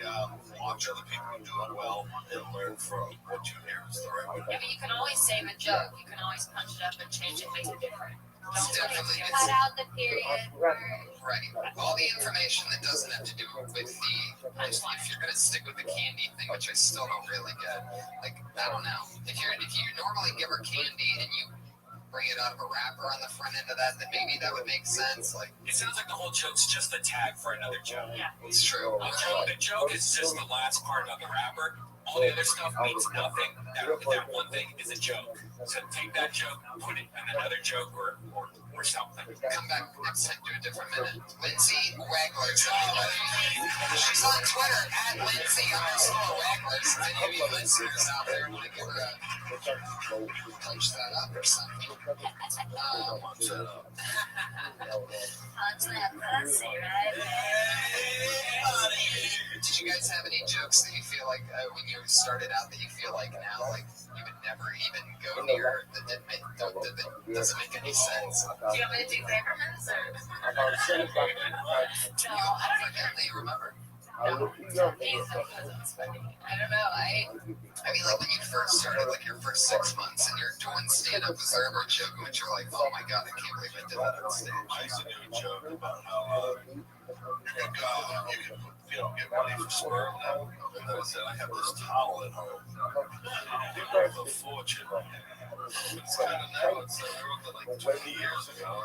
watch other people do it well and learn from what you hear is the right way. Yeah, but you can always save a joke. You can always punch it up and change it, make it different. Don't Definitely. cut out the period word. Right. All the information that doesn't have to do with the punchline. If you're gonna stick with the candy thing, which I still don't really get, like I don't know. If you normally give her candy and you bring it out of a wrapper on the front end of that, then maybe that would make sense. Like It sounds like the whole joke's just a tag for another joke. Yeah. it's true. The joke is just the last part of the wrapper. All the other stuff means nothing. That one thing is a joke. So take that joke, put it in another joke or something. Come back next time, do a different minute. Lindsay Wagler's she's on Twitter at Lindsay_Wagler's. If any of you listeners out there want to give her a punch that up or something. Punch that pussy, right? Did you guys have any jokes that you feel like when you started out that you feel like now like you would never even go near that doesn't make any sense? Do you want me to do Favorman's or? About 75 No, I don't Evidently you remember. It's funny. I don't know. I mean, like when you first started, like your first 6 months, and you're doing stand-up, was there ever a joke in which you're like, oh my god, I can't believe I did that on stage? I used to do a joke about how you can get money for sperm now. And then I said I have this towel at home. It's worth a fortune. It's kind of now. It's I wrote that like 20 years ago.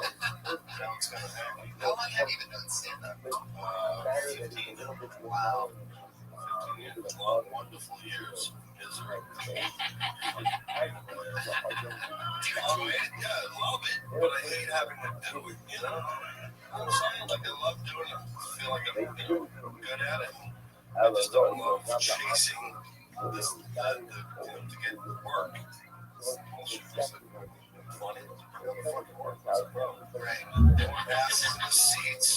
Now it's kind of happy. How long have you been doing stand-up? 15.12 wonderful years. having to do it, you know? I'm saying, like, I love doing it. I feel like I'm good at it. I just don't love chasing this, that, to get work. It's just funny. Right. Seats,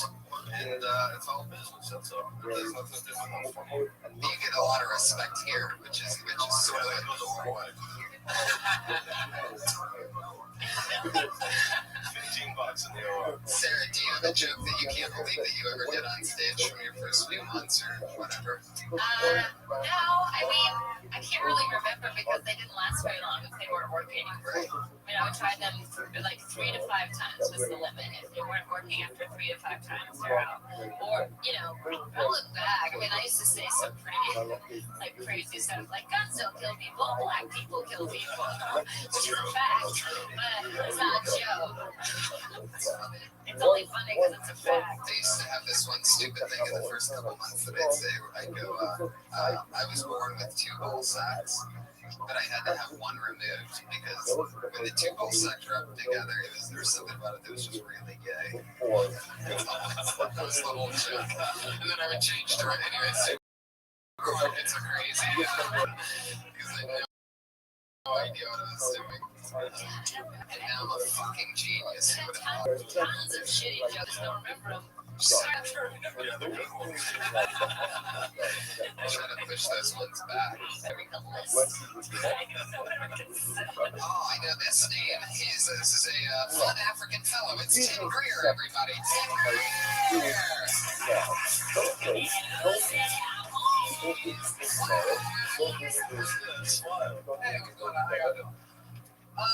and it's all business. That's all. There's nothing different. You get a lot of respect here, which is so good. It goes a long way. $15 in the OR. Sarah, do you have a joke that you can't believe that you ever did on stage from your first few months or whatever? No, I mean, I can't really remember because they didn't last very long if they weren't working. Right. I mean, I would try them like 3 to 5 times was the limit. If they weren't working after 3 to 5 times, they're out. Or, you know, I look back. I mean, I used to say some pretty, like, crazy stuff, like guns don't kill people, black people kill people. It's true fact, but it's not a joke. It's only funny because it's a fact. I used to have this one stupid thing in the first couple months that I'd say, I'd go, I was born with 2 ball sacks, but I had to have one removed because when the 2 ball sacks rubbed together, there was something about it that was just really gay. That was the whole joke. And then I would change to it anyway. So it's so crazy. Because I had no idea what I was doing. And now I'm a fucking genius. Tons of shitty jokes, don't remember them. Yeah, they're good ones. I try to push those ones back. Oh, I know this name. This is a fun African fellow. It's Tim Greer, everybody. Tim Greer!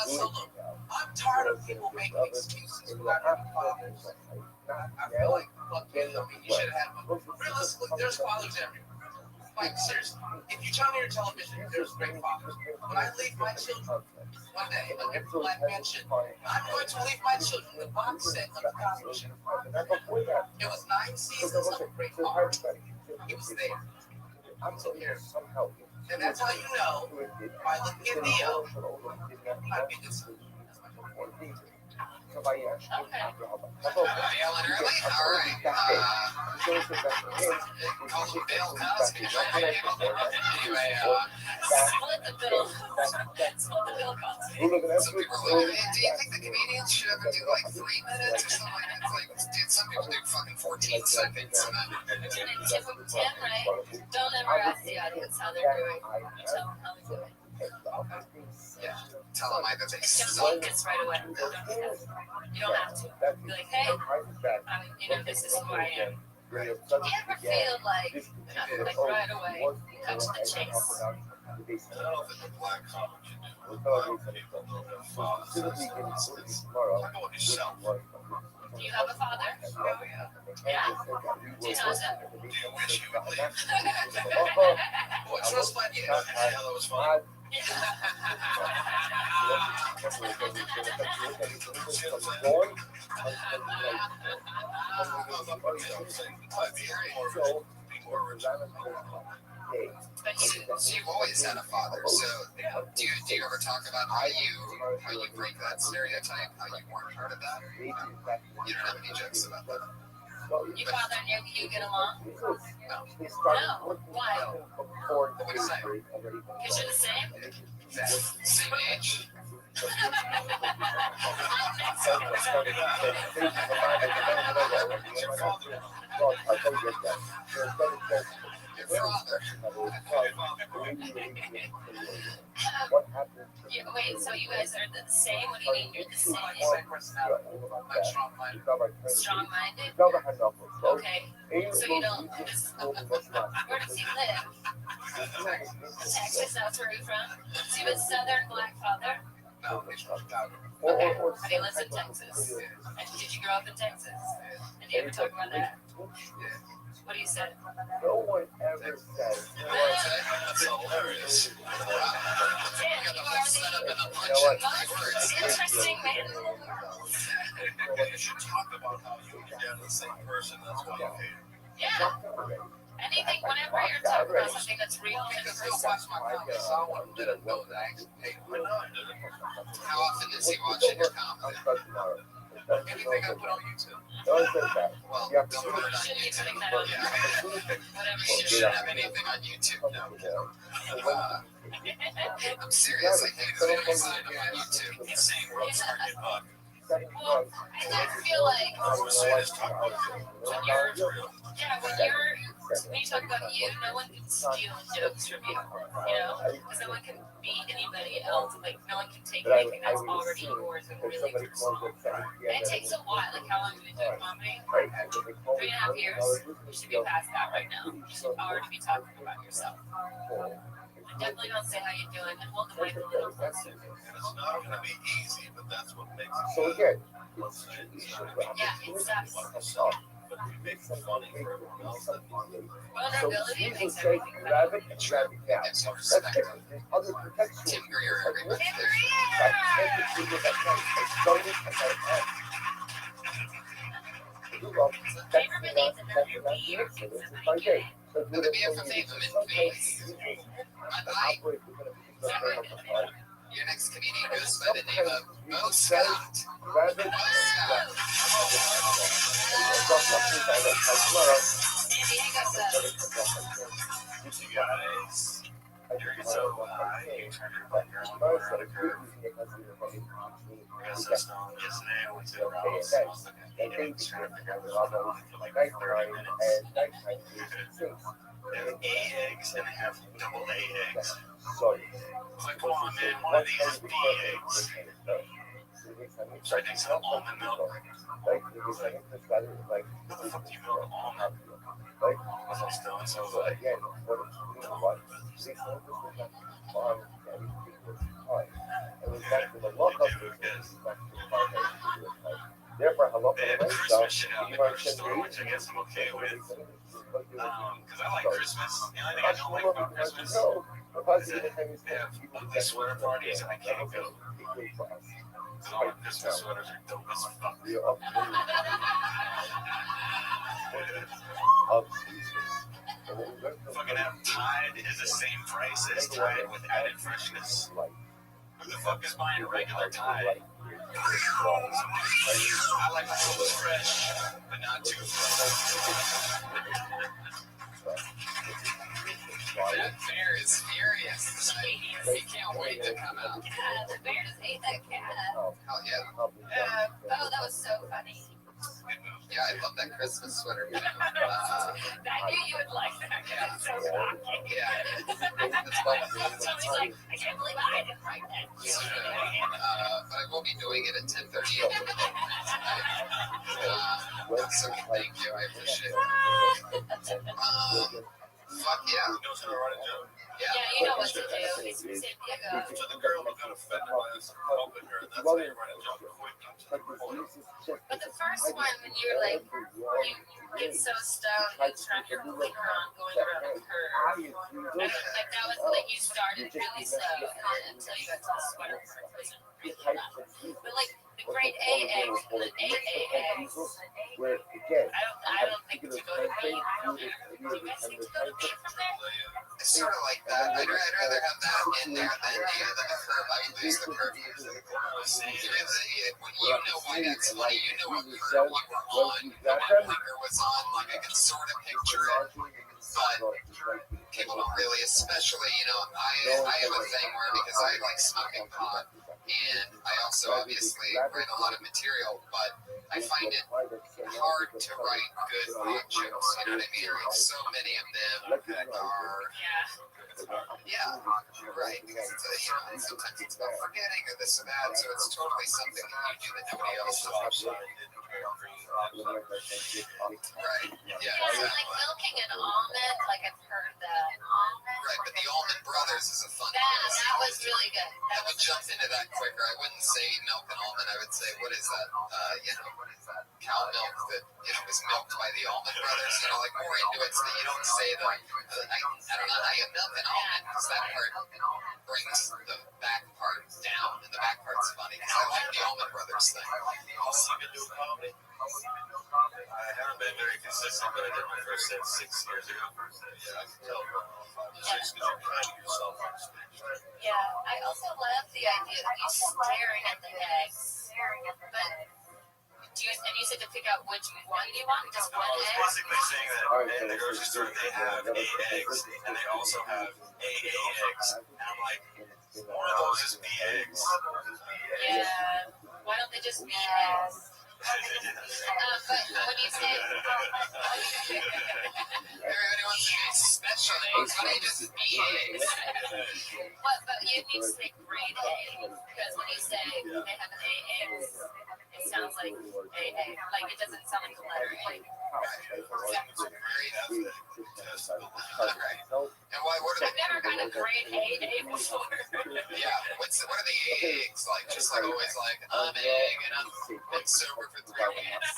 So look, I'm tired of people making excuses without having fathers. I feel like, fuck you, I mean, you should have had one. Realistically, there's fathers everywhere. Like, seriously, if you turn on your television, there's great fathers. When I leave my children one day in a black mansion, I'm going to leave my children the box set of the Cosby Show. It was 9 seasons of a great father. He was there. I'm so here. And that's how you know, by looking at Neo, I'd be this. Yelling early? All right. Call him Bill Cosby. Anyway, Split the bill. Split the bill cost. some people are like, do you think the comedians should ever do like 3 minutes or something like that? It's like, dude, some people do fucking 14 seconds. And then tip them 10, right? Don't ever ask the audience how they're doing. Tell them how they're doing. Yeah, tell them either they Don't suck. focus right away. You don't have to. Be like, hey, you know, this is who I am. Do you ever feel like right away, you cut to the chase? I don't think the black comic can do it. Black people don't have fathers. I go with yourself. Do you have a father? Oh, yeah. Yeah. Do you know that? Do you wish you would leave? Boy, trust my yeah, that was fun. So you've always had a father. So do you ever talk about how you break that stereotype, how you weren't part of that? You don't have any jokes about that. Your father and you get along? No. No. Why? What do you say? Because you're the same? Same age. Your father. Yeah, wait, so you guys are the same? What do you mean you're the same? Same personality. I'm strong-minded. Strong-minded? Okay. So you don't... Where does he live? Texas, that's where you're from? So you have a southern black father? No, he's from Chicago. Okay, but he lives in Texas. And did you grow up in Texas? And do you ever talk about that? What do you say? No one ever says. That's hilarious. Dan, you are the interesting man in the world. You should talk about how you and your dad are the same person. That's why you hate him. Yeah. Anything, whenever you're talking about something that's real and Because he'll watch my comedy. Someone didn't know that I actually hate him. I know I did it. How often does he watch your comedy? Not anything I put on YouTube. No one says that. Well, Yeah, don't put it on Shouldn't be YouTube. putting that on. Yeah. Whatever You you shouldn't have anything on YouTube. No. I'm serious. I hate anything on YouTube. He's saying ropes are good luck. Well, I feel like All we're saying is talk about it. when you're, when you talk about you, no one can steal jokes from you, because no one can be anybody else. Like, no one can take anything that's already yours and really personal. And it takes a while. Like, how long have you been doing comedy? 3.5 years. You should be past that right now. You should already be talking about yourself. Definitely don't say how you're doing, and hold the mic a little closer. And it's not going to be easy, but that's what makes it So good. again, Yeah, it sucks. But we make some money for everyone else. That means so Vulnerability Jesus makes said, everything better. grab it and grab it now. Gives you That's perspective. different. There's other protection. Tim Greer, everybody. Like, take it to the next one. Like, start it and then end. Favorite needs another beer. The BFFA women face. Your next comedian goes by the name of Mo Scott. Grab it. Mo Scott. you guys, you're so high, you turn your bike around the corner. Yes, I stoned yesterday. I went to a house. I was looking at 8 eggs, trying to figure out what's going on for like 30 minutes. They have 8 eggs and they have double A eggs. I was like, come on, man, one of these is B eggs. So I think it's almond milk. What the fuck do you milk almond? I was all stoned, so I was like, Therefore, hello, they have Christmas shit out in the grocery store, which I guess I'm okay with. Because I like Christmas. The only thing I don't like about Christmas is that they have ugly sweater parties and I can't go. Because all the Christmas sweaters are dope as fuck. Fucking have Tide is the same price as Tide with added freshness. Who the fuck is buying regular Tide? I like to feel fresh, but not too fresh. That bear is furious. He can't wait to come out. The bear just ate that cat. Hell yeah. Oh, that was so funny. Yeah, I love that Christmas sweater. I knew you would like that cat. So shocking. Somebody's like, I can't believe I didn't write that. But I will be doing it at 10:30. So thank you, I appreciate it. Fuck yeah. He knows how to write a joke. Yeah, you know what to do. It's from San Diego. So the girl who got offended by this helping her, that's how you write a joke quick. But the first one, when you were like, you get so stoned, you turn your finger on going around the curve. Like that was like you started really slow, and then until you got to the sweater part, it wasn't really enough. But like the grade A eggs and the AA eggs, I don't think to go to B from there. Do you guys think to go to B from there? I sort of like that. I'd rather have that in there than the curve. I would lose the curve. When you know why that's funny, you know what curve you were on, you know what finger was on, like I can sort of picture it. But people don't really, especially, I have a thing where, because I like smoking pot, and I also obviously write a lot of material, but I find it hard to write good pot jokes, you know what I mean? Like so many of them are, right, because it's, sometimes it's about forgetting or this or that, so it's totally something that you do that nobody else does. Right, yeah. Like milking an almond, like I've heard that. Right, but the Almond Brothers is a fun one. That was really good. I would jump into that quicker. I wouldn't say milk and almond. I would say, what is that? Cow milk that was milked by the Almond Brothers. Like more into it so that you don't say the I don't know how you milk an almond, because that part brings the back part down, and the back part's funny because I like the Almond Brothers thing. You can do comedy. I haven't been very consistent, but I did my first set 6 years ago. Yeah, I can tell. Just because you're kind to yourself on stage. Yeah, I also love the idea of you staring at the eggs. But And you said to pick out which one you want, just one I was egg? basically saying that in the grocery store they have AA eggs and they also have AA eggs. And I'm like, one of those is B eggs. Yeah. Why don't they just be eggs? But when you say Everybody wants to be special eggs. Why don't you just be eggs? but you need to say grade A, because when you say they have an AA, it sounds like AA. Like it doesn't sound like the letter A. And why? What are I've never got a grade AA before. Yeah, what are the eggs like? Just like always, like I'm an egg and I've been sober for 3 weeks.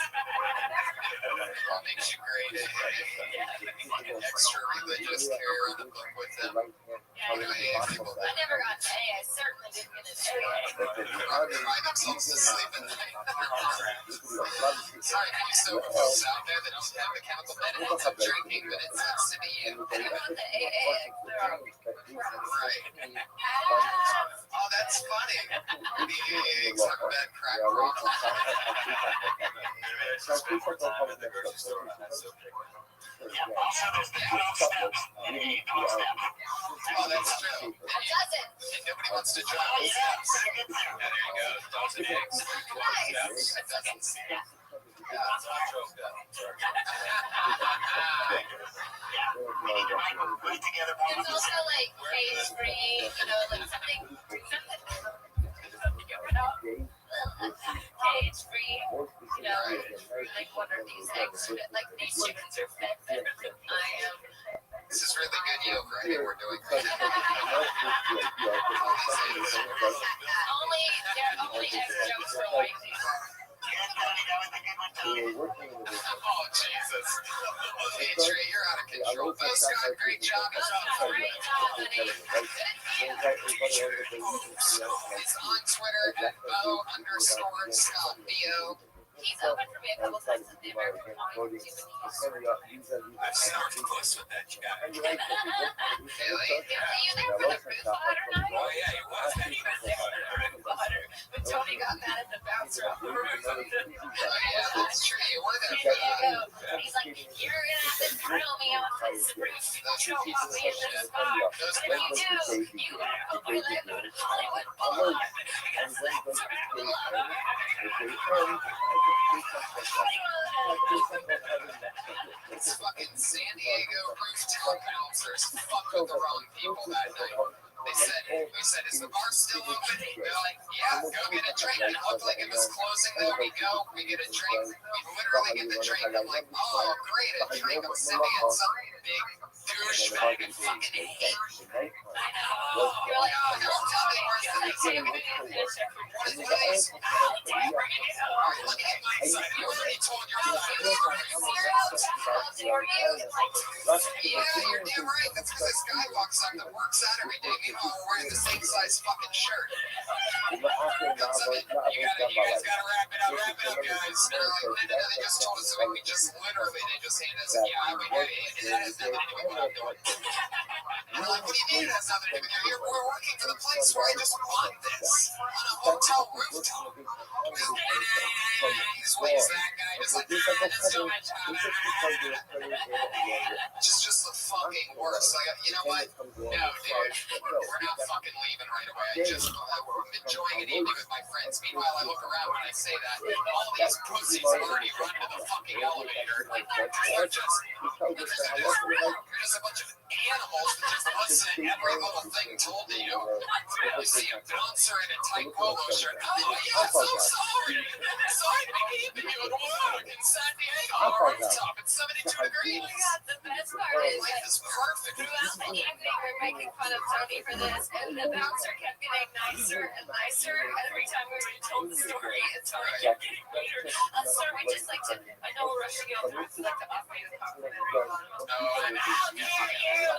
What makes you great? Extra religious, carry around the book with them. I never got an A. I certainly didn't get an AA. Cry themselves to sleep at night. Sorry, you sober folks out there that don't have the chemical benefits of drinking, but it sucks to be you. What about the AA? Right. Oh, that's funny. The eggs talk about crack rock. Oh, that's true. And nobody wants to drive the steps. Yeah, there you go. Dozen eggs. It's also like cage free, you know, like something cage free, you know, like what are these eggs? Like these chickens are fed better than I am. This is really good yolk right here we're doing right now. Only eggs jokes for white people. Oh, Jesus. Hey, Trey, you're out of control. Bo Scott, great job. Great job, buddy. It's on Twitter at Bo_Scott BO. He's opened for me a couple times at the American Comic Museum. I've started close with that guy. Really? Are you there for the fruit fodder night? Oh, yeah, he was. But Tony got mad at the bouncer on the roof. Oh, yeah, that's true. You were there There for you that. go. He's like, you're gonna have to drill me off this roof. Don't walk me in this bar. Those If you do, you better hope I land on Hollywood Boulevard. Because that's where I belong. It's fucking San Diego rooftop bouncers fucked with the wrong people that night. We said, is the bar still open? They're like, yeah, go get a drink. It looked like it was closing though. We go, we get a drink. We literally get the drink. I'm like, oh, great, a drink. I'm sipping on some big douchebag and fucking hate. I know. You're like, oh, don't tell me worse than this. You're gonna get this. What is this? Alright, let me get my side. You already told your friend. Yeah, you're damn right. That's because this guy walks up that works out every day. Meanwhile, we're wearing the same size fucking shirt. You guys gotta wrap it up, guys. They're like, no, they just told us that we just literally, they just handed us, yeah, that has nothing to do with what I'm doing. We're like, what do you mean it has nothing to do with you? We're working for the place where I just bought this on a hotel rooftop. Squeeze that guy, just like, it's so much just the fucking worst. Like, you know what? No, dude, we're not fucking leaving right away. I'm enjoying an evening with my friends. Meanwhile, I look around when I say that. All these pussies already run to the fucking elevator. They're just a bunch of animals that just listen to every little thing told to you. You see a bouncer in a tight polo shirt. Oh, yeah, so sorry. Sorry to be keeping you at work in San Diego on a rooftop at 72 degrees. Oh my God, the best part is Life is perfect. throughout the evening we're making fun of Tony for this, and the bouncer kept getting nicer and nicer every time we were told the story. And Tony kept getting later. Sir, we just like to, I know we're rushing you, but we'd like to offer you a compliment. How dare you?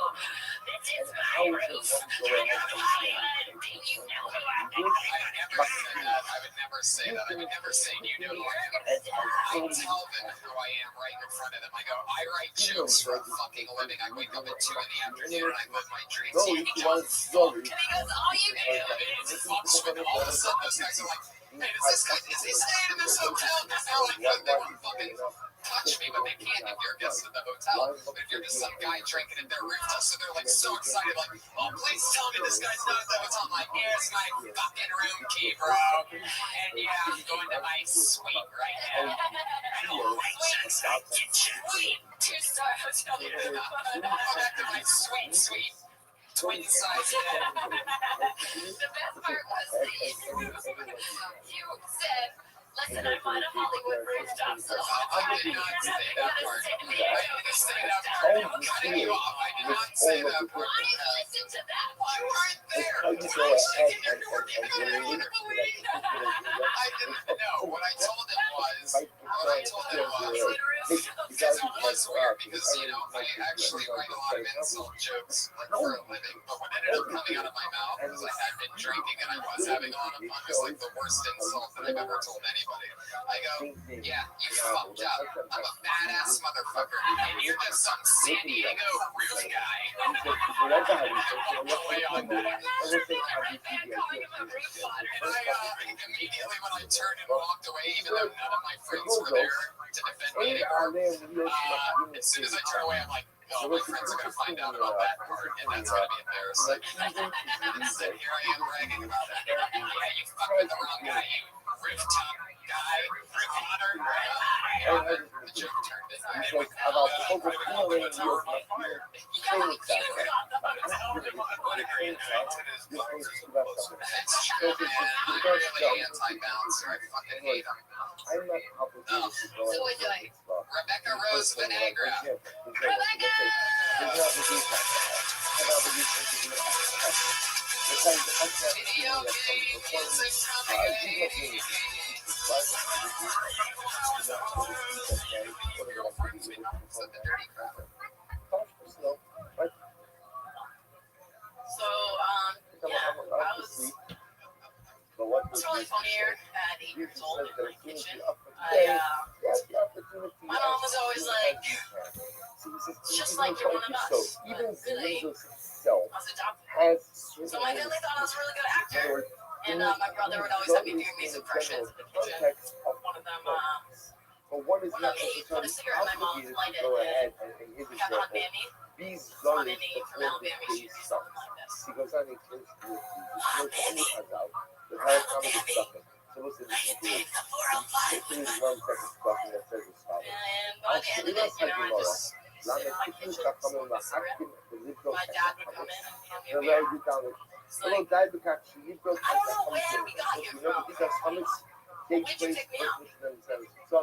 This is my roof. Kind of Hollywood. Do you know who I am? I would never say that. I would never say you know who I am. I tell them who I am right in front of them. I go, I write jokes for a fucking living. I wake up at 2 in the afternoon and I live my dreams. And he goes, all you do All of a sudden, those guys are like, Hey, is he staying in this hotel? Because now I know they want to fucking touch me, but they can't if you're a guest at the hotel. But if you're just some guy drinking at their rooftop, so they're like so excited, like, oh, please tell me this guy's not at the hotel. I'm like, here's my fucking room key, bro. And yeah, I'm going to my suite right now. Sweet 2-star hotel. I'm back to my sweet. Twin size bed. The best part was that you said, listen, I'm on a Hollywood rooftop, so I did not say that part. I didn't say that part. Oh, I'm cutting you off. I did not say that part. I listened to that part. You weren't there. How you It's go like ahead shaking your and door. You couldn't even believe that. I didn't know. What I told him was, because it was weird, because, you know, I actually write a lot of insult jokes, like, for a living, but what ended up coming out of my mouth was I had been drinking and I was having a lot of fun. It was like the worst insult that I've ever told anybody. I go, yeah, you fucked up. I'm a badass motherfucker, and you're just some San Diego roof guy. Way on that. Immediately when I turned and walked away, even though none of my friends were there to defend me anymore, as soon as I turn away, I'm like, no, my friends are going to find out about that part, and that's going to be embarrassing. Instead, here I am bragging about it. Yeah, you fucked with the wrong guy, you rooftop guy, roof hunter. The joke turned it. Really anti-bouncer. I fucking hate him. So what do I? Rebecca Rose Vinegra. Video game music coming. So the dirty crowd. So, yeah, I was really funny here at 8 years old in my kitchen. My mom was always like, it's just like you're one of us. But really, I was adopted. So my family thought I was a really good actor. And my brother would always have me doing these impressions in the kitchen. One of them, hey, you put a cigarette in my mouth, light it, and we have Aunt Mammy. Aunt Mammy from Alabama, she used something like this. Aunt Mammy, the 405. And by the end of it, you know, I just sit in my kitchen, smoke a cigarette. My dad would come in and hand me a beer. It's like, I don't know where we got here from. Why'd you pick me up? So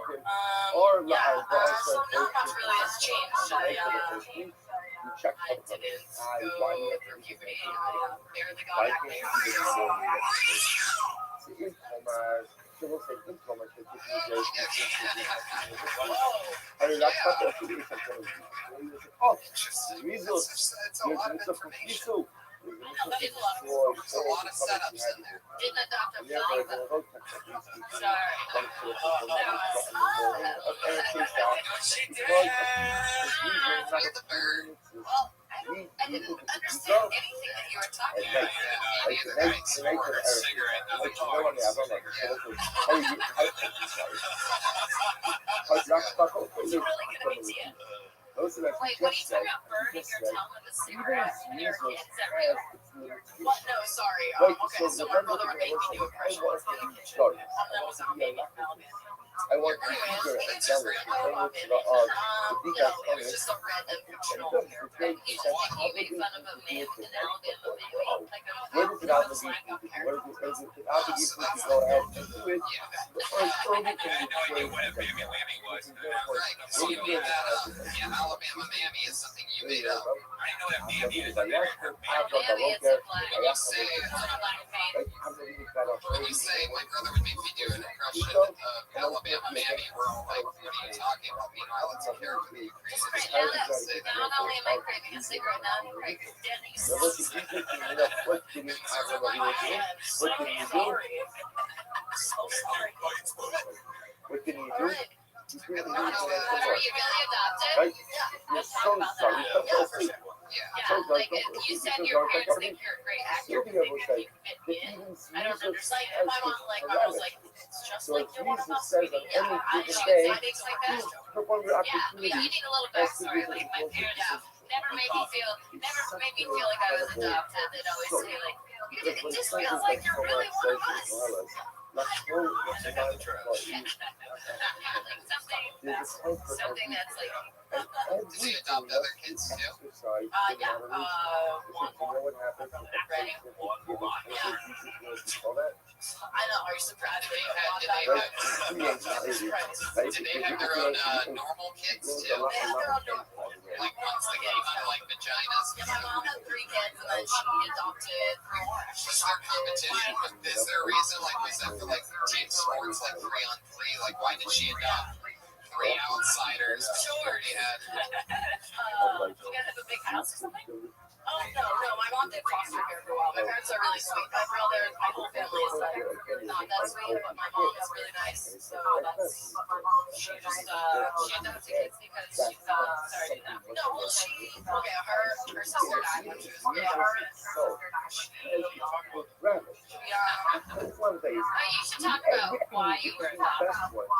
not much really has changed. I didn't go through puberty. I barely got acne. There's a lot of setups in there. Didn't adopt a dog. Sorry. With the bird. Well, I didn't understand anything that you were talking about. I ordered a cigarette. I was talking It's a really good idea. Wait, what are you talking about? Burning your tongue with a cigarette when you're a kid? Is that real? What? No, sorry. Okay, so my brother would make me do impressions in the kitchen. That was Aunt Mammy from Alabama. It's just grandpa Aunt Mammy. It was just a random fictional character. He made fun of a man in Alabama, like a slang up character. So you mean that, Alabama Mammy is something you made up? I know that Mammy is Mammy is a black. When you say my brother would make me do an impression of Alabama Mammy, we're all like, what are you talking about? Meanwhile, it's a character that you created. Not only am I craving a cigarette now, I'm craving Denny's. I'm sorry. So sorry. What can you do? All right. Are you really adopted? Right? Yeah, let's so talk about sorry. that. Yeah, for sure. Yeah. Yeah, like you said your parents think you're a great actor because they think you fit me in. I don't understand like, my mom, like, my mom's like, it's just So like if your water Jesus mouth, says sweetie. on Yeah, any she given would day, say things like that. perform your Yeah, opportunity. I need a little backstory. Like my parents never made me feel like I was adopted. They'd always say like, it just feels like you're really one of us. Like something that's like, Do you adopt other kids too? yeah, What happens? ready? I know. Are you surprised? Did they have their own normal kids too? They have their own normal. Like ones that came out of like vaginas? Yeah, my mom had 3 kids, and then she adopted 3 more. Was there competition? Is there a reason? Like, was that for like team sports, like 3-on-3? Like, why did she adopt 3 outsiders? Sure. Yeah. You guys have a big house or something? Oh, no, my mom did foster care for a while. My parents are really sweet. My brother, my whole family is like not that sweet, but my mom is really nice. So that's, she adopted kids because she thought, sorry, no, well, her sister died when she was little. You should talk about why you were adopted.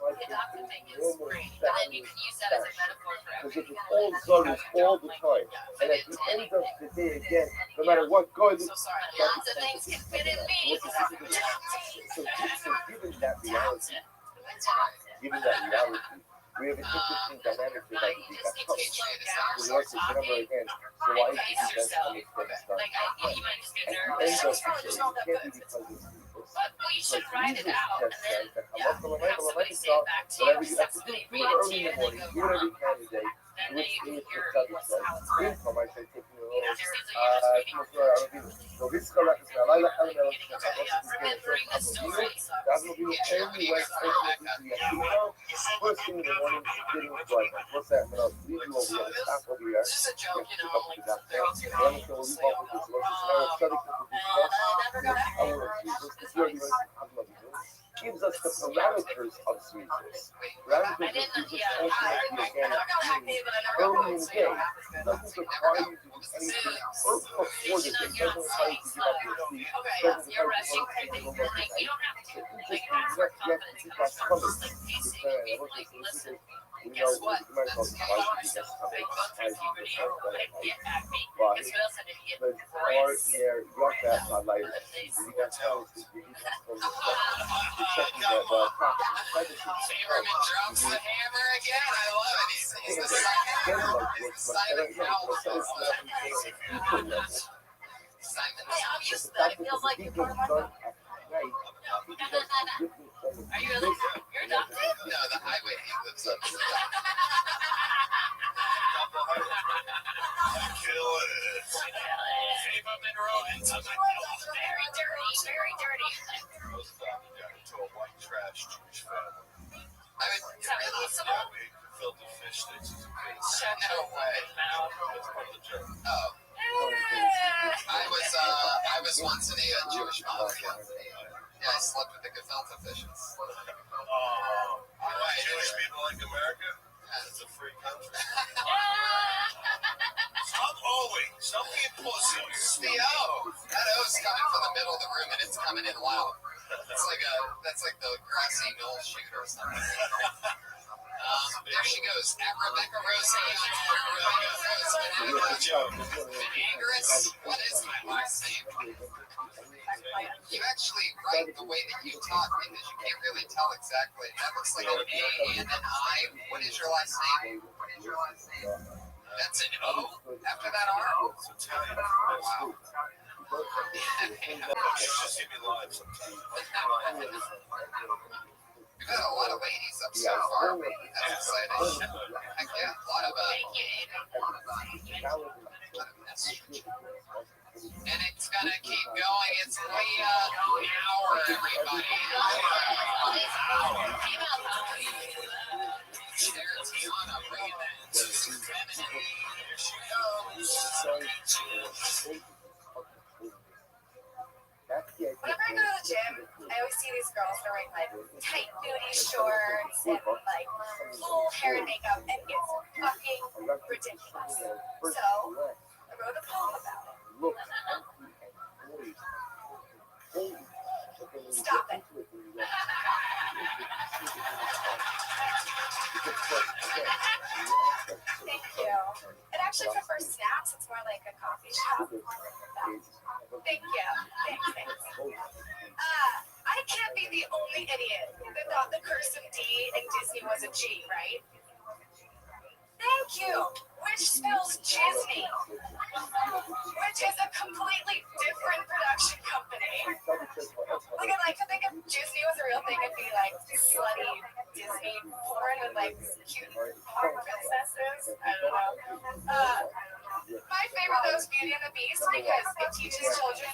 Adopted thing is great, but then you can use that as a metaphor for Because everything. it's all brothers all the time. And at the end of the day, again, no matter what God is, So sorry, lots of things can fit in me. so given that reality, we have an interesting dynamic with that. You just need to slow down. We also remember again, so why is Pace the best yourself. kind of stuff? Like, you might just be At the nervous. end of the day, it can't be because it's But you should write it out and then yeah, have somebody say it back to you. whatever you have to do, do it early in the morning, do it every candidate. And then you can hear what's how it's Income, going. I say, taking a little, Just needs a como se llama, no, this is correct, I like remembering the story. that will be only way first thing in the morning, getting right. What's that? I'm gonna leave you over here, stop over here. It's just a joke, you know, like Then they're it's gonna leave off with this gives us the parameters of sweetness. Parameters of sweetness ultimately again early in the day. It doesn't require you to do anything before the day. It doesn't require you to give up your sleep. It doesn't you're require rushing you to through things. go You're to like, you don't have to. It Like, just have means more you confidence. have to Just like pacing and being like, listen, guess what? That's good for yourself. I go through puberty, but get at me. Guess what else I didn't get? Rest. Favorman drops the hammer again. I love it. He's the silent Hey, I'm used to that. It feels like you're part of my family. Are you really? You're adopted? No, the highway he lives up. Kill it. Favorman rode into the Very dirty, very dirty. Rose family got into a white trash Jewish family. I mean, Is that possible? Filthy fish sticks is a bit. no way. That's part of the joke. Oh, I was once in a Jewish mafia. Yeah, I slept with the gefilte fishes. Jewish people like America? It's a free country. Stop owing. Stop being pussies. The O. That O's coming from the middle of the room and it's coming in loud. That's like the grassy knoll shoot or something. There she goes. At Rebecca Rosie on Vinaigrous. What is my last name? You actually write the way that you talk because you can't really tell exactly. That looks like an A and an I. What is your last name? That's an O after that R? It's Italian. Wow. Just give me live sometimes. We've had a lot of ladies up so far. That's exciting. Heck yeah, a lot of and it's gonna keep going. It's Leah Hour, everybody. There's Tiana bringing that femininity. Here she goes. Whenever I go to the gym, I always see these girls wearing like tight booty shorts and like full hair and makeup, and it's fucking ridiculous. So I wrote a poem about it. Stop it. Thank you. It actually prefers snacks. It's more like a coffee shop. Thank you. Thanks. I can't be the only idiot that thought the curse of D in Disney was a G, right? Thank you. Which spells Disney, which is a completely different production company. Like, I like to think if Disney was a real thing, it'd be like slutty Disney porn with like cute princesses. I don't know. My favorite though is Beauty and the Beast because it teaches children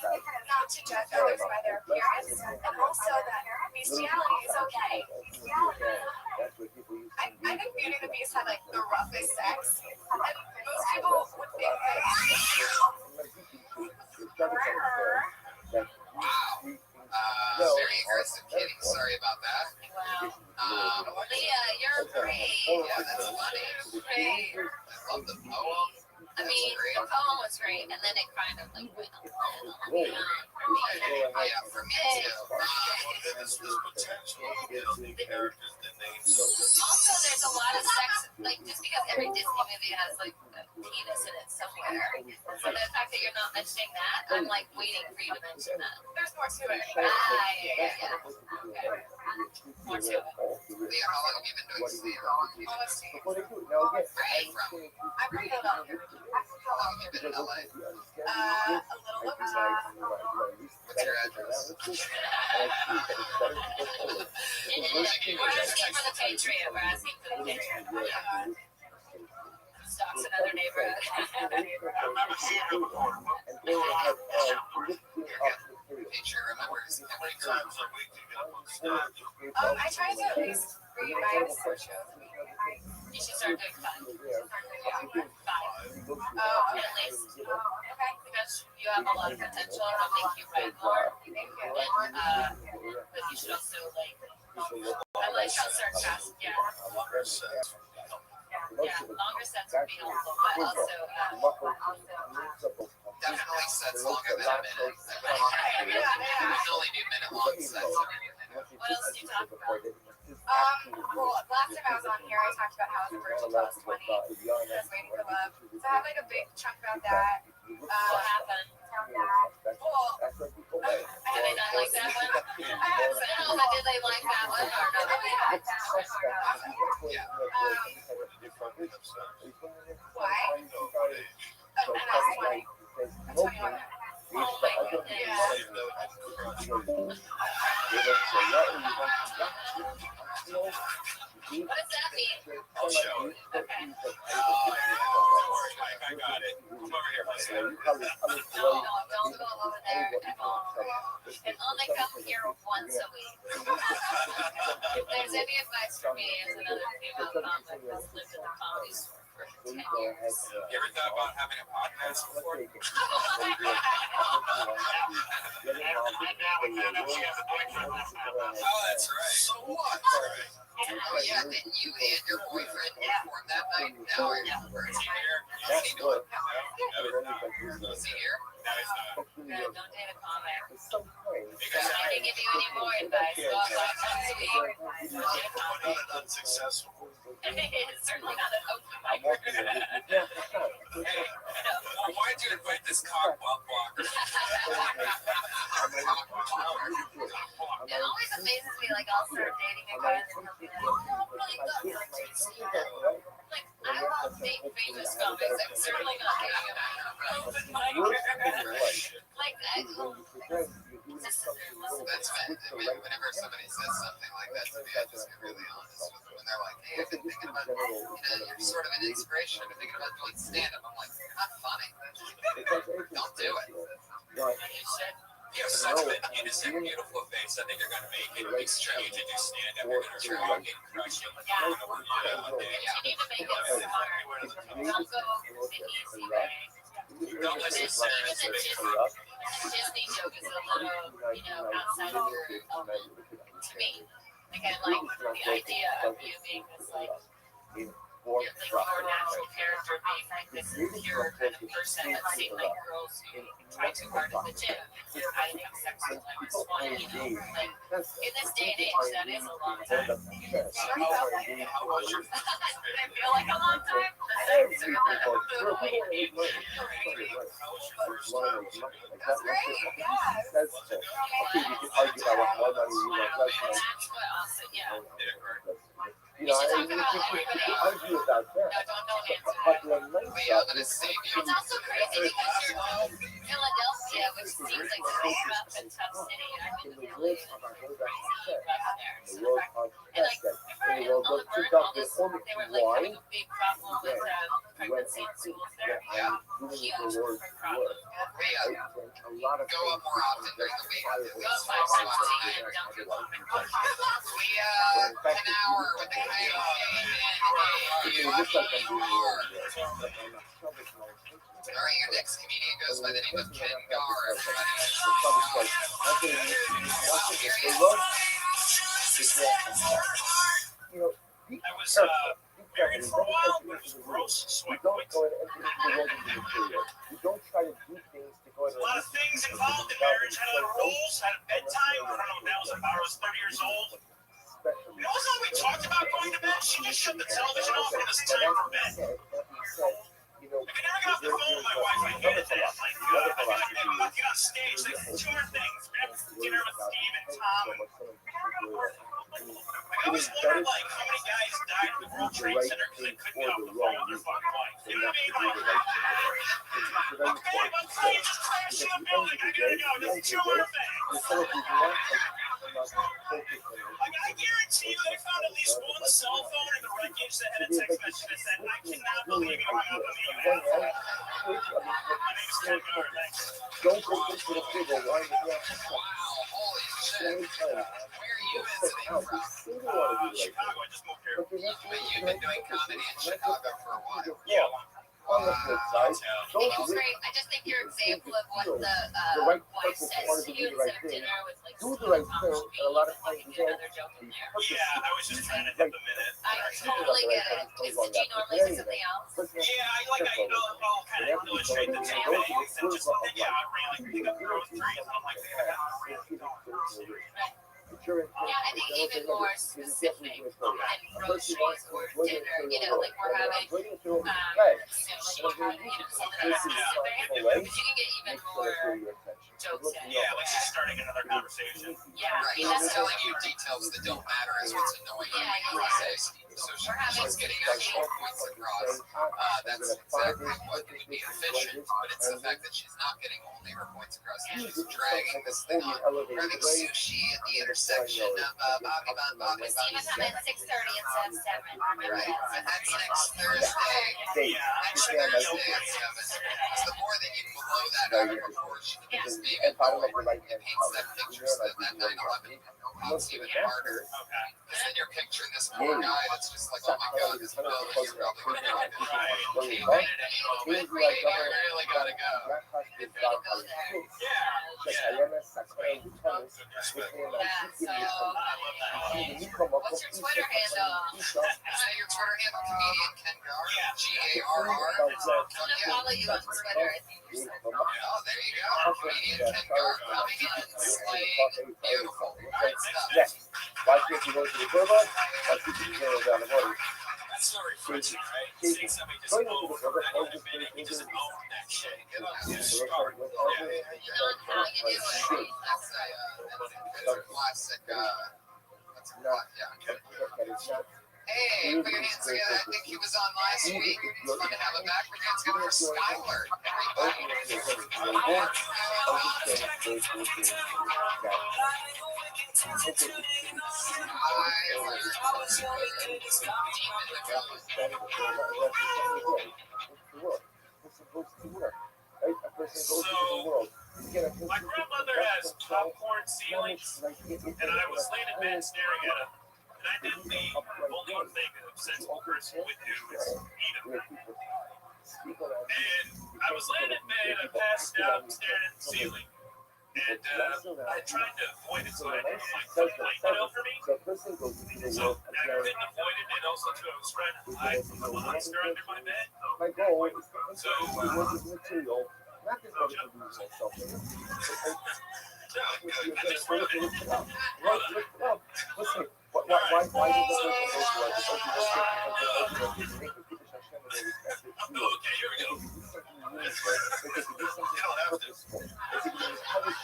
not to judge others by their appearance and also that bestiality is okay. I think Beauty and the Beast had like the roughest sex, and most people would think Very aggressive kitty. Sorry about that. Wow. Leah, you're great. Yeah, that's funny. Great. I love the poem. I mean, the poem was great, and then it kind of like went a little Yeah, for me too. There's potential in the characters, the names. Also, there's a lot of sex, like, just because every Disney movie has, like, a penis in it somewhere. So the fact that you're not mentioning that, I'm, like, waiting for you to mention that. there's more to it. Yeah. Okay. More to it. Leah, how long have you been doing sleep? Honestly, Where are you from? I'm from Philadelphia. How long have you been in LA? A little over time. What's your address? We're asking for the Patriot. We're asking for the Patriot. Stocks another neighborhood. Patriot remembers every time. I try to at least read 5 to 6 shows a week. You should start doing 5. 5. At least. Okay. Because you have a lot of potential. It'll make you write more. But you should also, like, I like how certain cast, yeah. Yeah, longer sets would be helpful, but also, Definitely sets longer than a minute. I can only do minute-long sets. what else do you talk about? Well, last time I was on here, I talked about how I was a virgin till I was 20. I was waiting for love. So I have like a big chunk about that. What happened? Well, Did they not like that one? I don't know, but did they like that one or not? Yeah. Why? And I was 20. I'm 21 now. Oh my goodness. What does that mean? I'll show it. Okay. Oh, yeah. Don't worry, Mike. I got it. Come over here, my son. No, don't go over there at all. And only come here once a week. If there's any advice for me as another female comic that's lived in the comedy for 10 years. You ever thought about having a podcast before? Oh, that's right. So what? Oh yeah, didn't you and your boyfriend perform that night? Now we're Is he here? What's he doing? No, Is he here? he's not. Yeah, don't date a comic. Because I can give you any more advice. Go out once a week. Not an unsuccessful. It's certainly not an open mic. Hey, well, why'd you invite this cock blocker? It always amazes me, like, I'll start dating a guy and then he'll be like, oh, I'm really good. You're like, tasty. Like, I love dating famous comics. I'm certainly not dating a open micer. Like, That's fine. Whenever somebody says something like that to me, I just get really honest with them. And they're like, hey, I've been thinking about, you're sort of an inspiration. I've been thinking about doing stand-up. I'm like, you're not funny. Don't do it. You have such an innocent, beautiful face. I think you're going to make it extreme to do stand-up. You're going to fucking crush it. Yeah. You need to make it smart. Don't go the easy way. Don't listen to The Disney joke is a little, outside of your element to me. Like, I like the idea of you being this, like, born your like more natural character being like this pure kind of person. I've seen like girls who try too hard at the gym and I think sex with them is fun, you know. Like in this day and age, that is a long time. How was your Did it feel like a long time? That's great. Yeah. That's okay. You can argue about what money you want. That's what also, yeah. You know, you can argue about that. But the nice I'm gonna save you. It's also crazy because you're Philadelphia, which seems like a rough and tough city. I've been to Philly and it's crazy rough there. So the fact, and like, remember all the burn, all this, they were like having a big problem with pregnancy in schools there. Huge problem. Go up more often during the week. Go 5 times a year, dump your load and go. An hour with the It looks like I'm doing Alright, your next comedian goes by the name of Ken Gar, you know, I was married for a while, but it was gross, so I don't quit. go into the world of the material. You don't try to do things to go into A lot of things involved in marriage. Had other rules, had a bedtime. I don't know what that was. I was 30 years old. You know, when we talked about going to bed, she just shut the television off when it's time for bed. You know, I can never get off the phone with my wife. I hated that. Like, I feel like I'm about to get on stage. Like, 200 things. We have dinner with Steve and Tom. I always wondered, like, how many guys died in the World Trade Center because they couldn't get off the phone with their fucking wife. You know what I mean? Like, babe, I'm crazy, just crashing the building. I gotta go. Just 200 things. Like, I guarantee you they found at least one cell phone in the wreckage that had a text message that said, I cannot believe you hung up on me, you asshole. My name is Ken Gar, thanks. Don't go into the table. Why wow, holy shit. Where are you visiting from? Chicago, I just moved here. But you've been doing comedy in Chicago for a while. Yeah. on the flip side, those It's great. I just think your example of what the wife says to you instead of dinner with like do the right thing, and a lot of times you don't another joke in there. Yeah, I was just trying to hit the minute. I totally get it. Did you normally say something else? Yeah, I like, I'll kind of illustrate the two things and just, yeah, I really pick up groceries and I'm like, man, I got a really good Yeah, I think even more specific and groceries or dinner, you know, like we're having, we're having, you know, something specific, because you can get even more jokes in. Yeah, like she's starting another conversation. Yeah, Right, he's telling you details that don't matter is what's annoying. So she's getting actual points across. That's exactly what can be efficient, but it's the fact that she's not getting only her points across. She's dragging this thing on. We're having sushi at the intersection of We're seeing them at 6:30 instead of 7. Right, and that's next Thursday. Next Thursday at 7. It's the more that you blow that out of proportion, it's even more. It paints that picture so that 9/11 pops even harder. Because then you're picturing this poor guy that's just like, oh my god, this building is probably going to be right. I really gotta go. What's your Twitter handle? Your Twitter handle, comedian Ken Gar, Garr. I'm gonna follow you on Twitter. I think you're so cool. Oh, there you go. Comedian Ken Gar coming in, slaying, beautiful. Good stuff. Next, why can't you go to the river? Why can't you go down the water? That's so refreshing, right? Seeing somebody just own that in a minute, he just owned that shit. Get on the Start. You know how you do it, right? That's a classic, that's a lot, yeah. Hey, put your hands together. I think he was on last week. It's fun to have him back. Put your hands together for Skylar. My grandmother has popcorn ceilings, and I was laying in bed staring at them. And I didn't leave. Only one thing a sensible person would do is eat them. And I was laying in bed, I passed out, staring at the ceiling. And I tried to avoid it, so I didn't like So for me. a person goes into the So world I couldn't avoid it, and also too, I was trying to hide from the monster under my bed. my goal is to So, work with material, not just what it produces myself. Listen, why did the person go to work? okay, here we go.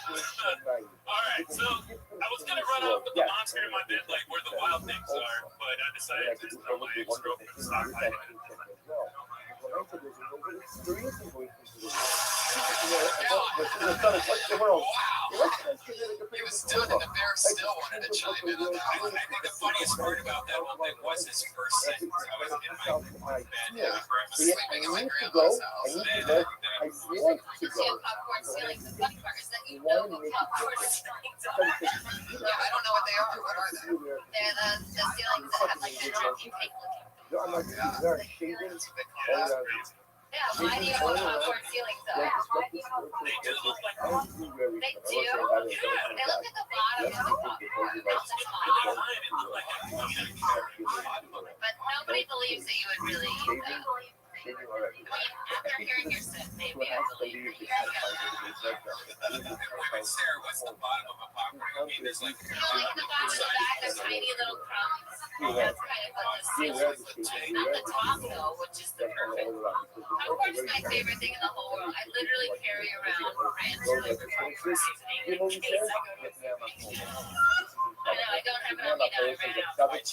Alright, so I was gonna run off with the monster in my bed, like where the wild things are, but I decided to throw my ex-girlfriend and stop hiding it. He was done, and the bear still wanted to chime in on that I one. think the funniest part about that whole thing was his first sentence. I was in my bed, Yeah, sleeping sleeping at my to grandma's go. house. I like to You go. have popcorn ceilings. The funny part is that you know what popcorn ceilings are. Yeah, I don't know what they are. What are they? They're the ceilings that have like the dripping cake looking. I'm like, they're shaving. Yeah, why do you have popcorn ceilings though? They do look like They do? They look at the bottom of the popcorn, not the top. But nobody believes that you would really eat them. I mean, after hearing your set, maybe I believe that you women stare what's the bottom of a popcorn. I mean, there's like You know, like the bottom of the bag, there's tiny little crumbs. That's kind of what the ceiling would look like. Not the top though, which is the perfect. Popcorn's my favorite thing in the whole world. I literally carry around ranch flavored popcorn seasoning in case I go to a movie. I know, I don't have it on me now. I ran out. That is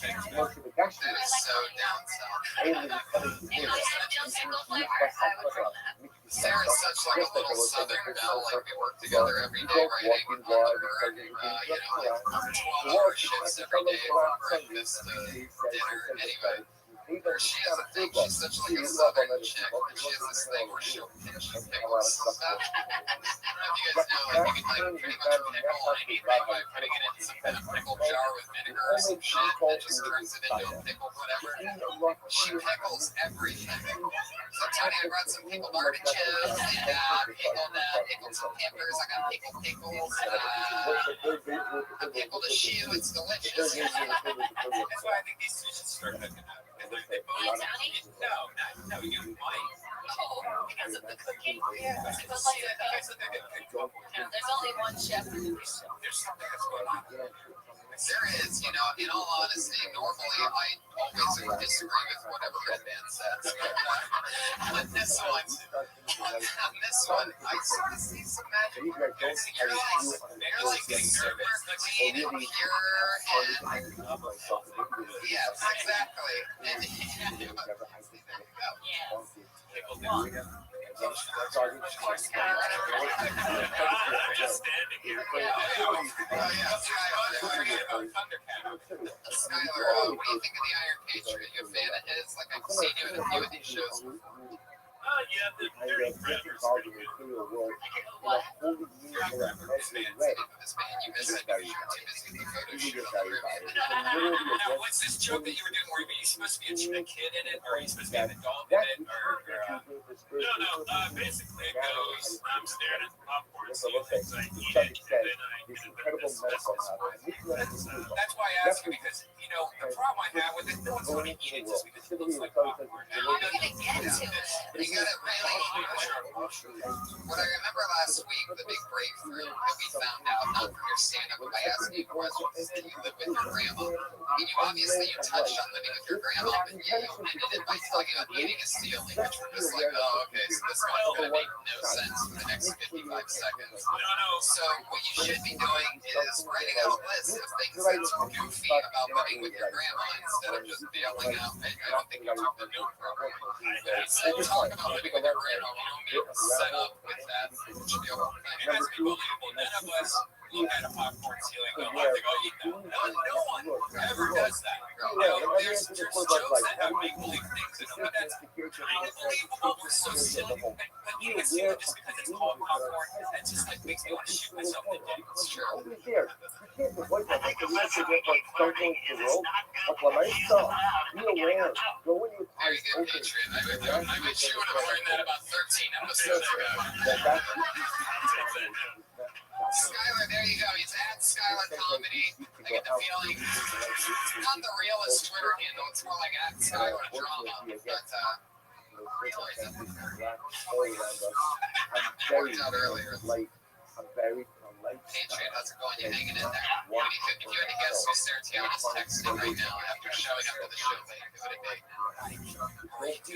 so down south. And like a dill pickle flavor, I would try that. Sarah's such like a little southern belle. Like we work together every day, right? With all of her, and, 12-hour shifts every day from breakfast to dinner. Anyway, she has a thing. She's such like a southern chick. She has this thing where she'll pinch pickles and stuff. I don't know if you guys know, like you can like pretty much pickle anything by putting it in some kind of pickle jar with vinegar or some shit that just turns it into a pickle, whatever. She pickles everything. So Tony, I brought some pickled artichokes and pickled some peppers. I got pickled pickles. I pickled a shoe. It's delicious. That's why I think these two should start cooking up. They both no, you might. Oh, because of the cooking? Yeah. But like, there's only one chef in the show. There's something that's going on. There is, you know, in all honesty, normally I always disagree with whatever Red Band says. But on this one, I sort of see some magic. You're like getting nervous, like really pure and yes, exactly. And Just standing here. Skylar, what do you think of the Iron Patriot? You a fan of his? Like, I've seen you in a few of these shows. Yeah, they're incredible. What? This man, you miss it. You're too busy with the photo shoot on the river. Now, what's this joke that you were doing? Were you supposed to be a kid in it, or are you supposed to be an adult in it, basically it goes, I'm staring at the popcorn ceilings, I eat it, and then I get a bit of this. That's why I ask you, because, you know, the problem I have with it, no one's going to eat it just because it looks like popcorn. How are you going to get to it? You gotta really, what I remember last week, the big breakthrough that we found out, not from your stand-up, but by asking you questions, is that you live with your grandma. I mean, you obviously touched on living with your grandma, but you ended it by talking about eating a ceiling, which we're just like, oh, okay, so this one's gonna make no sense for the next 55 seconds. So what you should be doing is writing out a list of things that's goofy about living with your grandma instead of just bailing out. I don't think you took the note properly. So talk about living with your grandma. We don't set up with that. It should be a whole thing. It has to be believable. None of us look at a popcorn ceiling and go, I have to go eat that. No one ever does that. You know, there's jokes that have make-believe things in them, but that's kind of believable. We're so silly. But eating a ceiling just because it's called popcorn, that just like makes me want to shoot myself in the dick. It's true. Very good, Patriot. I bet you would have learned that about 13 episodes ago. you go. It's at Skylar Comedy. I get the feeling not the realest Twitter handle. It's more like at Skylar Drama. But realize it worked out earlier. I'm very polite. Patriot, how's it going? You hanging in there? What do you have any guess who Sertiana's texting right now after showing up to the show late? Who would it be?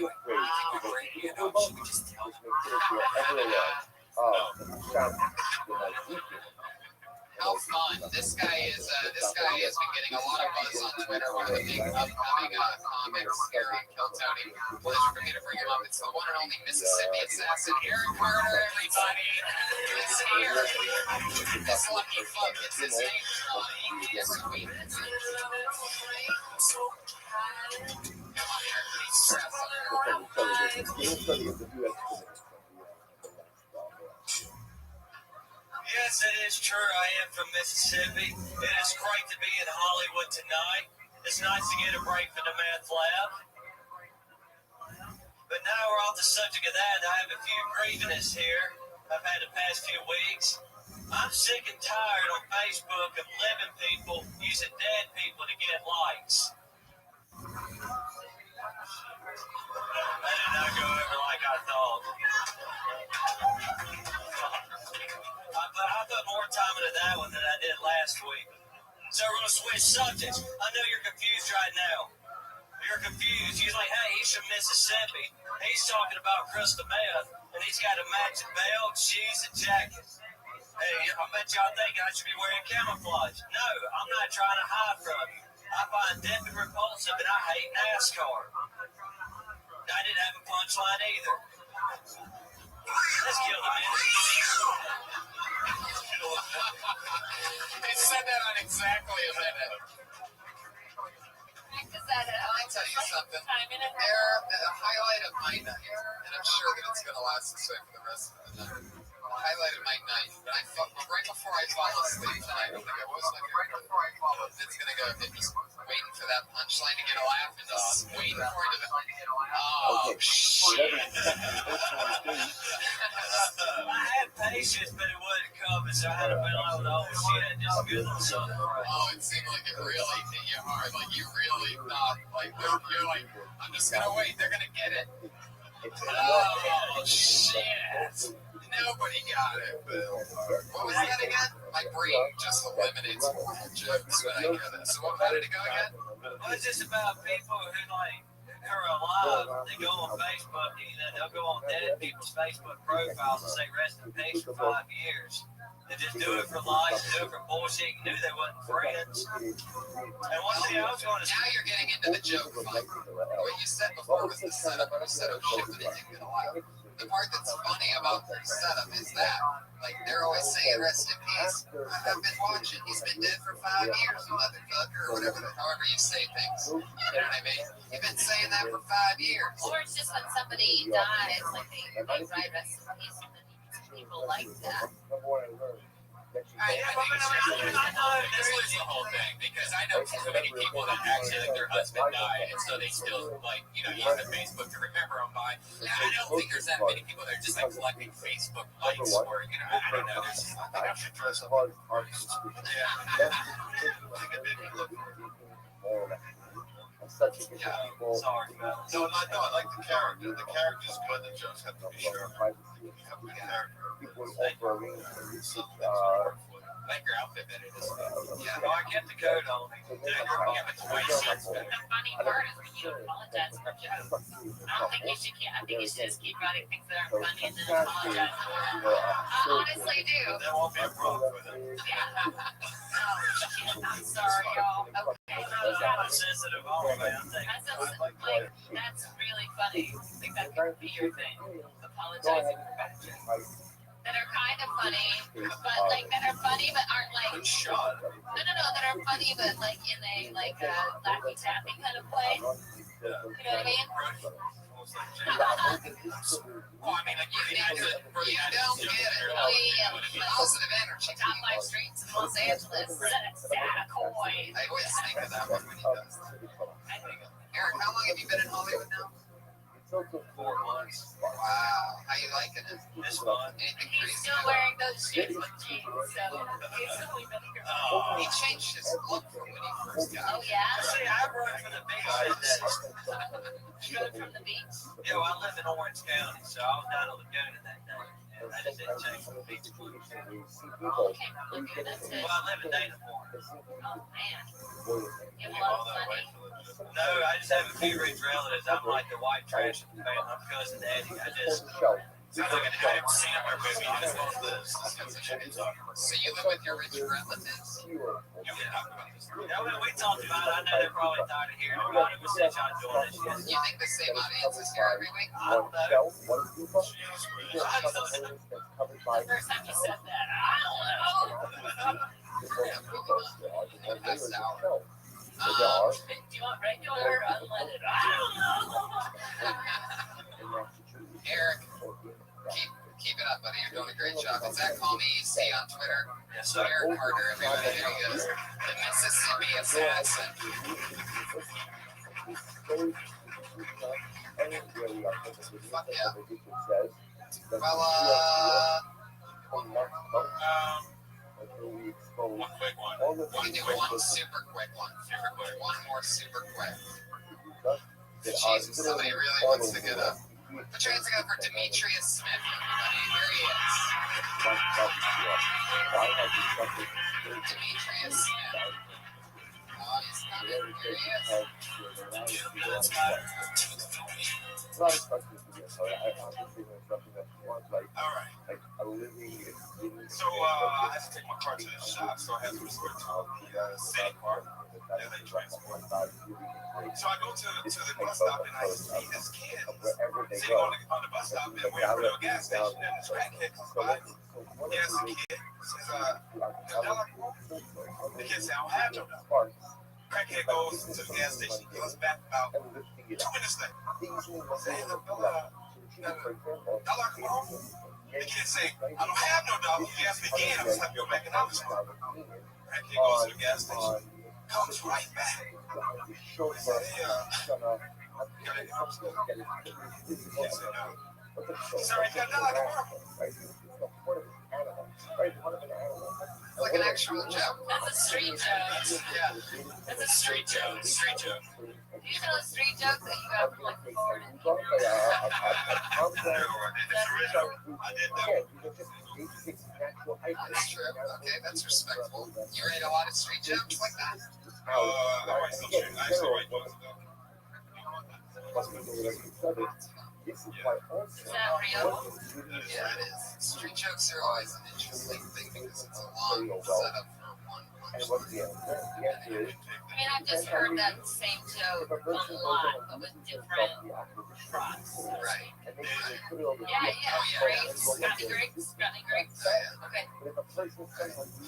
Don't be afraid. Just make sure you're ever aware of the sound that I How fun! This guy has been getting a lot of buzz on Twitter. One of the big upcoming comics here on Kill Tony. Pleasure for me to bring him up. It's the one and only Mississippi assassin, Eric Carter. Everybody is here. This lucky fuck gets his name drawn. He is sweet. Yes, it is true. I am from Mississippi. It is great to be in Hollywood tonight. It's nice to get a break from the math lab. But now we're off the subject of that. I have a few grievances here I've had the past few weeks. I'm sick and tired on Facebook of living people using dead people to get likes. That did not go over like I thought. I put more time into that one than I did last week. So we're going to switch subjects. I know you're confused right now. You're confused. You're like, hey, he's from Mississippi. He's talking about crystal meth, and he's got a matching belt, shoes, and jacket. Hey, I bet y'all think I should be wearing camouflage. No, I'm not trying to hide from you. I find death repulsive, and I hate NASCAR. I didn't have a punchline either. Let's kill the man. They said that on exactly a minute. I'll tell you something. They're the highlight of my night, and I'm sure that it's going to last this way for the rest of the night. The highlight of my night, right before I fall asleep tonight, I'm like, what's my favorite? It's going to go, just waiting for that punchline to get a laugh, and just waiting for it to oh, shit. I had patience, but it wouldn't come, so I had to be like, oh shit, just good on something. Oh, it seemed like it really hit you hard. Like you really thought, like you're like, I'm just gonna wait. They're gonna get it. Oh shit! Nobody got it. What was that again? My brain just eliminates all jokes when I hear that. So how did it go again? Well, it's just about people who like who are alive. They go on Facebook. They'll go on dead people's Facebook profiles and say rest in peace for 5 years. They just do it for likes, do it for bullshit. You knew they wasn't friends. And one thing I was going to say. Now you're getting into the joke fun. What you said before was the setup. You said, oh shit, but they didn't get alive. The part that's funny about their setup is that, like, they're always saying rest in peace. I've been watching. He's been dead for 5 years, motherfucker, or whatever, however you say things. You know what I mean? You've been saying that for 5 years. Or it's just when somebody dies, like they write rest in peace, and people like that. I know this is the whole thing, because I know too many people that actually, like, their husband died, and so they still, like, you know, use the Facebook to remember them by. I don't think there's that many people that are just, like, collecting Facebook likes, or, you know, I don't know. There's just, I think I should dress up as artists. Yeah. Sorry, man. No, I like the character. The character's good. The jokes have to be sure. Like your outfit better this week. Yeah, no, I kept the coat on. The funny part is when you apologize for jokes. I don't think you should. I think you should just keep writing things that are funny and then apologize for them. I honestly do. There won't be a problem with it. Yeah. I'm sorry, y'all. Okay. I'm sensitive, all man. That's really funny. I think that could be your thing. Apologizing for bad jokes. That are kind of funny, but like that are funny but aren't like no, that are funny but like in a like laffy taffy kind of way. You know what I mean? Well, I mean, like, you need to, you don't get it. Positive energy. Top 5 streets in Los Angeles. Santa Coy. I always think of that one when he does that. Eric, how long have you been in Hollywood now? So to 4 months. Wow, how you liking it? It's fun. Anything He's crazy? still wearing those shoes with jeans, so he's only been here. He changed his look from when he first got Oh, yeah? See, I run for the big cities. Straight from the beach? Yeah, well, I live in Orange County, so I was down on Laguna that day. And I just didn't change from the beach. Oh, okay, okay, that's it. Well, I live in Dana Point. Oh, man. You have a Came lot all of that way. money. No, I just have a few rich relatives. I'm like the white trash of the family. I'm cousin Eddie. I just Sounds like an Adam Sandler movie. I just love this. So you live with your rich relatives? yeah, we talked about it. I know they're probably tired of hearing about it. We said y'all join us. You think the same audience is here every week? I don't know. The first time you said that, I don't know. That's sour. Do you want regular or unleaded? I don't know. Eric, keep it up, buddy. You're doing a great job. It's at Call Me EC on Twitter. Yes, sir. Eric Carter, everybody. There he goes. The Mississippi Assassin. Fuck yeah. Well, One quick one. we can do one super quick one. Super quick. One more super quick. Jesus, somebody really wants to get up. Put your hands together for Demetrius Smith, everybody. Here he is. Demetrius Smith. Oh, he's coming. Here he is. All right. So I have to take my car to the shop, so I have to resort to the city park. There they transport. So I go to the bus stop and I see this kid sitting on the bus stop and waiting for the gas station. And this crackhead comes by. He asks the kid, says, the kid says, I don't have no dollar. Crackhead goes to the gas station. He goes back about 2 minutes later. Says, dollar come home. The kid say, I don't have no dollar. He asks me again. I'm just like, yo, man, economics. Crackhead goes to the gas station. Comes right back. He said, hey, got any economics? Yes, I know. Sorry, you got a dollar tomorrow. Like an actual joke. That's a street joke. Yeah. That's a street joke. Street joke. You tell a street joke that you got from like Florida. I did that. That's true. Okay, that's respectable. You write a lot of street jokes like that? I write some shit. I actually write ones Is that real? Yeah, it is. Street jokes are always an interesting thing because it's a long setup for one punch. I mean, I've just heard that same joke a lot, but with different props. Right. Yeah. Grapes, Scotty grapes. Okay.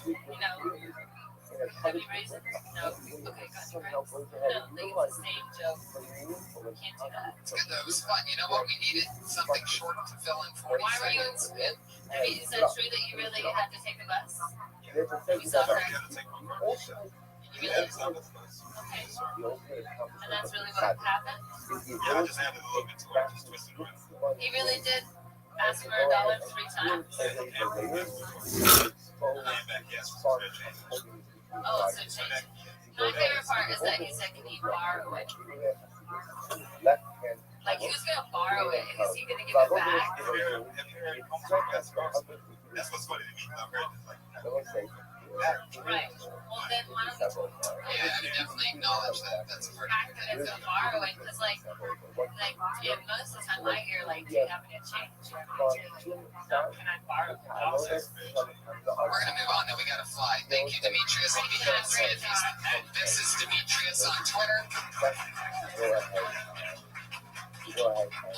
You know, heavy raisins? No. Okay, got you right. No, they use the same joke. Can't do that. It's good though. It was fun. You know what? We needed something short to fill in 40 Why were you? seconds. I mean, is that true that you really had to take the bus? You saw her. You really? Okay. And that's really what happened? Yeah, I just added a little bit to it. Just twisted around. He really did ask for $1 3 times. Back, yes. Oh, so change. My favorite part is that he said, can he borrow it? Like, he was going to borrow it. Is he going to give it back? That's what's funny to me. I've heard this, like, Right. Well, then why don't we Yeah, I definitely acknowledge that. That's a part fact that it's a borrowing? Because, like, yeah, most of the time I hear, like, do you have any change? No, can I borrow $1? We're gonna move on. Then we gotta fly. Thank you, Demetrius. This is Demetrius on Twitter.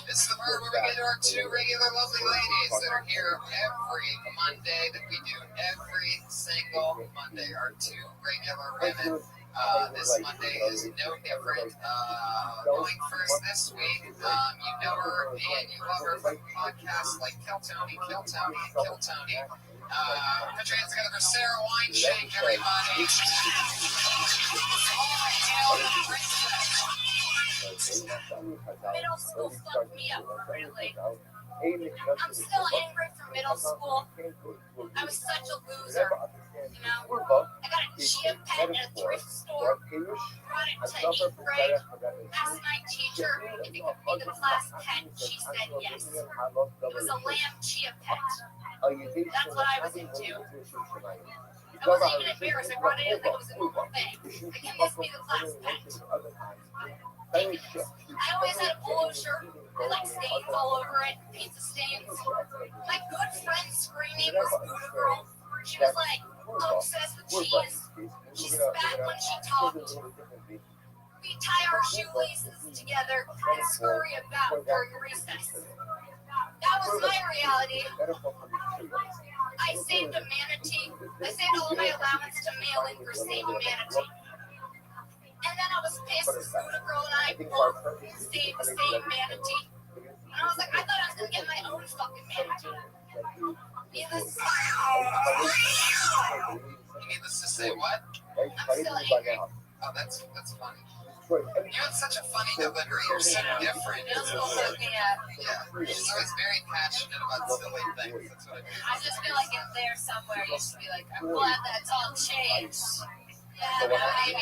This is the part where we get our two regular lovely ladies that are here every Monday that we do every single Monday. Our two regular women. This Monday is no different. Going first this week, you know her and you love her from podcasts like Kill Tony, and Kill Tony. Put your hands together for Sarah Wineshank, everybody. Middle school fucked me up, really. I'm still angry from middle school. I was such a loser. You know, I got a chia pet at a thrift store. Brought it to 8th grade. Asked my teacher if he could make a class pet. She said yes. It was a lamb chia pet. That's what I was into. I wasn't even embarrassed. I brought it in like it was a normal thing. I can this be the class pet. I always had a polo shirt with like stains all over it, pizza stains. My good friend screaming was Buddha Girl. She was like obsessed with cheese. She spat when she talked. We tie our shoelaces together and scurry about during recess. That was my reality. I saved a manatee. I saved all my allowance to mail in for Save a Manatee. And then I was pissed because Buddha Girl and I both saved the same manatee. And I was like, I thought I was going to get my own fucking manatee. Needless to say what? I'm still angry. Oh, that's funny. You have such a funny delivery. You're so different. Middle school fucked me up. Yeah, you're just always very passionate about silly things. That's what I mean. I just feel like in there somewhere you should be like, I'm glad that's all changed. Yeah, maybe.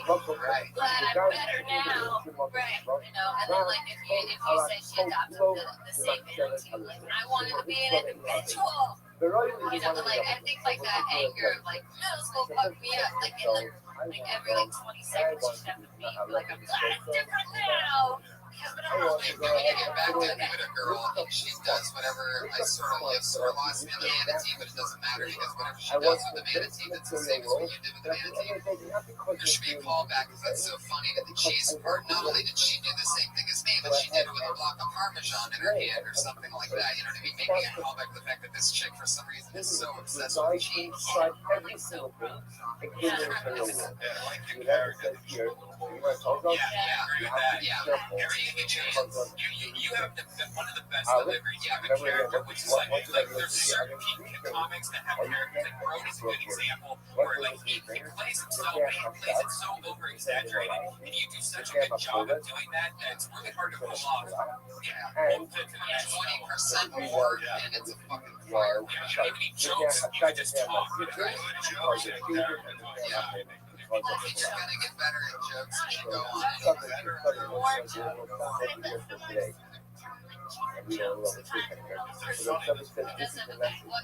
Right. Glad I'm better now. Right. You know, and then like if you say she adopted the same manatee, like I wanted to be an individual. You know, but like I think like that anger of like middle school fucked me up. Like in the like every like 20 seconds she'd have to be like, I'm glad it's different now. When you get back to Buddha Girl, she does whatever I sort of lost me on the manatee, but it doesn't matter because whatever she does with the manatee, that's the same as what you did with the manatee. There should be a callback because that's so funny to the cheese part. Not only did she do the same thing as me, but she did it with a block of Parmesan in her hand or something like that. You know what I mean? Making a callback to the fact that this chick, for some reason, is so obsessed with cheese. Every single thing, including the real world. You have one of the best deliveries. You have a character which is like there's certain people in the comics that have characters. Like Rogue is a good example where like he plays himself, but he plays it so over exaggerated, and you do such a good job of doing that that it's really hard to pull off. Yeah, 20% more, and it's a fucking fire. Even he jokes, you can just talk. Good jokes. Yeah. She's gonna get better at jokes as you go on. What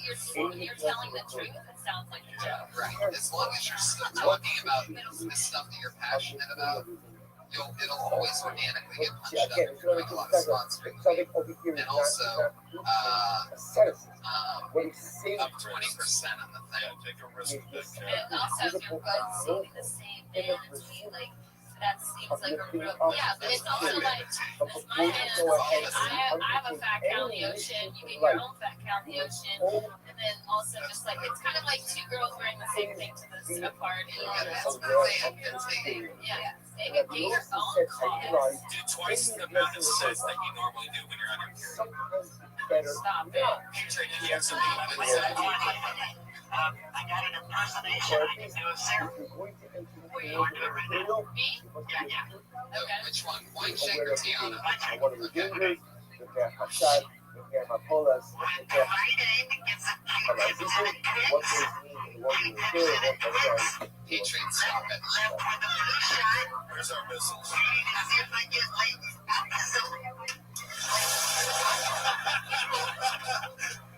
you're telling the truth, it sounds like a joke. Right. As long as you're still talking about the stuff that you're passionate about, it'll always organically get punched up if you're doing a lot of spots. And also, up 20% on the thing. Take a risk. And also, if you're both seeing the same manatee, like that seems like a real but it's also like my I have a fat cow in the ocean, you get your own fat cow in the ocean, and then also just like it's kind of like two girls wearing the same thing to the party. That's really entertaining. Yeah, maybe get your own cause. Do twice the amount of sets that you normally do when you're on your period. Stop it. Did you have something you wanted to say? I got an impersonation I can do of Sarah. You want to do it right now? Me? Yeah. Okay. Which one? White shake or Tiana? I want to do this, look at my shot, look at my pull-ups, look at my position, what they mean, what you feel, what they Patriot, stop it. Where's our missiles?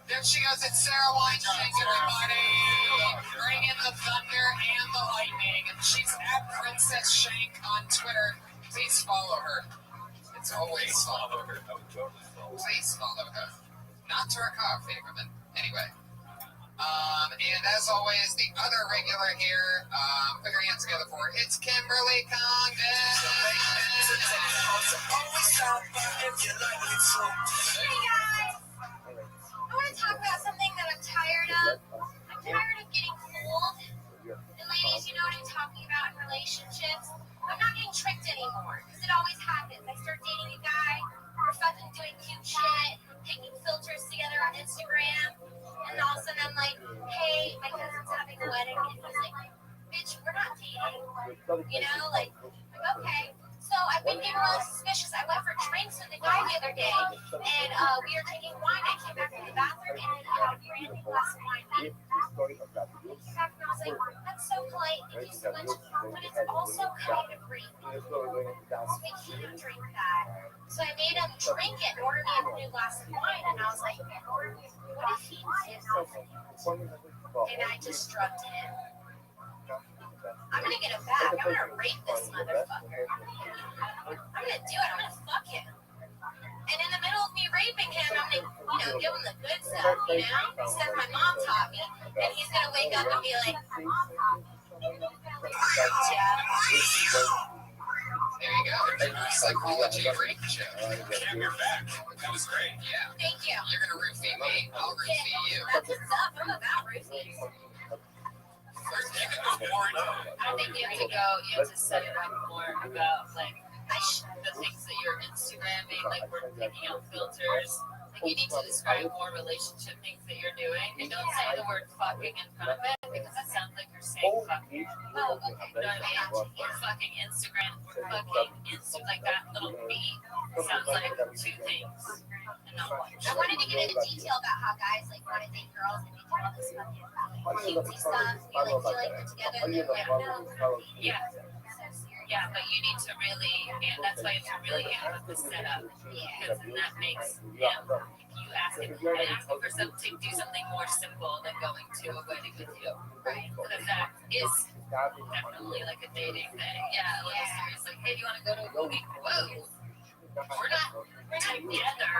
There she goes. It's Sarah Weinstein, everybody. Bringing the thunder and the lightning. And she's at Princess Shank on Twitter. Please follow her. It's always follow her. Please follow her. Not to her car, Faberman. Anyway. And as always, the other regular here, put your hands together for it's Kimberly Congdon. Hey guys! I want to talk about something that I'm tired of. I'm tired of getting fooled. And ladies, you know what I'm talking about in relationships? I'm not getting tricked anymore, because it always happens. I start dating a guy, we're fucking doing cute shit, taking filters together on Instagram, and all of a sudden I'm like, hey, my cousin's having a wedding, and he's like, bitch, we're not dating. You know, like okay. So I've been getting really suspicious. I went for drinks with a guy the other day, and we were taking wine. I came back from the bathroom, and we were having a glass of wine. He came back, and I was like, that's so polite. Thank you so much. But it's also kind of rapey. So we can't drink that. So I made him drink it and order me a new glass of wine, and I was like, what if he did something? And I just drugged him. I'm gonna get him back. I'm gonna rape this motherfucker. I'm gonna do it. I'm gonna fuck him. And in the middle of me raping him, I'm gonna, give him the good stuff, Stuff my mom taught me. And he's gonna wake up and be like, my mom taught me. There you go. Psychology rape show. Cam, you're back. That was great. Yeah. Thank you. You're gonna roofie me. I'll roofie you. That's what's up. I'm about roofing. You can go more into I think you have to set it up more about the things that you're Instagramming, like we're picking out filters. Like you need to describe more relationship things that you're doing, and don't say the word fucking in front of it because it sounds like you're saying fucking. Oh, okay. You know what I mean? You're fucking Instagram, like that little beat sounds like two things. And not one. I wanted to get into detail about how guys want to date girls and we do all this fucking cutesy stuff. We put together and then Yeah. Yeah, but you need to really, and that's why you have to really handle the setup. Because then that makes him, if you ask him for something, do something more simple than going to a wedding with you. Right. Because that is definitely like a dating thing. Yeah, like serious, like, hey, do you want to go to a movie? Whoa. We're not together.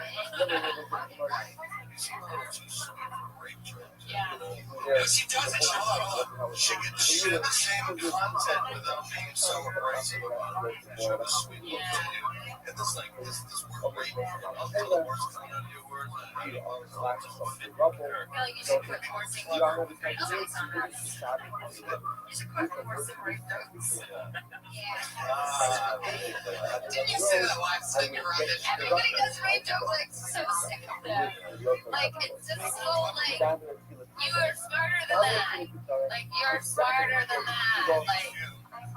Yeah, she doesn't show up. She can share the same content without being so abrasive about it. Show the sweet love to you. And this word rape, I'll tell the words coming out of your words. You should put more singular. You should put more singular notes. Didn't you say that last time you were on this show? Everybody does rape jokes, so sick of them. Like, it's just so, you are smarter than that. Like, you're smarter than that. Like,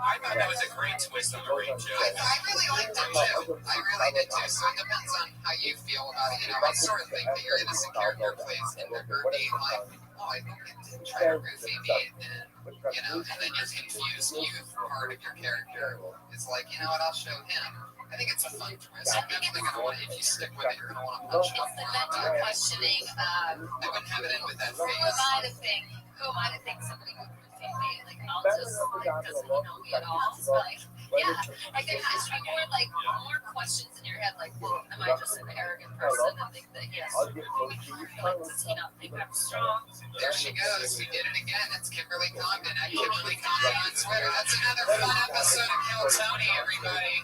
I thought that was a great twist on the rape joke. I really liked it too. I really did too. So it depends on how you feel about it. I sort of think that your innocent character plays into her being like, oh, I think it did try to roofie me. And then your confused youth part of your character is like, you know what, I'll show him. I think it's a fun twist. I'm definitely going to want it. If you stick with it, you're going to want to punch up more. mental questioning, I wouldn't have it in with that who face. am I to think somebody would roofie me? Like, I'll just, doesn't he know me at all? So, yeah, like there has to be more questions in your head, like, well, am I just an arrogant person and think that he has to roofie me? Like, does he not think I'm strong? There she goes. We did it again. It's Kimberly Condon at Kimberly Condon on Twitter. That's another fun episode of Kill Tony, everybody.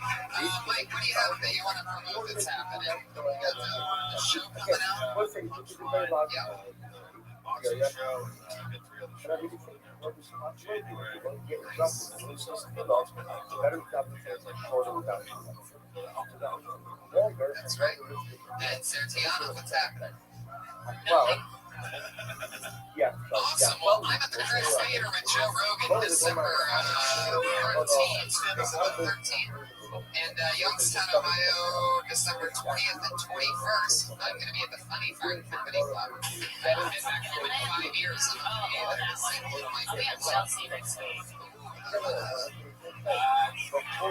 Mike, what do you have that you want to promote that's happening? You got the show coming out? Yeah. That's right. And Sertiana, what's happening? Well, yeah. Awesome. Well, I'm at the Chris Theater with Joe Rogan December 13th. And Youngstown, Ohio, December 20th and 21st. I'm going to be at the Funny Farm Comedy Club. I haven't been back for like 5 years. I'll be at Chelsea next week.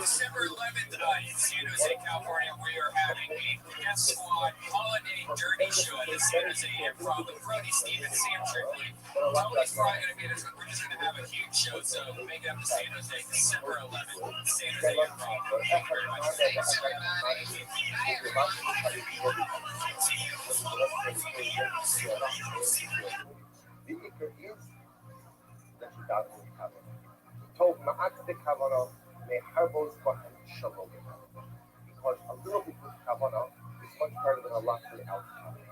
December 11th in San Jose, California, we are having a guest squad holiday dirty show at the San Jose Improv with Brody Stevens, Sam Tripoli. Tony's probably going to be there. We're just going to have a huge show, so make it up to San Jose, December 11th, San Jose Improv. Thank you very much. Thanks, everybody. טוב, מעט בכוונה, מהרבos behind shalom. Because a little bit with kavanah is much better than a lot without kavanah.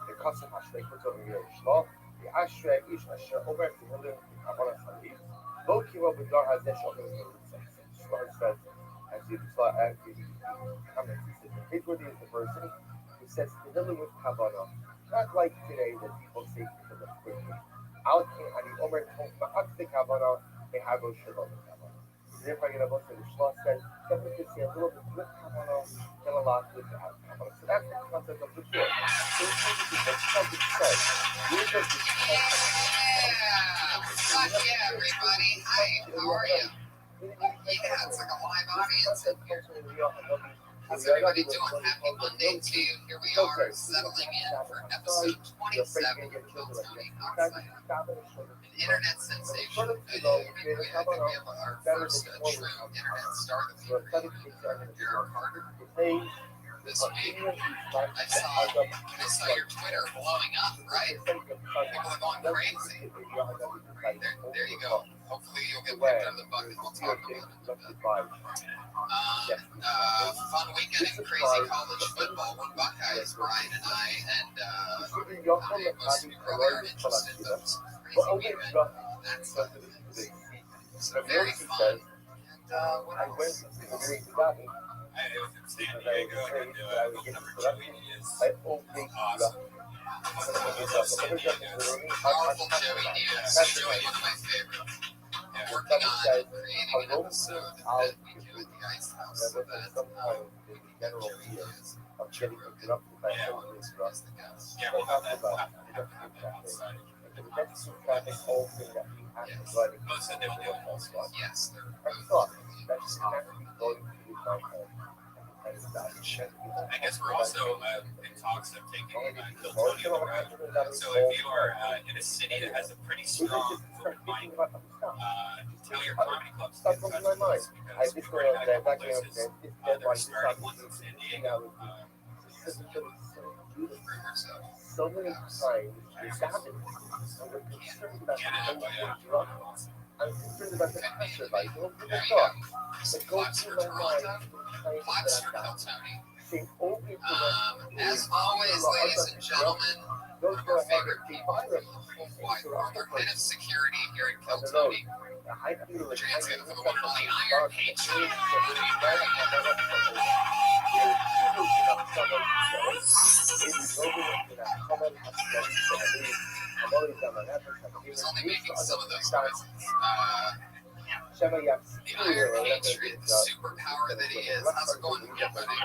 The custom ashrei puts over here shlo, the ashrei ish asher over to hilim kavanah salim. Lo kiro b'dar hazeh shomer mitzvah. Shlomo says, as you saw, as you comments, he says, the Hidrodi is the person who says hilim with kavanah, not like today that people say hilim quickly. Al kin ani omer tov ma'at bekavana. If I get a bunch of the schloss said, definitely could see a little bit with Kabbalah, and a lot without Kabbalah. So that's the concept of the book. So it's basically the subject says, you're just this Fuck yeah, everybody. Hi, how are you? Yeah, it's like a live audience in here. How's everybody doing? Happy Monday to you. Here we are, settling in for episode 27 of Bill Tony Outside. An internet sensation. I think we have our first true internet star that we created, Eric Carter. This week, I saw your Twitter blowing up, right? People are going crazy. There you go. Hopefully you'll get picked under the bucket. We'll talk about it a bit. Fun weekend in crazy college football with Buckeyes, Brian and I, and most of you probably aren't interested, but it was a crazy weekend. That's so very fun. And what else? I was in San Diego. I got to book number 280 is awesome. Powerful Joey Diaz. Joey is my favorite. Yeah, working on creating an episode that we do at the Ice House so that Joey Diaz is the guest. Yeah, we'll have that outside. Yes, most of them do. Yes, they're both. I guess we're also in talks of taking Bill Tony on the road. So if you are in a city that has a pretty strong open mic, tell your comedy clubs to get in touch with us because we've already had a couple places that are starting ones in San Diego. So many times we stop it. We're concerned about I'm concerned about the pressure, like, don't give a fuck. But go through my mind. As always, ladies and gentlemen, one of our favorite people from the whole wide world, our head of security here at Kill Tony, translated for the one and only Iron Patron. He's only making some of those noises. The Iron Patriot, the superpower that he is. How's it going with you, buddy?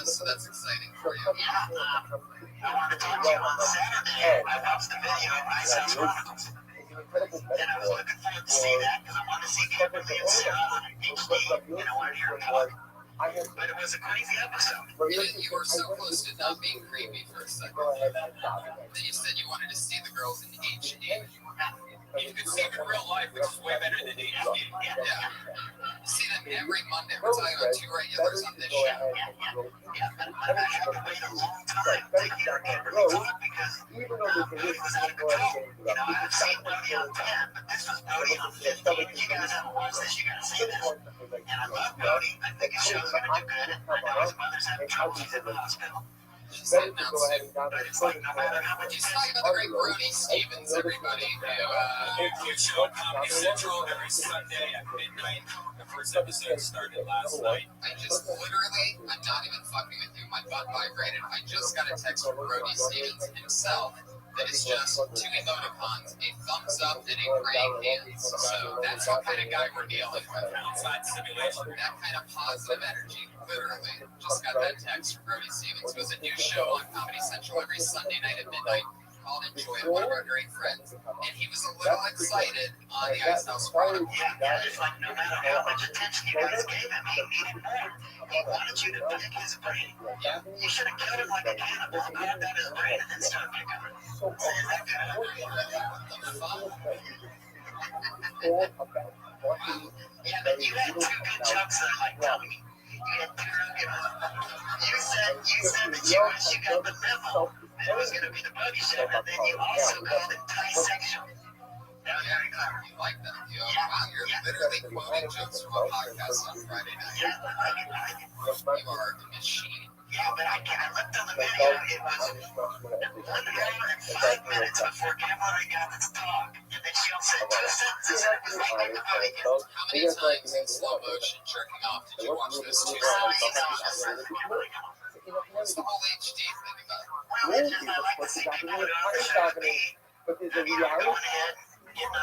So that's exciting for you. I want to talk to you on Saturday. I watched the video of Ice House Chronicles. And I was looking forward to see that because I wanted to see Kevin and Sarah in HD. And I wanted to hear him talk. But it was a crazy episode. You were so close to not being creepy for a second. Then you said you wanted to see the girls in HD. You can see them in real life, which is way better than HD. Yeah. You see them every Monday. We're talking about two regulars on this show. But I've had to wait a long time to hear Kimberly talk because Brody was on the control. I've seen Brody on 10, but this was Brody on 15. You guys haven't watched this, you gotta see this. And I love Brody. I think his show's gonna do good. I know his mother's having trouble. He's in the hospital. She's heading out soon. But it's like no matter how much you talking about the great Brody Stevens, everybody. New show on Comedy Central every Sunday at midnight. The first episode started last night. I just literally, I'm not even fucking with you, my butt vibrated. I just got a text from Brody Stevens himself that is just two emoticons, a thumbs up and a praying hands. So that's what kind of guy we're dealing with. Outside simulation. That kind of positive energy, literally. Just got that text from Brody Stevens. It was a new show on Comedy Central every Sunday night at midnight. Called Enjoy, one of our great friends. And he was a little excited on the Ice House Chronicles. Yeah, it's like no matter how much attention you guys gave him, he needed more. He wanted you to pick his brain. You should have killed him like a cannibal, grabbed out his brain, and then started picking him. So is that kind of yeah, but you had two good jokes that I like telling me. You had two real good ones. You said that you got the memo. It was going to be the buggy show, and then you also called it dissection. That was very clever. You like that? Wow, you're literally quoting jokes from a podcast on Friday night. Yeah, I can. You are a machine. Yeah, but I looked on the video. It was 1 hour and 5 minutes before Kimberly got to talk. And then she said 2 sentences, and it was like the buggy. How many times in slow motion jerking off did you watch those 2 sentences? What's the whole HD thing about? Well, rules is, of course, the document is time document, but there's a reality. Did you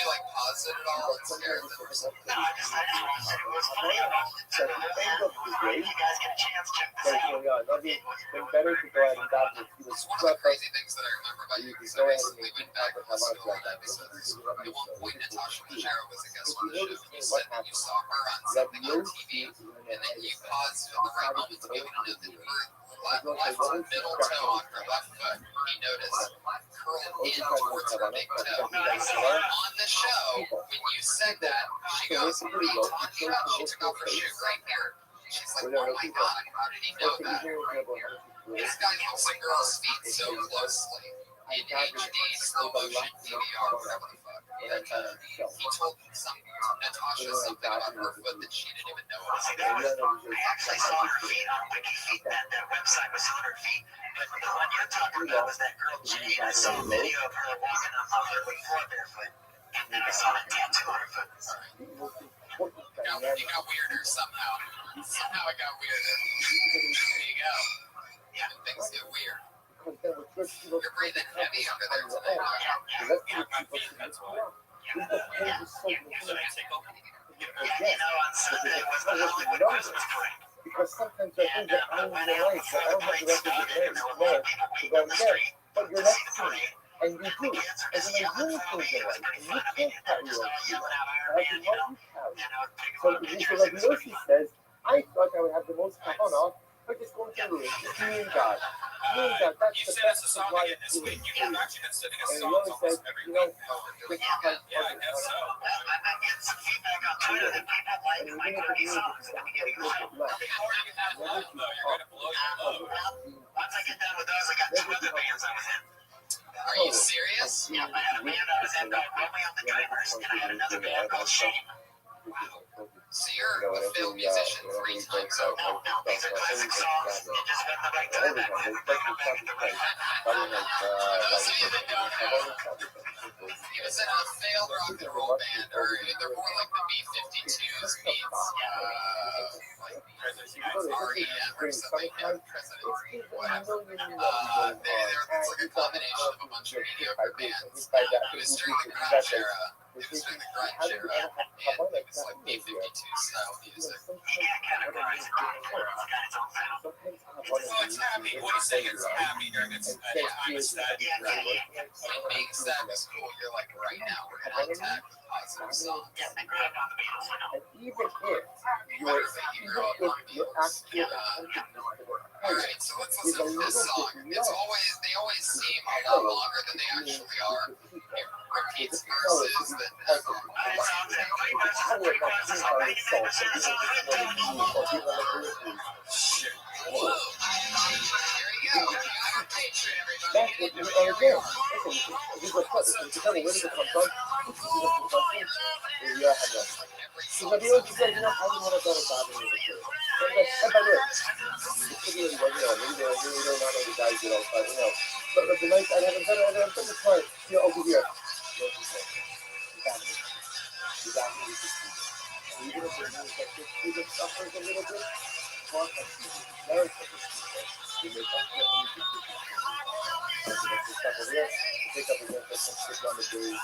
like pause it at all and scare them or something? No, I just wanted to see what's funny about it. So at the end of the day, You guys get a chance, check this there's out. no, it'd been better to go ahead and dive into the It's one of the crazy things that I remember about you because I recently went back and listened to old episodes. At one point, Natasha Leggero was a guest on the show. You said that you saw her on something on TV, and then you paused at the right moment to be able to know that her left middle toe on her left foot, he noticed, curled in towards her big toe. So on the show, when you said that, she goes, "What are you talking about?" She took off her shoe right here. She's like, "Oh my God, how did he know that?" This guy looks at girls' feet so closely in HD, slow motion, DVR, whatever the fuck. And he told Natasha something about her foot that she didn't even know about. I actually saw her feet on Wiki Feet. That website was on her feet. But the one you're talking about was that girl Jade. I saw a video of her walking on hardwood floor barefoot. And then I saw a tattoo on her foot. It got weirder somehow. Somehow it got weirder. There you go. Yeah, things get weird. You're breathing heavy under there today. That's why. On Sunday was the Hollywood Christmas parade. Because sometimes there are things that I don't even like, so I don't have the rest of the day to go to bed. But you're next to me, and you do. And when you're doing things in life, and you can't carry your own feet, I can help you carry. So like Yoshi says, I thought I would have the most fun off by just going to the room, just me and God. Me and God, that's You the sent us best a song supply again of this week. food. You've actually been sending us And he songs always says, almost every you week. know, this is kind of Yeah, I guess so. I've been getting some feedback on Twitter that people like and my you're going dirty to songs that we get a little bit less. How are you at love, though? You're going to blow your load. Once I get done with those, I got two other bands I was in. Are you serious? Yeah, I had a band I was in called Romeo and the Dreamers, and I had another band called Shame. So you're a film musician 3 times over. No, these are classic songs. You just spend the right time and bring them back into the For those of you that don't know, he was in a failed rock and roll band, or they're more like the B-52s meets, like REM or something, President, whatever. It's like a combination of a bunch of mediocre bands. It was during the grunge era. It was during the grunge era, and it was like B-52 style music. Well, it's happy. What he's saying is happy during its time of sadness. When being sad was cool, you're like, right now, we're gonna attack with positive songs. And even if You're up on your Beatles. actual Alright, so let's listen to this song. They always seem a lot longer than they actually are. It repeats verses that Shit. Whoa! Here you go. You got our Patreon, everybody. That's what you are again. Listen, these are questions. Tell me, where did it come from? Yeah, I know. Because the old said, you know, I didn't want to go to God in the church. And by the way, this video was, you know, maybe they're not all the guys that all fight, you know. But the night I haven't done this part, you know, over here. You got me with this people. And even if it means that this student suffers a little bit, God has married for this people. You make up your own decision. Pick up against us and stick on the days.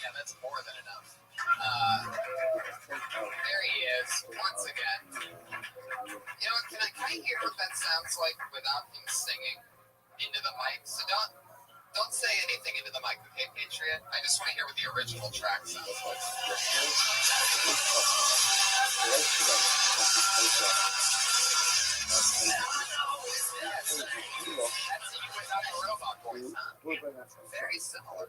Yeah, that's more than enough. There he is, once again. You know, can I hear what that sounds like without him singing into the mic? So don't say anything into the mic, okay, Patriot? I just want to hear what the original track sounds like. That's you without the robot voice, huh? Very similar.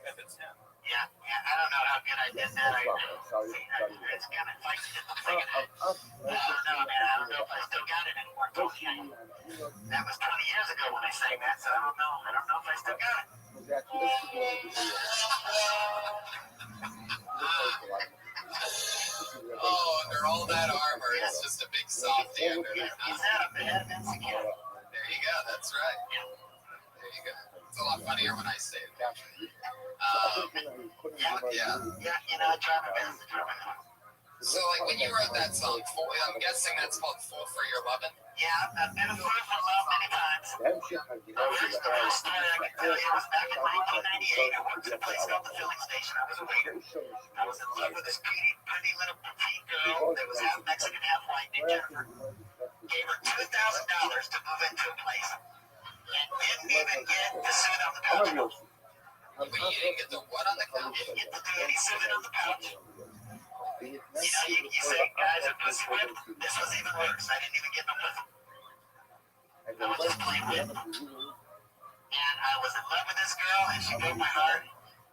If it's him. Yeah, I don't know how good I did that. It's kind of like the thing. I don't know, man. I don't know if I still got it anymore. That was 20 years ago when I sang that, so I don't know. I don't know if I still got it. Oh, under all that armor, it's just a big softy under there. He's had a bad insecure. There you go. That's right. There you go. It's a lot funnier when I say it. Yeah, I try my best to do it. So, like, when you wrote that song, I'm guessing that's called Fool for Your Lovin'? Yeah, I've been a fool for love many times. The first story I can tell you was back in 1998. I worked at a place called the filling station. I was a waiter. I was in love with this pretty little petite girl that was half Mexican, half white, named Jennifer. Gave her $2,000 to move into a place. And didn't even get the suit on the couch. But you didn't get the what on the couch? Didn't get to do any suiting on the couch. You say guys are pussy whipped. This was even worse. I didn't even get no pussy. I was just plain whipped. And I was in love with this girl, and she broke my heart.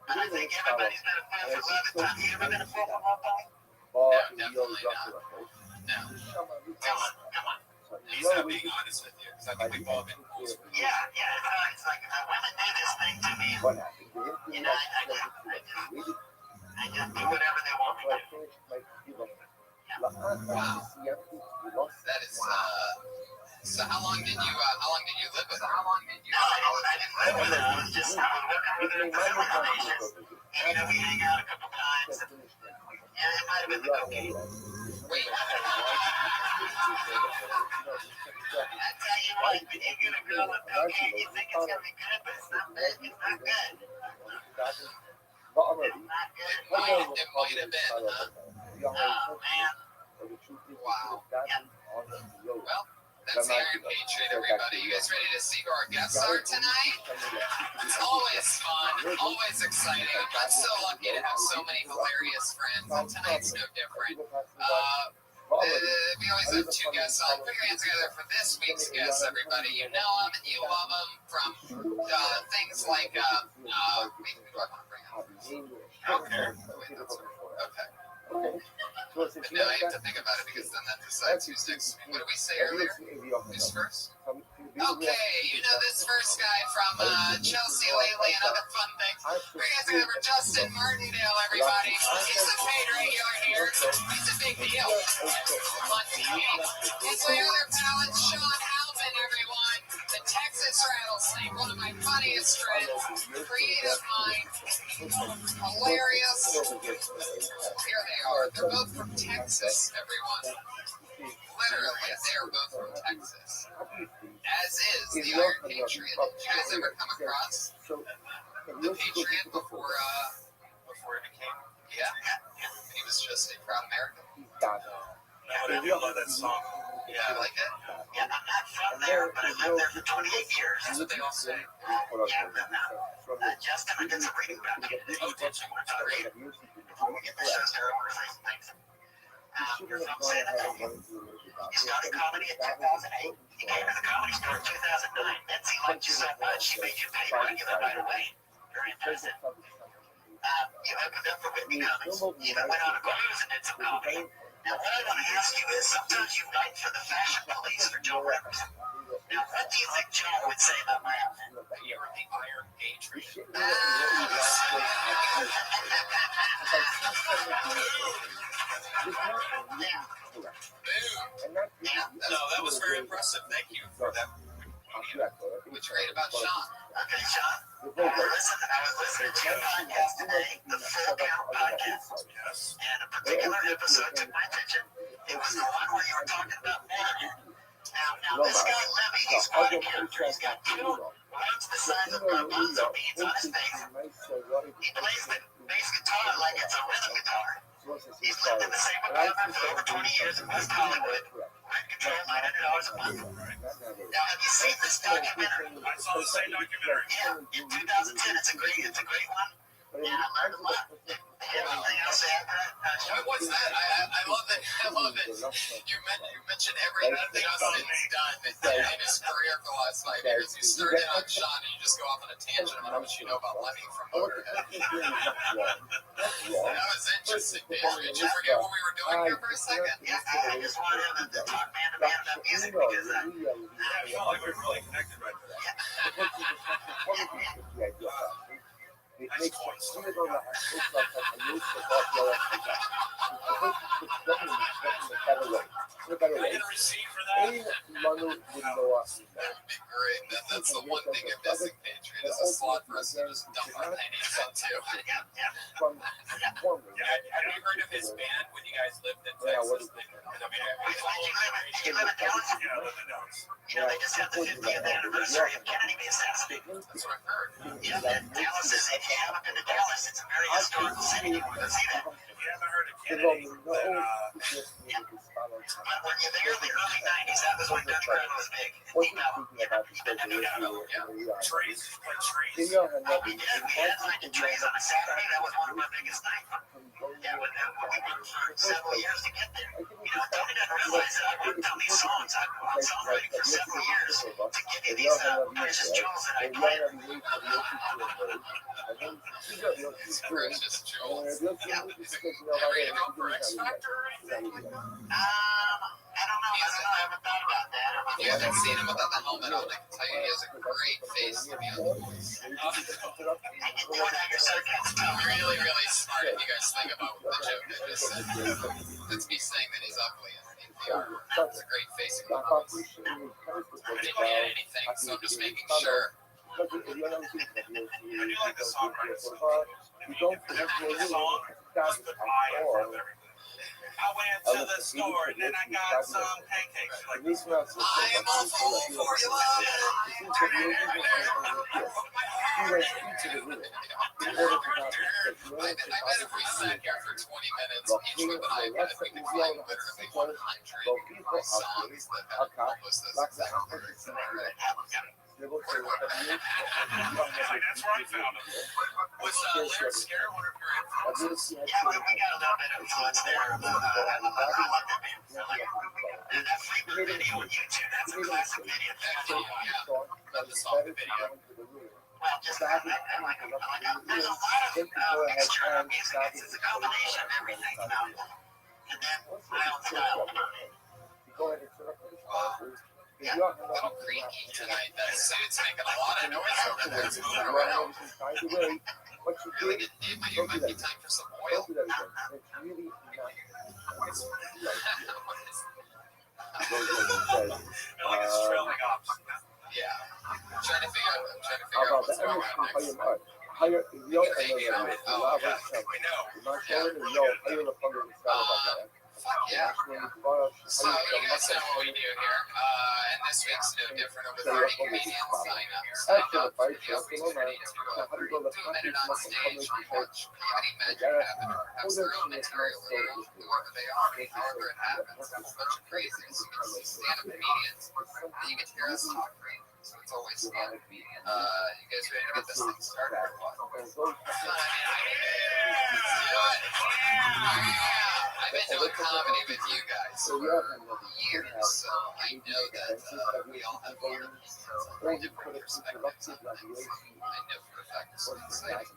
And I think everybody's been a fool for love at times. You ever been a fool for love, Tommy? No, definitely not. No. Come on. He's not being honest with you, because I think we've all been fools for love. Yeah, it's like women do this thing to me. I just do whatever they want me to. Wow. That is, so how long did you live with her? I didn't live with her. I was working with her at the filling station. And, we hang out a couple times. And, it might have been the cocaine. Wait. I tell you what, when you get a girl with cocaine, you think it's going to be good, but it's not bad. It's not good. It might have been, huh? Oh, man. Wow. Well, that's the Iron Patriot, everybody. You guys ready to see who our guests are tonight? It's always fun, always exciting. I'm so lucky to have so many hilarious friends, and tonight's no different. We always have two guests on. Put your hands together for this week's guests, everybody. You know them and you love them from things like, we do I want to bring up? Okay. But now I have to think about it because then that decides who's next. What did we say earlier? Who's first? Okay, you know this first guy from Chelsea lately and other fun things. Bring it together, Justin Martindale, everybody. He's a paid regular here. He's a big deal on TV. He's my other pal, Sean Halvin, everyone. The Texas Rattlesnake, one of my funniest friends. Creative mind. Hilarious. Here they are. They're both from Texas, everyone. Literally, they are both from Texas. As is the Iron Patriot. Did you guys ever come across the Patriot before it became? Yeah. He was just a proud American. I love that song. Yeah, I like it. Yeah, I'm not from there, but I lived there for 28 years. That's what they all say. Justin, I did some reading about you. Oh, did you? Great. We get the shows there over things. You're from San Antonio. You started comedy in 2008. You came to the Comedy Store in 2009. Betsy liked you so much, she made you pay regular right away. Very impressive. You opened up for Whitney Cummings. You even went on a cruise and did some comedy. Now, what I want to ask you is, sometimes you write for the Fashion Police for Joe Rivers. Now, what do you think Joe would say about my outfit? You're the Iron Patriot. No, that was very impressive. Thank you for that. What's great about Sean? Okay, Sean. I was listening to your podcast today, the Full Count podcast. Yes. And a particular episode took my attention. It was the one where you were talking about men. Now this guy Lemmy, he's quite a character. He's got two ones the size of garbanzo beans on his face. He plays the bass guitar like it's a rhythm guitar. He's lived in the same apartment for over 20 years in West Hollywood. Rent control $900 a month. Now, have you seen this documentary? I saw the same documentary. Yeah, in 2010. It's a great one. And I learned a lot. Anything else to add to that? What's that? I love it. I love it. You mentioned everything else that he's done in his career for the last 5 years. You started on Sean and you just go off on a tangent about how much you know about Lemmy from Motorhead. That was interesting, man. Did you forget what we were doing here for a second? Yeah, I just wanted to talk man to man about music because I felt like we were really connected right to that. Can I get a receipt for that? That'd be great. That's the one thing I'm missing, Patriot, is a slot for us to just dump our pennies into. Have you heard of his band when you guys lived in Texas? Did you live in Dallas? Yeah, I live in Dallas. You know, they just had the 50th anniversary of Kennedy being assassinated. That's what I heard. Yeah, and Dallas is, if you haven't been to Dallas, it's a very historical city. You want to see that. If you haven't heard of Kennedy, But when you're there in the early 90s, that was when Dutch Brown was big. Trace, like Trace. We did. We had like the Trays on a Saturday. That was one of our biggest nights. Yeah, we worked for several years to get there. You know, Tony didn't realize that I worked on these songs. I've been on songwriting for several years to give you these precious jewels that I played. Precious jewels. Yeah. Ready to go for X Factor or anything? I don't know. I haven't thought about that. If you haven't seen him without the helmet on, I can tell you he has a great face to be on. You're sarcastic. Really, really smart if you guys think about the joke I just said. That's me saying that he's ugly in VR. It's a great face to go on. I didn't get anything, so I'm just making sure. I do like the songwriter. The song was the pie in front of everything. I went to the store and then I got some pancakes. Like, I am a fool for your I bet if we sat here for 20 minutes, each with an iPad, we could find literally 100 songs that have almost this exact lyrics in it. that's where I found them. Was Lyric Scare one of your influences? Yeah, we got a little bit of influence there. I love that band. That Freebird video on YouTube, that's a classic video. Love the song, the video. Well, just that. There's a lot of extra music. It's a combination of everything. And then my own style. Yeah, a little creaky tonight. That suit's making a lot of noise over there. It's moving around. Really good. It might be time for some oil. Like it's trailing off. Yeah. I'm trying to figure out what's going on next. Oh, yeah. We know. Fuck yeah. So you guys know what we do here. And this week's no different. Over 30 comedians sign up for the opportunity to do a minute on stage, watch comedy magic happen, or perhaps their own material, whoever they are, however it happens. It's a bunch of crazies. You get to see stand-up comedians, and you get to hear us talk great. So it's always fun. You guys ready to get this thing started or what? I've been doing comedy with you guys for years, so I know that we all have very different perspectives on things. I know for a fact this is exciting.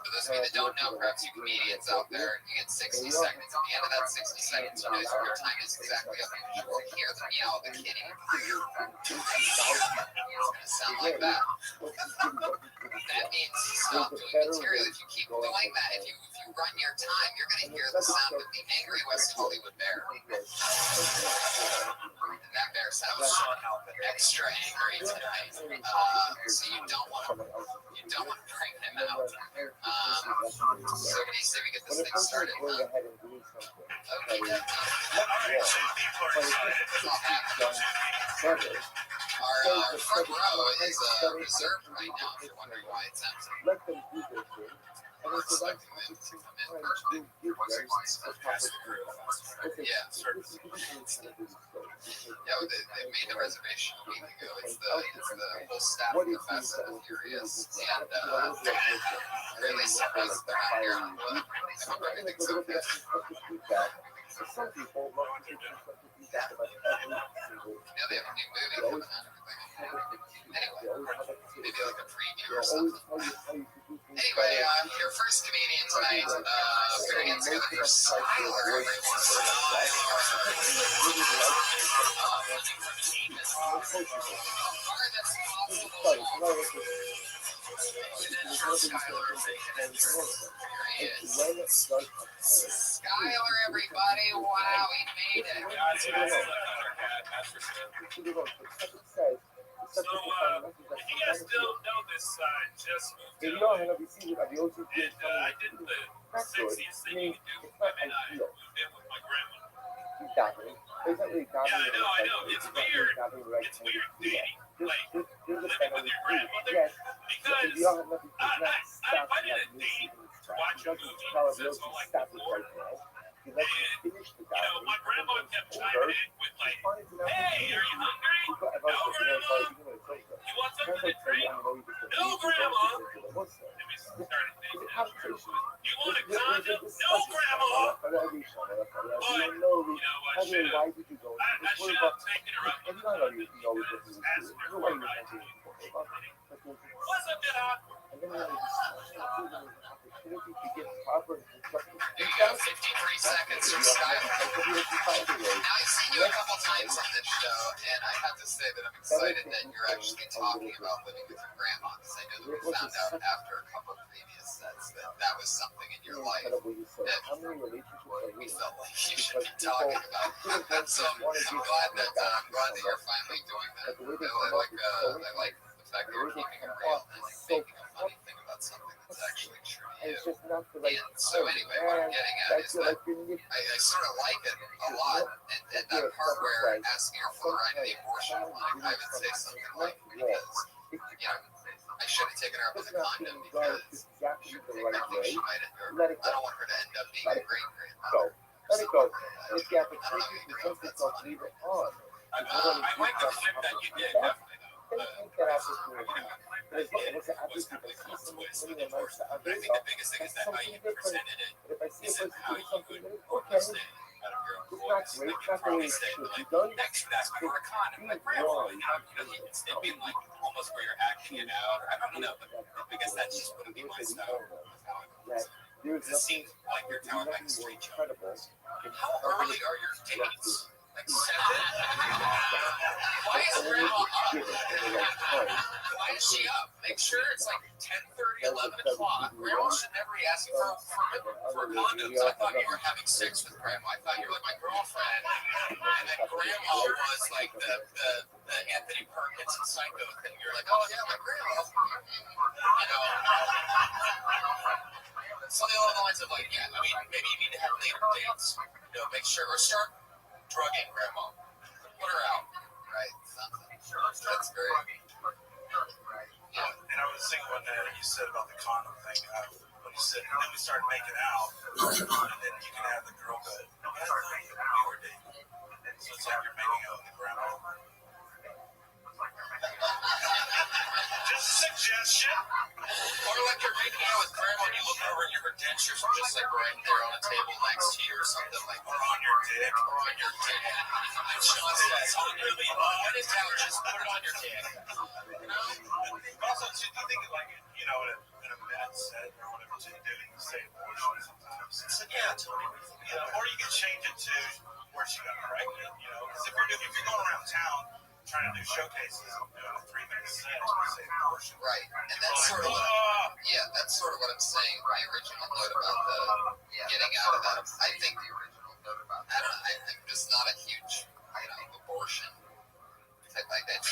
For those of you that don't know, perhaps you comedians out there, you get 60 seconds. At the end of that 60 seconds, you know your time is exactly up. You can hear the meow of the kitty. It's going to sound like that. That means stop doing material. If you keep doing that, if you run your time, you're going to hear the sound of the angry West Hollywood bear. And that bear sounds extra angry tonight. So you don't want to bring him out. So what do you say we get this thing started? Okay. Our front row is reserved right now, if you're wondering why it's empty. We're expecting them to come in. Yeah. Yeah, they made the reservation a week ago. It's the whole staff of the Fast and the Furious, and really surprised around here on what everything's okay. Some people love to give constructive feedback about every single. Yeah, they have a new movie coming out. Anyway, maybe like a preview or something. Anyway, your first comedian tonight, putting it together for Skylar, Skylar, everybody! Wow, we made it. So, if you guys don't know this side, just moved You to know, LA. I see it at the OG. And I did the sexiest thing you can do with women. I moved in with my grandma. Dabbling. It's not really dabbling. Yeah, I know. It's weird. It's weird dating, like, living with your grandmother. Yes. Because If you don't have nothing to I went in a date to watch a movie since like before. And, my grandma kept chiming in with like, hey, are you hungry? No, grandma. You want something to drink? No, grandma. And we started thinking, you want a condom? No, grandma. But, you know what, I should have taken her up on the condom because asking her for a ride was a bit awkward. You got 53 seconds from Skylar. Now, I've seen you a couple times on this show, and I have to say that I'm excited that you're actually talking about living with your grandma, because I know that we found out after a couple of previous sets that was something in your life that we felt like you should be talking about. So I'm glad that you're finally doing that. I like the fact that you're keeping it real and like making a funny thing about something that's actually true to you. And so anyway, what I'm getting at is that I sort of like it a lot, and that part where asking her for a ride to the abortion clinic, I would say something like, because, I should have taken her up with a condom because I think she might endure. I don't want her to end up being a great grandmother. Let it go. It's got the I don't know tricky either if that's funny. leave it on. I like the clip that you did, definitely though. Take that opportunity. There's It a was kind of a cool twist with the abortion. But I think the biggest thing is that how you presented it But if I see a isn't person how doing you something, would okay, say out of your own it's not voice. great, Like it's you not the way probably it say, should be like, done. next you would ask me for a condom. Like, grandma, it'd be like almost where you're acting it out, or I don't know, but I guess that just wouldn't be my style of how I would say. There's It seems like you're telling like straight jokes. incredible. How early are your dates? Like 7? Why is grandma up? Why is she up? Make sure it's like 10:30, 11 o'clock. Grandma should never be asking for condoms. I thought you were having sex with grandma. I thought you were like my girlfriend. And then grandma was like the Anthony Perkins and Psycho thing. You're like, oh yeah, my grandma. Something along the lines of like, yeah, I mean, maybe you need to have later dates. Make sure, or start drugging grandma. Put her out. Right. Something. That's great. Yeah, and I was thinking what you said about the condom thing. When you said, and then we started making out, and then you can have the girl go, I thought we were dating. So it's like you're making out with the grandma. Just a suggestion. Or like you're making out with grandma and you look over and your dentures are just like right there on a table next to you or something like that. Or on your dick. Or on your dick. And Sean says, oh, really? When in doubt, just put it on your dick. Also, too, do you think like, in a bad set or whatever, to do you say abortion sometimes? It's like, yeah, Tony, or you can change it to where she got pregnant, because if you're going around town trying to do showcases, doing a 3-minute set, you say abortion. Right. And that's sort of what I'm saying. My original note about the getting out of that. I think the original note about that. I'm just not a huge, abortion. I think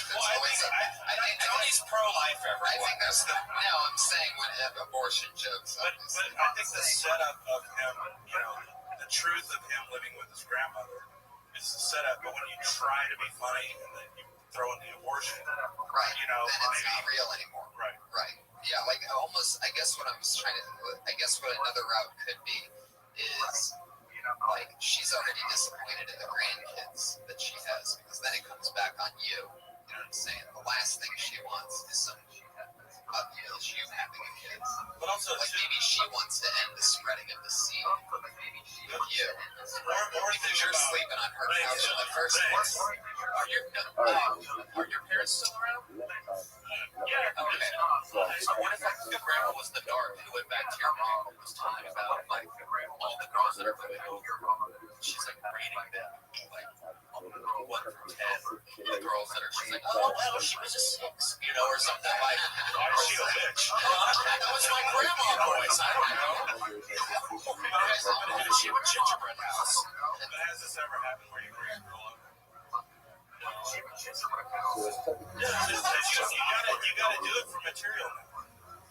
Tony's pro-life, everyone. I think that's I'm saying when abortion jokes. But I think the setup of him, the truth of him living with his grandmother is the setup. But when you try to be funny and then you throw in the abortion, right? Then it's not real anymore. Right. Right. Yeah. Like almost. I guess what another route could be is like she's already disappointed in the grandkids that she has. Are your parents still around? Yeah. Okay. So what if like the grandma was the dark who went back to your mom and was talking about like all the girls that are coming over? She's like rating them, like what from 10? The girls that are, she's like, oh well, she was a 6, you know, or something like. Why is she a bitch? That was my grandma voice. I don't know. Is she a gingerbread house? But has this ever happened where you bring a girl up? You gotta do it for material.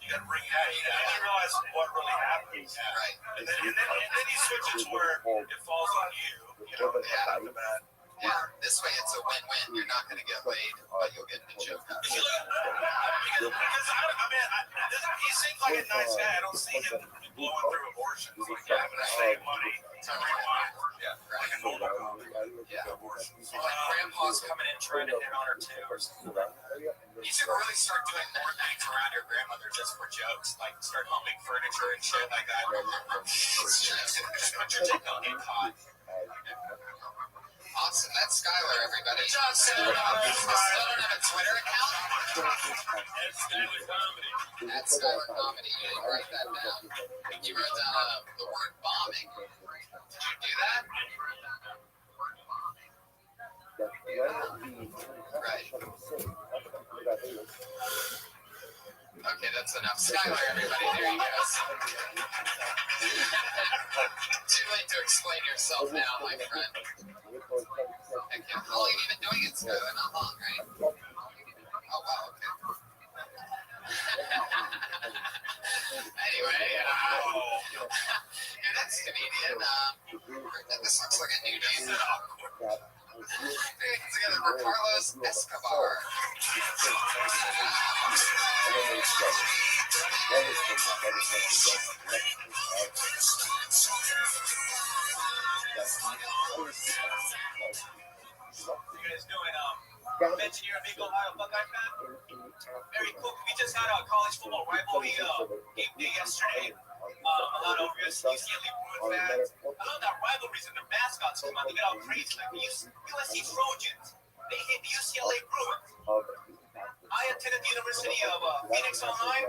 You gotta bring that. You gotta realize what really happened. Right. And then you switch it to where it falls on you. You know, Yeah. off the bat. Yeah, this way it's a win-win. You're not going to get laid, but you'll get the joke out. Because he seems like a nice guy. I don't see him blowing through abortions. Like, yeah, but I save money to rewind. Yeah, Like a right. normal cop. Yeah. Like grandpa's coming in trying to hit on her too or something. You should really start doing more things around your grandmother just for jokes. Like start humping furniture and shit like that. Just put your dick on it hot. Awesome, that's Skylar, everybody. Good job, Skylar. I don't have a Twitter account. At Skylar Comedy. You didn't write that down. You wrote down the word bombing. Did you do that? Right. Okay, that's enough. Skylar, everybody. There you go. Too late to explain yourself now, my friend. Heck yeah. How long have you been doing it, Skylar? Not long, right? Oh, wow, okay. Anyway, your next comedian, this looks like a new name. Together for Carlos Escobar. You guys doing, mention your amigo Ohio Buckeye fan? Very cool. We just had a college football rivalry game day yesterday. A lot of UCLA Bruins fans. I love that rivalries and their mascots come out to get all crazy. Like the USC Trojans, they hit the UCLA Bruins. I attended the University of Phoenix Online.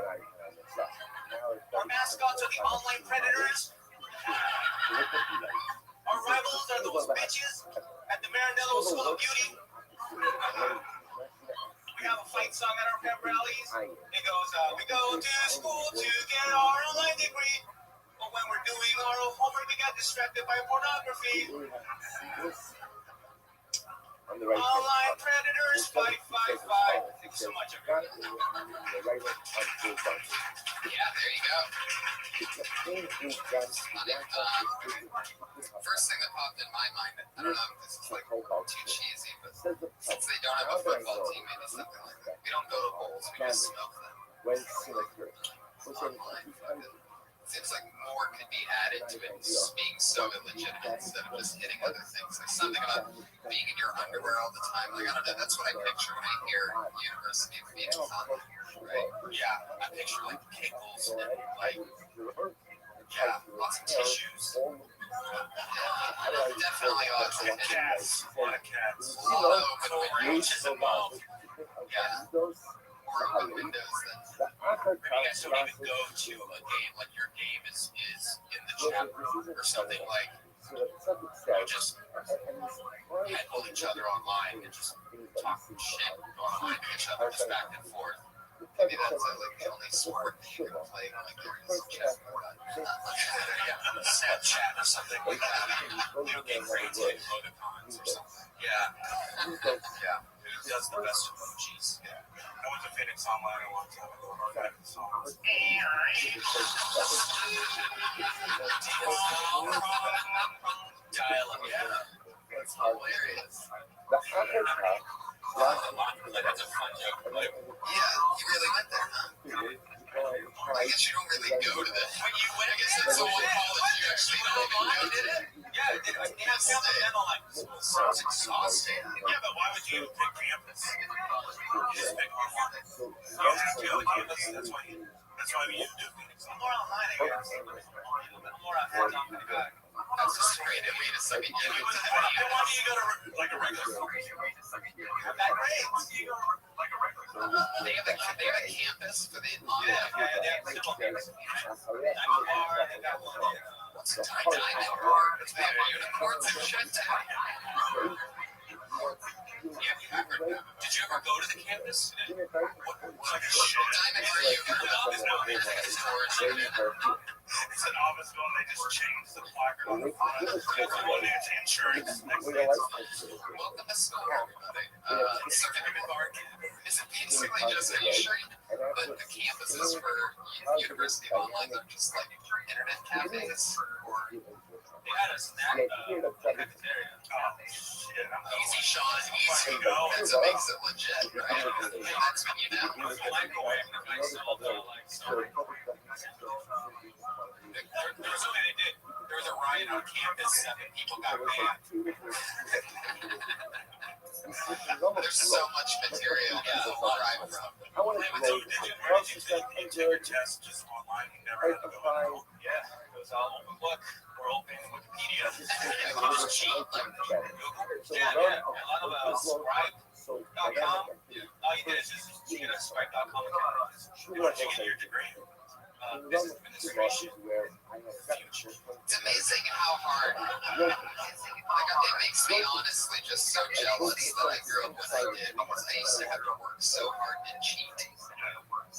Our mascots are the online predators. Our rivals are those bitches at the Maranello School of Beauty. We have a fight song at our pep rallies. It goes, we go to school to get our online degree. But when we're doing our homework, we got distracted by pornography. Online predators, fight, fight, fight. Thanks so much, everybody. Yeah, there you go. First thing that popped in my mind, I don't know if this is like too cheesy, but since they don't have a football team, maybe something like that. We don't go to bowls, we just smoke them. Online, seems like more could be added to it being so illegitimate instead of just hitting other things. Like something about being in your underwear all the time. Like I don't know, that's what I picture when I hear University of Phoenix on here, right? Yeah, I picture like pickles and like, lots of tissues. Definitely lots of Cats, a lot of cats. open Oranges involved. Yeah. Or open windows then. Maybe you guys don't even go to a game, like your game is in the chat room or something like you just heckle each other online and just talk shit online to each other just back and forth. Maybe that's like the only sport you can play like there is chessboard on. Yeah, Snapchat or something like that. Video game creative emoticons or something. Yeah. Who does the best emojis? Yeah. I went to Phoenix Online a long time ago. I got the songs. Dial-up, yeah. It's hilarious. That's a fun joke. Yeah, you really went there, huh? I guess you don't really go to the. I guess that's the one college you actually don't even go to. Yeah, they have supplemental like Sounds exhausting. yeah, but why would you pick campus? You just pick Harvard. You have to go to campus. That's why we do Phoenix. I'm more online, I guess. I'm more on hands-on kind of guy. That's just great. It made a second year. Why do you go to like a regular school? Have that grade. They have a campus for the What's a diamond bar? They have unicorns and shit. Did you ever go to the campus? What diamond are you? It's an office building. They just changed the placard on the front. It's insurance. Welcome to school, everybody. Certificate bar. Is it basically just, are you sure? But the campuses for University of Online are just like internet cafes or They had a snack cafeteria. easy Sean, easy go. That's what makes it legit, right? That's when you know. Microwave device, all the like stuff. There was a riot on campus. 7 people got banned. There's so much material to drive from. I want to Did you take your test just online? You never had to go on. Yeah, it was all open book or open Wikipedia. Yeah, a lot of Scribe.com. All you did is just get a Scribe.com account. It will change your degree. Business administration. It's amazing how hard. It makes me honestly just so jealous that I grew up when I did, because I used to have to work so hard and cheat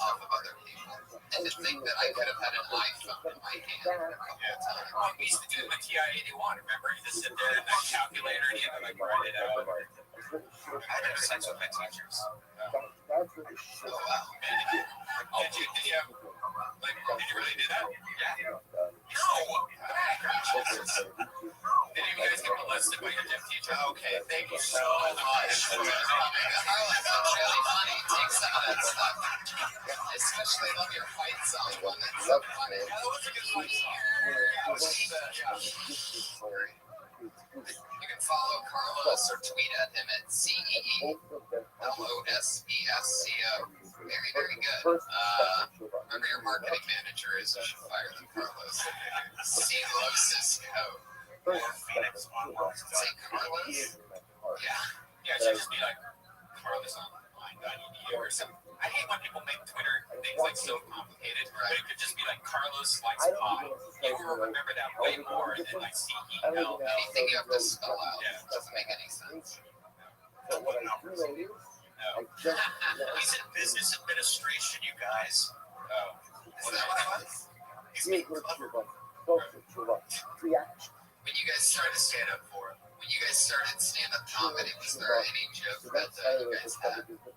off of other people. And to think that I could have had an iPhone in my hand a couple of times. Well, we used to do it with TI-81. Remember, you just sit there in that calculator and you had to like write it out. I had sex with my teachers. Oh, wow. Did you really do that? Yeah. No. Did you guys get molested by your gym teacher? Okay, thank you so much for coming. Harlan's really funny. Take some of that stuff. Especially love your fight song one. That's so funny. That was a good fight song. You can follow Carlos or tweet at him at CEELOSESCO. Very, very good. Remember, your marketing manager is, you should fire them, Carlos. CELOSESCO. Or Phoenix Online. Say Carlos? Yeah. Yeah, it should just be like Carlos Online.edu or something. I hate when people make Twitter things like so complicated, but it could just be like Carlos likes pie. You will remember that way more than like CEL. Anything you have to spell out doesn't make any sense. He's in business administration, you guys. Oh, Is that what it was? he's being clever. When you guys started stand-up for, when you guys started stand-up comedy, was there any joke that you guys had that you can't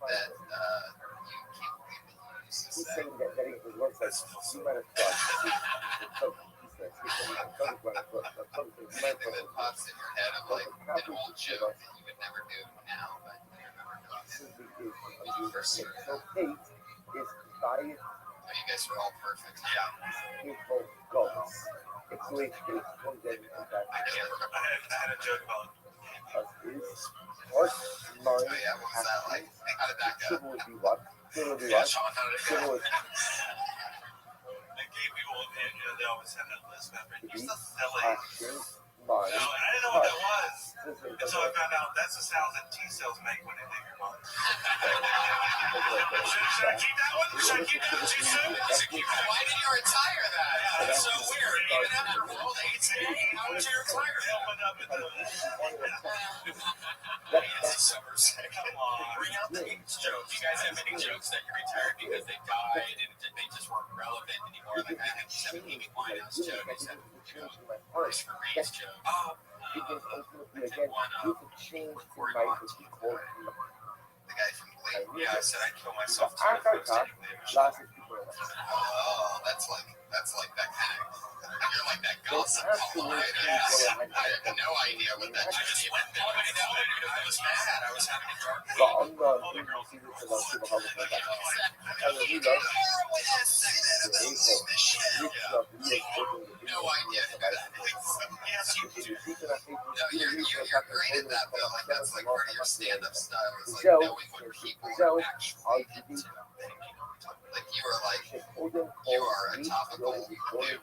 believe that you used to say? Anything that pops in your head of like an old joke that you would never do now, but you remember when you first started? Oh, you guys were all perfect. Yeah. I can't remember. I had a joke about Oh yeah, what was that like? How did that go? yeah, Sean, how did it go? Like gay people, and they always have that list member. You're so silly. And I didn't know what that was. Until I found out that's the sounds that T cells make when they dig your mother. Should I keep that one? Should I keep that too soon? Why did you retire that? Yeah, that's so weird. Even after World AIDS Day, how would you retire? Helping up at the summer sick. Come on. Bring out the jokes. You guys have any jokes that you retired because they died and they just weren't relevant anymore? Like I had 7 Amy Winehouse joke. I said, First for Reed's joke. Oh, The guy from Blade. yeah, I said I'd kill myself too. Oh, that's like that kind of. You're like that gossip column writer. I have no idea what that I just went that way. I was mad. I was having a dark 와, 엄마, 시리즈가 지금 하고 있다. 아니, 우리가 No idea. No, you're great at that though. Like that's like part of your stand-up style. Is like knowing what people are actually into. Like you are a topical guru. I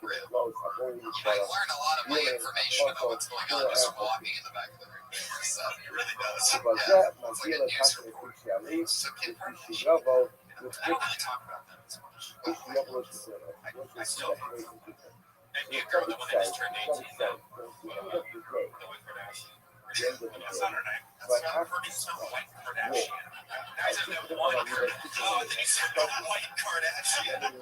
learn a lot of my information about what's going on just walking in the back of the room. So it really does. Yeah, it's like a news report. So Kid Kardashian, I don't really talk about that as much. I still and you girl, the one that just turned 18 now. The White Kardashian. That's not her name. That's not her name. It's not White Kardashian. Guys have that one Kardashian. Oh, and then you said White Kardashian. You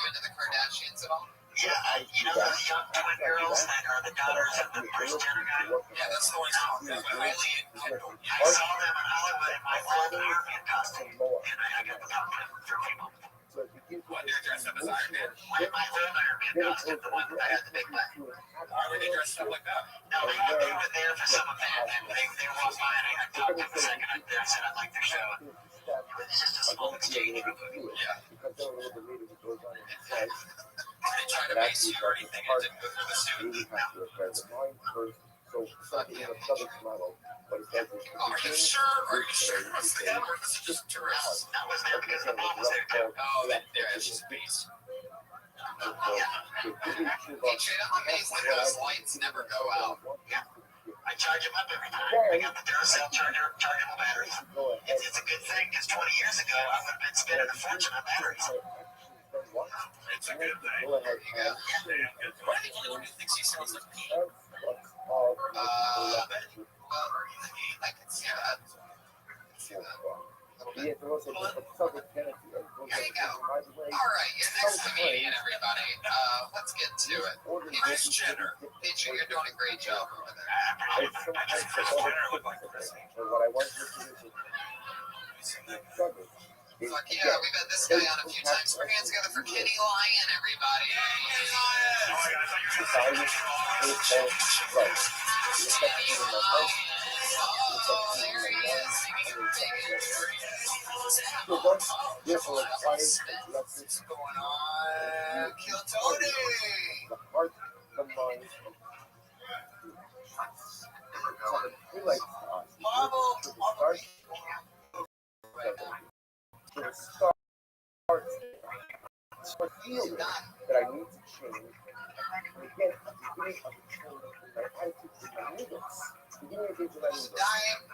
into the Kardashians at all? Yeah, you know those young twin girls that are the daughters of the first Jenner guy? Yeah, that's the ones Kylie and Kendall. I saw them in Hollywood in my full European costume, and I got the compliment from people. When they're dressed up as Iron Man. My full European costume, the one that I had the big butt. Why were they dressed up like that? No, they were there for some event, and they walked by, and I talked to them a second. I said I'd like their show. It's just a small exchange for food. Yeah. They try to make you or anything and didn't go through the suit. So something in a public model, but it doesn't. Are you sure? Are you sure it was them or was it just tourists? I was there because the mom was there too. Oh, there, she's a beast. Hey, Jay, I'm amazed that those lights never go out. I charge them up every time. I got the Duracell chargeable batteries. It's a good thing because 20 years ago I would have been spending a fortune on batteries. It's a good thing. There you go. Damn good Am I the only one who thinks he sounds like Pete? Well, I can see that. There you go. All right, your next comedian, everybody. Let's get to it. Kris Jenner. Peachy, you're doing a great job over there. Fuck yeah, we've had this guy on a few times. Put your hands together for Kenny Lyon, everybody. Oh, there he is. What's going on? Kill Tony. I feel that I need to change. And again, the beginning of the change in my attitude to my needles. The beginning of the change in my needles.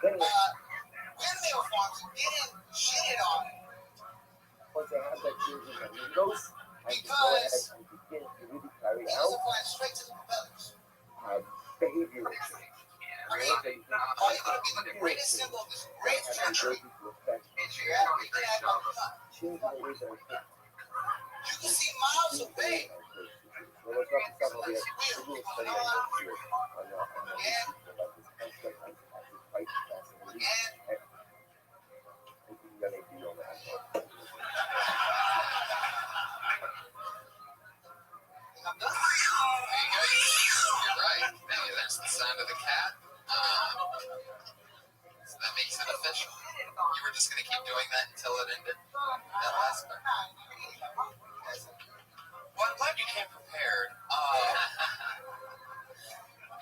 Then Windmill farms getting shitted on. Once I have that change in my needles, I can go ahead and begin to really carry out Straight to the propellers. behavioral change. I mean, how are you going to be the greatest symbol of this great country? Change the way that I think. You can see miles away. Well, it's not the stuff of the study You're right. Maybe that's the sound of the cat. So that makes it official. You were just going to keep doing that until it ended? That last part? Well, I'm glad you came prepared.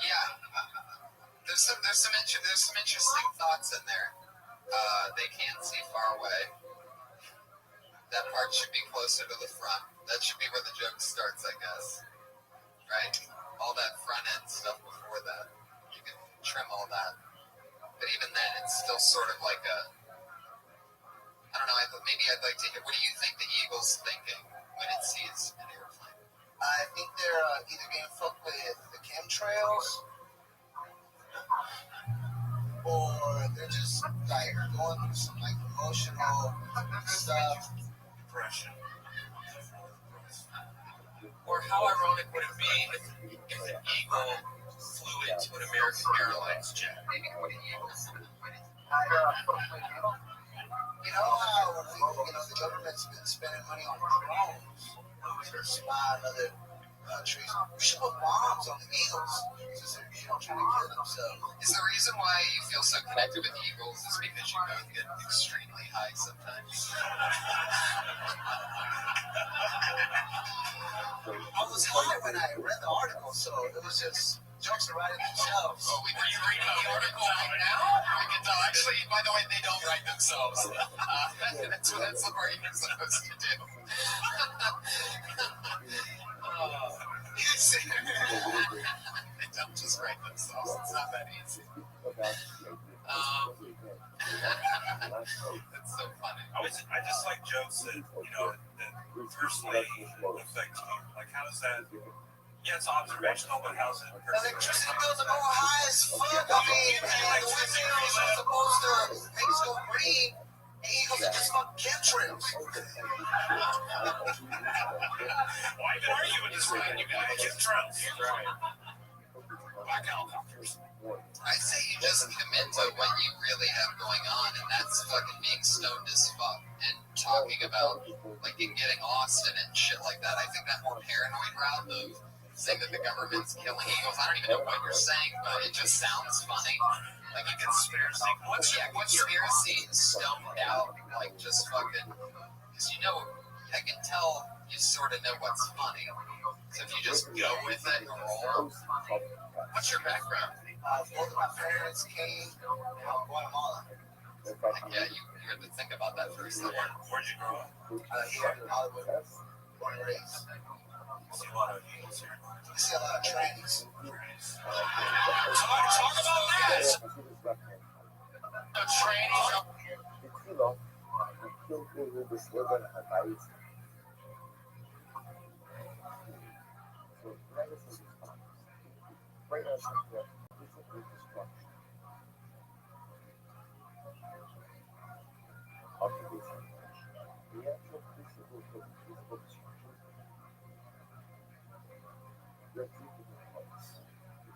Yeah. There's some interesting thoughts in there. They can't see far away. That part should be closer to the front. That should be where the joke starts, I guess. Right? All that front end stuff before that. You can trim all that. But even then, it's still sort of like a... I don't know, maybe I'd like to hear... What do you think the Eagle's thinking when it sees an airplane? I think they're either getting fucked with the chemtrails, or they're just like going through some like emotional stuff. Depression. Or how ironic would it be if an eagle flew into an American Airlines jet? You know how the government's been spending money on drones to spy other countries. We should put bombs on the eagles. So they're trying to kill themselves. Is the reason why you feel so connected with eagles is because you both get extremely high sometimes? I was high when I read the article, so it was just jokes to write it themselves. Oh, were you reading the article right now? We can tell. Actually, by the way, they don't write themselves. That's what you're supposed to do. They don't just write themselves. It's not that easy. That's so funny. I just like jokes that, that personally affect you. Like, how is that? Yeah, it's observational, but how's it personal? Electricity bills are going high as fuck. I mean, and the windmills are supposed to make us go green. And eagles are just fucking chemtrails. Why even are you in this right? You got chemtrails. Right. Black helicopters. I say you just commit to what you really have going on, and that's fucking being stoned as fuck and talking about like getting lost in it and shit like that. I think that more paranoid route of saying that the government's killing eagles, I don't even know what you're saying, but it just sounds funny. Like a conspiracy. Conspiracy stoned out, like just fucking, because I can tell you sort of know what's funny. So if you just go with it and roll. What's your background? Both of my parents came from Guatemala. Yeah, you had to think about that for a second. Where'd you grow up? Here in Hollywood. Born and raised. You see a lot of eagles here. I see a lot of trannies. Talk about that! The trannies.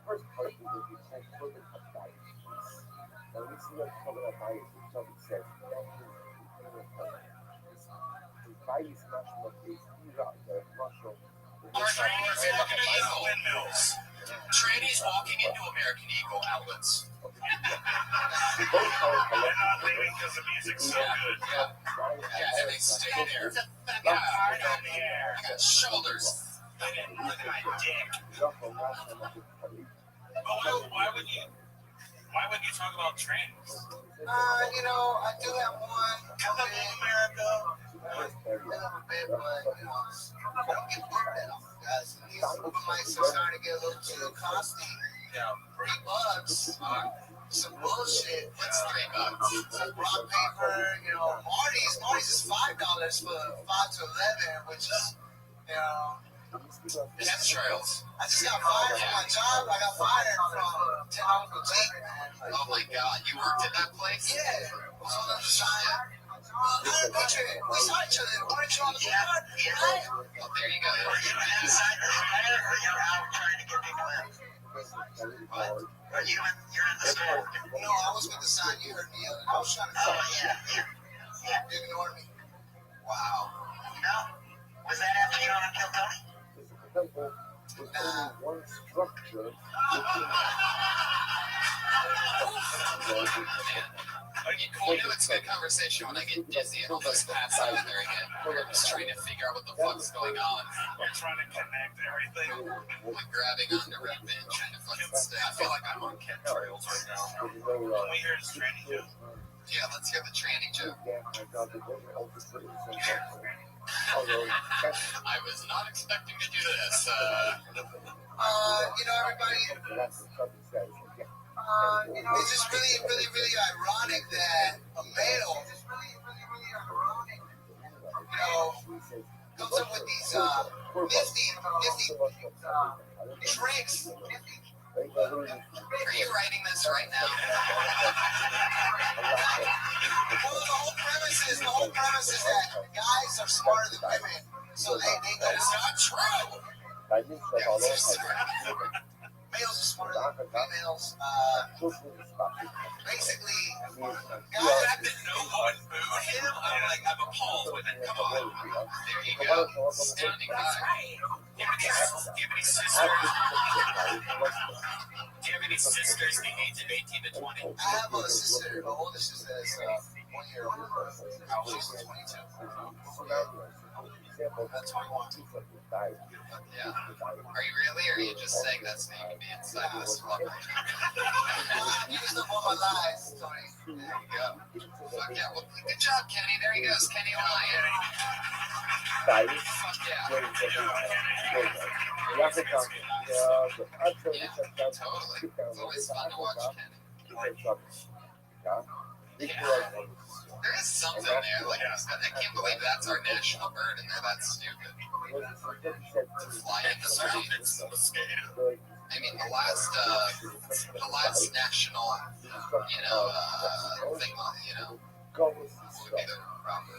First part is that you check for the bias. Now we see that cover of bias, which something says that is bias national is Iraq, Russia. Trannies walking into windmills. Trannies walking into American Eagle outlets. They're not leaving because the music's so good. Yeah, and they stay there. Yeah, hard on the air. I got shoulders. Look at my dick. Why would you talk about trains? I do have one. Come to America. A little bit, but I don't get bored now, guys. These open mics are starting to get a little too costly. Yeah. $3, some bullshit. What's $3? Rock paper, Marty's is $5 for 5 to 11, which is, Chemtrails. I just got fired from my job. I got fired from 10 boutique. Oh my god, you worked at that place? Yeah. I was on the side. We saw each other. Weren't you on the board? Yeah. Oh, there you go. Were you inside the fire or you're out trying to get people in? What? Or you're in the store? No, I was with the sign. You heard me. I was trying to say. Oh, yeah. You ignored me. Wow. No. Was that after you killed Tony? One structure. It's a good conversation when I get dizzy and almost pass out there again. I'm just trying to figure out what the fuck's going on. We're trying to connect everything. Like grabbing onto Red Bin, trying to fucking stay. I feel like I'm on chemtrails right now. Can we hear his training joke? Yeah, let's hear the tranny joke. I was not expecting to do this. Everybody. It's just really, really, really ironic that a male, comes up with these nifty tricks. Are you writing this right now? Well, the whole premise is that guys are smarter than women, so they go. It's not true. Males are smarter than females. Basically, The fact that no one booed him, I'm appalled with it. Come on. There you go. Standing by. Do you have any sisters? Do you have any sisters the age of 18 to 20? I have a sister, my older sister is 1 year older. How old is she? 22. That's 21. Yeah. Are you really, or are you just saying that's me to be inside of this club? Use them on my lies, Tony. There you go. Fuck yeah. Well, good job, Kenny. There he goes, Kenny Lyon. Fuck yeah. Yeah, totally. It's always fun to watch Kenny. Yeah. There is something there, like I can't believe that's our national bird and they're that stupid. Fly in the street. It's a mosquito. I mean, the last national, thing, what would be the proper,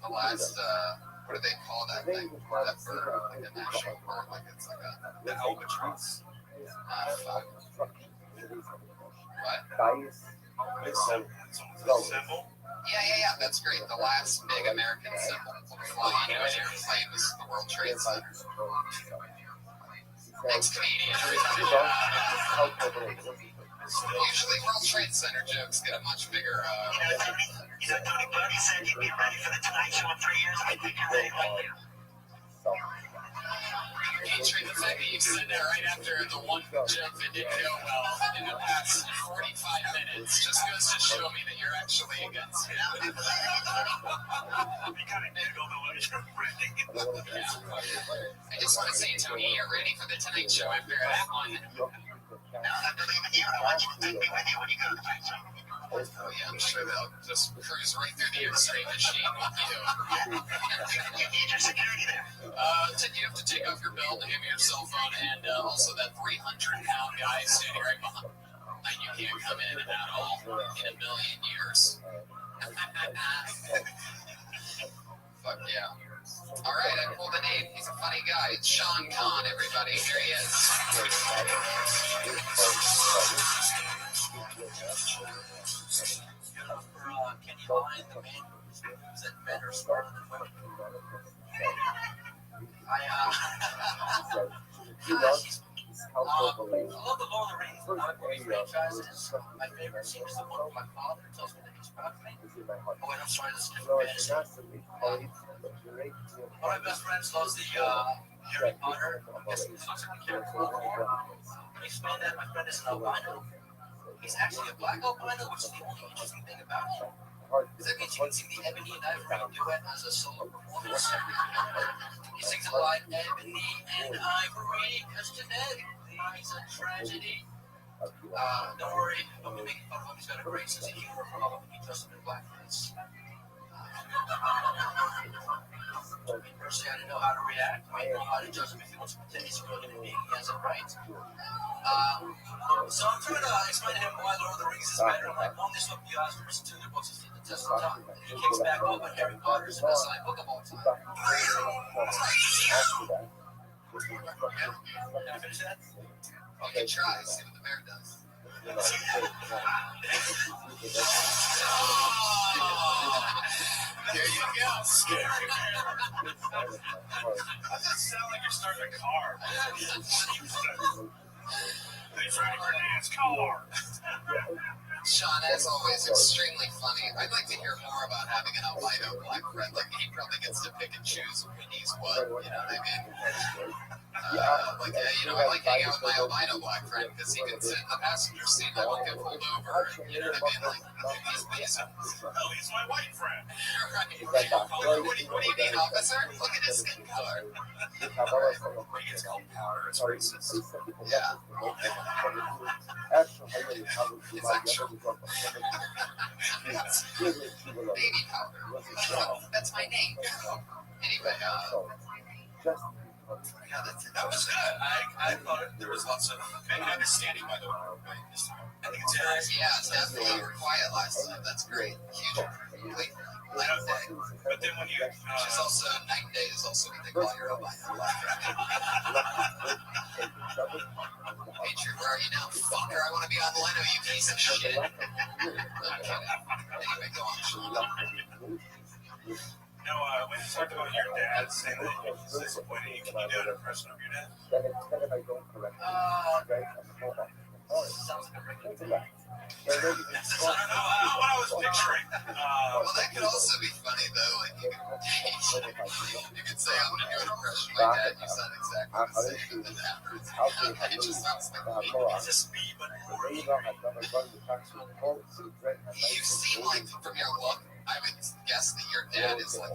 the last, what do they call that thing? That bird, like a national bird, like it's like the albatross. What? Symbol? Yeah, that's great. The last big American symbol flying in an airplane was the World Trade Center. Thanks, Canadian. Usually World Trade Center jokes get a much bigger, Tony Buddy said you'd be ready for the Tonight Show in 3 years. I think you're ready right now. Featuring the fact that you sit there right after the one joke that didn't go well in the past 45 minutes just goes to show me that you're actually against it. You kind of did go the way you're ready. I just want to say, Tony, you're ready for the Tonight Show after that one. Now, I believe in you. I want you to take me with you when you go to the Tonight Show. Oh yeah, I'm sure they'll just cruise right through the X-ray machine with you. You need your security there. Ted, you have to take off your belt, give me your cell phone, and also that 300-pound guy standing right behind you can't come in at all in a million years. Fuck yeah. All right, I pulled a name. He's a funny guy. It's Sean Conn, everybody. Here he is. Kenny Lyon, the man who's that men are smarter than women. I love the Lord of the Rings. One of the great franchises. My favorite scene is the one where my father tells me that he's proud of me. Oh wait, I'm sorry, this is different fantasy. One of my best friends loves the Harry Potter. I'm guessing this looks like a character Voldemort. Can you explain that? My friend is an albino. He's actually a black albino, which is the only interesting thing about him. Because that means you can sing the Ebony and Ivory duet as a solo performance. He sings a line, Ebony and Ivory, because genetics a tragedy. Don't worry, don't be making fun of him. He's got a great sense of humor for all of them. He does them in blackface. Personally, I didn't know how to react. I didn't know how to judge him if he wants to pretend he's a real human being. He has it right. So I'm trying to explain to him why Lord of the Rings is better. I'm like, on this book, you asked to listen to the books of the test of time. And he kicks back up, but Harry Potter is the best-selling book of all time. Did I finish that? Okay, try. See what the bear does. There you go. Scary bear. That doesn't sound like you're starting a car. He's ready for Dan's car. Sean, as always, extremely funny. I'd like to hear more about having an albino black friend. Like, he probably gets to pick and choose when he's what, you know what I mean? I like hanging out with my albino black friend because he can sit in the passenger seat and I won't get pulled over. You know what I mean? Like, he's amazing. Oh, he's my white friend. Right. What do you mean, officer? Look at his skin color. It's called power. It's racist. Yeah. It's actually baby powder. That's my name. Anyway, Yeah, that was good. I thought there was lots of understanding, by the way. I think it's yeah, it's definitely over quiet last time. That's great. Huge. Light day. But then when you, Which is also, night and day is also what they call your albino. Patriot, where are you now? Fucker, I want to be on the line, you piece of shit. I'm kidding. Anyway, go on. No, when you talked about your dad saying that he was disappointed, can you do an impression of your dad? Sounds good. I don't know what I was picturing. Well, that could also be funny, though. Like, you could say, I'm going to do an impression of my dad. You sound exactly the same. And then afterwards, it just sounds like It's just me, but more you seem like, from your look, I would guess that your dad is like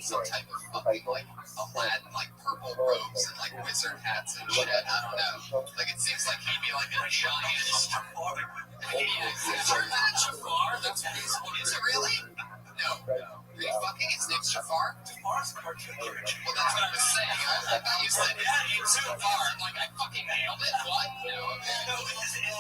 some type of fucking, like, Aladdin, like, purple robes and, like, wizard hats and shit. I don't know. Like, it seems like he'd be like a giant. Is your dad Jafar? That's what he's. Is it really? No. Are you fucking? His name's Jafar? Jafar's a cartoon character. Well, that's what I was saying. I thought you said his name's Jafar. Like, I fucking nailed it. What? No, okay. No,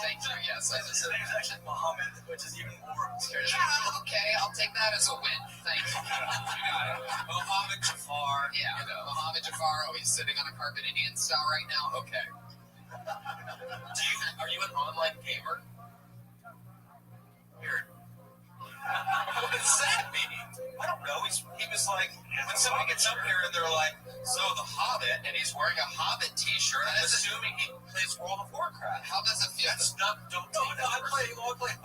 Thank you. Yes, I just his said name's actually Muhammad, which is even more obscure. yeah, okay, I'll take that as a win. Thank you. You got it. Mohammed Jafar. Yeah, Muhammad Jafar. Oh, he's sitting on a carpet Indian style right now? Okay. Are you an online gamer? Weird. What does that mean? I don't know. He was like, when somebody gets up there and they're like, so the Hobbit, And he's wearing a Hobbit t-shirt. I'm assuming he plays World of Warcraft. How does it feel? that's not, don't take that. I play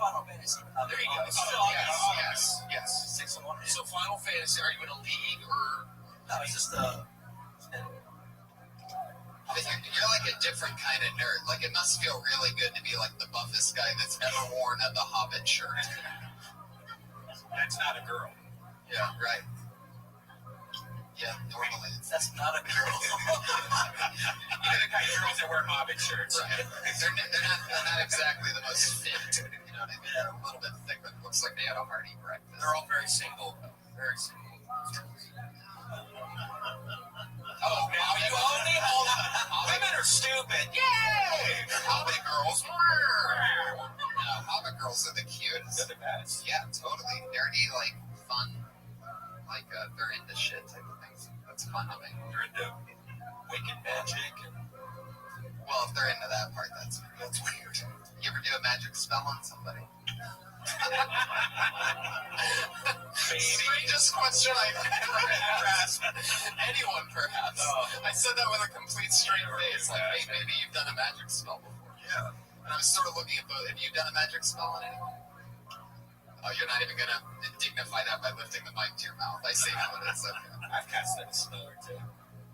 Final Fantasy. There you go. Yes. 6 in 1 hand. So Final Fantasy, are you in a league or? No, it's just You're like a different kind of nerd. Like, it must feel really good to be like the buffest guy that's ever worn the Hobbit shirt. that's not a girl. Yeah, right. Yeah, normally it's That's not a girl. You know the kind of girls that wear Hobbit shirts. right. They're not exactly the most fit. You know what I mean? They're a little bit thick, but it looks like they had a hearty breakfast. They're all very single. Very single. Oh, You only hold on. Women are stupid. Yay! Hobbit girls. No, Hobbit girls are the cutest. They're the best. Yeah, totally. Nerdy, like, fun. Like, they're into shit type of things. That's fun to me. They're into wicked magic. Well, if they're into that part, that's weird. You ever do a magic spell on somebody? Strangest question I've ever asked anyone, perhaps. I said that with a complete straight face. Like, hey, maybe you've done a magic spell before. Yeah. And I was sort of looking at both. Have you done a magic spell on anyone? Oh, you're not even going to dignify that by lifting the mic to your mouth. I see how it is. Okay. I've casted a spell or two.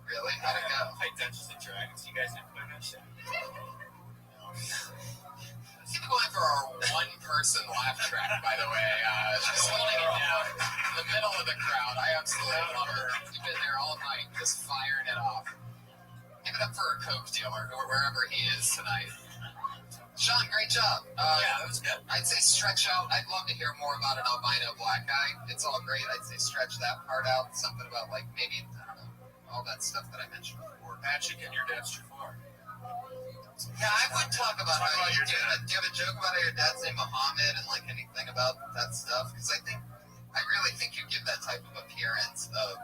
Really? How'd it go? Played Dungeons and Dragons. You guys didn't play that shit. Keep going for our one-person laugh track, by the way. She's holding it down in the middle of the crowd. I absolutely love her. You've been there all night, just firing it off. Give it up for a Coke dealer, or wherever he is tonight. Sean, great job. Yeah, that was good. I'd say stretch out. I'd love to hear more about an albino black guy. It's all great. I'd say stretch that part out. Something about, like, maybe, I don't know, all that stuff that I mentioned before. Magic and your dad's Jafar. Yeah, I would talk about how you do it. Do you have a joke about how your dad's named Muhammad and, like, anything about that stuff? Because I really think you give that type of appearance of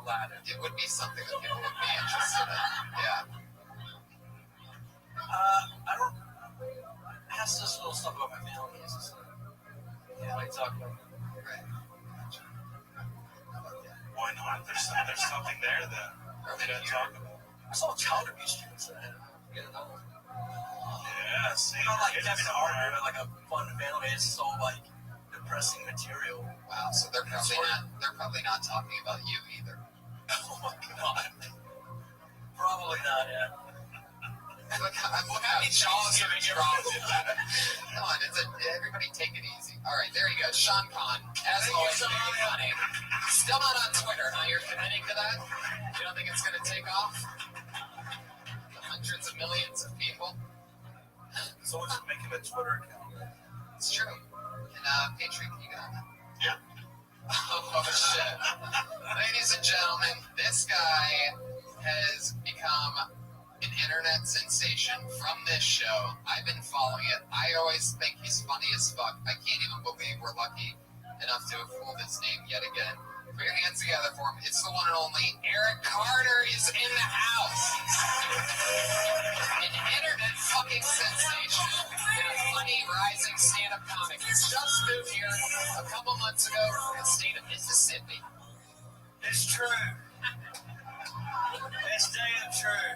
Aladdin. It would be something that people would be interested in. Yeah. I don't ask this little stuff about my family. Yeah, I talk about Right. why not? There's something there that we don't talk about. I saw child abuse students that get another. Yeah, see, not like Kevin Hart, like a fun family. It's so like depressing material. Wow. So they're probably not talking about you either. Oh my god. Probably not. Yeah. Look how Sean's giving you wrong. Come on, everybody take it easy. All right, there you go. Sean Conn, as always, very funny. Still not on Twitter, huh? You're committing to that? You don't think it's going to take off? The hundreds of millions of people? So let's make him a Twitter account. It's true. And Patriot, can you get on that? Yeah. Oh, shit. Ladies and gentlemen, this guy has become an internet sensation from this show. I've been following it. I always think he's funny as fuck. I can't even believe we're lucky enough to have fooled his name yet again. Put your hands together for him. It's the one and only Eric Carter is in the house. An internet fucking sensation. And a funny rising stand-up comic. He's just moved here a couple months ago from the state of Mississippi. It's true. It's damn true.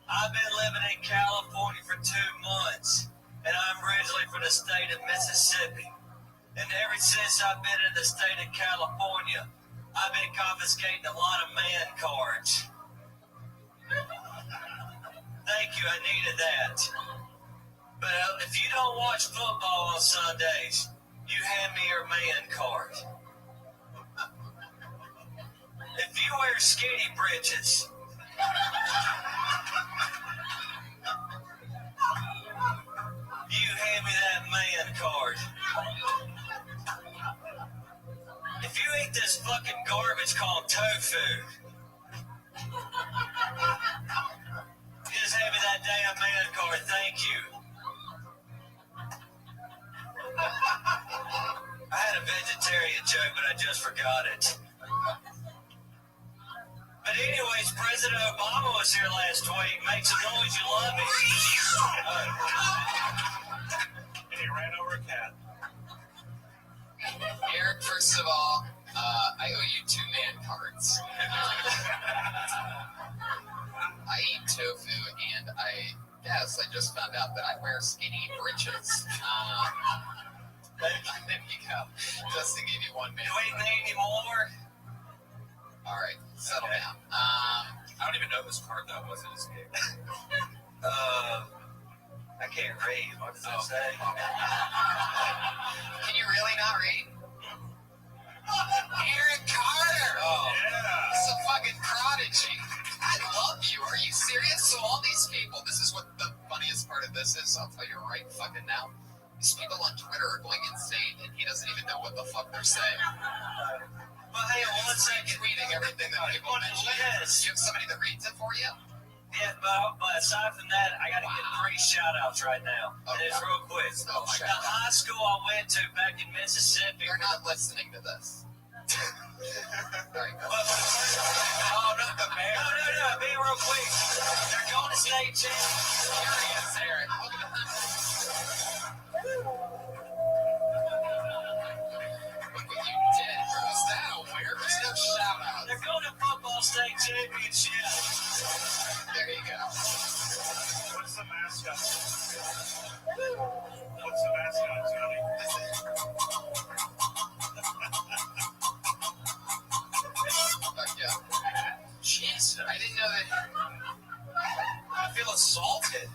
I've been living in California for 2 months, and I'm originally from the state of Mississippi. And ever since I've been in the state of California, I've been confiscating a lot of man cards. Thank you, I needed that. But if you don't watch football on Sundays, you hand me your man card. If you wear skinny britches, you hand me that man card. If you eat this fucking garbage called tofu, just hand me that damn man card, thank you. I had a vegetarian joke, but I just forgot it. But anyways, President Obama was here last week. Make some noise, you love me. And he ran over a cat. Eric, first of all, I owe you 2 man cards. I eat tofu, and I just found out that I wear skinny britches. There you go. Justin gave you 1 man. Do we need any more? All right, settle down. I don't even know whose card that was in his game. I can't read. What does it say? Can you really not read? Eric Carter! Oh, Yeah. He's a fucking prodigy. I love you. Are you serious? So all these people, this is what the funniest part of this is. I'll tell you right fucking now. These people on Twitter are going insane, and he doesn't even know what the fuck they're saying. well, hang on 1 second. Tweeting everything that people mention. Yes. You have somebody that reads it for you? Yeah, but aside from that, I got to get 3 shout-outs right now. Oh, And it's real quick. Oh, my The God. high school I went to back in Mississippi. You're not listening to this. There you go. Oh, not the bear. No, be real quick. They're going to state champions. Here he is, Eric. Look at that. Look what you did. Was that a where? There's no shout out. They're going to football state championship. There you go. What's the mascot? What's the mascot, Johnny? Fuck yeah. Jeez, I didn't know that. I feel assaulted.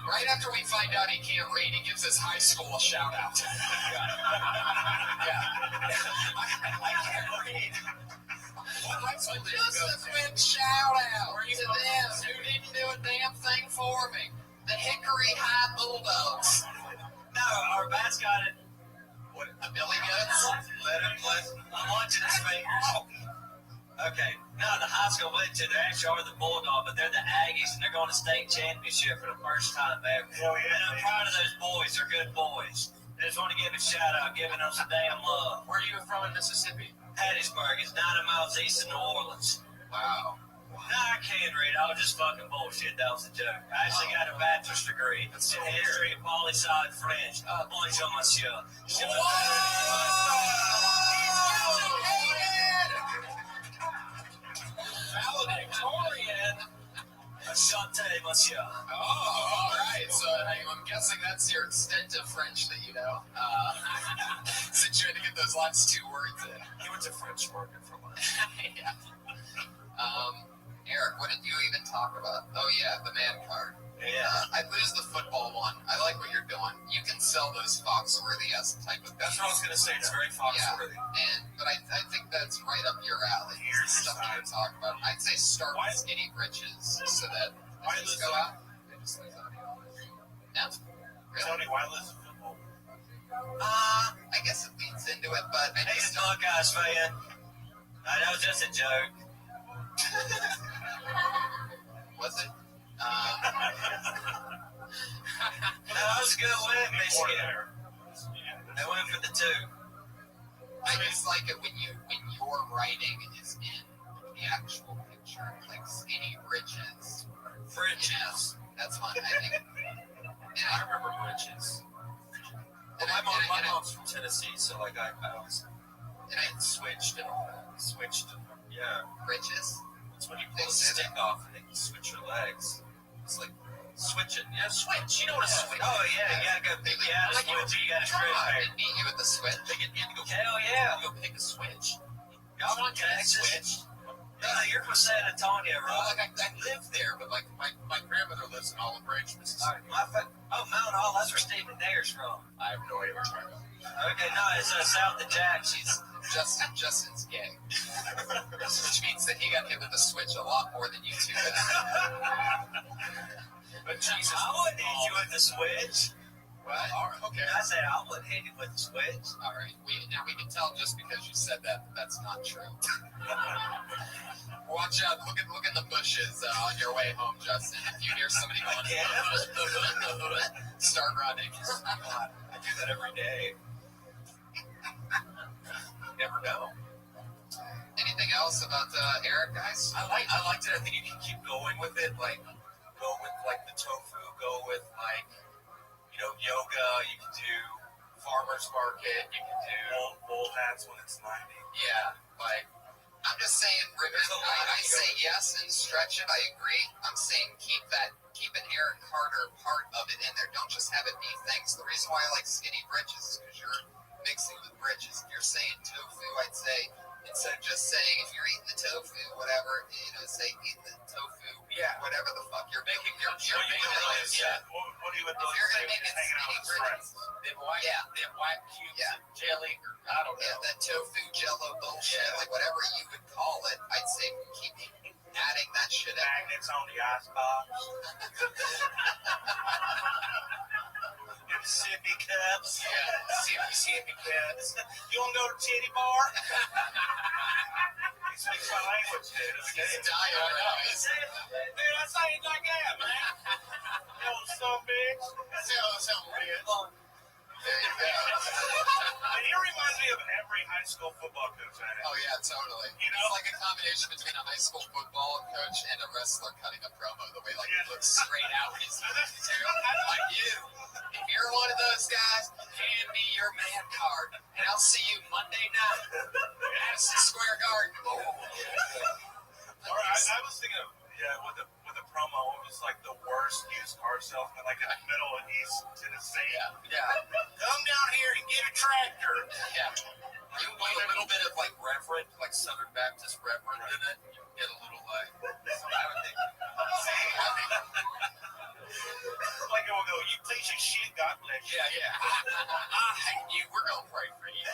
Right after we find out he can't read, he gives his high school a shout out. Yeah. I can't read. What high school did you go to? Just a big shout out to them who didn't do a damn thing for me. The Hickory High Bulldogs. No, our mascot. What, the Billy Goats? Let him. I'm watching his fingers. Okay. No, the high school went to, they actually are the Bulldog, but they're the Aggies, and they're going to state championship for the first time ever. Hell yeah. And I'm proud of those boys. They're good boys. I just want to give a shout out, giving them some damn love. Where are you from in Mississippi? Hattiesburg is 90 miles east of New Orleans. Wow. No, I can't read. I was just fucking bullshit. That was a joke. I actually got a bachelor's degree in history and poli-sci and French. Bonjour, monsieur. Valedictorian. Enchanté, monsieur. Oh, all right. So I'm guessing that's your extent of French that you know. Since you had to get those last 2 words in. He went to French working for one. Yeah. Eric, what did you even talk about? Oh, yeah, the man card. Yeah. I lose the football one. I like what you're doing. You can sell those Foxworthy-esque type of That's what I was going to say. It's very Foxworthy. But I think that's right up your alley. Here's stuff you're talking about. I'd say start with skinny britches so that Why just lose go the- out. They just lose audio. No? Really? Tony, why lose football? I guess it leads into it, but I He's just a Buckeyes fan. That was just a joke. was it? That was a good win, Michigan. They went for the 2. I just like it when your writing is in the actual picture, like skinny bridges. Bridges. That's fun. I think. I remember bridges. Well, my mom's from Tennessee, so like I was, and I switched and all that. Yeah. Bridges. It's when you pull the stick off and then you switch your legs. It's like switch it. Yeah, switch. You know what a switch? Oh yeah, you gotta go pick it out. Like Switch. You gotta try and meet you with the switch. Hell yeah. Go pick a switch. I'm on Texas. You're from San Antonio, Well, right? like I live there, but like my grandmother lives in Olive Branch, Mississippi. Mount Hall. That's where Stephen Dayer's from. I have no idea where you're from. Okay, no, it's south of Jack. She's Justin's gay, which means that he got hit with the switch a lot more than you two did. But Jesus, I wouldn't hit you with the switch. What? All right, okay. I said I wouldn't hit you with the switch. All right. Now we can tell just because you said that that's not true. Watch out! Look in the bushes on your way home, Justin. If you hear somebody going, start running. I do that every day. Never know. Anything else about Eric, guys? I liked it. I think you can keep going with it. Like, go with like the tofu. Go with like, yoga. You can do farmers market. You can do Bull hats when it's 90. Yeah, like. I'm just saying, ribbon. I say yes and stretch it. I agree. I'm saying keep an Eric Carter part of it in there. Don't just have it be things. The reason why I like skinny bridges is because you're mixing with bridges. If you're saying tofu, I'd say instead of just saying if you're eating the tofu, whatever, say eat the tofu. Yeah. Whatever the fuck you're making. You're What do you would if you're gonna make it skinny bridges, them white cubes of jelly, or I don't know. Yeah, that tofu jello bullshit, like whatever you would call it, I'd say keep adding that shit in. Magnets on the icebox. Sippy cups. Yeah, sippy cups. You want to go to Titty Bar? He speaks my language, dude. He's dying right now. Dude, I say it like that, man. You some bitch. There you go. He reminds me of every high school football coach I had. Oh yeah, totally. It's like a combination between a high school football coach and a wrestler cutting a promo. The way he looks straight out when he's like you. If you're one of those guys, hand me your man card, and I'll see you Monday night at Madison Square Garden. All right, I was thinking of with a promo, it was like the worst used car salesman, like in the middle of East Tennessee. Yeah. Come down here and get a tractor. Yeah. You want a little bit of like Reverend, like Southern Baptist Reverend in it. You get a little like. I would think. Like it will go, you piece of shit, God bless you. Yeah. I hate you. We're gonna pray for you.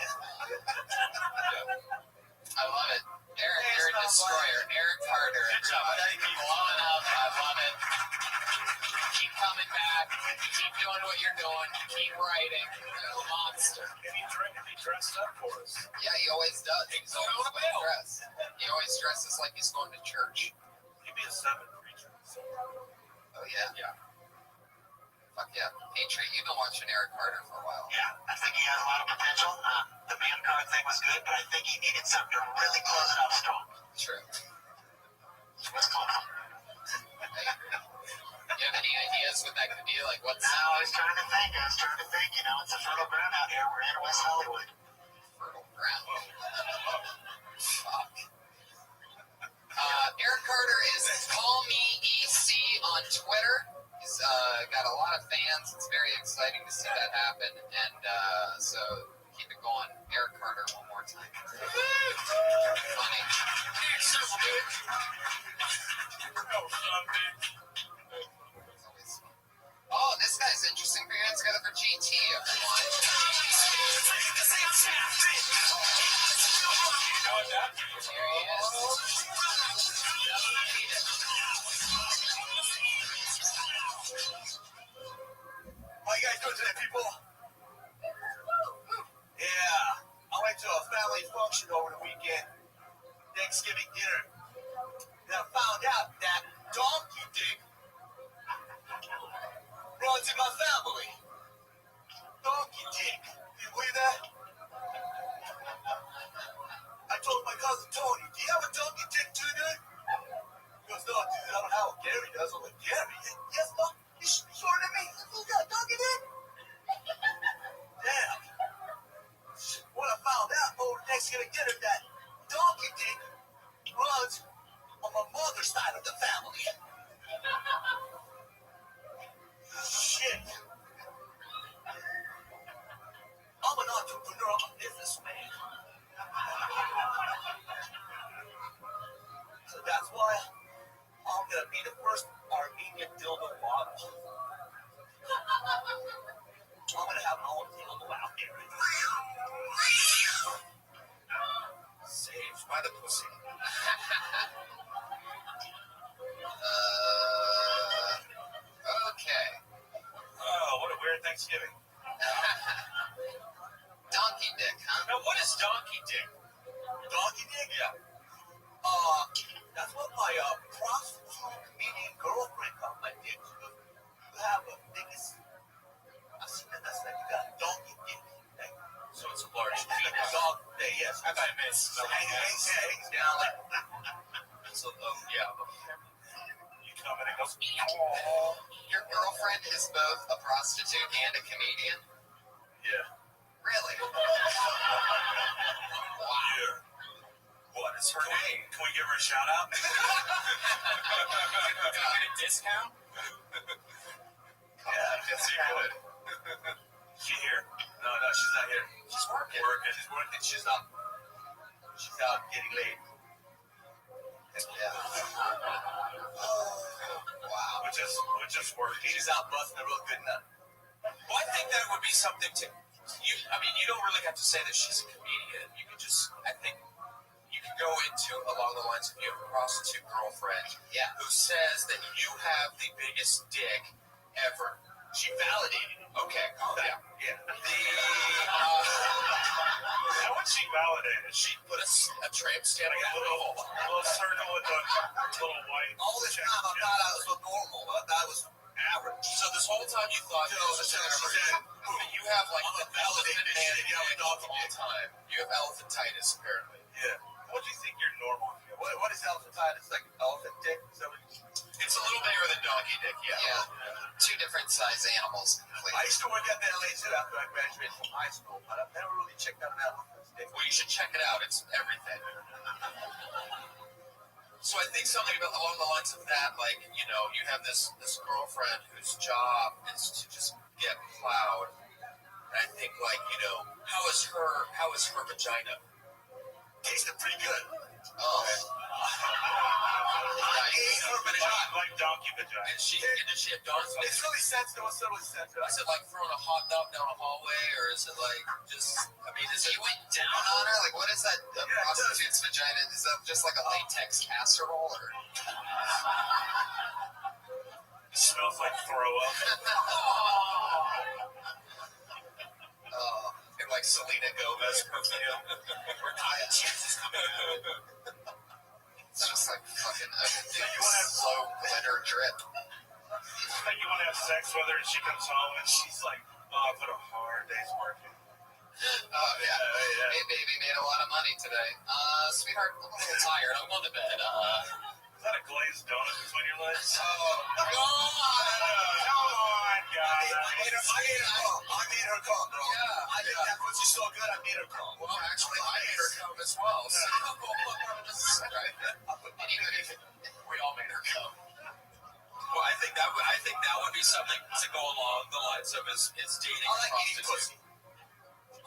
I love it. Eric, you're a destroyer. Eric Carter. Good job. Thank you. Blowing up. I love it. Keep coming back. Keep doing what you're doing. Keep writing. You're a monster. If he dressed up for us. Yeah, he always does. He's always well dressed. He always dresses like he's going to church. He'd be a 7th preacher. Oh, yeah. Fuck yeah. Hey, Trey, you've been watching Eric Carter for a while. Yeah, I think he has a lot of potential. The man card thing was good, but I think he needed something to really close it up strong. True. What's going on? Hey, do you have any ideas what that could be? Like, what's... No, I was trying to think. It's a fertile ground out here. We're in West Hollywood. Fertile ground. Fuck. Eric Carter is Call Me EC on Twitter. He's got a lot of fans. It's very exciting to see that happen. And so keep it going. Eric Carter one more time. Funny. Oh, this guy's interesting. We're getting together for GT, everyone. Here he is. How you guys doing today, people? Yeah, I went to a family function over the weekend, Thanksgiving dinner, and I found out that donkey dick runs in my family. Donkey dick, you believe that? entrepreneur, I'm a businessman. So that's why I'm gonna be the first Armenian dildo model. I'm gonna have my own dildo out there. Saved by the pussy. Okay. Oh, what a weird Thanksgiving. Donkey dick, huh? Now, what is donkey dick? Donkey dick? Yeah. That's what my prostitute comedian girlfriend called my dick. She goes, you have a biggest. I said, that's like you got donkey dick. Like, so it's a large penis. Dog, yes. I thought it meant smelling. Hangs down like. So, yeah. You come in and goes, Your girlfriend is both a prostitute and a comedian? yeah. Really? Yeah. What is her name? Can we give her a shout out? Can we get a discount? Yeah, Yes, you would. she here? No, she's not here. She's working. She's working. She's out getting laid. Yeah. Wow. Which is working. She's out busting a real good nut. Well, I think that would be something to you. I mean, you don't really have to say that she's a comedian. You can just, I think, you can go into along the lines of you have a prostitute girlfriend, who says that you have the biggest dick ever. She validated it. Okay, yeah. How would she validate it? She put a tramp stamp Like on a little circle with a little white. All this time I thought I was normal. I thought I was average. So this whole time you thought you was have like the elephant man in all time. You have elephantitis apparently. Yeah. What do you think you're normal? What is elephantitis? Like elephant dick? It's a little bigger than donkey dick, Yeah. Two different size animals. I used to work at the LA Zoo after I graduated from high school, but I've never really checked out an elephant's dick. Well, you should check it out. It's everything. So I think something along the lines of that, like, you know, you have this girlfriend whose job is to just get plowed. And I think, like, you know, how is her vagina? Tasted pretty good. Oh. I ate her vagina. Like donkey vagina. And did she have dogs? It's really sensitive. It's really sensitive. Is it like throwing a hot dog down a hallway, or is it like just? I mean, is it? You went down on her? Like, what is that? A prostitute's vagina? Is that just like a latex casserole, or? It smells like throw up. And like Selena Gomez perfume. It's just like fucking a slow glitter drip. Like you want to have sex with her and she comes home and she's like, oh, I put a hard day's working. Oh, yeah. Hey, baby, made a lot of money today. Sweetheart, I'm a little tired. I'm going to bed. Is that a glazed donut between your legs? Oh, Come on, guys. I made her come, bro. Yeah. I think that pussy's so good, I made her come. Well, actually, I made her come as well. So. We all made her come. Well, I think that would be something to go along the lines of is dating. I like eating pussy.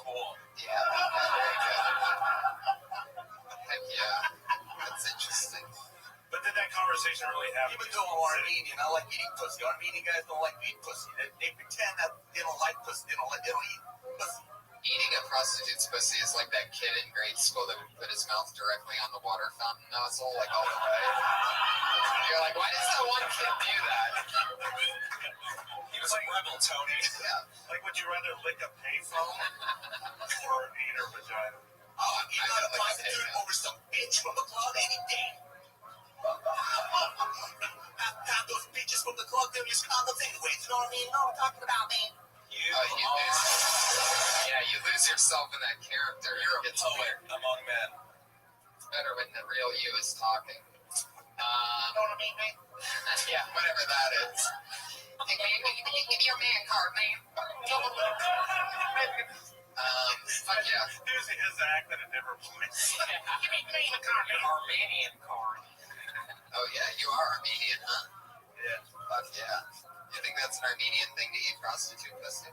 Cool. yeah. Very good. Heck yeah. That's interesting. But did that conversation really happen? Even though I'm Armenian, I like eating pussy. Armenian guys don't like eating pussy. They pretend that they don't like pussy. They don't eat pussy. Eating a prostitute's pussy is like that kid in grade school that would put his mouth directly on the water fountain nozzle, like all the way. You're like, why does that one kid do that? He was a rebel, Tony. Yeah. Like, would you rather lick a payphone or eat her vagina? Oh, I'm eating a prostitute over some bitch from the club any day. Have those bitches from the club, they're just condoms anyways, you know what I mean? You know what I'm talking about, man. You lose yourself in that character. You're a poet among men. It's better when the real you is talking. You know what I mean, man? Yeah, whatever that is. Hey, man, give me your man card, man. Fuck yeah. There's his act at a different place. Give me the card, man. Armenian card. Oh, yeah, you are Armenian, huh? Yeah. Fuck yeah. You think that's an Armenian thing to eat prostitute pussy?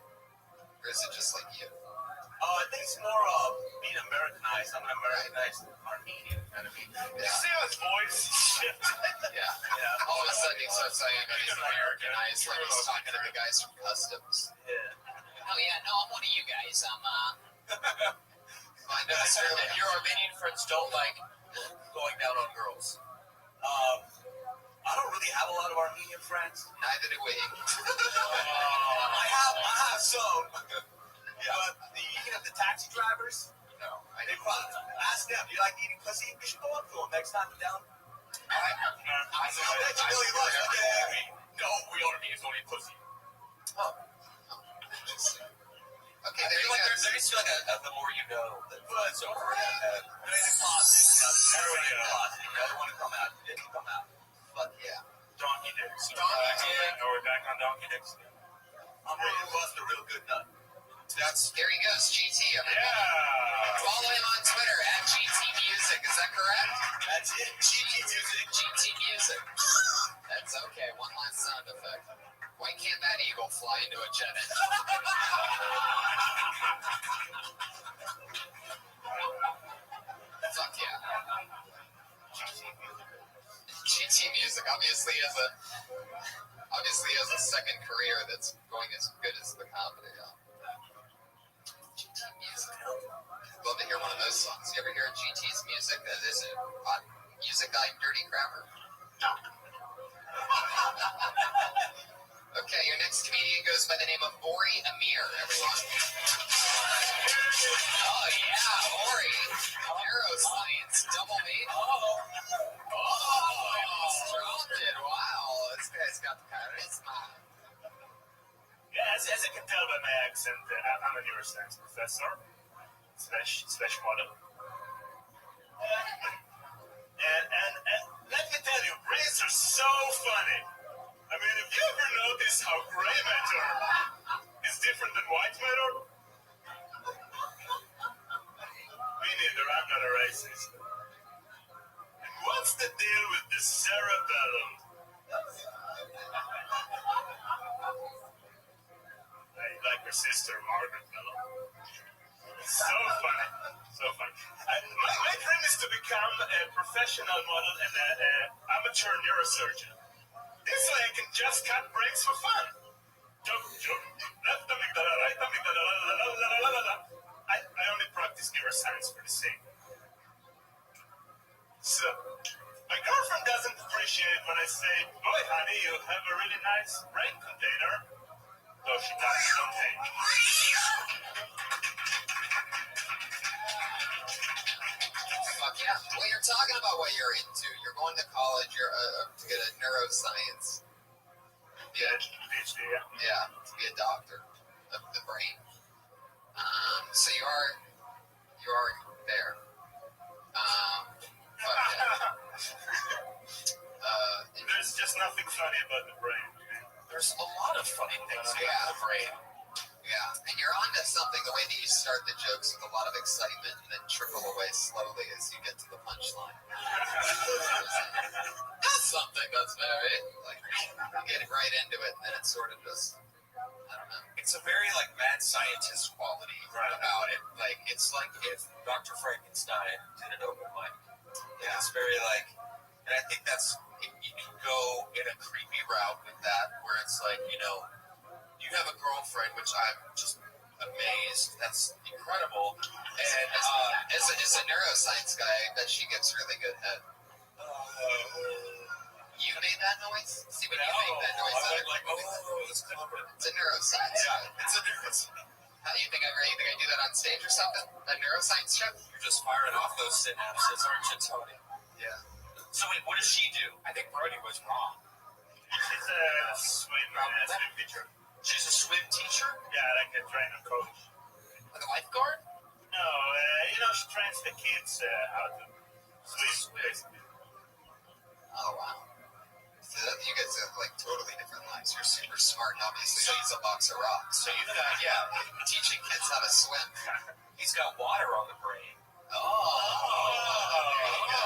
Or is it just like you? Right. Nice Armenian kind of. Yeah. See how his voice? Shit. Yeah. All of a sudden he starts saying that he's Americanized, like he's talking to the guys from customs. Yeah. Oh yeah, no, I'm one of you guys. I'm Not necessarily. Your Armenian friends don't like going down on girls. I don't really have a lot of Armenian friends. Neither do we. I have some. But the taxi drivers, No, I they didn't. probably ask them, "Do you like eating pussy?" We should go up to them next time we're down. I bet you really like it. No, we Armenians don't eat pussy. Okay, I there feel you like go. there's still like a the more you know. But so far, they're in the closet. Everyone in the closet. You never want to come out. You didn't come out. Fuck yeah. Donkey dicks. Donkey dick. Are we back on donkey dicks? I'm ready to bust a real good nut. There he goes, GT. Everybody. Yeah. Follow him on Twitter at GT Music. Is that correct? That's it. GT music. GT Music. That's okay. One last sound effect. Why can't that eagle fly into a jet engine? Fuck yeah. GT Music obviously has a second career that's going as good as the comedy. GT Music. Love to hear one of those songs. You ever hear GT's music? Is it music guy Dirty Crapper? Okay, your next comedian goes by the name of Ori Amir, everyone. Oh yeah, Ori. Neuroscience, double mate. Strong. Wow, this guy's got the charisma. Yeah, as I can tell by my accent, I'm a neuroscience professor, slash model. And let me tell you, brains are so funny. I mean, have you ever noticed how gray matter is different than white matter? Me neither, I'm not a racist. And what's the deal with the cerebellum? Like her sister, Margaret Mellon. So funny. So funny. My dream is to become a professional model and an amateur neurosurgeon. This way I can just cut brains for fun. Jump, left amygdala, right amygdala, la la la la la la. I only practice neuroscience for the sake. So, my girlfriend doesn't appreciate when I say, boy, honey, you have a really nice brain container. Though she does something. Fuck yeah. Well, you're talking about what you're into. You're going to college. You're to get a neuroscience. Yeah, PhD, yeah. Yeah, to be a doctor of the brain. So you are there. Fuck yeah. There's just nothing funny about the brain. There's a lot of funny things about the brain. Yeah, and you're onto something. The way that you start the jokes with a lot of excitement and then trickle away slowly as you get to the punchline. That's something that's very, like, you get right into it and then it's sort of just, I don't know. It's a very, like, mad scientist quality about it. Like, it's like if Dr. Frankenstein did an open mic. Yeah. It's very, like, and I think that's, you can go in a creepy route with that, where it's like, you know, you have a girlfriend, which I'm just amazed. That's incredible. And As a neuroscience guy, I bet she gets really good head. You made that noise? See what you make that noise out of? like, it's clever. It's a neuroscience. Yeah, it's a difference. You think I do that on stage or something? A neuroscience show? You're just firing off those synapses, aren't you, Tony? Yeah. So wait, what does she do? I think Brody was wrong. She's a swim teacher. She's a swim teacher? Yeah, like a trainer coach. Like a lifeguard? No, she trains the kids how to swim, basically. Oh, wow. So you guys have, like, totally different lives. You're super smart, and obviously he's a box of rocks. So you've got, Teaching kids how to swim. he's got water on the brain. There you go.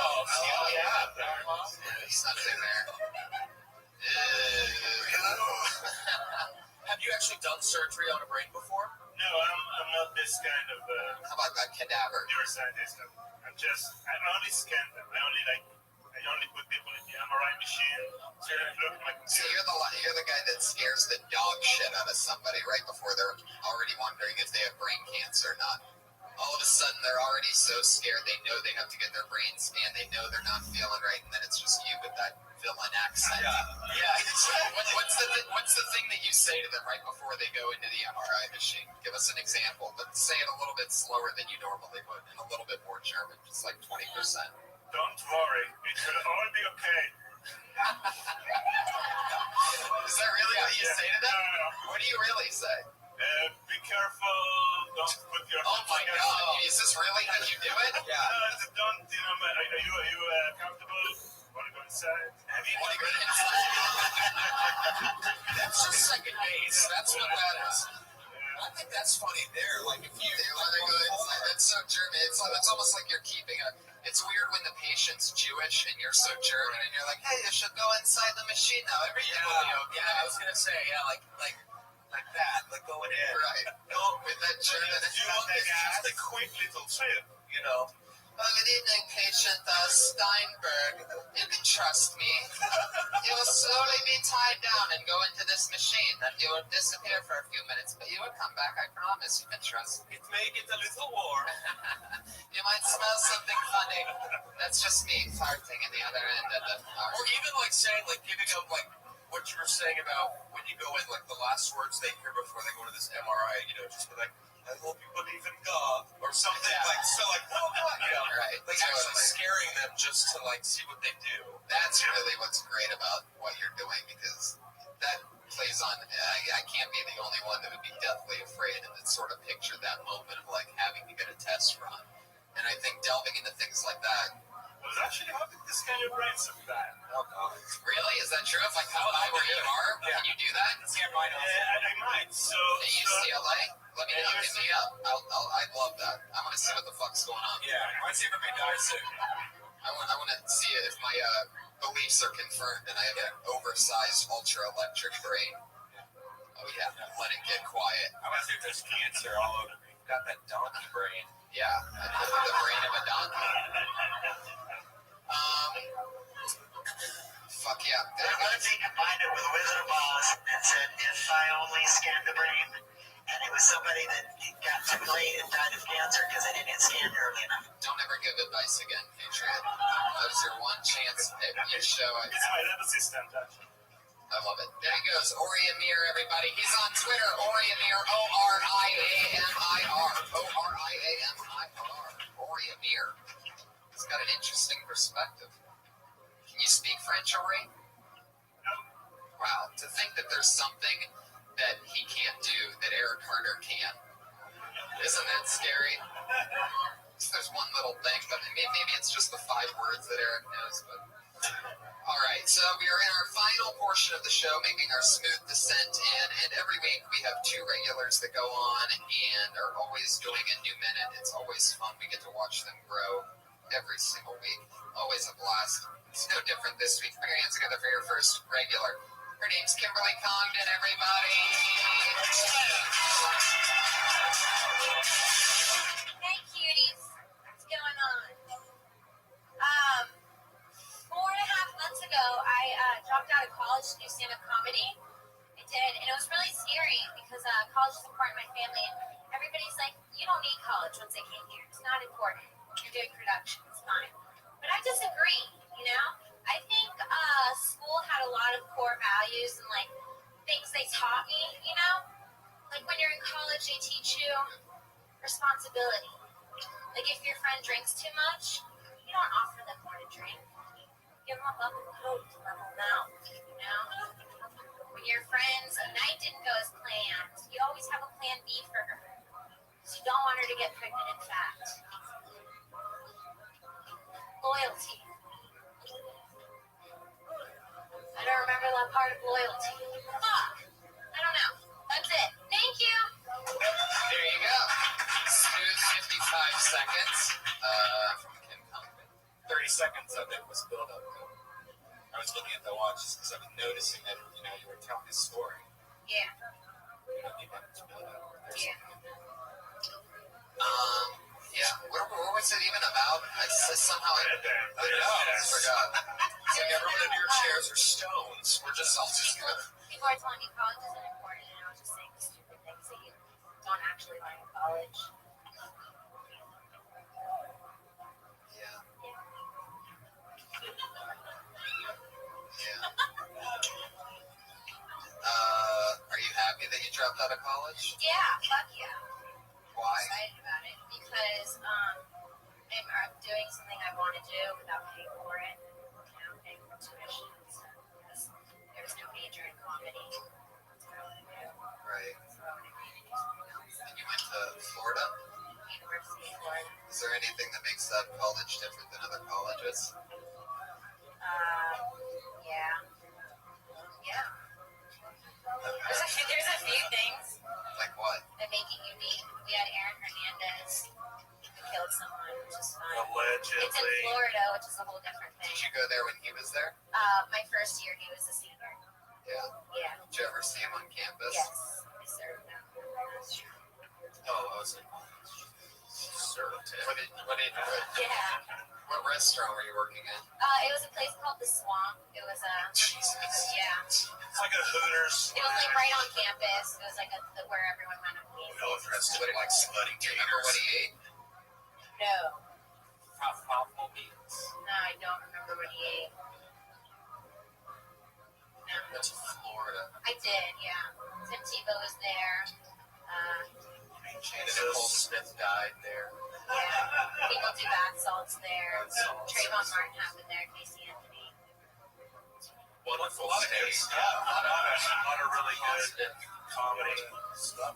Yeah. There's something there. Have you actually done surgery on a brain before? No, I'm not this kind of How about that cadaver? neuroscientist. I'm I only scan them. I only put people in the MRI machine. So they look like. So you're the guy that scares the dog shit out of somebody right before they're already wondering if they have brain cancer or not. All of a sudden, they're already so scared. They know they have to get their brain scanned. They know they're not feeling right, and then it's just you with that villain accent. Yeah. What's the thing that you say to them right before they go into the MRI machine? Give us an example, but say it a little bit slower than you normally would, and a little bit more German, just like 20%. Don't worry, it will all be okay. Is that really what you say to them? No. What do you really say? Be careful. Don't put your. Oh my God! Is this really how you do it? Yeah. Don't. Are you comfortable? Want to go inside? Want to go inside? That's just second base. That's what that is. I think that's funny there. Like if you want to go inside, that's so German. It's almost like you're keeping a. It's weird when the patient's Jewish and you're so German and you're like, hey, you should go inside the machine now. Everything will be okay. Yeah, I was gonna say, like that, like going in. Right. Go with that German. It's just a quick little trip, you know. Well, good evening, patient Steinberg. You can trust me. You will slowly be tied down and go into this machine. Then you will disappear for a few minutes, but you will come back, I promise. You can trust me. It may get a little warm. You might smell something funny. That's just me farting in the other end of the Or even like saying, like giving them like what you were saying about when you go in, like the last words they hear before they go to this MRI, you know, just be like, I hope you believe in God, or something like, so like, oh God, you know, right. like actually scaring them just to like see what they do. That's really what's great about what you're doing, because that plays on, I can't be the only one that would be deathly afraid and then sort of picture that moment of like having to get a test run. And I think delving into things like that. Well, actually, how did this kind of brain so bad? Oh God. Really? Is that true? If I come by where you are, can you do that? Yeah, right on. I might. So. At UCLA? Let me know. Hit me up. I'd love that. I want to see what the fuck's going on. Yeah, I want to see if I die soon. I want to see if my beliefs are confirmed and I have an oversized ultra electric brain. Oh yeah, let it get quiet. I want to see if there's cancer all over me. Got that donkey brain. Yeah, the brain of a donkey. Fuck yeah. What if they combined it with Wizard of Oz and said, if I only scanned the brain, and it was somebody that got too late and died of cancer because they didn't get scanned early enough? Don't ever give advice again, Patriot. That was your one chance at your show. It's my little assistant, actually. I love it. There he goes, Ori Amir, everybody. He's on Twitter, Ori Amir, O-R-I-A-M-I-R. O-R-I-A-M-I-R. Ori Amir. He's got an interesting perspective. Can you speak French, Ori? Wow, to think that there's something that he can't do that Eric Carter can. Isn't that scary? There's one little thing, but maybe it's just the 5 words that Eric knows. But all right, so we are in our final portion of the show, making our smooth descent in, and every week we have 2 regulars that go on and are always doing a new minute. It's always fun. We get to watch them grow every single week. Always a blast. It's no different this week. Put your hands together for your first regular. Her name's Kimberly Congdon, everybody. Hey, cuties. What's going on? 4.5 months ago, I dropped out of college to do stand-up comedy. I did, and it was really scary because college is important in my family. And everybody's like, you don't need college once they came here. It's not important. You're doing production. It's fine. But I disagree, you know? I think school had a lot of core values and, like, things they taught me, you know? Like, when you're in college, they teach you responsibility. Like, if your friend drinks too much, you don't offer them more to drink. Give them a bubble coat to level them out, you know? When your friend's night didn't go as planned, you always have a plan B for her. So you don't want her to get pregnant, in fact. Loyalty. I don't remember that part of loyalty. Fuck! I don't know. That's it. Thank you! There you go. Smooth 55 seconds from Kim Congdon. 30 seconds of it was built up. I was looking at the watch because I was noticing that, you know, you were telling this story. Yeah. You don't need that much build up. Yeah. What was it even about? I forgot. It's like everyone in your chairs are stones. We're just all just good. People are telling me college isn't important, and I was just saying stupid things that you don't actually learn in college. Yeah. Are you happy that you dropped out of college? Yeah, fuck yeah. Why? I'm excited about it because I'm doing something I want to do without paying for it. You know, paying for tuition. Because there's no major in comedy. That's what I want to do. Right. So I want to do something else. And you went to Florida? University of Florida. Is there anything that makes that college different than other colleges? Yeah. Yeah. There's a few things Like what? that make it unique. We had Aaron Hernandez who killed someone, which is fun. Allegedly. It's in Florida, which is a whole different thing. Did you go there when he was there? My first year, he was a senior. Yeah. Yeah. Did you ever see him on campus? Yes. I served him. Oh, I was like, served him. Yeah. What restaurant were you working in? It was a place called The Swamp. It was a, Jesus. yeah. It's like a Hooters. It was like right on campus. It was like where everyone went on campus. All dressed in like slutty Do you remember what he ate? No. Mouthful meals. No, I don't remember what he ate. No. Went to Florida. I did, yeah. Tim Tebow was there. And Nicole Smith died there. Yeah. People do bath salts there. Trayvon Martin happened there. Casey Anthony. Wonderful A lot of good state. stuff. A lot of really good comedy stuff.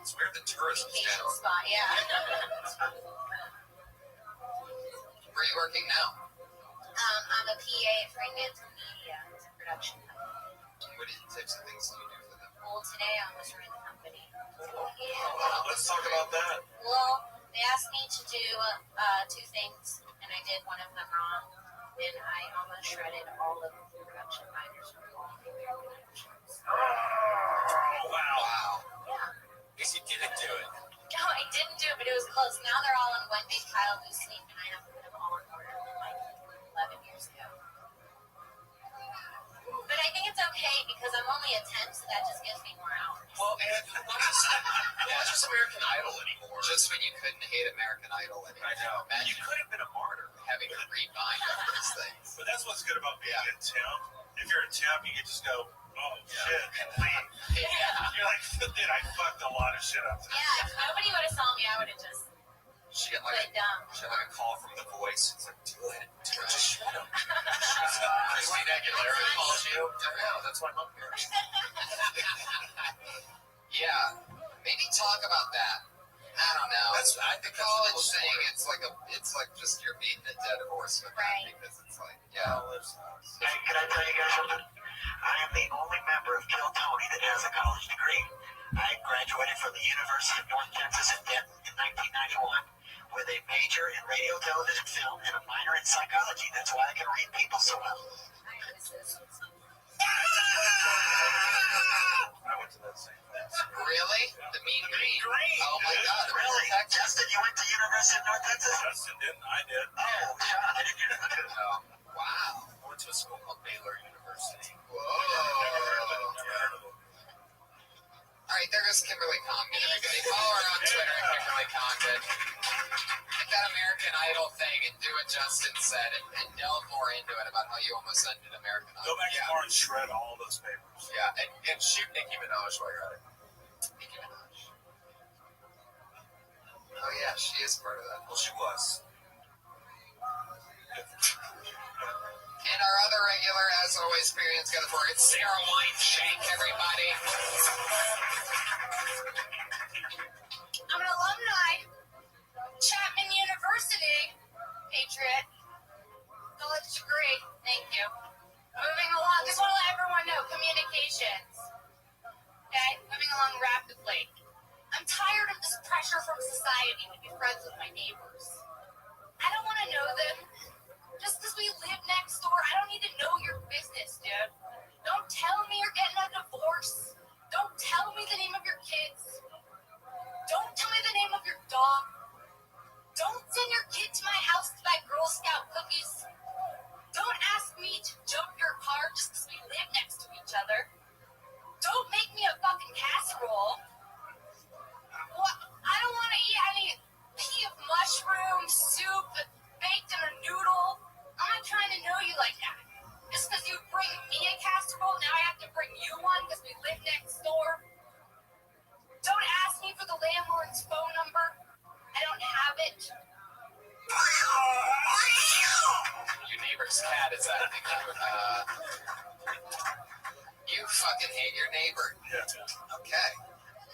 It's where the tourists Vacation go. spot, yeah. Where are you working now? I'm a PA at Fremantle Media. It's a production company. What types of things do you do for them? Well, today I almost ran the company. Let's talk about that. Well, they asked me to do two things, and I did one of them wrong. And I almost shredded all of the production binders from all the American shows. Oh, Wow. Yeah. Guess you didn't do it. No, I didn't do it, but it was close. Now they're all in one big pile loose sleep, and I have to put them all in order like 11 years ago. But I think it's okay because I'm only a 10, so that just gives me more hours. Well, and not just American Idol anymore. Just when you couldn't hate American Idol anymore. I know. Imagine You could have been a martyr. having to rebind all these things. But that's what's good about being a temp. If you're a temp, you can just go, oh, shit, and leave. Yeah. You're like, dude, I fucked a lot of shit up today. Yeah, if nobody would have saw me, I would have just She got put like it down. a call from The Voice. It's like, do it. Just shut up. Christina Aguilera calls you. Yeah, that's why I'm up here. Yeah, maybe talk about that. I don't know. I think The college thing, it's like just you're beating a dead horse with Right. that because it's like, yeah. Hey, can I tell you guys something? I am the only member of Kill Tony that has a college degree. I graduated from the University of North Texas in Denton in 1991 with a major in radio, television, film, and a minor in psychology. That's why I can read people so well. I went to that same place. Really? The Mean Green? Green. Oh my God! Really? Justin, you went to University of North Texas? Justin didn't. I did. Oh, Sean, I didn't hear that. Oh, wow. I went to a school called Baylor University. Whoa. Never heard of it. Never heard of it. All right, there goes Kimberly Congdon. Everybody follow her on Twitter at Kimberly Congdon. Get that American Idol thing and do what Justin said and delve more into it about how you almost ended American Idol. Go back tomorrow and shred all those papers. Yeah, and shoot Nicki Minaj while you're at it. Nicki Minaj. Oh yeah, she is part of that. Well, she was. And our other regular, as always, experience got for it, Sarah Wineshank, everybody. I'm an alumni. Chapman University. Patriot. College degree. Thank you. Moving along. Just want to let everyone know. Communications. Okay? Moving along rapidly. I'm tired of this pressure from society to be friends with my neighbors. I don't want to know them. Just because we live next door, I don't need to know your business, dude. Don't tell me you're getting a divorce. Don't tell me the name of your kids. Don't tell me the name of your dog. Don't send your kid to my house to buy Girl Scout cookies. Don't ask me to jump your car just because we live next to each other. Don't make me a fucking casserole. Well, I don't want to eat any pea of mushroom soup baked in a noodle. I'm not trying to know you like that. Just because you bring me a casserole, now I have to bring you one because we live next door. Don't ask me for the landlord's phone number. I don't have it. Your neighbor's cat is acting like you fucking hate your neighbor. Yeah. Okay.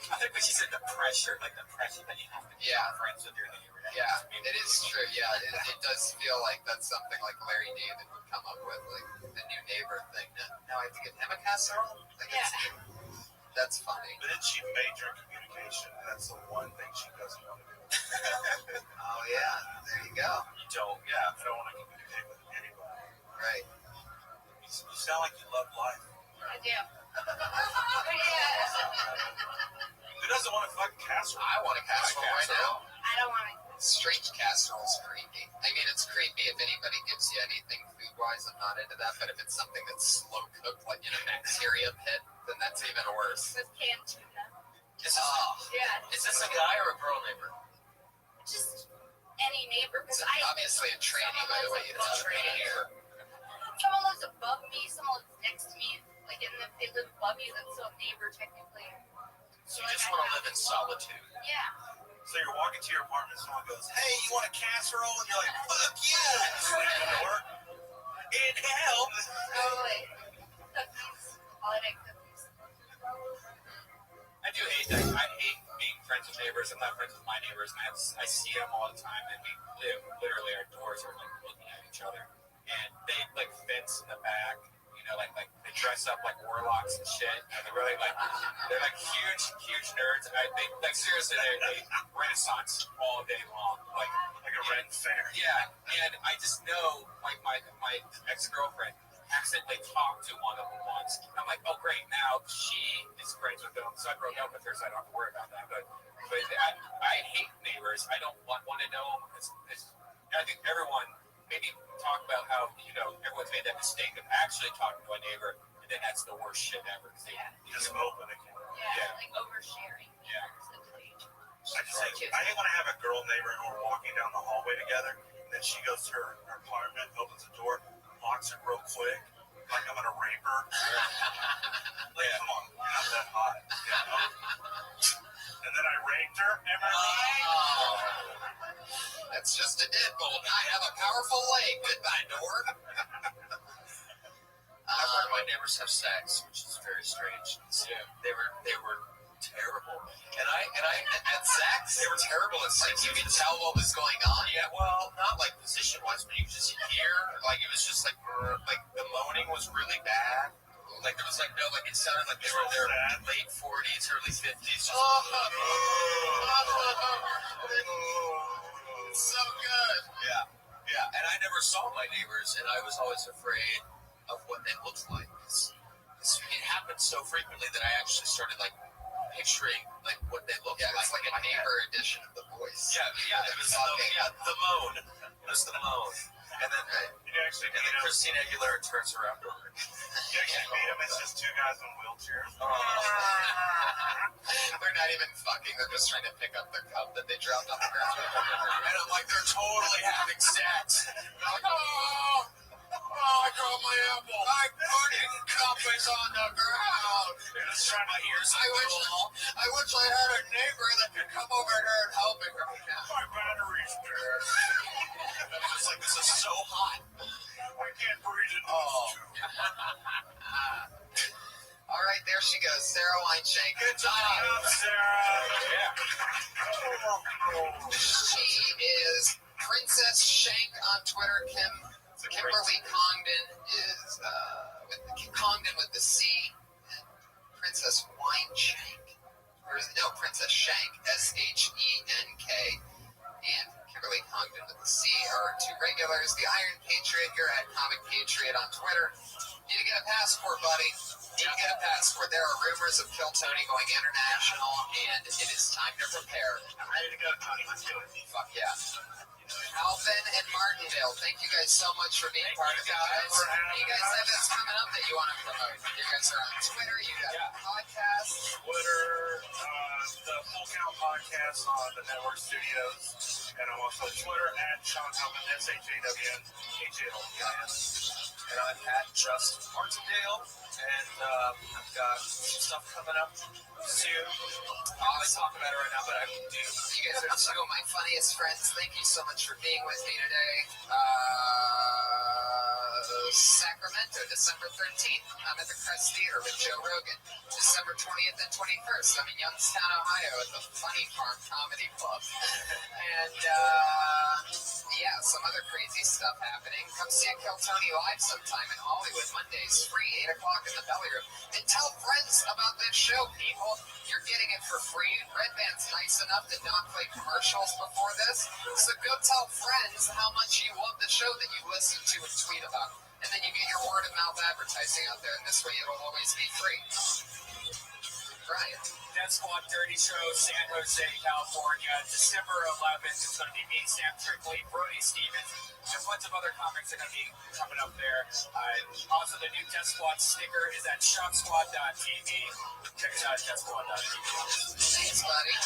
I think when she said the pressure that you have to be friends with your neighbor. Yeah, it is true. Yeah, it does feel like that's something like Larry David would come up with, like the new neighbor thing. Now I have to get him a casserole? Like, that's funny. But then she major in communication. That's the one thing she doesn't want to do. Oh, yeah. There you go. You don't, I don't want to communicate with anybody. Right. You sound like you love life. I do. Who doesn't want a fucking casserole? I want a casserole right now. I don't want it. Strange casserole's creepy. I mean, it's creepy if anybody gives you anything food-wise. I'm not into that. But if it's something that's slow cooked, like in a bacteria pit, then that's even worse. With canned tuna. Is this a guy or a girl neighbor? Just any neighbor. It's obviously a tranny, by the way. It's a tranny neighbor. Someone lives above me, someone lives next to me. Like, and if they live above me, that's still a neighbor, technically. So you just want to live in solitude. Yeah. So you're walking to your apartment, someone goes, "Hey, you want a casserole?" And you're like, "Fuck yeah!" You slam the door. It helps. Totally. Cookies. Holiday cookies. I do hate that. I hate being friends with neighbors. I'm not friends with my neighbors, and I see them all the time, and we live literally, our doors are like looking at each other, and they like fence in the back. You know, like they dress up like warlocks and shit. And they're really they're like huge nerds. They like seriously, they Renaissance all day long, like a Ren fair. Yeah, and I just know, like my ex-girlfriend accidentally talked to one of them once. I'm like, oh great, now she is friends with them, so I broke up with her, so I don't have to worry about that. But I hate neighbors. I don't want to know. I think everyone. Maybe talk about how, everyone's made that mistake of actually talking to a neighbor, and then that's the worst shit ever. Just open it. Yeah, like oversharing. Yeah. I hate when I have a girl neighbor who are walking down the hallway together, and then she goes to her apartment, opens the door, locks it real quick, like I'm gonna rape her. Like, come on, you're not that hot. And then I raped her. That's just a deadbolt. I have a powerful leg. Goodbye, door. I've heard my neighbors have sex, which is very strange. Yeah. They were terrible. And I at sex, They were terrible at sex. You could tell what was going on. yeah, well, not like position wise, but you could just hear, like it was just like the moaning was really bad. Like there was like no, like it sounded like they were in their late 40s, early 50s. So good. Yeah, and I never saw my neighbors, and I was always afraid of what they looked like. It happened so frequently that I actually started like picturing like what they looked like. It's like a neighbor edition of The Voice. Yeah, it was the moan. It was the moan. And then Christina Aguilera turns around. You actually meet them, it's just two guys in wheelchairs. They're not even fucking, they're just trying to pick up the cup that they dropped on the ground. And I'm like, they're totally having sex. They're like, I dropped my apple. My fucking cup is on the ground. They're just trying to hear I wish I had a neighbor that could come over here and help me right now. my battery's dead. It's like, this is so hot. I can't breathe in this tube. All right, there she goes, Sarah Weinshank. Good job, Sarah. Yeah. She is Princess Shank on Twitter. Kimberly Congdon is Congdon with the C. And Princess Weinshank. Princess Shank, SHENK. And Kimberly Congdon with the C are two regulars. The Iron Patriot, you're at Comic Patriot on Twitter. Need to get a passport, buddy. you get a passport? There are rumors of Kill Tony going international, and it is time to prepare. I'm ready to go, Tony. Let's do it. Fuck yeah. Alvin and Martindale, thank you guys so much for being part of it, guys. You guys have this coming up that you want to promote. You guys are on Twitter, you got a podcast. Twitter, the Full Count Podcast on the Network Studios. And I'm also on Twitter at Sean Hellman, SHAWNHALVIN. And I'm at Just Martindale, and I've got some stuff coming up soon. I talk about it right now, but I can do. You guys are two of my funniest friends. Thank you so much for being with me today. Sacramento, December 13th. I'm at the Crest Theater with Joe Rogan. December 20th and 21st, I'm in Youngstown, Ohio at the Funny Farm Comedy Club. And, yeah, some other crazy stuff happening. Come see a Kill Tony live sometime in Hollywood, Mondays, free, 8 o'clock in the Belly Room. And tell friends about this show, people. You're getting it for free. Red Band's nice enough to not play commercials before this. So go tell friends how much you love the show that you listen to and tweet about. And then you get your word of mouth advertising out there, and this way it'll always be free. Brian. Death Squad Dirty Show, San Jose, California. December 11th is going to be me, Sam Trickley, Brody Stevens, and a bunch of other comics are going to be coming up there. Also, the new Death Squad sticker is at shopsquad.tv. Check us out at deathsquad.tv. Thanks, buddy.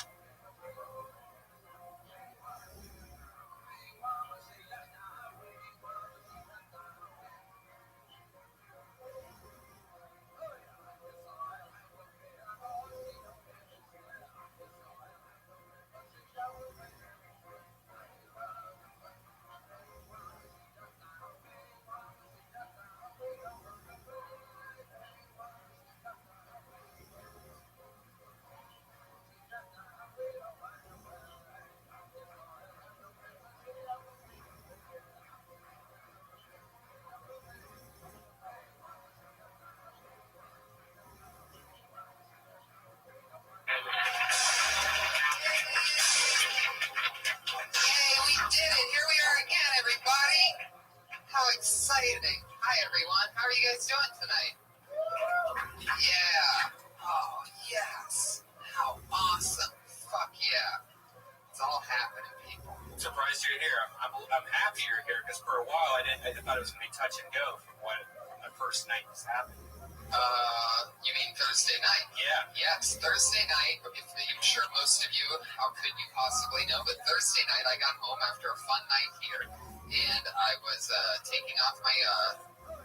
Exciting. Hi, everyone. How are you guys doing tonight? Yeah. Oh, yes. How awesome. Fuck yeah. It's all happening, people. I'm surprised you're here. I'm happy you're here because for a while I thought it was going to be touch and go from the first night this happened. You mean Thursday night? Yeah. Yes, Thursday night. I'm sure most of you, how could you possibly know? But Thursday night I got home after a fun night here. And I was taking off my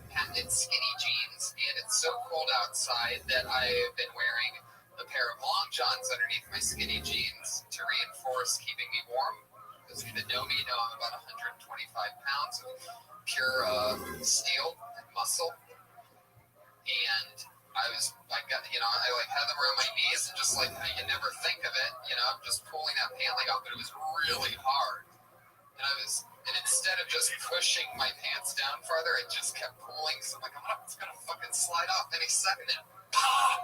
patented skinny jeans, and it's so cold outside that I've been wearing a pair of long johns underneath my skinny jeans to reinforce keeping me warm. Those of you that know me know I'm about 125 pounds of pure steel and muscle. And I had them around my knees, and just like, you never think of it, I'm just pulling that pant leg off, but it was really hard. And instead of just pushing my pants down farther, I just kept pulling. So I'm like, it's gonna fucking slide off any second. And pop!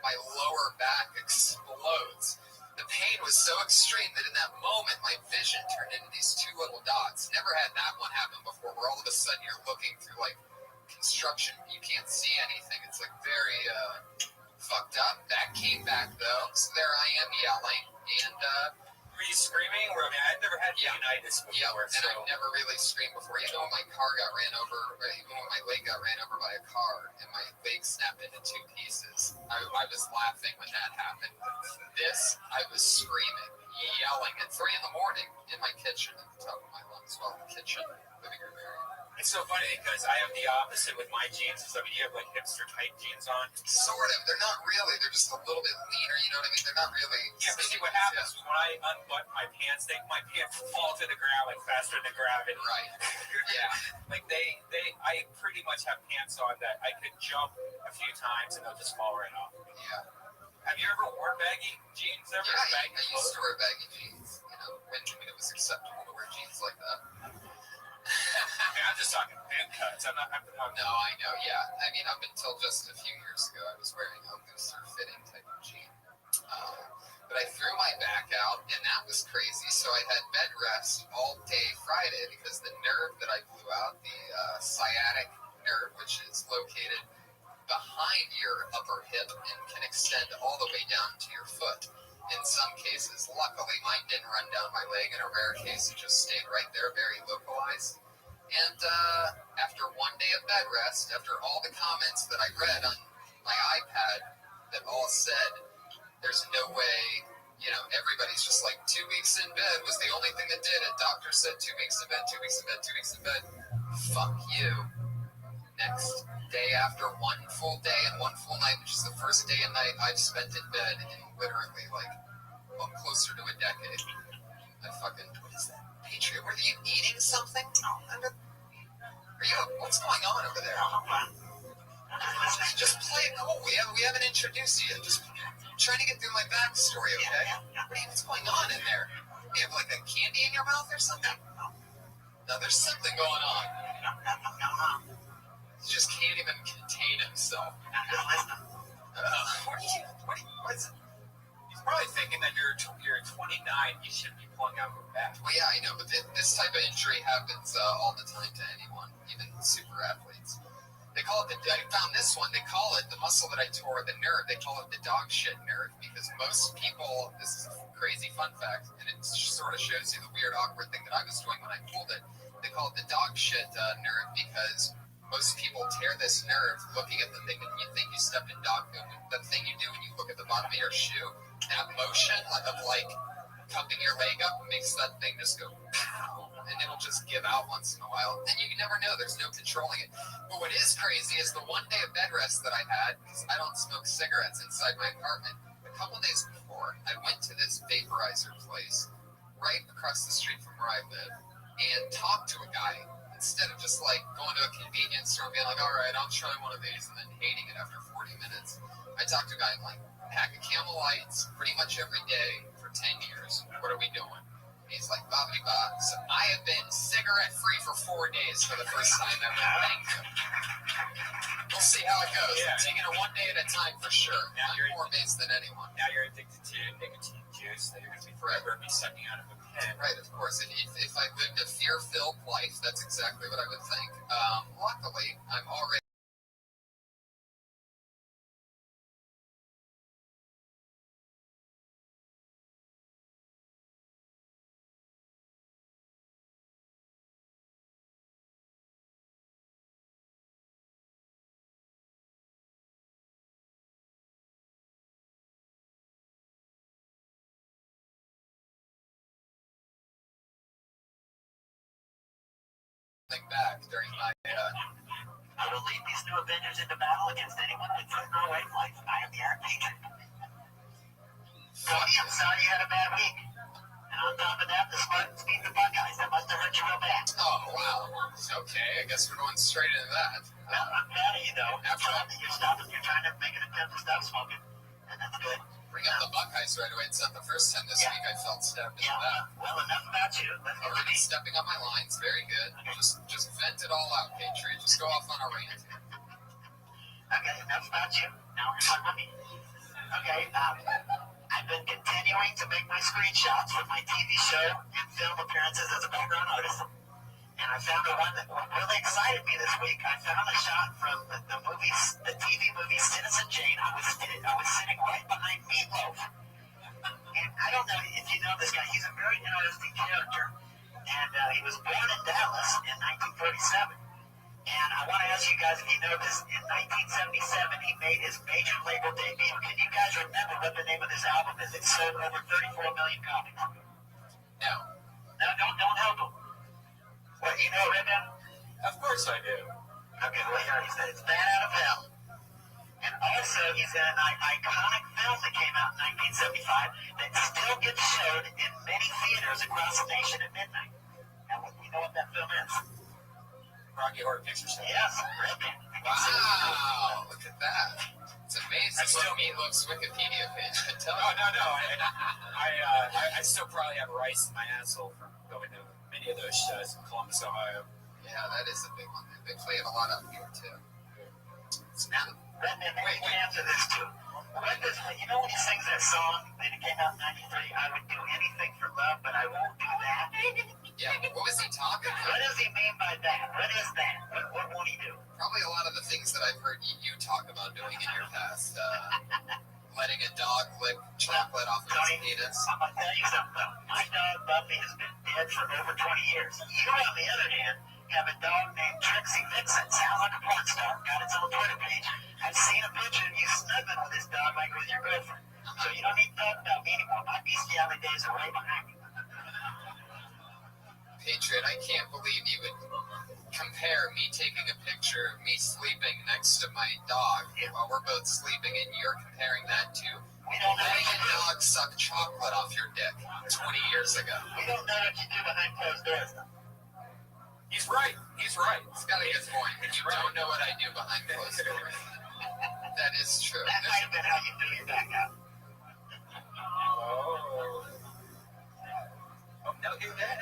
My lower back explodes. The pain was so extreme that in that moment, my vision turned into these two little dots. Never had that one happen before, where all of a sudden you're looking through like construction, you can't see anything. It's like very fucked up. That came back though, so there I am yelling, and were you screaming? I've never had unitis before. Yeah, and I've never really screamed before. Even when my car got ran over, even when my leg got ran over by a car and my leg snapped into two pieces, I was laughing when that happened. This, I was screaming, yelling at 3 a.m. in my kitchen at the top of my lungs. Well, kitchen, living room area. It's so funny because I have the opposite with my jeans. You have like hipster type jeans on. Sort of. They're not really. They're just a little bit leaner. You know what I mean? They're not really. Yeah, but see what happens is when I unbutton my pants, my pants fall to the ground like faster than gravity. Right. Yeah. Like I pretty much have pants on that I could jump a few times and they'll just fall right off. Yeah. Have you ever worn baggy jeans ever? Yeah, I used to wear baggy jeans. When it was acceptable to wear jeans like that. I'm just talking thin cuts. I'm not. No, I know. Yeah, I mean, up until just a few years ago, I was wearing a looser fitting type of jean. But I threw my back out, and that was crazy. So I had bed rest all day Friday because the nerve that I blew out, the sciatic nerve, which is located behind your upper hip and can extend all the way down to your foot. In some cases, luckily, mine didn't run down my leg. In a rare case, it just stayed right there, very localized. And after one day of bed rest, after all the comments that I read on my iPad that all said, there's no way, you know, everybody's just like 2 weeks in bed was the only thing that did it. Doctor said 2 weeks in bed, 2 weeks in bed, 2 weeks in bed. Fuck you. Next day after one full day and one full night, which is the first day and night I've spent in bed in literally like, well, closer to a decade. I fucking, what is that? Patriot, were you eating something? Are you, what's going on over there? Just play it cool. We haven't introduced you yet. Just trying to get through my backstory, okay? What's going on in there? You have like a candy in your mouth or something? No, there's something going on. He just can't even contain himself. What is it? He's probably thinking that you're 29, you shouldn't be pulling out your back. Well, yeah, I know, but this type of injury happens all the time to anyone, even super athletes. They call it I found this one, they call it the muscle that I tore, the nerve, they call it the dog shit nerve, because most people, this is a crazy fun fact, and it sort of shows you the weird, awkward thing that I was doing when I pulled it. They call it the dog shit nerve because most people tear this nerve looking at the thing and you think you stepped in dog poop. The thing you do when you look at the bottom of your shoe, that motion of like cupping your leg up makes that thing just go pow, and it'll just give out once in a while. And you never know, there's no controlling it. But what is crazy is the one day of bed rest that I had, because I don't smoke cigarettes inside my apartment, a couple days before, I went to this vaporizer place right across the street from where I live and talked to a guy instead of just like going to a convenience store and being like, all right, I'll try one of these and then hating it after 40 minutes. I talked to a guy and like, pack of Camel Lights pretty much every day for 10 years. What are we doing? And he's like, bobbity bob. So I have been cigarette free for 4 days for the first time ever. Thank you. We'll see how it goes. Yeah. I'm taking it one day at a time for sure. Now you're more based than anyone. Now you're addicted to nicotine juice that you're going to be forever be sucking out of a pen. Right, of course. And if I lived a fear-filled life, that's exactly what I would think. Luckily, I'm already back during my I will lead these new Avengers into battle against anyone that threatens our way of life. I am the Archangel. Cody, I'm sorry you had a bad week. And on top of that, the Spartans beat the Buckeyes. That must have hurt you real bad. Oh, wow. Okay, I guess we're going straight into that. Well, I'm proud of you, though. After all, you're trying to make an attempt to stop smoking. And that's good. Bring up the Buckeyes right away. It's not the first time this week I felt stabbed in the back. Well, enough about you. Let's go to Already stepping on my lines. Very good. Just vent it all out, Patriot. Just go off on a rant. Okay, enough about you. Now we're talking about me. Okay, I've been continuing to make my screenshots with my TV show and film appearances as a background artist. And I found the one that really excited me this week. I found a shot from the TV movie Citizen Jane. I was sitting right behind Meatloaf. And I don't know if you know this guy. He's a very interesting character. And he was born in Dallas in 1947. And I want to ask you guys if you know this. In 1977, he made his major label debut. Can you guys remember what the name of this album is? It sold over 34 million copies. No. No, don't help him. What, you know Ribbon? Of course I do. Okay, well, here he said it's Bad Out of Hell. And also, he's in an iconic film that came out in 1975 that still gets showed in many theaters across the nation at midnight. Now, you know what that film is? Rocky Horror Picture Show. Yes, Ribbon. Wow, look at that. It's amazing. Still Meatloaf's Wikipedia page can tell. Oh, no. I still probably have rice in my asshole from going to many of those shows in Columbus, Ohio. Yeah, that is a big one. They play it a lot up here, too. Now, Redman, maybe we can answer this, too. You know when he sings that song that it came out in 93, I would do anything for love, but I won't do that? Yeah, what was he talking about? What does he mean by that? What is that? What won't do? Probably a lot of the things that I've heard you talk about doing in your past. Letting a dog lick chocolate off of his penis. I'm going to tell you something, though. My dog, Buffy, has been dead for over 20 years. You, on the other hand, have a dog named Trixie Vixen. Sounds like a porn star. Got its own Twitter page. I've seen a picture of you snuggling with this dog like with your girlfriend. So you don't need to talk about me anymore. My bestiality days are way behind me. Patriot, I can't believe you would compare me taking a picture of me sleeping next to my dog while we're both sleeping, and you're comparing that to letting a dog suck chocolate off your dick 20 years ago. We don't know what you do behind closed doors, though. He's right. He's right. He's got a good point. You don't know what I do behind closed doors. That is true. That might have been how you threw your back out. Oh, no, do that.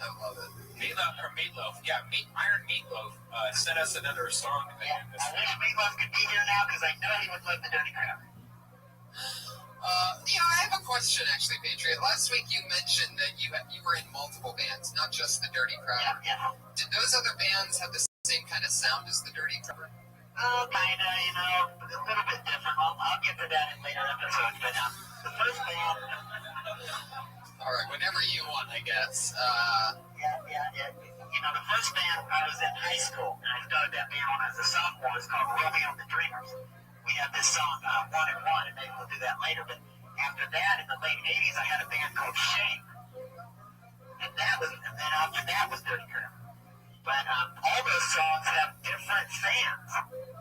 I love it. Meatloaf. Yeah, Iron Meatloaf sent us another song. Yeah, I wish Meatloaf could be here now because I know he would love the Dirty Crowd. I have a question, actually, Patriot. Last week you mentioned that you were in multiple bands, not just the Dirty Crowd. Yeah. Did those other bands have the same kind of sound as the Dirty Crowd? Kinda, a little bit different. I'll get to that in later episodes, but the first band... All right, whenever you want, I guess. Yeah. The first band, I was in high school, and I started that band when I was a sophomore. It's called Romeo and the Dreamers. We had this song, One and One, and maybe we'll do that later, but after that, in the late 80s, I had a band called Shame. And then after that was Dirty Crowd. But all those songs have different fans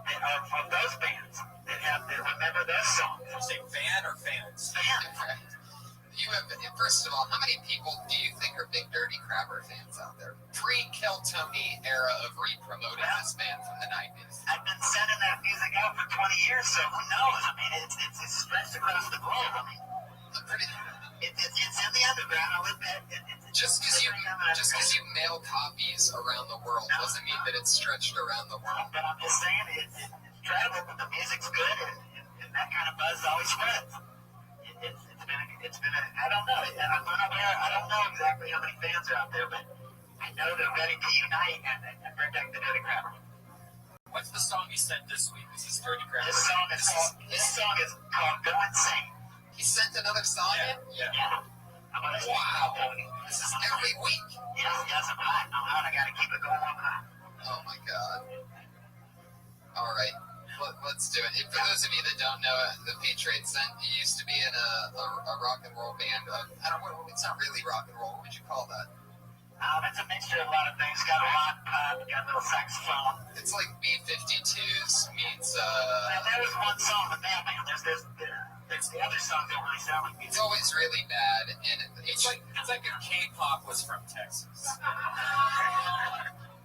that are from those bands that remember those songs. Did you say fan or fans? Fans. You have, first of all, how many people do you think are big Dirty Crabber fans out there? Pre-Kill Tony era of re-promoting this band from the 90s. I've been sending that music out for 20 years, so who knows? I mean, it's stretched across the globe. I mean, it's in the underground. I'll admit. Just because you mail copies around the world doesn't mean that it's stretched around the world. But I'm just saying it's traveled, but the music's good, and that kind of buzz always spreads. It's been I don't know. I'm unaware. I don't know exactly how many fans are out there, but I know they're ready to unite and bring back the Dirty Crabber. What's the song you sent this week? This is Dirty Crabber. This song is called Go Insane. He sent another song in? Yeah. Wow. This is every week. Yes, I'm hot. I gotta keep it going on hot. Oh my god. All right. Let's do it. For those of you that don't know, the Patriot used to be in a rock and roll band. I don't know. It's not really rock and roll. What would you call that? It's a mixture of a lot of things. Got a rock pop, got a little saxophone. It's like B-52s meets. Now, there was one song, but man, there's the other songs don't really sound like music. It's always really bad, and It's like if K-pop was from Texas.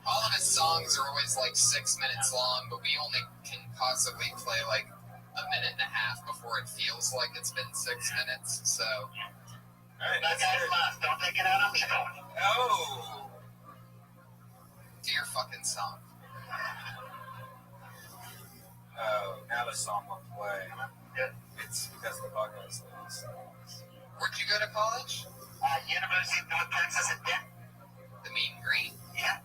all of his songs are always like 6 minutes long, but we only can possibly play like a minute and a half before it feels like it's been 6 minutes. So, Alright, That guy's lost. Don't take it out on me, though. Oh! do your fucking song. Oh, now the song will play. It's because the podcast is. Where'd you go to college? University of North Texas at Denton. The Mean Green. Yeah.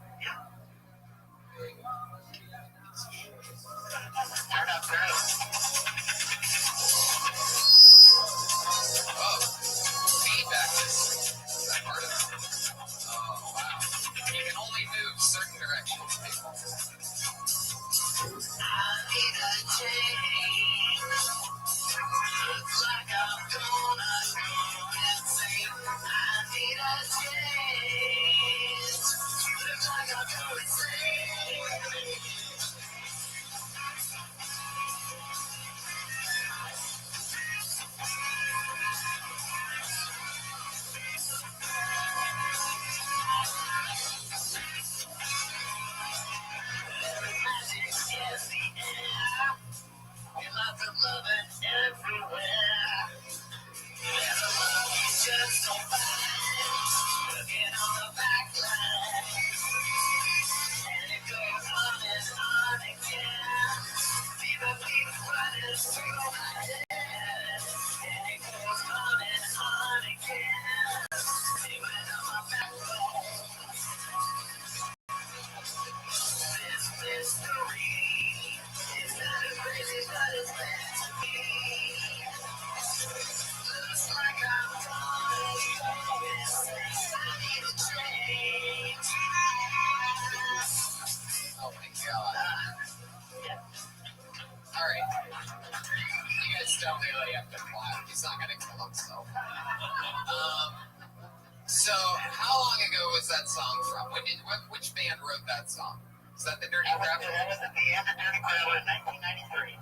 Turn up early. Oh, feedback is that part of it. Oh, wow. You can only move certain directions, people. I need a change. Looks like I'm gonna go insane. I need a change. So, how long ago was that song from? Which band wrote that song? Is that the Dirty Crowd? That was at the end of Dirty Crowd in 1993.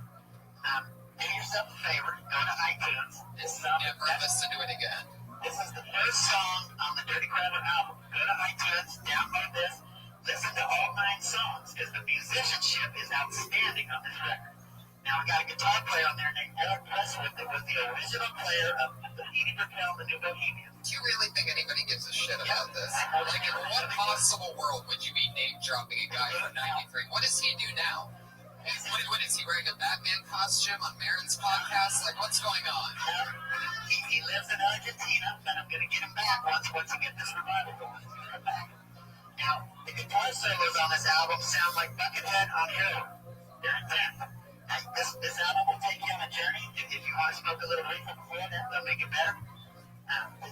Do yourself a favor, go to iTunes. Never listen to it again. This is the first song on the Dirty Crowd album. Go to iTunes, download this, listen to all 9 songs, because the musicianship is outstanding on this record. Now, we got a guitar player on there named Eric Presswood that was the original player of the Edie Brickell, the New Bohemians. Do you really think anybody gives a shit about this? Like, in what possible world would you be name-dropping a guy from 93? What does he do now? What is he wearing a Batman costume on Marin's podcast? Like, what's going on? He lives in Argentina, but I'm going to get him back once we get this revival going. Now, the guitar solos on this album sound like Buckethead on heroin. They're intense. This album will take you on a journey. If you want to smoke a little reefer before that, that'll make it better.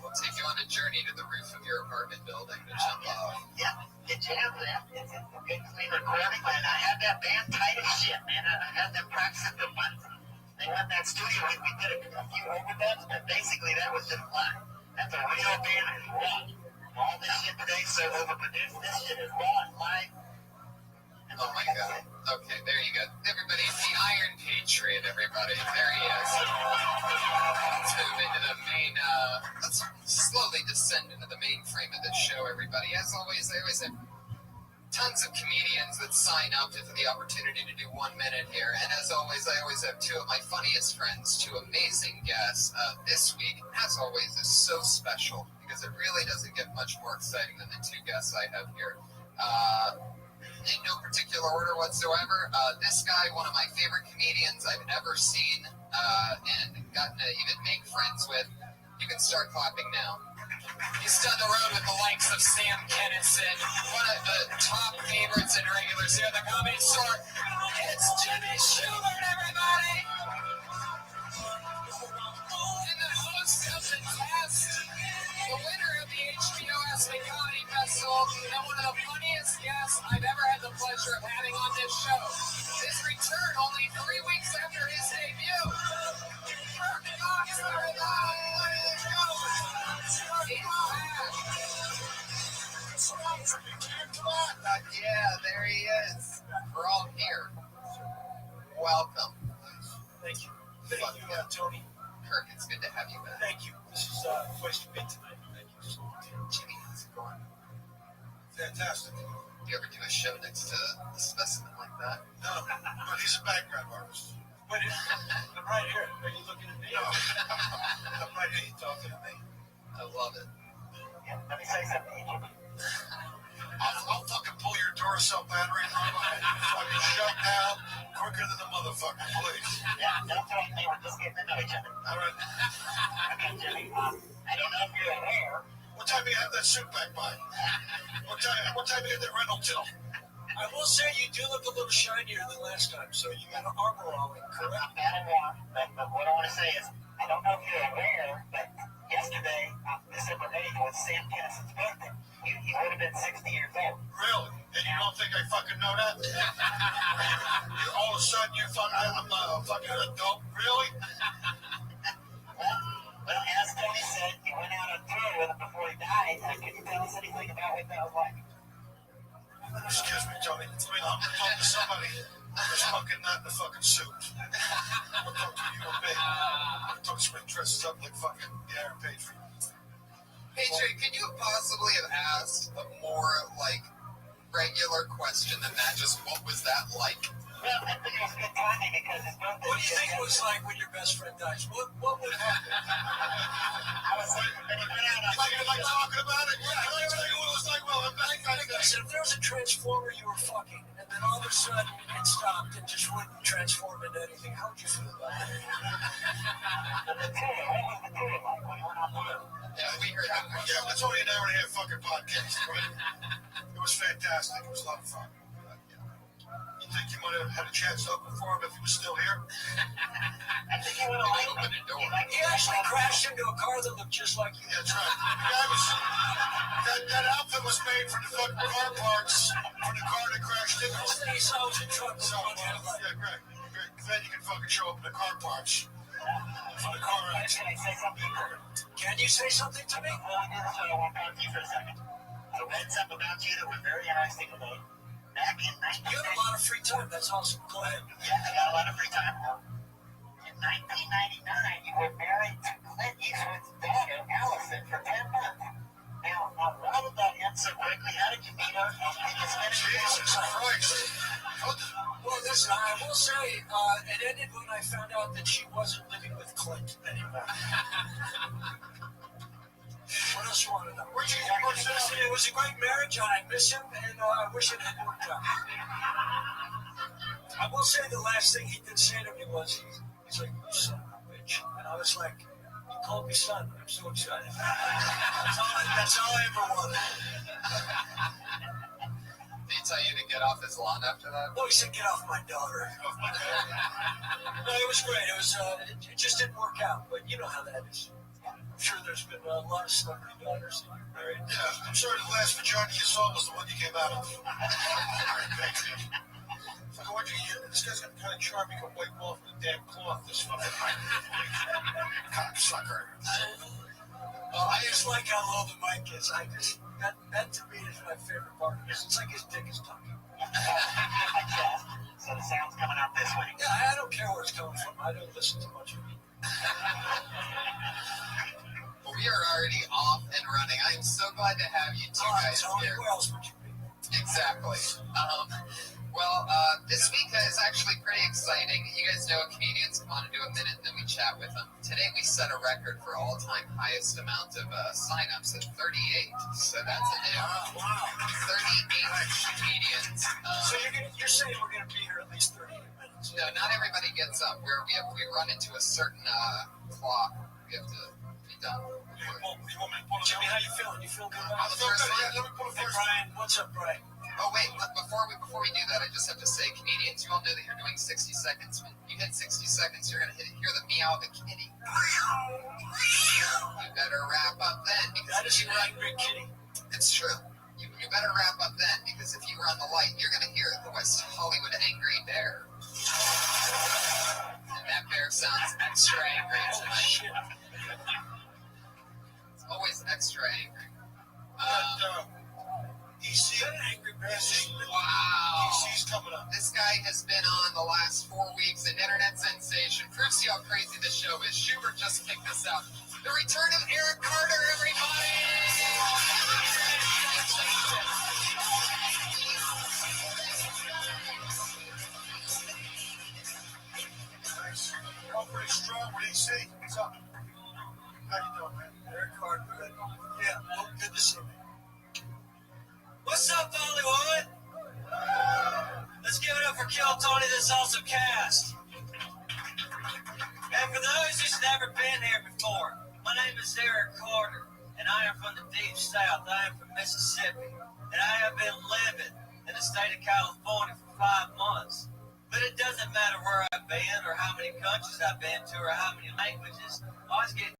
We'll take you on a journey to the roof of your apartment building to jump off. Yeah, it's a good clean recording, and I had that band tight as shit, man. I had them practicing the buttons. They went that studio, we did a few overdubs, but basically that was just live. That's a real band, it's raw. All this shit today is so overproduced. This shit is raw and live. Oh my god. Okay, there you go. Everybody, the Iron Patriot, everybody. There he is. Let's move into the main, let's slowly descend into the main frame of this show, everybody. As always, I always have tons of comedians that sign up for the opportunity to do 1 minute here. And as always, I always have 2 of my funniest friends, 2 amazing guests. This week, as always, is so special because it really doesn't get much more exciting than the 2 guests I have here. In no particular order whatsoever. This guy, one of my favorite comedians I've ever seen and gotten to even make friends with. You can start clapping now. He's done the road with the likes of Sam Kinison, one of the top favorites and regulars here at the Comedy Store. It's Jimmy Schubert, everybody! And the host of the test, the winner of the HBO Aspen Comedy Festival, and one of the funniest guests I've ever had the pleasure of having on this show. His return only 3 weeks after his debut. Kirk Cox, everybody! Yeah, there he is. We're all here. Welcome. Thank you. Thank you, Tony. Kirk, it's good to have you back. Thank you. This is a place to be tonight. Thank you so much. Jimmy, how's it going? Fantastic. Do you ever do a show next to a specimen like that? No, but he's a background artist. But I'm right here. Are you looking at me? No. I'm right here. You talking to me? I love it. Yeah, let me say something. I'll fucking pull your Duracell battery and fucking shut down quicker than the motherfucker, please. Yeah, don't tell me we're just getting to know each other. All right. Okay, Jimmy, I don't know if you're aware. What time do you have that suit back by? What time do you have that rental till? I will say you do look a little shinier than last time, so you got an armor all in, correct? Not bad and warm, but what I want to say is, I don't know if you're aware, but yesterday, December 8th, was Sam Kinison's birthday. He would have been 60 years old. Really? And you don't think I fucking know that? All of a sudden, I'm a fucking adult? Really? Well, as Tony said, he went out on tour with him before he died. Can you tell us anything about what that was like? Excuse me, Tony. I'm gonna talk to somebody who's fucking not in the fucking suit. I'm gonna talk to you and me. I'm gonna talk to somebody dresses up like fucking the Iron Patriot. Patriot, could you possibly have asked a more, like, regular question than that? Just what was that like? Well, I think it was good timing because his birthday. What do you think it was like when your best friend dies? What would happen? I was like, when he went out on Like talking about it? Yeah, I'd like to tell you what it was like. Well, I'm back. I said, if there was a transformer you were fucking, and then all of a sudden it stopped and just wouldn't transform into anything, how would you feel about that? the tour. What was the tour like when he went on tour? Yeah, we heard that. Yeah, it's only an hour and a half fucking podcast. Right? It was fantastic. It was a lot of fun. You think you might have had a chance to open for him if he was still here? I think he would have liked Open the door. He actually crashed into a car that looked just like you. Yeah, that's right. That outfit was made for the fucking car parts for the car that crashed into He it. saw the truck. So, yeah, great. Then you can fucking show up in the car parts. For the car accident. Can you say something to me? Well, I want to talk to you for a second. I read something about you that was very interesting today. Back in 1990. You have a lot of free time. That's awesome. Go ahead. Yeah, I got a lot of free time. In 1999, you were married to Clint Eastwood's daughter, Allison, for 10 months. Now, why did that end so quickly? How did you meet her? Jesus Christ. Well, listen, I will say, it ended when I found out that she wasn't living with Clint anymore. What else you want to know? It was a great marriage. I miss him, and I wish it had worked out. I will say the last thing he did say to me was, he's like, you son of a bitch. And I was like, you called me son. I'm so excited. That's all I ever wanted. Did he tell you to get off his lawn after that? No, he said, get off my daughter. No, it was great. It was. It just didn't work out, but you know how that is. I'm sure there's been a lot of celebrity daughters that you're married. Yeah, I'm sorry the last vagina you saw was the one you came out of. This guy's got kind of charm. You can wipe off the damn cloth. This fucking cocksucker. I just like how low the mic is. That to me is my favorite part of this. It's like his dick is talking. So the sound's coming out this way. Yeah, I don't care where it's coming from. I don't listen to much of it. Well, we are already off and running. I am so glad to have you two guys here. Where else would you be? Exactly. This week is actually pretty exciting. You guys know comedians come on and do a minute, and then we chat with them. Today we set a record for all-time highest amount of sign-ups at 38. So that's a new 38 comedians. So you're saying we're going to be here at least 38 minutes? No, not everybody gets up. We run into a certain clock. We have to be done. Jimmy, how you feeling? You feel good about it? Let me pull it Hey, first. Brian, what's up, Brian? Oh, wait, before we do that, I just have to say, comedians, you all know that you're doing 60 seconds. When you hit 60 seconds, you're going to hear the meow of a kitty. You better wrap up then. That is an angry kitty. It's true. You better wrap up then, because if you run the light, you're going to hear the West Hollywood angry bear. And that bear sounds extra angry tonight. It's always extra angry. DC, angry bear. Wow. DC's coming up. This guy has been on the last 4 weeks, an internet sensation. Proves you how crazy the show is. Schubert just picked this out. The return of Eric Carter, everybody! Nice. I'm pretty strong with DC. What's up? How you doing, man? Eric Carter, good. Yeah, well, good to see you. What's up, Hollywood? Let's give it up for Kill Tony, this awesome cast. And for those who's never been here before, my name is Eric Carter, and I am from the deep south. I am from Mississippi, and I have been living in the state of California for 5 months. But it doesn't matter where I've been, or how many countries I've been to, or how many languages. I always get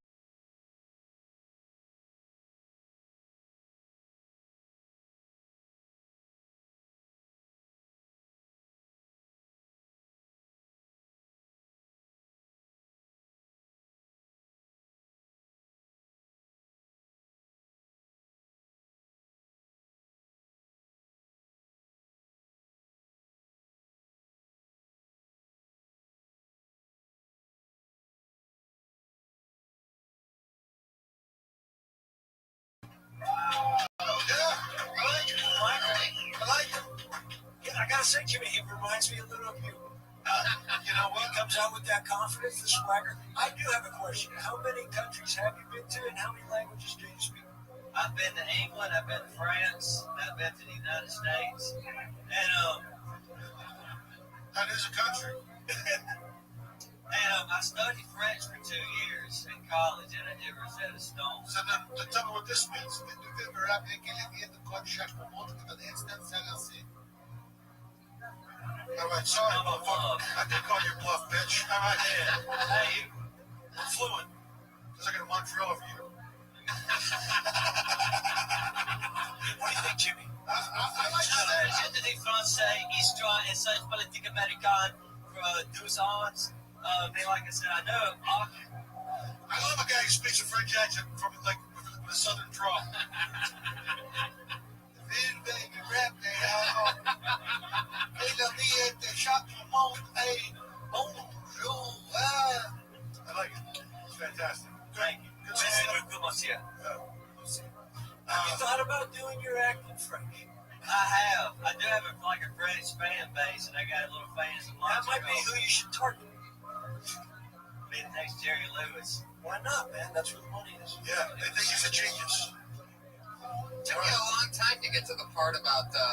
I gotta say, Jimmy, he reminds me a little of you. You know, when he comes out with that confidence, the swagger. I do have a question. How many countries have you been to, and how many languages do you speak? I've been to England, I've been to France, I've been to the United States, and That is a country. I studied French for 2 years in college, and I did Rosetta Stone. So then, tell me what this means. All right, sorry, motherfucker. I did call you bluff, bitch. All right, Hey, you. I'm fluent. Because I got a Montreal over you. What do you think, Jimmy? I like Je that. te dis français, histoire et sciences politiques américaines pour 12 ans. Be like I said, I know. I love a guy who speaks a French accent from like with a southern drawl. Then baby rap hey, la vie at the shop monde, hey, bonjour. I like it. It's fantastic. Thank you. Good Merci stand-up. beaucoup, monsieur. Have you thought about doing your act in French? I have. I do have like a British fan base, and I got little fans of mine. That might be who you should target. Be the next Jerry Lewis. Why not, man? That's where the money is. Yeah, they think he's a genius. Took me a long time to get to the part about the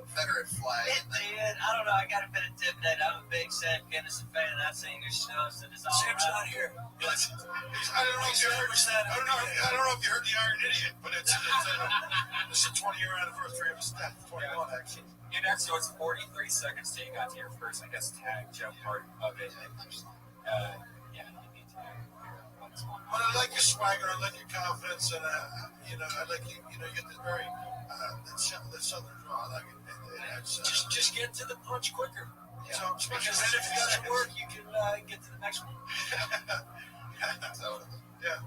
Confederate flag. It did. I don't know. I got a bit intimidated. I'm a big Sam Kinison fan, and I've seen your shows, and it's all Sam's right. not here. I don't know if you heard that. I don't know if you heard the Iron Idiot, but it's a 20-year anniversary of his death. 21 actually. You know, so it's 43 seconds till you got to your first, I guess, tag jump part of it. Yeah, you need to. But I like your swagger, I like your confidence, and I like you. You get this very that southern draw. I like it. Just get to the punch quicker. Yeah. So, because then if it doesn't work, you can get to the next one. Totally. Yeah.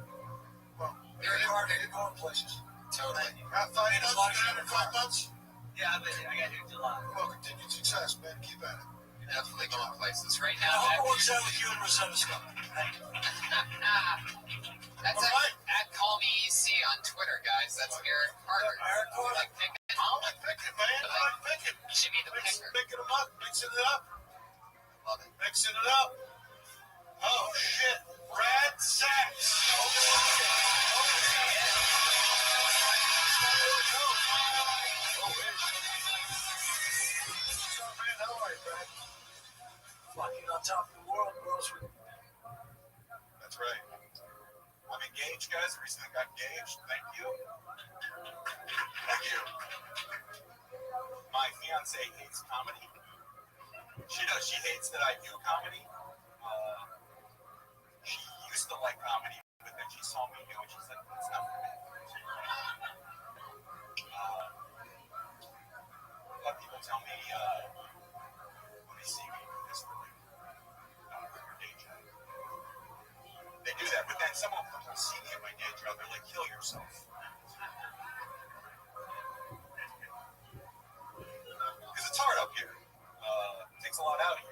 Well, Very hard to get going places. Totally. About 5 months. Yeah, I got here in July. Well, continued success, man. Keep at it. You're definitely going places right I now. hope it works out with you and Rosetta Stone. That's at Call Me EC on Twitter, guys. That's Eric Carter. Eric Carter. Like picking. I like picking, man. I like picking. Jimmy the Picker. Picking them up, mixing it up. Love it. Mixing it up. Oh, shit. Brad Sachs. Fucking on top of the world, girls. That's right. I'm engaged, guys. Recently got engaged. Thank you. Thank you. My fiance hates comedy. She does. She hates that I do comedy. She used to like comedy, but then she saw me do it. She's like, "It's not for me." A lot of people tell me when they see me this early, your day job. They do that, but then some of them will see me at my day job. They're like, "Kill yourself." Because it's hard up here. It takes a lot out of you.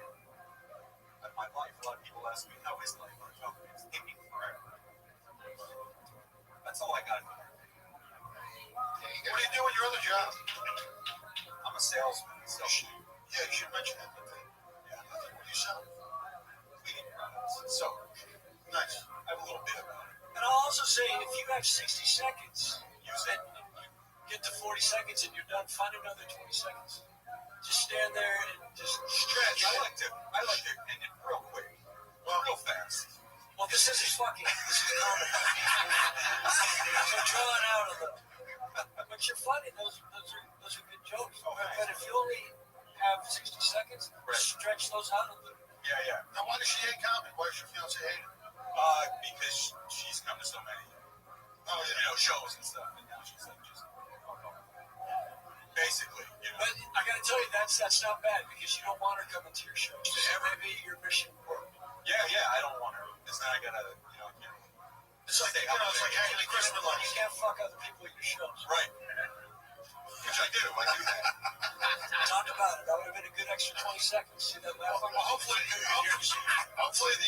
At my life, a lot of people ask me, how is life? I'm talking, it's taking forever. That's all I got. There you What go. do you do in your other job? I'm a salesman. So, Yeah, you should mention that. yeah, What do you sell? cleaning products. So, Nice. I have a little bit about it. And I'll also say, if you have 60 seconds, Use then it. you get to 40 seconds and you're done. Find another 20 seconds. Just stand there and just Stretch. I like to end it real quick. Real fast. Well, this isn't fucking. This is comedy. So draw it out a little. But you're funny. Those are good jokes. Oh, thanks. But if you only have 60 seconds, Right. stretch those out a little. Yeah. Now, why does she hate comedy? Why does your fiance hate it? Because she's come to so many, shows and stuff, and now she's like, just, oh, no. Basically, But I gotta tell you, that's not bad because you don't want her coming to your show. So maybe your mission worked. Yeah, I don't want her. It's not, I gotta, It's like, it's like hanging the Christmas You lights. can't fuck other people at your shows. Right. Which I do. I do that. Talk about it. That would have been a good extra 20 seconds. See that laugh? Well, hopefully the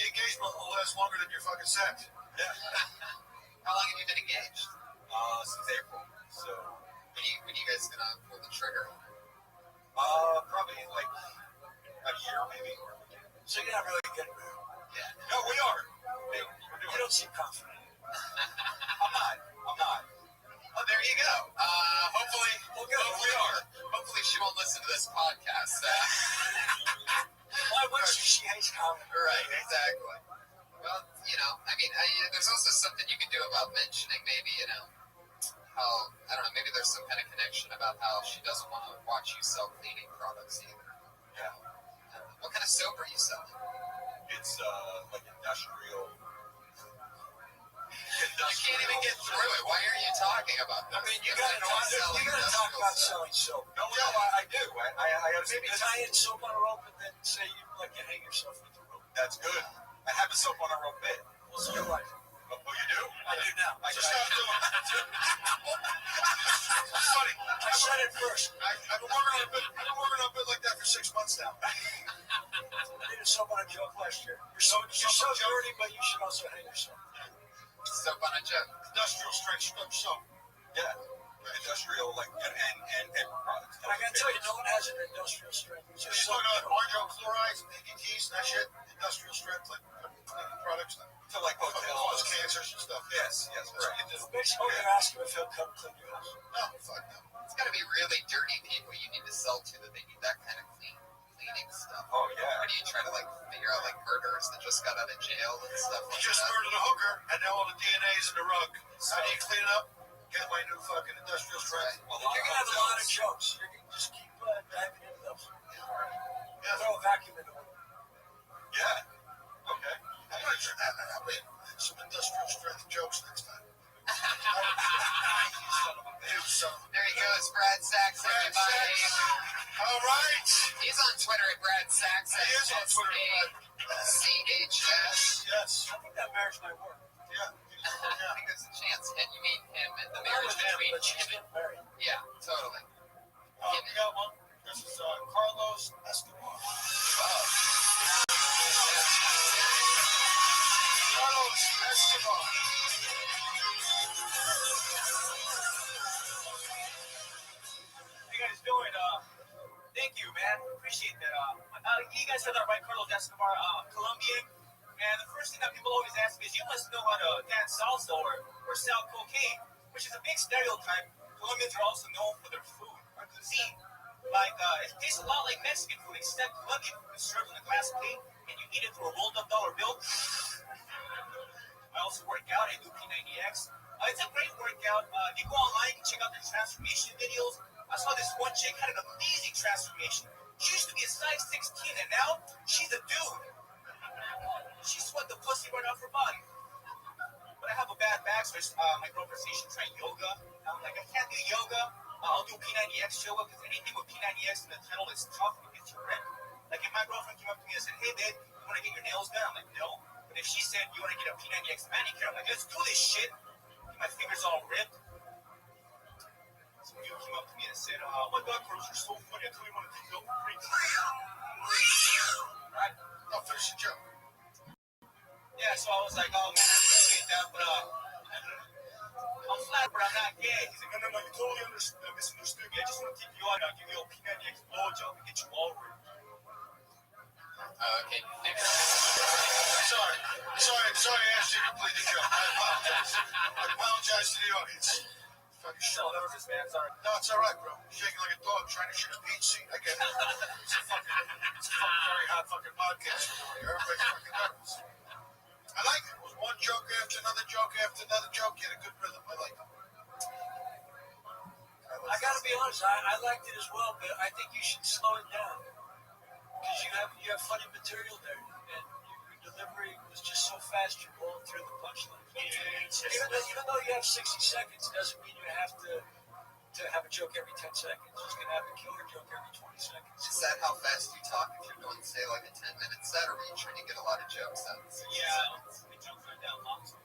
engagement will last longer than your fucking sex. Yeah. How long have you been engaged? Since April. So, When you guys gonna pull the trigger? probably like a year, maybe. So you're not really getting married. Yeah. No, we are. We're You doing don't seem confident. I'm not. Oh, there you go. Hopefully she won't listen to this podcast. Why would she? She hates comedy. Right, exactly. Well, there's also something you can do about mentioning maybe, how, I don't know, maybe there's some kind of connection about how she doesn't want to watch you sell cleaning products either. Yeah. What kind of soap are you selling? It's like industrial. I can't even get through it. Why are you talking about this? I mean, you gotta talk about selling soap. No, I do. I gotta Maybe tie in soap on a rope and then say you'd like to hang yourself with the rope. That's good. I have a soap on a real bit. Well, so do I. Oh, you do? I do now. I just have to. Funny. I said it first. I've been working on a bit. I've been working on a bit like that for 6 months now. I did a soap on a joke last year. You're so dirty, but you should also hang yourself. Soap on a joke. Industrial strength soap. Yeah. Industrial, like, and products. And I gotta tell you, no one has an industrial strength. It's just You're talking about orange chlorides and DDTs and that shit? Industrial strength, like, products to, like, cause cancers and stuff. Yes, right. Basically, you're asking if he'll come clean your house. No, fuck no. It's got to be really dirty people you need to sell to that they need that kind of cleaning stuff. Oh, yeah. Or do you try to, like, figure out, like, murderers that just got out of jail and stuff like Just that? murdered a hooker, and now all the DNA's in the rug. How do you clean it up? Get my new fucking industrial strength. You're gonna have a lot of jokes. You're gonna just keep diving into those. Yeah. Throw a vacuum into them. Yeah. Okay. I'm gonna try that. I'll make some industrial strength jokes next time. There he goes, Brad Sachs, everybody. All right. He's on Twitter at Brad Sachs. He is on Twitter at CHS. Yes. I think that marriage might work. Yeah. I think there's a chance. And you mean him and the Not marriage with him, between but she's him getting married. and... Yeah, totally. We got one. This is Carlos Escobar. Carlos Escobar. How you guys doing? Thank you, man. Appreciate that. You guys heard that right, Carlos Escobar, Colombian. And the first thing that people always ask me is, you must know how to dance salsa or sell cocaine, which is a big stereotype. Colombians are also known for their food, our cuisine. Like, it tastes a lot like Mexican food, except Colombian food is served in a glass plate, and you eat it through a rolled-up dollar bill. I also work out. I do P90X. It's a great workout. If you go online, you can check out their transformation videos. I saw this one chick had an amazing transformation. She used to be a size 16, and now she's a dude. She sweat the pussy right off her body. But I have a bad back, so my girlfriend says she should try yoga. I'm like, I can't do yoga. I'll do P90X yoga, because anything with P90X in the title is tough and gets you ripped. Like, if my girlfriend came up to me and said, hey, babe, you want to get your nails done? I'm like, no. But if she said, you want to get a P90X manicure? I'm like, let's do this shit. And my fingers all ripped. Some dude came up to me and said, oh my God, Carlos, you're so funny. I totally want to take you over free. Right? I'll finish the joke. Yeah, so I was like, oh man, I appreciate that, but I'm flat, but I'm not gay. He's like, no, you totally misunderstood me. I just want to take you out. I'll give you a P90X blowjob and get you over it. Okay, next. Sorry, I asked you to complete the joke. I apologize to the audience. Fucking shit. No, that was just man, sorry. No, it's all right, bro. Shaking like a dog trying to shoot a peach seed. I get it. It's a fucking very hot fucking podcast we're doing here. Everybody's fucking nervous. I like it. It was one joke after another joke after another joke. You had a good rhythm. I like it. I gotta be honest, I liked it as well, but I think you should slow it down. Because you have funny material there, and your delivery was just so fast, you're rolling through the punchline. Even though you have 60 seconds, doesn't mean you have to have a joke every 10 seconds. You're just gonna have a killer joke every 20 seconds. Is that how fast you talk if you're doing, say, like a 10-minute set, or are you trying to get a lot of jokes out in 60 seconds? The jokes are down long, so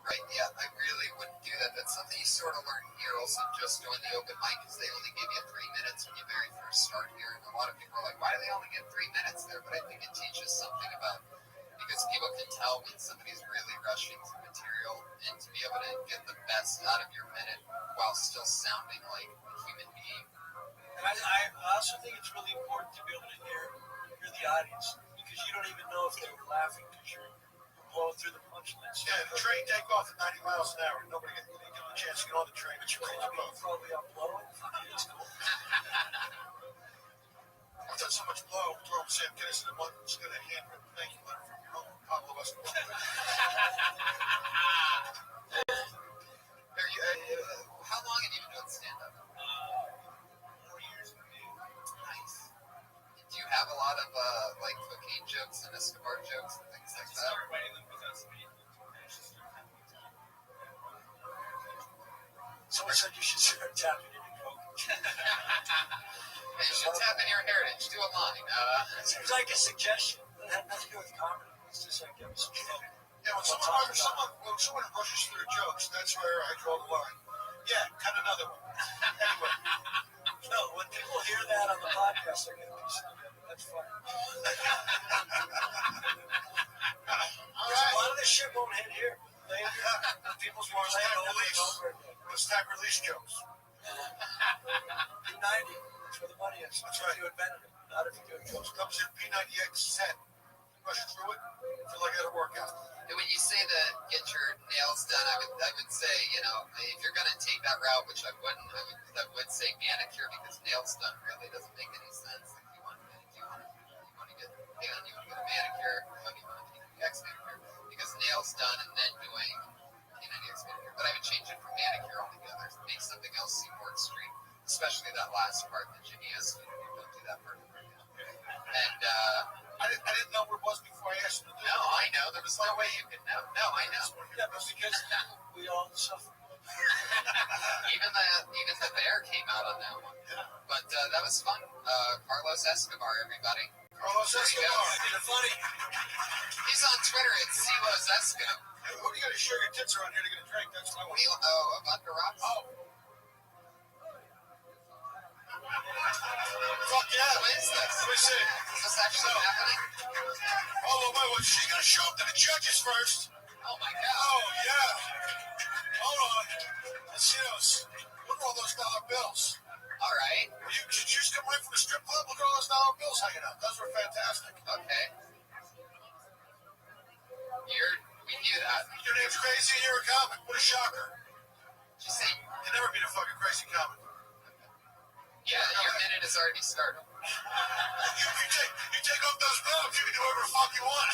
Right, yeah, I really wouldn't do that. That's something you sort of learn here also just doing the open mic, because they only give you 3 minutes when you very first start here. And a lot of people are like, why do they only get 3 minutes there? But I think it teaches something about, because people can tell when somebody's really rushing through material, and to be able to get the best out of your minute while still sounding like a human being. And I also think it's really important to be able to hear the audience, because you don't even know if they're laughing because you're blowing through the punchlines. Yeah, the train take off at 90 miles an hour. Nobody get a chance to get on the train. But you're probably up blowing. It's cool. I've done so much blow. Throw Sam Kinison and one. Just got a handwritten thank you letter from your uncle, Pablo Escobar. How long have you been doing stand-up? 4 years. Nice. Do you have a lot of like cocaine jokes and Escobar jokes and things like that? Started writing them because somebody Someone said you should start tapping into coke. You should tap in your heritage. Do a line. Seems like a suggestion. That had nothing to do with comedy. It's just like give us a joke. Yeah, when someone rushes through jokes, that's where I draw the line. Yeah, cut another one. Anyway. No, when people hear that on the podcast, they're going to be something. That's funny. All right. A lot of this shit won't hit here. People's more laying over. Let's tag release jokes. P90. That's where the money is. That's right. You invented it. Not if you do jokes. Comes in P90X set. Rush through it. Feel like I had a workout. And when you say that get your nails done, I would say, you know, if you're gonna take that route, which I wouldn't, I would say manicure, because nails done really doesn't make any sense. If you want to get a manicure, you want to get X manicure, because nails done and then doing X manicure. But I would change it from manicure altogether. Make something else seem more extreme, especially that last part that Jimmy asked you to do. Don't do that part right now. And I didn't know what it was before I asked him to do it. no, I know. There was no way you could know. No, I know. Yeah, but because we all suffer. Even the bear came out on that one. Yeah. But that was fun. Carlos Escobar, everybody. Carlos Escobar. Funny. He's on Twitter at Silos Esco. Hey, who do you got to show your tits around here to get a drink? That's what I want. Oh, a vodka rocks? Oh. Fuck yeah. What is this? Let me see. Is this actually happening? Oh, wait, well, she's going to show up to the judges first. Oh, my God. Oh, yeah. Hold on. Let's see those. Look at all those dollar bills. All right. Did you just come right from the strip club? Look at all those dollar bills hanging out. Those were fantastic. Okay. We knew that. Your name's Crazy and you're a comic. What a shocker. Did you say? You'll never be a fucking crazy comic. Yeah, your minute has already started. You take off those gloves, you can do whatever the fuck you want.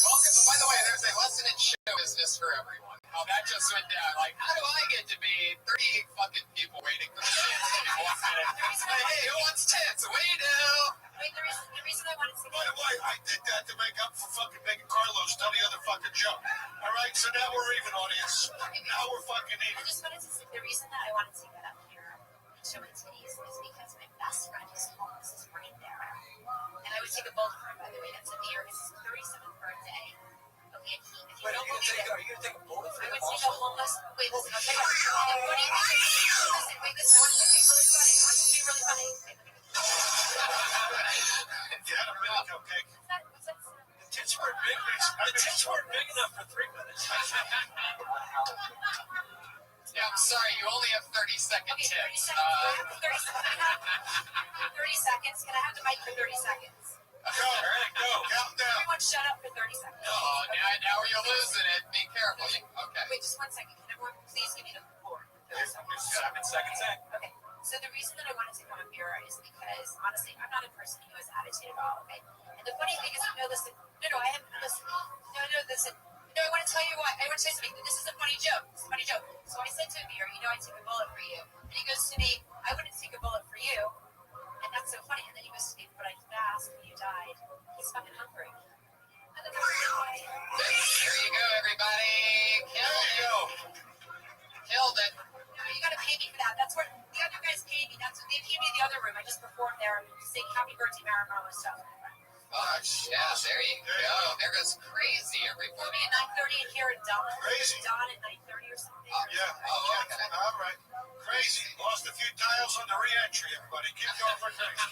Well, by the way, there's a lesson in show business for everyone. How that just went down. Like, how do I get to be 38 fucking people waiting for the chance to be 1 minute? Hey, who wants tits? We do. Wait, the reason I wanted to By the way, I did that to make up for fucking making Carlos tell the other fucking joke. All right, so now we're even, audience. Now we're fucking I even. just wanted to say the reason that I wanted to get up here and show my titties is because my best friend is homeless is right there. And I would take a bullet for him, by the way. That's Amir. It's his 37th birthday. Okay, and if you Wait, don't believe it, are you going to take a bullet for I him would take a also? homeless. Wait, listen, I'll tell you what. What do you think? Listen, wait, listen. I want to be really funny. I want to be really funny. You had a minute, okay? What's that? The tits weren't big. The tits weren't big enough for 3 minutes. Yeah, I'm sorry, you only have 30-second Okay, 30 tips. seconds. 30 seconds. Can I have the mic for 30 seconds? Go. Count down. Everyone shut up for 30 seconds. Oh, now you're losing it. Be careful. Okay. Wait, just 1 second. Can everyone please give me the floor? 30 seconds. 7 seconds in. Okay. So the reason that I wanted to come up here is because, honestly, I'm not a person who has attitude at all, okay? And the funny thing is, listen. No, I haven't, listen. No, listen. No, I want to tell you what. I want to tell you something. This is a funny joke. It's a funny joke. So I said to Amir, I'd take a bullet for you. And he goes to me, I wouldn't take a bullet for you. And that's so funny. And then he goes to me, but I fast when you died. He's fucking hungry. And then There you go, everybody. Killed it. No, you gotta pay me for that. That's where the other guys paid me. That's what they paid me in the other room. I just performed there and sing Happy Birthday Marimar stuff. Oh, yeah, there you go. There goes Crazy, For everybody. me at 9:30 and here at Dawn. Crazy. Dawn at 9:30 or something. Yeah. Oh, okay. All right. Crazy. Lost a few tiles on the re-entry, everybody. Keep going for Crazy.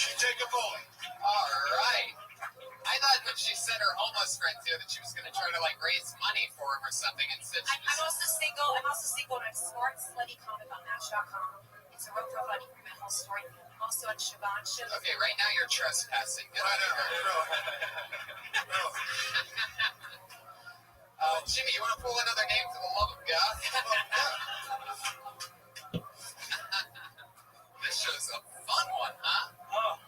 She take a bullet. All right. I thought when she said her homeless friend here that she was going to try to raise money for him or something, and said she I'm also single. I'm a smart, slutty comic on Match.com. It's a real funny for my whole story. I'm also on Siobhan show. Okay, right now you're trespassing. Get out of here. No. Jimmy, you want to pull another name for the love of God? This show's a fun one, huh? Oh.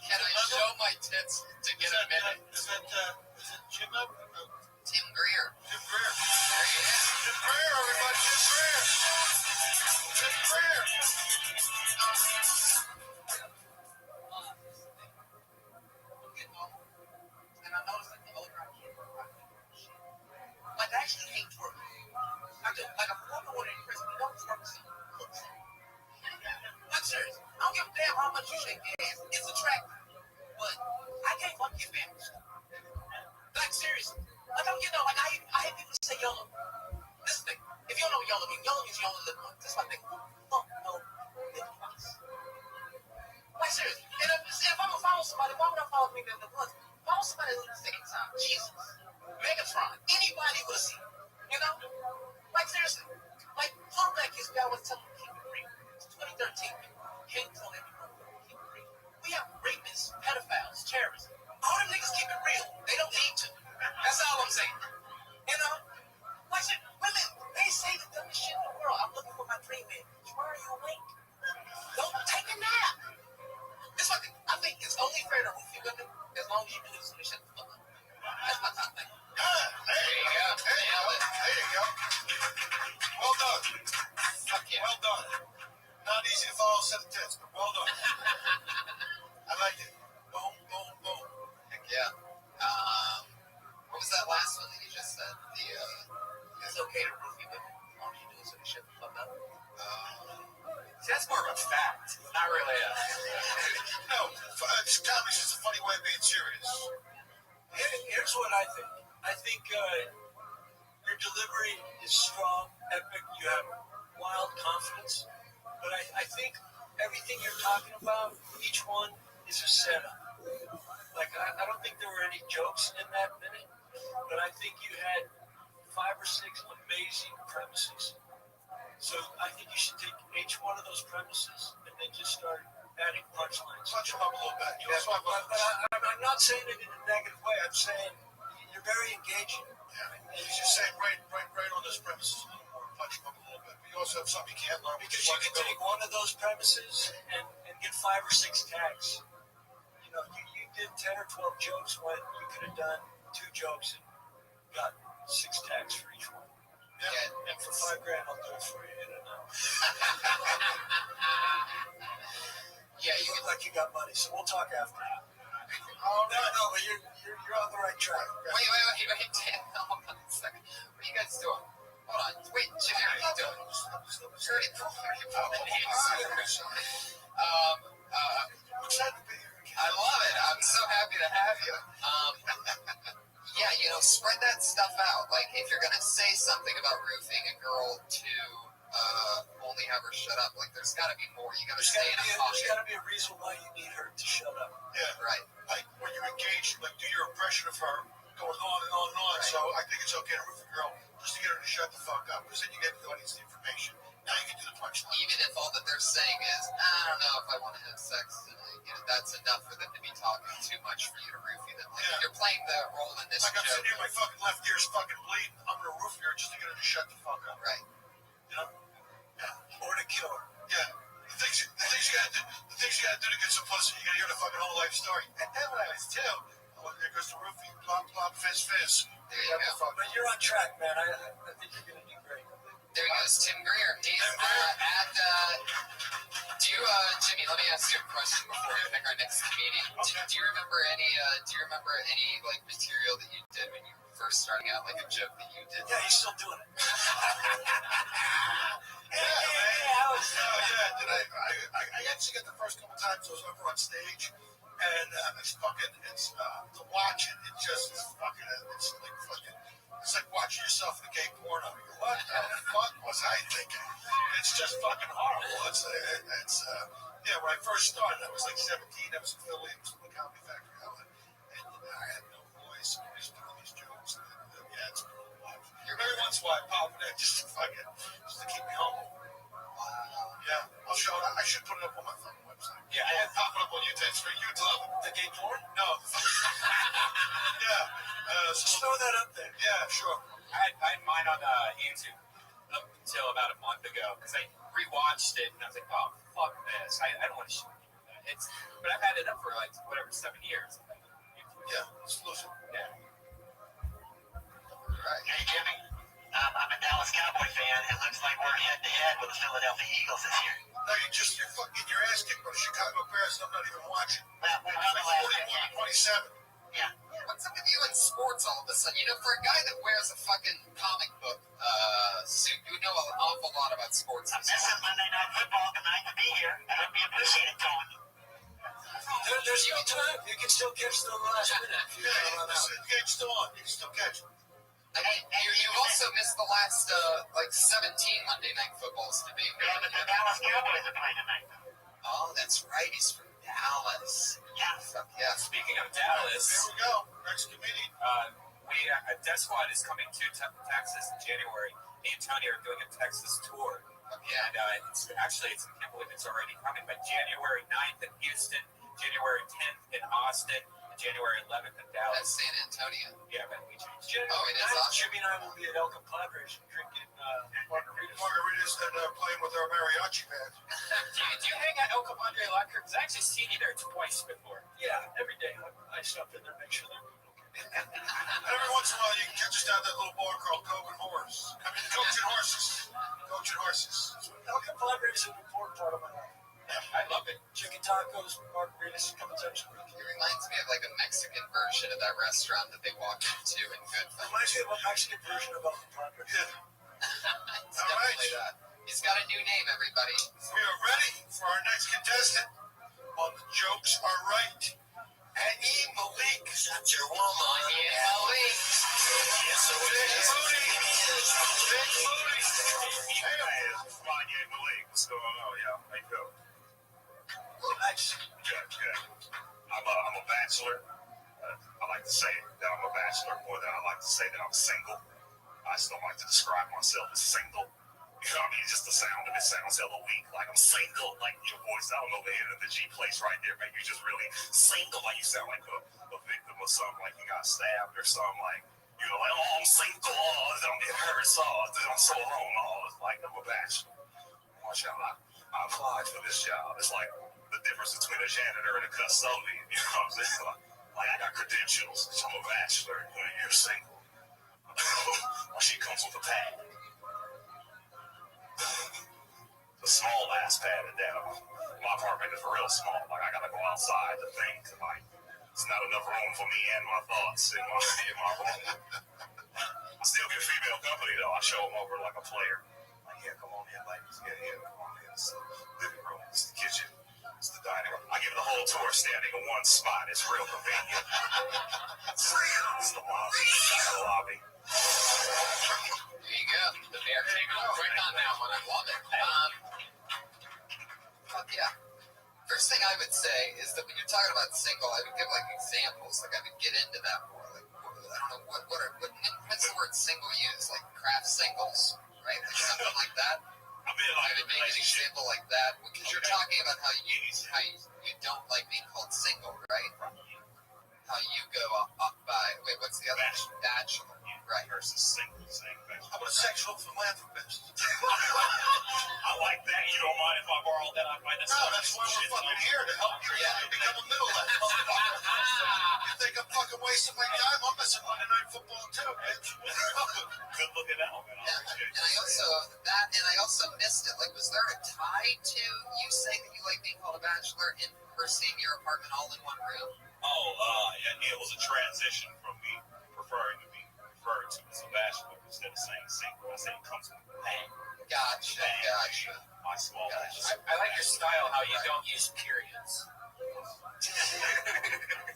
Can I show my tits to get a minute? Is it Jim? Tim Greer. Jim Greer. There he is. Jim Greer, everybody. Jim Greer. Jim Greer. And I noticed that the other guy can't work right. okay to roofie women? All you do is shut the fuck up. See, that's more of a fact, not really a. No, comics is a funny way of being serious. Here's what I think. I think your delivery is strong, epic. You have wild confidence. But I think everything you're talking about, each one is a setup. Like, I don't think there were any jokes in that minute, but I think you had 5 or 6 amazing premises. So I think you should take each one of those premises and then just start adding punchlines. Punch them up a little bit. But I'm not saying it in a negative way. I'm saying you're very engaging. Yeah. You should say right on those premises a little more. Punch them up a little bit. But you also have something you can't learn. Because you can take one of those premises and get 5 or 6 tags. You know, you did 10 or 12 jokes when you could have done 2 jokes and got 6 tags for each one. Yeah. And for $5 grand, I'll do it for you in an hour. Yeah, You look like you got money, so we'll talk after. Oh, No, but you're on the right track. Wait. Damn, hold on a second. What are you guys doing? Hold on. Wait, Jimmy, what are you doing? I love it. I'm so happy to have you. Yeah, spread that stuff out. Like, if you're gonna say something about roofing a girl to only have her shut up, like, there's got to be more. You got to stay in a pocket. There's got to be a reason why you need her to shut up. Yeah, right. Like, when you engage, like, do your impression of her going on and on and on. Right. So I think it's okay to roof a girl just to get her to shut the fuck up, because then you get the audience the information. Now you can do the punchline. Even if all that they're saying is, I don't know if I want to have sex tonight, that's enough for them to be talking too much for you to roofie them. Like, if you're playing the role in this like, joke. I'm sitting here, my fucking left ear's fucking bleeding. I'm gonna roof her just to get her to shut the fuck up. Right. You know? Yeah. Or to kill her. Yeah. The things you gotta do to get some pussy. You gotta hear the fucking whole life story. And then when I was 2, there goes the roofie, plop, plop, fizz, fizz. There you go. But you're on track, man. I think you're gonna do great. There goes Tim Greer. He's Jimmy, let me ask you a question before we pick our next comedian. Do you remember any like material that you did when you were first starting out, like a joke that you did? Yeah, he's still doing it. I actually got the first couple times I was over on stage, and it's to watch it. It just it's like watching yourself in a gay porno. You go, what the fuck was I thinking? It's just fucking horrible. When I first started, I was like 17. I was in Philly. I was in the Comedy Factory outlet, and I had no voice. I was doing these jokes. It's really rough. Every once in a while, I pop it in just to keep me humble. Yeah, I'll show it. I should put it up on my fucking website. Yeah, I'll pop it up on YouTube. You'd love it. The gay porn? No. Yeah. Just throw that up there. Yeah, sure. I had mine on YouTube up until about a month ago because I rewatched it and I was like, oh, fuck this. I don't want to show you that. But I've had it up for like, 7 years. Yeah, exclusive. Yeah. Right. Hey, Jimmy. I'm a Dallas Cowboy fan. It looks like we're head-to-head with the Philadelphia Eagles this year. No, you're fucking your ass kicked by the Chicago Bears, and I'm not even watching. Well, we won the last game. 41-27. Yeah. What's up with you in sports all of a sudden? For a guy that wears a fucking comic book suit, you know an awful lot about sports. I'm missing Monday Night Football tonight to be here. I hope you appreciate it, Tony. There's still time. You can still catch the last minute. Yeah, the game's still on. You can still catch it. You also missed the last 17 Monday Night Footballs to be. Yeah, but the Dallas Cowboys are playing tonight. Oh, that's right. He's from Dallas. Yeah. Fuck yeah. Speaking of Dallas, Here we go. Next comedian. Death Squad is coming to Texas in January. Me and Tony are doing a Texas tour. Yeah. And it's I can't believe it's already coming, but January 9th in Houston, January 10th in Austin, and January 11th in Dallas. That's San Antonio. Yeah, but we changed. Oh, it is awesome. Jimmy and I will be at El Compadre drinking margaritas. Margaritas and playing with our mariachi band. Do you hang at El Compadre a lot? Because I've actually seen you there twice before. Yeah, every day I stop in there, make sure they're okay. Every once in a while, you can catch us down that little bar called Coke and Horse. Coach and Horses. Coach and Horses. El Compadre is an important part of my life. I love it. Chicken tacos, margaritas, come and touch me. It reminds me of like a Mexican version of that restaurant that they walk into in Goodfellas. Reminds me of a Mexican version of El Compadre. Yeah. definitely that. He's got a new name, everybody. We are ready for our next contestant on The Jokes Are Right. Annie Malik. That's your woman. Anya Malik. Yes, so it is. Big Moody. Hey, Anya Malik. What's going on, y'all? How you doing? Nice. Good. I'm a bachelor. I like to say that I'm a bachelor more than I like to say that I'm single. I just don't like to describe myself as single. You know what I mean? Just the sound of it sounds hella weak. Like I'm single. Like your voice out over here at the G place right there, man. You're just really single. Like you sound like a victim of something. Like you got stabbed or something. Like, you know, like, oh, I'm single. Oh, I'm getting hurt. I'm so alone. Oh, it's like I'm a bachelor. Watch out. I applied for this job. It's like the difference between a janitor and a custodian. You know what I'm saying? Like I got credentials. I'm a bachelor. You're single. Well, she comes with a pad. The small ass padded down. My apartment is real small. Like I gotta go outside to think. Like it's not enough room for me and my thoughts in my room. I still get female company though. I show them over like a player. Like, yeah, come on in, ladies. Yeah, come on in. It's the living room. It's the kitchen. It's the dining room. I give the whole tour standing in one spot. It's real convenient. It's the lobby. There you go. The bear came out right on that one. I love it. Fuck yeah. First thing I would say is that when you're talking about single, I would give like examples. Like I would get into that more. Like I don't know what's the word single used? Like craft singles, right? Like something like that. I mean, I would make an example like that because you're talking about how you don't like being called single, right? How you go up by what's the other bachelor, right? Versus single, same thing. I'm a sexual philanthropist. I like that. You don't mind if I borrow that? I find that. No, that's why we're fucking here to help you. You become a middle level. You think I'm fucking wasting my time? I'm missing Monday Night Football too, bitch. Good looking out, man. And I also missed it. Like, was there a tie to you saying that you like being called a bachelor in her seeing your apartment all in one room? It was a transition from me preferring to be referred to as a bachelor instead of saying single. I said it comes with a bang. Gotcha. My small I like your style, how you don't use periods.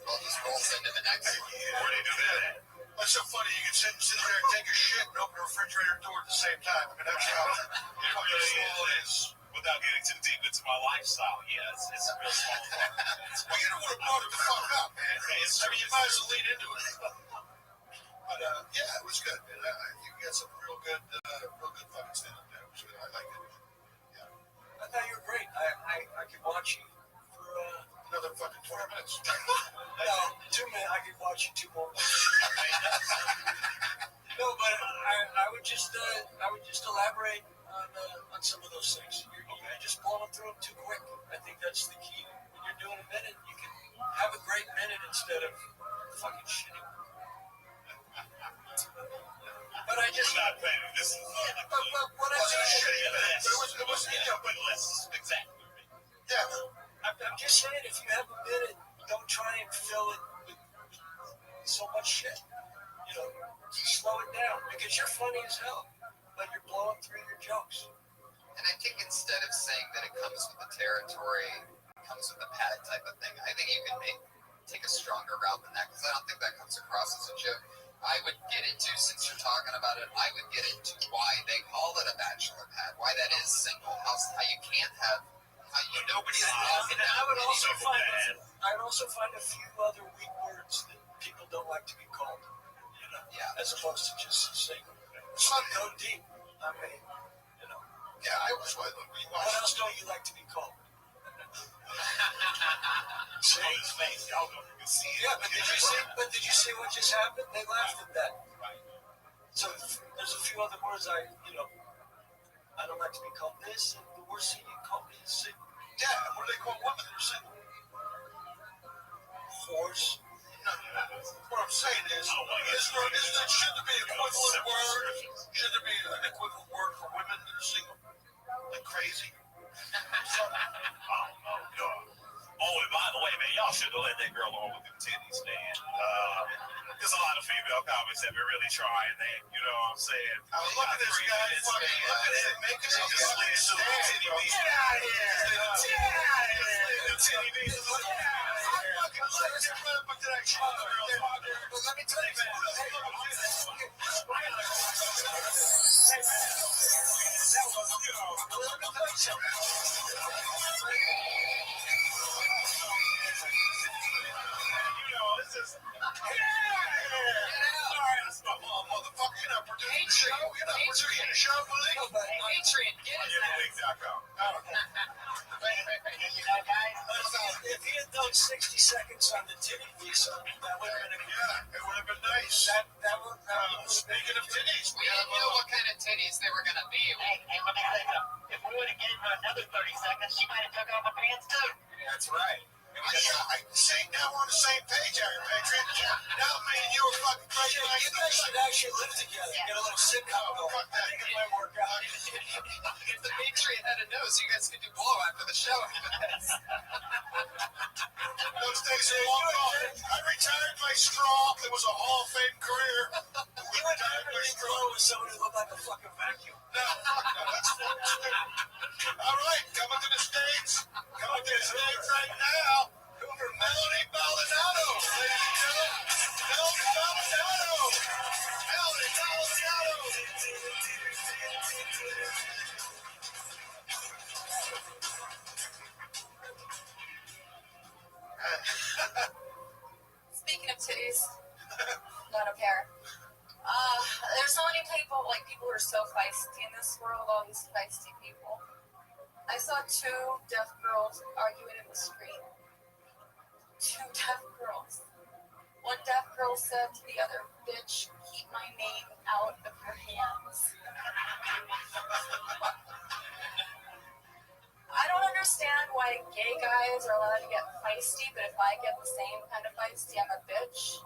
Well, just rolls into the next one. Where they do that at? What's so funny? You can sit there and take a shit and open a refrigerator door at the same time. I mean, that's how fucking small it is. Without getting too deep into my lifestyle, yeah, it's a real small part. Well, you don't want to blow it the fuck up, man. You might as well lead into it. But yeah, it was good. And, you got some real good fucking stand-up there. It was good. I liked it. Yeah. I thought you were great. I could watch you for Another fucking 20 minutes. no, 2 minutes. I could watch you 2 more minutes. No, but I would just elaborate on some of those things. You're just blowing through them too quick. I think that's the key. When you're doing a minute, you can have a great minute instead of fucking shitting. But I just not paying this. But what I It was less. Exactly. Yeah. I'm just saying, if you have a minute, don't try and fill it with so much shit. You know, slow it down because you're funny as hell, but you're blowing through your jokes. And I think instead of saying that it comes with the territory, it comes with the pad type of thing, I think you can take a stronger route than that because I don't think that comes across as a joke. I would get into, since you're talking about it, I would get into why they call it a bachelor pad, why that is single, how you can't have, nobody's involved in that. I would also find a few other weak words that people don't like to be called, you know, as opposed to just single. Go deep. I mean, you know. Yeah, I was what else don't you like to be called? See his face, y'all know you can see it. Yeah, but did you see what just happened? They laughed at that. Right. So there's a few other words I don't like to be called this, and the worst thing you can call me is single. Yeah, what do they call women that are single? Horse. No. What I'm saying is should there be an equivalent word? Should there be an equivalent word for women that are single? Like crazy? Oh, and by the way, man, y'all should have let that girl on with them titties, man. There's a lot of female comics boys that we really try, and they, you know what I'm saying? I was looking at this guy, fucking, look at him, making it just like so titty beat. Get out of here! Get out of here! Titty beat. Get out of here! I fucking love this man, but that shit. But let me tell you, man. That was, you know, let me tell you something. You know, this is. Sorry, that's my motherfucker. You're not producing the show. You're not producing the show, buddy. Patreon, get us that. You know, guys, If he had done 60 seconds on the titty visa, that would have been a it would have been nice. Speaking of titties, We didn't know what kind of titties they were going to be. hey, let me tell you, if we would have given her another 30 seconds, she might have took off her pants too. That's right. I see, now we're on the same page, Aaron Patriot. Now me and you are fucking crazy. You guys should actually live together. Get a little sitcom going. Fuck that. It might work out. If the Patriot had a nose, you guys could do blow after the show. Those days are long gone. I retired my straw. It was a Hall of Fame career. You would never be blow with someone who looked like a fucking vacuum. No, that's all right, coming to the States. Coming to the States right now. Melanie Baldonado, ladies and gentlemen. Melanie Baldonado. Melanie Baldonado. Speaking of titties, not a pair. There's so many people, like people who are so feisty in this world, all these feisty people. I saw two deaf girls arguing in the street. Two deaf girls. One deaf girl said to the other, "Bitch, keep my name out of your hands." I don't understand why gay guys are allowed to get feisty, but if I get the same kind of feisty, I'm a bitch.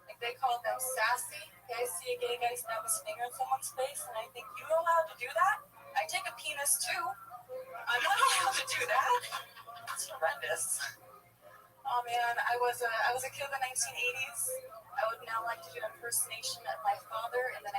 Like they call them sassy. Okay, I see a gay guy snap his finger in someone's face, and I think, you know how to do that? I take a penis too. I'm not allowed to do that. It's horrendous. Oh man, I was a kid in the 1980s. I would now like to do an impersonation of my father in the